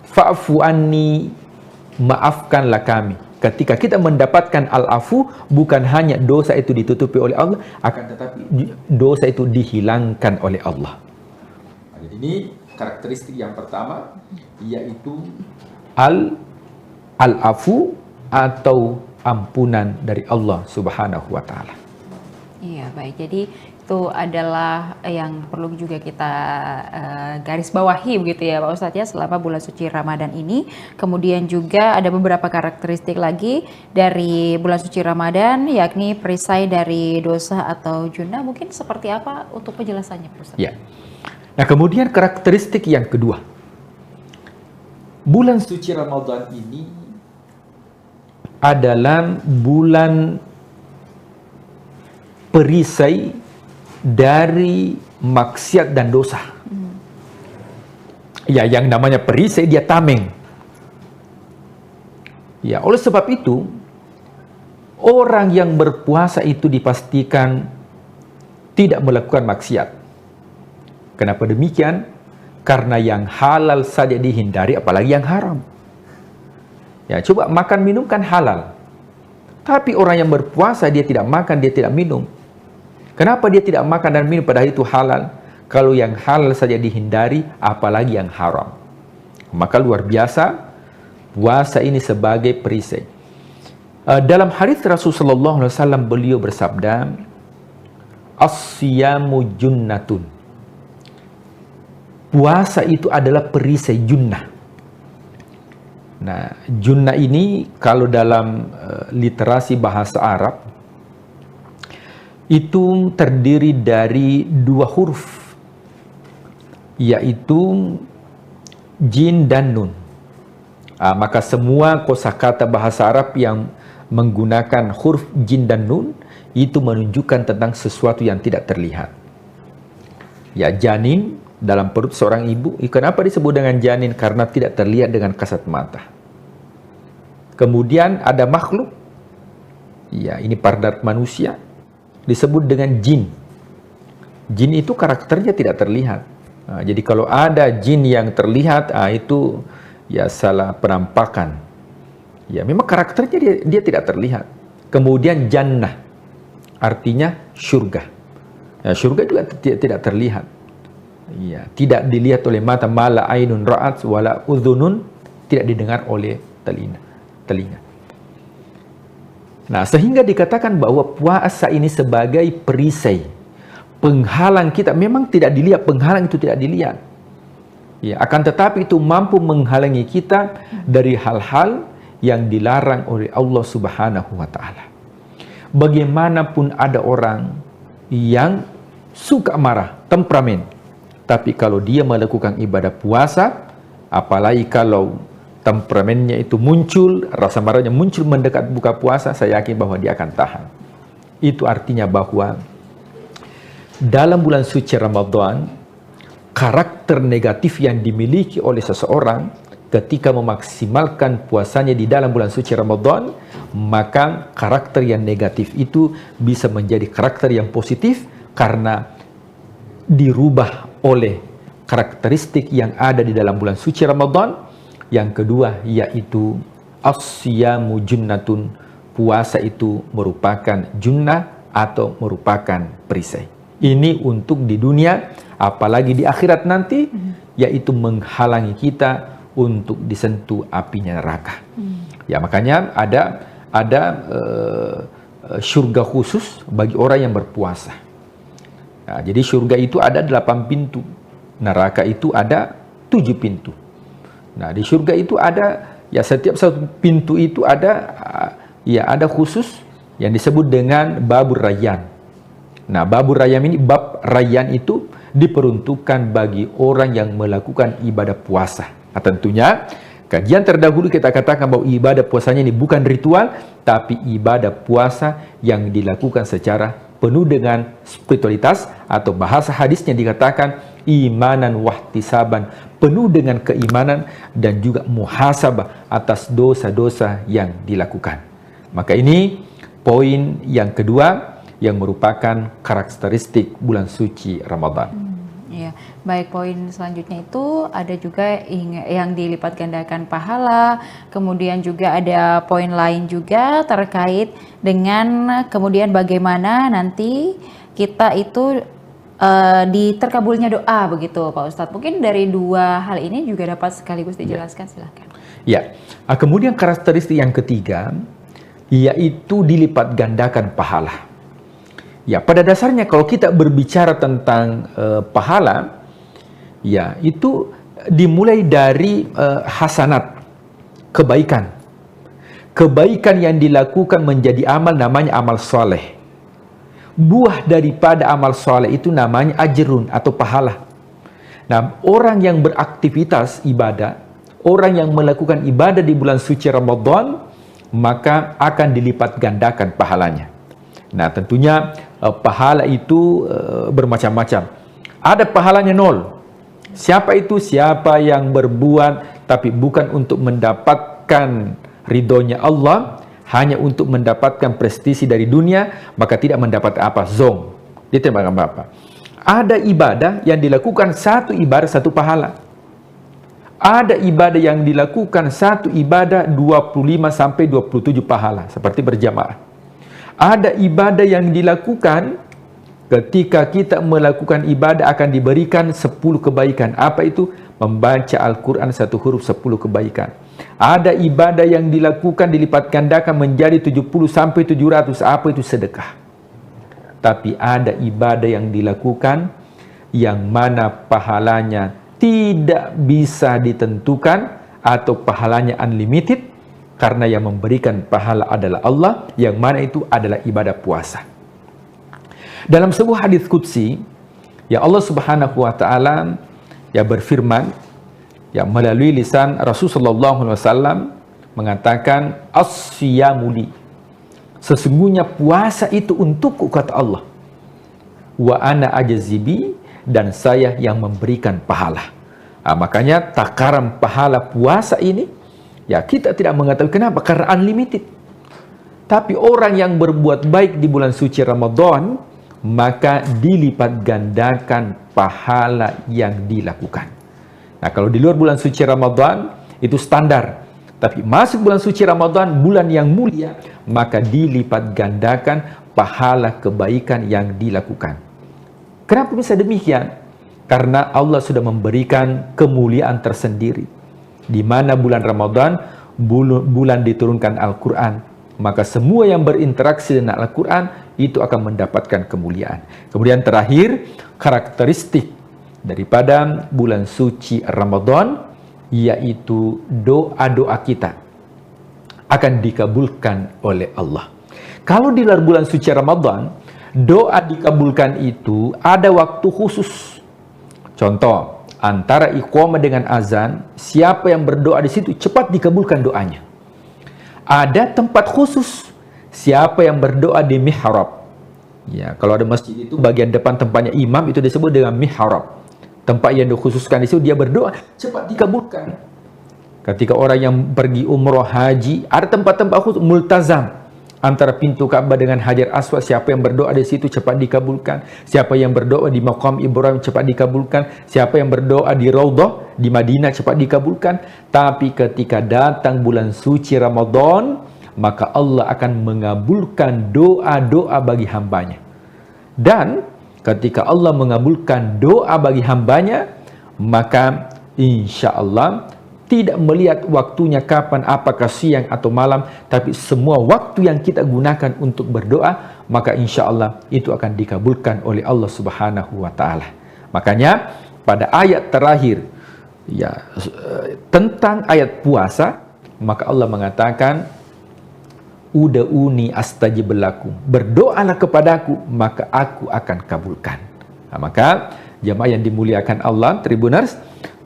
Fa'fu anni, maafkanlah kami. Ketika kita mendapatkan al-afu, bukan hanya dosa itu ditutupi oleh Allah, akan tetapi dosa itu dihilangkan oleh Allah. Jadi ini karakteristik yang pertama, yaitu al-afu atau ampunan dari Allah Subhanahu wa taala. Iya, baik. Jadi itu adalah yang perlu juga kita garis bawahi begitu ya Pak Ustadz ya selama bulan suci Ramadan ini. Kemudian juga ada beberapa karakteristik lagi dari bulan suci Ramadan, yakni perisai dari dosa atau junah. Mungkin seperti apa untuk penjelasannya Pak Ustadz? Ya. Nah, kemudian karakteristik yang kedua. Bulan suci Ramadan ini adalah bulan perisai dari maksiat dan dosa. Ya, yang namanya perisai dia tameng. Ya, oleh sebab itu orang yang berpuasa itu dipastikan tidak melakukan maksiat. Kenapa demikian? Karena yang halal saja dihindari, apalagi yang haram. Ya, coba makan minum kan halal. Tapi orang yang berpuasa dia tidak makan, dia tidak minum. Kenapa dia tidak makan dan minum padahal itu halal? Kalau yang halal saja dihindari, apalagi yang haram. Maka luar biasa puasa ini sebagai perisai. Dalam hadis Rasulullah SAW beliau bersabda, as-siyamu junnatun. Puasa itu adalah perisai junnah. Nah, junnah ini kalau dalam literasi bahasa Arab itu terdiri dari dua huruf, yaitu jin dan nun. Maka semua kosakata bahasa Arab yang menggunakan huruf jin dan nun itu menunjukkan tentang sesuatu yang tidak terlihat. Ya, janin dalam perut seorang ibu, kenapa disebut dengan janin? Karena tidak terlihat dengan kasat mata. Kemudian ada makhluk, ya ini pada manusia, disebut dengan jin. Jin itu karakternya tidak terlihat. Jadi kalau ada jin yang terlihat, itu ya salah penampakan. Ya memang karakternya dia tidak terlihat. Kemudian jannah, artinya surga. Ya, surga juga tidak terlihat. Ya, tidak dilihat oleh mata, mala ainun ra'at wala udhunun, tidak didengar oleh telinga. Nah, sehingga dikatakan bahwa puasa ini sebagai perisai, penghalang kita. Memang tidak dilihat, penghalang itu tidak dilihat. Ya, akan tetapi itu mampu menghalangi kita dari hal-hal yang dilarang oleh Allah Subhanahu wa Ta'ala. Bagaimanapun ada orang yang suka marah, temperamen, tapi kalau dia melakukan ibadah puasa, apalagi kalau temperamennya itu muncul, rasa marahnya muncul mendekat buka puasa, saya yakin bahwa dia akan tahan. Itu artinya bahwa dalam bulan suci Ramadan, karakter negatif yang dimiliki oleh seseorang ketika memaksimalkan puasanya di dalam bulan suci Ramadan, maka karakter yang negatif itu bisa menjadi karakter yang positif karena dirubah oleh karakteristik yang ada di dalam bulan suci Ramadan. Yang kedua yaitu as-siyamu junnatun, puasa itu merupakan junnah atau merupakan perisai. Ini untuk di dunia, apalagi di akhirat nanti, yaitu menghalangi kita untuk disentuh apinya neraka. Ya makanya ada surga khusus bagi orang yang berpuasa. Nah, jadi surga itu ada 8 pintu, neraka itu ada 7 pintu. Nah, di surga itu ada, ya setiap satu pintu itu ada, ya ada khusus yang disebut dengan babur rayyan. Nah, babur rayyan ini, bab rayyan itu diperuntukkan bagi orang yang melakukan ibadah puasa. Nah, tentunya kajian terdahulu kita katakan bahwa ibadah puasanya ini bukan ritual, tapi ibadah puasa yang dilakukan secara penuh dengan spiritualitas, atau bahasa hadisnya dikatakan imanan wahtisaban, penuh dengan keimanan dan juga muhasabah atas dosa-dosa yang dilakukan. Maka ini poin yang kedua yang merupakan karakteristik bulan suci Ramadan. Ya, baik, poin selanjutnya itu ada juga yang dilipat gandakan pahala, kemudian juga ada poin lain juga terkait dengan kemudian bagaimana nanti kita itu diterkabulnya doa begitu Pak Ustadz. Mungkin dari dua hal ini juga dapat sekaligus dijelaskan, silakan. Ya, kemudian karakteristik yang ketiga yaitu dilipat gandakan pahala. Ya, pada dasarnya kalau kita berbicara tentang pahala, ya itu dimulai dari hasanat, kebaikan. Kebaikan yang dilakukan menjadi amal namanya amal soleh. Buah daripada amal soleh itu namanya ajrun atau pahala. Nah, orang yang beraktivitas ibadah, orang yang melakukan ibadah di bulan suci Ramadan, maka akan dilipat gandakan pahalanya. Nah, tentunya pahala itu bermacam-macam. Ada pahalanya 0. Siapa itu? Siapa yang berbuat tapi bukan untuk mendapatkan ridhonya Allah, hanya untuk mendapatkan prestisi dari dunia, maka tidak mendapat apa? Zong. Dia tidak apa-apa. Ada ibadah yang dilakukan satu ibadah satu pahala. Ada ibadah yang dilakukan satu ibadah 25 sampai 27 pahala seperti berjamaah. Ada ibadah yang dilakukan ketika kita melakukan ibadah akan diberikan 10 kebaikan. Apa itu? Membaca Al-Quran satu huruf 10 kebaikan. Ada ibadah yang dilakukan dilipat gandakan menjadi 70 sampai 700. Apa itu? Sedekah. Tapi ada ibadah yang dilakukan yang mana pahalanya tidak bisa ditentukan atau pahalanya unlimited karena yang memberikan pahala adalah Allah, yang mana itu adalah ibadah puasa. Dalam sebuah hadis qudsi, ya Allah Subhanahu wa taala ya berfirman ya melalui lisan Rasulullah SAW mengatakan as-siyamuli, sesungguhnya puasa itu untukku, kata Allah, wa ana ajzibi, dan saya yang memberikan pahala. Makanya takaran pahala puasa ini ya kita tidak mengetahui kenapa, karena unlimited. Tapi orang yang berbuat baik di bulan suci Ramadan, maka dilipat gandakan pahala yang dilakukan. Nah, kalau di luar bulan suci Ramadan itu standar, tapi masuk bulan suci Ramadan, bulan yang mulia, maka dilipat gandakan pahala kebaikan yang dilakukan. Kenapa bisa demikian? Karena Allah sudah memberikan kemuliaan tersendiri. Di mana bulan Ramadan, bulan diturunkan Al-Quran, maka semua yang berinteraksi dengan Al-Quran itu akan mendapatkan kemuliaan. Kemudian terakhir, karakteristik daripada bulan suci Ramadan, yaitu doa-doa kita akan dikabulkan oleh Allah. Kalau di luar bulan suci Ramadan, doa dikabulkan itu ada waktu khusus. Contoh, antara iqamah dengan azan, siapa yang berdoa di situ cepat dikabulkan doanya. Ada tempat khusus, siapa yang berdoa di mihrab. Ya, kalau ada masjid itu bagian depan tempatnya imam itu disebut dengan mihrab. Tempat yang dikhususkan di situ dia berdoa cepat dikabulkan. Ketika orang yang pergi umroh haji, ada tempat-tempat khusus multazam. Antara pintu Ka'bah dengan Hajar Aswad, siapa yang berdoa di situ cepat dikabulkan. Siapa yang berdoa di Maqam Ibrahim cepat dikabulkan. Siapa yang berdoa di Raudhah di Madinah cepat dikabulkan. Tapi ketika datang bulan suci Ramadan, maka Allah akan mengabulkan doa-doa bagi hambanya. Dan ketika Allah mengabulkan doa bagi hambanya, maka insya Allah tidak melihat waktunya kapan, apakah siang atau malam, tapi semua waktu yang kita gunakan untuk berdoa, maka insya Allah itu akan dikabulkan oleh Allah Subhanahu wa Ta'ala. Makanya pada ayat terakhir ya tentang ayat puasa, maka Allah mengatakan, uda'uni astajib lakum, berdoalah kepadaku maka aku akan kabulkan. Nah, maka jamaah yang dimuliakan Allah, Tribuners,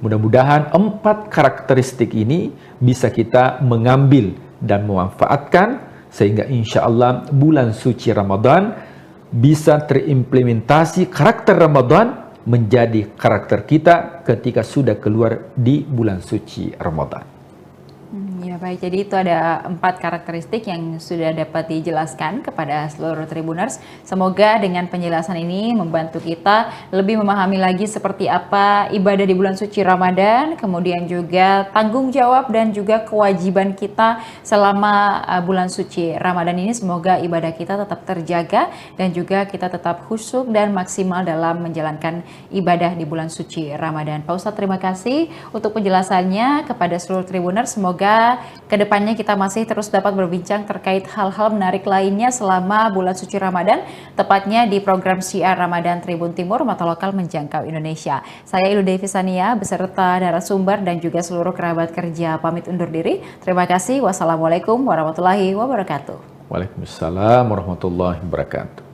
mudah-mudahan 4 karakteristik ini bisa kita mengambil dan memanfaatkan sehingga insya Allah bulan suci Ramadan bisa terimplementasi karakter Ramadan menjadi karakter kita ketika sudah keluar di bulan suci Ramadan. Ya baik, jadi itu ada 4 karakteristik yang sudah dapat dijelaskan kepada seluruh Tribuners. Semoga dengan penjelasan ini membantu kita lebih memahami lagi seperti apa ibadah di bulan suci Ramadan, kemudian juga tanggung jawab dan juga kewajiban kita selama bulan suci Ramadan ini. Semoga ibadah kita tetap terjaga dan juga kita tetap khusyuk dan maksimal dalam menjalankan ibadah di bulan suci Ramadan. Pak Ustadz, terima kasih untuk penjelasannya kepada seluruh Tribuners. Semoga kedepannya kita masih terus dapat berbincang terkait hal-hal menarik lainnya selama bulan suci Ramadan, tepatnya di program Syiar Ramadan Tribun Timur, mata lokal menjangkau Indonesia. Saya Ilu Devi Sania beserta narasumber dan juga seluruh kerabat kerja pamit undur diri. Terima kasih. Wassalamualaikum warahmatullahi wabarakatuh. Waalaikumsalam warahmatullahi wabarakatuh.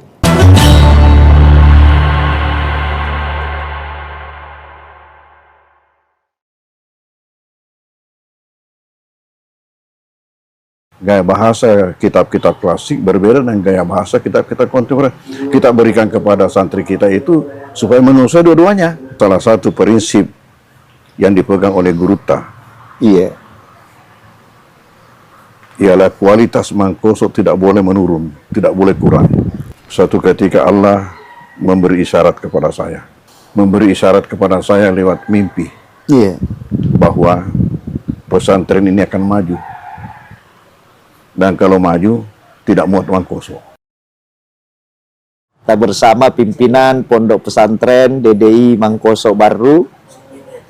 Gaya bahasa kitab-kitab klasik berbeda dengan gaya bahasa kitab-kitab kontemporer. Kita berikan kepada santri kita itu supaya menguasai dua-duanya. Salah satu prinsip yang dipegang oleh Guruta, ialah kualitas mangkoso tidak boleh menurun, tidak boleh kurang. Suatu ketika Allah memberi isyarat kepada saya, lewat mimpi. bahwa pesantren ini akan maju. Dan kalau maju, tidak muat Mangkoso. Kita bersama pimpinan Pondok Pesantren DDI Mangkoso Baru,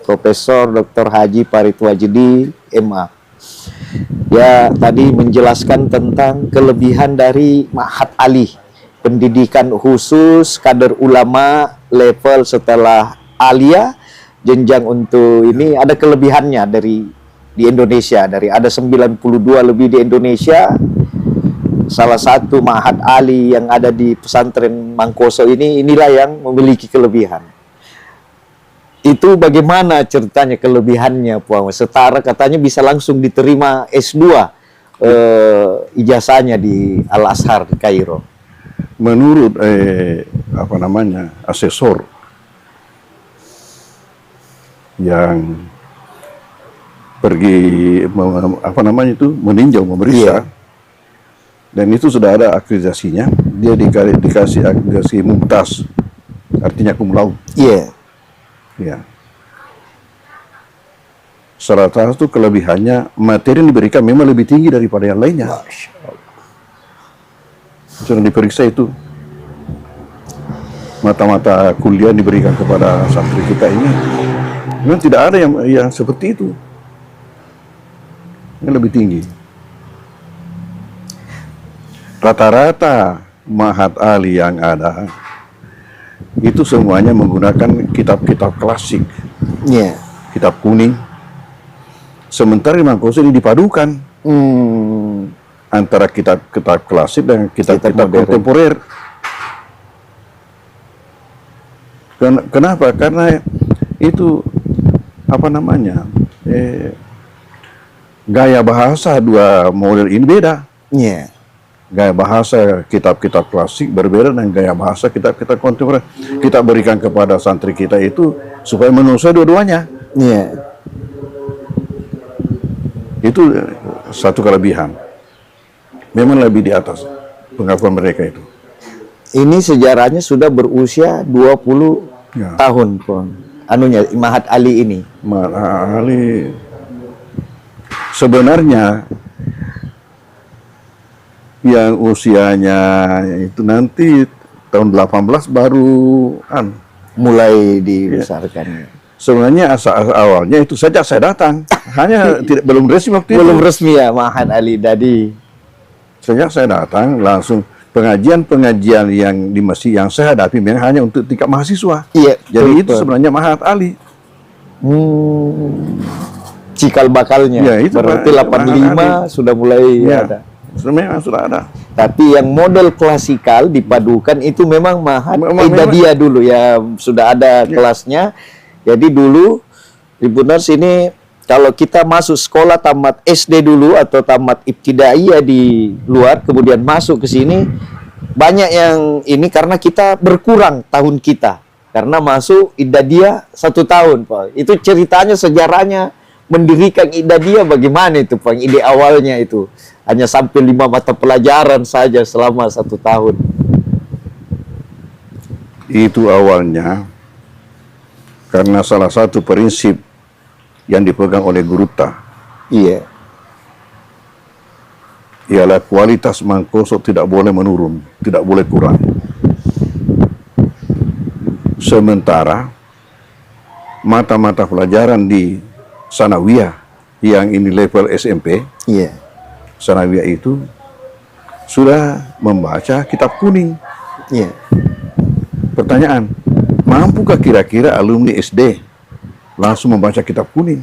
Profesor Dr. Haji Paritwajidi, MA. Ya, tadi menjelaskan tentang kelebihan dari Ma'had Ali, pendidikan khusus kader ulama level setelah alia, jenjang untuk ini ada kelebihannya di Indonesia, dari ada 92 lebih di Indonesia. Salah satu Ma'had Ali yang ada di pesantren Mangkoso inilah yang memiliki kelebihan. Itu bagaimana ceritanya kelebihannya, Puan? Setara katanya bisa langsung diterima S2 ijazahnya di Al-Azhar di Kairo. Menurut asesor yang pergi meninjau, memeriksa, dan itu sudah ada akreditasinya. Dia dikasih akreditasi mumtaz, artinya cum laude. Ya. Salah satu kelebihannya, materi yang diberikan memang lebih tinggi daripada yang lainnya. Sudah diperiksa itu. Mata-mata kuliah diberikan kepada santri kita ini, memang tidak ada yang seperti itu. Yang lebih tinggi. Rata-rata Ma'had Ali yang ada itu semuanya menggunakan kitab-kitab klasik, kitab kuning. Sementara di Mangkoso ini dipadukan antara kitab-kitab klasik dan kitab-kitab kontemporer. Kenapa? Karena itu gaya bahasa dua model ini beda. Gaya bahasa kitab-kitab klasik berbeda dengan gaya bahasa kitab-kitab kontemporer. Kita berikan kepada santri kita itu supaya menguasai dua-duanya. Itu satu kelebihan. Memang lebih di atas pengakuan mereka itu. Ini sejarahnya sudah berusia 20 tahun, Pon. Ma'had Ali ini. Ma'had Ali sebenarnya yang usianya itu nanti tahun 18 baru mulai dibesarkan. Sebenarnya awalnya itu sejak saya datang, hanya belum resmi waktu itu. Belum resmi ya Ma'had Ali tadi. Sejak saya datang langsung pengajian yang di masjid yang saya hadapi memang hanya untuk tingkat mahasiswa. Jadi itu sebenarnya Ma'had Ali. Cikal bakalnya. Ya, itu berarti 85 sudah mulai ada. Memang sudah ada. Tapi yang model klasikal dipadukan itu memang Ma'had Idadiyah dulu ya, sudah ada kelasnya. Jadi dulu Ibu Nurs ini kalau kita masuk sekolah tamat SD dulu atau tamat ibtidaiyah di luar kemudian masuk ke sini, banyak yang ini karena kita berkurang tahun kita karena masuk Idadiyah 1 tahun, Pak. Itu ceritanya, sejarahnya mendirikan Idadiyah bagaimana itu, Pak? Ide awalnya itu hanya sampai 5 mata pelajaran saja selama 1 tahun. Itu awalnya karena salah satu prinsip yang dipegang oleh Guruta. Ialah kualitas Mangkoso tidak boleh menurun, tidak boleh kurang. Sementara mata-mata pelajaran di Sanawiyah yang ini level SMP, Sanawiyah itu sudah membaca kitab kuning. Pertanyaan, mampukah kira-kira alumni SD langsung membaca kitab kuning?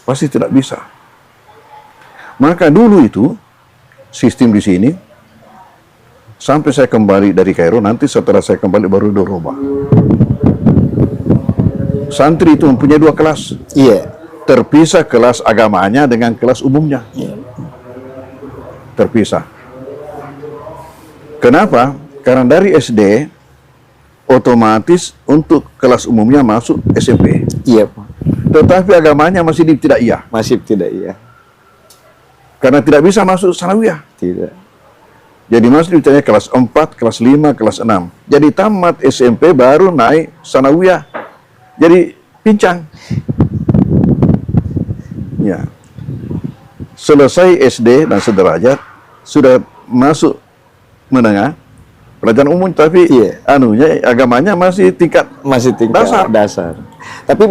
Pasti tidak bisa. Maka dulu itu sistem di sini sampai saya kembali dari Kairo, nanti setelah saya kembali baru dirubah. Santri itu mempunyai 2 kelas. Terpisah kelas agamanya dengan kelas umumnya. Terpisah. Kenapa? Karena dari SD otomatis untuk kelas umumnya masuk SMP. Tetapi agamanya masih di ibtidaiyah. Karena tidak bisa masuk Sanawiyah. Jadi masuk di ibtidaiyah kelas 4, kelas 5, kelas 6. Jadi tamat SMP baru naik Sanawiyah. Jadi pincang. Ya. Selesai SD dan sederajat sudah masuk menengah pelajaran umum, tapi anunya agamanya masih tingkat dasar. Tapi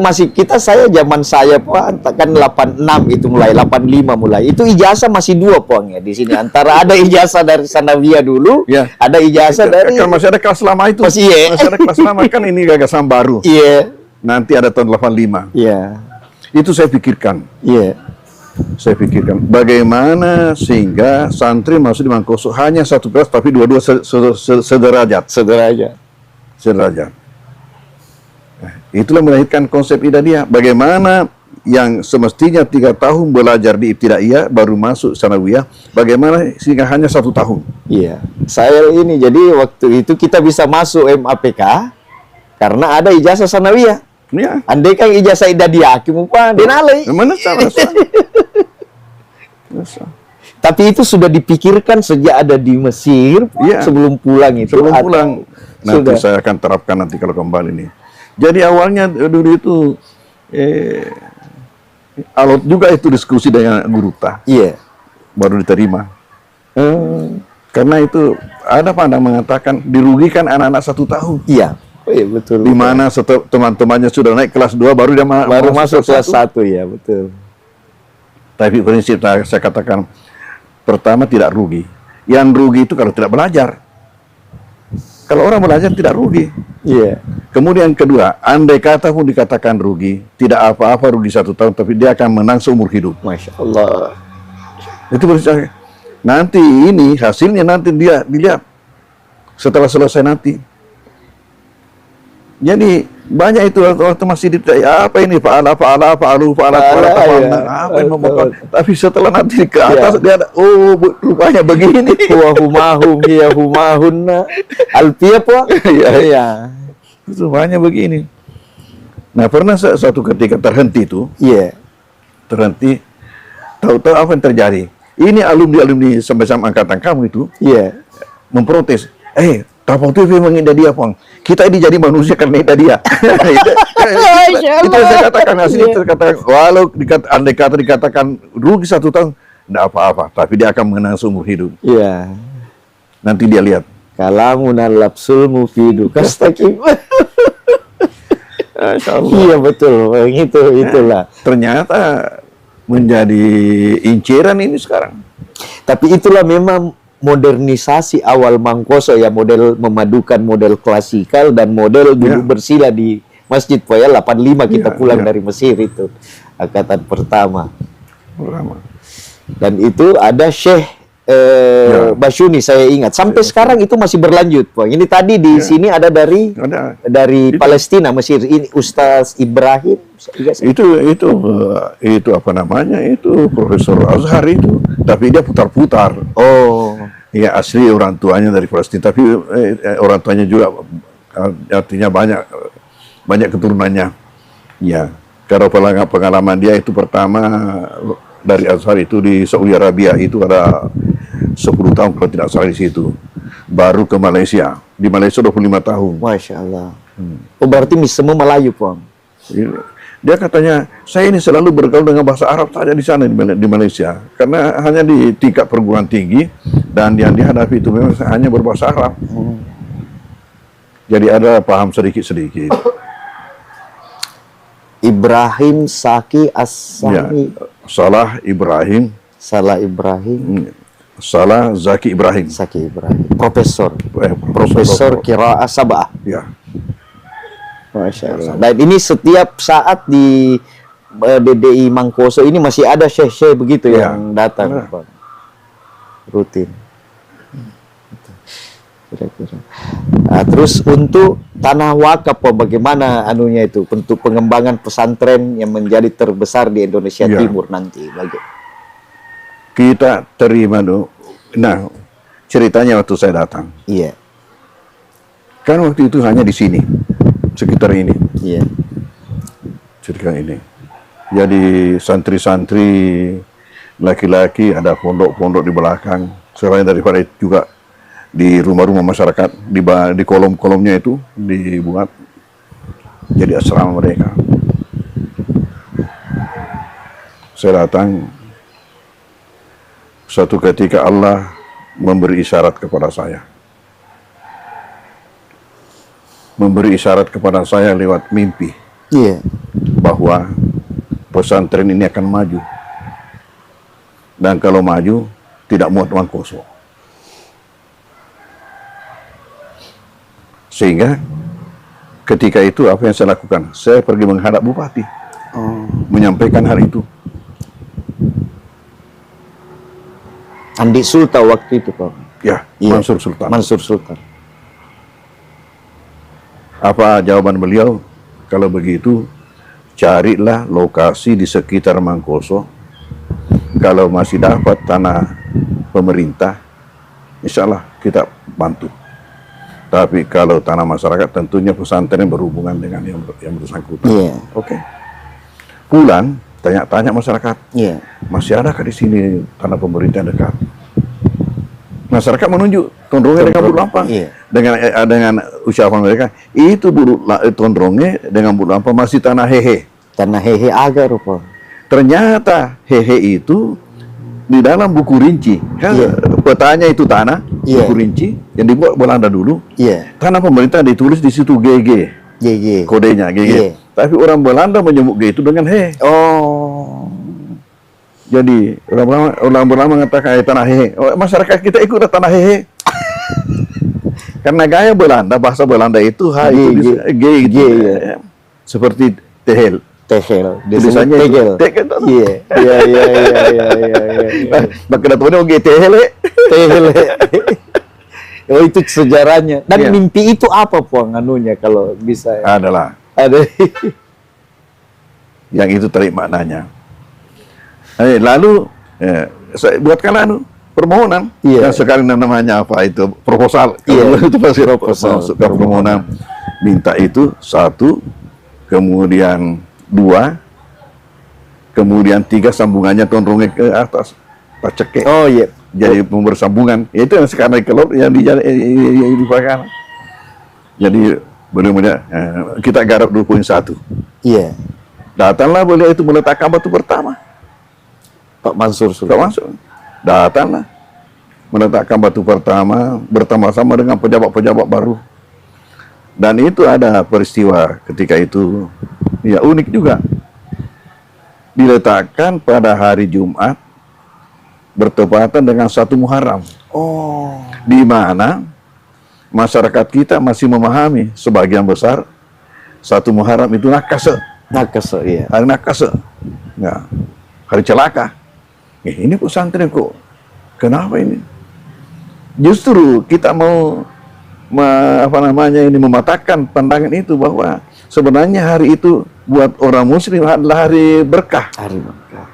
saya zaman saya Pak kan 86 itu mulai 85 mulai. Itu ijazah masih 2 Poang ya di sini. Antara ada ijazah dari sanawiyah dulu, ada ijazah dari kan masih ada kelas lama itu. Masih ada kelas lama kan, ini gagasan baru. Nanti ada tahun 85. Itu saya pikirkan. Saya pikirkan bagaimana sehingga santri masuk di Mangkoso hanya satu kelas tapi dua-dua sederajat. Nah, itulah melahirkan konsep Idadiyah. Bagaimana yang semestinya 3 tahun belajar di Ibtidaiyah baru masuk sanawiyah, bagaimana sehingga hanya 1 tahun. Saya ini jadi waktu itu kita bisa masuk MAPK karena ada ijazah sanawiyah. Andai kan ijazah Idadiyah Pak denalai. Mana Tapi itu sudah dipikirkan sejak ada di Mesir, sebelum pulang itu. Sebelum pulang. Nanti saya akan terapkan nanti kalau kembali nih. Jadi awalnya dulu itu alot juga itu diskusi dengan guru ta. Baru diterima. Karena itu ada pandang mengatakan dirugikan anak-anak 1 tahun. Betul. Di mana teman-temannya sudah naik kelas 2 baru dia masuk kelas 1 betul. Tapi prinsip saya katakan pertama tidak rugi. Yang rugi itu kalau tidak belajar. Kalau orang belajar tidak rugi. Kemudian kedua, andai kata pun dikatakan rugi, tidak apa-apa rugi 1 tahun, tapi dia akan menang seumur hidup. Masya Allah. Itu prinsip. Nanti ini hasilnya nanti dia dilihat setelah selesai nanti. Jadi banyak itu waktu masih ditanya apa ini apa tapi setelah nanti ke atas dia ada rupanya begini. Humahum ya humahunna alfiyah Pak. Itu banyak begini. Nah, pernah suatu ketika terhenti itu. Terhenti. Tahu-tahu apa yang terjadi? Ini alumni sampai-sampai angkatan kamu itu. Memprotes. Tapau TV mengindahdia Pang. Kita ini jadi manusia karena Idadiyah. Itu saya katakan asli terkatakan walau andai kata dikatakan rugi 1 tahun, tidak apa-apa, tapi dia akan menang seumur hidup. Nanti dia lihat. Kalamun al-lapsul mufidu kastaqim. Betul. Itulah. Ternyata menjadi inceran ini sekarang. Tapi itulah memang modernisasi awal Mangkoso ya, model memadukan model klasikal dan model dulu bersila di Masjid Poya 85 kita pulang dari Mesir itu angkatan pertama. Dan itu ada Syekh Basyuni saya ingat sampai sekarang itu masih berlanjut Pak. Ini tadi di sini ada dari Palestina Mesir ini Ustaz Ibrahim itu apa namanya itu Profesor Azhar itu, tapi dia putar-putar. Ya asli orang tuanya dari Palestina, tapi orang tuanya juga artinya banyak keturunannya. Kalau pengalaman dia itu pertama dari Azhar itu di Saudi Arabia itu ada 10 tahun kalau tidak salah di situ. Baru ke Malaysia. Di Malaysia 25 tahun. Masya Allah. Berarti semua Melayu, Pong. Dia katanya, saya ini selalu bergaul dengan bahasa Arab saja di sana di Malaysia. Karena hanya di tingkat perguruan tinggi dan yang dihadapi itu memang hanya berbahasa Arab. Jadi ada paham sedikit-sedikit. Ibrahim Saki As-Sani. Salah Ibrahim. Salah Zaki Ibrahim. Profesor Qiraah Sab'ah. Masya Allah. Dan ini setiap saat di DDI Mangkoso ini masih ada syekh-syekh begitu yang datang, rutin. Kira-kira. Nah, terus untuk tanah wakaf, bagaimana anunya itu untuk pengembangan pesantren yang menjadi terbesar di Indonesia Timur nanti? Kita terima dong. Nah, ceritanya waktu saya datang. Kan waktu itu hanya di sini. Sekitar ini. Sekitar ini. Jadi santri-santri laki-laki ada pondok-pondok di belakang. Selain daripada itu juga di rumah-rumah masyarakat di kolom-kolomnya itu dibuat jadi asrama mereka. saya datang, suatu ketika Allah memberi isyarat kepada saya. Memberi isyarat kepada saya lewat mimpi. Iya. Bahwa pesantren ini akan maju. Dan kalau maju, tidak muat uang kosong. Sehingga ketika itu apa yang saya lakukan? Saya pergi menghadap bupati. Menyampaikan hal itu. Andi Sultan waktu itu, Pak. Ya, Iya. Mansur Sultan. Mansur Sultan. Apa jawaban beliau? Kalau begitu, carilah lokasi di sekitar Mangkoso. Kalau masih dapat tanah pemerintah, insya Allah kita bantu. Tapi kalau tanah masyarakat, tentunya pesantren berhubungan dengan yang bersangkutan. Iya. Oke. Pulang, tanya-tanya masyarakat, Iya. masih adakah di sini tanah pemerintah yang dekat? Masyarakat menunjuk Tondronge dengan Bulu Lampang. Iya. Dengan ucapan mereka, itu Tondronge dengan Bulu Lampang masih tanah hehe. Tanah hehe agar, Pak. Ternyata hehe itu di dalam buku rinci. Kan petanya itu tanah, buku rinci yang dibuat Belanda dulu. Iya. Tanah pemerintah ditulis di situ GG. GG. Kodenya GG. Iya. Tapi orang Belanda menyebut G itu dengan he. Oh. Jadi orang Belanda mengatakan tanah hehe. Masyarakat kita ikut tanah hehe. Karena gaya Belanda, bahasa Belanda itu H itu G gitu. Ya. Seperti tehel. Tehel. Tulisannya tegel. Tegel. Iya. Iya. Maka datangnya G tehel. Tehel. Oh, itu sejarahnya. Dan mimpi itu apa, Puang, anunya kalau bisa? Adalah. Ada. Yang itu tarik maknanya. Lalu saya buatkan permohonan. Iya. Dan sekarang namanya apa itu? Proposal. Iya. Itu pasti Proposal. masuk ke permohonan. Minta itu 1, kemudian 2, kemudian 3 sambungannya Tondronge ke atas. Paceke. Oh iya. Jadi bersambungan. Itu yang sekarang keluar yang dipakai. Jadi benar-benar kita garap 2.1. Iya. Datanglah beliau itu meletakkan batu pertama. Pak Mansur Sultan. Pak Mansur. Datanglah meletakkan batu pertama bersama-sama dengan pejabat-pejabat baru. Dan itu ada peristiwa ketika itu, ya unik juga. Diletakkan pada hari Jumat bertepatan dengan 1 Muharram. Oh. Di mana masyarakat kita masih memahami sebagian besar 1 Muharram itu nakase. Nakase, iya. Hari nakase. Ya. Hari celaka. Ini pesantren kok. Kenapa ini? Justru kita mau mematahkan pandangan itu bahwa sebenarnya hari itu buat orang muslim adalah hari berkah. Hari berkah.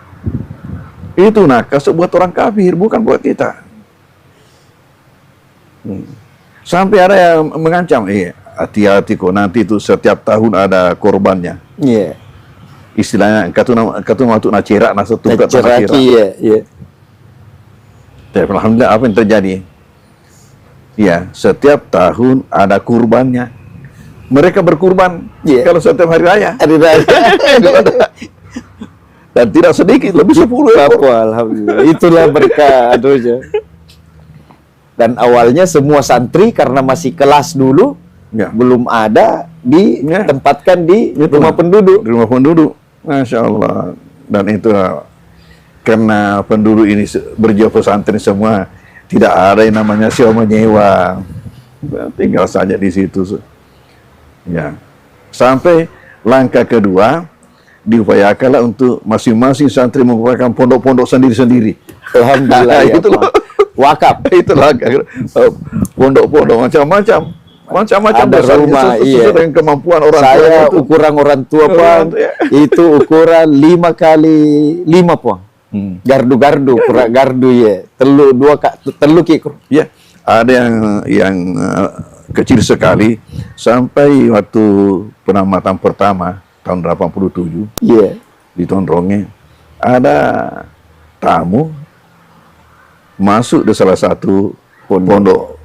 Itu nakase buat orang kafir, bukan buat kita. Sampai ada yang mengancam, hati-hati kok nanti itu setiap tahun ada korbannya. Iya. Istilahnya katu matu nacerak nasa tukat nacerak. Iya. Tapi alhamdulillah apa yang terjadi? Ya, setiap tahun ada kurbannya. Mereka berkurban kalau setiap hari raya. Hari raya. Dan tidak sedikit, lebih 10 ekor. Alhamdulillah. Itulah berkah aduhnya. Dan awalnya semua santri karena masih kelas dulu, belum ada, ditempatkan di rumah penduduk. Di rumah penduduk. Masya Allah. Dan itu karena penduduk ini berjiwa pesantren semua, tidak ada yang namanya sewa menyewa. Tinggal saja di situ. Ya. Sampai langkah kedua, diupayakanlah untuk masing-masing santri membuatkan pondok-pondok sendiri-sendiri. Alhamdulillah. Ya, itulah wakaf. Itulah pondok-pondok macam-macam. Ada rumah, sesuai dengan kemampuan orang tua. Saya ukuran orang tua, Pak, itu ukuran 5 kali 5, Pak. Gardu-gardu, kurang gardu ya. Telu kikur. Ya, ada yang kecil sekali sampai waktu penamatan pertama tahun 87. Iya. Di Tondronge ada tamu masuk di salah satu pondok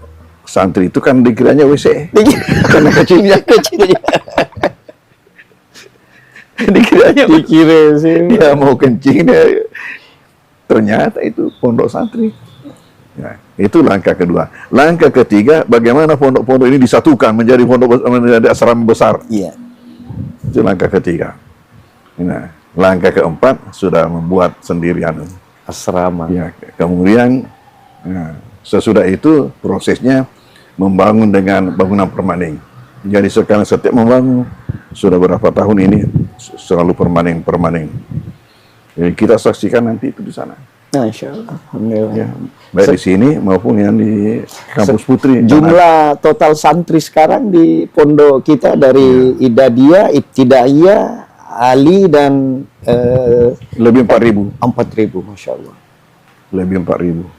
santri itu kan dikiranya WC. Karena kecilnya. Dikira sih. Dia mau kencing, ternyata itu pondok santri. Ya, itu langkah kedua. Langkah ketiga, bagaimana pondok-pondok ini disatukan menjadi menjadi asrama besar. Iya. Itu langkah ketiga. Nah, langkah keempat sudah membuat sendirian Asrama. ya. Kemudian sesudah itu prosesnya membangun dengan bangunan permanen. Jadi sekarang setiap membangun sudah berapa tahun ini selalu permanen. Jadi kita saksikan nanti itu di sana. Masya Allah. Alhamdulillah. Ya, baik di sini maupun yang di kampus Putri. Jumlah total santri sekarang di pondok kita dari Idadiyah, Ibtidaiyah, Ali dan lebih 4.000. 4.000, Masya Allah. Lebih 4.000.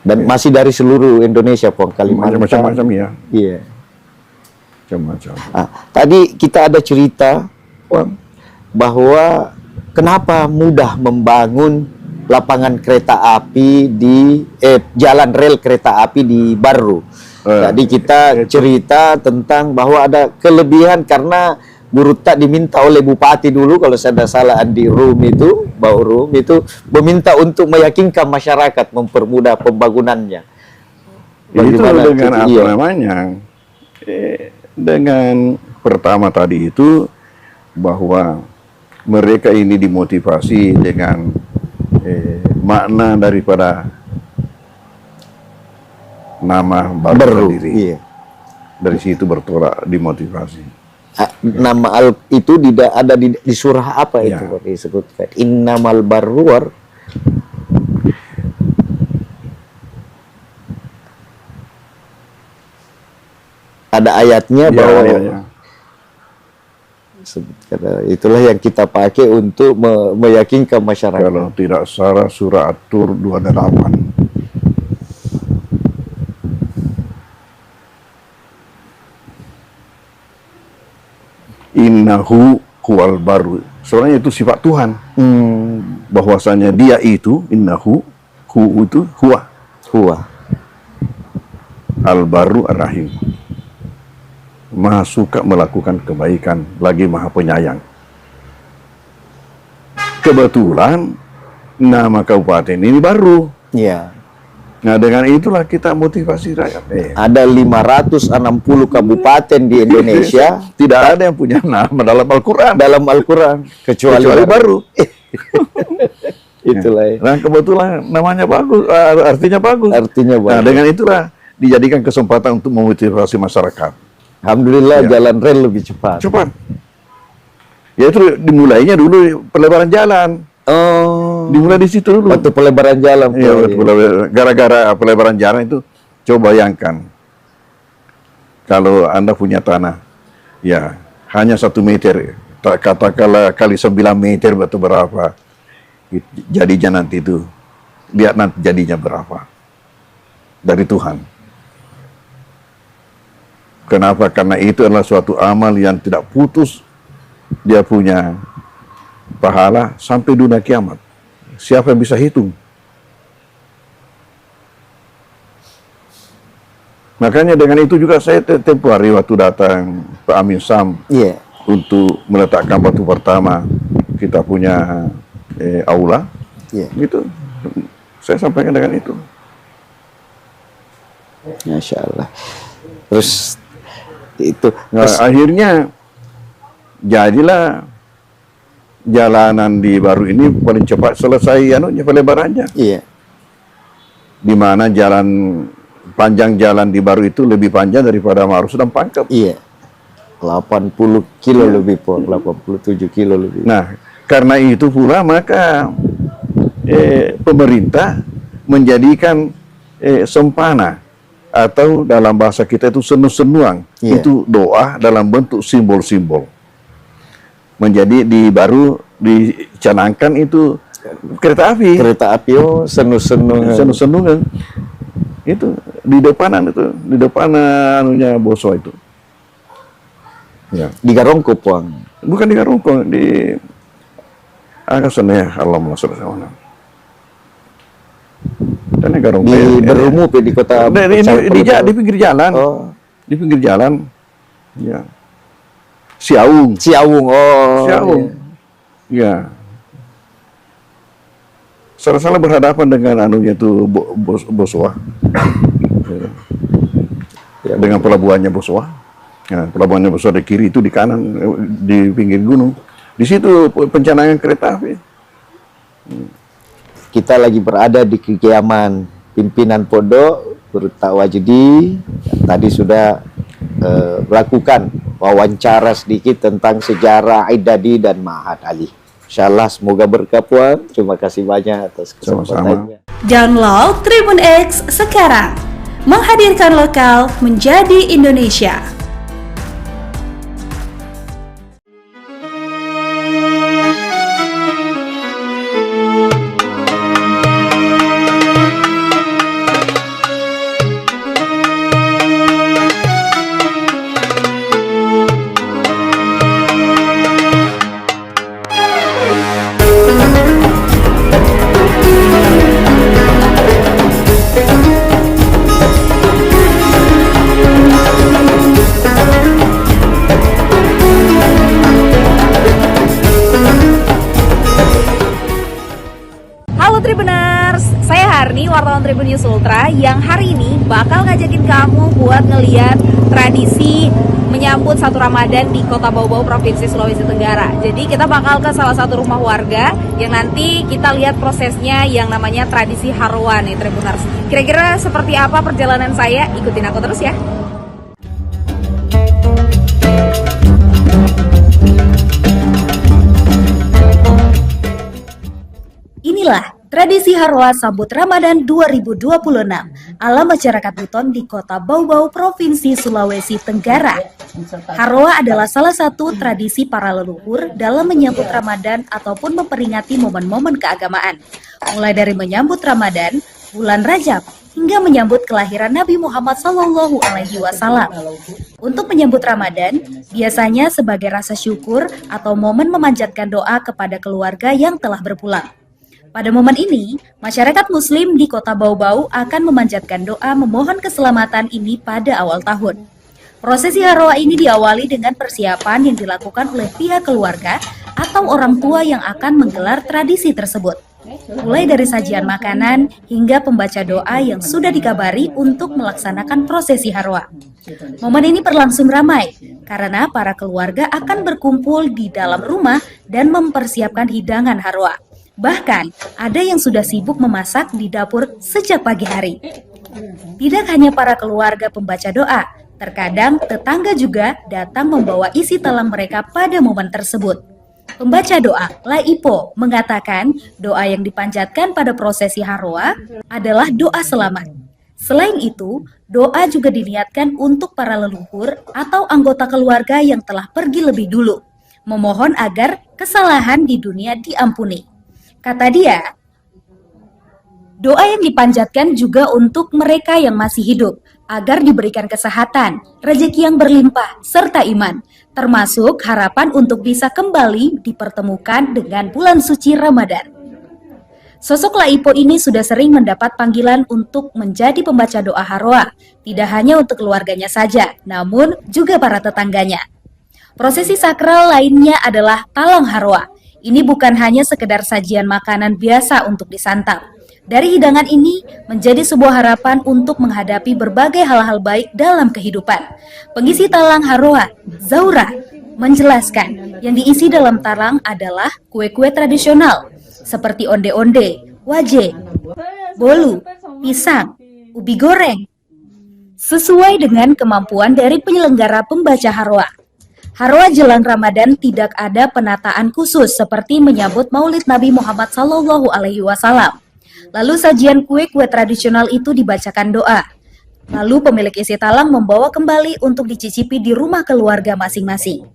Dan masih dari seluruh Indonesia, Pong, Kalimantan. Macam-macam ya. Iya. Macam-macam. Tadi kita ada cerita, Pong, bahwa kenapa mudah membangun lapangan kereta api di jalan rel kereta api di Barru. Tadi kita cerita tentang bahwa ada kelebihan karena Guru Tak diminta oleh Bupati dulu, kalau saya tidak salah, Andi Rum itu, Bau Rum itu meminta untuk meyakinkan masyarakat, mempermudah pembangunannya. Itu dengan apa namanya? Dengan pertama tadi itu bahwa mereka ini dimotivasi dengan makna daripada nama Barru sendiri. Iya. Dari situ bertolak dimotivasi. Nama itu tidak ada di surah apa itu disebutkan? Innamal barruwar. Ada ayatnya bahwa itulah yang kita pakai untuk meyakinkan masyarakat. Kalau tidak salah surah At-Tur 28. Innahu huwal baru. Soalnya itu sifat Tuhan. Bahwasanya dia itu innahu, hu itu huwa. Al-Baru Ar-Rahim. Maha suka melakukan kebaikan, lagi maha penyayang. Kebetulan nama kabupaten ini baru. Iya. Nah, dengan itulah kita motivasi rakyat. Ada 560 kabupaten di Indonesia, tidak ada yang punya nama dalam Al-Quran. Kecuali baru. Itulah. Nah, kebetulan namanya bagus, artinya bagus. Nah, dengan itulah dijadikan kesempatan untuk memotivasi masyarakat. Alhamdulillah jalan rel lebih cepat. Ya itu dimulainya dulu pelebaran jalan. Dimulai di situ dulu. Waktu pelebaran jalan. Iya, gara-gara pelebaran jalan itu, coba bayangkan kalau Anda punya tanah, ya hanya 1 meter, katakanlah kali 9 meter atau berapa, jadinya nanti itu, lihat nanti jadinya berapa dari Tuhan. Kenapa? Karena itu adalah suatu amal yang tidak putus, dia punya pahala sampai dunia kiamat. Siapa yang bisa hitung? Makanya dengan itu juga saya tempoh hari waktu datang Pak Amin Sam untuk meletakkan batu pertama kita punya aula, gitu. Saya sampaikan dengan itu. Masya Allah. Terus itu. Nah, akhirnya jadilah jalanan di Baru ini paling cepat selesai pelebarannya. Iya. Di mana panjang jalan di Baru itu lebih panjang daripada Marus dan Pangkep. Iya. 80 kilo lebih, 87 kilo lebih. Nah, karena itu pula maka pemerintah menjadikan sempana atau dalam bahasa kita itu senu-senuang. Itu doa dalam bentuk simbol-simbol. Menjadi di Baru dicanangkan itu kereta api. Kereta api, senu-senungan. Senu-senungan. Itu di depanan anunya Boso itu. Ya. Di Garongko, Puang. Bukan di Garongko, di sana ya, Allahumma sholli alaihi wasallam. Dan Garongko di Berumup di kota di pinggir jalan. Di pinggir jalan. Ya. Siaung. Siaung, oh. Siaung. Ya. Salah-salah berhadapan dengan anunya itu Boswa. Ya. Dengan pelabuhannya Boswa. Nah, pelabuhannya Boswa di kiri, itu di kanan, di pinggir gunung. Di situ pencanangan kereta api. Kita lagi berada di kediaman pimpinan pondok Guru Wajdi. Tadi sudah melakukan wawancara sedikit tentang sejarah Aidadi dan Ma'had Ali. Insyaallah semoga berkah puan. Terima kasih banyak atas kesempatannya. Download Tribun X sekarang. Menghadirkan lokal menjadi Indonesia. Tribuners, saya Harni, wartawan Tribun News Ultra yang hari ini bakal ngajakin kamu buat ngeliat tradisi menyambut 1 Ramadan di Kota Bau-Bau, Provinsi Sulawesi Tenggara. Jadi kita bakal ke salah satu rumah warga yang nanti kita lihat prosesnya yang namanya tradisi Harwa nih Tribuners. Kira-kira seperti apa perjalanan saya? Ikutin aku terus ya. Inilah tradisi Harwa sambut Ramadan 2026 ala masyarakat Buton di Kota Bau-Bau, Provinsi Sulawesi Tenggara. Harwa adalah salah satu tradisi para leluhur dalam menyambut Ramadan ataupun memperingati momen-momen keagamaan. Mulai dari menyambut Ramadan, bulan Rajab, hingga menyambut kelahiran Nabi Muhammad SAW. Untuk menyambut Ramadan, biasanya sebagai rasa syukur atau momen memanjatkan doa kepada keluarga yang telah berpulang. Pada momen ini, masyarakat Muslim di Kota Bau-Bau akan memanjatkan doa memohon keselamatan ini pada awal tahun. Prosesi Harwa ini diawali dengan persiapan yang dilakukan oleh pihak keluarga atau orang tua yang akan menggelar tradisi tersebut. Mulai dari sajian makanan hingga pembaca doa yang sudah dikabari untuk melaksanakan prosesi Harwa. Momen ini berlangsung ramai karena para keluarga akan berkumpul di dalam rumah dan mempersiapkan hidangan Harwa. Bahkan, ada yang sudah sibuk memasak di dapur sejak pagi hari. Tidak hanya para keluarga pembaca doa, terkadang tetangga juga datang membawa isi talang mereka pada momen tersebut. Pembaca doa, Laipo, mengatakan doa yang dipanjatkan pada prosesi Harwa adalah doa selamat. Selain itu, doa juga diniatkan untuk para leluhur atau anggota keluarga yang telah pergi lebih dulu, memohon agar kesalahan di dunia diampuni. Kata dia, doa yang dipanjatkan juga untuk mereka yang masih hidup, agar diberikan kesehatan, rezeki yang berlimpah, serta iman, termasuk harapan untuk bisa kembali dipertemukan dengan bulan suci Ramadan. Sosok Laipo ini sudah sering mendapat panggilan untuk menjadi pembaca doa Harwa, tidak hanya untuk keluarganya saja, namun juga para tetangganya. Prosesi sakral lainnya adalah talang Harwa. Ini bukan hanya sekedar sajian makanan biasa untuk disantap. Dari hidangan ini menjadi sebuah harapan untuk menghadapi berbagai hal-hal baik dalam kehidupan. Pengisi talang Harwa, Zaura, menjelaskan yang diisi dalam talang adalah kue-kue tradisional seperti onde-onde, waje, bolu, pisang, ubi goreng. Sesuai dengan kemampuan dari penyelenggara pembaca Harwa. Harwa jelang Ramadan tidak ada penataan khusus seperti menyambut Maulid Nabi Muhammad SAW. Lalu sajian kue-kue tradisional itu dibacakan doa. Lalu pemilik isi talang membawa kembali untuk dicicipi di rumah keluarga masing-masing.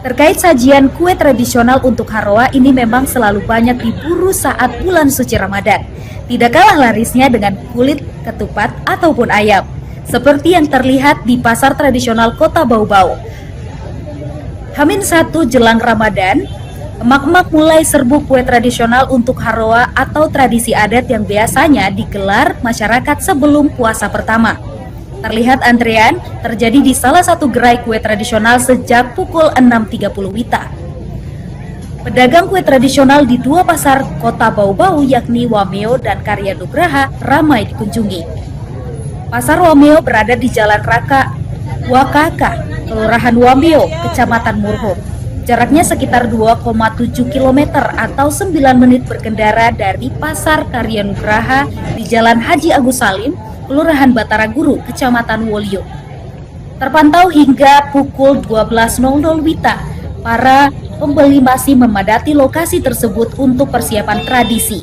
Terkait sajian kue tradisional untuk Harwa ini memang selalu banyak diburu saat bulan suci Ramadan. Tidak kalah larisnya dengan kulit, ketupat, ataupun ayam. Seperti yang terlihat di pasar tradisional Kota Bau-Bau. H-1 jelang Ramadan, emak-emak mulai serbu kue tradisional untuk Harwa atau tradisi adat yang biasanya digelar masyarakat sebelum puasa pertama. Terlihat antrean terjadi di salah satu gerai kue tradisional sejak pukul 6.30 WITA. Pedagang kue tradisional di dua pasar Kota Bau-Bau yakni Wameo dan Karya Nugraha ramai dikunjungi. Pasar Wameo berada di Jalan Raka Wakaka, Kelurahan Wameo, Kecamatan Murho. Jaraknya sekitar 2,7 km atau 9 menit berkendara dari Pasar Karya Nugraha di Jalan Haji Agus Salim, Kelurahan Batara Guru, Kecamatan Wolio. Terpantau hingga pukul 12.00 WITA, para pembeli masih memadati lokasi tersebut untuk persiapan tradisi.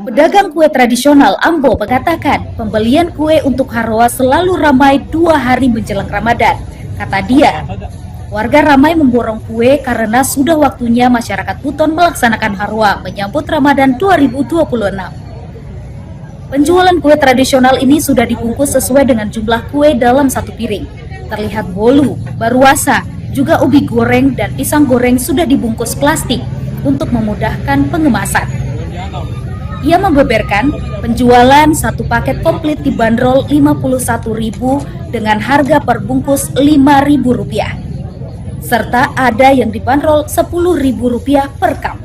Pedagang kue tradisional Ambo mengatakan pembelian kue untuk Haroa selalu ramai 2 hari menjelang Ramadan. Kata dia, warga ramai memborong kue karena sudah waktunya masyarakat Buton melaksanakan Haroa menyambut Ramadan 2026. Penjualan kue tradisional ini sudah dibungkus sesuai dengan jumlah kue dalam satu piring. Terlihat bolu, baruasa, juga ubi goreng dan pisang goreng sudah dibungkus plastik untuk memudahkan pengemasan. Ia membeberkan penjualan satu paket komplit dibanderol Rp51.000 dengan harga per bungkus Rp5.000, serta ada yang dibanderol Rp10.000 per cup.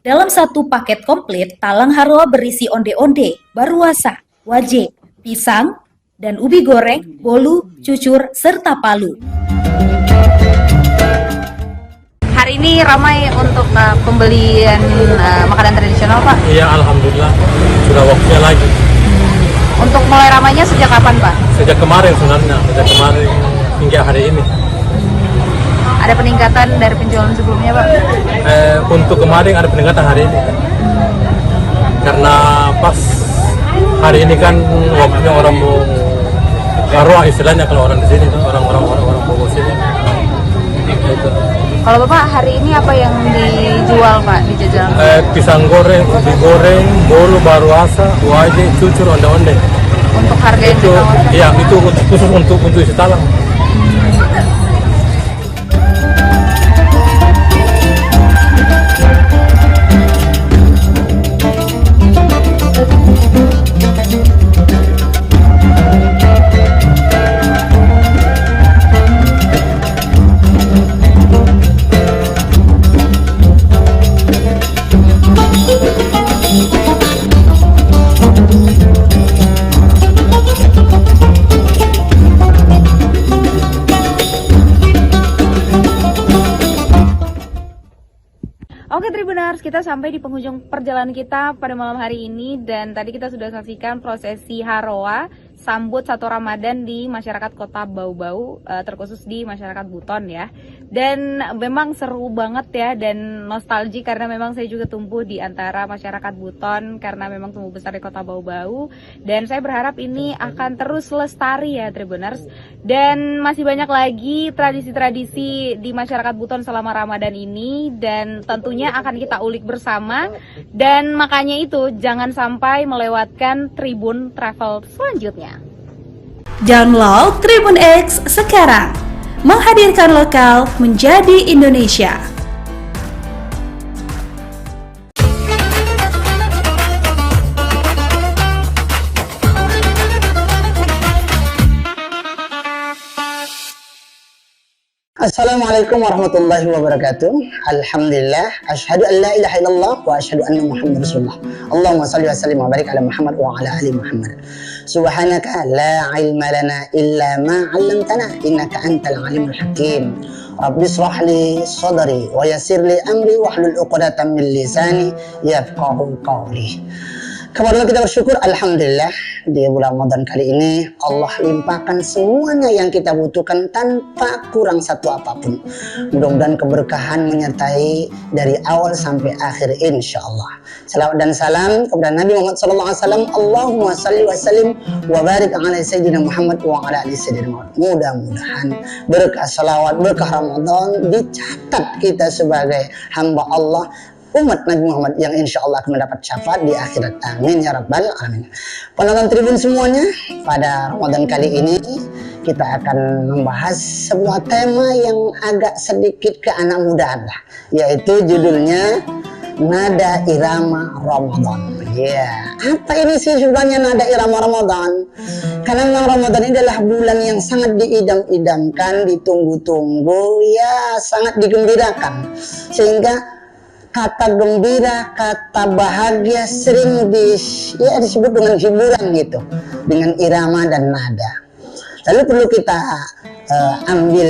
Dalam satu paket komplit, talang Haroa berisi onde-onde, baruasa, waje, pisang, dan ubi goreng, bolu, cucur, serta palu. Hari ini ramai untuk pembelian makanan tradisional, Pak? Iya, alhamdulillah sudah waktunya lagi. Untuk mulai ramainya sejak kapan, Pak? Sejak kemarin sebenarnya, sejak kemarin hingga hari ini. Ada peningkatan dari penjualan sebelumnya, Pak? Untuk kemarin ada peningkatan hari ini. Karena pas hari ini kan waktunya orang mau Haroa istilahnya kalau orang di sini, orang Bogor sini. Gitu. Kalau Bapak hari ini apa yang dijual, Pak, di jajanan? Pisang goreng, ubi goreng, bolu, baruasa, waje, cucur, onde-onde. Untuk harga yang Itu, ditawarkan? iya, itu khusus untuk isi talang. Oke Tribuners, kita sampai di penghujung perjalanan kita pada malam hari ini dan tadi kita sudah saksikan prosesi Haroa sambut 1 Ramadan di masyarakat Kota Bau-Bau, terkhusus di masyarakat Buton ya. Dan memang seru banget ya dan nostalgia karena memang saya juga tumbuh di antara masyarakat Buton karena memang tumbuh besar di Kota Bau-Bau dan saya berharap ini akan terus lestari ya Tribuners. Dan masih banyak lagi tradisi-tradisi di masyarakat Buton selama Ramadan ini dan tentunya akan kita ulik bersama dan makanya itu jangan sampai melewatkan Tribun Travel selanjutnya. Download Tribun X sekarang, menghadirkan lokal menjadi Indonesia. Assalamualaikum warahmatullahi wabarakatuh. Alhamdulillah, asyhadu an la ilaha illallah wa asyhadu anna Muhammadar Rasulullah. Allahumma shalli wa sallim wa barik ala Muhammad wa ala ali Muhammad. Subhanaka la ilma lana illa ma 'allamtana innaka antal alimul hakim. Rabbi shrah li sadri wa yassir li amri wahlul 'uqdatam min lisani yafqahu qawli. Kepada kita bersyukur, alhamdulillah di bulan Ramadan kali ini Allah limpahkan semuanya yang kita butuhkan tanpa kurang satu apapun. Mudah-mudahan keberkahan menyertai dari awal sampai akhir insya Allah. Salawat dan salam kepada Nabi Muhammad SAW. Allahumma salli wa sallim wa barik ala Sayyidina Muhammad wa ala ali Sayyidina Muhammad. Mudah-mudahan berkah salawat, berkah Ramadan dicatat kita sebagai hamba Allah, umat Nabi Muhammad yang insya Allah akan mendapat syafaat di akhirat. Amin ya rabbal alamin. Penonton Tribun semuanya, pada Ramadan kali ini kita akan membahas sebuah tema yang agak sedikit ke anak muda, yaitu judulnya Nada Irama Ramadan. Ya, apa ini sih sebenarnya nada irama Ramadan? Karena memang Ramadan ini adalah bulan yang sangat diidam-idamkan, ditunggu-tunggu, ya sangat digembirakan. Sehingga kata gembira, kata bahagia sering disebut dengan hiburan gitu, dengan irama dan nada. Lalu perlu kita ambil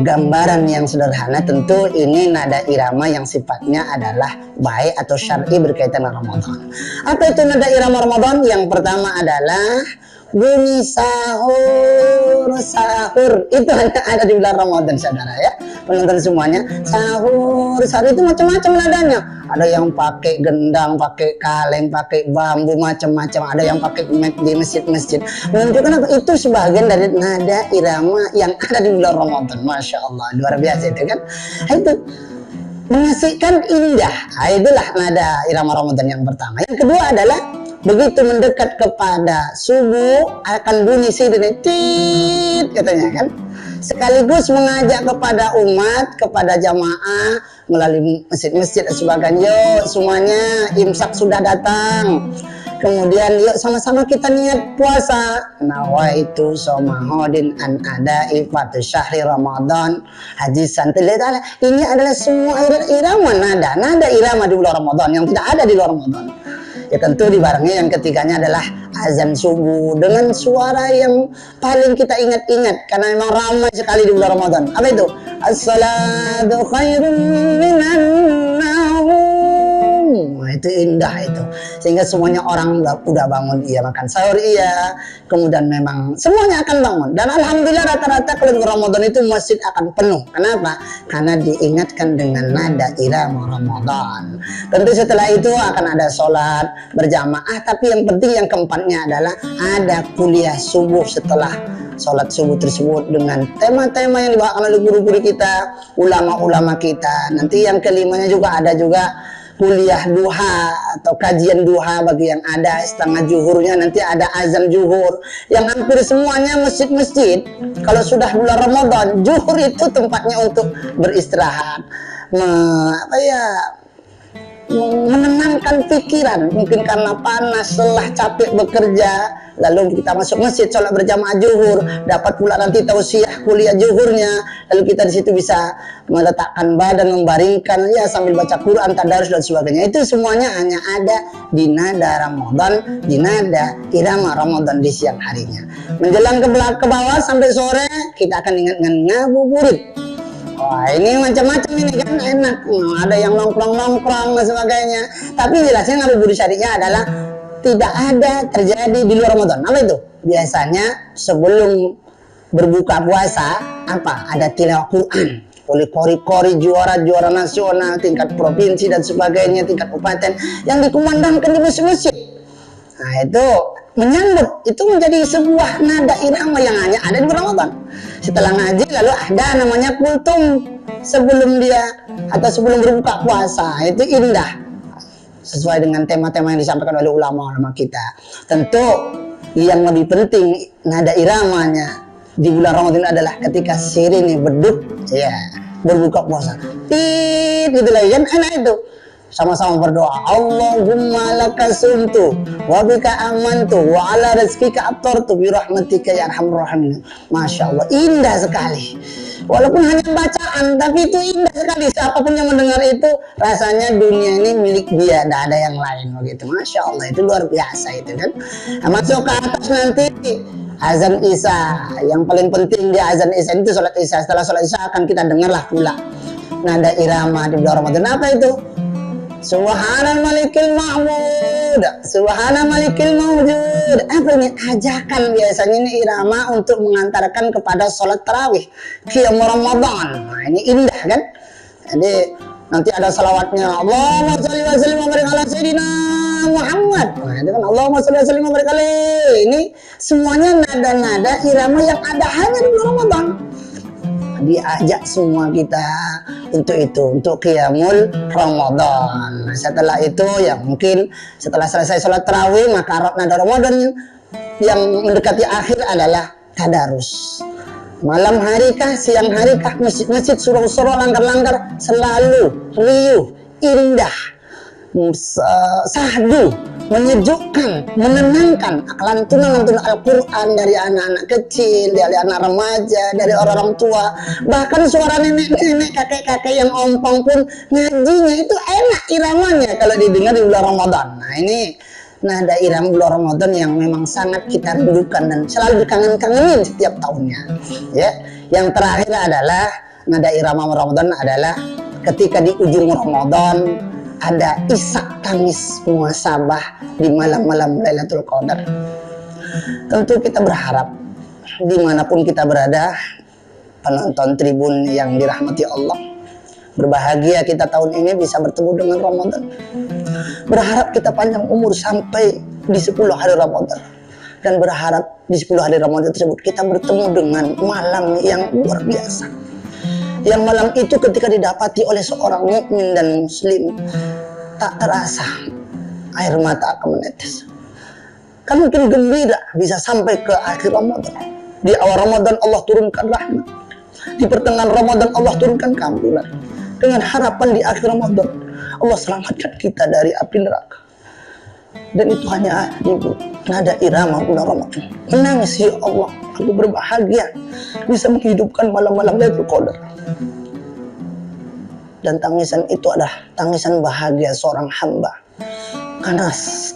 gambaran yang sederhana. Tentu ini nada irama yang sifatnya adalah baik atau syar'i berkaitan dengan Ramadan. Apa itu nada irama Ramadan? Yang pertama adalah bunyi sahur. Itu hanya ada di bulan Ramadan, saudara ya. Penonton semuanya, sahur itu macam-macam nadanya. Ada yang pakai gendang, pakai kaleng, pakai bambu, macam-macam. Ada yang pakai mic di masjid-masjid. Menunjukkan apa? Itu sebagian dari nada irama yang ada di bulan Ramadan. Masya Allah, luar biasa itu kan. Itu mengasihkan, indah. Itulah nada irama Ramadan yang pertama. Yang kedua adalah begitu mendekat kepada subuh akan bunyi sirine tit katanya kan, sekaligus mengajak kepada umat, kepada jamaah melalui masjid-masjid dan sebagainya. Yuk semuanya, imsak sudah datang, kemudian yuk sama-sama kita niat puasa. Nawaitu somahodin an adai fatu syahri Ramadan haji santai. Ini adalah semua irama nada irama di bulan Ramadan yang tidak ada di luar Ramadan. Ya tentu dibarengi yang ketiganya adalah azan subuh dengan suara yang paling kita ingat-ingat karena memang ramai sekali di bulan Ramadan. Apa itu? As-salatu khairun minan naum. Itu indah itu. Sehingga semuanya orang udah bangun, iya makan sahur, iya. Kemudian memang semuanya akan bangun. Dan alhamdulillah rata-rata kalau di Ramadan itu masjid akan penuh. Kenapa? Karena diingatkan dengan nada irama Ramadan. Tentu setelah itu akan ada sholat berjamaah. Tapi yang penting yang keempatnya adalah ada kuliah subuh setelah sholat subuh tersebut dengan tema-tema yang dibawakan oleh guru-guru kita, ulama-ulama kita. Nanti yang kelimanya juga ada juga kuliah duha atau kajian duha bagi yang ada setengah zuhurnya, nanti ada azan zuhur yang hampir semuanya masjid-masjid. Kalau sudah bulan Ramadan, zuhur itu tempatnya untuk beristirahat, menenangkan pikiran, mungkin karena panas, lelah, capek bekerja. Lalu kita masuk masjid, sholat berjamaah zuhur, dapat pula nanti tausiah kuliah zuhurnya. Lalu kita di situ bisa meletakkan badan, membaringkan, ya sambil baca Quran, tadarus dan sebagainya. Itu semuanya hanya ada di nada Ramadan, di nada irama Ramadan di siang harinya. Menjelang ke bawah sampai sore, kita akan ingat dengan ngabuburit. Wah ini macam-macam ini kan enak. Ada yang nongkrong-nongkrong dan sebagainya. Tapi jelasnya ngabuburit syariahnya adalah tidak ada terjadi di luar Ramadan. Apa itu? Biasanya sebelum berbuka puasa ada tilawah Quran oleh kori-kori juara-juara nasional, tingkat provinsi dan sebagainya, tingkat kabupaten yang dikumandangkan di masjid-masjid. Nah itu menyambut, itu menjadi sebuah nada irama yang hanya ada di bulan Ramadan. Setelah ngaji lalu ada namanya kultum sebelum dia atau sebelum berbuka puasa. Itu indah sesuai dengan tema-tema yang disampaikan oleh ulama-ulama kita. Tentu yang lebih penting nada iramanya di bulan Ramadan adalah ketika sirine beduk, ya berbuka puasa. Gitu lagi kan enak itu. Sama-sama berdoa, Allahumma laka sumtu wa bika amantu wa ala rizkika aftartu bi rahmatika ya arhamar rahimin. Masya Allah, indah sekali. Walaupun hanya bacaan, tapi itu indah sekali. Siapapun yang mendengar itu rasanya dunia ini milik dia, tidak ada yang lain begitu. Masya Allah, itu luar biasa itu kan. Nah, masuk ke atas nanti azan Isya. Yang paling penting di azan Isya itu sholat Isya. Setelah sholat Isya akan kita dengarlah pula nada irama di bulan Ramadan. Apa itu? Subhanal malikil ma'mud, subhanal malikil mawjud. Apa ini? Ajakan biasanya ini irama untuk mengantarkan kepada sholat tarawih qiyam Ramadan. Nah ini indah kan. Jadi nanti ada salawatnya, Allahumma sholli wa sallim wa barik ala sayyidina Muhammad. Nah itu kan Allahumma sholli wa sallim wa barik alaihi. Ini semuanya nada-nada irama yang ada hanya di bulan Ramadan. Diajak semua kita untuk itu, untuk qiyamul Ramadan. Setelah itu ya mungkin setelah selesai sholat tarawih maka nada Ramadan yang mendekati akhir adalah tadarus. Malam hari kah, siang hari kah, masjid-masjid, surau-surau, langgar-langgar selalu riuh, indah sahdu, menyejukkan, menenangkan lantunan Al-Quran dari anak-anak kecil, dari anak remaja, dari orang-orang tua, bahkan suara nenek-nenek, kakek-kakek yang ompong pun ngajinya itu enak iramanya kalau didengar di bulan Ramadan. Nah ini nada irama bulan Ramadan yang memang sangat kita rindukan dan selalu dikangen-kangenin setiap tahunnya. Ya, yang terakhir adalah nada irama Ramadan adalah ketika di ujung Ramadan ada isak tangis muhasabah di malam-malam Lailatul Qadar. Tentu kita berharap dimanapun kita berada, penonton tribun yang dirahmati Allah, berbahagia kita tahun ini bisa bertemu dengan Ramadan. Berharap kita panjang umur sampai di 10 hari Ramadan, dan berharap di 10 hari Ramadan tersebut kita bertemu dengan malam yang luar biasa. Yang malam itu ketika didapati oleh seorang mukmin dan muslim, tak terasa air mata akan menetes. Kan mungkin gembira bisa sampai ke akhir Ramadan. Di awal Ramadan Allah turunkan rahmat, di pertengahan Ramadan Allah turunkan keampunan, dengan harapan di akhir Ramadan Allah selamatkan kita dari api neraka. Dan itu hanya di nada irama bulan Ramadan. Menangis, ya Allah, aku berbahagia bisa menghidupkan malam-malam Lailatul Qadar. Dan tangisan itu adalah tangisan bahagia seorang hamba, karena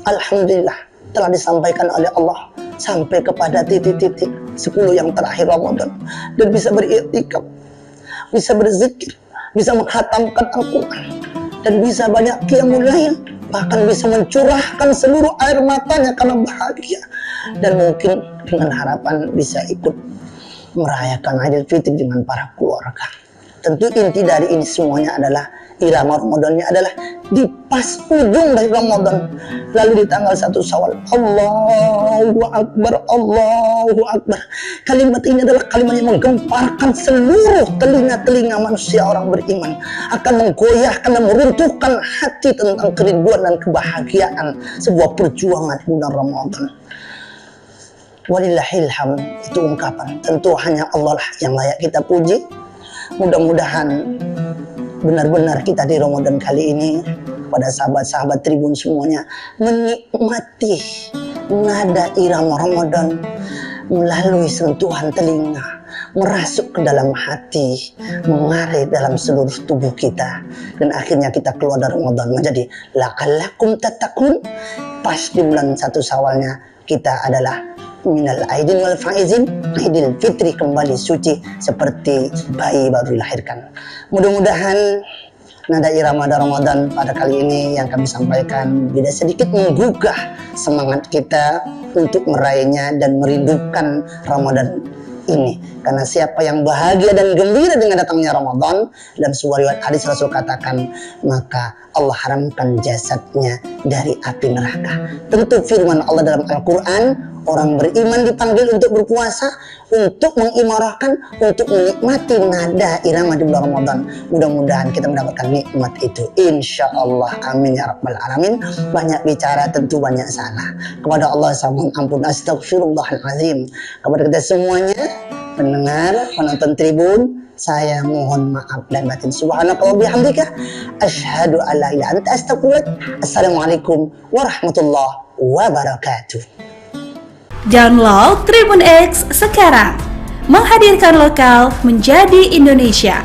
alhamdulillah telah disampaikan oleh Allah sampai kepada titik-titik 10 yang terakhir Ramadan, dan bisa beriktikaf, bisa berzikir, bisa menghatamkan Al-Quran, dan bisa banyak qiyamul lail, bahkan bisa mencurahkan seluruh air matanya karena bahagia, dan mungkin dengan harapan bisa ikut merayakan Idul Fitri dengan para keluarga. Tentu inti dari ini semuanya adalah irama Ramadannya adalah di pas ujung dari Ramadan, lalu di tanggal 1 Syawal, Allahu Akbar, Allahu Akbar. Kalimat ini adalah kalimat yang menggemparkan seluruh telinga-telinga manusia orang beriman, akan menggoyahkan dan meruntuhkan hati tentang kerinduan dan kebahagiaan sebuah perjuangan bulan Ramadan. Walillahilham, itu ungkapan. Tentu hanya Allah lah yang layak kita puji. Mudah-mudahan benar-benar kita di Ramadan kali ini, pada sahabat-sahabat tribun semuanya, menikmati nada irama Ramadan melalui sentuhan telinga, merasuk ke dalam hati, mengalir dalam seluruh tubuh kita, dan akhirnya kita keluar dari Ramadan menjadi la'allakum tattaqun. Pas di bulan 1 Syawalnya kita adalah minal aidin wal faizin, Idul Fitri kembali suci seperti bayi baru dilahirkan. Mudah-mudahan nada irama Ramadan pada kali ini yang kami sampaikan bisa sedikit menggugah semangat kita untuk meraihnya dan merindukan Ramadan ini. Karena siapa yang bahagia dan gembira dengan datangnya Ramadan, dalam sebuah riwayat hadis Rasul katakan, maka Allah haramkan jasadnya dari api neraka. Tentu firman Allah dalam Al-Quran, orang beriman dipanggil untuk berpuasa, untuk mengimarahkan, untuk menikmati nada irama di bulan Ramadan. Mudah-mudahan kita mendapatkan nikmat itu, insya Allah. Amin ya rabbal alamin. Banyak bicara tentu banyak salah. Kepada Allah saya mohon ampun, astagfirullahaladzim. Kepada kita semuanya, pendengar, penonton tribun, saya mohon maaf dan batin. Subhanakallah bihamdika, asyhadu an la ilaha illa anta, astaghfiruka. Assalamualaikum warahmatullahi wabarakatuh. Download Tribun X sekarang, menghadirkan lokal menjadi Indonesia.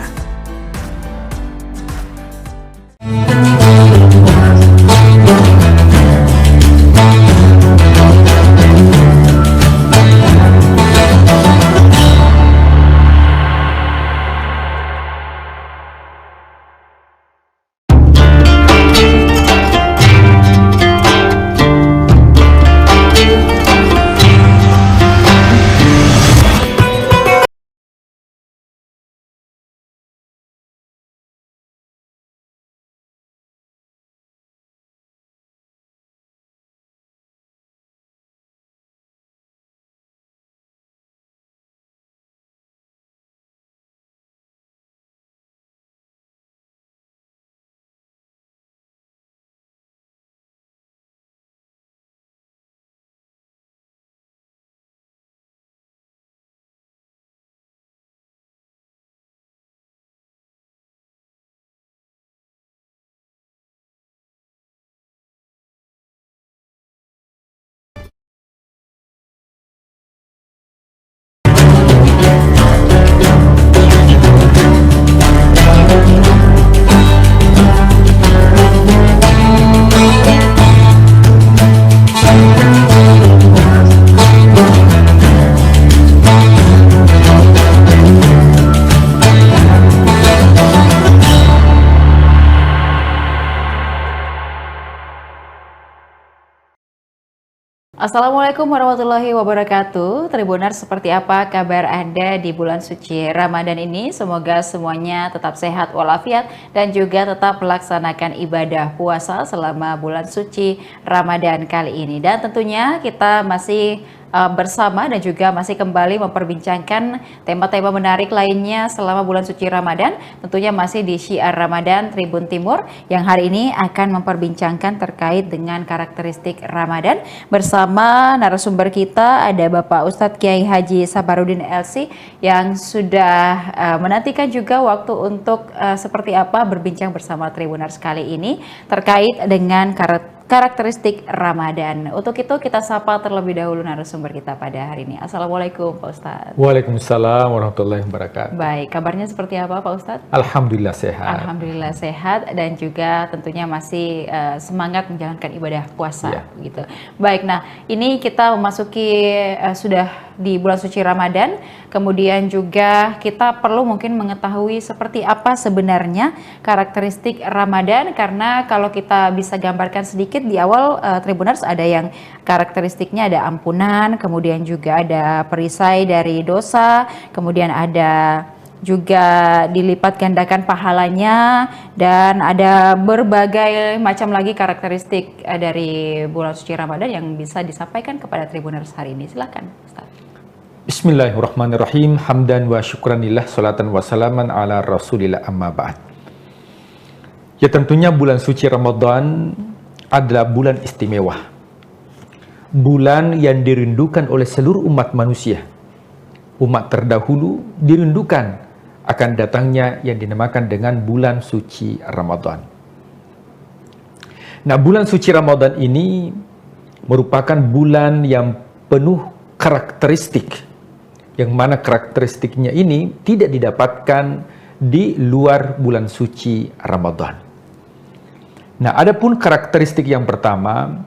Assalamualaikum warahmatullahi wabarakatuh. Tribuners, seperti apa kabar Anda di bulan suci Ramadan ini? Semoga semuanya tetap sehat walafiat dan juga tetap melaksanakan ibadah puasa selama bulan suci Ramadan kali ini. Dan tentunya kita masih bersama dan juga masih kembali memperbincangkan tema-tema menarik lainnya selama bulan suci Ramadan. Tentunya masih di Syiar Ramadan Tribun Timur yang hari ini akan memperbincangkan terkait dengan karakteristik Ramadan. Bersama narasumber kita ada Bapak Ustadz Kiai Haji Sabarudin LC yang sudah menantikan juga waktu untuk seperti apa berbincang bersama Tribuners kali ini terkait dengan karakteristik Ramadan. Untuk itu kita sapa terlebih dahulu narasumber kita pada hari ini. Assalamualaikum Pak Ustadz. Waalaikumsalam warahmatullahi wabarakatuh. Baik, kabarnya seperti apa Pak Ustadz? Alhamdulillah sehat. Alhamdulillah sehat dan juga tentunya masih semangat menjalankan ibadah puasa gitu. Baik, nah ini kita memasuki sudah di bulan suci Ramadan, kemudian juga kita perlu mungkin mengetahui seperti apa sebenarnya karakteristik Ramadan, karena kalau kita bisa gambarkan sedikit di awal Tribuners, ada yang karakteristiknya ada ampunan, kemudian juga ada perisai dari dosa, kemudian ada juga dilipat gandakan pahalanya, dan ada berbagai macam lagi karakteristik dari bulan suci Ramadan yang bisa disampaikan kepada Tribuners hari ini. Silakan Ustaz. Bismillahirrahmanirrahim. Hamdan wa syukranillah, salatan wa salaman ala rasulillah, amma ba'd. Ya, tentunya bulan suci Ramadan adalah bulan istimewa. Bulan yang dirindukan oleh seluruh umat manusia. Umat terdahulu dirindukan akan datangnya yang dinamakan dengan bulan suci Ramadan. Nah, bulan suci Ramadan ini merupakan bulan yang penuh karakteristik, yang mana karakteristiknya ini tidak didapatkan di luar bulan suci Ramadan. Nah, adapun karakteristik yang pertama,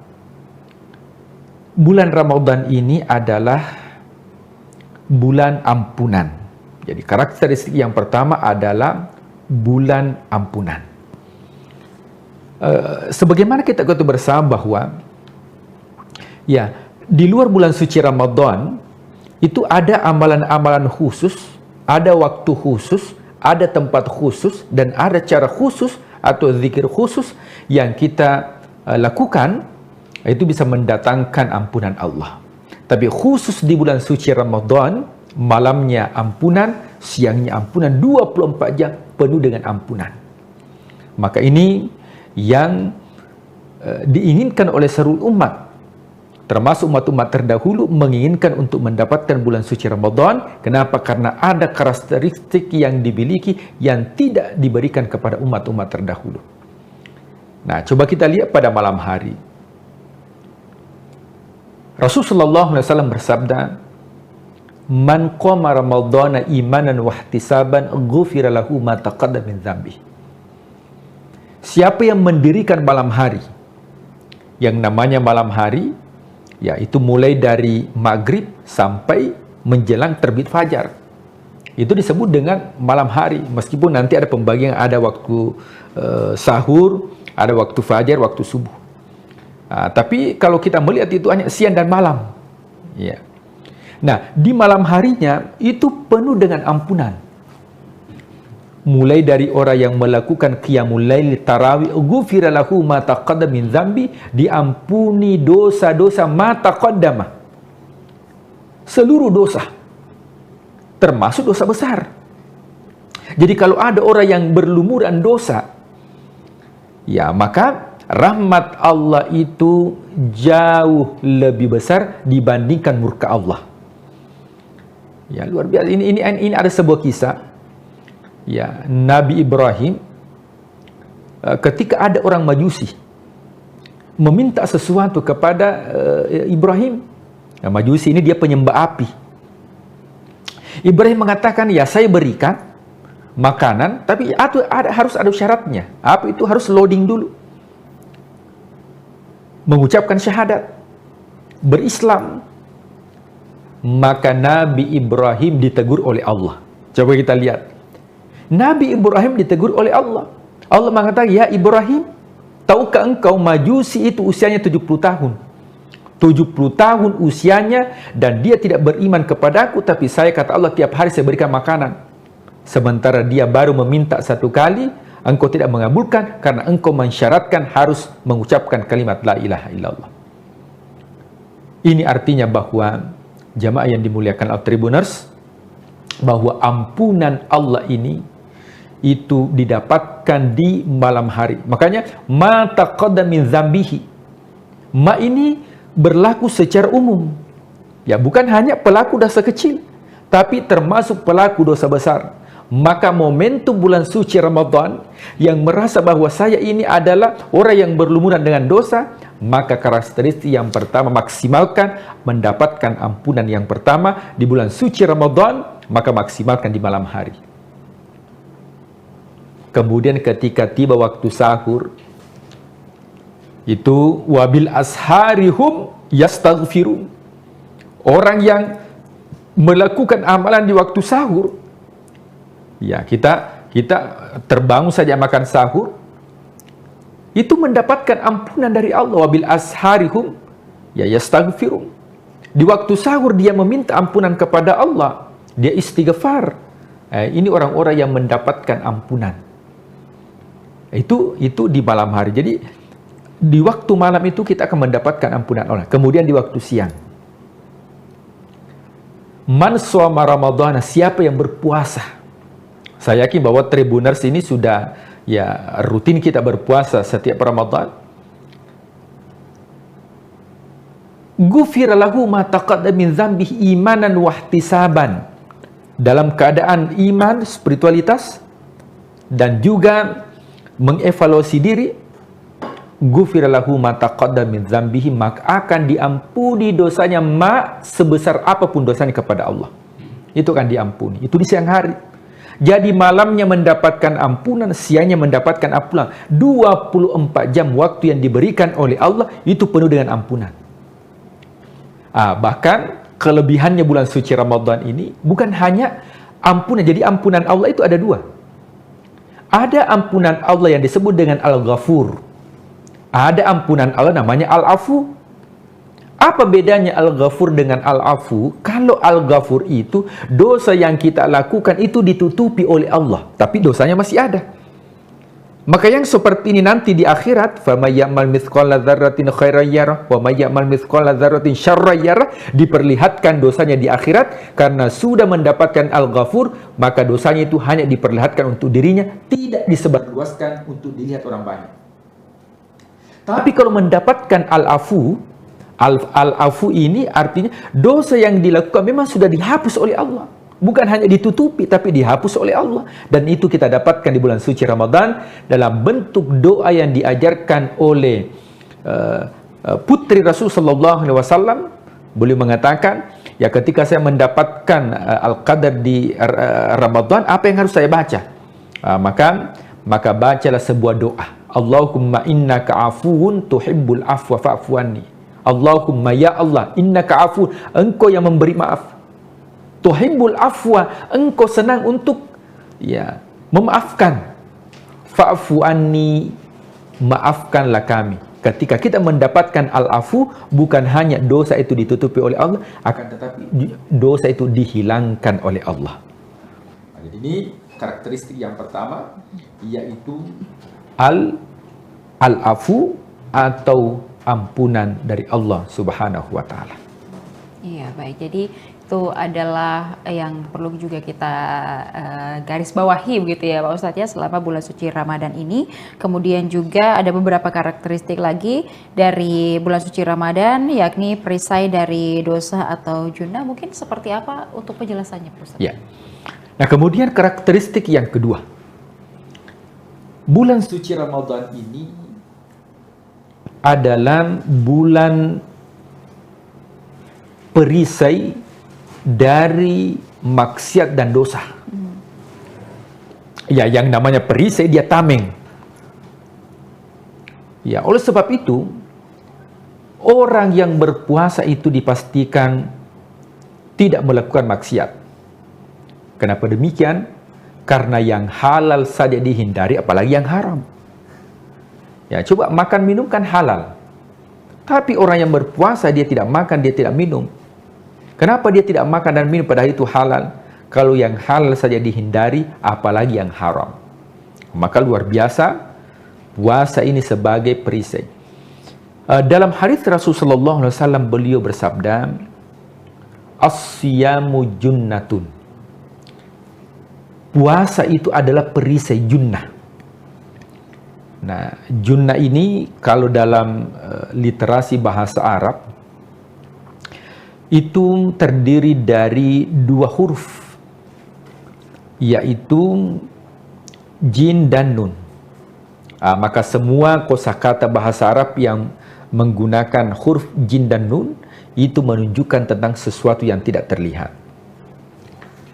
bulan Ramadan ini adalah bulan ampunan. Jadi karakteristik yang pertama adalah bulan ampunan. Sebagaimana kita ketahui bersama bahwa ya, di luar bulan suci Ramadan itu ada amalan-amalan khusus, ada waktu khusus, ada tempat khusus, dan ada cara khusus atau zikir khusus yang kita lakukan, itu bisa mendatangkan ampunan Allah. Tapi khusus di bulan suci Ramadan, malamnya ampunan, siangnya ampunan, 24 jam penuh dengan ampunan. Maka ini yang diinginkan oleh seluruh umat, termasuk umat-umat terdahulu menginginkan untuk mendapatkan bulan suci Ramadan. Kenapa? Karena ada karakteristik yang dimiliki yang tidak diberikan kepada umat-umat terdahulu. Nah, coba kita lihat pada malam hari. Rasulullah SAW bersabda, "Man qama Ramadhana imanan wa ihtisaban ghufira lahu ma taqaddama min dzambi." Siapa yang mendirikan malam hari, yang namanya malam hari, yaitu mulai dari maghrib sampai menjelang terbit fajar, itu disebut dengan malam hari. Meskipun nanti ada pembagian, ada waktu sahur, ada waktu fajar, waktu subuh. Tapi kalau kita melihat itu hanya siang dan malam. Ya. Nah, di malam harinya itu penuh dengan ampunan. Mulai dari orang yang melakukan qiyamul lail, tarawih, ghufira lahu ma taqaddama min dzambi, diampuni dosa-dosa ma taqaddama. Seluruh dosa, termasuk dosa besar. Jadi kalau ada orang yang berlumuran dosa, ya maka rahmat Allah itu jauh lebih besar dibandingkan murka Allah. Ya, luar biasa. Ini ada sebuah kisah. Ya, Nabi Ibrahim ketika ada orang Majusi meminta sesuatu kepada Ibrahim. Nah, Majusi ini dia penyembah api. Ibrahim mengatakan, ya saya berikan makanan, tapi harus ada syaratnya. Api itu harus loading dulu, mengucapkan syahadat, berislam. Maka Nabi Ibrahim ditegur oleh Allah. Coba kita lihat. Nabi Ibrahim ditegur oleh Allah. Allah mengatakan, ya Ibrahim, tahukah engkau Majusi itu usianya 70 tahun? 70 tahun usianya dan dia tidak beriman kepadaku, tapi saya, kata Allah, tiap hari saya berikan makanan. Sementara dia baru meminta 1 kali, engkau tidak mengabulkan karena engkau mensyaratkan harus mengucapkan kalimat la ilaha illallah. Ini artinya bahwa jamaah yang dimuliakan Allah Tribuners, bahwa ampunan Allah ini itu didapatkan di malam hari. Makanya ma taqaddama min dzambihi. Ma ini berlaku secara umum. Ya, bukan hanya pelaku dosa kecil, tapi termasuk pelaku dosa besar. Maka momentum bulan suci Ramadan yang merasa bahwa saya ini adalah orang yang berlumuran dengan dosa, maka karakteristik yang pertama, maksimalkan mendapatkan ampunan yang pertama di bulan suci Ramadan, maka maksimalkan di malam hari. Kemudian ketika tiba waktu sahur, itu wabil asharihum yastaghfirun. Orang yang melakukan amalan di waktu sahur, ya, kita terbangun saja makan sahur, itu mendapatkan ampunan dari Allah. Wabil asharihum ya yastaghfirun. Di waktu sahur dia meminta ampunan kepada Allah, dia istighfar. Ini orang-orang yang mendapatkan ampunan. Itu di malam hari. Jadi di waktu malam itu kita akan mendapatkan ampunan Allah. Kemudian di waktu siang, man shoma Ramadan, siapa yang berpuasa. Saya yakin bahwa Tribuners ini sudah ya rutin kita berpuasa setiap Ramadan. Ghufira lahu ma taqaddama min dzambihi imanan wa ihtisaban. Dalam keadaan iman, spiritualitas, dan juga mengevaluasi diri, ghufira lahu ma taqaddama min dzambihi, maka akan diampuni dosanya sebesar apapun dosanya kepada Allah. Itu akan diampuni. Itu di siang hari. Jadi malamnya mendapatkan ampunan, siangnya mendapatkan ampunan. 24 jam waktu yang diberikan oleh Allah itu penuh dengan ampunan. Bahkan kelebihannya bulan suci Ramadan ini bukan hanya ampunan. Jadi ampunan Allah itu ada 2. Ada ampunan Allah yang disebut dengan Al-Ghafur. Ada ampunan Allah namanya Al-Afu. Apa bedanya Al-Ghafur dengan Al-Afu? Kalau Al-Ghafur itu dosa yang kita lakukan itu ditutupi oleh Allah, tapi dosanya masih ada. Maka yang seperti ini nanti di akhirat, faman ya'mal mithqala dzarratin khairan yarah wa may ya'mal mithqala dzarratin syarran yarah, diperlihatkan dosanya di akhirat karena sudah mendapatkan Al-Ghafur, maka dosanya itu hanya diperlihatkan untuk dirinya, tidak disebarluaskan untuk dilihat orang banyak. Tapi kalau mendapatkan Al-Afu, Al-Afu ini artinya dosa yang dilakukan memang sudah dihapus oleh Allah. Bukan hanya ditutupi, tapi dihapus oleh Allah. Dan itu kita dapatkan di bulan suci Ramadan dalam bentuk doa yang diajarkan oleh putri Rasul Sallallahu Alaihi Wasallam. Beliau mengatakan, ya ketika saya mendapatkan Al-Qadar di Ramadan, apa yang harus saya baca? Maka bacalah sebuah doa. Allahumma innaka afuun tuhibbul afwa fa'fu anni. Allahumma ya Allah, innaka afuun, engkau yang memberi maaf. Tuhibbul afwa, engkau senang untuk ya memaafkan. Fa'fu anni, maafkanlah kami. Ketika kita mendapatkan al-afu, bukan hanya dosa itu ditutupi oleh Allah, akan tetapi dosa itu dihilangkan oleh Allah. Jadi ini karakteristik yang pertama, yaitu al-afu atau ampunan dari Allah Subhanahu wa taala. Iya, baik. Jadi itu adalah yang perlu juga kita garis bawahi begitu ya Pak Ustadz ya selama bulan suci Ramadan ini. Kemudian juga ada beberapa karakteristik lagi dari bulan suci Ramadan, yakni perisai dari dosa atau junah. Mungkin seperti apa untuk penjelasannya Pak Ustadz? Ya. Nah, kemudian karakteristik yang kedua, bulan suci Ramadan ini adalah bulan perisai dari maksiat dan dosa. Ya, yang namanya perisai dia tameng. Ya, oleh sebab itu orang yang berpuasa itu dipastikan tidak melakukan maksiat. Kenapa demikian? Karena yang halal saja dihindari, apalagi yang haram. Ya, coba makan minum kan halal. Tapi orang yang berpuasa dia tidak makan, dia tidak minum. Kenapa dia tidak makan dan minum padahal itu halal? Kalau yang halal saja dihindari, apalagi yang haram. Maka luar biasa puasa ini sebagai perisai. Dalam hadis Rasulullah SAW beliau bersabda, as-siyamu junnatun. Puasa itu adalah perisai junnah. Nah, junnah ini kalau dalam literasi bahasa Arab itu terdiri dari dua huruf, yaitu jin dan nun. Maka semua kosakata bahasa Arab yang menggunakan huruf jin dan nun itu menunjukkan tentang sesuatu yang tidak terlihat.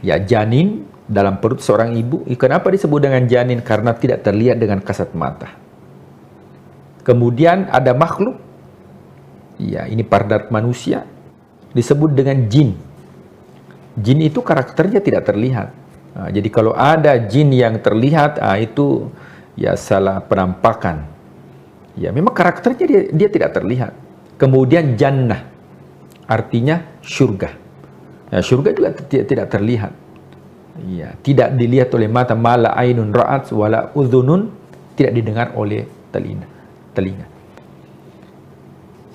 Ya, janin dalam perut seorang ibu, kenapa disebut dengan janin? Karena tidak terlihat dengan kasat mata. Kemudian ada makhluk, ya ini pada manusia, disebut dengan jin. Jin itu karakternya tidak terlihat. Jadi kalau ada jin yang terlihat, itu ya salah penampakan. Ya memang karakternya dia tidak terlihat. Kemudian jannah, artinya surga. Ya, surga juga tidak terlihat. Ya, tidak dilihat oleh mata, mala ainun ra'at wala udhunun, tidak didengar oleh telinga.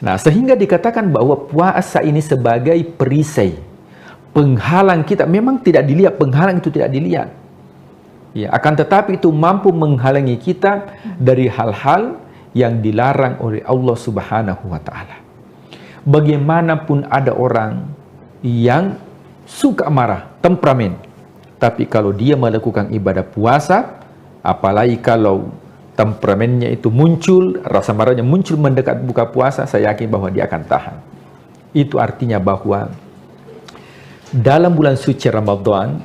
Nah, sehingga dikatakan bahwa puasa ini sebagai perisai, penghalang kita. Memang tidak dilihat, penghalang itu tidak dilihat. Ya, akan tetapi itu mampu menghalangi kita dari hal-hal yang dilarang oleh Allah Subhanahu wa Ta'ala. Bagaimanapun ada orang yang suka marah, temperamen, tapi kalau dia melakukan ibadah puasa, apalagi kalau temperamennya itu muncul, rasa marahnya muncul mendekat buka puasa, saya yakin bahwa dia akan tahan. Itu artinya bahwa dalam bulan suci Ramadan,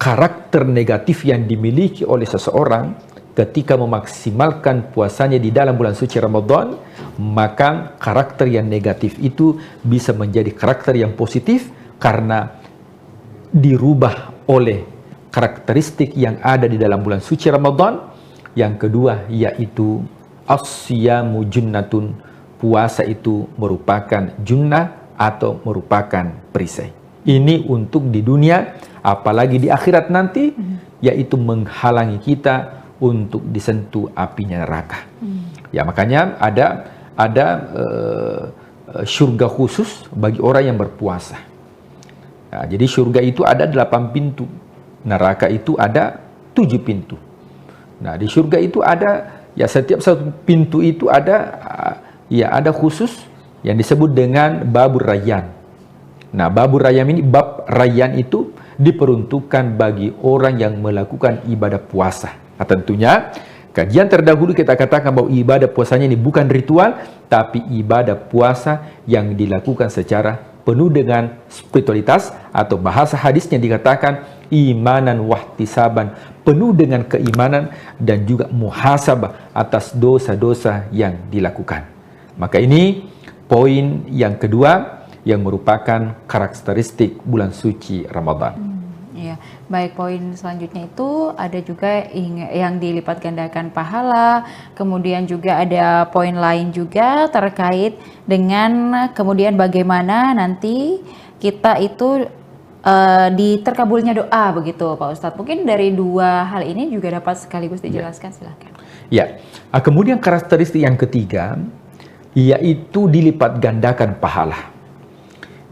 karakter negatif yang dimiliki oleh seseorang ketika memaksimalkan puasanya di dalam bulan suci Ramadan, maka karakter yang negatif itu bisa menjadi karakter yang positif karena dirubah oleh karakteristik yang ada di dalam bulan suci Ramadan. Yang kedua yaitu as-siyamu junnatun, puasa itu merupakan junnah atau merupakan perisai. Ini untuk di dunia, apalagi di akhirat nanti, yaitu menghalangi kita untuk disentuh apinya neraka. Ya makanya ada surga khusus bagi orang yang berpuasa. Nah, jadi surga itu ada 8 pintu, neraka itu ada 7 pintu. Nah, di surga itu ada, ya setiap satu pintu itu ada, ya ada khusus yang disebut dengan babur rayyan. Nah, babur rayyan ini, bab rayyan itu diperuntukkan bagi orang yang melakukan ibadah puasa. Nah, tentunya kajian terdahulu kita katakan bahwa ibadah puasanya ini bukan ritual, tapi ibadah puasa yang dilakukan secara penuh dengan spiritualitas, atau bahasa hadisnya dikatakan imanan wahtisaban, penuh dengan keimanan dan juga muhasabah atas dosa-dosa yang dilakukan. Maka ini poin yang kedua yang merupakan karakteristik bulan suci Ramadan. Ya, baik, poin selanjutnya itu ada juga yang dilipat gandakan pahala, kemudian juga ada poin lain juga terkait dengan kemudian bagaimana nanti kita itu diterkabulnya doa begitu Pak Ustadz. Mungkin dari dua hal ini juga dapat sekaligus dijelaskan, silakan. Ya, kemudian karakteristik yang ketiga yaitu dilipat gandakan pahala.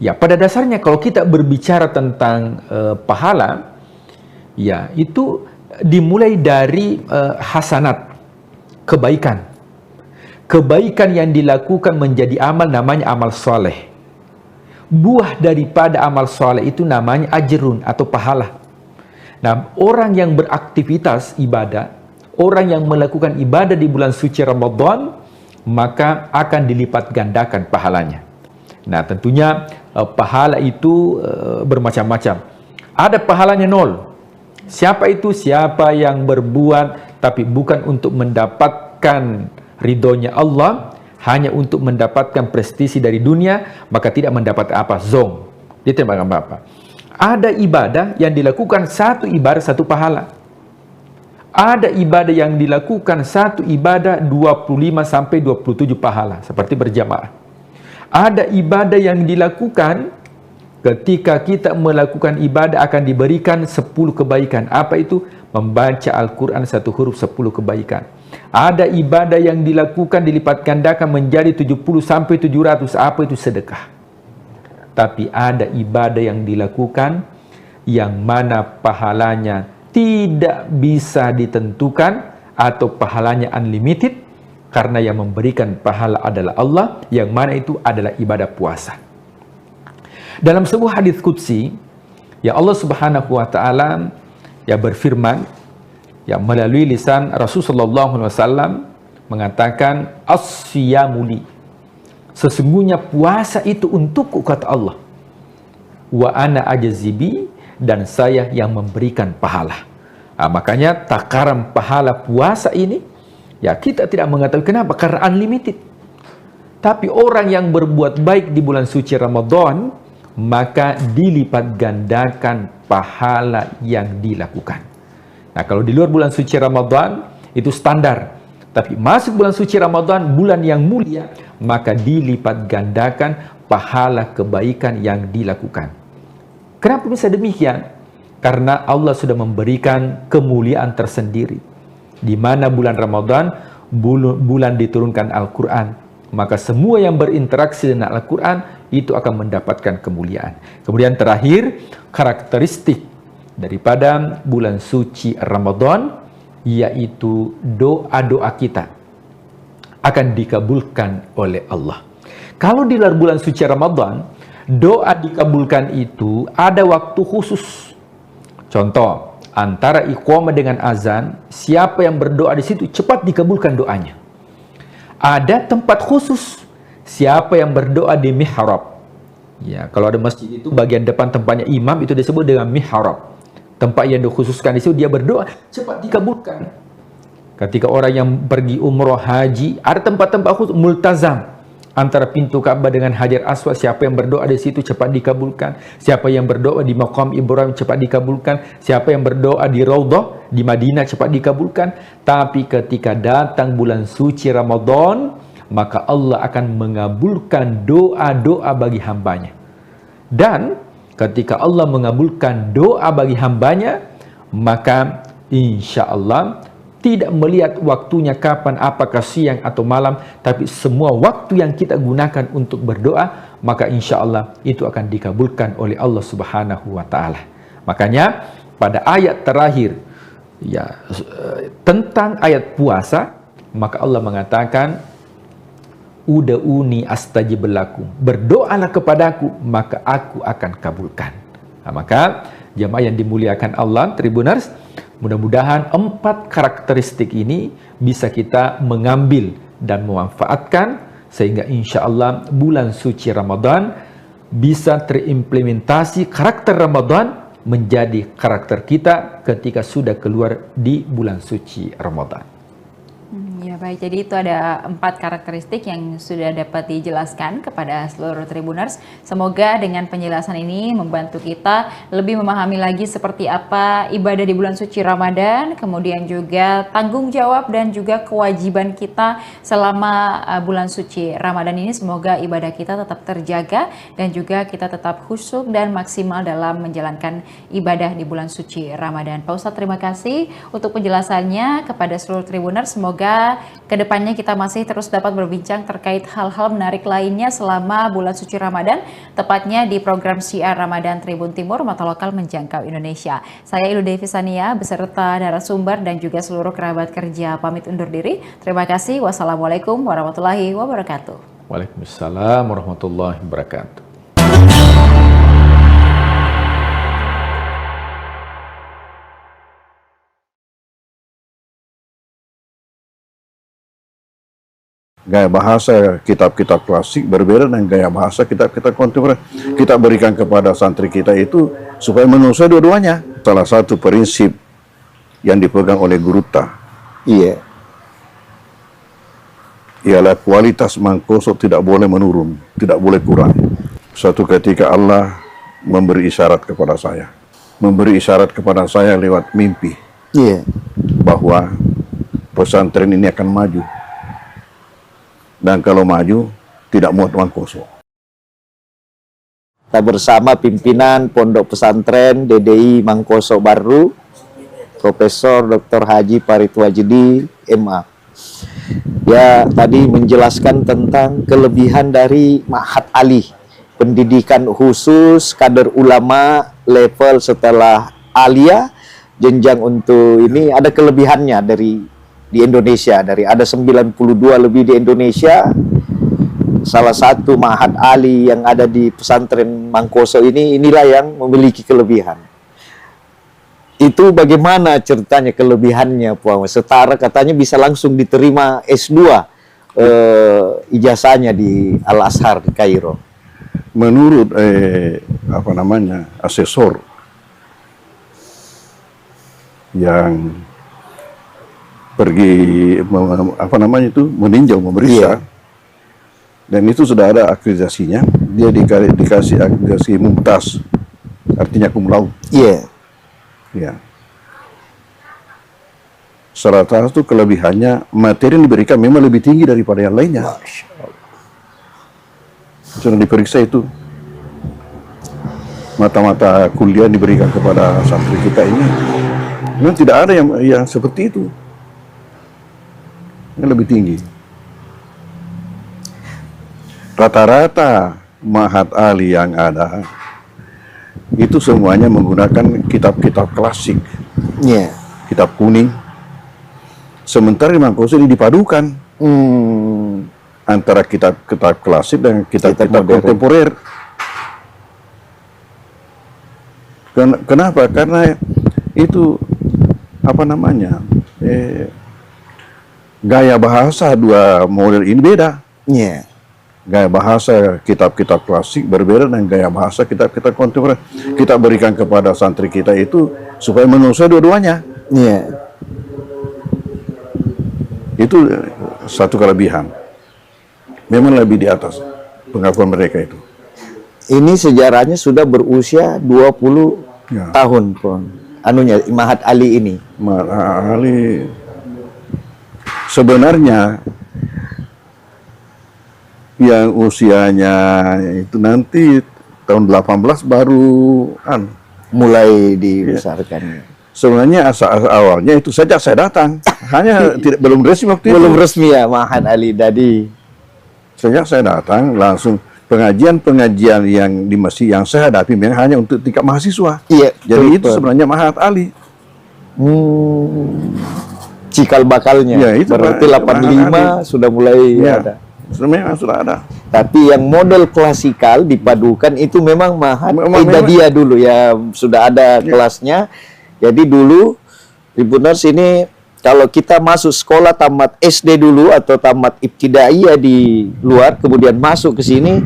Ya, pada dasarnya kalau kita berbicara tentang pahala, ya itu dimulai dari hasanat, kebaikan. Kebaikan yang dilakukan menjadi amal namanya amal soleh. Buah daripada amal soleh itu namanya ajrun atau pahala. Nah, orang yang beraktivitas ibadah, orang yang melakukan ibadah di bulan suci Ramadan, maka akan dilipat gandakan pahalanya. Nah, tentunya pahala itu bermacam-macam. Ada pahalanya 0. Siapa itu? Siapa yang berbuat tapi bukan untuk mendapatkan ridhonya Allah, hanya untuk mendapatkan prestisi dari dunia, maka tidak mendapat apa? Zong. Dia tidak apa-apa. Ada ibadah yang dilakukan satu ibadah satu pahala. Ada ibadah yang dilakukan satu ibadah 25 sampai 27 pahala seperti berjamaah. Ada ibadah yang dilakukan ketika kita melakukan ibadah akan diberikan 10 kebaikan. Apa itu? Membaca Al-Quran satu huruf 10 kebaikan. Ada ibadah yang dilakukan dilipat gandakan menjadi 70 sampai 700. Apa itu? Sedekah. Tapi ada ibadah yang dilakukan yang mana pahalanya tidak bisa ditentukan atau pahalanya unlimited, karena yang memberikan pahala adalah Allah, yang mana itu adalah ibadah puasa. Dalam sebuah hadis qudsi, ya Allah Subhanahu wa taala ya berfirman ya melalui lisan Rasulullah SAW mengatakan, as-siyamuli, sesungguhnya puasa itu untukku, kata Allah, wa ana ajzibi, dan saya yang memberikan pahala. Makanya takaran pahala puasa ini ya kita tidak mengetahui. Kenapa? Karena unlimited. Tapi orang yang berbuat baik di bulan suci Ramadan, maka dilipat gandakan pahala yang dilakukan. Nah, kalau di luar bulan suci Ramadan itu standar. Tapi masuk bulan suci Ramadan, bulan yang mulia, maka dilipat gandakan pahala kebaikan yang dilakukan. Kenapa bisa demikian? Karena Allah sudah memberikan kemuliaan tersendiri. Di mana bulan Ramadan, bulan diturunkan Al-Quran, maka semua yang berinteraksi dengan Al-Quran itu akan mendapatkan kemuliaan. Kemudian terakhir, karakteristik daripada bulan suci Ramadan, yaitu doa-doa kita akan dikabulkan oleh Allah. Kalau di luar bulan suci Ramadan, doa dikabulkan itu ada waktu khusus. Contoh, antara iqamah dengan azan, siapa yang berdoa di situ cepat dikabulkan doanya. Ada tempat khusus, siapa yang berdoa di mihrab. Ya, kalau ada masjid itu bagian depan tempatnya imam itu disebut dengan mihrab. Tempat yang dikhususkan di situ dia berdoa cepat dikabulkan. Ketika orang yang pergi umroh haji, ada tempat-tempat khusus multazam. Antara pintu Ka'bah dengan Hajar Aswad, siapa yang berdoa di situ cepat dikabulkan. Siapa yang berdoa di Maqam Ibrahim cepat dikabulkan. Siapa yang berdoa di Raudhah di Madinah cepat dikabulkan. Tapi ketika datang bulan suci Ramadan, maka Allah akan mengabulkan doa-doa bagi hambanya. Dan ketika Allah mengabulkan doa bagi hambanya, maka insya Allah tidak melihat waktunya kapan, apakah siang atau malam, tapi semua waktu yang kita gunakan untuk berdoa, maka insya Allah itu akan dikabulkan oleh Allah Subhanahu wa Ta'ala. Makanya pada ayat terakhir ya tentang ayat puasa, maka Allah mengatakan, uda'uni astajib lakum, berdoalah kepadaku maka aku akan kabulkan. Maka jamaah yang dimuliakan Allah, Tribuners, mudah-mudahan 4 karakteristik ini bisa kita mengambil dan memanfaatkan sehingga insya Allah bulan suci Ramadan bisa terimplementasi karakter Ramadan menjadi karakter kita ketika sudah keluar di bulan suci Ramadan. Ya baik, jadi itu ada 4 karakteristik yang sudah dapat dijelaskan kepada seluruh Tribuners. Semoga dengan penjelasan ini membantu kita lebih memahami lagi seperti apa ibadah di bulan suci Ramadan, kemudian juga tanggung jawab dan juga kewajiban kita selama bulan suci Ramadan ini. Semoga ibadah kita tetap terjaga dan juga kita tetap khusyuk dan maksimal dalam menjalankan ibadah di bulan suci Ramadan. Pak Ustadz, terima kasih untuk penjelasannya kepada seluruh Tribuners. Semoga kedepannya kita masih terus dapat berbincang terkait hal-hal menarik lainnya selama bulan suci Ramadan, tepatnya di program Syiar Ramadan Tribun Timur, mata lokal menjangkau Indonesia. Saya Ilu Devi Sania beserta narasumber dan juga seluruh kerabat kerja pamit undur diri. Terima kasih. Wassalamualaikum warahmatullahi wabarakatuh. Waalaikumsalam warahmatullahi wabarakatuh. Gaya bahasa kitab-kitab klasik berbeda dengan gaya bahasa kitab-kitab kontemporer. Kita berikan kepada santri kita itu supaya menguasai dua-duanya. Salah satu prinsip yang dipegang oleh Guruta, ialah kualitas mangkoso tidak boleh menurun, tidak boleh kurang. Suatu ketika Allah memberi isyarat kepada saya, lewat mimpi. bahwa pesantren ini akan maju. Dan kalau maju, tidak muat Mangkoso. Kita bersama pimpinan Pondok Pesantren DDI Mangkoso Baru, Profesor Dr. Haji Paritwajidi, MA. Dia tadi menjelaskan tentang kelebihan dari Ma'had Ali, pendidikan khusus kader ulama level setelah alia, jenjang untuk ini ada kelebihannya di Indonesia. Dari ada 92 lebih di Indonesia, salah satu Ma'had Ali yang ada di pesantren Mangkoso inilah yang memiliki kelebihan. Itu bagaimana ceritanya kelebihannya, Pak? Setara katanya bisa langsung diterima S2 ijazahnya di Al-Azhar di Kairo. Menurut asesor yang pergi meninjau, memeriksa, dan itu sudah ada akreditasinya. Dia dikasih akreditasi mumtaz, artinya cum laude. Ya. Salah satu kelebihannya, materi yang diberikan memang lebih tinggi daripada yang lainnya. Sudah diperiksa itu. Mata-mata kuliah yang diberikan kepada santri kita ini, memang tidak ada yang seperti itu. Yang lebih tinggi. Rata-rata Ma'had Ali yang ada itu semuanya menggunakan kitab-kitab klasik, kitab kuning. Sementara di Mangkoso ini dipadukan antara kitab-kitab klasik dan kitab-kitab kontemporer. Kenapa? Karena itu gaya bahasa dua model ini beda. Gaya bahasa kitab-kitab klasik berbeda dengan gaya bahasa kitab-kitab kontemporer. Kita berikan kepada santri kita itu supaya menguasai dua-duanya. Itu satu kelebihan. Memang lebih di atas pengakuan mereka itu. Ini sejarahnya sudah berusia 20 tahun, Pon. Ma'had Ali ini. Ma'had Ali sebenarnya yang usianya itu nanti tahun 18 baru mulai dibesarkan. Sebenarnya asal awalnya itu sejak saya datang, hanya belum resmi waktu itu. Belum resmi ya Ma'had Ali tadi. Sejak saya datang langsung pengajian yang di masjid yang saya hadapi memang hanya untuk tingkat mahasiswa. Jadi itu sebenarnya Ma'had Ali. Cikal bakalnya. Itu berarti 85 sudah mulai ada. Memang sudah ada. Tapi yang model klasikal dipadukan itu memang Ma'had Idadiyah dulu ya, sudah ada kelasnya. Jadi dulu Tribuners ini kalau kita masuk sekolah tamat SD dulu atau tamat ibtidaiyah di luar, kemudian masuk ke sini,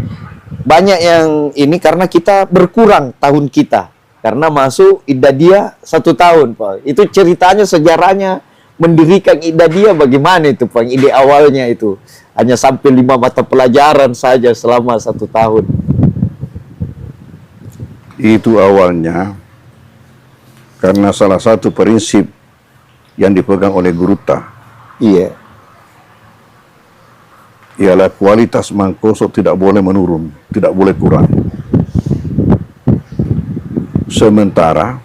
banyak yang ini karena kita berkurang tahun kita. Karena masuk Idadiyah 1 tahun, Pak. Itu ceritanya, sejarahnya mendirikan Idadiyah bagaimana itu, Pak? Ide awalnya itu hanya sampai 5 mata pelajaran saja selama 1 tahun. Itu awalnya karena salah satu prinsip yang dipegang oleh Guruta, ialah kualitas Mangkoso tidak boleh menurun, tidak boleh kurang. Sementara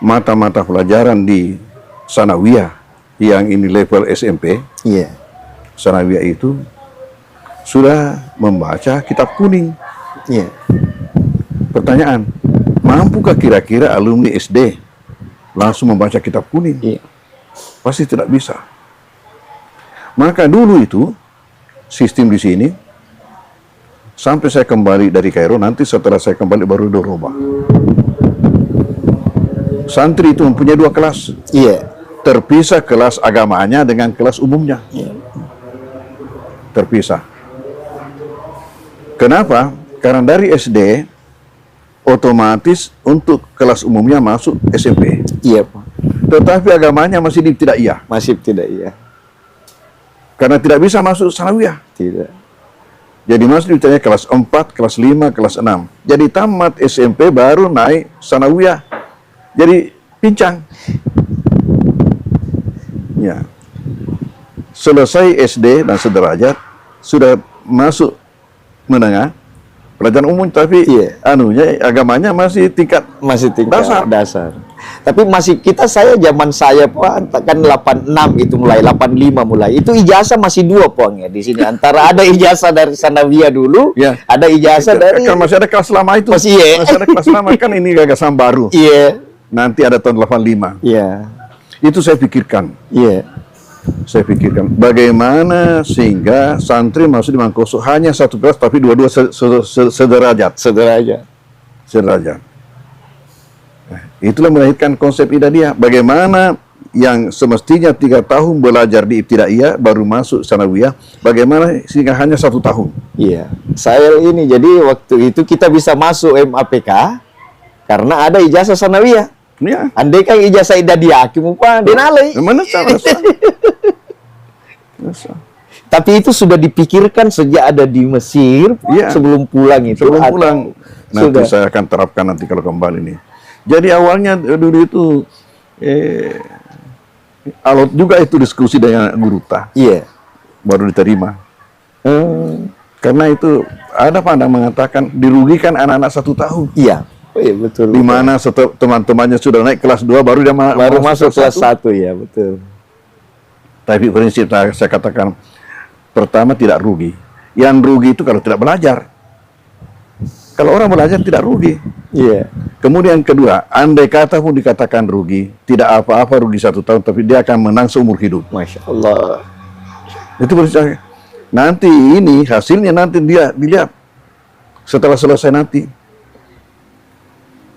mata-mata pelajaran di Sanawiyah yang ini level SMP, Sanawiyah itu sudah membaca kitab kuning. Pertanyaan, mampukah kira-kira alumni SD langsung membaca kitab kuning? Pasti tidak bisa. Maka dulu itu sistem di sini sampai saya kembali dari Kairo, nanti setelah saya kembali baru dirubah. Santri itu mempunyai 2 kelas. Terpisah kelas agamanya dengan kelas umumnya. Terpisah. Kenapa? Karena dari SD otomatis untuk kelas umumnya masuk SMP. Tetapi agamanya masih tidak iya. Masih tidak iya. Karena tidak bisa masuk Sanawiyah. Tidak. Jadi masuk ditanya kelas 4, kelas 5, kelas 6. Jadi tamat SMP baru naik Sanawiyah. Jadi pincang. Ya. Selesai SD dan sederajat, sudah masuk menengah, pelajaran umum, tapi anunya agamanya masih tingkat dasar. Tapi saya zaman saya Pak, kan 86 itu mulai, 85 mulai. Itu ijazah masih 2 Poang ya di sini. Antara ada ijazah dari sanawiyah dulu, ada ijazah dari kan masih ada kelas lama itu. Masih ada kelas lama, kan ini gagasan baru. Nanti ada tahun 85. Itu saya pikirkan. Saya pikirkan bagaimana sehingga santri masuk di Mangkoso hanya satu kelas tapi dua-dua sederajat. Nah, itulah melahirkan konsep Idadiyah. Bagaimana yang semestinya 3 tahun belajar di Ibtidaiyah baru masuk sanawiyah, bagaimana sehingga hanya 1 tahun. Saya ini jadi waktu itu kita bisa masuk MAPK karena ada ijazah sanawiyah. Andai kan ijazah Idadiyah Pak denalai. Mana Tapi itu sudah dipikirkan sejak ada di Mesir, sebelum pulang itu. Sebelum pulang, nanti saya akan terapkan nanti kalau kembali nih. Jadi awalnya dulu itu alot juga itu diskusi dengan guru baru diterima. Karena itu ada pandang mengatakan dirugikan anak-anak 1 tahun. Betul. Di mana teman-temannya sudah naik kelas 2 baru dia masuk kelas 1 betul. Tapi prinsip saya katakan pertama tidak rugi. Yang rugi itu kalau tidak belajar. Kalau orang belajar tidak rugi. Kemudian kedua, andai kata pun dikatakan rugi, tidak apa-apa rugi 1 tahun, tapi dia akan menang seumur hidup. Masya Allah. Itu prinsip. Nanti ini hasilnya nanti dia dilihat setelah selesai nanti.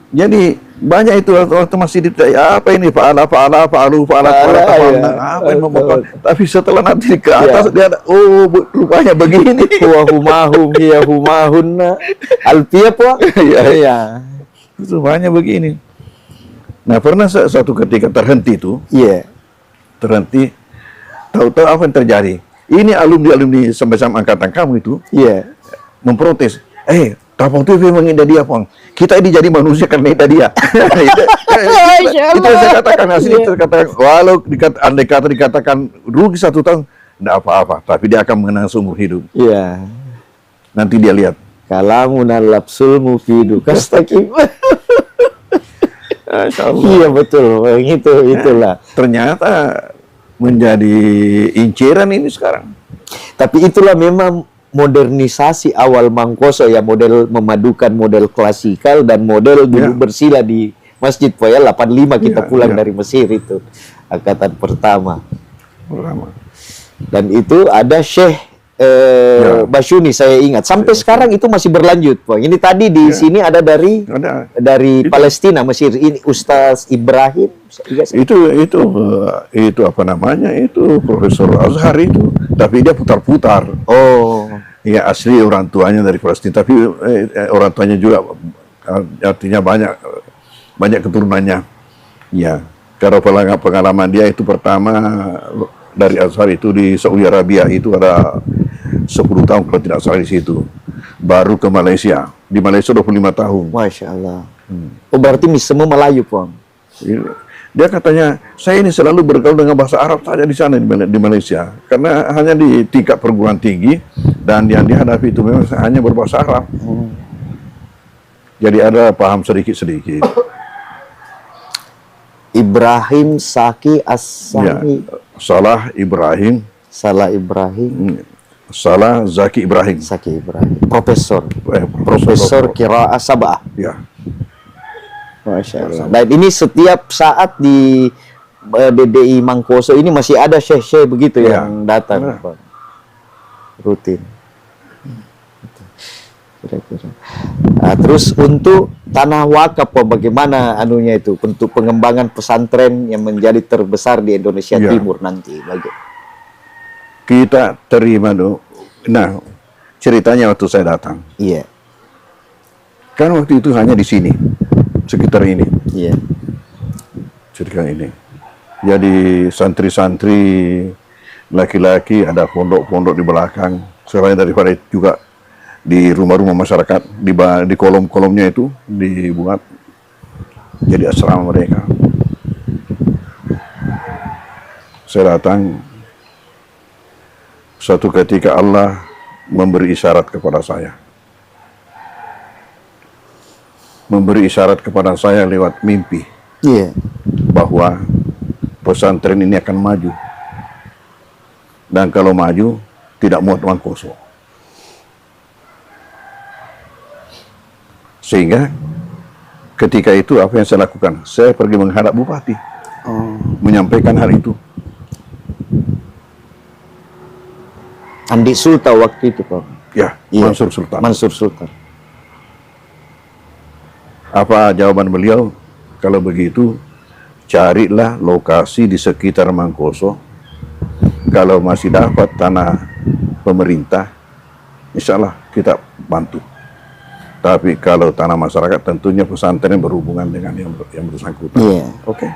Jadi banyak itu waktu masih apa ini apa ini tapi setelah nanti ke atas dia ada, rupanya begini. Humahum hiya humahunna alfiyah Pak. Itu banyak begini. Nah, pernah suatu ketika terhenti itu. Terhenti. Tahu-tahu apa yang terjadi? Ini alumni sampai-sampai angkatan kamu itu. Memprotes. Tapong TV memang Idadiyah, Pong. Kita ini jadi manusia karena Idadiyah. Itu yang saya katakan, asli itu katakan, walau andai kata dikatakan rugi 1 tahun, tidak apa-apa, tapi dia akan mengenang seumur hidup. Nanti dia lihat. Kalamun al-lapsul mufidu kastaqim. Betul. Itulah. Ternyata menjadi inceran ini sekarang. Tapi itulah memang modernisasi awal Mangkoso ya, model memadukan model klasikal dan model dulu bersila di Masjid Poyal 85 kita pulang dari Mesir itu angkatan pertama. Dan itu ada Syekh Basyuni saya ingat sampai sekarang itu masih berlanjut, Pak. Ini tadi di sini ada dari Palestina, Mesir, ini Ustaz Ibrahim. Itu apa namanya? Itu Profesor Azhar itu, tapi dia putar-putar. Ya asli orang tuanya dari Palestina, tapi orang tuanya juga artinya banyak keturunannya. Ya, kalau pengalaman dia itu pertama dari Azhar itu di Saudi Arabia itu ada 10 tahun kalau tidak salah di situ. Baru ke Malaysia. Di Malaysia 25 tahun. Masya Allah. Berarti semua Melayu, Pong. Dia katanya, saya ini selalu bergaul dengan bahasa Arab saja di sana di Malaysia. Karena hanya di tingkat perguruan tinggi dan yang dihadapi itu memang hanya berbahasa Arab. Jadi ada paham sedikit-sedikit. Ibrahim Saki As-Sani. Salah Ibrahim. Salah Zaki Ibrahim. Profesor Qiraah Sab'ah. Ya. Masya Allah. Dan ini setiap saat di DDI Mangkoso ini masih ada syekh-syekh begitu yang datang, rutin. Nah, terus untuk tanah wakaf, bagaimana anunya itu untuk pengembangan pesantren yang menjadi terbesar di Indonesia Timur nanti? Kita terima dong. Nah, ceritanya waktu saya datang. Kan waktu itu hanya di sini. Sekitar ini. Sekitar ini. Jadi santri-santri laki-laki ada pondok-pondok di belakang. Selain daripada itu juga di rumah-rumah masyarakat di kolom-kolomnya itu dibuat jadi asrama mereka. saya datang, suatu ketika Allah memberi isyarat kepada saya. Memberi isyarat kepada saya lewat mimpi. Iya. Bahwa pesantren ini akan maju. Dan kalau maju, tidak muat uang kosong. Sehingga ketika itu apa yang saya lakukan? Saya pergi menghadap bupati. Menyampaikan hal itu. Andi Sultan waktu itu, Pak. Ya, Iya. Mansur Sultan. Mansur Sultan. Apa jawaban beliau? Kalau begitu, carilah lokasi di sekitar Mangkoso. Kalau masih dapat tanah pemerintah, insya Allah kita bantu. Tapi kalau tanah masyarakat, tentunya pesantren berhubungan dengan yang bersangkutan. Iya. Oke.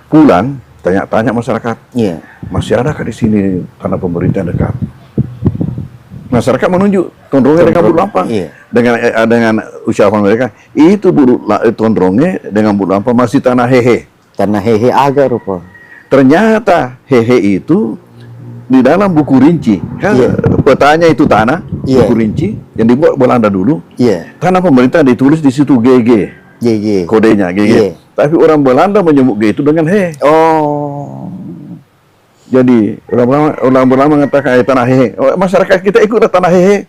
Pulang, tanya-tanya masyarakat. Iya. Masih ada di sini tanah pemerintah dekat? Masyarakat menunjuk Tondronge dengan Bulu Lampang. Iya. Dengan ucapan mereka, itu Tondronge dengan Bulu Lampang masih tanah hehe. Tanah hehe agak rupa. Ternyata hehe itu di dalam buku rinci. Kan petanya itu tanah, buku rinci yang dibuat Belanda dulu. Iya. Tanah pemerintah ditulis di situ GG. GG. Kodenya GG. Tapi orang Belanda menyebut G itu dengan he. Oh. Jadi orang Belanda mengatakan tanah hehe. Masyarakat kita ikut tanah hehe.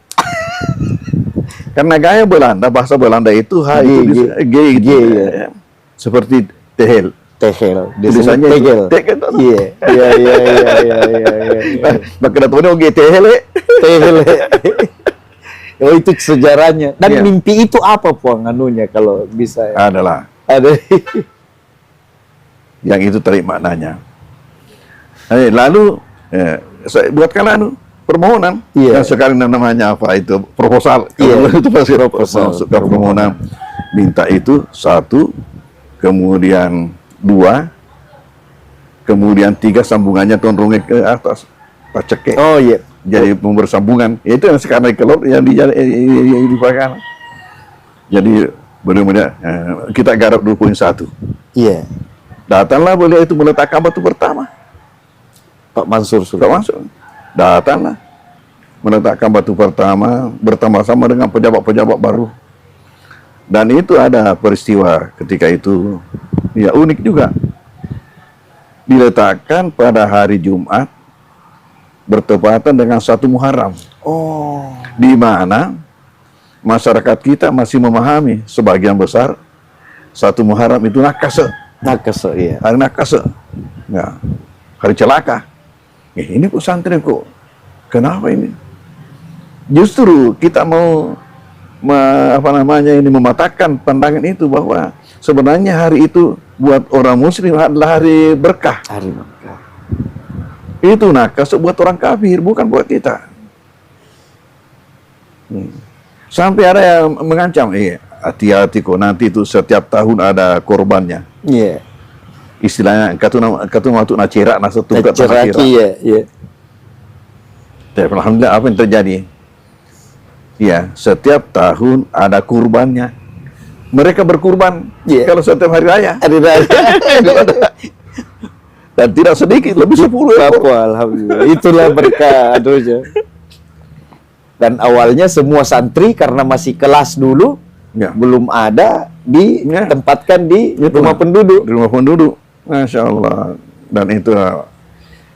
Karena gaya Belanda, bahasa Belanda itu H itu G gitu. Ya. Seperti tehel. Tehel. Tulisannya tegel. Tegel. Iya. Iya. Maka datangnya G tehel. Tehel. Oh, itu sejarahnya. Dan mimpi itu apa, Puang, anunya kalau bisa? Adalah. Ada. Yang itu tarik maknanya. Lalu saya buatkan permohonan. Yang sekarang namanya apa itu? Proposal. Itu pasti proposal. Permohonan. Minta itu 1, kemudian 2, kemudian 3 sambungannya Tondronge ke atas. Paceke. Oh iya. Jadi bersambungan. Itu yang sekarang keluar yang dipakai. Jadi benar-benar kita garap 2.1. Iya. Datanglah beliau itu meletakkan batu pertama. Pak Mansur Pak Mansur. Datanglah meletakkan batu pertama bersama-sama dengan pejabat-pejabat baru. Dan itu ada peristiwa ketika itu ya unik juga. Diletakkan pada hari Jumat bertepatan dengan 1 Muharram. Oh. Di mana masyarakat kita masih memahami sebagian besar 1 Muharram itu nakase. Nakase, iya. Hari nakase. Ya. Hari celaka. Ini pesantren kok. Kenapa ini? Justru kita mau mematahkan pandangan itu bahwa sebenarnya hari itu buat orang muslim adalah hari berkah. Hari berkah. Itu nakase buat orang kafir, bukan buat kita. Sampai ada yang mengancam, hati-hati kok nanti itu setiap tahun ada korbannya. Iya. Istilahnya katu waktu nacerak nasa tungkat naceraki, iya. Tapi alhamdulillah apa yang terjadi? Ya, setiap tahun ada kurbannya. Mereka berkurban kalau setiap hari raya. Hari raya. Dan tidak sedikit, lebih 10 ekor. Alhamdulillah. Itulah berkah aduhnya. Dan awalnya semua santri karena masih kelas dulu, belum ada, ditempatkan di rumah penduduk. Di rumah penduduk. Masya Allah. Dan itu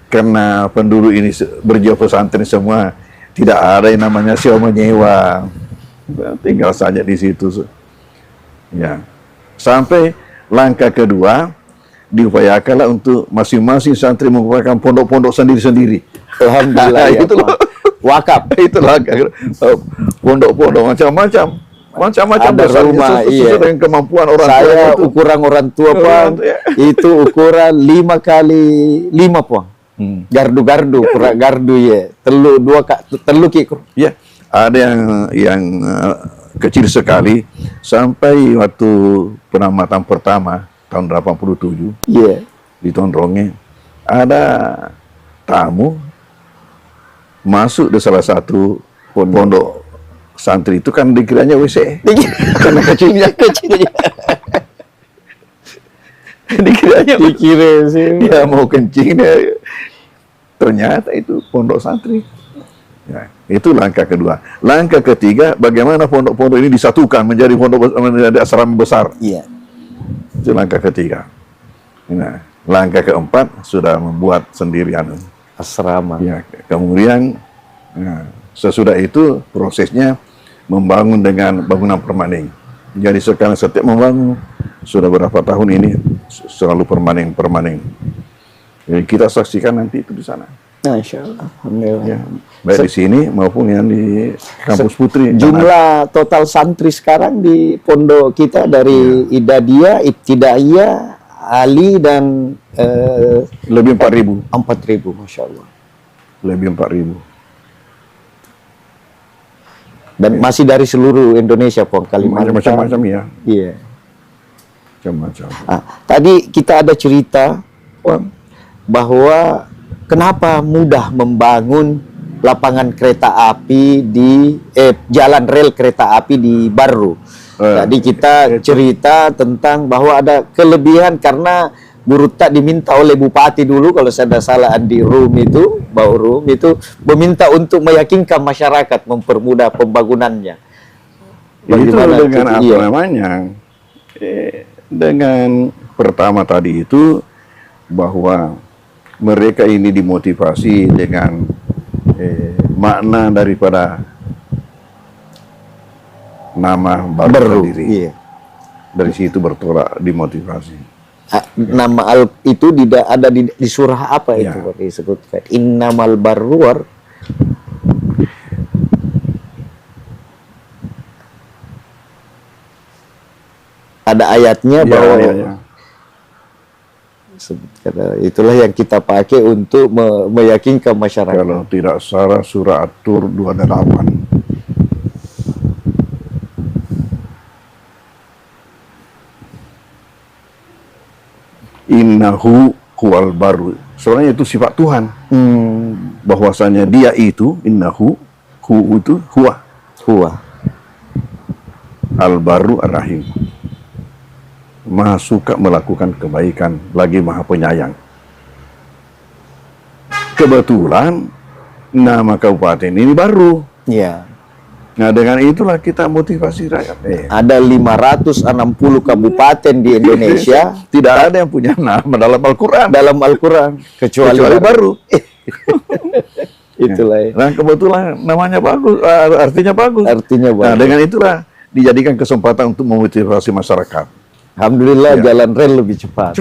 karena penduduk ini berjiwa pesantren semua, tidak ada yang namanya sewa menyewa. Tinggal saja di situ. Ya. Sampai langkah kedua, diupayakanlah untuk masing-masing santri membuatkan pondok-pondok sendiri-sendiri. Alhamdulillah. Ya, itulah wakaf. Itulah pondok-pondok macam-macam. Ada rumah, sesuai dengan kemampuan orang tua. Saya ukuran orang tua, Pak. Itu ukuran 5 kali 5, Pak. Gardu-gardu, ukuran gardu ya. Telu kikur. Ya, ada yang kecil sekali sampai waktu penamatan pertama tahun 87. Iya. Di Tondronge ada tamu masuk di salah satu pondok santri itu kan dikiranya WC. Karena kecilnya. Dikira sih dia mau kencing dia. Ternyata itu pondok santri. Ya, itu langkah kedua. Langkah ketiga, bagaimana pondok-pondok ini disatukan menjadi menjadi asrama besar. Iya. Itu langkah ketiga. Nah, langkah keempat sudah membuat sendirian Asrama. ya. Kemudian sesudah itu prosesnya membangun dengan bangunan permanen. Jadi sekarang setiap membangun sudah berapa tahun ini selalu permanen. Jadi kita saksikan nanti itu di sana. Masya Allah. Alhamdulillah. Ya, baik di sini maupun yang di kampus Putri. Jumlah total santri sekarang di pondok kita dari Idadiyah, Ibtidaiyah, Ali dan lebih 4.000. 4.000, Masya Allah. Lebih 4.000. Dan masih dari seluruh Indonesia, Pong, Kalimantan. Macam-macam ya. Iya. Macam-macam. Tadi kita ada cerita, Pong, bahwa kenapa mudah membangun lapangan kereta api di jalan rel kereta api di Barru. Tadi kita cerita tentang bahwa ada kelebihan karena Burutta diminta oleh Bupati dulu, kalau saya tidak salah, Andi Rum itu, Bau Rum itu meminta untuk meyakinkan masyarakat, mempermudah pembangunannya. Bagaimana itu dengan apa namanya? Dengan pertama tadi itu bahwa mereka ini dimotivasi dengan makna daripada nama baru sendiri. Iya. Dari situ bertolak dimotivasi. Nama itu tidak ada di surah apa itu disebutkan? Innamal barruar. Ada ayatnya bahwa itulah yang kita pakai untuk meyakinkan masyarakat. Kalau tidak salah surah At-Tur 28. Innahu huwal baru. Soalnya itu sifat Tuhan. Bahwasanya dia itu, innahu, hu itu huwa. Al-Baru Ar-Rahim. Maha suka melakukan kebaikan, lagi maha penyayang. Kebetulan nama kabupaten ini baru. Iya. Nah, dengan itulah kita motivasi rakyat. Ada 560 kabupaten di Indonesia, tidak ada yang punya nama dalam Al-Quran. Kecuali baru. Itulah. Nah, kebetulan namanya bagus, artinya bagus. Nah, dengan itulah dijadikan kesempatan untuk memotivasi masyarakat. Alhamdulillah jalan rel lebih cepat.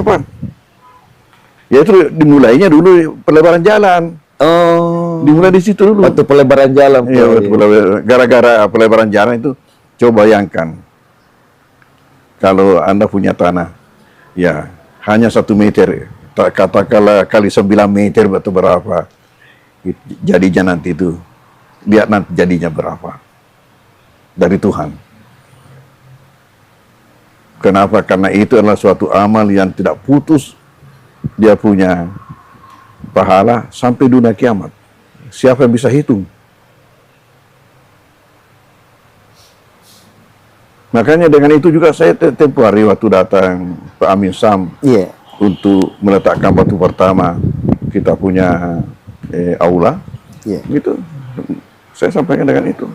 Ya itu dimulainya dulu pelebaran jalan. Dimulai di situ dulu. Waktu pelebaran jalan. Gara-gara pelebaran jalan itu, coba bayangkan. Kalau Anda punya tanah, ya hanya 1 meter, katakanlah kali 9 meter atau berapa, jadinya nanti itu, lihat nanti jadinya berapa. Dari Tuhan. Kenapa? Karena itu adalah suatu amal yang tidak putus. Dia punya pahala sampai dunia kiamat. Siapa yang bisa hitung? Makanya dengan itu juga saya tempoh hari waktu datang Pak Amin Sam untuk meletakkan batu pertama kita punya aula, gitu. Saya sampaikan dengan itu.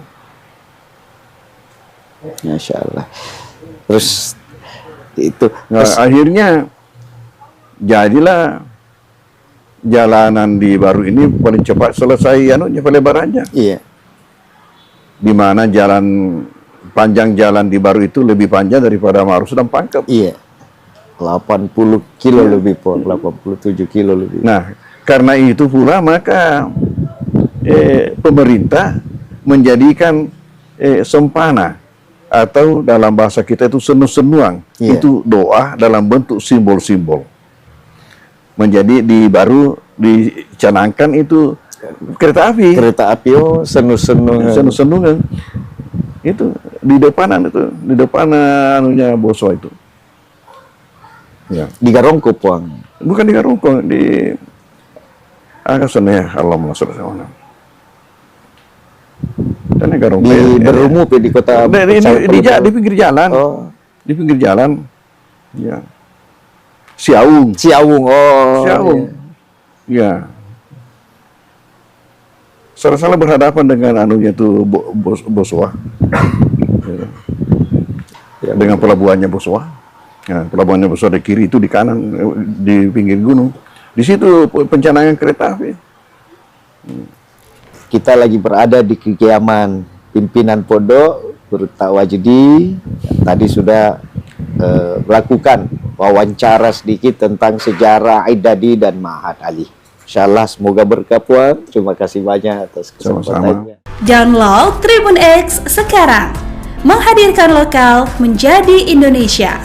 Masya Allah. Terus itu. Nah, akhirnya jadilah jalanan di Baru ini paling cepat selesai pelebarannya. Iya. Di mana panjang jalan di Baru itu lebih panjang daripada Marus dan Pangkep. Iya. 80 kilo lebih, 87 kilo lebih. Nah, karena itu pula maka pemerintah menjadikan sempana atau dalam bahasa kita itu senu-senuang. Itu doa dalam bentuk simbol-simbol. Menjadi di Baru dicanangkan itu kereta api. Senu-senungan. Itu di depanan anunya Boso itu. Ya. Di Garongko, Puang. Bukan di Garongko, di Allahumma sholli ala Garongko. Di Berumup di kota. Di pinggir jalan. Di pinggir jalan. Ya. Siaung. Siaung, oh. Siaung. Ya. Salah-salah berhadapan dengan anunya itu Boswa. Ya. Dengan pelabuhannya Boswa. Ya, pelabuhannya Boswa di kiri, itu di kanan, di pinggir gunung. Di situ pencanangan kereta api. Kita lagi berada di kediaman pimpinan pondok Guru Tawajdi. Tadi sudah melakukan wawancara sedikit tentang sejarah Aidadi dan Ma'had Ali. Insyaallah semoga berkah Puan. Terima kasih banyak atas kesempatannya. Download Tribun X sekarang. Menghadirkan lokal menjadi Indonesia.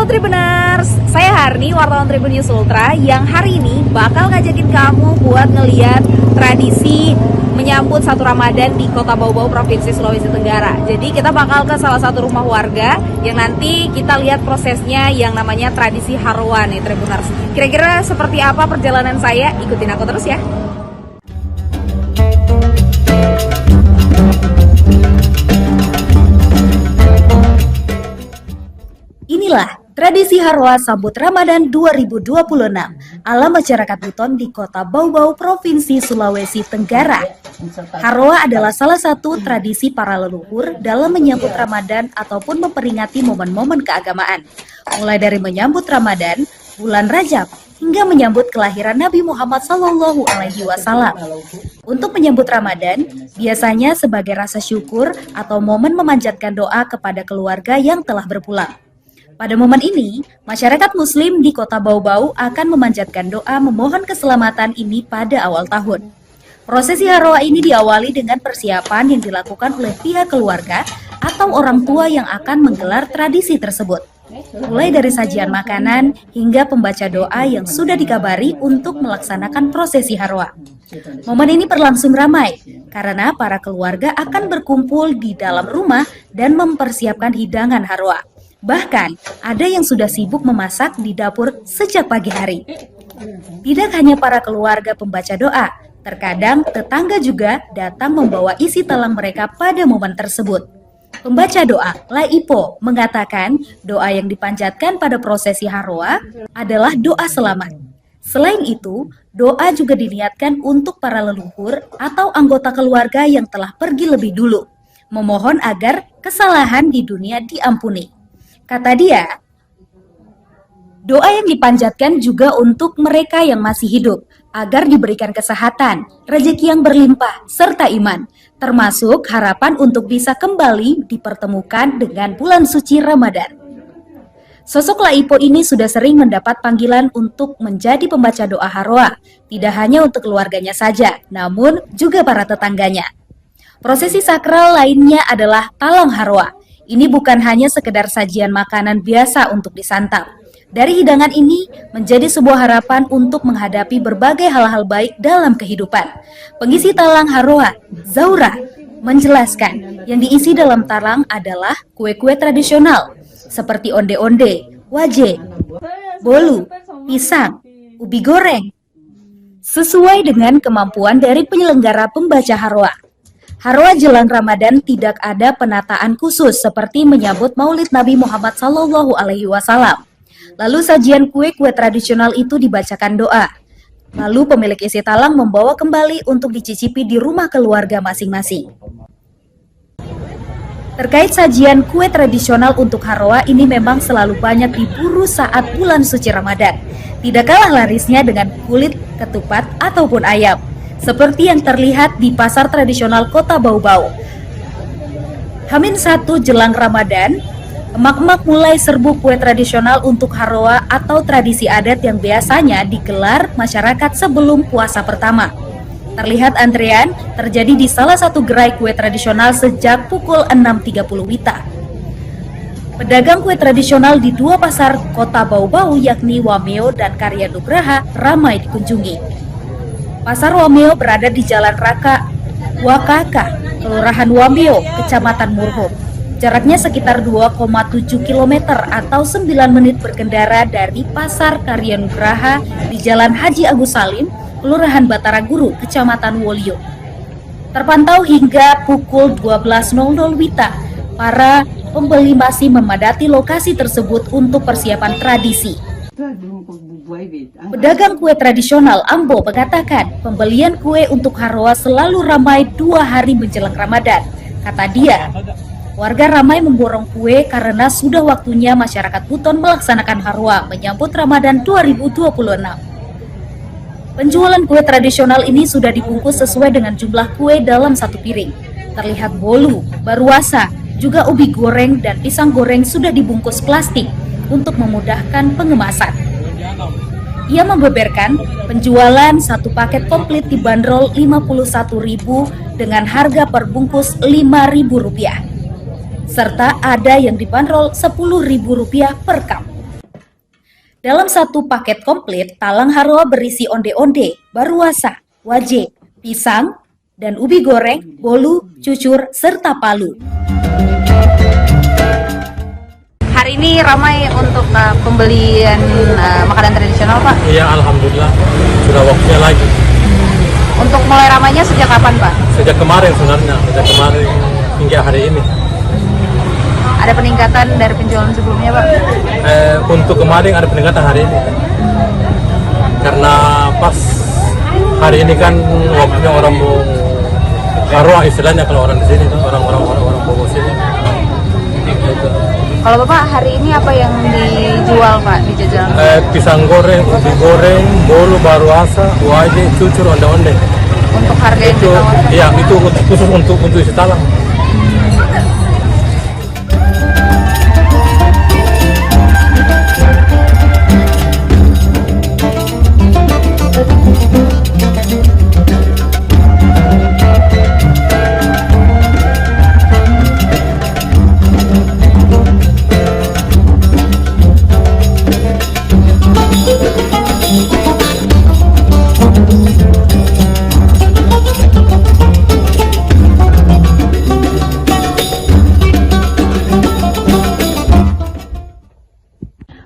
Tribuners, saya Harni, wartawan Tribun News Ultra yang hari ini bakal ngajakin kamu buat ngeliat tradisi menyambut 1 Ramadan di Kota Bau-Bau, Provinsi Sulawesi Tenggara. Jadi kita bakal ke salah satu rumah warga yang nanti kita lihat prosesnya yang namanya tradisi Harwa nih Tribuners. Kira-kira seperti apa perjalanan saya? Ikutin aku terus ya. Inilah tradisi Harwa sambut Ramadan 2026 ala masyarakat Buton di Kota Bau-Bau, Provinsi Sulawesi Tenggara. Harwa adalah salah satu tradisi para leluhur dalam menyambut Ramadan ataupun memperingati momen-momen keagamaan. Mulai dari menyambut Ramadan, bulan Rajab, hingga menyambut kelahiran Nabi Muhammad SAW. Untuk menyambut Ramadan, biasanya sebagai rasa syukur atau momen memanjatkan doa kepada keluarga yang telah berpulang. Pada momen ini, masyarakat Muslim di Kota Bau-Bau akan memanjatkan doa memohon keselamatan ini pada awal tahun. Prosesi Harwa ini diawali dengan persiapan yang dilakukan oleh pihak keluarga atau orang tua yang akan menggelar tradisi tersebut. Mulai dari sajian makanan hingga pembaca doa yang sudah dikabari untuk melaksanakan prosesi Harwa. Momen ini berlangsung ramai karena para keluarga akan berkumpul di dalam rumah dan mempersiapkan hidangan Harwa. Bahkan, ada yang sudah sibuk memasak di dapur sejak pagi hari. Tidak hanya para keluarga pembaca doa, terkadang tetangga juga datang membawa isi talang mereka pada momen tersebut. Pembaca doa, Laipo, mengatakan doa yang dipanjatkan pada prosesi Harwa adalah doa selamat. Selain itu, doa juga diniatkan untuk para leluhur atau anggota keluarga yang telah pergi lebih dulu, memohon agar kesalahan di dunia diampuni. Kata dia, doa yang dipanjatkan juga untuk mereka yang masih hidup, agar diberikan kesehatan, rezeki yang berlimpah, serta iman, termasuk harapan untuk bisa kembali dipertemukan dengan bulan suci Ramadan. Sosok Laipo ini sudah sering mendapat panggilan untuk menjadi pembaca doa Harwa, tidak hanya untuk keluarganya saja, namun juga para tetangganya. Prosesi sakral lainnya adalah talang Harwa. Ini bukan hanya sekedar sajian makanan biasa untuk disantap. Dari hidangan ini menjadi sebuah harapan untuk menghadapi berbagai hal-hal baik dalam kehidupan. Pengisi talang Harwa, Zaura, menjelaskan yang diisi dalam talang adalah kue-kue tradisional seperti onde-onde, waje, bolu, pisang, ubi goreng. Sesuai dengan kemampuan dari penyelenggara pembaca Harwa. Harwa jelang Ramadan tidak ada penataan khusus seperti menyambut Maulid Nabi Muhammad SAW. Lalu sajian kue-kue tradisional itu dibacakan doa. Lalu pemilik isi talang membawa kembali untuk dicicipi di rumah keluarga masing-masing. Terkait sajian kue tradisional untuk Harwa ini memang selalu banyak diburu saat bulan suci Ramadan. Tidak kalah larisnya dengan kulit, ketupat, ataupun ayam. Seperti yang terlihat di pasar tradisional Kota Bau-Bau. H-1 jelang Ramadan, emak-emak mulai serbu kue tradisional untuk Harwa atau tradisi adat yang biasanya digelar masyarakat sebelum puasa pertama. Terlihat antrean terjadi di salah satu gerai kue tradisional sejak pukul 6.30 WITA. Pedagang kue tradisional di dua pasar Kota Bau-Bau yakni Wameo dan Karya Nugraha ramai dikunjungi. Pasar Wameo berada di Jalan Raka Wakaka, Kelurahan Wameo, Kecamatan Murhum. Jaraknya sekitar 2,7 km atau 9 menit berkendara dari Pasar Karya Nugraha di Jalan Haji Agus Salim, Kelurahan Batara Guru, Kecamatan Wolio. Terpantau hingga pukul 12.00 WITA, para pembeli masih memadati lokasi tersebut untuk persiapan tradisi. Pedagang kue tradisional Ambo mengatakan pembelian kue untuk Haroa selalu ramai 2 hari menjelang Ramadan. Kata dia, warga ramai memborong kue karena sudah waktunya masyarakat Buton melaksanakan Haroa menyambut Ramadan 2026. Penjualan kue tradisional ini sudah dibungkus sesuai dengan jumlah kue dalam satu piring. Terlihat bolu, baruasa, juga ubi goreng dan pisang goreng sudah dibungkus plastik untuk memudahkan pengemasan. Ia membeberkan penjualan satu paket komplit dibanderol Rp51.000 dengan harga per bungkus Rp5.000, serta ada yang dibanderol Rp10.000 per cup. Dalam satu paket komplit, talang Haroa berisi onde-onde, baruasa, waje, pisang, dan ubi goreng, bolu, cucur, serta palu. Hari ini ramai untuk pembelian makanan tradisional, Pak? Iya, alhamdulillah. Sudah waktunya lagi. Untuk mulai ramainya sejak kapan, Pak? Sejak kemarin sebenarnya, sejak kemarin hingga hari ini. Ada peningkatan dari penjualan sebelumnya, Pak? Untuk kemarin ada peningkatan hari ini. Karena pas hari ini kan waktunya orang mau Haroa istilahnya kalau orang di sini, orang Bogor sini. Gitu. Kalau Bapak hari ini apa yang dijual, Pak, di jajanan? Pisang goreng, ubi goreng, bolu, baruasa, waje, cucur, onde-onde. Untuk harga yang itu, ditawarkan? iya, itu khusus untuk isi talang.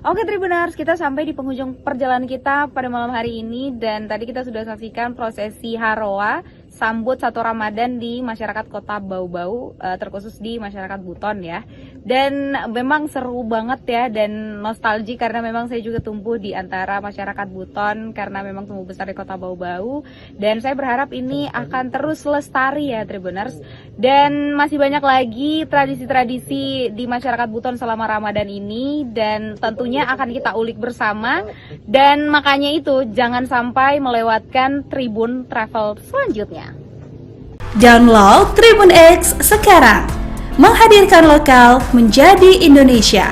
Oke Tribuners, kita sampai di penghujung perjalanan kita pada malam hari ini dan tadi kita sudah saksikan prosesi Haroa sambut 1 Ramadan di masyarakat Kota Bau-Bau, terkhusus di masyarakat Buton ya. Dan memang seru banget ya dan nostalgia karena memang saya juga tumbuh di antara masyarakat Buton karena memang tumbuh besar di Kota Bau-Bau dan saya berharap ini akan terus lestari ya Tribuners. Dan masih banyak lagi tradisi-tradisi di masyarakat Buton selama Ramadan ini dan tentunya akan kita ulik bersama dan makanya itu jangan sampai melewatkan Tribun Travel selanjutnya. Download Tribun X sekarang, menghadirkan lokal menjadi Indonesia.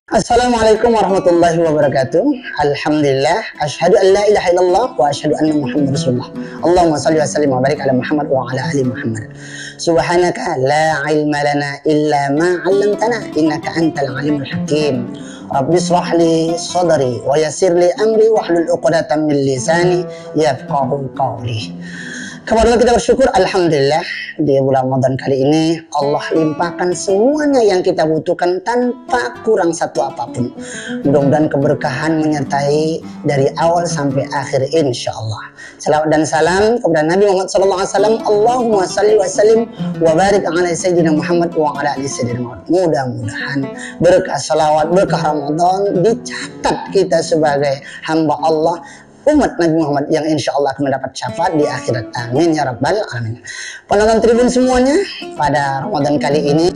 Assalamualaikum warahmatullahi wabarakatuh. Alhamdulillah, asyhadu an la ilaha illallah wa asyhadu anna Muhammadar Rasulullah. Allahumma shalli wa sallim wa barik ala Muhammad wa ala ali Muhammad. Subhanaka la ilma lana illa ma 'allamtana innaka antal alimul hakim. Rabbi shrah li sadri wa yassir li amri wahlul 'uqdatam min lisani yafqahu qawli. Kemudian kita bersyukur alhamdulillah di bulan Ramadan kali ini Allah limpahkan semuanya yang kita butuhkan tanpa kurang satu apapun. Mudah-mudahan keberkahan menyertai dari awal sampai akhir insyaallah. Salawat dan salam kepada Nabi Muhammad SAW. Allahumma salli wa sallim wa barik ala Sayyidina Muhammad wa ala ali Sayyidina Muhammad. Mudah-mudahan berkah salawat, berkah Ramadan dicatat kita sebagai hamba Allah, umat Nabi Muhammad yang insya Allah akan mendapat syafaat di akhirat. Amin ya rabbal alamin. Penonton Tribun semuanya, pada Ramadan kali ini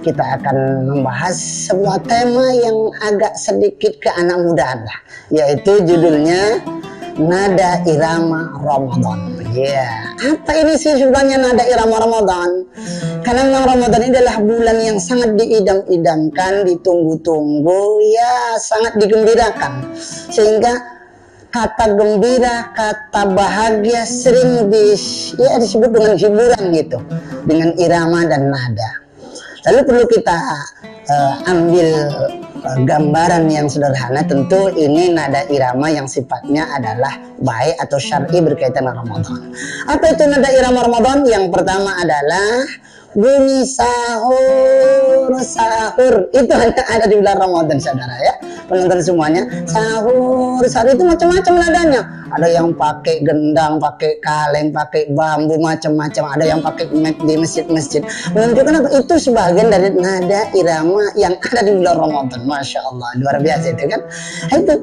kita akan membahas sebuah tema yang agak sedikit ke anak mudaan lah, yaitu judulnya Nada Irama Ramadan. Ya, apa ini sih sebenarnya nada irama Ramadan? Karena memang Ramadan ini adalah bulan yang sangat diidam-idamkan, ditunggu-tunggu, ya sangat digembirakan. Sehingga kata gembira, kata bahagia sering disebut dengan hiburan gitu, dengan irama dan nada. Lalu perlu kita ambil gambaran yang sederhana. Tentu ini nada irama yang sifatnya adalah baik atau syar'i berkaitan dengan Ramadan. Apa itu nada irama Ramadan? Yang pertama adalah bunyi sahur, sahur. Itu hanya ada di bulan Ramadan, saudara ya. Penonton semuanya, sahur, sahur itu macam-macam nadanya. Ada yang pakai gendang, pakai kaleng, pakai bambu, macam-macam. Ada yang pakai mic di masjid-masjid. Menunjukkan apa? Itu sebagian dari nada irama yang ada di bulan Ramadan. Masya Allah, luar biasa itu kan. Itu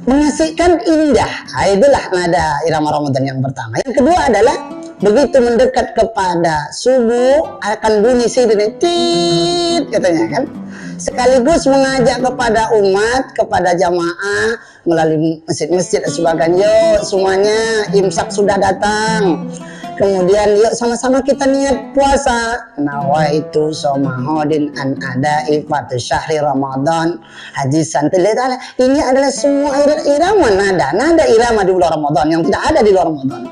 mengasihkan, indah. Itulah nada irama Ramadan yang pertama. Yang kedua adalah begitu mendekat kepada subuh akan bunyi sirine tit katanya kan, sekaligus mengajak kepada umat, kepada jamaah melalui masjid-masjid dan sebagainya. Yuk semuanya, imsak sudah datang, kemudian yuk sama-sama kita niat puasa. Nawaitu somahodin an ada ifatu syahri Ramadan haji santai. Ini adalah semua irama nada irama di bulan Ramadan yang tidak ada di luar Ramadan.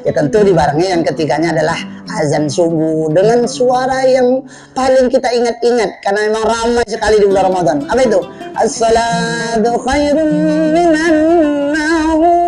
Ya tentu dibarengi yang ketiganya adalah azan subuh dengan suara yang paling kita ingat-ingat karena memang ramai sekali di bulan Ramadan. Apa itu? As-salatu khairun minan naum.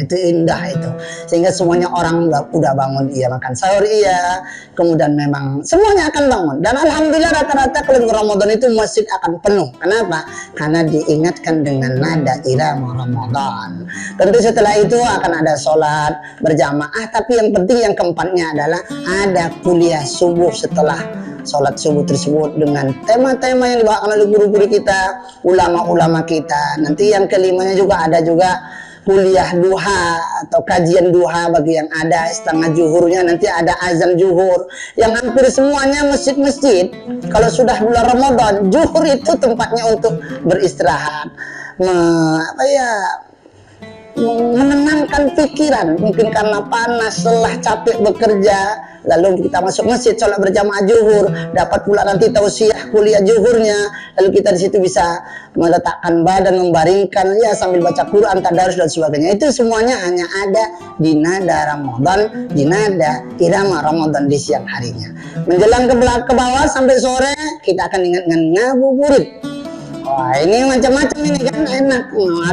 Itu indah itu. Sehingga semuanya orang udah bangun, iya makan sahur, iya. Kemudian memang semuanya akan bangun. Dan alhamdulillah rata-rata kalau Ramadan itu masjid akan penuh. Kenapa? Karena diingatkan dengan nada irama Ramadan. Tentu setelah itu akan ada sholat berjamaah. Tapi yang penting yang keempatnya adalah ada kuliah subuh setelah sholat subuh tersebut dengan tema-tema yang dibawakan oleh guru-guru kita, ulama-ulama kita. Nanti yang kelimanya juga ada juga kuliah duha atau kajian duha bagi yang ada setengah zuhurnya, nanti ada azan zuhur yang hampir semuanya masjid-masjid. Kalau sudah bulan Ramadan, zuhur itu tempatnya untuk beristirahat, menenangkan pikiran, mungkin karena panas, lelah, capek bekerja. Lalu kita masuk masjid, sholat berjamaah zuhur, dapat pula nanti tausiah kuliah zuhurnya. Lalu kita di situ bisa meletakkan badan, membaringkan, ya sambil baca Quran, tadarus dan sebagainya. Itu semuanya hanya ada di nada Ramadan, di nada irama Ramadan di siang harinya. Menjelang ke bawah sampai sore, kita akan ingat dengan ngabuburit. Wah ini macam-macam ini kan enak.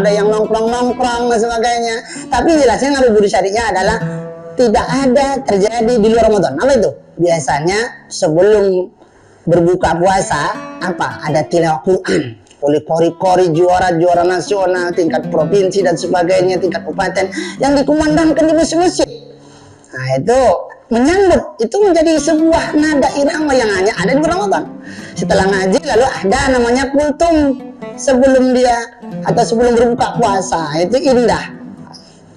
Ada yang nongkrong-nongkrong dan sebagainya. Tapi jelasnya ngabuburit syariahnya adalah tidak ada terjadi di luar Ramadan. Apa itu? Biasanya sebelum berbuka puasa, apa? Ada tilawah Quran oleh kori-kori juara-juara nasional, tingkat provinsi dan sebagainya, tingkat kabupaten yang dikumandangkan di masjid-masjid. Nah itu menyambut, itu menjadi sebuah nada irama yang hanya ada di Ramadan. Setelah ngaji lalu ada namanya kultum sebelum dia atau sebelum berbuka puasa. Itu indah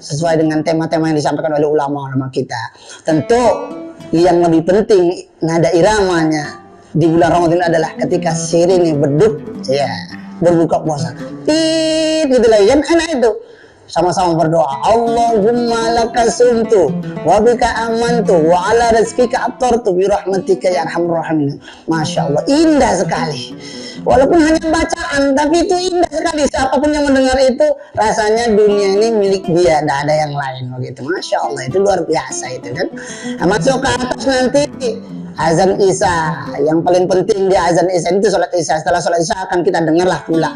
sesuai dengan tema-tema yang disampaikan oleh ulama-ulama kita. Tentu yang lebih penting nada iramanya di bulan Ramadan adalah ketika sirine beduk, ya berbuka puasa. Tit gitu lagi kan, enak itu. Sama-sama berdoa, Allahumma laka sumtu wa bika amantu wa ala rizkika attartu bi rahmatika ya arhamar rahimin. Masya Allah, indah sekali. Walaupun hanya bacaan, tapi itu indah sekali. Siapapun yang mendengar itu rasanya dunia ini milik dia, tidak ada yang lain begitu. Masya Allah, itu luar biasa itu kan. Nah, masuk ke atas nanti azan Isya. Yang paling penting di azan Isya itu sholat Isya. Setelah sholat Isya akan kita dengarlah pula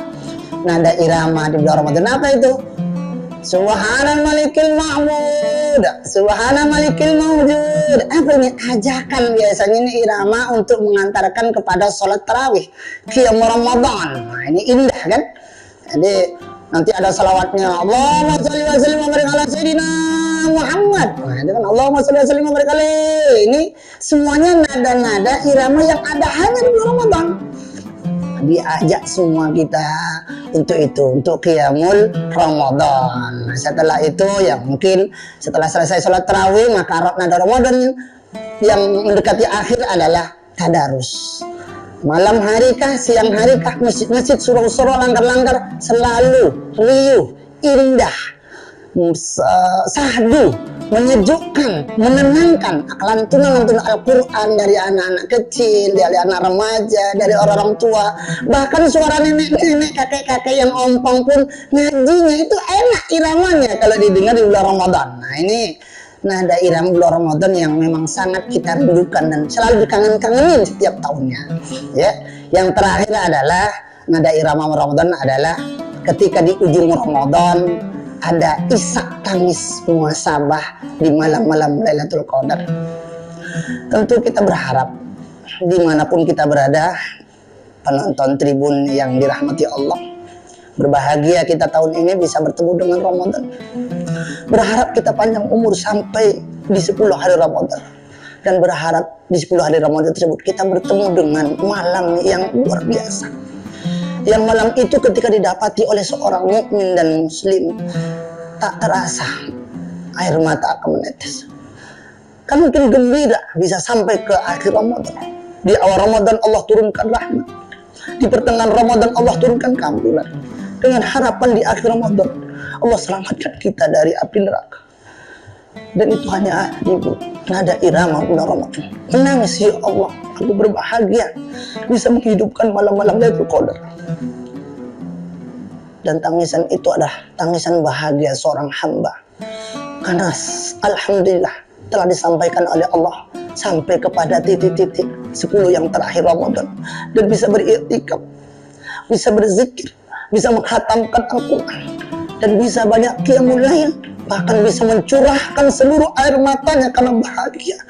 nada irama di bulan Ramadan. Apa itu? Subhanal malikil ma'mud, subhanal malikil mawjud. Apa ini? Ajakan biasanya ini irama untuk mengantarkan kepada sholat tarawih qiyam Ramadan. Nah ini indah kan. Jadi nanti ada salawatnya, Allahumma sholli wa sallim wa barik ala sayyidina Muhammad. Nah itu kan Allahumma sholli wa sallim wa barik alaihi. Ini semuanya nada-nada irama yang ada hanya di bulan Ramadan. Diajak semua kita untuk itu, untuk qiyamul Ramadan. Setelah itu ya mungkin setelah selesai sholat tarawih maka nada Ramadan yang mendekati akhir adalah tadarus. Malam harikah, siang harikah, masjid-masjid, surau-surau, langgar-langgar selalu riuh, indah sahdu, menyejukkan, menenangkan lantunan-lantunan Al-Quran dari anak-anak kecil, dari anak remaja, dari orang-orang tua, bahkan suara nenek-nenek, kakek-kakek yang ompong pun ngajinya itu enak iramanya kalau didengar di bulan Ramadan. Nah ini nada irama bulan Ramadan yang memang sangat kita rindukan dan selalu dikangen-kangenin setiap tahunnya. Ya, yang terakhir adalah nada irama Ramadan adalah ketika di ujung Ramadan ada isak tangis muhasabah di malam-malam Lailatul Qadar. Tentu kita berharap dimanapun kita berada, penonton tribun yang dirahmati Allah, berbahagia kita tahun ini bisa bertemu dengan Ramadan. Berharap kita panjang umur sampai di 10 hari Ramadan, dan berharap di 10 hari Ramadan tersebut kita bertemu dengan malam yang luar biasa. Yang malam itu ketika didapati oleh seorang mukmin dan muslim, tak terasa air mata akan menetes. Kan mungkin gembira bisa sampai ke akhir Ramadan. Di awal Ramadan Allah turunkan rahmat, di pertengahan Ramadan Allah turunkan keampunan, dengan harapan di akhir Ramadan Allah selamatkan kita dari api neraka. Dan itu hanya di nada irama bulan Ramadan. Menangis, ya Allah, aku berbahagia bisa menghidupkan malam-malam Lailatul Qadar. Dan tangisan itu adalah tangisan bahagia seorang hamba, karena alhamdulillah telah disampaikan oleh Allah sampai kepada titik-titik 10 yang terakhir Ramadan, dan bisa beriktikaf, bisa berzikir, bisa menghatamkan Al-Quran, dan bisa banyak qiyamul lail, bahkan bisa mencurahkan seluruh air matanya karena bahagia,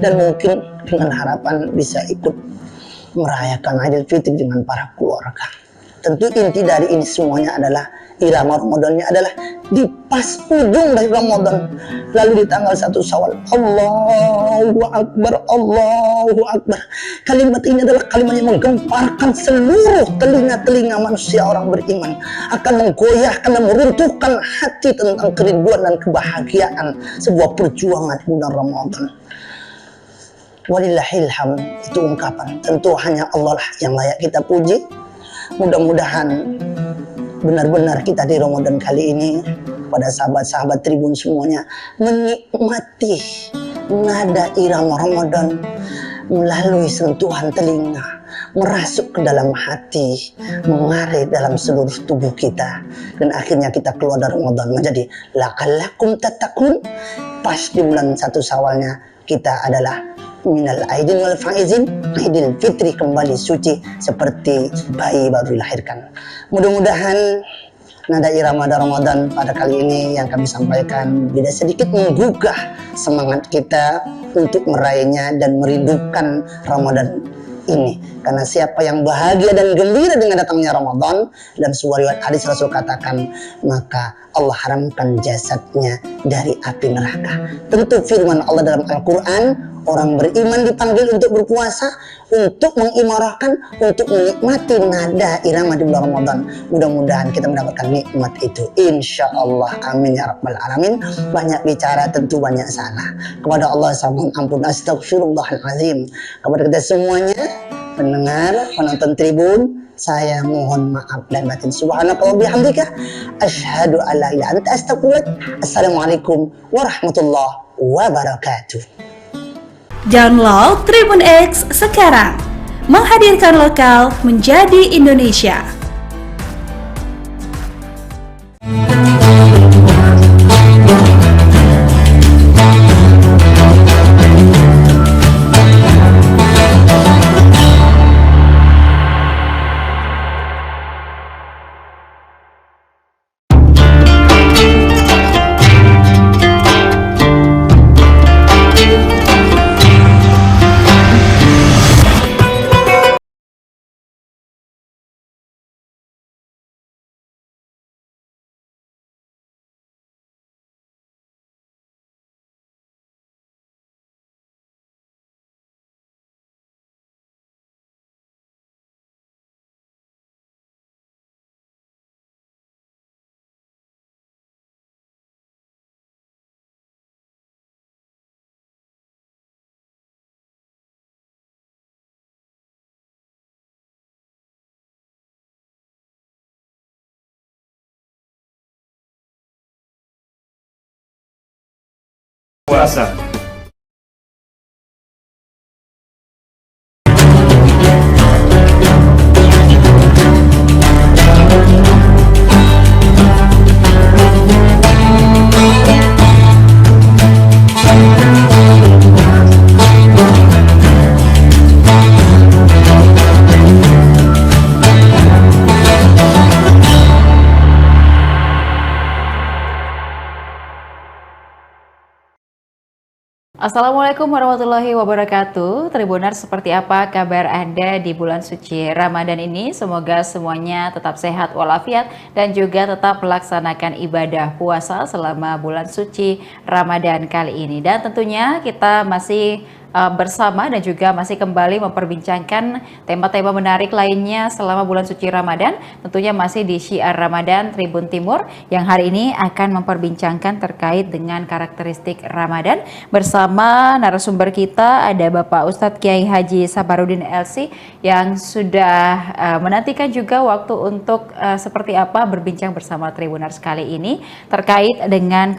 dan mungkin dengan harapan bisa ikut merayakan Idul Fitri dengan para keluarga. Tentu inti dari ini semuanya adalah irama Ramadannya adalah di pas ujung dari Ramadan, lalu di tanggal 1 Syawal, Allahu Akbar, Allahu Akbar. Kalimat ini adalah kalimat yang menggemparkan seluruh telinga-telinga manusia orang beriman, akan menggoyahkan dan meruntuhkan hati tentang kerinduan dan kebahagiaan sebuah perjuangan bulan Ramadan. Walillahilham, itu ungkapan. Tentu hanya Allah lah yang layak kita puji. Mudah-mudahan benar-benar kita di Ramadan kali ini, pada sahabat-sahabat tribun semuanya, menikmati nada irama Ramadan melalui sentuhan telinga, merasuk ke dalam hati, mengalir dalam seluruh tubuh kita, dan akhirnya kita keluar dari Ramadan menjadi la'allakum tattaqun. Pas di bulan 1 Syawalnya kita adalah minal aidin wal faizin, Idul Fitri kembali suci seperti bayi baru dilahirkan. Mudah-mudahan nada irama Ramadan pada kali ini yang kami sampaikan bisa sedikit menggugah semangat kita untuk meraihnya dan merindukan Ramadan ini. Karena siapa yang bahagia dan gembira dengan datangnya Ramadan, dalam sebuah riwayat hadis Rasul katakan, maka Allah haramkan jasadnya dari api neraka. Tentu firman Allah dalam Al-Quran, orang beriman dipanggil untuk berpuasa, untuk mengimarahkan, untuk menikmati nada irama di bulan Ramadan. Mudah-mudahan kita mendapatkan nikmat itu, insya Allah. Amin ya rabbal alamin. Banyak bicara tentu banyak salah. Kepada Allah saya mohon ampun, astagfirullahaladzim. Kepada kita semuanya, pendengar, penonton tribun, saya mohon maaf dan batin. Subhanallah bihamdika, asyhadu an la ilaha illa anta, astaghfiruka. Assalamualaikum warahmatullahi wabarakatuh. Download Tribun X sekarang, menghadirkan lokal menjadi Indonesia. puasa. Assalamualaikum warahmatullahi wabarakatuh. Tribuners, seperti apa kabar Anda di bulan suci Ramadan ini? Semoga semuanya tetap sehat walafiat dan juga tetap melaksanakan ibadah puasa selama bulan suci Ramadan kali ini. Dan tentunya kita masih bersama dan juga masih kembali memperbincangkan tema-tema menarik lainnya selama bulan suci Ramadan. Tentunya masih di Syiar Ramadan Tribun Timur yang hari ini akan memperbincangkan terkait dengan karakteristik Ramadan. Bersama narasumber kita ada Bapak Ustadz Kiai Haji Sabarudin LC yang sudah menantikan juga waktu untuk seperti apa berbincang bersama Tribuners kali ini terkait dengan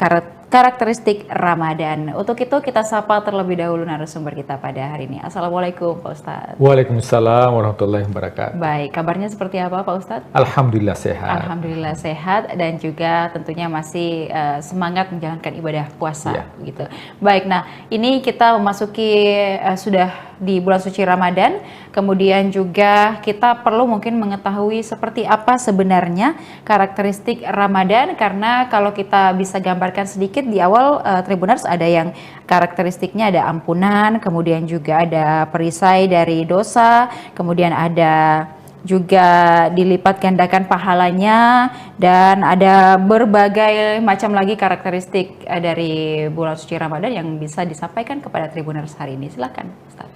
karakteristik Ramadan. Untuk itu kita sapa terlebih dahulu narasumber kita pada hari ini. Assalamualaikum Pak Ustadz. Waalaikumsalam warahmatullahi wabarakatuh. Baik, kabarnya seperti apa Pak Ustadz? Alhamdulillah sehat. Alhamdulillah sehat dan juga tentunya masih semangat menjalankan ibadah puasa gitu. Baik, nah ini kita memasuki sudah di bulan suci Ramadan, kemudian juga kita perlu mungkin mengetahui seperti apa sebenarnya karakteristik Ramadan, karena kalau kita bisa gambarkan sedikit di awal Tribuners, ada yang karakteristiknya ada ampunan, kemudian juga ada perisai dari dosa, kemudian ada juga dilipat gandakan pahalanya, dan ada berbagai macam lagi karakteristik dari bulan suci Ramadan yang bisa disampaikan kepada Tribuners hari ini. Silakan Ustaz.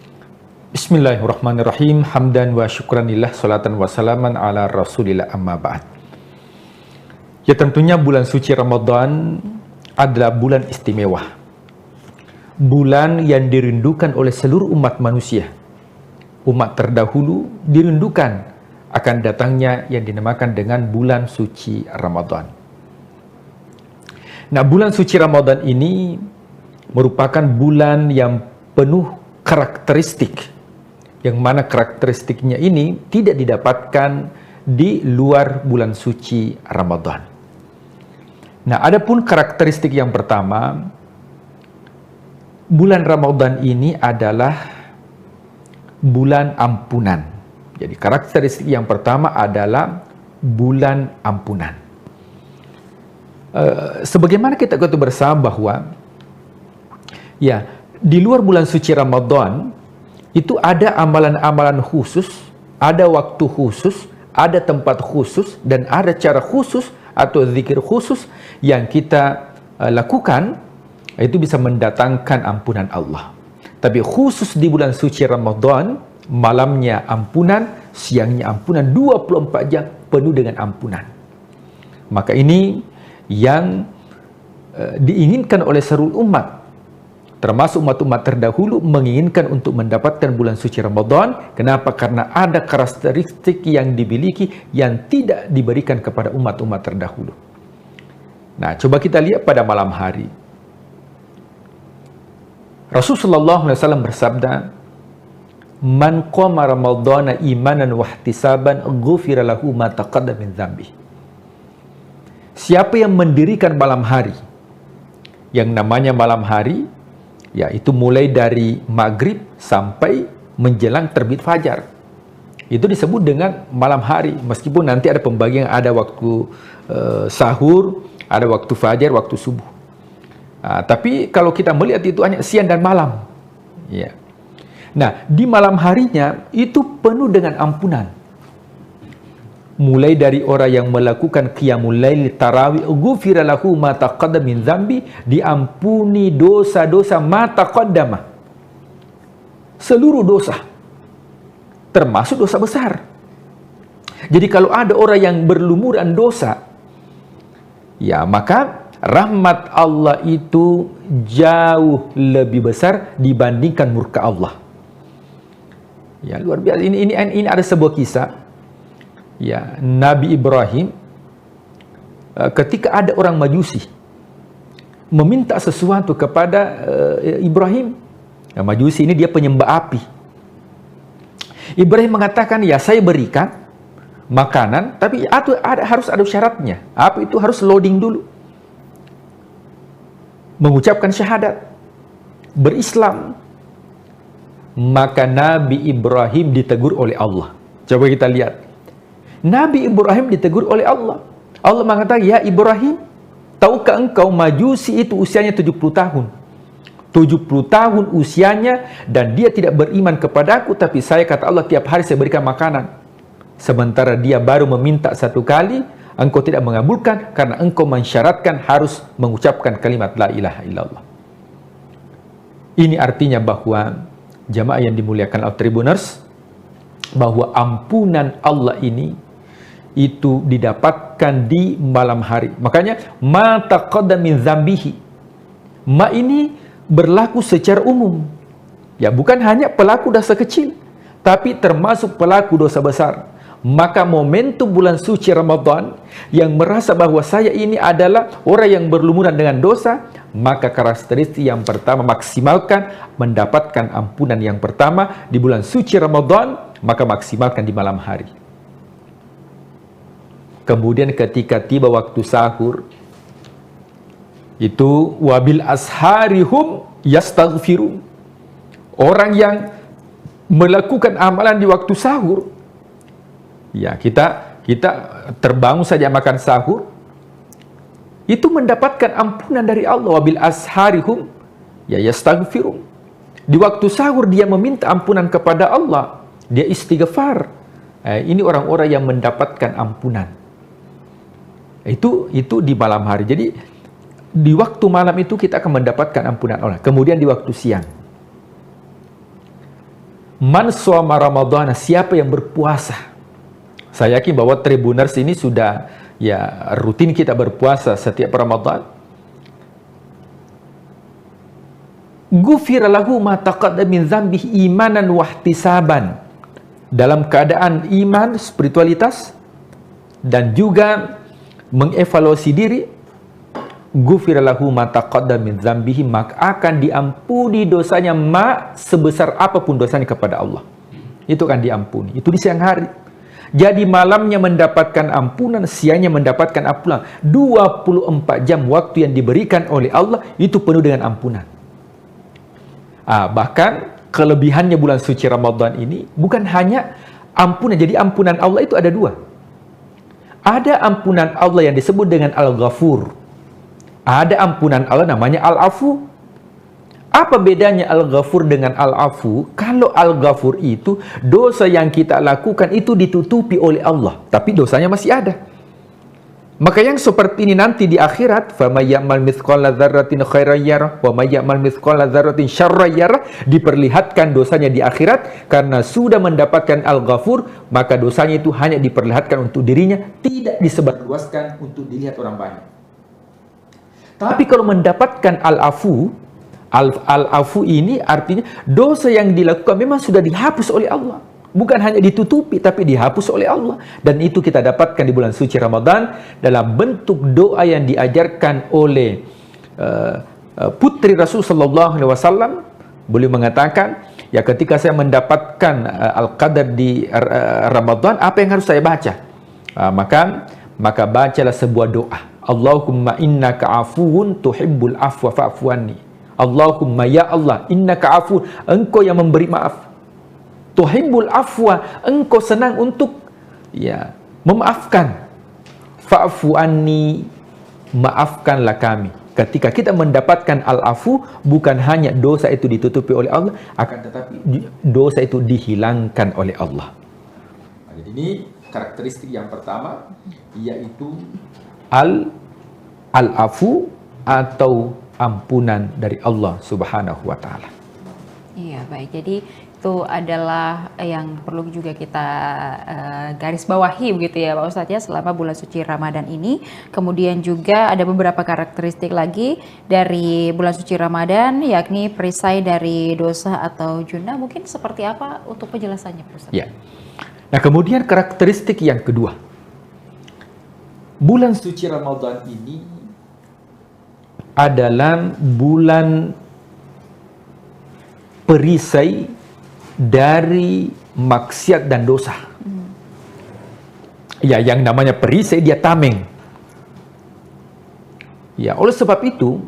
Bismillahirrahmanirrahim. Hamdan wa syukranillah, salatan wa salaman ala rasulillah, amma ba'd. Ya, tentunya bulan suci Ramadan adalah bulan istimewa. Bulan yang dirindukan oleh seluruh umat manusia. Umat terdahulu dirindukan akan datangnya yang dinamakan dengan bulan suci Ramadan. Nah, bulan suci Ramadan ini merupakan bulan yang penuh karakteristik, yang mana karakteristiknya ini tidak didapatkan di luar bulan suci Ramadan. Nah, adapun karakteristik yang pertama, bulan Ramadan ini adalah bulan ampunan. Jadi karakteristik yang pertama adalah bulan ampunan. Sebagaimana kita ketahui bersama bahwa ya, di luar bulan suci Ramadan itu ada amalan-amalan khusus, ada waktu khusus, ada tempat khusus, dan ada cara khusus atau zikir khusus yang kita lakukan, itu bisa mendatangkan ampunan Allah. Tapi khusus di bulan suci Ramadan, malamnya ampunan, siangnya ampunan, 24 jam penuh dengan ampunan. Maka ini yang diinginkan oleh seluruh umat, termasuk umat-umat terdahulu menginginkan untuk mendapatkan bulan suci Ramadan. Kenapa? Karena ada karakteristik yang dimiliki yang tidak diberikan kepada umat-umat terdahulu. Nah, coba kita lihat pada malam hari. Rasulullah SAW bersabda, "Man qama Ramadhana imanan wa ihtisaban ghufira lahu ma taqaddama min dzambi." Siapa yang mendirikan malam hari, yang namanya malam hari, yaitu mulai dari maghrib sampai menjelang terbit fajar, itu disebut dengan malam hari. Meskipun nanti ada pembagian, ada waktu sahur, ada waktu fajar, waktu subuh. Tapi kalau kita melihat itu hanya siang dan malam. Ya. Nah, di malam harinya itu penuh dengan ampunan. Mulai dari orang yang melakukan qiyamul lail, tarawih, ghufira lahu ma taqaddama min dzambi, diampuni dosa-dosa ma taqaddama. Seluruh dosa, termasuk dosa besar. Jadi kalau ada orang yang berlumuran dosa, ya maka rahmat Allah itu jauh lebih besar dibandingkan murka Allah. Ya, luar biasa. Ini ada sebuah kisah. Ya, Nabi Ibrahim ketika ada orang Majusi meminta sesuatu kepada Ibrahim. Nah, Majusi ini dia penyembah api. Ibrahim mengatakan, ya saya berikan makanan, tapi harus ada syaratnya. Apa itu? Harus loading dulu. Mengucapkan syahadat. Berislam. Maka Nabi Ibrahim ditegur oleh Allah. Coba kita lihat. Nabi Ibrahim ditegur oleh Allah. Allah mengatakan, ya Ibrahim, tahukah engkau Majusi itu usianya 70 tahun? 70 tahun usianya dan dia tidak beriman kepadaku, tapi saya, kata Allah, tiap hari saya berikan makanan. Sementara dia baru meminta satu kali, engkau tidak mengabulkan karena engkau mensyaratkan harus mengucapkan kalimat la ilaha illallah. Ini artinya bahwa jamaah yang dimuliakan Allah Tribuners, bahwa ampunan Allah ini itu didapatkan di malam hari. Makanya ma taqaddama min dzambihi. Ma ini berlaku secara umum. Ya, bukan hanya pelaku dosa kecil, tapi termasuk pelaku dosa besar. Maka momentum bulan suci Ramadan yang merasa bahwa saya ini adalah orang yang berlumuran dengan dosa, maka karakteristik yang pertama, maksimalkan mendapatkan ampunan yang pertama di bulan suci Ramadan, maka maksimalkan di malam hari. Kemudian ketika tiba waktu sahur, itu wabil asharihum yastaghfirun. Orang yang melakukan amalan di waktu sahur, ya kita terbangun saja makan sahur, itu mendapatkan ampunan dari Allah. Wabil asharihum ya yastaghfirun. Di waktu sahur dia meminta ampunan kepada Allah, dia istighfar. Ini orang-orang yang mendapatkan ampunan. Itu di malam hari. Jadi di waktu malam itu kita akan mendapatkan ampunan Allah. Kemudian di waktu siang, man shoma Ramadan, siapa yang berpuasa. Saya yakin bahwa Tribuners ini sudah ya rutin kita berpuasa setiap Ramadan. Ghufira lahu ma taqaddama min dzambihi imanan wa ihtisaban. Dalam keadaan iman, spiritualitas, dan juga mengevaluasi diri, ghufira lahu ma taqaddama min dzambihi, maka akan diampuni dosanya sebesar apapun dosanya kepada Allah. Itu akan diampuni. Itu di siang hari. Jadi malamnya mendapatkan ampunan, siangnya mendapatkan ampunan. 24 jam waktu yang diberikan oleh Allah itu penuh dengan ampunan. Bahkan kelebihannya bulan suci Ramadan ini bukan hanya ampunan. Jadi ampunan Allah itu ada dua. Ada ampunan Allah yang disebut dengan Al-Ghafur. Ada ampunan Allah namanya Al-Afu. Apa bedanya Al-Ghafur dengan Al-Afu? Kalau Al-Ghafur itu dosa yang kita lakukan itu ditutupi oleh Allah, tapi dosanya masih ada. Maka yang seperti ini nanti di akhirat, faman ya'mal mithqala dzarratin khairan yarah wa may ya'mal mithqala dzarratin syarran yarah, diperlihatkan dosanya di akhirat karena sudah mendapatkan Al-Ghafur, maka dosanya itu hanya diperlihatkan untuk dirinya, tidak disebarluaskan untuk dilihat orang banyak. Tapi kalau mendapatkan Al-Afu, Al-Afu ini artinya dosa yang dilakukan memang sudah dihapus oleh Allah. Bukan hanya ditutupi, tapi dihapus oleh Allah. Dan itu kita dapatkan di bulan suci Ramadan dalam bentuk doa yang diajarkan oleh putri Rasul Sallallahu Alaihi Wasallam. Beliau mengatakan, ya ketika saya mendapatkan Al-Qadar di Ramadan, apa yang harus saya baca? Maka bacalah sebuah doa. Allahumma innaka afuwun tuhibbul afwa fa'fu anni. Allahumma ya Allah, innaka afuwun, engkau yang memberi maaf. Tuhibbul afwa, engkau senang untuk ya memaafkan. Fa'fu anni, maafkanlah kami. Ketika kita mendapatkan al-afu, bukan hanya dosa itu ditutupi oleh Allah, akan tetapi dosa itu dihilangkan oleh Allah. Jadi ini karakteristik yang pertama, yaitu al-afu atau ampunan dari Allah Subhanahu wa taala. Iya, baik. Jadi itu adalah yang perlu juga kita garis bawahi begitu ya Pak Ustadz ya selama bulan suci Ramadan ini. Kemudian juga ada beberapa karakteristik lagi dari bulan suci Ramadan, yakni perisai dari dosa atau junah. Mungkin seperti apa untuk penjelasannya Pak Ustadz? Ya. Nah, kemudian karakteristik yang kedua. Bulan suci Ramadan ini adalah bulan perisai dari maksiat dan dosa. Ya, yang namanya perisai dia tameng. Ya, oleh sebab itu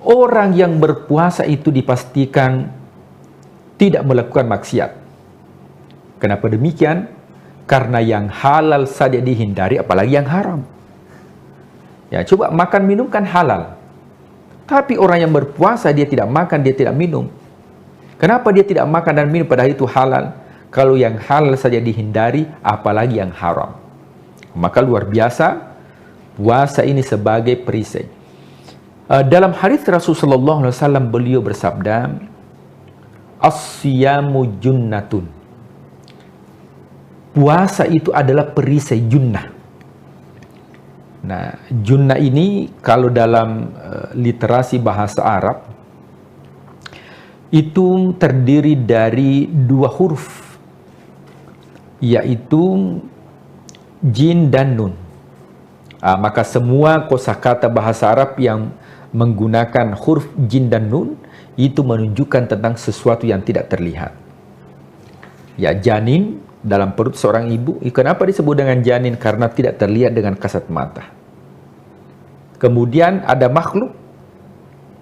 orang yang berpuasa itu dipastikan tidak melakukan maksiat. Kenapa demikian? Karena yang halal saja dihindari, apalagi yang haram. Ya, coba makan minum kan halal. Tapi orang yang berpuasa dia tidak makan, dia tidak minum. Kenapa dia tidak makan dan minum padahal itu halal? Kalau yang halal saja dihindari, apalagi yang haram. Maka luar biasa, puasa ini sebagai perisai. Dalam hadis Rasulullah SAW beliau bersabda, "As-siyamu junnatun." Puasa itu adalah perisai junnah. Nah, junnah ini kalau dalam literasi bahasa Arab itu terdiri dari dua huruf, yaitu jin dan nun. Maka semua kosakata bahasa Arab yang menggunakan huruf jin dan nun itu menunjukkan tentang sesuatu yang tidak terlihat. Ya, janin dalam perut seorang ibu, kenapa disebut dengan janin? Karena tidak terlihat dengan kasat mata. Kemudian ada makhluk,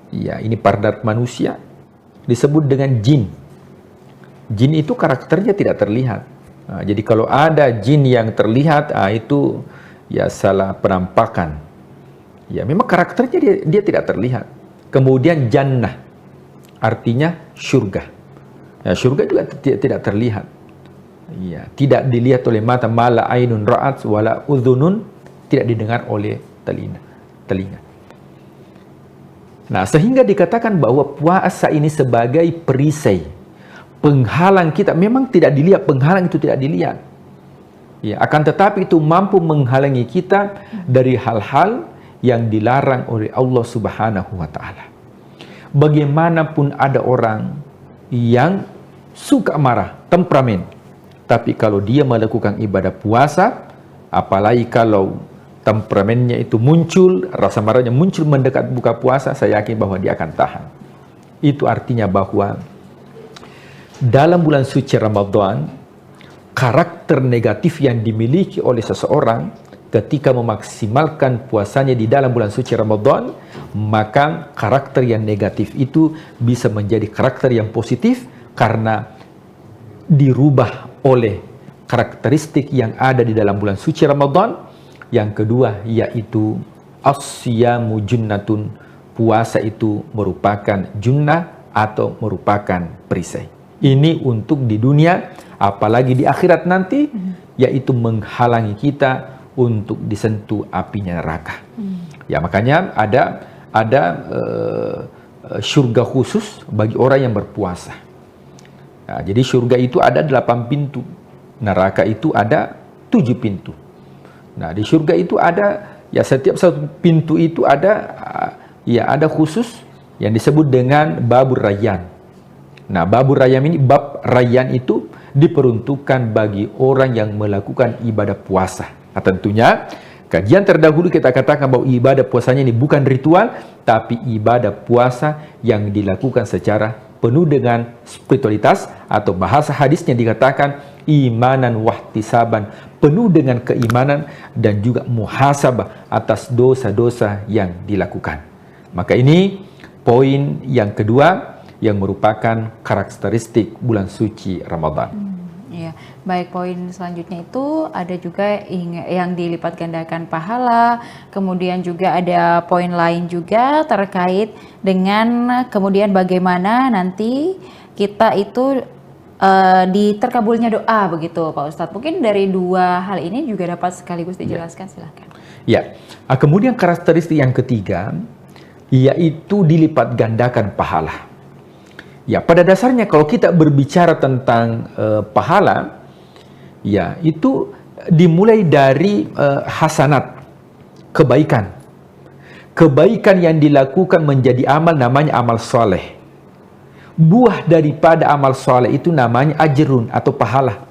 ya ini pada manusia, disebut dengan jin. Jin itu karakternya tidak terlihat. Jadi kalau ada jin yang terlihat, itu ya salah penampakan. Ya memang karakternya dia tidak terlihat. Kemudian jannah, artinya surga. Ya, surga juga tidak terlihat. Ya, tidak dilihat oleh mata, mala ainun ra'at wala udhunun, tidak didengar oleh telinga. Nah, sehingga dikatakan bahwa puasa ini sebagai perisai, penghalang kita. Memang tidak dilihat, penghalang itu tidak dilihat. Ya, akan tetapi itu mampu menghalangi kita dari hal-hal yang dilarang oleh Allah Subhanahu wa taala. Bagaimanapun ada orang yang suka marah, temperamen, tapi kalau dia melakukan ibadah puasa, apalagi kalau temperamennya itu muncul, rasa marahnya muncul mendekat buka puasa, saya yakin bahwa dia akan tahan. Itu artinya bahwa dalam bulan suci Ramadan, karakter negatif yang dimiliki oleh seseorang ketika memaksimalkan puasanya di dalam bulan suci Ramadan, maka karakter yang negatif itu bisa menjadi karakter yang positif karena dirubah oleh karakteristik yang ada di dalam bulan suci Ramadan. Yang kedua yaitu as-siyamu junnatun, puasa itu merupakan junnah atau merupakan perisai. Ini untuk di dunia, apalagi di akhirat nanti, yaitu menghalangi kita untuk disentuh apinya neraka. Ya makanya ada surga khusus bagi orang yang berpuasa. Nah, jadi surga itu ada 8 pintu, neraka itu ada 7 pintu. Nah, di surga itu ada, ya setiap satu pintu itu ada, ya ada khusus yang disebut dengan babur rayyan. Nah, babur rayyan ini, bab rayyan itu diperuntukkan bagi orang yang melakukan ibadah puasa. Nah, tentunya kajian terdahulu kita katakan bahwa ibadah puasanya ini bukan ritual, tapi ibadah puasa yang dilakukan secara penuh dengan spiritualitas, atau bahasa hadisnya dikatakan imanan wahtisaban, penuh dengan keimanan dan juga muhasabah atas dosa-dosa yang dilakukan. Maka ini poin yang kedua yang merupakan karakteristik bulan suci Ramadan. Ya, baik, poin selanjutnya itu ada juga yang dilipat gandakan pahala, kemudian juga ada poin lain juga terkait dengan kemudian bagaimana nanti kita itu diterkabulnya doa begitu Pak Ustadz. Mungkin dari dua hal ini juga dapat sekaligus dijelaskan, silakan. Ya, kemudian karakteristik yang ketiga yaitu dilipat gandakan pahala. Ya, pada dasarnya kalau kita berbicara tentang pahala, ya itu dimulai dari hasanat, kebaikan. Kebaikan yang dilakukan menjadi amal namanya amal soleh. Buah daripada amal soleh itu namanya ajrun atau pahala.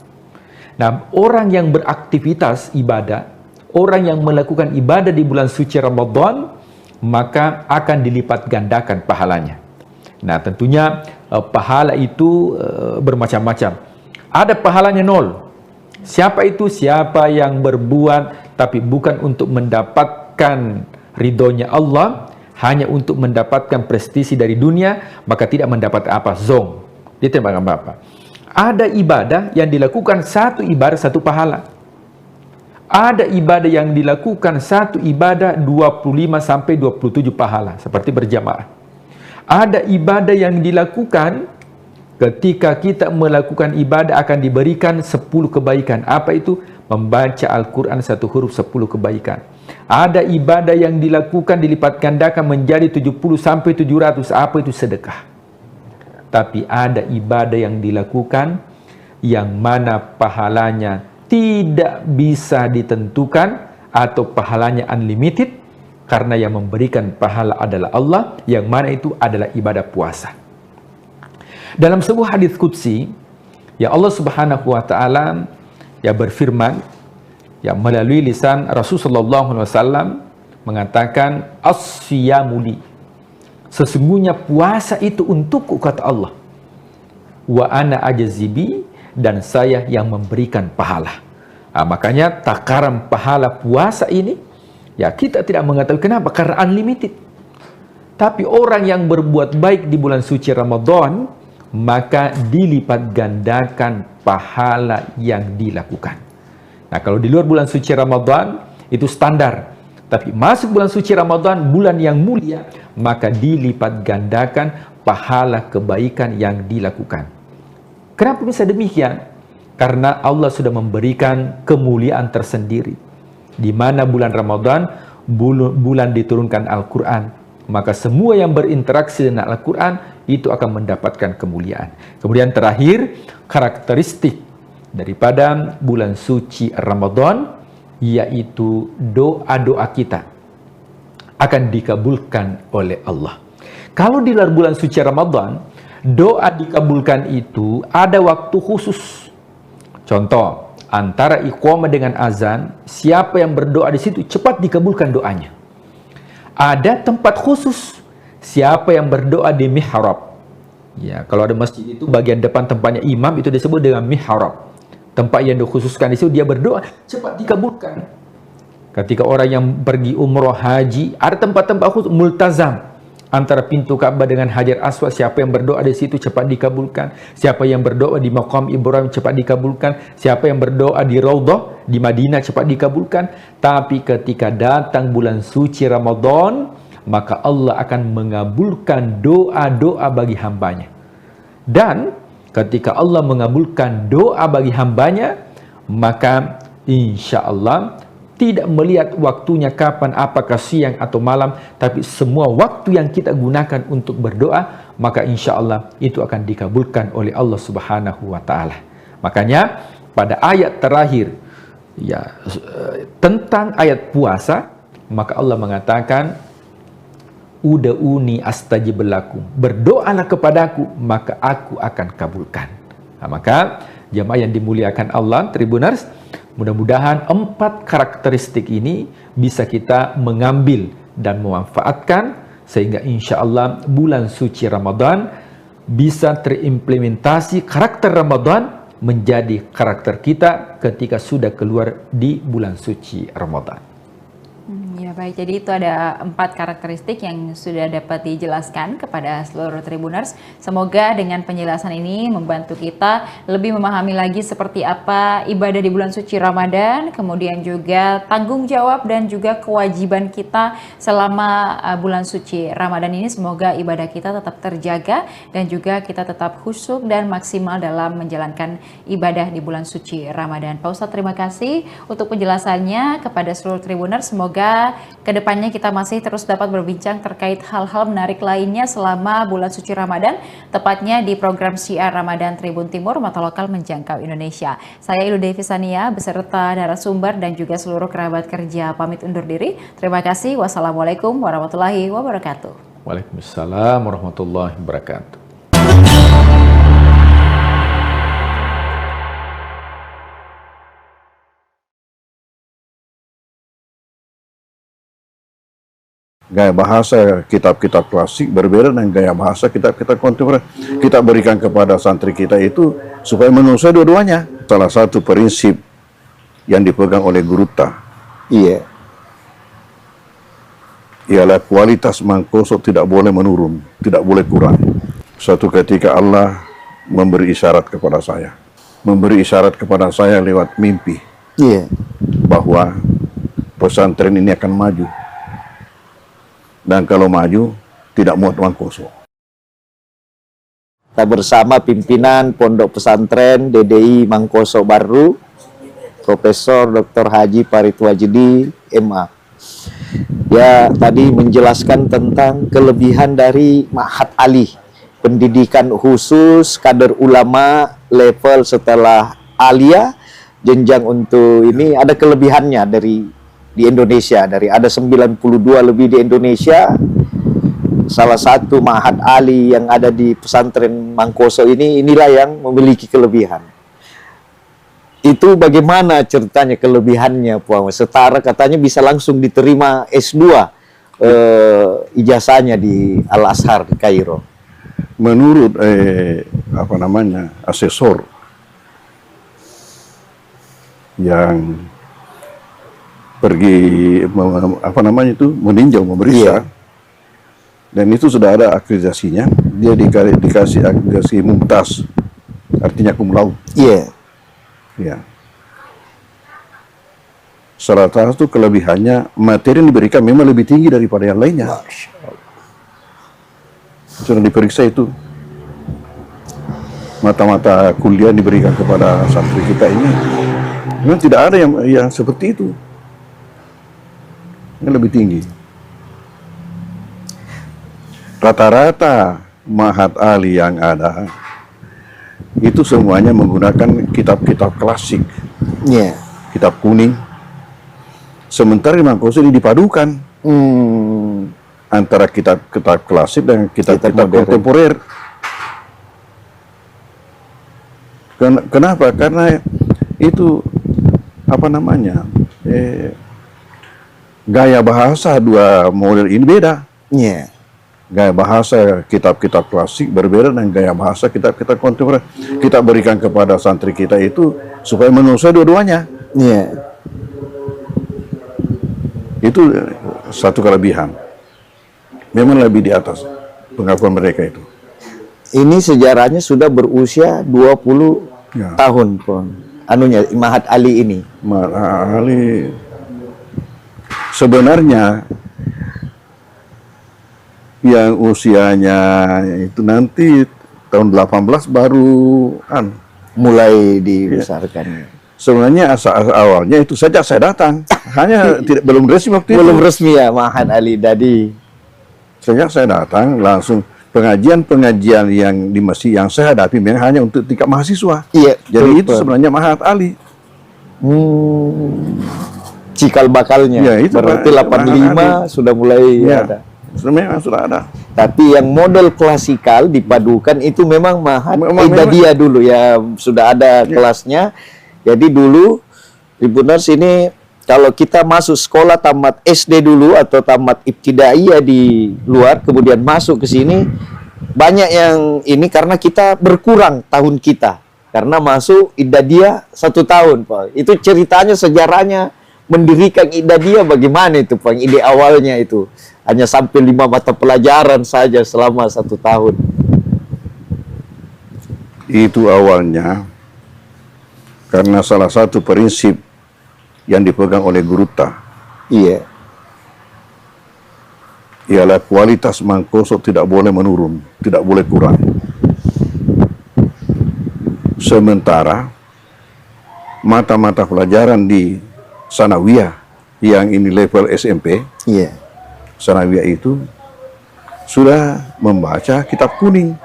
Nah, orang yang beraktivitas ibadah, orang yang melakukan ibadah di bulan suci Ramadan, maka akan dilipat gandakan pahalanya. Nah, tentunya pahala itu bermacam-macam. Ada pahalanya 0. Siapa itu? Siapa yang berbuat tapi bukan untuk mendapatkan ridhonya Allah, hanya untuk mendapatkan prestisi dari dunia, maka tidak mendapat apa? Zong. Dia tidak mendapat apa. Ada ibadah yang dilakukan satu ibadah satu pahala. Ada ibadah yang dilakukan satu ibadah 25 sampai 27 pahala, seperti berjamaah. Ada ibadah yang dilakukan ketika kita melakukan ibadah akan diberikan 10 kebaikan. Apa itu? Membaca Al-Quran 1 huruf 10 kebaikan. Ada ibadah yang dilakukan dilipat gandakan menjadi 70 sampai 700. Apa itu? Sedekah. Tapi ada ibadah yang dilakukan yang mana pahalanya tidak bisa ditentukan atau pahalanya unlimited, karena yang memberikan pahala adalah Allah, yang mana itu adalah ibadah puasa. Dalam sebuah hadis qudsi, ya Allah Subhanahu wa taala ya berfirman ya melalui lisan Rasulullah SAW mengatakan, as-siyamuli, sesungguhnya puasa itu untukku, kata Allah. Wa ana ajazibi, dan saya yang memberikan pahala. Nah, makanya takaran pahala puasa ini ya kita tidak mengetahui. Kenapa? Karena unlimited. Tapi orang yang berbuat baik di bulan suci Ramadan, maka dilipat gandakan pahala yang dilakukan. Nah, kalau di luar bulan suci Ramadan itu standar. Tapi masuk bulan suci Ramadan, bulan yang mulia, maka dilipat gandakan pahala kebaikan yang dilakukan. Kenapa bisa demikian? Karena Allah sudah memberikan kemuliaan tersendiri. Di mana bulan Ramadan, bulan diturunkan Al-Quran. Maka semua yang berinteraksi dengan Al-Quran itu akan mendapatkan kemuliaan. Kemudian terakhir, karakteristik daripada bulan suci Ramadan, yaitu doa-doa kita akan dikabulkan oleh Allah. Kalau di luar bulan suci Ramadan, doa dikabulkan itu ada waktu khusus. Contoh, antara iqamah dengan azan, siapa yang berdoa di situ cepat dikabulkan doanya. Ada tempat khusus, siapa yang berdoa di mihrab. Ya, kalau ada masjid itu bagian depan tempatnya imam itu disebut dengan mihrab. Tempat yang dikhususkan di situ dia berdoa cepat dikabulkan. Ketika orang yang pergi umroh haji, ada tempat-tempat khusus multazam antara pintu Ka'bah dengan Hajar Aswad. Siapa yang berdoa di situ cepat dikabulkan. Siapa yang berdoa di Maqam Ibrahim cepat dikabulkan. Siapa yang berdoa di Raudhah di Madinah cepat dikabulkan. Tapi ketika datang bulan suci Ramadan, maka Allah akan mengabulkan doa-doa bagi hambanya. Dan ketika Allah mengabulkan doa bagi hambanya, maka insya Allah tidak melihat waktunya kapan, apakah siang atau malam, tapi semua waktu yang kita gunakan untuk berdoa, maka insya Allah itu akan dikabulkan oleh Allah Subhanahu wa Ta'ala. Makanya pada ayat terakhir ya tentang ayat puasa, maka Allah mengatakan, Uda'uni astajib lakum, berdoalah kepadaku maka aku akan kabulkan. Nah, maka jamaah yang dimuliakan Allah, Tribuners, mudah-mudahan 4 karakteristik ini bisa kita mengambil dan memanfaatkan sehingga insya Allah bulan suci Ramadan bisa terimplementasi karakter Ramadan menjadi karakter kita ketika sudah keluar di bulan suci Ramadan. Ya baik, jadi itu ada 4 karakteristik yang sudah dapat dijelaskan kepada seluruh Tribuners. Semoga dengan penjelasan ini membantu kita lebih memahami lagi seperti apa ibadah di bulan suci Ramadan, kemudian juga tanggung jawab dan juga kewajiban kita selama bulan suci Ramadan ini. Semoga ibadah kita tetap terjaga dan juga kita tetap khusyuk dan maksimal dalam menjalankan ibadah di bulan suci Ramadan. Pak Ustadz, terima kasih untuk penjelasannya kepada seluruh Tribuners. Semoga kedepannya kita masih terus dapat berbincang terkait hal-hal menarik lainnya selama bulan suci Ramadan, tepatnya di program Syiar Ramadan Tribun Timur, mata lokal menjangkau Indonesia. Saya Ilu Devi Sania beserta narasumber dan juga seluruh kerabat kerja pamit undur diri. Terima kasih. Wassalamualaikum warahmatullahi wabarakatuh. Waalaikumsalam warahmatullahi wabarakatuh. Gaya bahasa kitab-kitab klasik berbeda dengan gaya bahasa kitab-kitab kontemporer. Kita berikan kepada santri kita itu supaya menguasai dua-duanya. Salah satu prinsip yang dipegang oleh Guruta, Iya. ialah kualitas mangkoso tidak boleh menurun, tidak boleh kurang. Suatu ketika Allah memberi isyarat kepada saya, lewat mimpi, Iya. bahwa pesantren ini akan maju. Dan kalau maju, tidak muat mangkoso. Kita bersama pimpinan Pondok Pesantren DDI Mangkoso Baru, Profesor Dr. Haji Paritwajidi, MA. Ya, tadi menjelaskan tentang kelebihan dari Ma'had Ali, pendidikan khusus kader ulama level setelah alia, jenjang untuk ini ada kelebihannya di Indonesia, dari ada 92 lebih di Indonesia. Salah satu Ma'had Ali yang ada di pesantren Mangkoso inilah yang memiliki kelebihan. Itu bagaimana ceritanya kelebihannya, Puan? Setara katanya bisa langsung diterima S2 ijazahnya di Al-Azhar di Kairo. Menurut asesor yang pergi meninjau, memeriksa, dan itu sudah ada akreditasinya. Dia dikasih akreditasi mumtaz, artinya cum laude. Iya. Ya. Salah satu kelebihannya, materi yang diberikan memang lebih tinggi daripada yang lainnya. Sudah diperiksa itu. Mata-mata kuliah diberikan kepada santri kita ini, memang tidak ada yang seperti itu. Yang lebih tinggi. Rata-rata Ma'had Ali yang ada itu semuanya menggunakan kitab-kitab klasik, kitab kuning. Sementara di Mangkoso ini dipadukan antara kitab-kitab klasik dan kitab-kitab kontemporer. Kenapa? Karena itu gaya bahasa dua model ini beda. Gaya bahasa kitab-kitab klasik berbeda dengan gaya bahasa kitab-kitab kontemporer. Kita berikan kepada santri kita itu supaya menguasai dua-duanya. Itu satu kelebihan. Memang lebih di atas pengakuan mereka itu. Ini sejarahnya sudah berusia 20 tahun, Pon. Ma'had Ali ini. Ma'had Ali sebenarnya yang usianya itu nanti tahun 18 baru mulai dibesarkan. Sebenarnya awalnya itu sejak saya datang, hanya belum resmi waktu itu. Belum resmi ya Ma'had Ali tadi. Sejak saya datang langsung pengajian yang di masjid yang saya hadapi memang hanya untuk tingkat mahasiswa. Iya. Jadi itu sebenarnya Ma'had Ali. Cikal bakalnya. Ya, itu berarti 85 sudah mulai ada. Memang sudah ada. Tapi yang model klasikal dipadukan itu memang Ma'had Idadiyah dulu ya, sudah ada kelasnya. Jadi dulu Tribuners ini kalau kita masuk sekolah tamat SD dulu atau tamat ibtidaiyah di luar, kemudian masuk ke sini, banyak yang ini karena kita berkurang tahun kita. Karena masuk Idadiyah 1 tahun, Pak. Itu ceritanya, sejarahnya mendirikan Idadiyah bagaimana itu, Pak? Ide awalnya itu hanya sampai 5 mata pelajaran saja selama 1 tahun. Itu awalnya karena salah satu prinsip yang dipegang oleh Guruta, ialah kualitas mangkoso tidak boleh menurun, tidak boleh kurang. Sementara mata-mata pelajaran di Sanawiyah yang ini level SMP, Sanawiyah itu sudah membaca kitab kuning.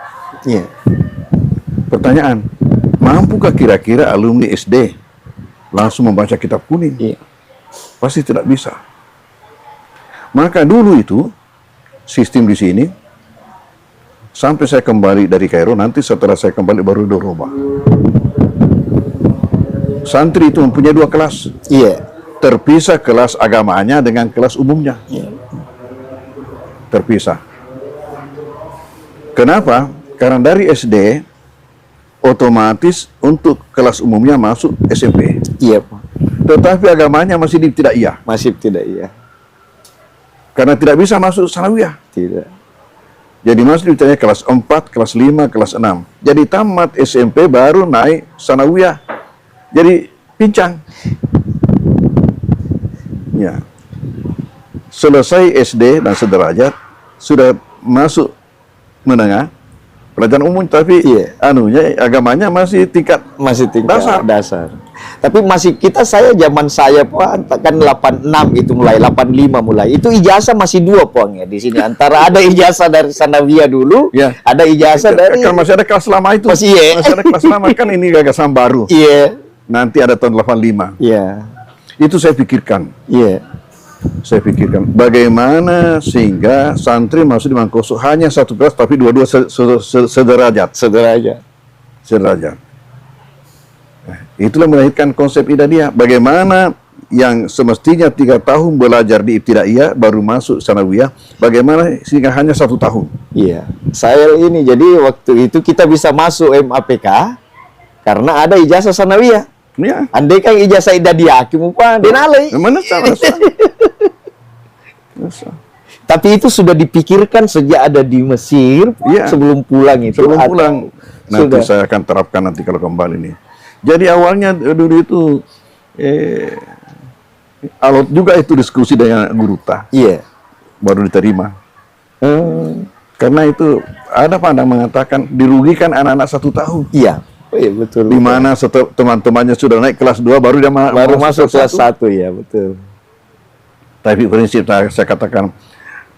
Pertanyaan, mampukah kira-kira alumni SD langsung membaca kitab kuning? Pasti tidak bisa. Maka dulu itu sistem di sini sampai saya kembali dari Kairo, nanti setelah saya kembali baru dirubah. Santri itu mempunyai 2 kelas. Terpisah kelas agamanya dengan kelas umumnya. terpisah. Kenapa? Karena dari SD otomatis untuk kelas umumnya masuk SMP. Iya, Pak. Tetapi agamanya masih di tidak iya. Masih tidak iya. Karena tidak bisa masuk sanawiyah. Tidak. Jadi masuk ditanya kelas 4, kelas 5, kelas 6. Jadi tamat SMP baru naik sanawiyah. Jadi pincang. Ya. Selesai SD dan sederajat sudah masuk menengah pelajaran umum, tapi anunya agamanya masih tingkat dasar. Tapi saya zaman saya Pak kan 86 itu mulai 85 mulai. Itu ijazah masih 2 Poang ya di sini. Antara ada ijazah dari sanawiyah dulu, ada ijazah dari kan masih ada kelas lama itu. Masih ada kelas lama kan, ini gagasan baru. Iya. Nanti ada tahun 85. Iya. Itu saya pikirkan. Iya. Saya pikirkan bagaimana sehingga santri masuk di Mangkoso hanya satu kelas tapi dua-dua sederajat. Nah, itulah melahirkan konsep Ibtidaiyah. Bagaimana yang semestinya 3 tahun belajar di Ibtidaiyah baru masuk sanawiyah, bagaimana sehingga hanya 1 tahun. Iya. Saya ini jadi waktu itu kita bisa masuk MAPK karena ada ijazah sanawiyah. Ya. Andai kan ijazah Ibtidaiyah Pak denalai. Mana salah. Tapi itu sudah dipikirkan sejak ada di Mesir, sebelum pulang itu. Sebelum pulang, nanti saya akan terapkan nanti kalau kembali nih. Jadi awalnya dulu itu alot juga itu diskusi dengan guru ta. Iya. Baru diterima. Karena itu ada pandang mengatakan dirugikan anak-anak 1 tahun. Iya. Oh, iya betul. Di mana teman-temannya sudah naik kelas 2 baru dia masuk kelas 1 ya, betul. Tapi prinsip saya katakan